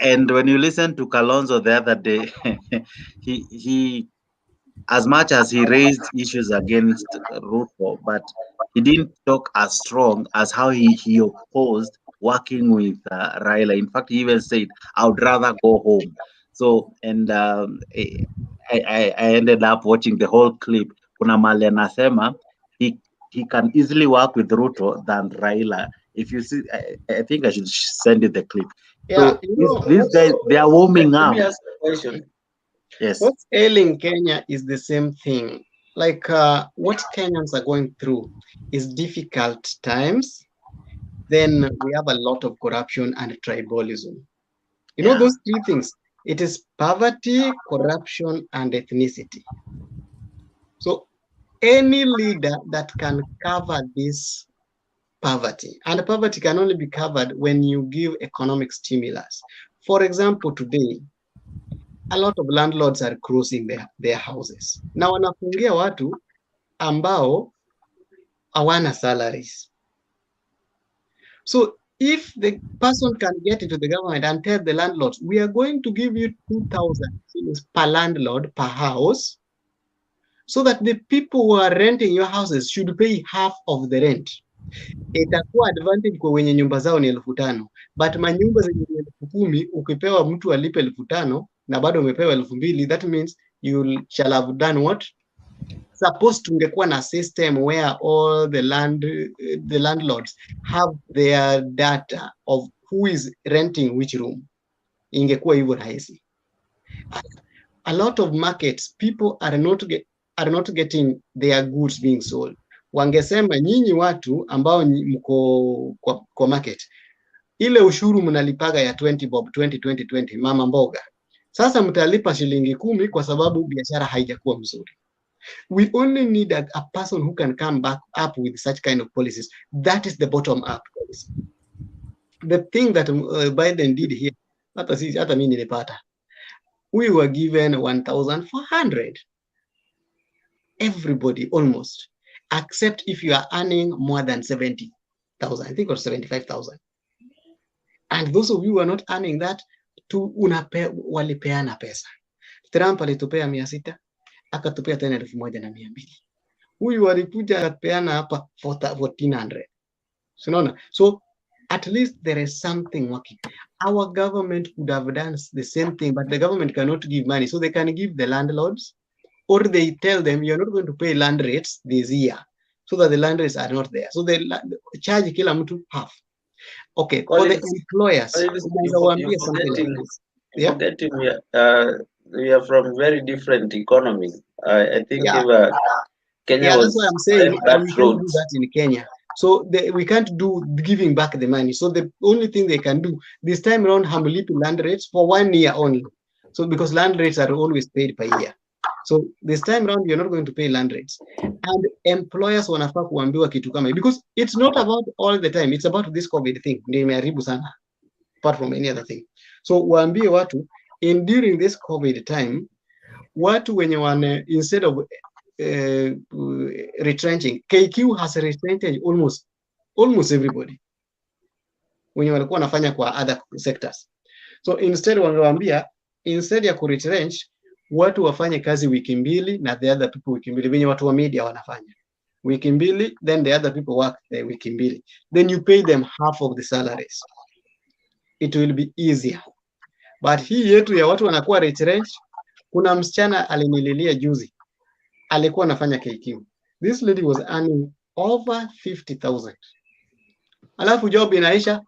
and when you listen to Kalonzo the other day, he as much as he raised issues against Ruto, but he didn't talk as strong as how he opposed working with Raila. In fact, he even said, "I would rather go home." So, and I ended up watching the whole clip. Kuna mali anasema he can easily work with Ruto than Raila. If you see, I think I should send you the clip. So these guys, they are warming up. Yes. What's ailing Kenya is the same thing. Like what Kenyans are going through is difficult times. Then we have a lot of corruption and tribalism. You know those three things. It is poverty, corruption, and ethnicity. So any leader that can cover this poverty, and poverty can only be covered when you give economic stimulus. For example, today, a lot of landlords are closing their houses. Na wanafungia watu ambao hawana salaries. So if the person can get into the government and tell the landlords, we are going to give you 2,000 per landlord per house, so that the people who are renting your houses should pay half of the rent. Itakuwa advantage kwa wenye nyumba zao ni 5,000, but manyumba zenye 10,000 ukipewa mtu alipe 5,000 na bado umepewa 2,000, that means you shall have done what? Suppose tungekuwa na system where all the landlords have their data of who is renting which room. Ingekuwa hivyo rahisi. A lot of markets, people are not getting their goods being sold. Wangesema nyinyi watu ambao mko kwa market, ile ushuru mnalipaga ya 20 bob 20 mama mboga, sasa mtalipa shilingi 10 kwa sababu biashara haijakuwa mzuri. We only need a person who can come back up with such kind of policies. That is the bottom up policy. The thing that Biden did here, hata mimi nilipata. We were given 1,400. Everybody almost, except if you are earning more than 70,000, I think, or 75,000. And those of you who are not earning that, walipeana pesa. Trump alitupea 600, akatupea tena 1,200. Huyu alikuja akapeana hapa 1,400. So at least there is something working. Our government could have done the same thing, but the government cannot give money. So they can give the landlords, or they tell them you're not going to pay land rates this year, so that the land rates are not there. So they charge kila mtu half. Okay, for the employers, you're forgetting we are from very different economies. I think if Kenya was, that's why I'm saying we can't do that in Kenya. So we can't do giving back the money. So the only thing they can do this time around, hamlipi land rates for 1 year only. So because land rates are always paid per year. So this time around, you're not going to pay land rates. And employers wanafaa kuambiwa kitu kama, because it's not about all the time, it's about this COVID thing. Ndio imeharibu sana, apart from any other thing. So waambie watu, during this COVID time, watu wenye wane, instead of retrenching, KQ has retrenched almost everybody wenye walikuwa wanafanya kwa other sectors. So instead wangewaambia, instead ya kuretrench, watu wafanye kazi wiki mbili na the other people wiki mbili, venye watu wa media wanafanya wiki mbili, then the other people work wiki mbili, then you pay them half of the salaries. It will be easier. But hii yetu ya watu wanakuwa retrench. Kuna msichana alinililia juzi, alikuwa anafanya KQ. This lady was earning over 50,000. Alafu job inaisha,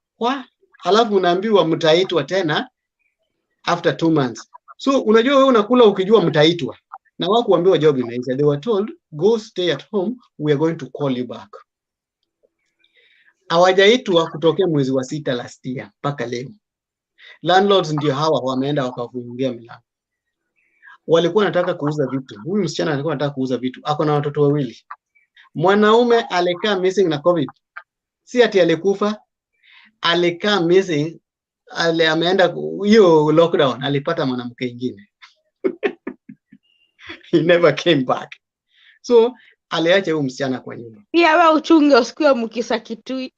alafu unaambiwa mtaitwa tena after 2 months. So unajua wewe unakula ukijua mtaitwa, na wao kuambiwa job inaisha. They were told, go stay at home, we are going to call you back. Hawajaitwa kutokea mwezi wa 6 last year mpaka leo. Landlords ndio hawa wameenda wakafungia milango. Walikuwa wanataka kuuza vitu. Huyu msichana alikuwa anataka kuuza vitu. Ako na watoto wawili. Mwanaume alikaa missing na COVID. Si ati alikufa, alikaa missing, ameenda hiyo lockdown, alipata mwanamke mwingine. He never came back. So aliacha huyu msichana kwa nyumba. Pia wewe uchunge usikiwe mkisa kitui.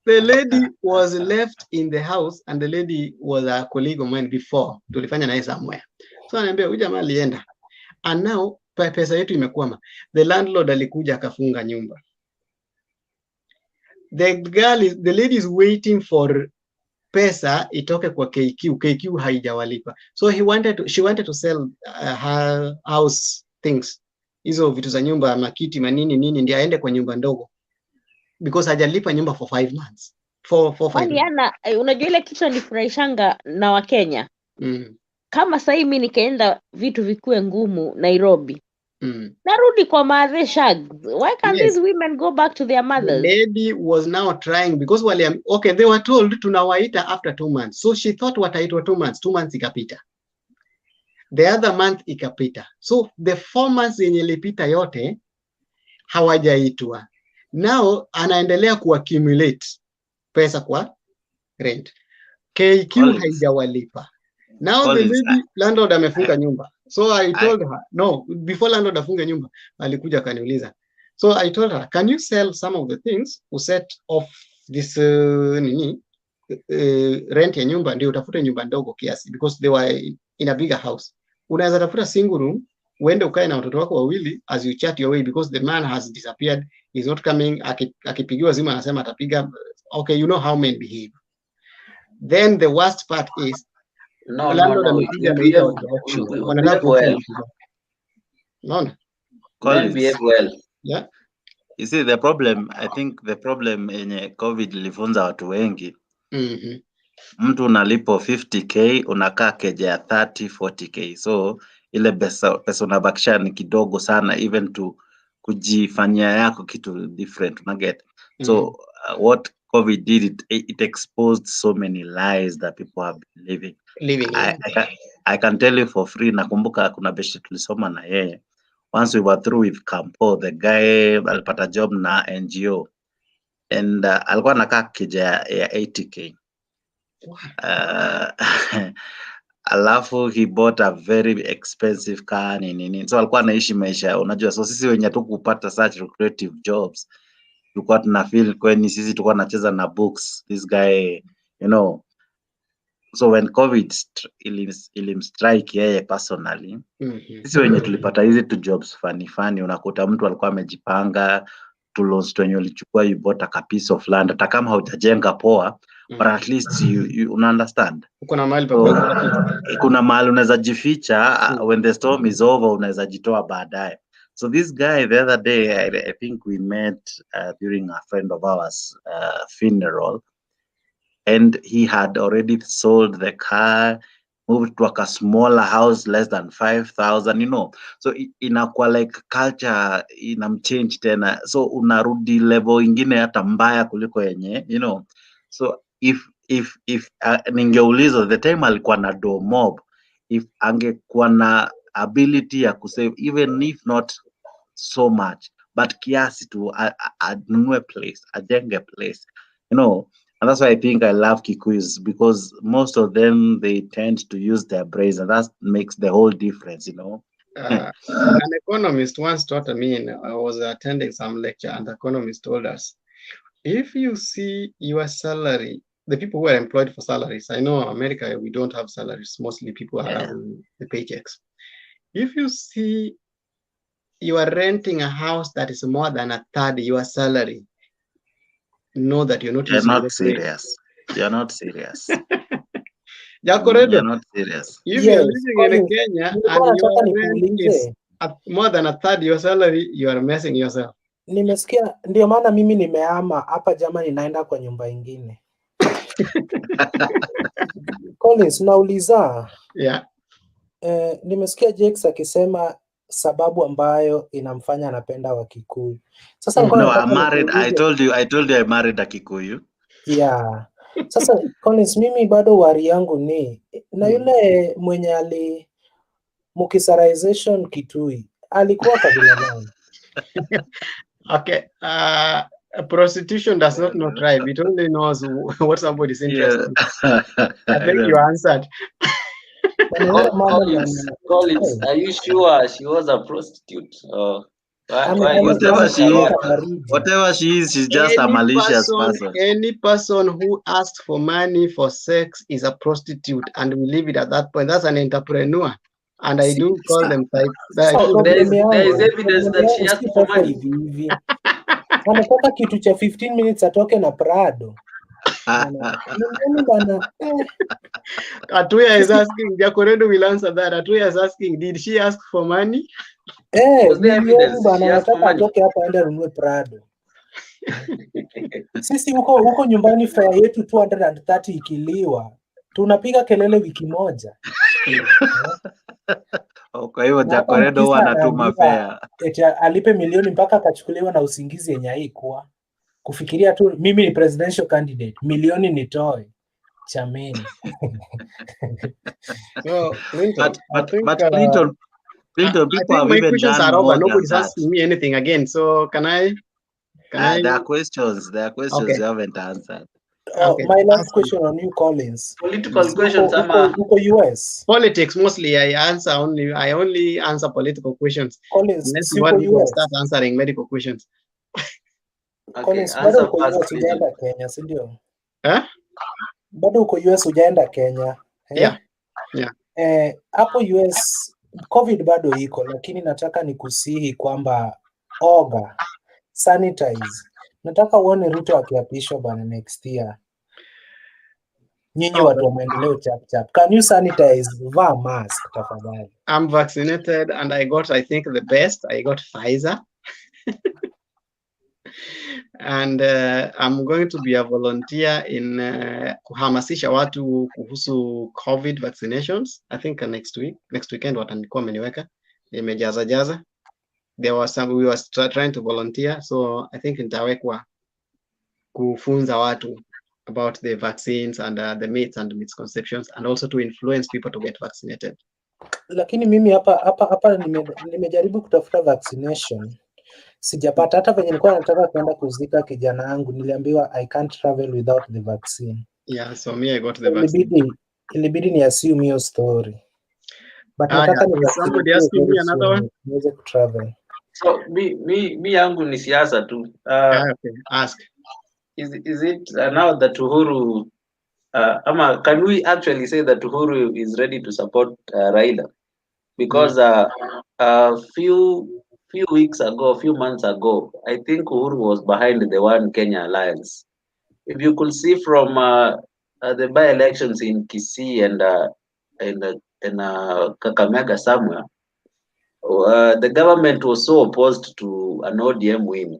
The lady was left in the house, and the lady was a colleague of mine before. Tulifanya naye somewhere. So ananiambia huyu jamaa alienda. And now pesa yetu imekwama. The landlord alikuja akafunga nyumba. The lady is waiting for pesa itoke kwa KQ. KQ haijawalipa. So she wanted to sell her house things. Hizo vitu za nyumba, makiti, manini nini, ndio aende kwa nyumba ndogo. Because hajalipa nyumba for 5 months. For 5 months. Yana, unajua ile kitu nifurahishanga na Wakenya. Kama sasa mimi nikaenda vitu vikue ngumu Nairobi. Narudi kwa mother shag. Why can't these women go back to their mothers? The lady was now trying, because they were told tunawaita after 2 months. So she thought wataitwa 2 months. 2 months ikapita. The other month ikapita. So the 4 months yenye ilipita yote hawajaitwa. Now anaendelea kuaccumulate pesa kwa rent. KQ haijawalipa. Now the lady, landlord amefunga nyumba. So I told her, no, before landlord afunge nyumba, alikuja kaniuliza. So I told her, can you sell some of the things to set off this rent ya nyumba, ndio utafute nyumba ndogo kiasi, because they were in a bigger house. Unaweza tafuta single room, uende ukae na watoto wako wawili as you chat your way, because the man has disappeared, he's not coming. Akipigiwa simu anasema atapiga. Okay, you know how men behave. Then the worst part is, no. Behave well. Yeah. You see the problem, I think the problem yenye COVID ilifunza watu wengi. Mtu unalipo 50k unakaa keja ya 30-40k. So ile pesa unabakisha ni kidogo sana, even to kujifanyia yako kitu different, unaget. So what COVID did, it exposed so many lies that people have been living. I can tell you for free, nakumbuka kuna beshi tulisoma na yeye. Once we were through with Campo, the guy alipata job na NGO, and alikuwa nakaa keja ya 80k. Alafu he bought a very expensive car nini. So alikuwa anaishi maisha, unajua. So sisi wenye tu kupata such lucrative jobs, tulikuwa tuna feel kweni sisi tulikuwa tunacheza na books. This guy, you know. So when COVID ilimstrike yeye personally, sisi wenye tulipata hizi tu jobs funny, unakuta mtu alikuwa amejipanga, tu loans wenye ulichukua, you bought a piece of land, hata kama haujajenga poa, but at least you understand. Kuna mahali kuna mahali unaweza jificha, when the storm is over unaweza jitoa baadaye. So this guy, the other day, I think we met during a friend of ours funeral, and he had already sold the car, moved to a smaller house, less than 5,000, you know. So inakuwa like culture inamchange tena. So unarudi level ingine hata mbaya kuliko yenye, you know. So if ningeulizo, the time alikuwa na do mob, if angekuwa na ability ya kusave, even if not so much, but kiasi tu anunue place, ajenge place, you know. And that's why I think I love Kikuyus, because most of them, they tend to use their brains, and that makes the whole difference, you know. An economist once taught me, I was attending some lecture, and the economist told us, if you see your salary, the people who are employed for salaries, I know America, we don't have salaries. Mostly people are having the paychecks. If you see you are renting a house that is more than a third your salary, know that you're not using not serious. You're not serious. Jacoredo, you're not serious. If you're living in Kenya and your rent is more than a third your salary, you are messing yourself. Nimesikia, ndio maana mimi nimehama hapa jamani, naenda kwa nyumba ingine. Collins, nauliza. Yeah. Nimesikia Jakes akisema sababu ambayo inamfanya anapenda Wakikuyu. Sasa No, I'm married. I told you I married a Kikuyu. Yeah. Sasa Collins, mimi bado wari yangu ni na yule mwenye Mukisarization Kitui alikuwa kabila gani? Okay. Prostitution does not know tribe. It only knows what somebody is interested in. I think you answered. Collins, are you sure she was a prostitute? Whatever she is, she's just a malicious person. Any person who asks for money for sex is a prostitute, and we leave it at that point. That's an entrepreneur. And I do call them type. There is evidence that she asked for money. Anataka kitu cha 15 minutes atoke na Prado. Atuya is asking, Jacoredo will answer that. Atuya is asking, did she ask for money? Milioni bana, anataka atoke hapa aende anunue Prado. Sisi huko nyumbani fare yetu 230 ikiliwa, tunapiga kelele wiki moja. Kwa hivyo Jacoredo huwa anatuma fare. Eti alipe milioni mpaka akachukuliwa na usingizi yenye haikuwa. Kufikiria tu mimi ni presidential candidate, milioni nitoe. Chameni. So, Clinton, but Clinton, people have even done more than Nobody's that. asking me anything again. So can I? There are questions. Okay. You haven't answered. Okay. My last question on you, Collins. Political questions, Uko US. Politics mostly. I only answer political questions. Collins, unless you start answering medical questions. Collins, bado uko US hujaenda Kenya, si ndio? Bado uko US hujaenda Kenya. Yeah. Hapo US COVID bado iko, lakini nataka nikusihi kwamba oga, sanitize. Nataka uone Ruto akiapishwa bana next year. Nyinyi watu wa maendeleo chap. Can you sanitize? Vaa mask tafadhali. I'm vaccinated and I got, I think, the best. I got Pfizer. And I'm going to be a volunteer in kuhamasisha watu kuhusu COVID vaccinations. I think next weekend watanikuwa ameniweka nimejaza. There was some, we were trying to volunteer, so I think nitawekwa kufunza watu about the vaccines and the myths and misconceptions, and also to influence people to get vaccinated. Lakini mimi hapa nimejaribu kutafuta vaccination. Sijapata. Hata venye nilikuwa nataka kwenda kuzika kijana wangu niliambiwa I can't travel without the vaccine. Yeah, so me I got the vaccine. Ilibidi ni assume hiyo story. But nataka ni somebody asking me another one. Niweze kutravel. So mi yangu ni siasa tu. Okay, ask. Is it now that Uhuru can we actually say that Uhuru is ready to support Raila? Because a few months ago, I think Uhuru was behind the One Kenya Alliance. If you could see from the by-elections in Kisii and in Kakamega somewhere, the government was so opposed to an ODM win.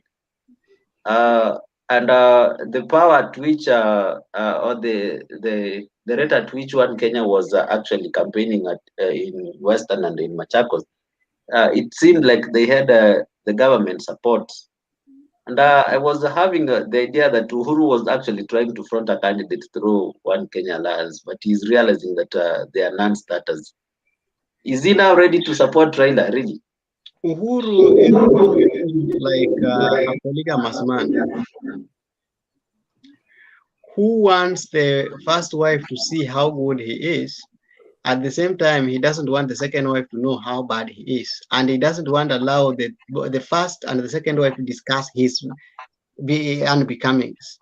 And the power at which, or the rate at which One Kenya was actually campaigning in Western and in Machakos, it seemed like they had the government support. And I was having the idea that Uhuru was actually trying to front a candidate through One Kenya Alliance, but he's realizing that they are non-starters. Is he now ready to support Raila, really? Uhuru is like a polygamous man who wants the first wife to see how good he is. At the same time, he doesn't want the second wife to know how bad he is, and he doesn't want to allow the first and the second wife to discuss his unbecomings.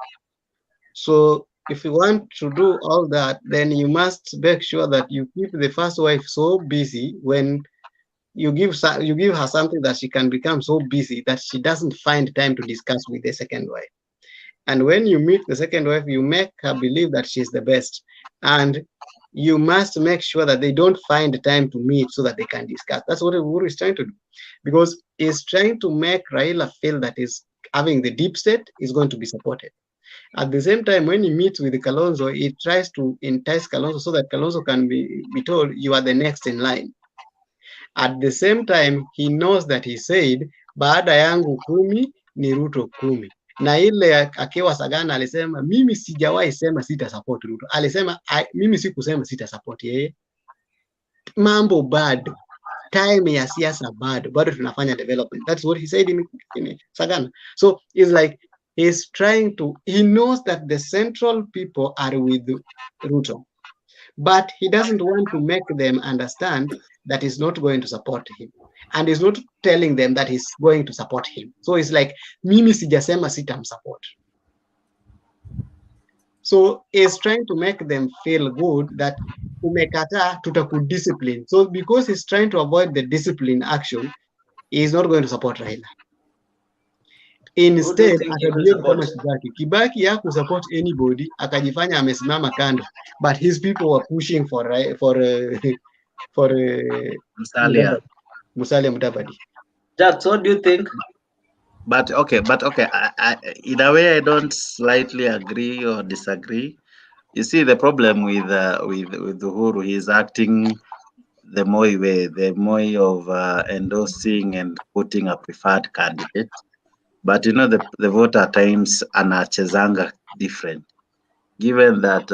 So if you want to do all that, then you must make sure that you keep the first wife so busy when you give her something that she can become so busy that she doesn't find time to discuss with the second wife. And when you meet the second wife, you make her believe that she's the best. And you must make sure that they don't find time to meet so that they can discuss. That's what Uhuru is trying to do. Because he's trying to make Raila feel that he's having the deep state is going to be supported. At the same time, when he meets with Kalonzo, he tries to entice Kalonzo so that Kalonzo can be told, you are the next in line. At the same time, he knows that he said, baada yangu 10 ni Ruto 10. Na ile akiwa Sagana alisema mimi sijawahi sema sita support Ruto. Alisema mimi sikusema sita support yeye. Mambo bado. Time ya siasa bado. Bado tunafanya development. That's what he said in Sagana. So it's like he's trying to, he knows that the central people are with Ruto. But he doesn't want to make them understand that he's not going to support him. And he's not telling them that he's going to support him. So it's like, mimi sijasema sitamsupport. So he's trying to make them feel good that umekata tutakudiscipline. So because he's trying to avoid the discipline action, he's not going to support Raila. Instead, atabehave kama Kibaki. Kibaki ya kusupport anybody, akajifanya amesimama kando. But his people were pushing for Musalia Mudavadi. Jack, what do you think? But okay, I, in a way, I don't slightly agree or disagree. You see, the problem with Uhuru, he's acting the Moi way, the Moi of endorsing and putting a preferred candidate. But you know, the voter at times anachezanga different. Given that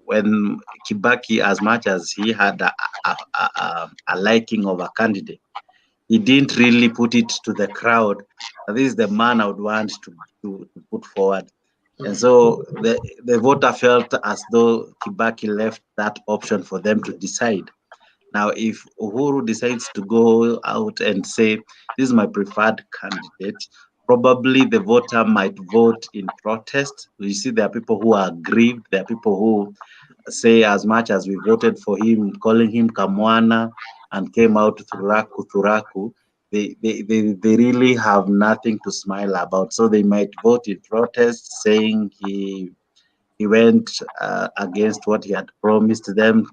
when Kibaki, as much as he had a liking of a candidate, he didn't really put it to the crowd. This is the man I would want to put forward. And so the voter felt as though Kibaki left that option for them to decide. Now, if Uhuru decides to go out and say, this is my preferred candidate, probably the voter might vote in protest. You see, there are people who are aggrieved. There are people who say, as much as we voted for him, calling him Kamwana, and came out Thuraku, they really have nothing to smile about. So they might vote in protest, saying he went against what he had promised them,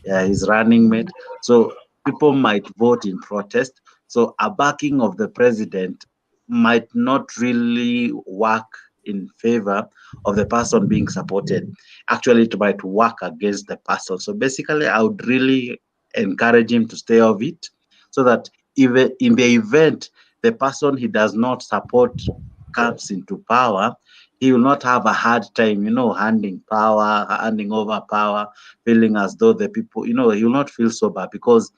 his running mate. So people might vote in protest. So a backing of the president might not really work in favor of the person being supported. Actually, it might work against the person. So basically, I would really encourage him to stay off it, so that even in the event the person he does not support comes into power, he will not have a hard time, handing over power, feeling as though the people, he will not feel so bad, because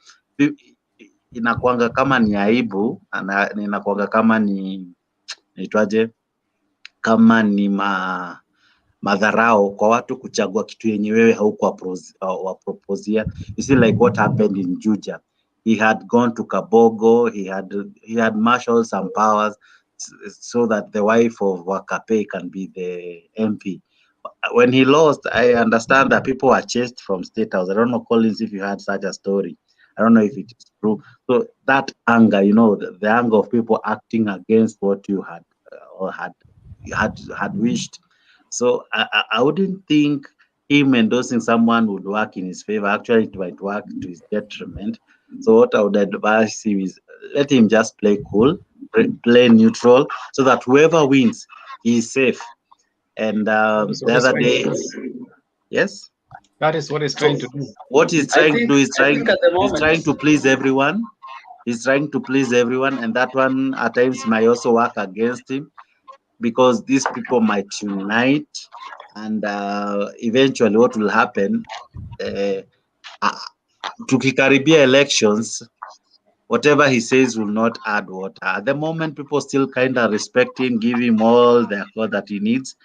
inakuanga kama ni aibu, inakuanga kama ni naitwaje, kama ni madharau kwa watu kuchagua kitu yenye wewe haukuwaproposia. You see, like what happened in Juja. He had gone to Kabogo, he had marshaled some powers so that the wife of Wakape can be the MP. When he lost, I understand that people were chased from State House. I don't know, Collins, if you had such a story. I don't know if it is true. So that anger, the anger of people acting against what you had or had wished. So I wouldn't think him endorsing someone would work in his favor. Actually, it might work to his detriment. So what I would advise him is, let him just play cool, play neutral, so that whoever wins, he is safe. And the other day, yes? That is what he's trying to do. What he's trying to do is trying to please everyone. He's trying to please everyone, and that one at times might also work against him, because these people might unite and eventually what will happen, tukikaribia elections, whatever he says will not add water. At the moment, people still kind of respect him, give him all the effort that he needs.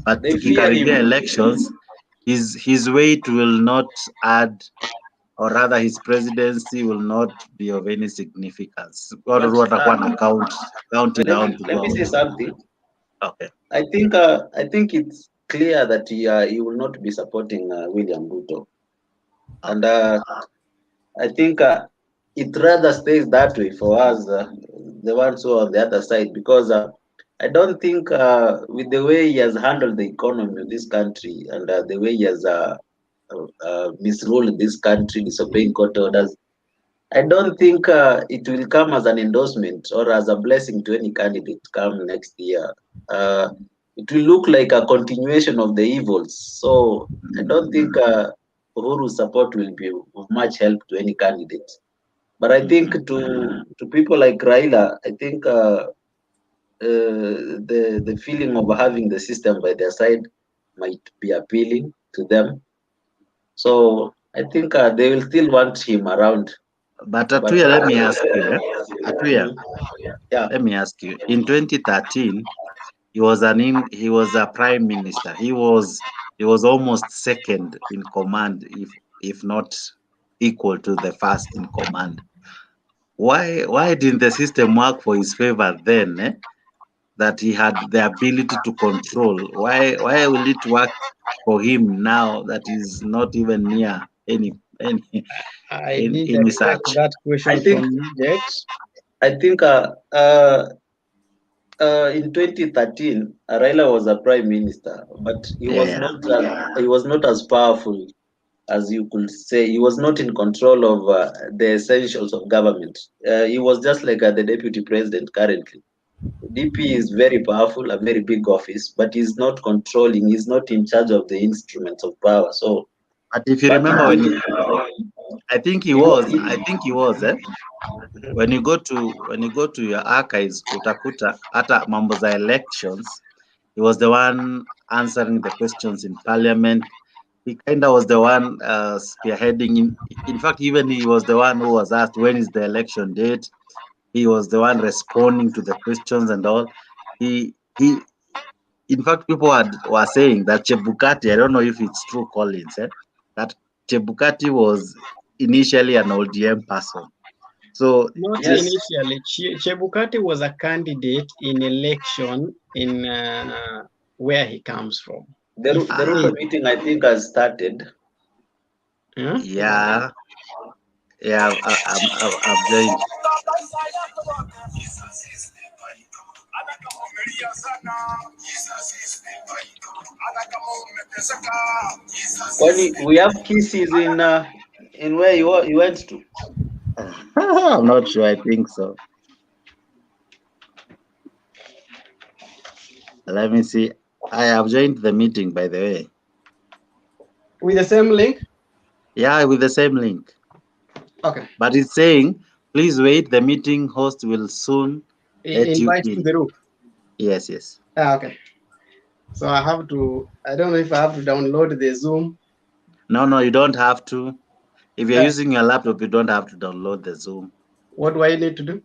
But tukikaribia elections, his weight will not add, or rather his presidency will not be of any significance. But, Counting down to let me say something. Okay. I think it's clear that he will not be supporting William Ruto, and I think it rather stays that way for us, the ones who are on the other side, because I don't think with the way he has handled the economy of this country and the way he has misruled this country, disobeying court orders, I don't think it will come as an endorsement or as a blessing to any candidate come next year. It will look like a continuation of the evils. So I don't think Uhuru's support will be of much help to any candidate. But I think to people like Raila, I think the feeling of having the system by their side might be appealing to them. So I think they will still want him around. But Atuya, let me ask you. Atuya, let me ask you. In 2013, he was a prime minister. He was almost second in command, if not equal to the first in command. Why didn't the system work for his favor then? That he had the ability to control. Why will it work for him now that he's not even near any such? That question from Jet. I think in 2013, Raila was a prime minister, but he was not as powerful as you could say. He was not in control of the essentials of government. He was just like the deputy president currently. DP is very powerful, a very big office, but he's not controlling. He's not in charge of the instruments of power. So, but if you remember I think he was. When you go to your archives, utakuta hata mambo za elections, he was the one answering the questions in parliament. He kind of was the one spearheading. In fact, even he was the one who was asked when is the election date. He was the one responding to the questions and all. In fact, people were saying that Chebukati, I don't know if it's true, Collins, that Chebukati was initially an ODM person. So not initially. Chebukati was a candidate in election in where he comes from. The Ruto meeting, I think, has started. Yeah, I've joined. We have kisses in where you went to. I'm not sure. I think so. Let me see. I have joined the meeting, by the way. With the same link? Yeah, with the same link. Okay. But it's saying, please wait, the meeting host will soon invite you to the room. Yes. Okay. So I don't know if I have to download the Zoom. No, you don't have to. If you're using your laptop, you don't have to download the Zoom. What do I need to do?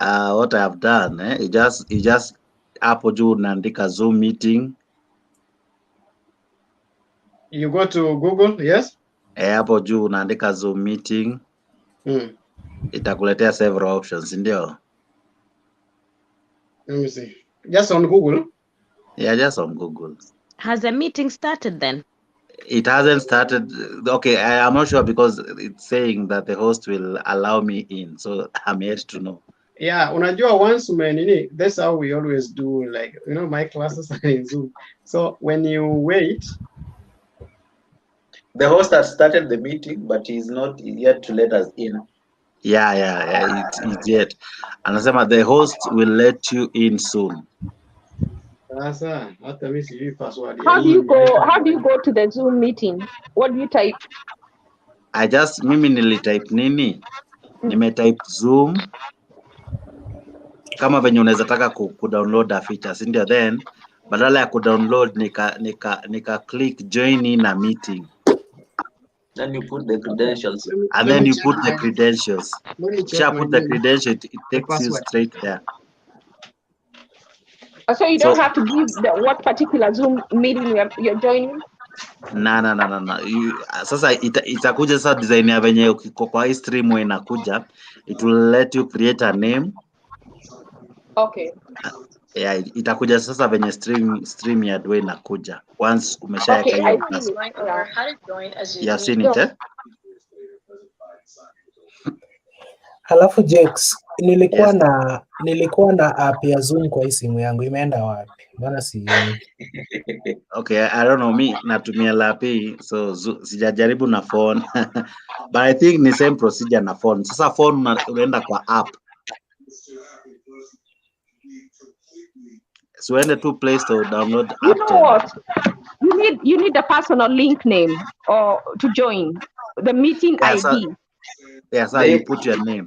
What I have done, you just hapo juu unaandika Zoom meeting. You go to Google, yes? Hapo juu unaandika Zoom meeting. Itakuletea several options, ndio? Let me see. Just on Google? Yeah, just on Google. Has the meeting started then? It hasn't started. Okay, I'm not sure because it's saying that the host will allow me in. So I'm yet to know. Yeah, unajua once that's how we always do, like, my classes are in Zoom. So when you wait. The host has started the meeting, but he's not yet to let us in. Yeah, it's yet. Anasema the host will let you in soon. How do you go to the Zoom meeting? What do you type? Mimi nilitype nini? Nimetype Zoom. Kama venye unaweza taka ku download a feature, ndio, then badala ya kudownload nika click join in a meeting. Then you put the credentials. And then you put the credentials. Let me check Sure, my put the name. credential, it takes you password. straight there. So you don't have to give what particular Zoom meeting you're joining? No. Sasa itakuja sasa design ya venye ukiko kwa hii stream wewe inakuja. It will let you create a name. Okay. Yeah, itakuja sasa venye stream ya dwe inakuja. Once umeshaweka Okay, hiyo. You have seen it, eh? Halafu Jex, nilikuwa na app ya Zoom kwa hii simu yangu, imeenda wapi? Mbona sioni? Okay, I don't know, me natumia lapi, so sijajaribu na phone. But I think ni same procedure na phone. Sasa phone unaenda kwa app. So uende tu Play Store, download app. You know what? You need a personal link name or to join the meeting ID. So you put your name.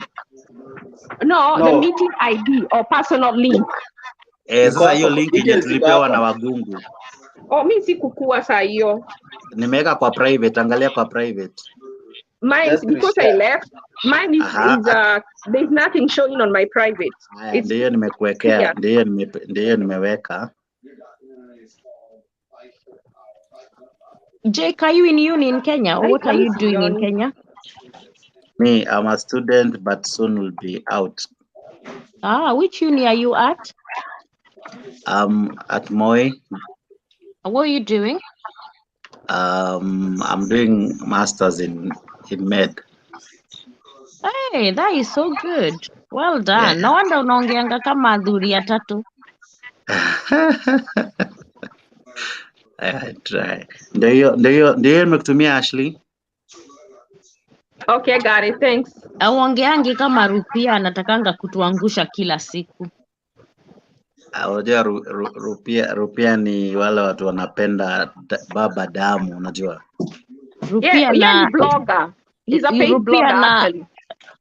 No, the meeting ID or personal link. Sasa hiyo link yenye tulipewa na wagungu. Oh, mimi sikukua saa hiyo. Nimeweka kwa private, angalia kwa private. Mine, because I left, mine is there's nothing showing on my private. Ndiyo nimekuwekea, ndiyo nimeweka. Jake, are you in uni in Kenya? Or what are you doing in Kenya? Me, I'm a student, but soon will be out. Which uni are you at? At Moi. What are you doing? I'm doing masters in med. Hey, that is so good. Well done. No wonder unaongeanga kama adhuri ya tatu. I try. Ndiyo nimekutumia Ashley. Okay, got it. Thanks. Auongeangi kama Rupia anatakanga kutuangusha kila siku. Unajua Rupia ni wale watu wanapenda baba damu, unajua. Rupia na blogger. He's a paid blogger actually.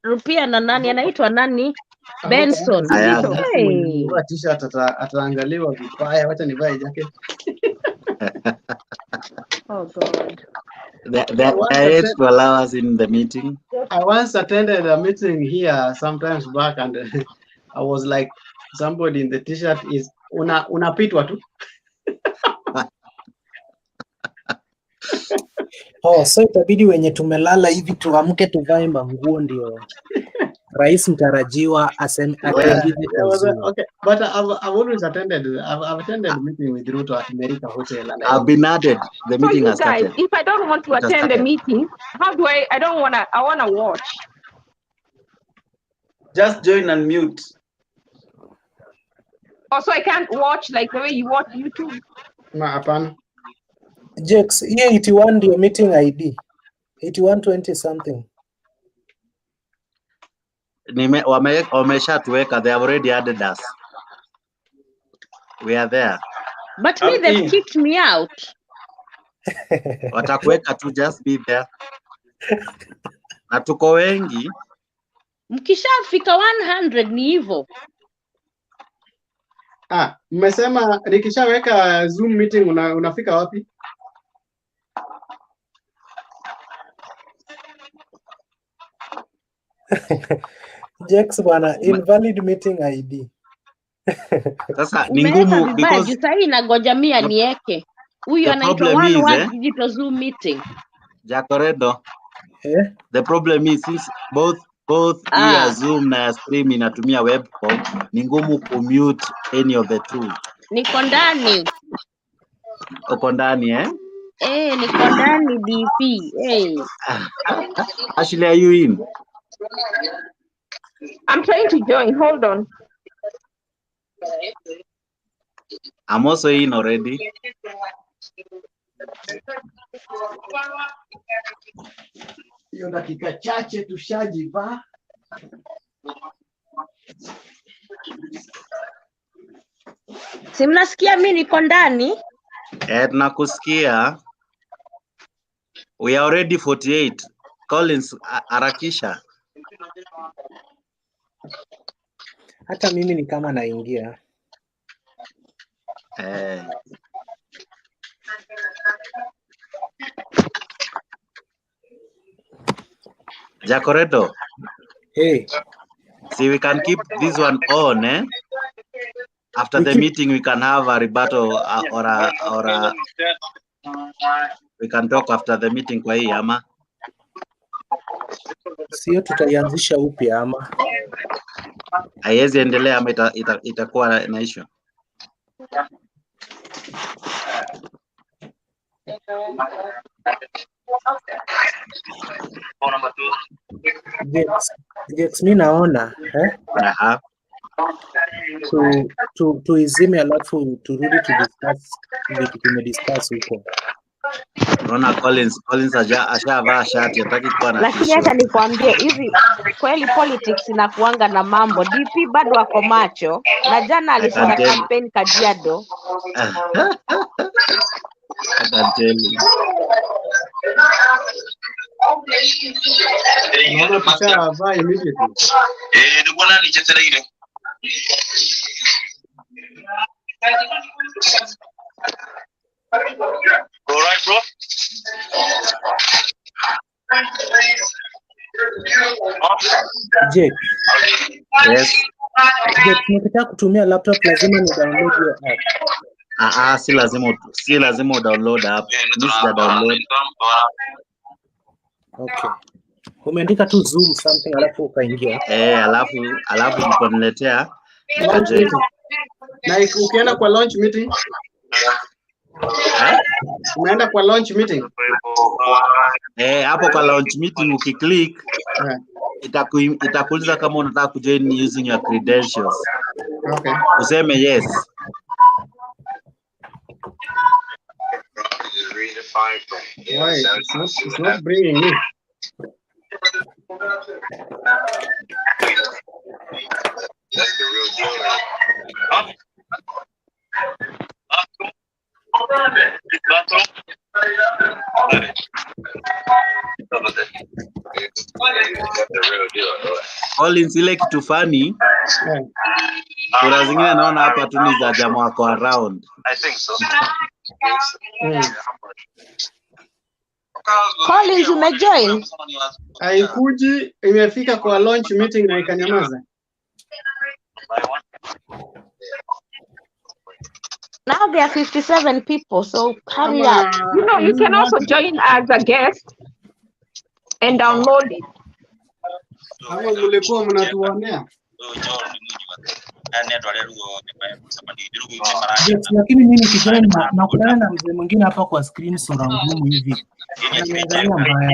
Rupia na nani anaitwa nani? Benson. Hey. T-shirt ataangaliwa vibaya, wacha nivae jacket. Oh God. There is to allow us in the meeting. I once attended a meeting here sometimes back, and I was like, somebody in the T-shirt is unapitwa tu. So itabidi wenye tumelala hivi tuamke tuvae manguo ndio rais mtarajiwa atuingize kwa Zoom. Okay, but I've always attended. I've attended a meeting with Ruto at America Hotel. And I've been added. The meeting has started. Guys, if I don't want to attend the meeting, how do I? I wanna watch. Just join and mute. Also, I can't watch like the way you watch YouTube. Hapana. Jex, hiyo 81 ndio meeting ID. 8120 something. Wameshatuweka, they have already added us. We are there. But me, they've kicked me out. Watakuweka tu, just be there. Na tuko wengi. Mkishafika 100 ni hivyo. Mmesema nikishaweka Zoom meeting unafika wapi? Jex bwana, invalid meeting ID. Sasa ni ngumu because sasa inagoja mia nieke. Huyu anaitwa one digital Zoom meeting. Jacoredo. The problem is since both here Zoom na stream inatumia webcam, ni ngumu kumute any of the two. Niko ndani. Uko ndani niko ndani DP. Ashley, are you in? I'm trying to join. Hold on. I'm also in already. Hiyo dakika chache tushajiva. Si mnasikia mimi niko ndani? Tunakusikia. We are already 48. Collins, harakisha. Hata mimi ni kama naingia. Jacoreto. Hey. See, we can keep this one on, eh? After the meeting, we can have a rebuttal or we can talk after the meeting kwa hii ama. Sio tutaianzisha upya ama. Haiwezi endelea ama itakuwa na issue. Jex, mimi naona tuizime alafu turudi to discuss vitu tumediscuss huko. Unaona Collins ashavaa shati hataki kuwa na lakini hata nikwambie hivi kweli politics inakuanga na mambo. DP bado wako macho na jana alisema campaign Kajiado. Naona tushavaa immediately. Ndio nani chetera ile. All right, bro. Jake. Yes. Jake, nikitaka kutumia laptop lazima ni download your app. Si lazima download app. Mimi sija download. Okay. Umeandika tu Zoom something alafu ukaingia. Alafu nikoniletea. Na ukienda kwa launch meeting. Umeenda kwa launch meeting. Hapo kwa launch meeting ukiklik itakuuliza kama unataka kujoin using your credentials. Okay. Useme yes. Why? It's not bringing me. That's the real deal. Collins, ile kitu funny. Kuna zingine naona hapa tu ni za jamaa wako around. I think so. Collins, umejoin? Haikuji, imefika kwa launch meeting na ikanyamaza. Now there are 57 people, so hurry up. You know, you can also join as a guest and download it. Kama mlikuwa mnatuonea. Lakini mimi nikijoin na kutana na mzee mwingine hapa kwa screen sura ngumu hivi. Nimeangalia mbaya bana.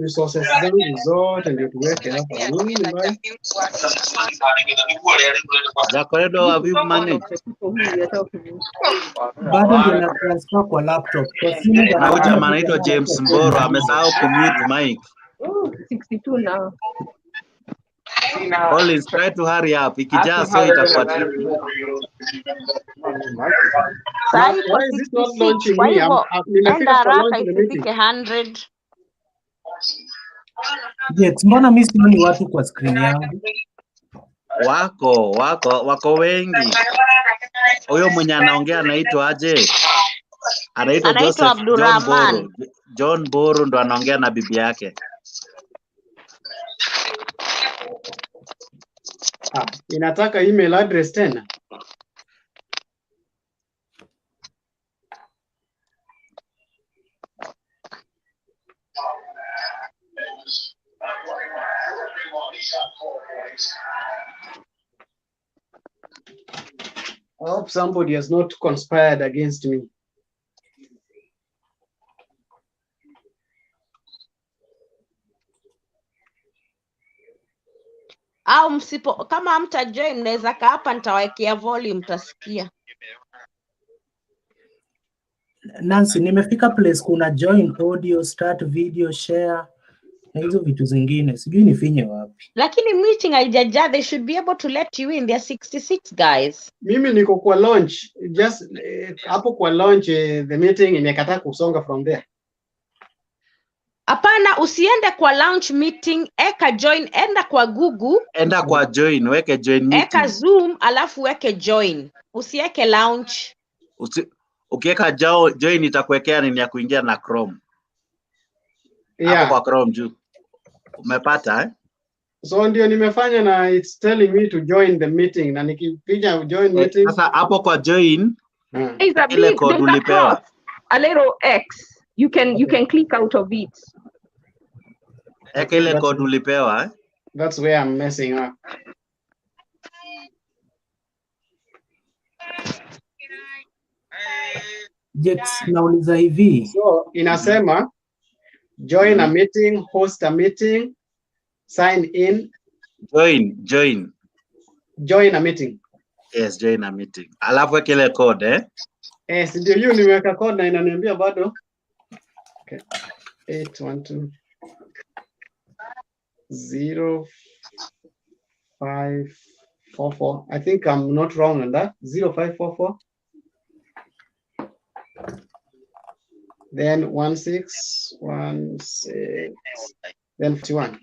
Resources zangu zote ndio tuweke hapa. Jacoredo, have you managed? Bado ndio na transfer kwa laptop. Kwa simu na huyu jamaa anaitwa James Mboro amesahau kumute mic. 62 now. Collins, try to hurry up. Ikijaa so itakuwa tricky. Why is it not launching me? Nimefika kwa launch the meeting. 100. Yes, mbona mimi sioni watu kwa screen yangu? Wako wengi. Huyo mwenye anaongea anaitwa aje? Anaitwa Joseph John Boro ndo anaongea na bibi yake. Inataka email address tena. I hope somebody has not conspired against me. Au msipo kama hamta join mnaweza kaa hapa nitawekea volume mtasikia. Nancy, nimefika place kuna join audio, start video, share. na hizo vitu zingine sijui nifinye wapi. Lakini meeting haijajaa, they should be able to let you in. There are 66 guys. Mimi niko kwa launch, just hapo kwa launch the meeting imekataa kusonga from there. Hapana, usiende kwa launch meeting, eka join, enda kwa Google. Enda kwa join, weke join meeting. Eka Zoom, alafu weke join. Usieke launch. Ukiweka join itakuwekea nini ya kuingia na Chrome. Yeah. Hapo kwa Chrome juu. Umepata eh? So ndio nimefanya na it's telling me to join the meeting na nikipiga join meeting. Sasa hapo kwa join ile code ulipewa. A little X. You can click out of it. Ile code ulipewa eh? That's where I'm messing up. Jex, nauliza hivi. So inasema join a meeting, host a meeting, sign in. Join a meeting. Yes, join a meeting. Alafu weke ile code eh? Yes, ndio hiyo nimeweka code na inaniambia bado. Okay. 812 0544. I think I'm not wrong on that. 0544. Then 1616. Then 51.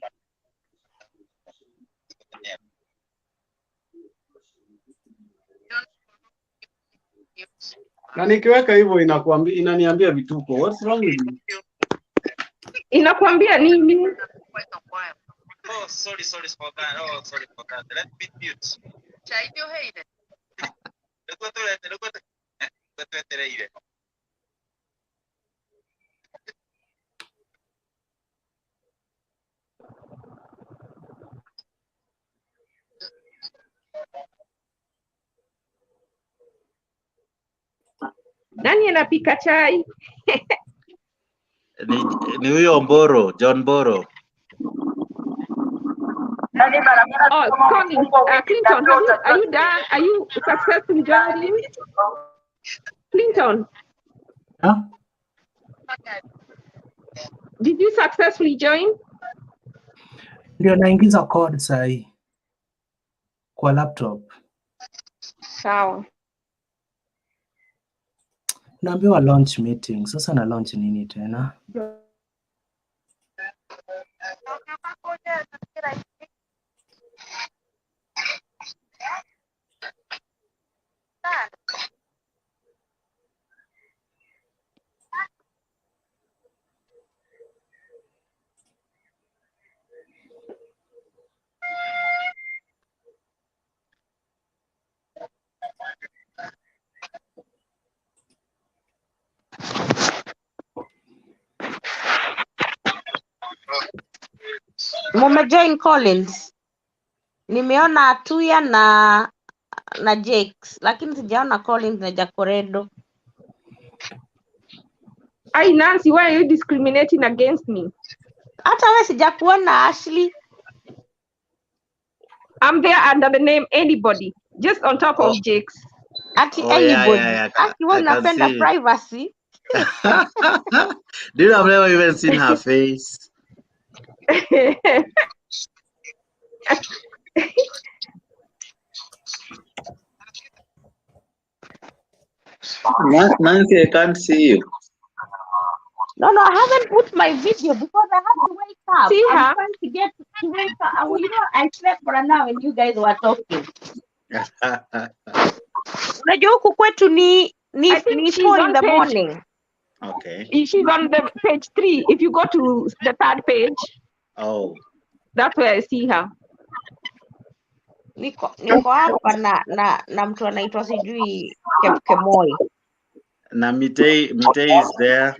Na nikiweka hivyo inaniambia vituko. What's wrong with you? Inakwambia nini? Oh, sorry for that. Oh, sorry for that. Let me mute. Chaito heide. Nani anapika chai? Ni huyo Mboro, John Mboro. Oh, Colin, Clinton, are you done? Are you successfully joining? Clinton? Huh? Did you successfully join? Ndio naingiza code sahi kwa laptop. Sawa. Naambiwa launch meeting. Sasa na launch nini tena? Mumejoin Collins. Nimeona Atuya na Jakes, lakini sijaona Collins na Jacoredo. Hey Nancy, why are you discriminating against me? Hata wewe sijakuona Ashley. I'm there under the name anybody, just on top of Jakes. Anybody. Ashley, wewe unapenda privacy. Dude, I've never even seen her face. Nancy, I can't see you. No, I haven't put my video because I have to wake up. See her? I'm trying to get to wake up. I slept for an hour when you guys were talking. Unajua huku kwetu ni 4 in the morning. Okay. She's on the page 3. If you go to the 3rd page. Oh. That's where I see her. Niko hapa na mtu anaitwa sijui Kemoi. Na Mitei is there.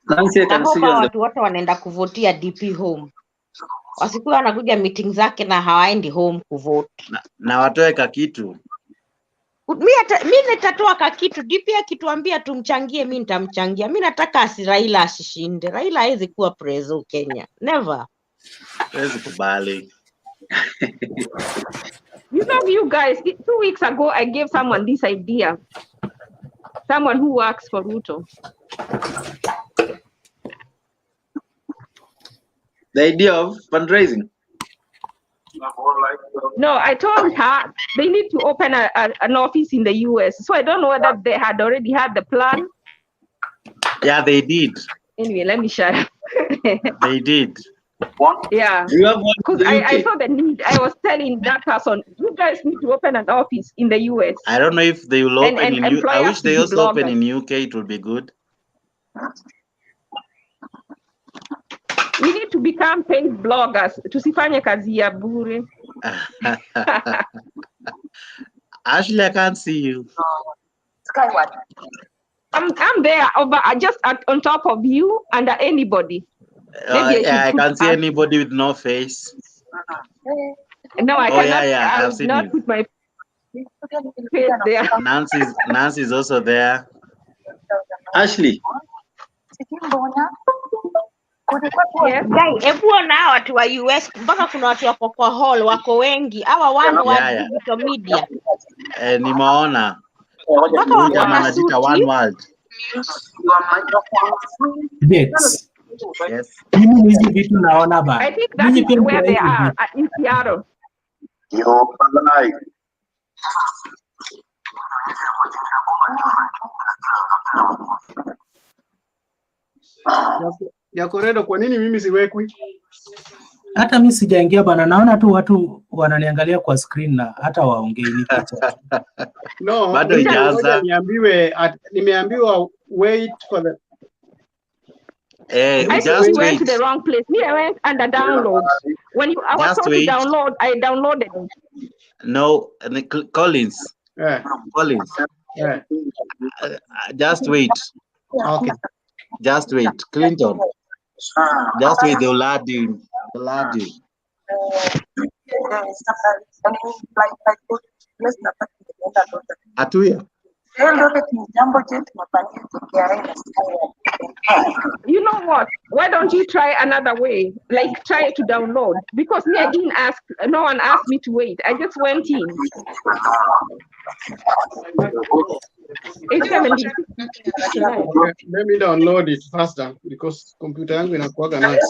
Nancy, I can see watu wote wanaenda kuvotia DP home. Wasikuwa wanakuja meeting zake na hawaendi home kuvote. Na watoe kakitu. Mimi nitatoa kakitu. DP akituambia tumchangie, mimi nitamchangia. Mimi nataka Raila asishinde. Raila hawezi kuwa preso Kenya. Never. Hawezi kubali. You know, you guys, 2 weeks ago, I gave someone this idea. someone who works for Ruto. The idea of fundraising. No, I told her they need to open an office in the US. So I don't know whether they had already had the plan. Yeah, they did. Anyway, let me shut up. They did. Yeah, because I saw the need. I was telling that person, you guys need to open an office in the US. I don't know if they will open in UK. I wish they also open in UK. It will be good. We need to become paid bloggers. Tusifanye kazi ya bure. Ashley, I can't see you. Skyward. I'm there over just on top of you under anybody. Yeah, I can't see anybody with no face. No, I cannot. Yeah, I've seen not you. put my face there. Nancy's also there. Ashley. Yes. Guy, everyone hao watu wa US mpaka kuna watu wako kwa hall wako wengi. Hawa one world digital media. Nimeona. Huyu jamaa anajiita One World. Yes. Mimi hizi vitu naona bana. I think that is where they are in Seattle. You're alive. Yakoredo, kwa nini mimi siwekwi? Hata mimi sijaingia bana, naona tu watu wananiangalia kwa screen na hata waongei ni picha. No, bado ijaanza. Nimeambiwa wait for the I think you went to the wrong place. Me, I went under download. When I was told to download, I downloaded it. No, Collins. Yeah. Collins. Yeah. Just wait. Okay. Just wait. Clinton. Just wait. They'll add you. They'll add you. Atuya. You know what? Why don't you try another way? Like try to download. Because me, I didn't ask, no one asked me to wait. I just went in. It's 70. Let me download it faster because computer yangu inakuwaga nice.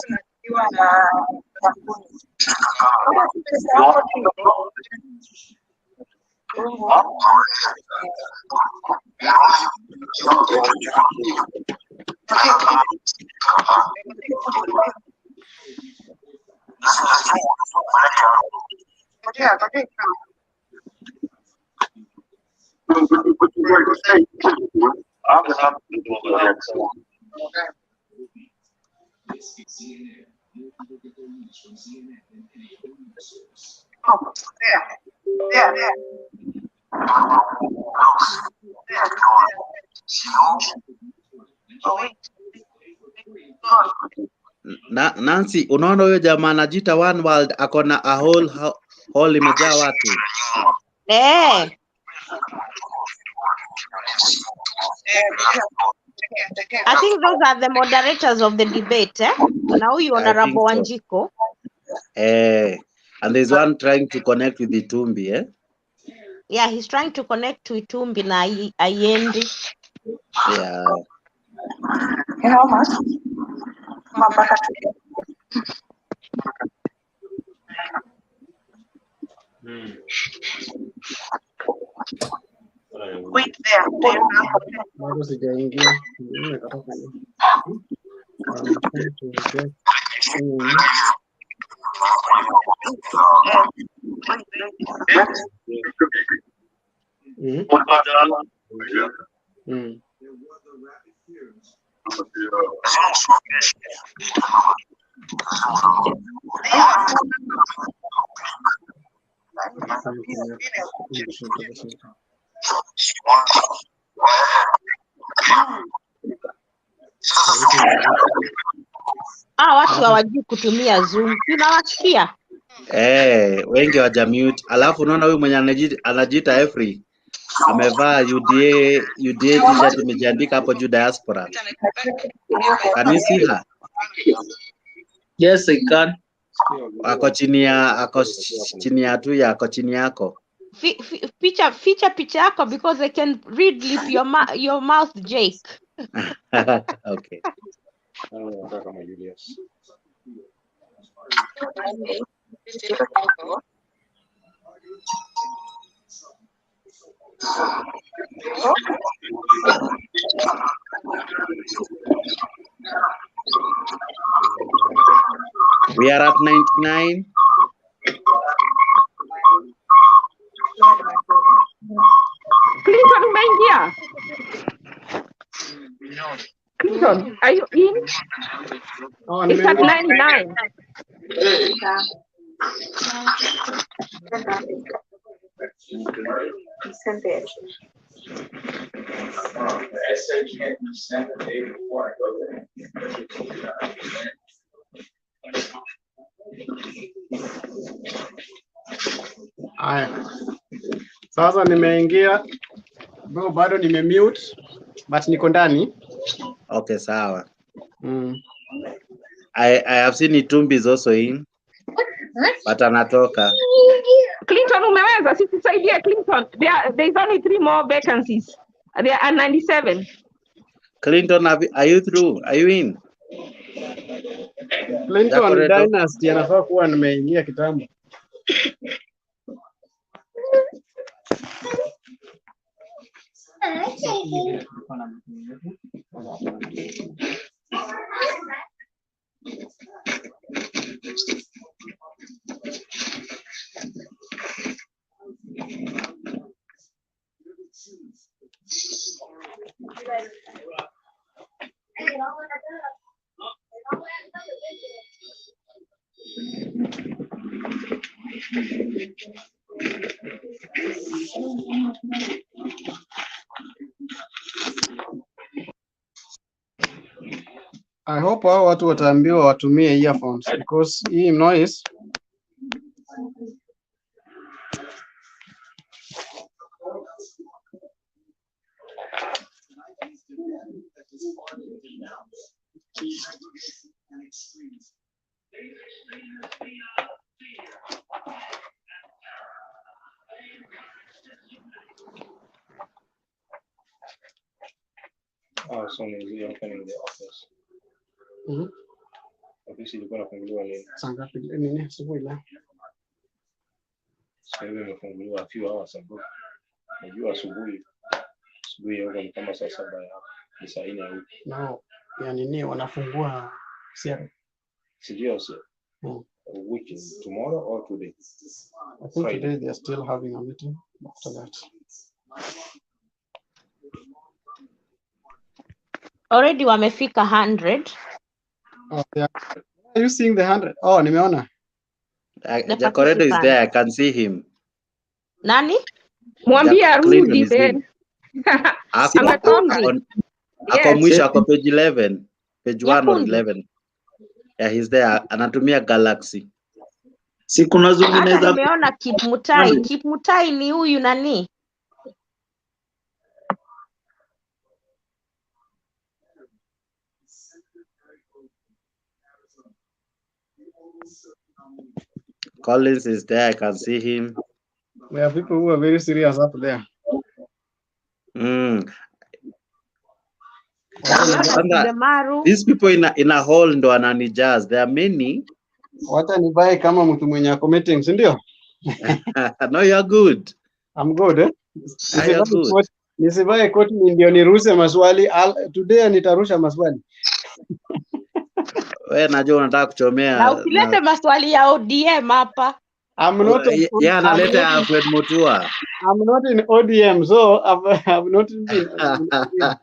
Nancy, unaona huyo jamaa anajiita One World akona a whole imejaa watu. I think those are the moderators of the debate, Now you honorable Wanjiko. And there's one trying to connect with Itumbi, Yeah, he's trying to connect to Itumbi na Ayendi. Yeah. How much? Wait there. Bado sijaingia. Watu hawajui kutumia Zoom. Tunawasikia. Wengi wajamute. Alafu unaona huyu mwenye anajiita Efri amevaa UDA t-shirt imejiandika hapo juu diaspora. Can you see her? Yes, I can. Ako chini yako. feature yako because they can read lip your mouth, Jake. Okay. We are at 99. Clinton umeingia? Clinton, are you in? Oh, it's at 99. Aya. Sasa nimeingia. Bado nimemute but niko ndani. Okay, sawa. I have seen Itumbi is also in. But anatoka. Clinton umeweza, si tusaidie Clinton. There is only 3 more vacancies. There are 97. Clinton, are you through? Are you in? Clinton Dynasty anafaa kuwa nimeingia kitambo. I hope hao watu wataambiwa watumie earphones because hii noise soon is opening the office. Ofisi ilikuwa inafunguliwa leo. Saa ngapi nini asubuhi leo? Sasa hivi imefunguliwa a few hours ago. Najua asubuhi huko ni kama saa 7 ya ni saa 4 ya huko. No, ya nini wanafungua siara? Sijui which is tomorrow or today? I think today they are still having a meeting after that. Already wamefika 100. Oh, yeah. Are you seeing the 100? Oh, nimeona. Jacoredo is there. I can see him. Nani? Mwambie arudi then. Ako mwisho, ako page 11. Page 1 or 11. Yeah, he's there. Anatumia Galaxy. Si kuna zingine za nimeona Kipmutai. Kipmutai ni huyu nani? Collins is there. I can see him. We have people who are very serious up there. These people in a hall ndo ananijazz. There are many. Wacha nivae kama mtu mwenye ako meeting, si ndio? No, you are good. I'm good, eh? Nisivae koti ndio nirushe maswali. Today nitarusha maswali. Wewe najua unataka kuchomea. Na ukilete maswali ya ODM hapa. I'm not yeah, analeta Alfred Mutua. I'm not in ODM, so I've not been ODM.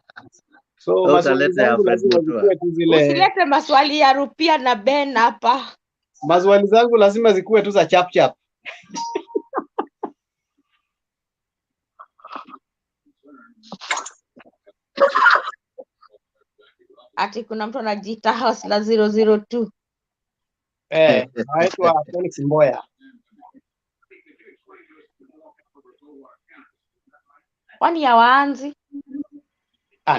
So maswali zangu lazima zikuwe tu zile. Usilete maswali ya Rupia na Ben hapa. Maswali zangu lazima zikuwe tu za chap chap. Ati kuna mtu anajiita house la 002. Anaitwa Felix Mboya. Kwani ya waanzi?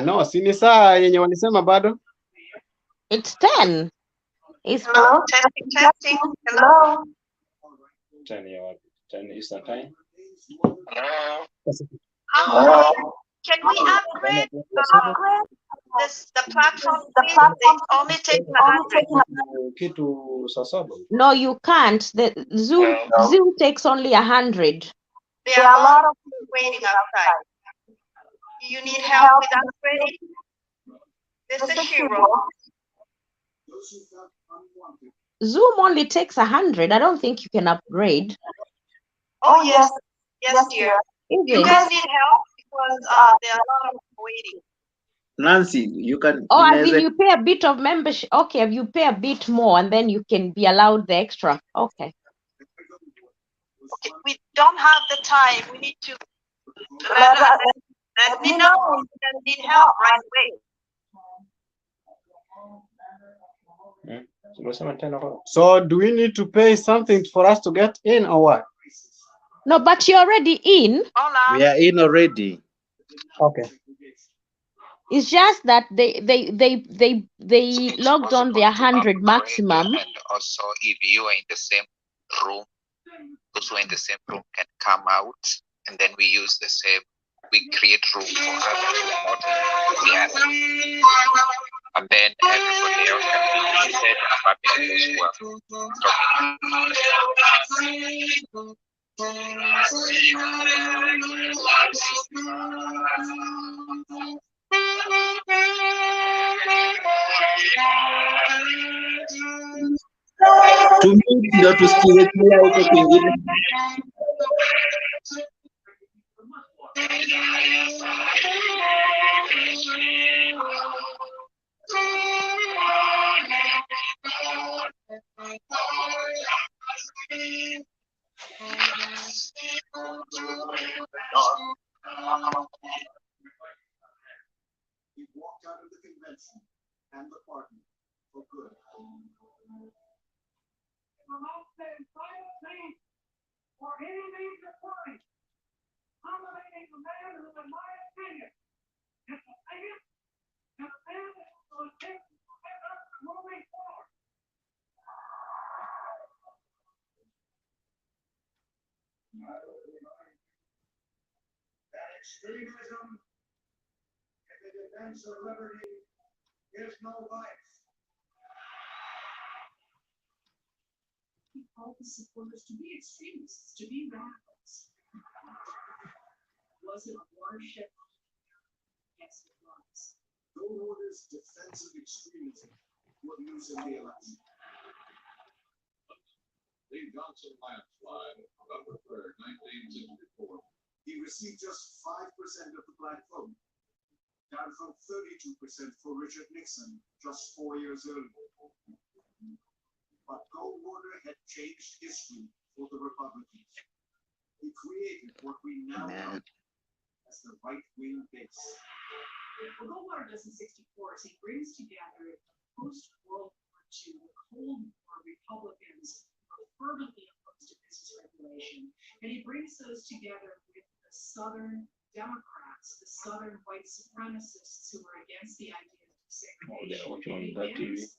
No, si ni saa yenye walisema bado. It's 10. It's testing. Hello. 10 Eastern time. Can we upgrade the platform? Please? They only take 100. No, you can't. The Zoom takes only 100. There are a lot of people waiting outside. You need help with upgrading? This is Shiro. Zoom only takes 100. I don't think you can upgrade. Oh, yes. Yes, dear. Is You it? guys need help because there are a lot of people waiting. Nancy, you can. Oh, as in you pay a bit of membership. Okay, you pay a bit more and then you can be allowed the extra. Okay. Okay, we don't have the time. We need to let me know if you guys need help right away. So do we need to pay something for us to get in or what? No, but you're already in. We are in already. Okay. It's just that they logged on their 100 maximum. And also, if you are in the same room, those who are in the same room can come out, and then we use the same. We create room for others who are not together, and then everybody else can be muted apart from those who are Ndio tusikie kila huko kwingine. He walked out of the convention and the party for good. For any major crime, nominating a man who, in my opinion, is the biggest and a man that will take us moving forward. That extremism in the defense of liberty is no vice. He called the supporters to be extremists, to be radicals. Was it a watershed? Yes, it was. No orders defensive extremism were used in the election. Lee Johnson landslide, November 3rd, 1964. He received just 5% of the black vote, down from 32% for Richard Nixon just 4 years earlier. But Goldwater had changed history for the Republicans. He created what we now know as the right-wing base. What Goldwater does in '64 is he brings together post-World War II Cold War Republicans who are fervently opposed to business regulation, and he brings those together with the Southern Democrats, the Southern white supremacists who are against the idea of desegregation.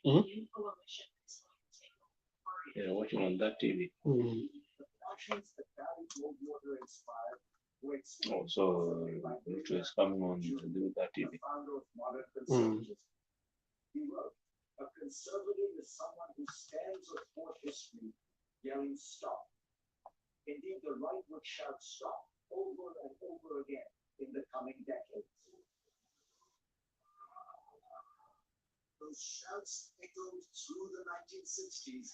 In coalition. Yeah, watching on that TV. Oh, so Ruto is coming on to do that TV. He wrote, a conservative is someone who stands athwart history, yelling stop. Indeed, the right would shout stop over and over again in the coming decades. Those shouts echoed through the 1960s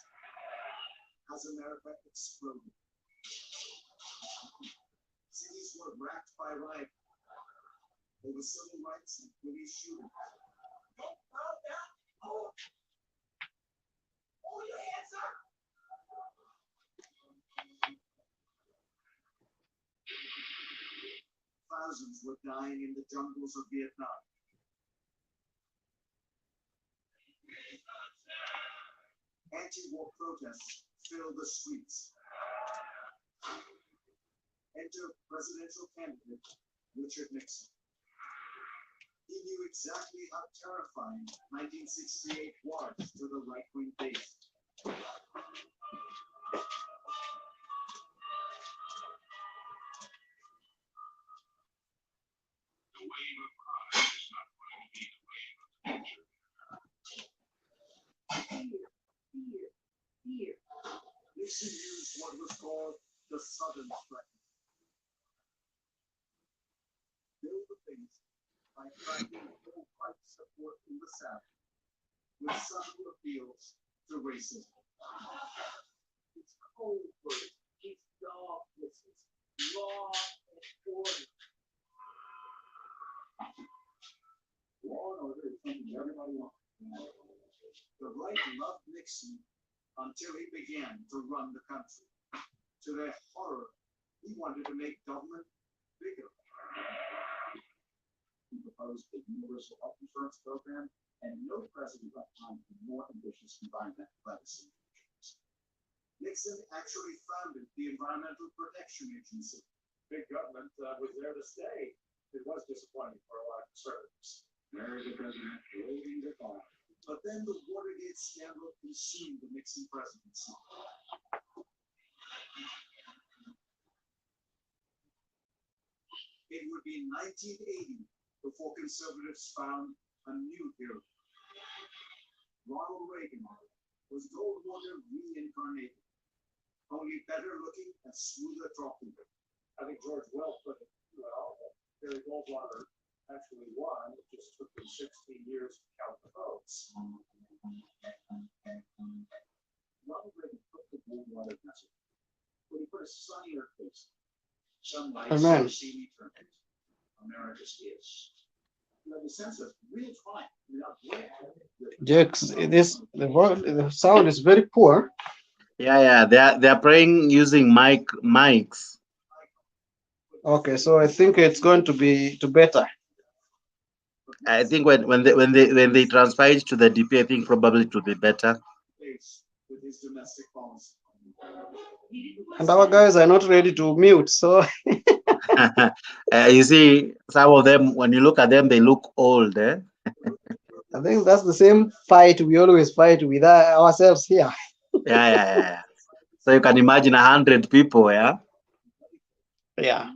as America exploded. Cities were racked by riot over civil rights and police shootings. Don't bow down. Hold your hands up. Thousands were dying in the jungles of Vietnam. Anti-war protests filled the streets. Enter presidential candidate Richard Nixon. He knew exactly how terrifying 1968 was to the right-wing base. with subtle appeals to racism. It's cold blooded, it's dark, it's law and order. Law and order is something everybody wants. The right loved Nixon until he began to run the country. To their horror, he wanted to make government bigger. He proposed a universal health insurance program, and no president at the time had more ambitious environmental privacy measures. Nixon actually founded the Environmental Protection Agency. Big government was there to stay. It was disappointing for a lot of conservatives. There the president waving goodbye. But then the Watergate scandal consumed the Nixon presidency. It would be 1980 before conservatives found a new hero. Ronald Reagan was Goldwater reincarnated, only better looking and smoother talking. I think George Wells put it well. Barry Goldwater actually won. It just took him 16 years to count the votes. Ronald Reagan put the Goldwater message, but he put a sunnier face. Sunlight, Amen. see me turn it. America's is. You have a sense of real time. Jakes, the sound is very poor. Yeah, they are praying using mics. Okay, so I think it's going to be better. I think when they transfer it to the DP, I think probably it will be better. And our guys are not ready to mute, so you see, some of them, when you look at them, they look old. Eh? I think that's the same fight we always fight with ourselves here. Yeah. So you can imagine 100 people, yeah? Yeah.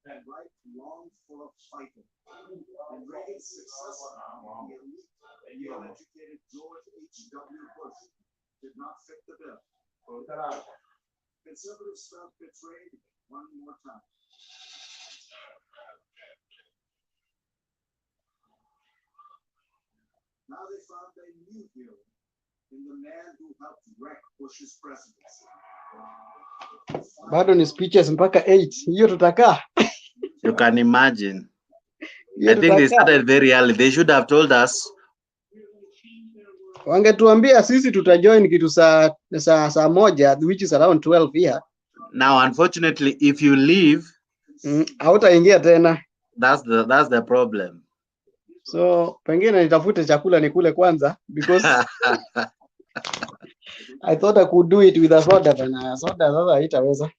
And right long for a fighter. And Reagan's successor, the elite and well-educated George H.W. Bush, did not fit the bill. Conservatives felt betrayed one more time. Now they found a new hero in the man who helped wreck Bush's presidency. Bado ni speeches mpaka 8. Hiyo tutakaa. You can imagine. I think they started very early. They should have told us. Wangetuambia sisi tutajoin kitu saa moja, which is around 12 here. Now, unfortunately, if you leave, hautaingia tena. That's the problem. So pengine nitafute chakula nikule kwanza, because I thought I could do it with a soda, na soda sasa haitaweza.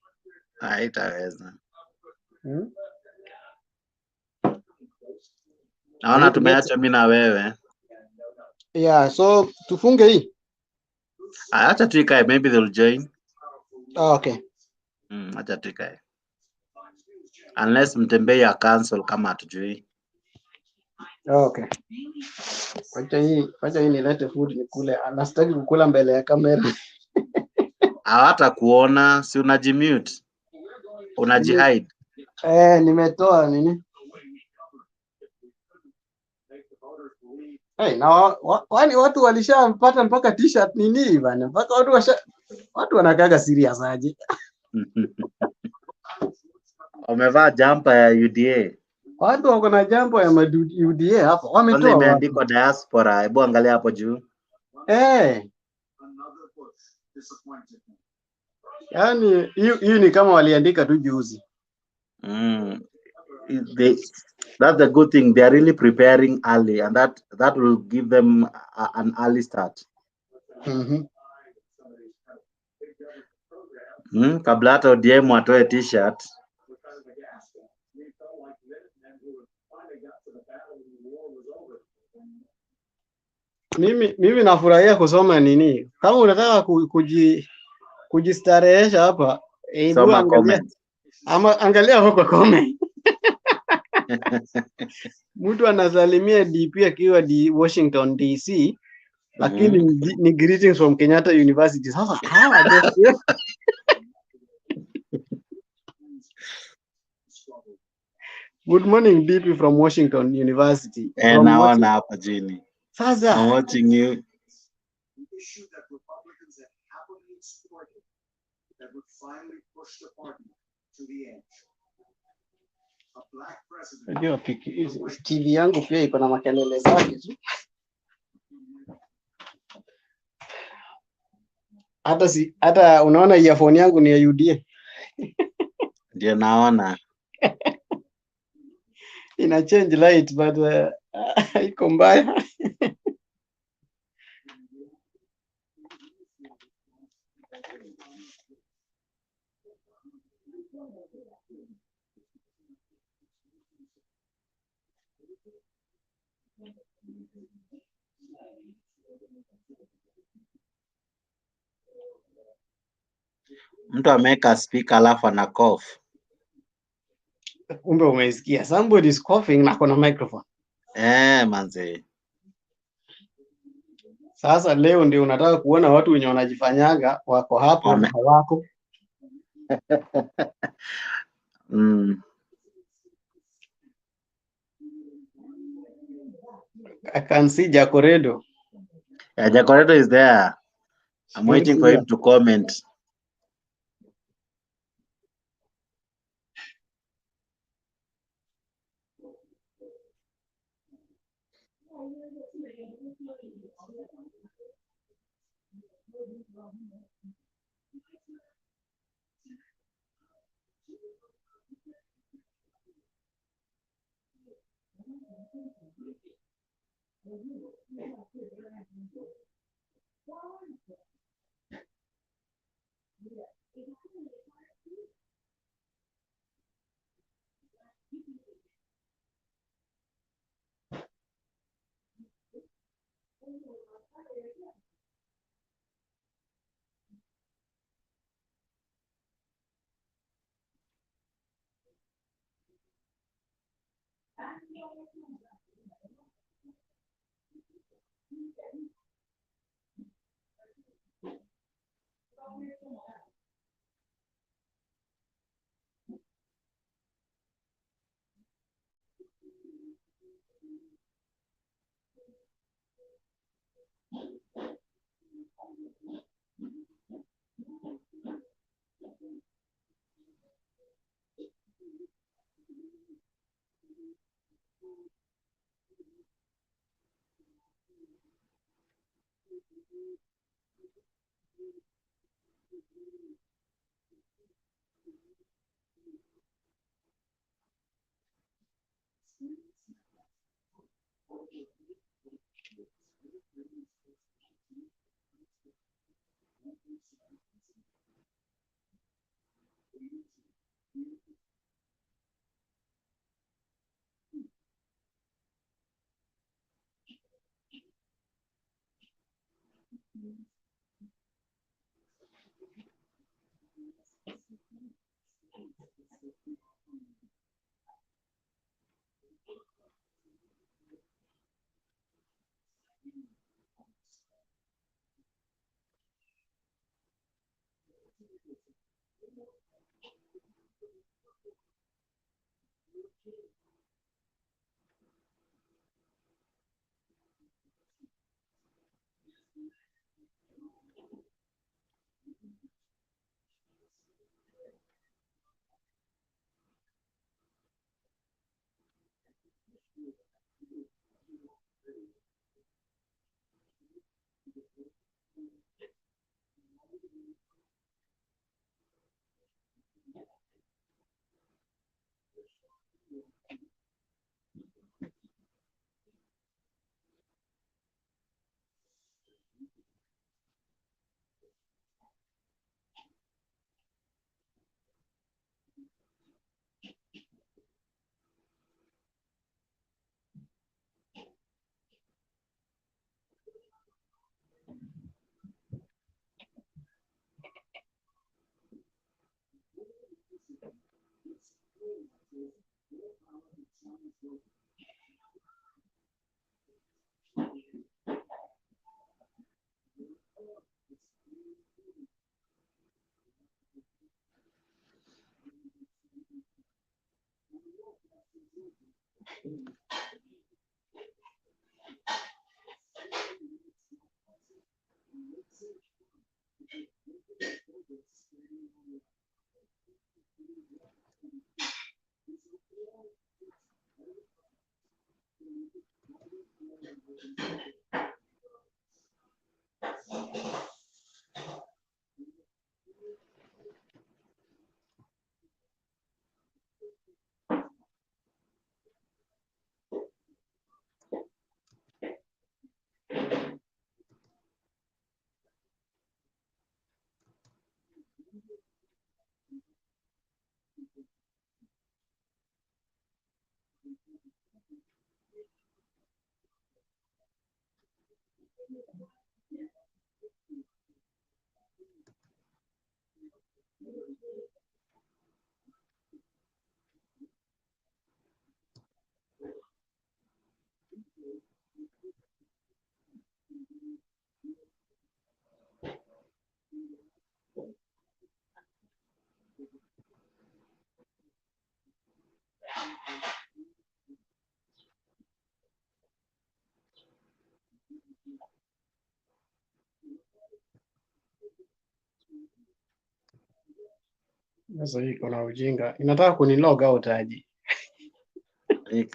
Haitaweza. Naona tumeacha mimi na wewe. Yeah, so tufunge hii. Acha tuikae, maybe they'll join. Oh, okay. Acha tuikae. Unless Mtembei ya cancel kama hatujui. Okay. Wacha hii nilete food nikule. Anastaki kukula mbele ya kamera. Hawata kuona, si unajimute. Unajihide. Nimetoa nini? Hey, na wani watu walishampata mpaka t-shirt nini bana? Mpaka watu wanakaga serious aje. Wamevaa jumper ya UDA. Watu wako na jumper ya UDA hapa. Wametoa. Imeandikwa diaspora. Hebu angalia hapo juu. Yaani hii ni kama waliandika tu juzi. That's the good thing. They are really preparing early, and that will give them an early start. Kabla hata ODM watoe t-shirt. Mimi nafurahia kusoma nini. Kama unataka kujistarehesha hapa, angalia huko comment. Mtu anasalimia DP akiwa Washington DC, lakini ni greetings from Kenyatta University. Sasa hawa just good morning DP from Washington University. Naona hapa chini. Sasa I'm watching you. Issue that Republicans have happily exploited that would finally push the party to the edge. A black president. Ndio TV yangu pia iko na makelele zake tu. Hata unaona earphone yangu ni ya UDA. Ndio naona. Ina change light but iko mbaya. Mtu ameweka speaker alafu ana cough. Kumbe umeisikia. Somebody is coughing na kuna microphone. Manze. Sasa leo ndio unataka kuona watu wenye wanajifanyaga wako hapo hawako. I can see Jacoredo. Yeah, Jacoredo is there. I'm waiting for him to comment. Sasa hii kuna ujinga. Inataka kunilog out aje.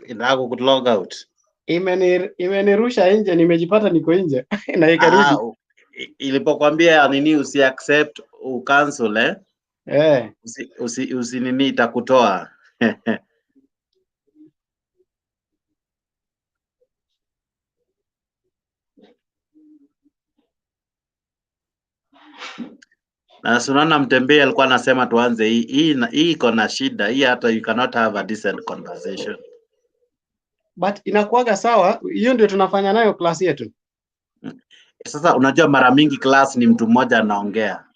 Inataka kulog out. Imenirusha nje, nimejipata niko nje na ikarudi. Ilipokuambia nini usi accept ucancel usi nini itakutoa. Na Sunana Mtembea alikuwa anasema tuanze hii iko na shida hii, hata you cannot have a decent conversation. But inakuwaga sawa, hiyo ndio tunafanya nayo class yetu. Sasa unajua mara mingi class ni mtu mmoja anaongea.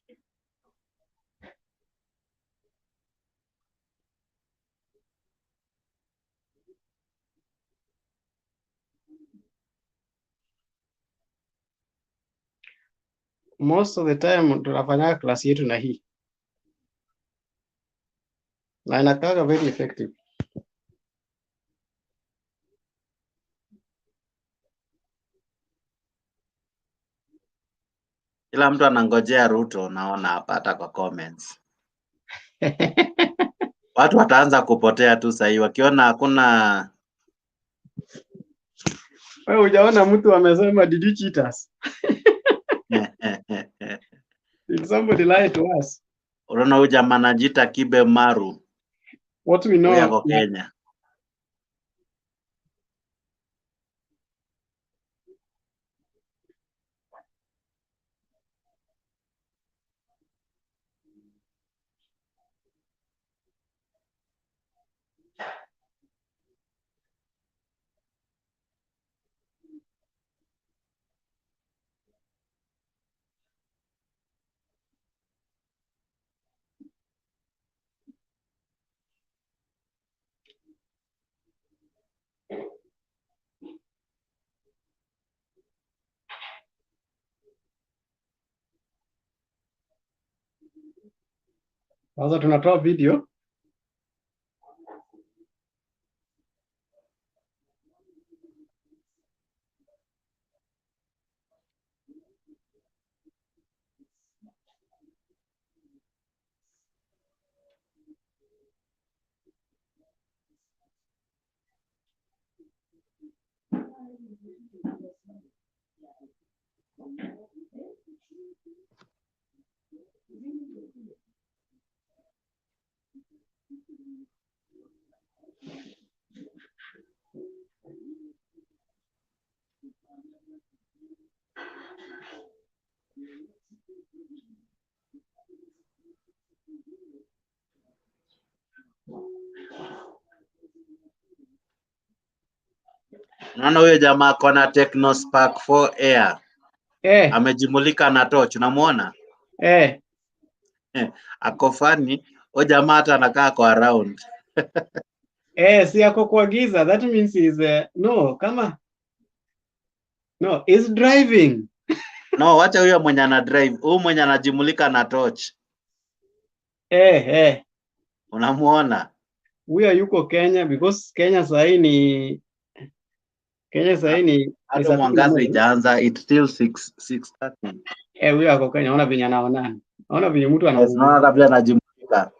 Most of the time tunafanya class yetu na hii. Na inakaga very effective. Kila mtu anangojea Ruto, naona hapa hata kwa comments. Watu wataanza kupotea tu sasa hivi wakiona hakuna. Wewe hujaona mtu amesema did you cheat us? Did somebody lie to us? Unaona huyu jamaa anajiita Kibe Maru. What we know yako Kenya. Sasa tunatoa video. Naona huyo jamaa kona Techno Spark 4 Air. Amejimulika na torch, unamuona? Ako funny. Huyo jamaa hata anakaa kwa around. Si ako kwa giza. That means he's he's driving. No, wacha huyo mwenye ana drive. Huyo mwenye anajimulika na torch. Unamuona? huyu yuko Kenya because Kenya sahi ni hata mwangaza ijaanza, it's still 6:30. Huyu ako Kenya, ona venye anaona. Ona venye mtu anaona. Naona kabla anajimulika.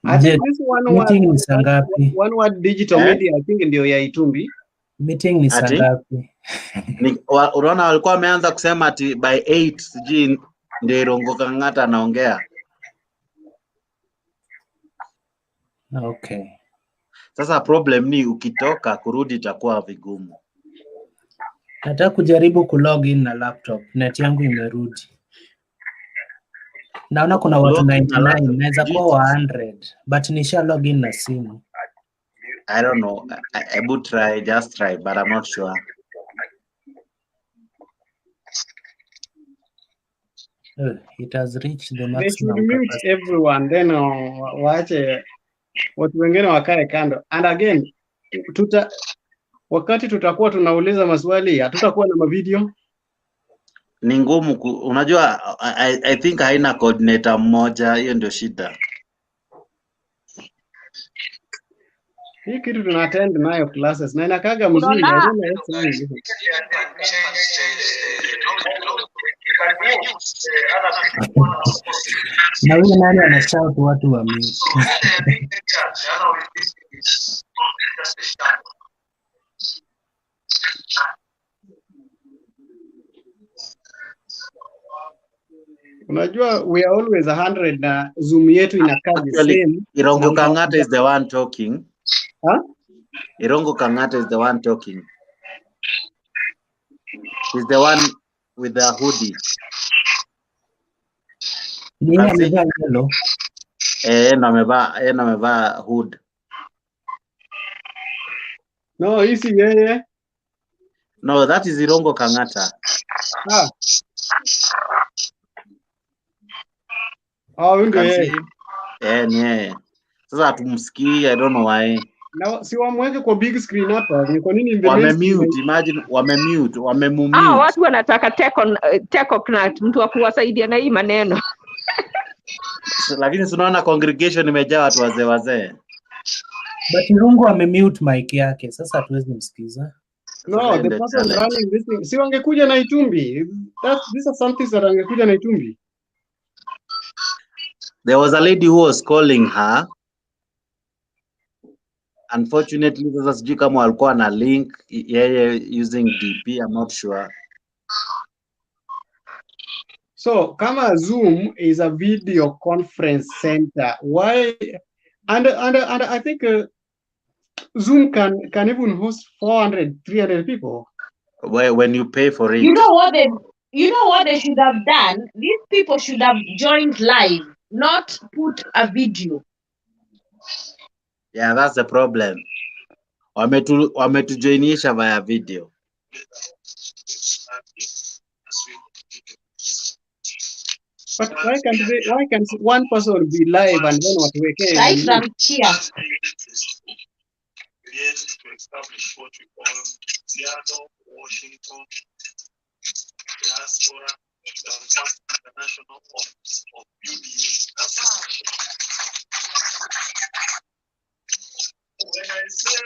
I think this meeting ni saa ngapi? one word digital media I think ndio ya Itumbi. Meeting ni saa ngapi? Unaona walikuwa wameanza kusema ati by 8 sijui ndio Irongo Kang'ata anaongea. Okay. Sasa problem ni ukitoka kurudi itakuwa vigumu. Nataka kujaribu kulogin na laptop. Net yangu imerudi. Naona kuna watu 99, naweza kuwa 100, but nisha login na simu. I don't know. I would try, just try, but I'm not sure. It has reached the maximum. They should mute everyone, then waache watu wengine wakae kando. And again, wakati tutakuwa tunauliza maswali, hatutakuwa na mavideo. Ni ngumu, unajua I think haina coordinator mmoja, hiyo ndio shida. Hii kitu tuna attend nayo classes na inakaga mzuri. Na huyu nani anashout watu wa mute? Unajua we are always 100 na Zoom yetu inakaa the same. Irongo Kang'ata is the one talking. Huh? Irongo Kang'ata is the one talking. He's the one with the hoodie. Ni amevaa yellow. Na amevaa hood. No, hisi yeye. No, that is Irongo Kang'ata. Ah. Ndio yeye. Ni yeye. Sasa tumsikii, I don't know why. Na si wamweke kwa big screen hapa. Ni kwa nini in the wamemute? Imagine wamemumute. Watu wanataka teko na mtu wa kuwasaidia na hii maneno. Lakini tunaona congregation imejaa watu wazee. But Irungu amemute mic yake. Sasa hatuwezi msikiza. No, the person running this thing. Si wangekuja na Itumbi. These are something that wangekuja na Itumbi. There was a lady who was calling her. Unfortunately, sasa sijui kama walikuwa na link yeye using DP, I'm not sure. So, kama Zoom is a video conference center, why and I think Zoom can even host 400, 300 people. When you pay for it. You know what they should have done? These people should have joined live, not put a video. Yeah, that's the problem. Wametujoinisha via video. But why can't one person be live and then what we can? Live from here. To establish what we call Seattle, Washington, diaspora, the first international office of UBA. When I say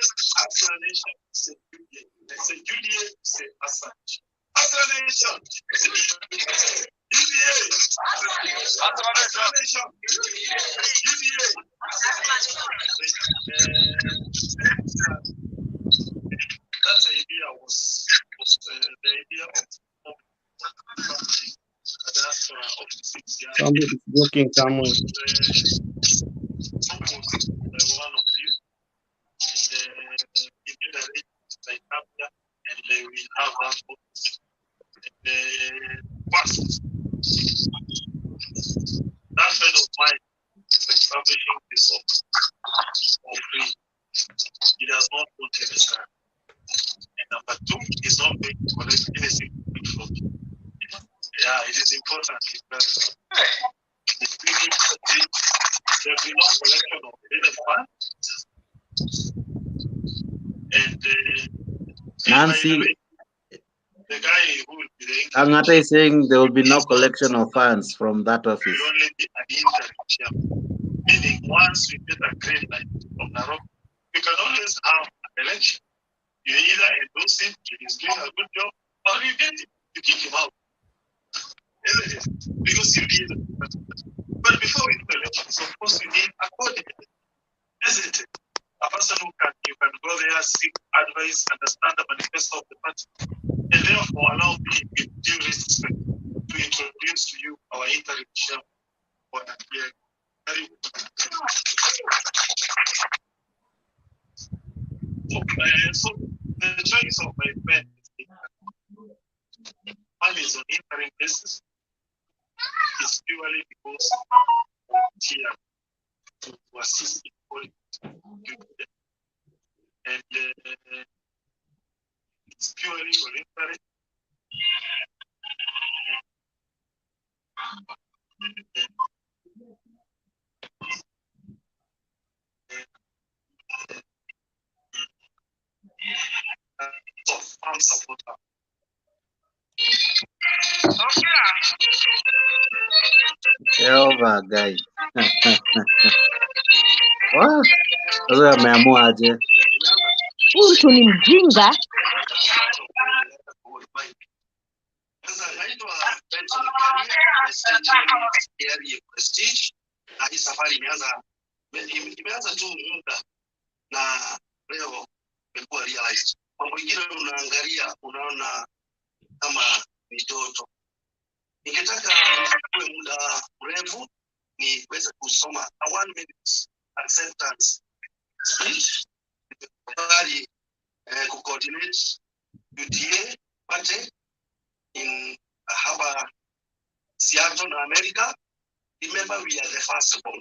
explanation, say UBA. I say UDA, say Assange. Explanation, UBA. Explanation, UBA. That idea was the idea of a diaspora of 6 years. Somebody's joking somewhere. One of you, and immediately they come here and they will have that voice. First, that friend of mine is establishing this for free. He does not want any sign. And number two, he's not going to collect anything from you. Yeah, it is important because there will be no collection of any funds. And Nancy, the guy who will be the Angata is saying there will be no collection of funds from that office. will only be an interim chairman. Meaning, once we get a green light from Nairobi, we can always have an election. You either endorse him, he's doing a good job, or you get him, you kick him out. Isn't it? Because you need it. But before we do elections, of course, we need a coordinator. Isn't it? A person who you can go there, seek advice, understand the manifesto of the party, and therefore allow me with due respect to introduce to you our interim chairman for that year. So the choice of my friend one is on interim basis is purely because here to assist in politics. And it's purely voluntary. I'm supporter. Jehovah guy. What? Sasa ameamua aje? Huyu mtu ni mjinga. Prestige na hii safari imeanza tu muda na leo imekuwa realized. Mambo mengine unaangalia unaona kama mitoto. Ningetaka nichukue muda mrefu niweze kusoma a 1 minute acceptance speech bali coordinate UDA party in hapa Seattle, America. Remember, we are the first born.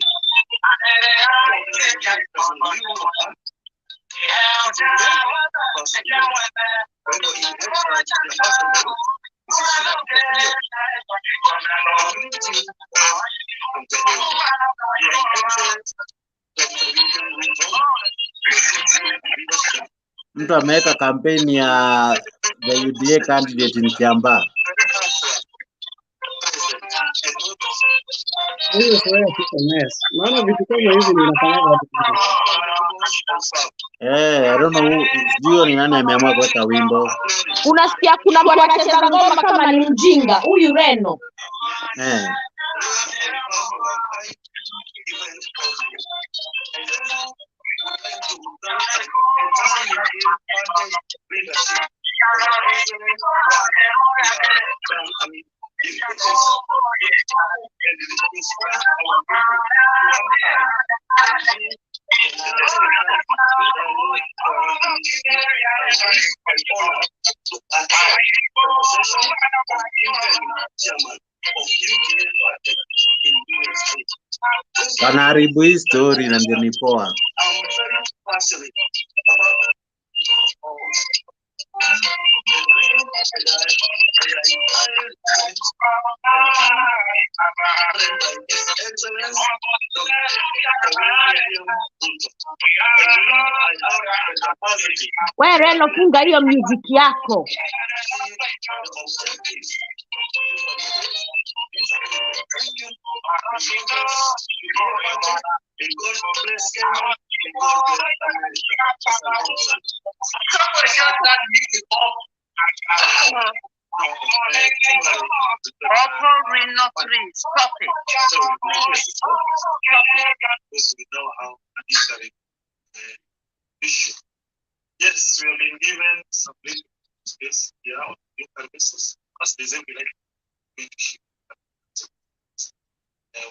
Mtu ameweka kampeni ya the UDA candidate in Kiambaa. Hiyo sio fitness. Maana vitu kama hivi ninafanya watu. I don't know sijui ni nani ameamua kuweka wimbo. Unasikia kuna mtu anacheza ngoma kama ni mjinga, huyu Reno. Wanaharibu hii story na ndio ni poa. Wewe Reno, funga hiyo music yako. Yes, we have been given some space here on services as the same leadership.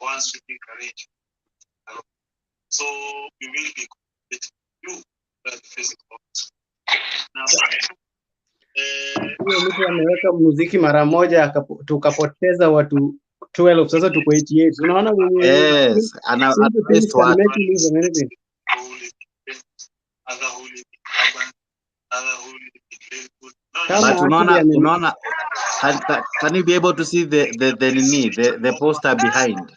Once we take arrange, so we will be with you the physical. Huyo mtu ameweka muziki mara moja tukapoteza watu 12, sasa tuko 88. Unaona mwenye ana best watu. But unaona can you be able to see the poster behind?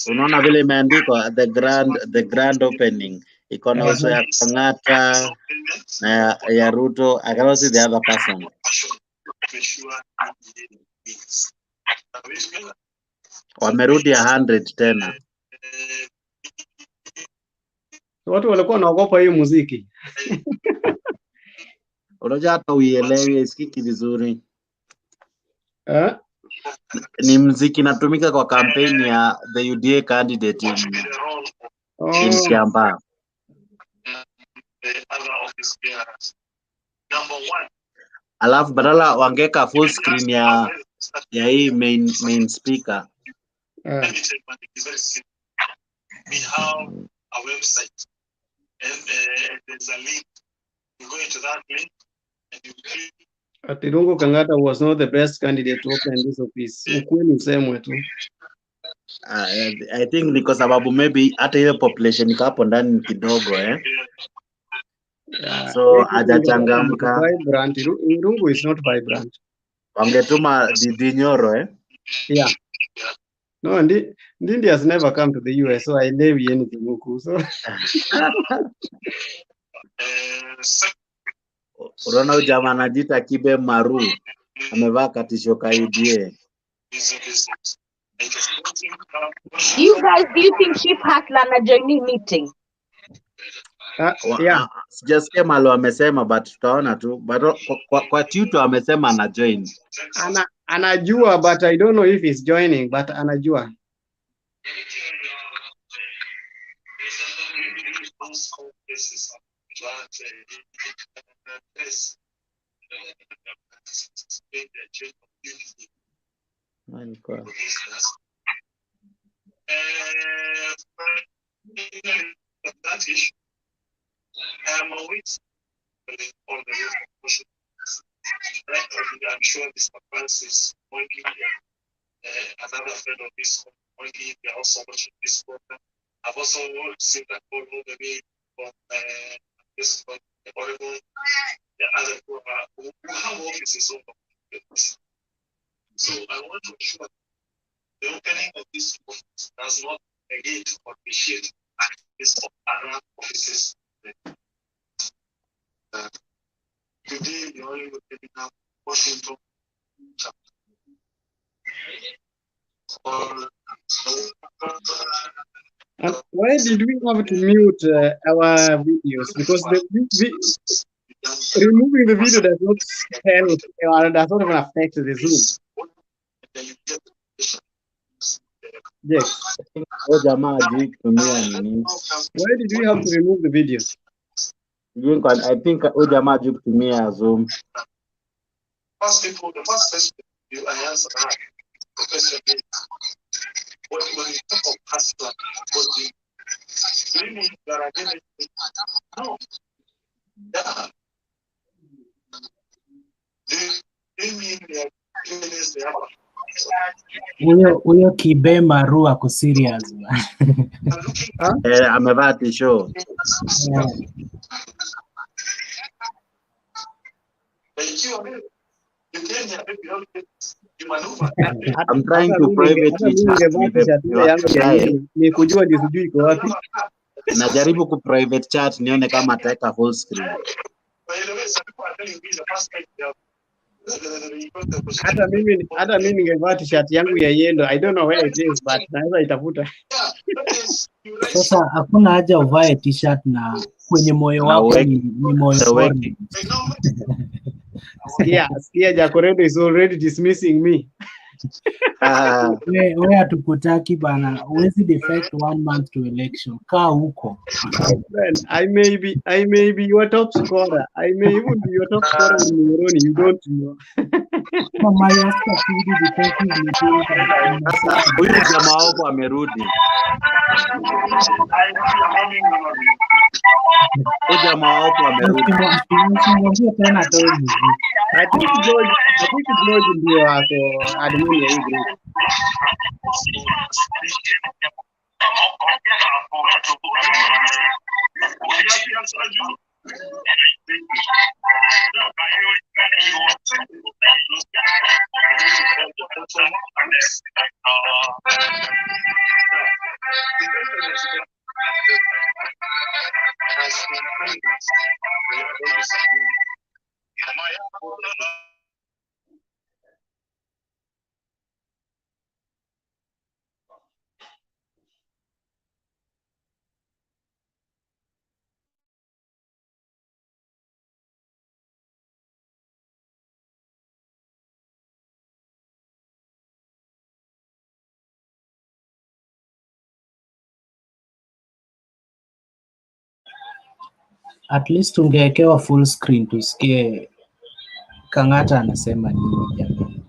Unaona vile imeandikwa the grand opening iko na uso ya Kang'ata na ya Ruto. I cannot see the other person. Wamerudi 100 tena. Watu walikuwa wanaogopa hii muziki. Unajua hata uielewi, isikiki vizuri. Eh? Ni muziki inatumika kwa kampeni ya the UDA candidate in Kiambaa. Alafu badala wangeka full screen ya hii main speaker. We have a website and there's a link. You go into that link and you click. Atirungu Kang'ata was not the best candidate to open this office. Ukweli usemwe tu. I think ni kwa sababu maybe hata ile population iko hapo ndani kidogo so hajachangamka. Vibrant. Irungu is not vibrant. Wangetuma Dinyoro Yeah. No, Ndindi has never come to the US, so I never anything huku. So unaona huyu jamaa anajiita Kibe Maru, amevaa katisho ka UDA. You guys, do you think Chief Hasla na joining meeting? Yeah. Sijasikia malo amesema, but tutaona tu. But kwa Twitter amesema ana join. Anajua, but I don't know if he's joining, but anajua. That issue. I'm always on the motion. I'm sure Mr. Francis Monkey, another friend of this Monkey, they are also watching this program. I've also seen that all the way from this Oregon, the other program who have offices over this. So I want to ensure the opening of this office does not negate or appreciate this other offices. Today, the only opening up Washington. Why did we have to mute our videos? Because removing the video does not help or does not even affect the Zoom. Yes. Why did we have to remove the video? I think jamaa hajui kutumia Zoom. The first question you answer the question is, when you talk of HASPresident, what do you mean that again? No. Yeah. Do you mean they are against the other? Huyo Kibe Maru ako serious. Amevaa tisho. I'm trying to privately chat. Ni kujua ndio sijui iko wapi. Najaribu ku private chat nione kama ataweka full screen. Hata mimi ningevaa t-shirt yangu ya yellow. I don't know where it is, but naweza itafuta. Sasa hakuna haja uvae t-shirt na kwenye moyo wako ni moyo. Skia Jacoredo is already dismissing me. We hatukutaki bana. Huwezi defect 1 month to election. Kaa huko. Well, I may be your top scorer. I may even be your top scorer in Moroni. You don't know. Huyu jamaa wako amerudi. Huyu jamaa wako amerudi. I think George ndio ako admin ya hii group. At least ungewekewa full screen tusikie Kang'ata anasema nini jamani.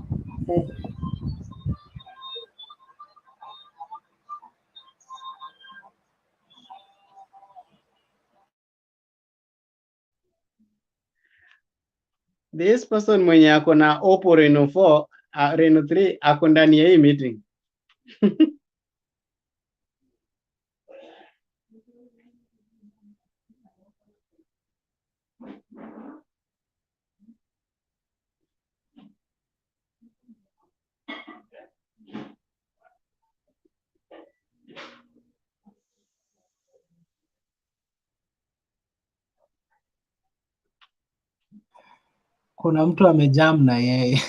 This person mwenye ako na Oppo Reno 4, Reno 3 ako ndani ya hii meeting. Kuna mtu amejam na yeye.